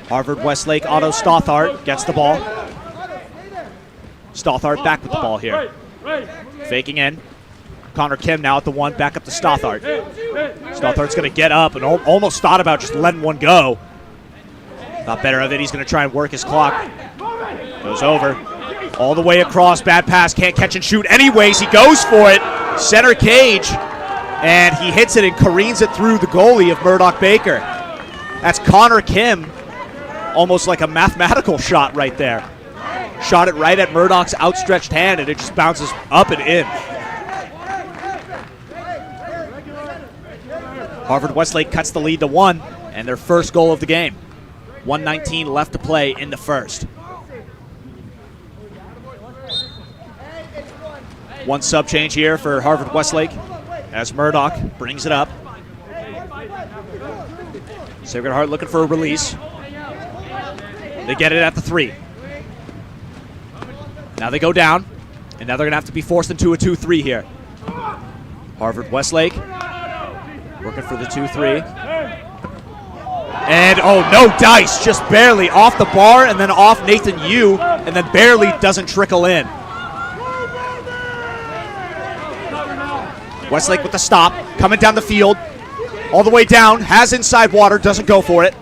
Harvard Westlake, Otto Stothart gets the ball. Stothart back with the ball here. Faking in. Connor Kim now at the 1, back up to Stothart. Stothart's going to get up and almost thought about just letting one go. Thought better of it. He's going to try and work his clock. Goes over. All the way across. Bad pass. Can't catch and shoot. Anyways, he goes for it. Center cage. And he hits it and careens it through the goalie of Murdoch Baker. That's Connor Kim. Almost like a mathematical shot right there. Shot it right at Murdoch's outstretched hand, and it just bounces up and in. Harvard Westlake cuts the lead to 1, and their first goal of the game. 1:19 left to play in the first. 1 sub change here for Harvard Westlake as Murdoch brings it up. Sacred Heart looking for a release. They get it at the 3. Now they go down, and now they're going to have to be forced into a 2-3 here. Harvard Westlake working for the 2-3. And, no dice, just barely off the bar and then off Nathan Yu, and then barely doesn't trickle in. Westlake with the stop, coming down the field, all the way down, has inside water, doesn't go for it.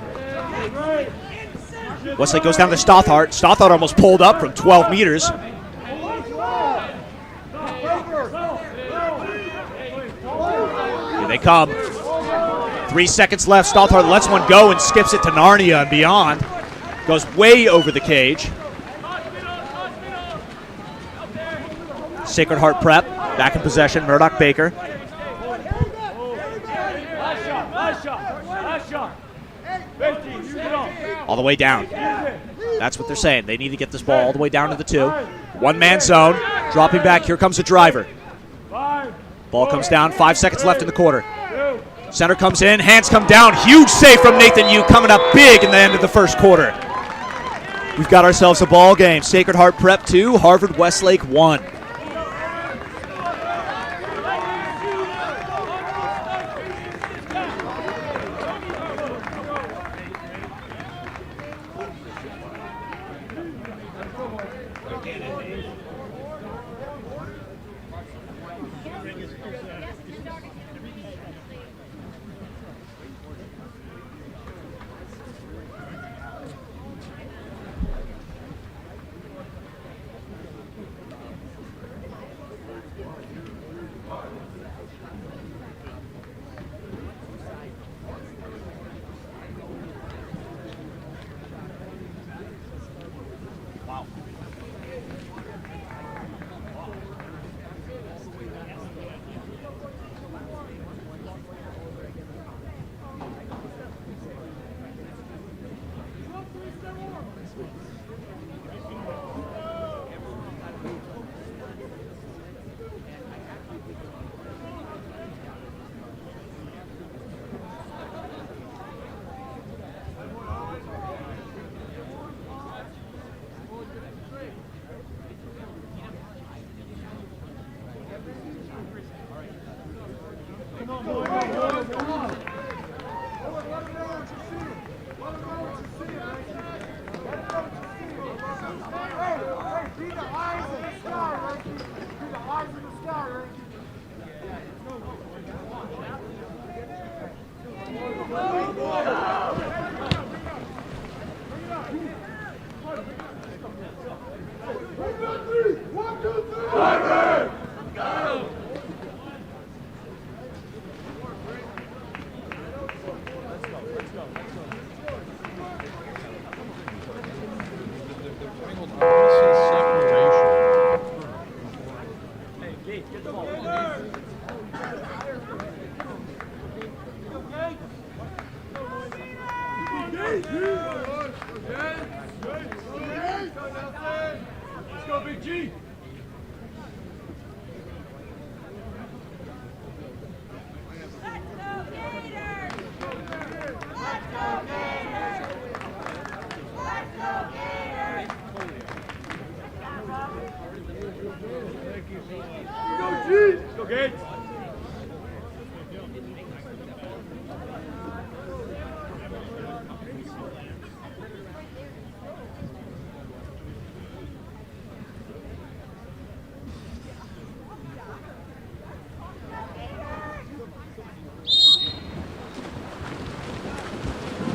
Westlake goes down to Stothart. Stothart almost pulled up from 12 meters. Here they come. 3 seconds left. Stothart lets one go and skips it to Narnia and beyond. Goes way over the cage. Sacred Heart Prep back in possession. Murdoch Baker. All the way down. That's what they're saying. They need to get this ball all the way down to the 2. One-man zone. Dropping back. Here comes the driver. Ball comes down. 5 seconds left in the quarter. Center comes in. Hands come down. Huge save from Nathan Yu, coming up big in the end of the first quarter. We've got ourselves a ball game. Sacred Heart Prep 2, Harvard Westlake 1.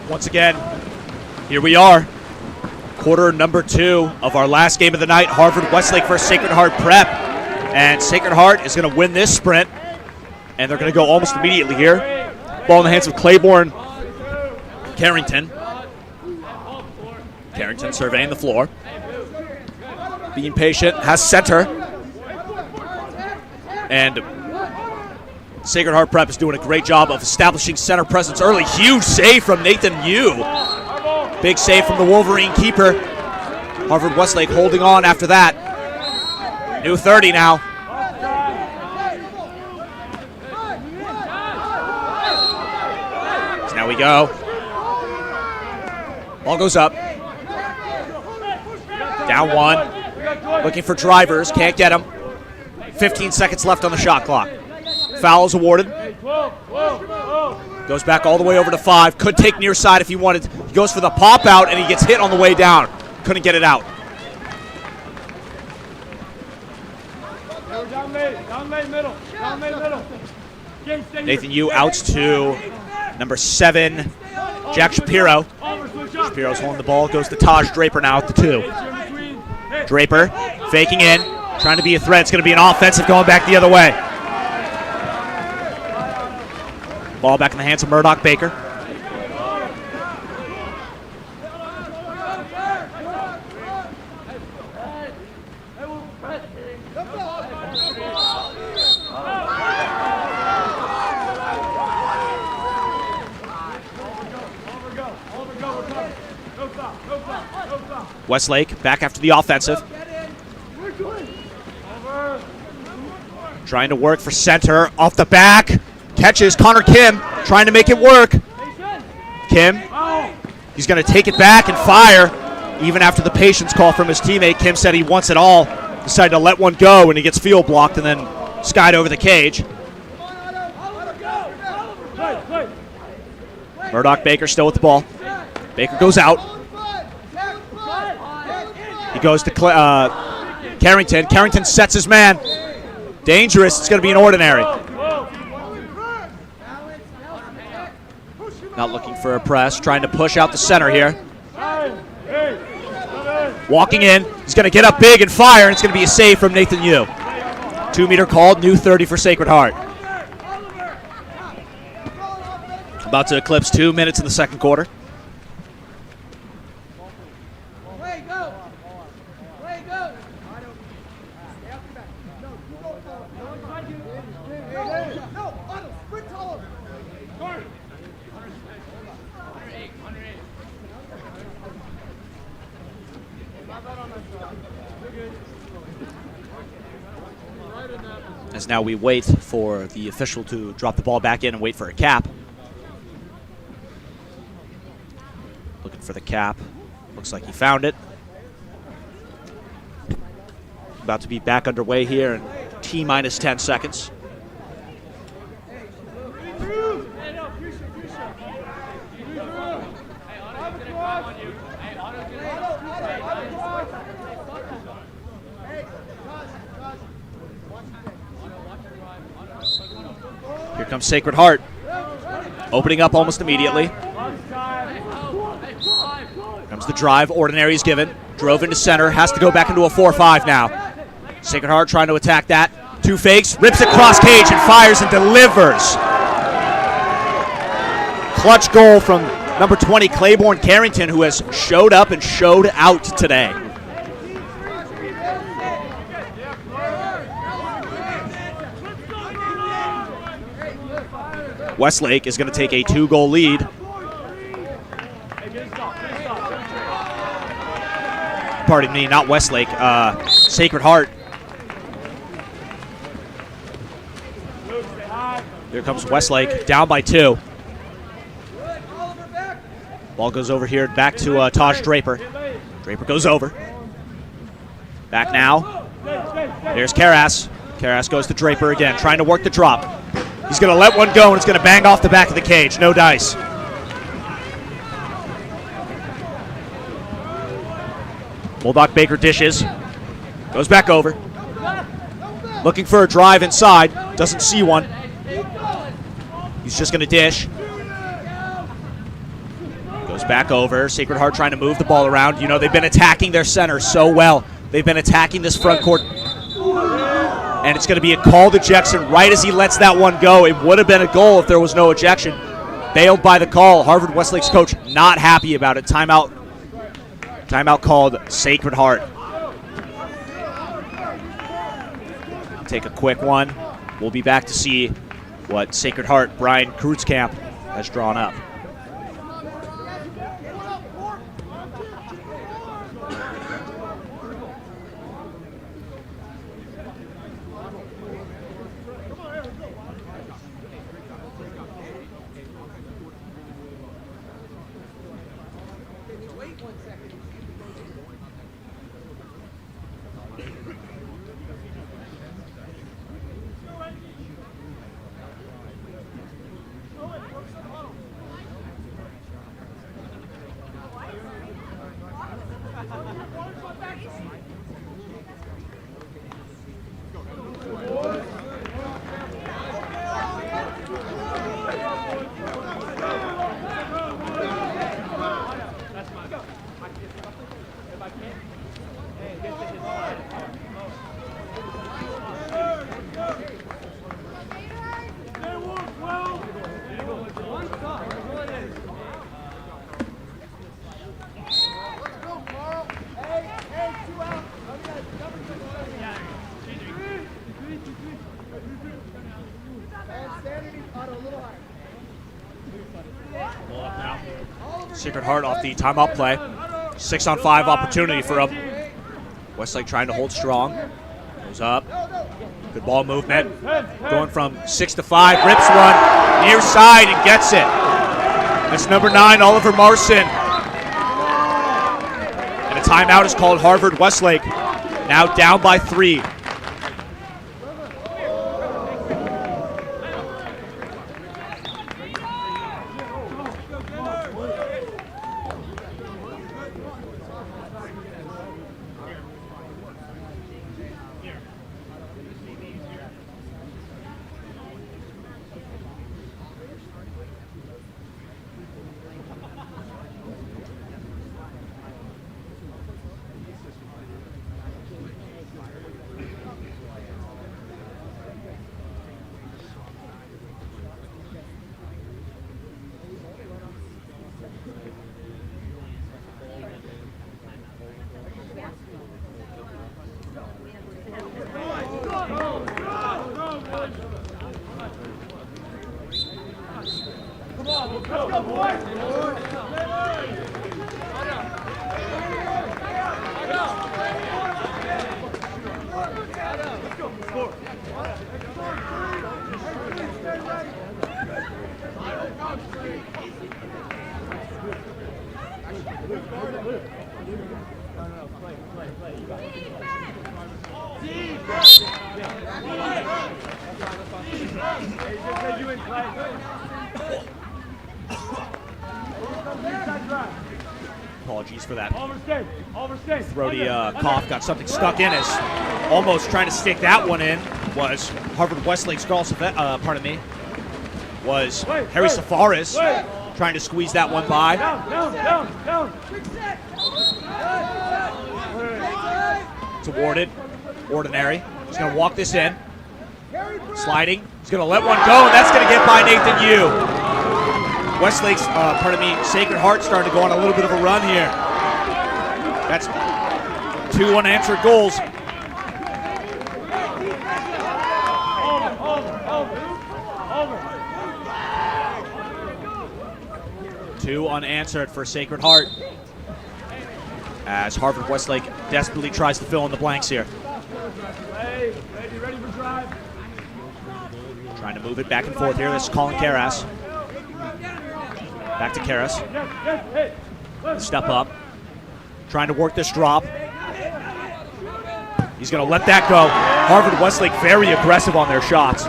Once again, here we are. Quarter number 2 of our last game of the night. Harvard Westlake versus Sacred Heart Prep. And Sacred Heart is going to win this sprint. And they're going to go almost immediately here. Ball in the hands of Claiborne Carrington. Carrington surveying the floor. Being patient, has center. And Sacred Heart Prep is doing a great job of establishing center presence early. Huge save from Nathan Yu. Big save from the Wolverine keeper. Harvard Westlake holding on after that. New 30 now. So now we go. Ball goes up. Down 1. Looking for drivers. Can't get him. 15 seconds left on the shot clock. Foul is awarded. Goes back all the way over to 5. Could take near side if he wanted. He goes for the pop out, and he gets hit on the way down. Couldn't get it out. Nathan Yu outs to number 7, Jack Shapiro. Shapiro's holding the ball, goes to Taj Draper now at the 2. Draper faking in, trying to be a threat. It's going to be an offensive going back the other way. Ball back in the hands of Murdoch Baker. Westlake back after the offensive. Trying to work for center. Off the back. Catches Connor Kim. Trying to make it work. Kim. He's going to take it back and fire. Even after the patience call from his teammate, Kim said he wants it all. Decided to let one go, and he gets field blocked and then skied over the cage. Murdoch Baker still with the ball. Baker goes out. He goes to Carrington. Carrington sets his man. Dangerous. It's going to be an ordinary. Not looking for a press. Trying to push out the center here. Walking in. He's going to get up big and fire, and it's going to be a save from Nathan Yu. 2-meter called. New 30 for Sacred Heart. About to eclipse 2 minutes in the second quarter. As now we wait for the official to drop the ball back in and wait for a cap. Looking for the cap. Looks like he found it. About to be back underway here in T-minus 10 seconds. Here comes Sacred Heart, opening up almost immediately. Comes the drive, ordinary is given. Drove into center, has to go back into a 4-5 now. Sacred Heart trying to attack that. 2 fakes, rips it cross cage and fires and delivers. Clutch goal from number 20, Claiborne Carrington, who has showed up and showed out today. Westlake is going to take a 2-goal lead. Pardon me, not Westlake, Sacred Heart. Here comes Westlake, down by 2. Ball goes over here, back to Taj Draper. Draper goes over. Back now. There's Karras. Karras goes to Draper again, trying to work the drop. He's going to let one go, and it's going to bang off the back of the cage. No dice. Bulldog Baker dishes. Goes back over. Looking for a drive inside. Doesn't see one. He's just going to dish. Goes back over. Sacred Heart trying to move the ball around. You know, they've been attacking their center so well. They've been attacking this front court. And it's going to be a called ejection right as he lets that one go. It would have been a goal if there was no ejection. Bailed by the call. Harvard Westlake's coach not happy about it. Timeout. Timeout called Sacred Heart. Take a quick one. We'll be back to see what Sacred Heart Brian Kreutzkamp has drawn up. Sacred Heart off the timeout play. 6-on-5 opportunity for him. Westlake trying to hold strong. Goes up. Good ball movement. Going from 6 to 5. Rips one near side and gets it. That's number 9, Oliver Marson. And a timeout is called Harvard Westlake. Now down by 3. Apologies for that throaty cough. Got something stuck in us. Almost trying to stick that one in was Harvard Westlake's girl, was Harry Safaris trying to squeeze that one by. It's awarded. Ordinary. He's going to walk this in. Sliding. He's going to let one go, and that's going to get by Nathan Yu. Westlake's, Sacred Heart starting to go on a little bit of a run here. That's 2 unanswered goals. Two unanswered for Sacred Heart as Harvard Westlake desperately tries to fill in the blanks here. Trying to move it back and forth here. This is Colin Karras. Back to Karras. Step up. Trying to work this drop. He's going to let that go. Harvard Westlake very aggressive on their shots.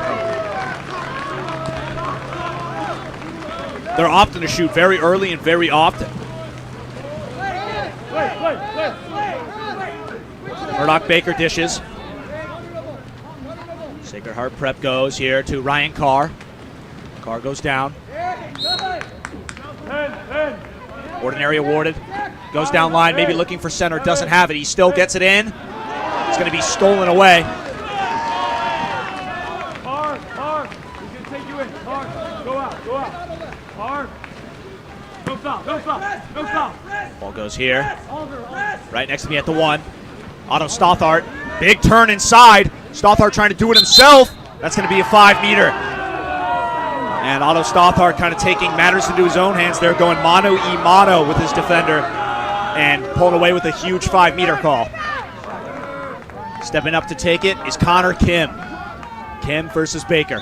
They're opting to shoot very early and very often. Murdoch Baker dishes. Sacred Heart prep goes here to Ryan Carr. Carr goes down. Ordinary awarded. Goes down line, maybe looking for center, doesn't have it. He still gets it in. It's going to be stolen away. Carr, he's going to take you in. Carr, go out. Carr. No foul. Ball goes here. Right next to me at the 1. Otto Stothart. Big turn inside. Stothart trying to do it himself. That's going to be a 5-meter. And Otto Stothart kind of taking matters into his own hands there, going mano-y-mano with his defender and pulling away with a huge 5-meter call. Stepping up to take it is Connor Kim. Kim versus Baker.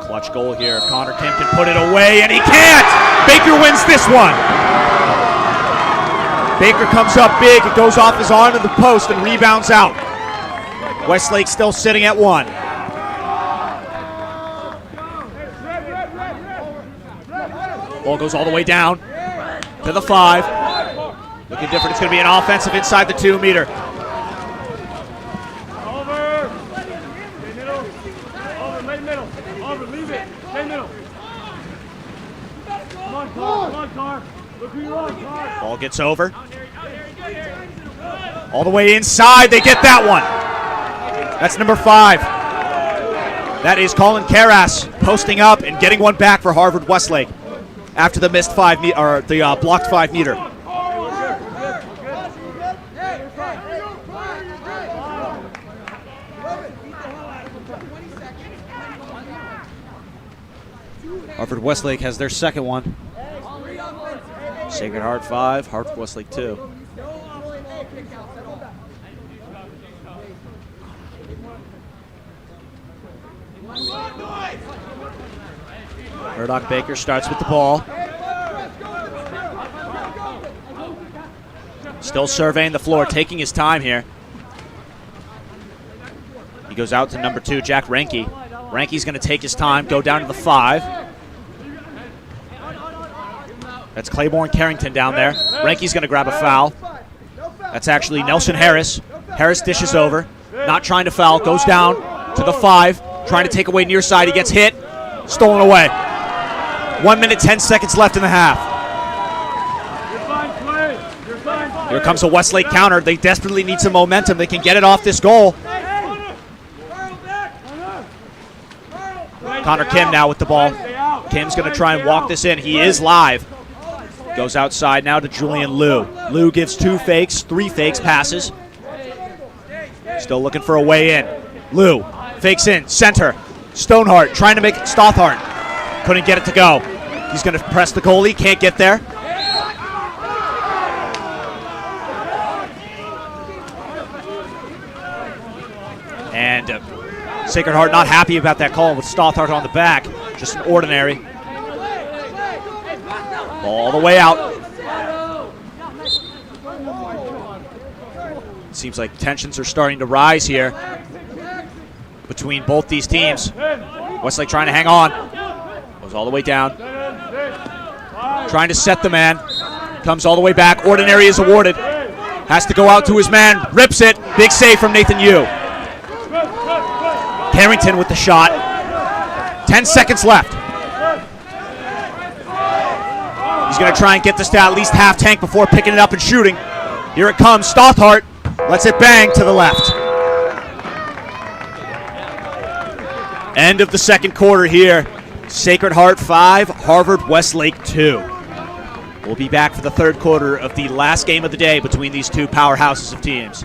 Clutch goal here. If Connor Kim can put it away, and he can't! Baker wins this one. Baker comes up big. It goes off his arm to the post and rebounds out. Westlake still sitting at 1. Ball goes all the way down to the 5. Looking different. It's going to be an offensive inside the 2-meter. Ball gets over. All the way inside. They get that one. That's number 5. That is Colin Karras posting up and getting one back for Harvard Westlake after the missed 5-meter or the blocked 5-meter. Harvard Westlake has their second one. Sacred Heart 5, Harvard Westlake 2. Murdoch Baker starts with the ball. Still surveying the floor, taking his time here. He goes out to number 2, Jack Renke. Renke's going to take his time, go down to the 5. That's Claiborne Carrington down there. Renke's going to grab a foul. That's actually Nelson Harris. Harris dishes over, not trying to foul, goes down to the 5, trying to take away near side. He gets hit, stolen away. 1 minute, 10 seconds left in the half. Here comes a Westlake counter. They desperately need some momentum. They can get it off this goal. Connor Kim now with the ball. Kim's going to try and walk this in. He is live. Goes outside now to Julian Liu. Liu gives 2 fakes, 3 fakes, passes. Still looking for a way in. Liu fakes in, center. Stoneheart trying to make it Stothart. Couldn't get it to go. He's going to press the goalie, can't get there. And Sacred Heart not happy about that call with Stothart on the back. Just an ordinary. All the way out. Seems like tensions are starting to rise here between both these teams. Westlake trying to hang on. Goes all the way down. Trying to set the man. Comes all the way back. Ordinary is awarded. Has to go out to his man. Rips it. Big save from Nathan Yu. Carrington with the shot. 10 seconds left. He's going to try and get this to at least half tank before picking it up and shooting. Here it comes. Stothart lets it bang to the left. End of the second quarter here. Sacred Heart 5, Harvard Westlake 2. We'll be back for the third quarter of the last game of the day between these two powerhouses of teams.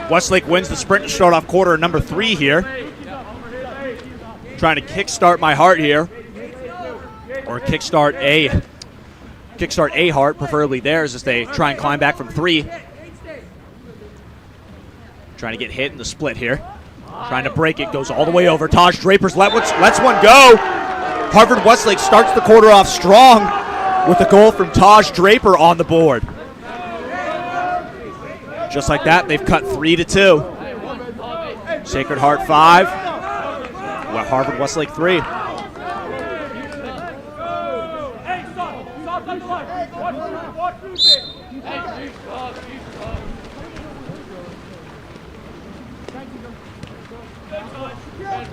Westlake wins the sprint to start off quarter number 3 here. Trying to kickstart my heart here, or kickstart a heart, preferably theirs, as they try and climb back from 3. Trying to get hit in the split here. Trying to break it, goes all the way over. Taj Draper's lets one go. Harvard Westlake starts the quarter off strong with a goal from Taj Draper on the board. Just like that, they've cut 3-2. Sacred Heart 5, Harvard Westlake 3.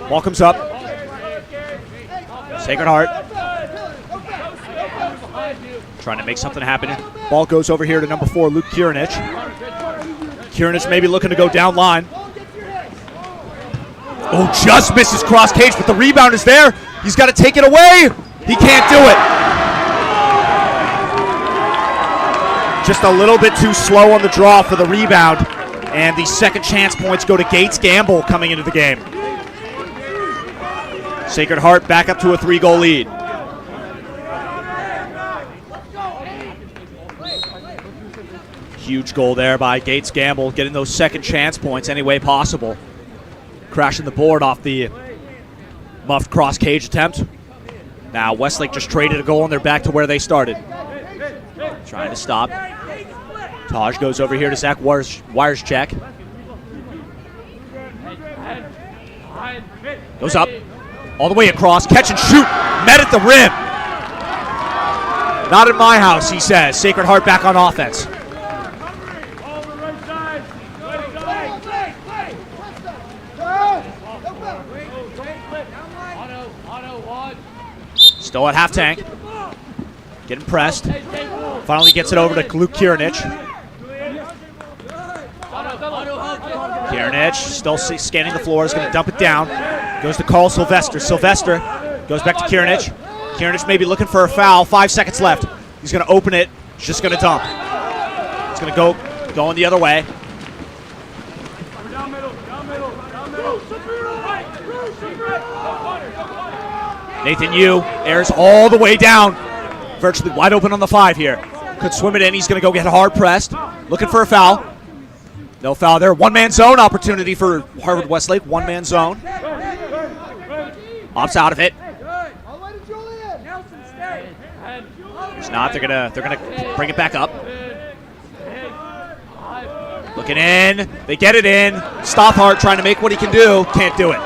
Ball comes up. Sacred Heart trying to make something happen. Ball goes over here to number 4, Luke Kirinich. Kirinich maybe looking to go down line. Oh, just misses cross cage, but the rebound is there. He's got to take it away. He can't do it. Just a little bit too slow on the draw for the rebound. And the second chance points go to Gates Gamble coming into the game. Sacred Heart back up to a 3-goal lead. Huge goal there by Gates Gamble, getting those second chance points any way possible. Crashing the board off the muffed cross cage attempt. Now Westlake just traded a goal and they're back to where they started. Trying to stop. Taj goes over here to Zach Wires check. Goes up. All the way across. Catch and shoot. Met at the rim. Not in my house, he says. Sacred Heart back on offense. Still at half tank. Getting pressed. Finally gets it over to Luke Kirinich. Kirinich still scanning the floor. Is going to dump it down. Goes to Carl Sylvester. Sylvester goes back to Kirinich. Kirinich maybe looking for a foul. 5 seconds left. He's going to open it. He's just going to dump. It's going to go going the other way. Nathan Yu airs all the way down. Virtually wide open on the 5 here. Could swim it in. He's going to go get hard pressed. Looking for a foul. No foul there. One-man zone opportunity for Harvard Westlake. One-man zone. Opts out of it. It's not. They're gonna bring it back up. Looking in. They get it in. Stothart trying to make what he can do. Can't do it.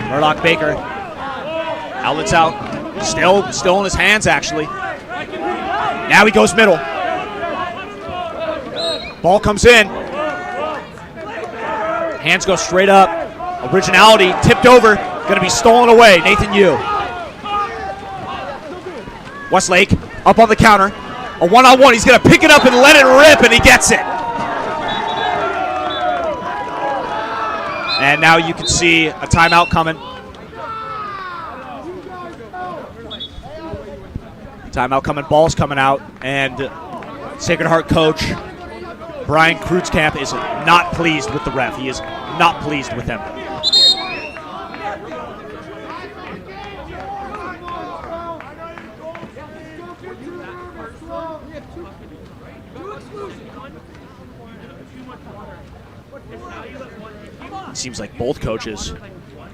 Murdoch Baker. Outlets out. Still in his hands, actually. Now he goes middle. Ball comes in. Hands go straight up. Originality tipped over. Going to be stolen away. Nathan Yu. Westlake up on the counter. A one-on-one. He's going to pick it up and let it rip, and he gets it. And now you can see a timeout coming. Timeout coming, ball's coming out, and Sacred Heart coach Brian Kreutzkamp is not pleased with the ref. He is not pleased with him. It seems like both coaches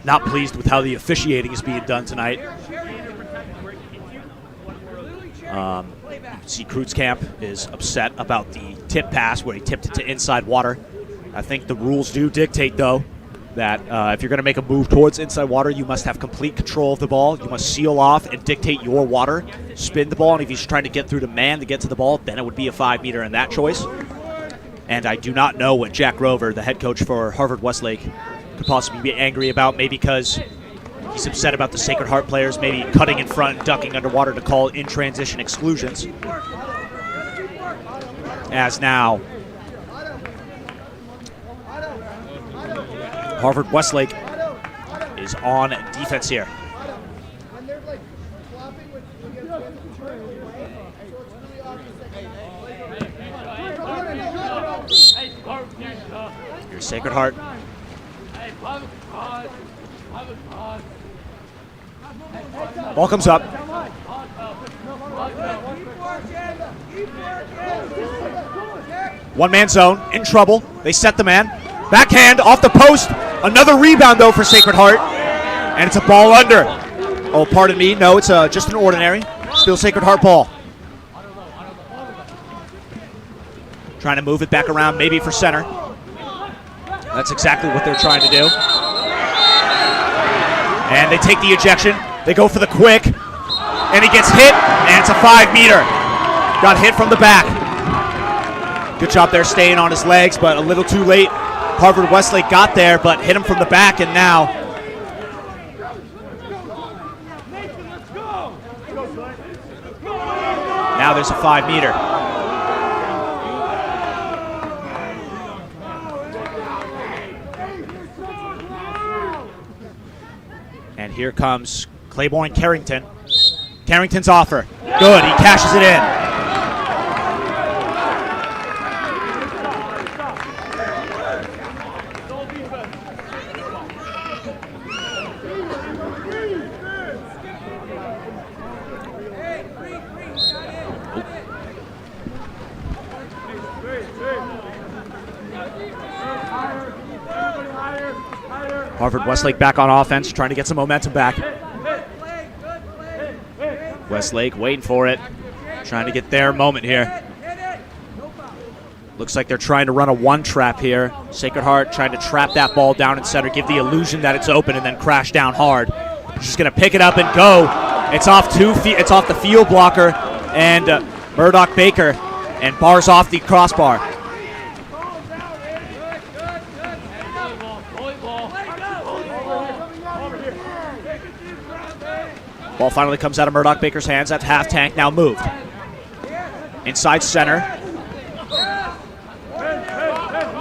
not pleased with how the officiating is being done tonight. You can see Kreutzkamp is upset about the tip pass where he tipped it to inside water. I think the rules do dictate, though, that if you're going to make a move towards inside water, you must have complete control of the ball. You must seal off and dictate your water, spin the ball, and if he's trying to get through to man to get to the ball, then it would be a 5-meter in that choice. And I do not know what Jack Grover, the head coach for Harvard Westlake, could possibly be angry about, maybe because He's upset about the Sacred Heart players maybe cutting in front and ducking underwater to call in transition exclusions. As now, Harvard Westlake is on defense here. Here's Sacred Heart. Ball comes up. One-man zone, in trouble. They set the man. Backhand off the post. Another rebound, though, for Sacred Heart. And it's a ball under. Oh, pardon me. No, it's just an ordinary. Still Sacred Heart ball. Trying to move it back around, maybe for center. That's exactly what they're trying to do. And they take the ejection. They go for the quick. And he gets hit, and it's a 5-meter. Got hit from the back. Good job there staying on his legs, but a little too late. Harvard Westlake got there, but hit him from the back, and now there's a 5-meter. And here comes Claiborne Carrington. Carrington's offer. Good, he cashes it in. Harvard Westlake back on offense, trying to get some momentum back. Westlake waiting for it, trying to get their moment here. Looks like they're trying to run a one trap here. Sacred Heart trying to trap that ball down in center, give the illusion that it's open, and then crash down hard. Just going to pick it up and go. It's off it's off the field blocker and Murdoch Baker, and bars off the crossbar. Ball finally comes out of Murdoch Baker's hands. That's half tank, now moved. Inside center.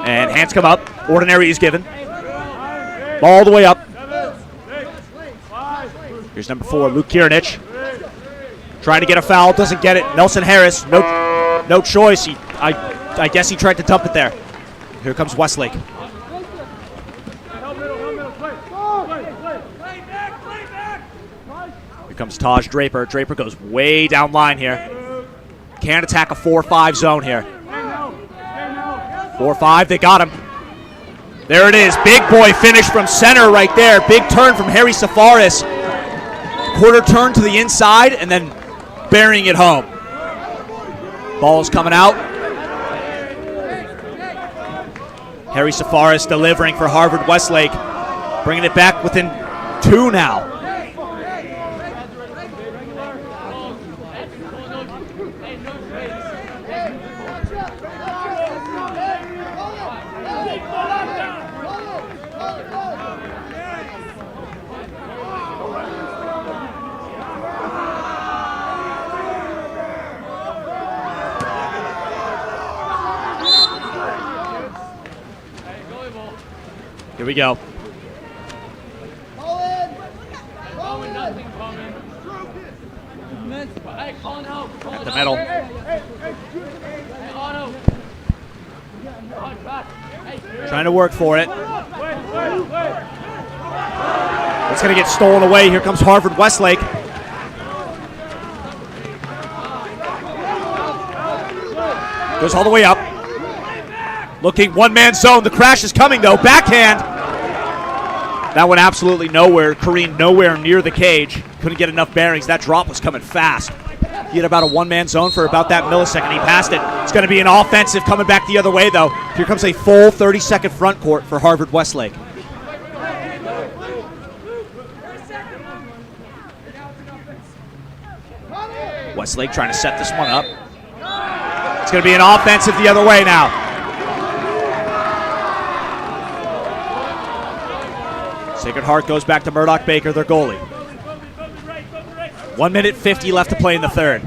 And hands come up. Ordinary is given. Ball all the way up. Here's number 4, Luke Kieranich. Trying to get a foul, doesn't get it. Nelson Harris, no choice. I guess he tried to dump it there. Here comes Westlake. Comes Taj Draper. Draper goes way down line here. Can't attack a 4-5 zone here. 4-5, they got him. There it is. Big boy finish from center right there. Big turn from Harry Safaris. Quarter turn to the inside and then burying it home. Ball's coming out. Harry Safaris delivering for Harvard Westlake. Bringing it back within 2 now. Here we go. At the middle. Trying to work for it. It's going to get stolen away. Here comes Harvard Westlake. Goes all the way up. Looking one-man zone. The crash is coming, though. Backhand. That went absolutely nowhere. Careened nowhere near the cage. Couldn't get enough bearings. That drop was coming fast. He had about a one-man zone for about that millisecond. He passed it. It's going to be an offensive coming back the other way, though. Here comes a full 30-second front court for Harvard Westlake. Westlake trying to set this one up. It's going to be an offensive the other way now. Sacred Heart goes back to Murdoch Baker, their goalie. 1 minute 50 left to play in the third.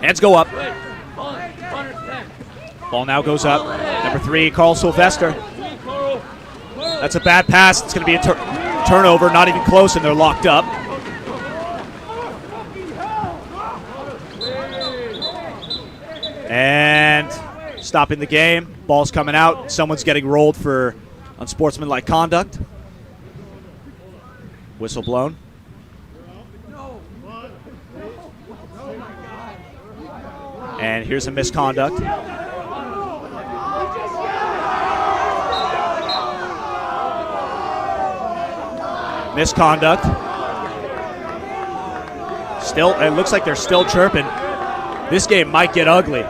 Hands go up. Ball now goes up. Number 3, Carl Sylvester. That's a bad pass. It's going to be a turnover, not even close, and they're locked up. And stopping the game. Ball's coming out. Someone's getting rolled for unsportsmanlike conduct. Whistle blown. And here's a misconduct. Misconduct. Still, it looks like they're still chirping. This game might get ugly.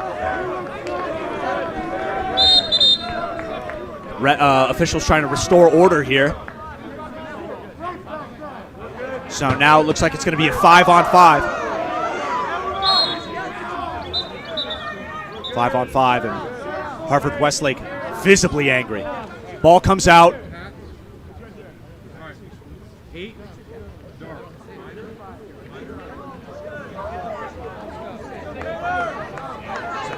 Officials trying to restore order here. So now it looks like it's going to be a 5-on-5. 5-on-5, and Harvard Westlake visibly angry. Ball comes out.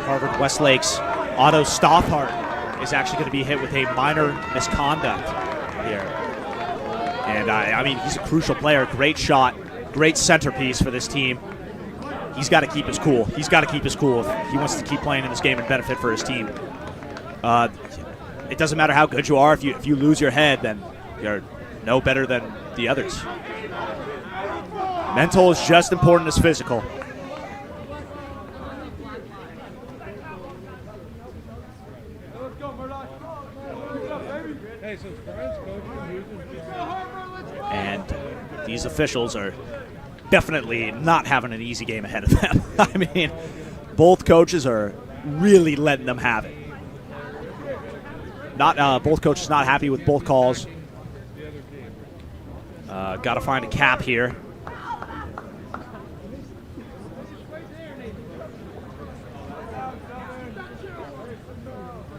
Harvard Westlake's Otto Stothart is actually going to be hit with a minor misconduct here. And I mean, he's a crucial player. Great shot, great centerpiece for this team. He's got to keep his cool. He's got to keep his cool if he wants to keep playing in this game and benefit for his team. It doesn't matter how good you are. If you lose your head, then you're no better than the others. Mental is just important as physical. And these officials are definitely not having an easy game ahead of them. I mean, both coaches are really letting them have it. Both coaches not happy with both calls. Got to find a cap here.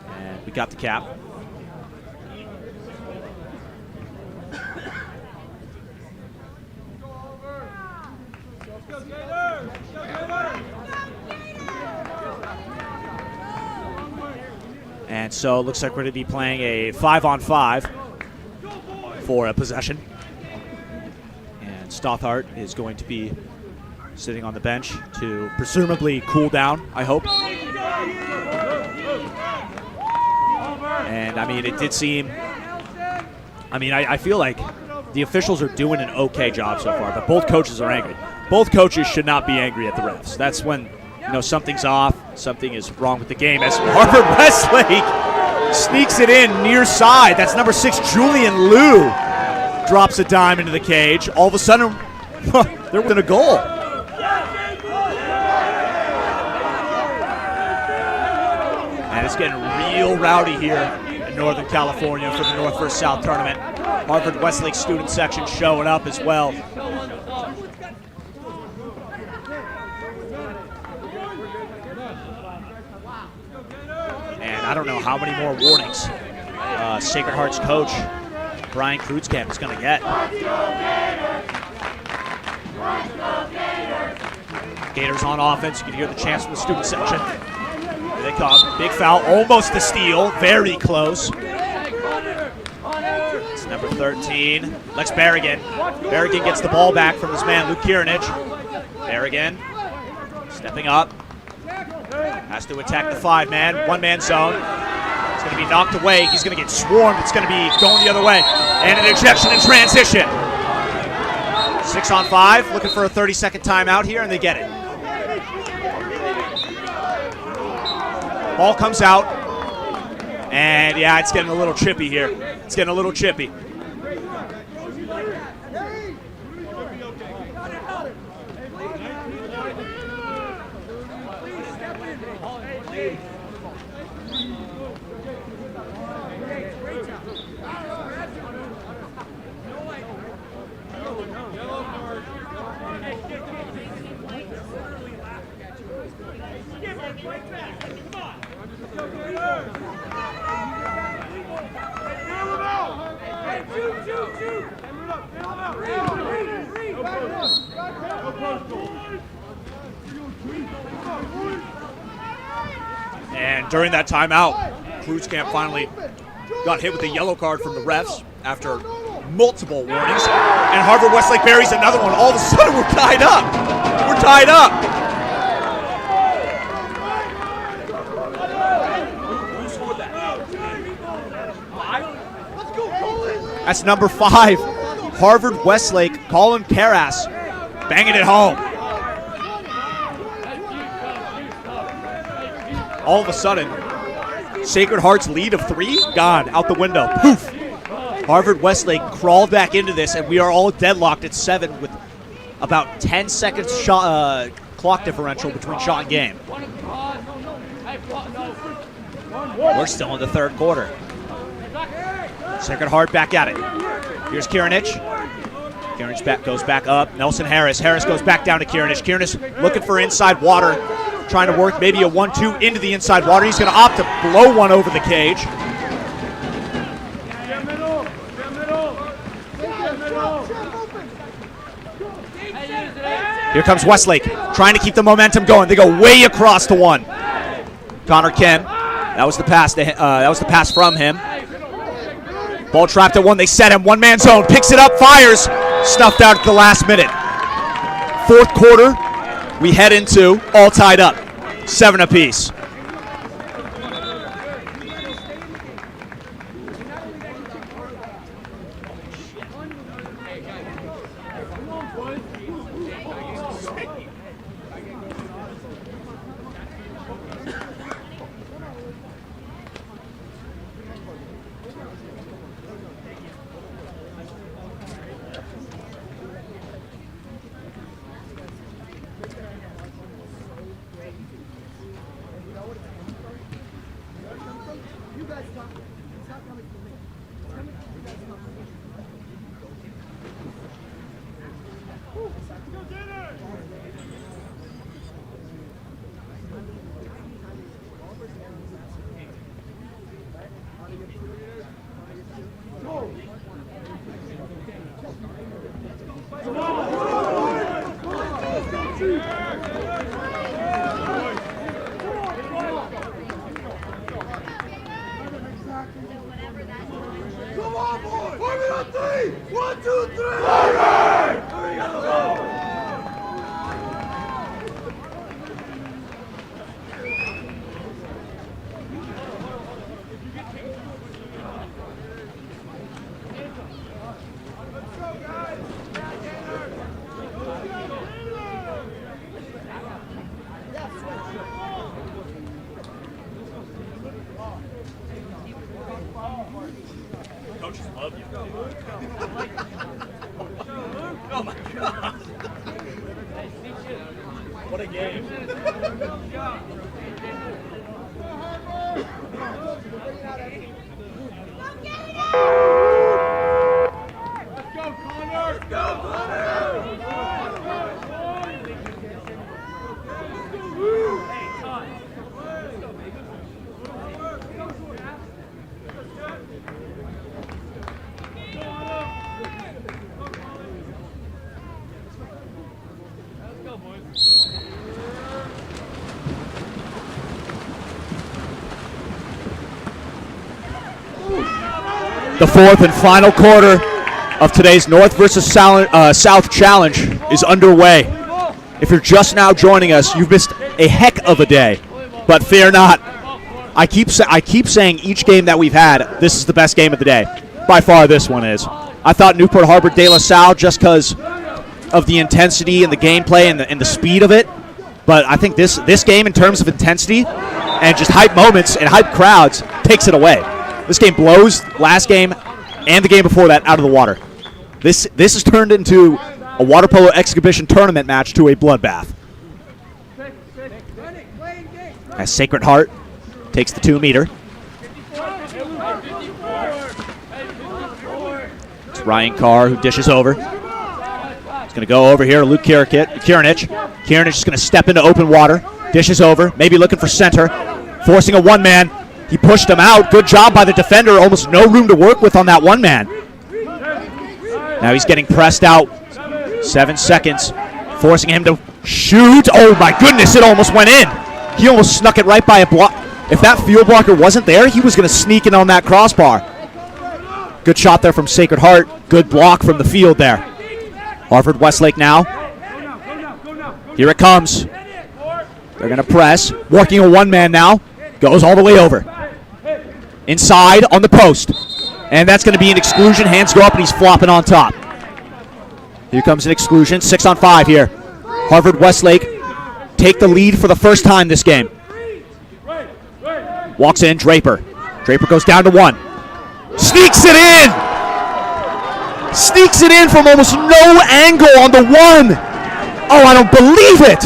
And we got the cap. And so it looks like we're going to be playing a 5-on-5 for a possession. And Stothart is going to be sitting on the bench to presumably cool down, I hope. And I mean, it did seem, I feel like the officials are doing an okay job so far, but both coaches are angry. Both coaches should not be angry at the refs. That's when, something's off, something is wrong with the game. As Harvard Westlake sneaks it in near side. That's number 6, Julian Liu, drops a dime into the cage. All of a sudden, they're within a goal. And it's getting real rowdy here in Northern California for the North vs. South tournament. Harvard Westlake student section showing up as well. And I don't know how many more warnings Sacred Heart's coach, Brian Kreutzkamp, is going to get. Gators on offense. You can hear the chants from the student section. Here they come. Big foul. Almost a steal. Very close. It's number 13, Lex Berrigan. Berrigan gets the ball back from his man, Luke Kirinich. Berrigan stepping up. Has to attack the 5-man. One-man zone. It's going to be knocked away. He's going to get swarmed. It's going to be going the other way. And an ejection in transition. 6-on-5. Looking for a 30-second timeout here, and they get it. Ball comes out. And, yeah, it's getting a little chippy here. It's getting a little chippy. And during that timeout, Cruz Camp finally got hit with a yellow card from the refs after multiple warnings. And Harvard Westlake buries another one. All of a sudden, we're tied up. We're tied up. That's number 5. Harvard Westlake, Colin Carras, banging it home. All of a sudden, Sacred Heart's lead of 3 gone out the window. Poof. Harvard Westlake crawled back into this, and we are all deadlocked at 7 with about 10 seconds clock differential between shot and game. We're still in the third quarter. Sacred Heart back at it. Here's Kieranich. Kieranich goes back up. Nelson Harris. Harris goes back down to Kieranich. Kieranich looking for inside water. Trying to work maybe a 1-2 into the inside water. He's going to opt to blow one over the cage. Here comes Westlake, trying to keep the momentum going. They go way across to 1. Connor Ken. That was the pass. That was the pass from him. Ball trapped at 1. They set him. One-man zone. Picks it up. Fires. Snuffed out at the last minute. Fourth quarter. We head into all tied up. 7 apiece. Coaches love you. Oh my God. What a game. Let's go, Connor! Let's go, Connor! Hey, Todd. The fourth and final quarter of today's North versus South Challenge is underway. If you're just now joining us, you've missed a heck of a day, but fear not. I keep saying each game that we've had, this is the best game of the day. By far, this one is. I thought Newport Harbor De La Salle, just because of the intensity and the gameplay and the speed of it, but I think this game, in terms of intensity and just hype moments and hype crowds, takes it away. This game blows last game and the game before that out of the water. This has turned into a water polo exhibition tournament match to a bloodbath. As Sacred Heart takes the 2-meter. It's Ryan Carr who dishes over. He's going to go over here to Luke Kieranich. Kieranich is going to step into open water. Dishes over, maybe looking for center. Forcing a one-man. He pushed him out. Good job by the defender. Almost no room to work with on that one man. Now he's getting pressed out. 7 seconds, forcing him to shoot. Oh my goodness, it almost went in. He almost snuck it right by a block. If that field blocker wasn't there, he was going to sneak in on that crossbar. Good shot there from Sacred Heart. Good block from the field there. Harvard Westlake now. Here it comes. They're going to press. Working a one-man now. Goes all the way over. Inside on the post. And that's going to be an exclusion. Hands go up and he's flopping on top. Here comes an exclusion. 6 on 5 here. Harvard Westlake take the lead for the first time this game. Walks in, Draper. Draper goes down to 1. Sneaks it in! Sneaks it in from almost no angle on the 1. Oh, I don't believe it!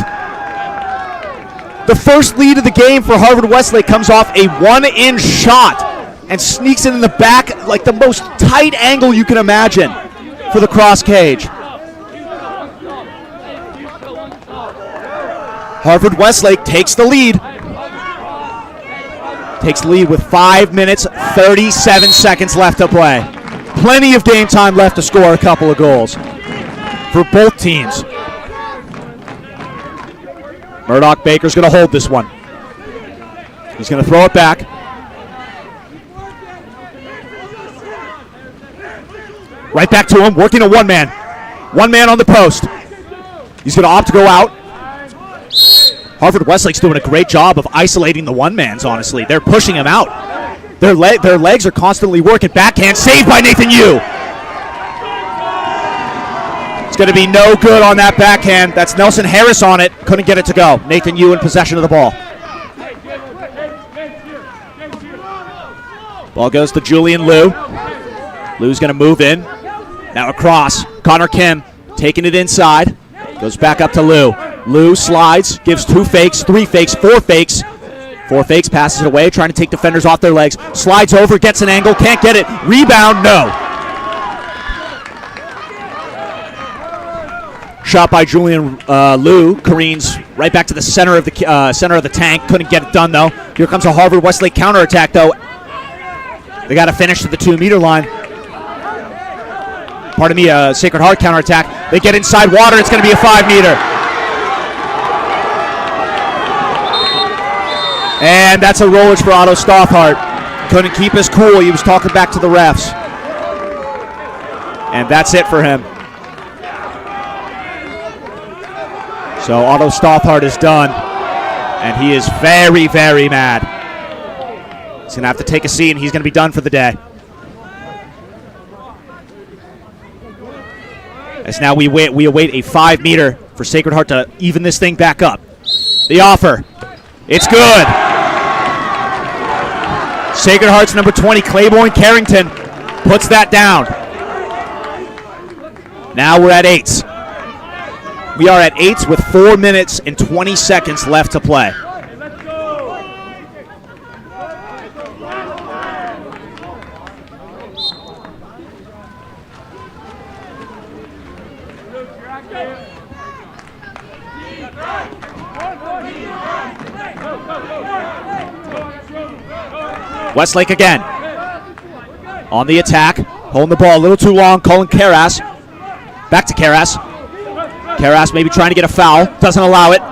The first lead of the game for Harvard Westlake comes off a 1-in shot and sneaks it in the back like the most tight angle you can imagine for the cross cage. Harvard Westlake takes the lead. Takes the lead with 5 minutes, 37 seconds left to play. Plenty of game time left to score a couple of goals for both teams. Murdoch Baker's going to hold this one. He's going to throw it back. Right back to him, working a one-man. One-man on the post. He's going to opt to go out. Harvard Westlake's doing a great job of isolating the one-mans, honestly. They're pushing him out. Their legs are constantly working. Backhand saved by Nathan Yu. It's going to be no good on that backhand. That's Nelson Harris on it. Couldn't get it to go. Nathan Yu in possession of the ball. Ball goes to Julian Liu. Liu's going to move in. Now across. Connor Kim taking it inside. Goes back up to Liu. Liu slides, gives 2 fakes, 3 fakes, 4 fakes. 4 fakes, passes it away, trying to take defenders off their legs. Slides over, gets an angle, can't get it. Rebound, no. Shot by Julian Liu. Careens right back to the center of the tank. Couldn't get it done, though. Here comes a Harvard Westlake counterattack, though. They got to finish to the 2-meter line. Pardon me, Sacred Heart counterattack. They get inside water. It's going to be a 5-meter. And that's a rollage for Otto Stothart. Couldn't keep his cool. He was talking back to the refs. And that's it for him. So Otto Stothart is done. And he is very, very mad. He's going to have to take a seat, and he's going to be done for the day. As now we await a 5-meter for Sacred Heart to even this thing back up. The offer. It's good. Sacred Heart's number 20, Claiborne Carrington, puts that down. Now we're at 8s. We are at 8s with 4 minutes and 20 seconds left to play. Westlake again. On the attack. Holding the ball a little too long. Colin Karras. Back to Karras. Karras maybe trying to get a foul. Doesn't allow it.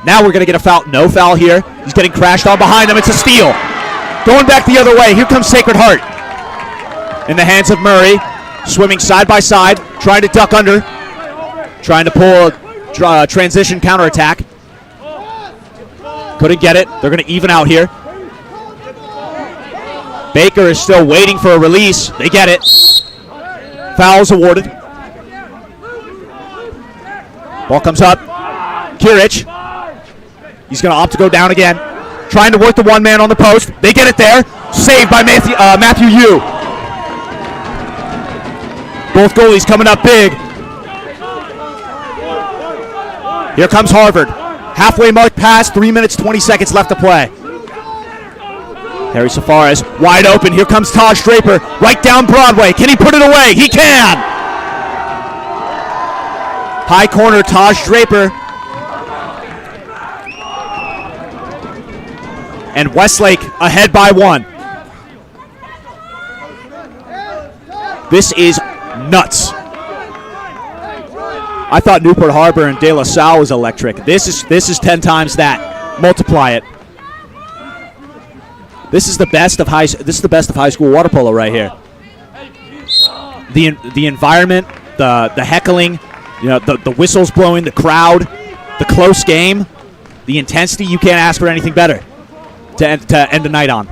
Now we're going to get a foul. No foul here. He's getting crashed on behind them. It's a steal. Going back the other way. Here comes Sacred Heart. In the hands of Murray. Swimming side by side. Trying to duck under. Trying to pull a transition counterattack. Couldn't get it. They're going to even out here. Baker is still waiting for a release. They get it. Fouls awarded. Ball comes up. Kirich. He's going to opt to go down again. Trying to work the one-man on the post. They get it there. Saved by Matthew Yu. Both goalies coming up big. Here comes Harvard. Halfway mark pass. 3 minutes, 20 seconds left to play. Harry Safaris wide open. Here comes Taj Draper right down Broadway. Can he put it away? He can! High corner, Taj Draper. And Westlake ahead by 1. This is nuts. I thought Newport Harbor and De La Salle was electric. This is 10 times that. Multiply it. This is the best of high school water polo right here. The environment, the heckling, the whistles blowing, the crowd, the close game, the intensity. You can't ask for anything better to end the night on.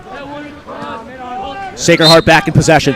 Sacred Heart back in possession.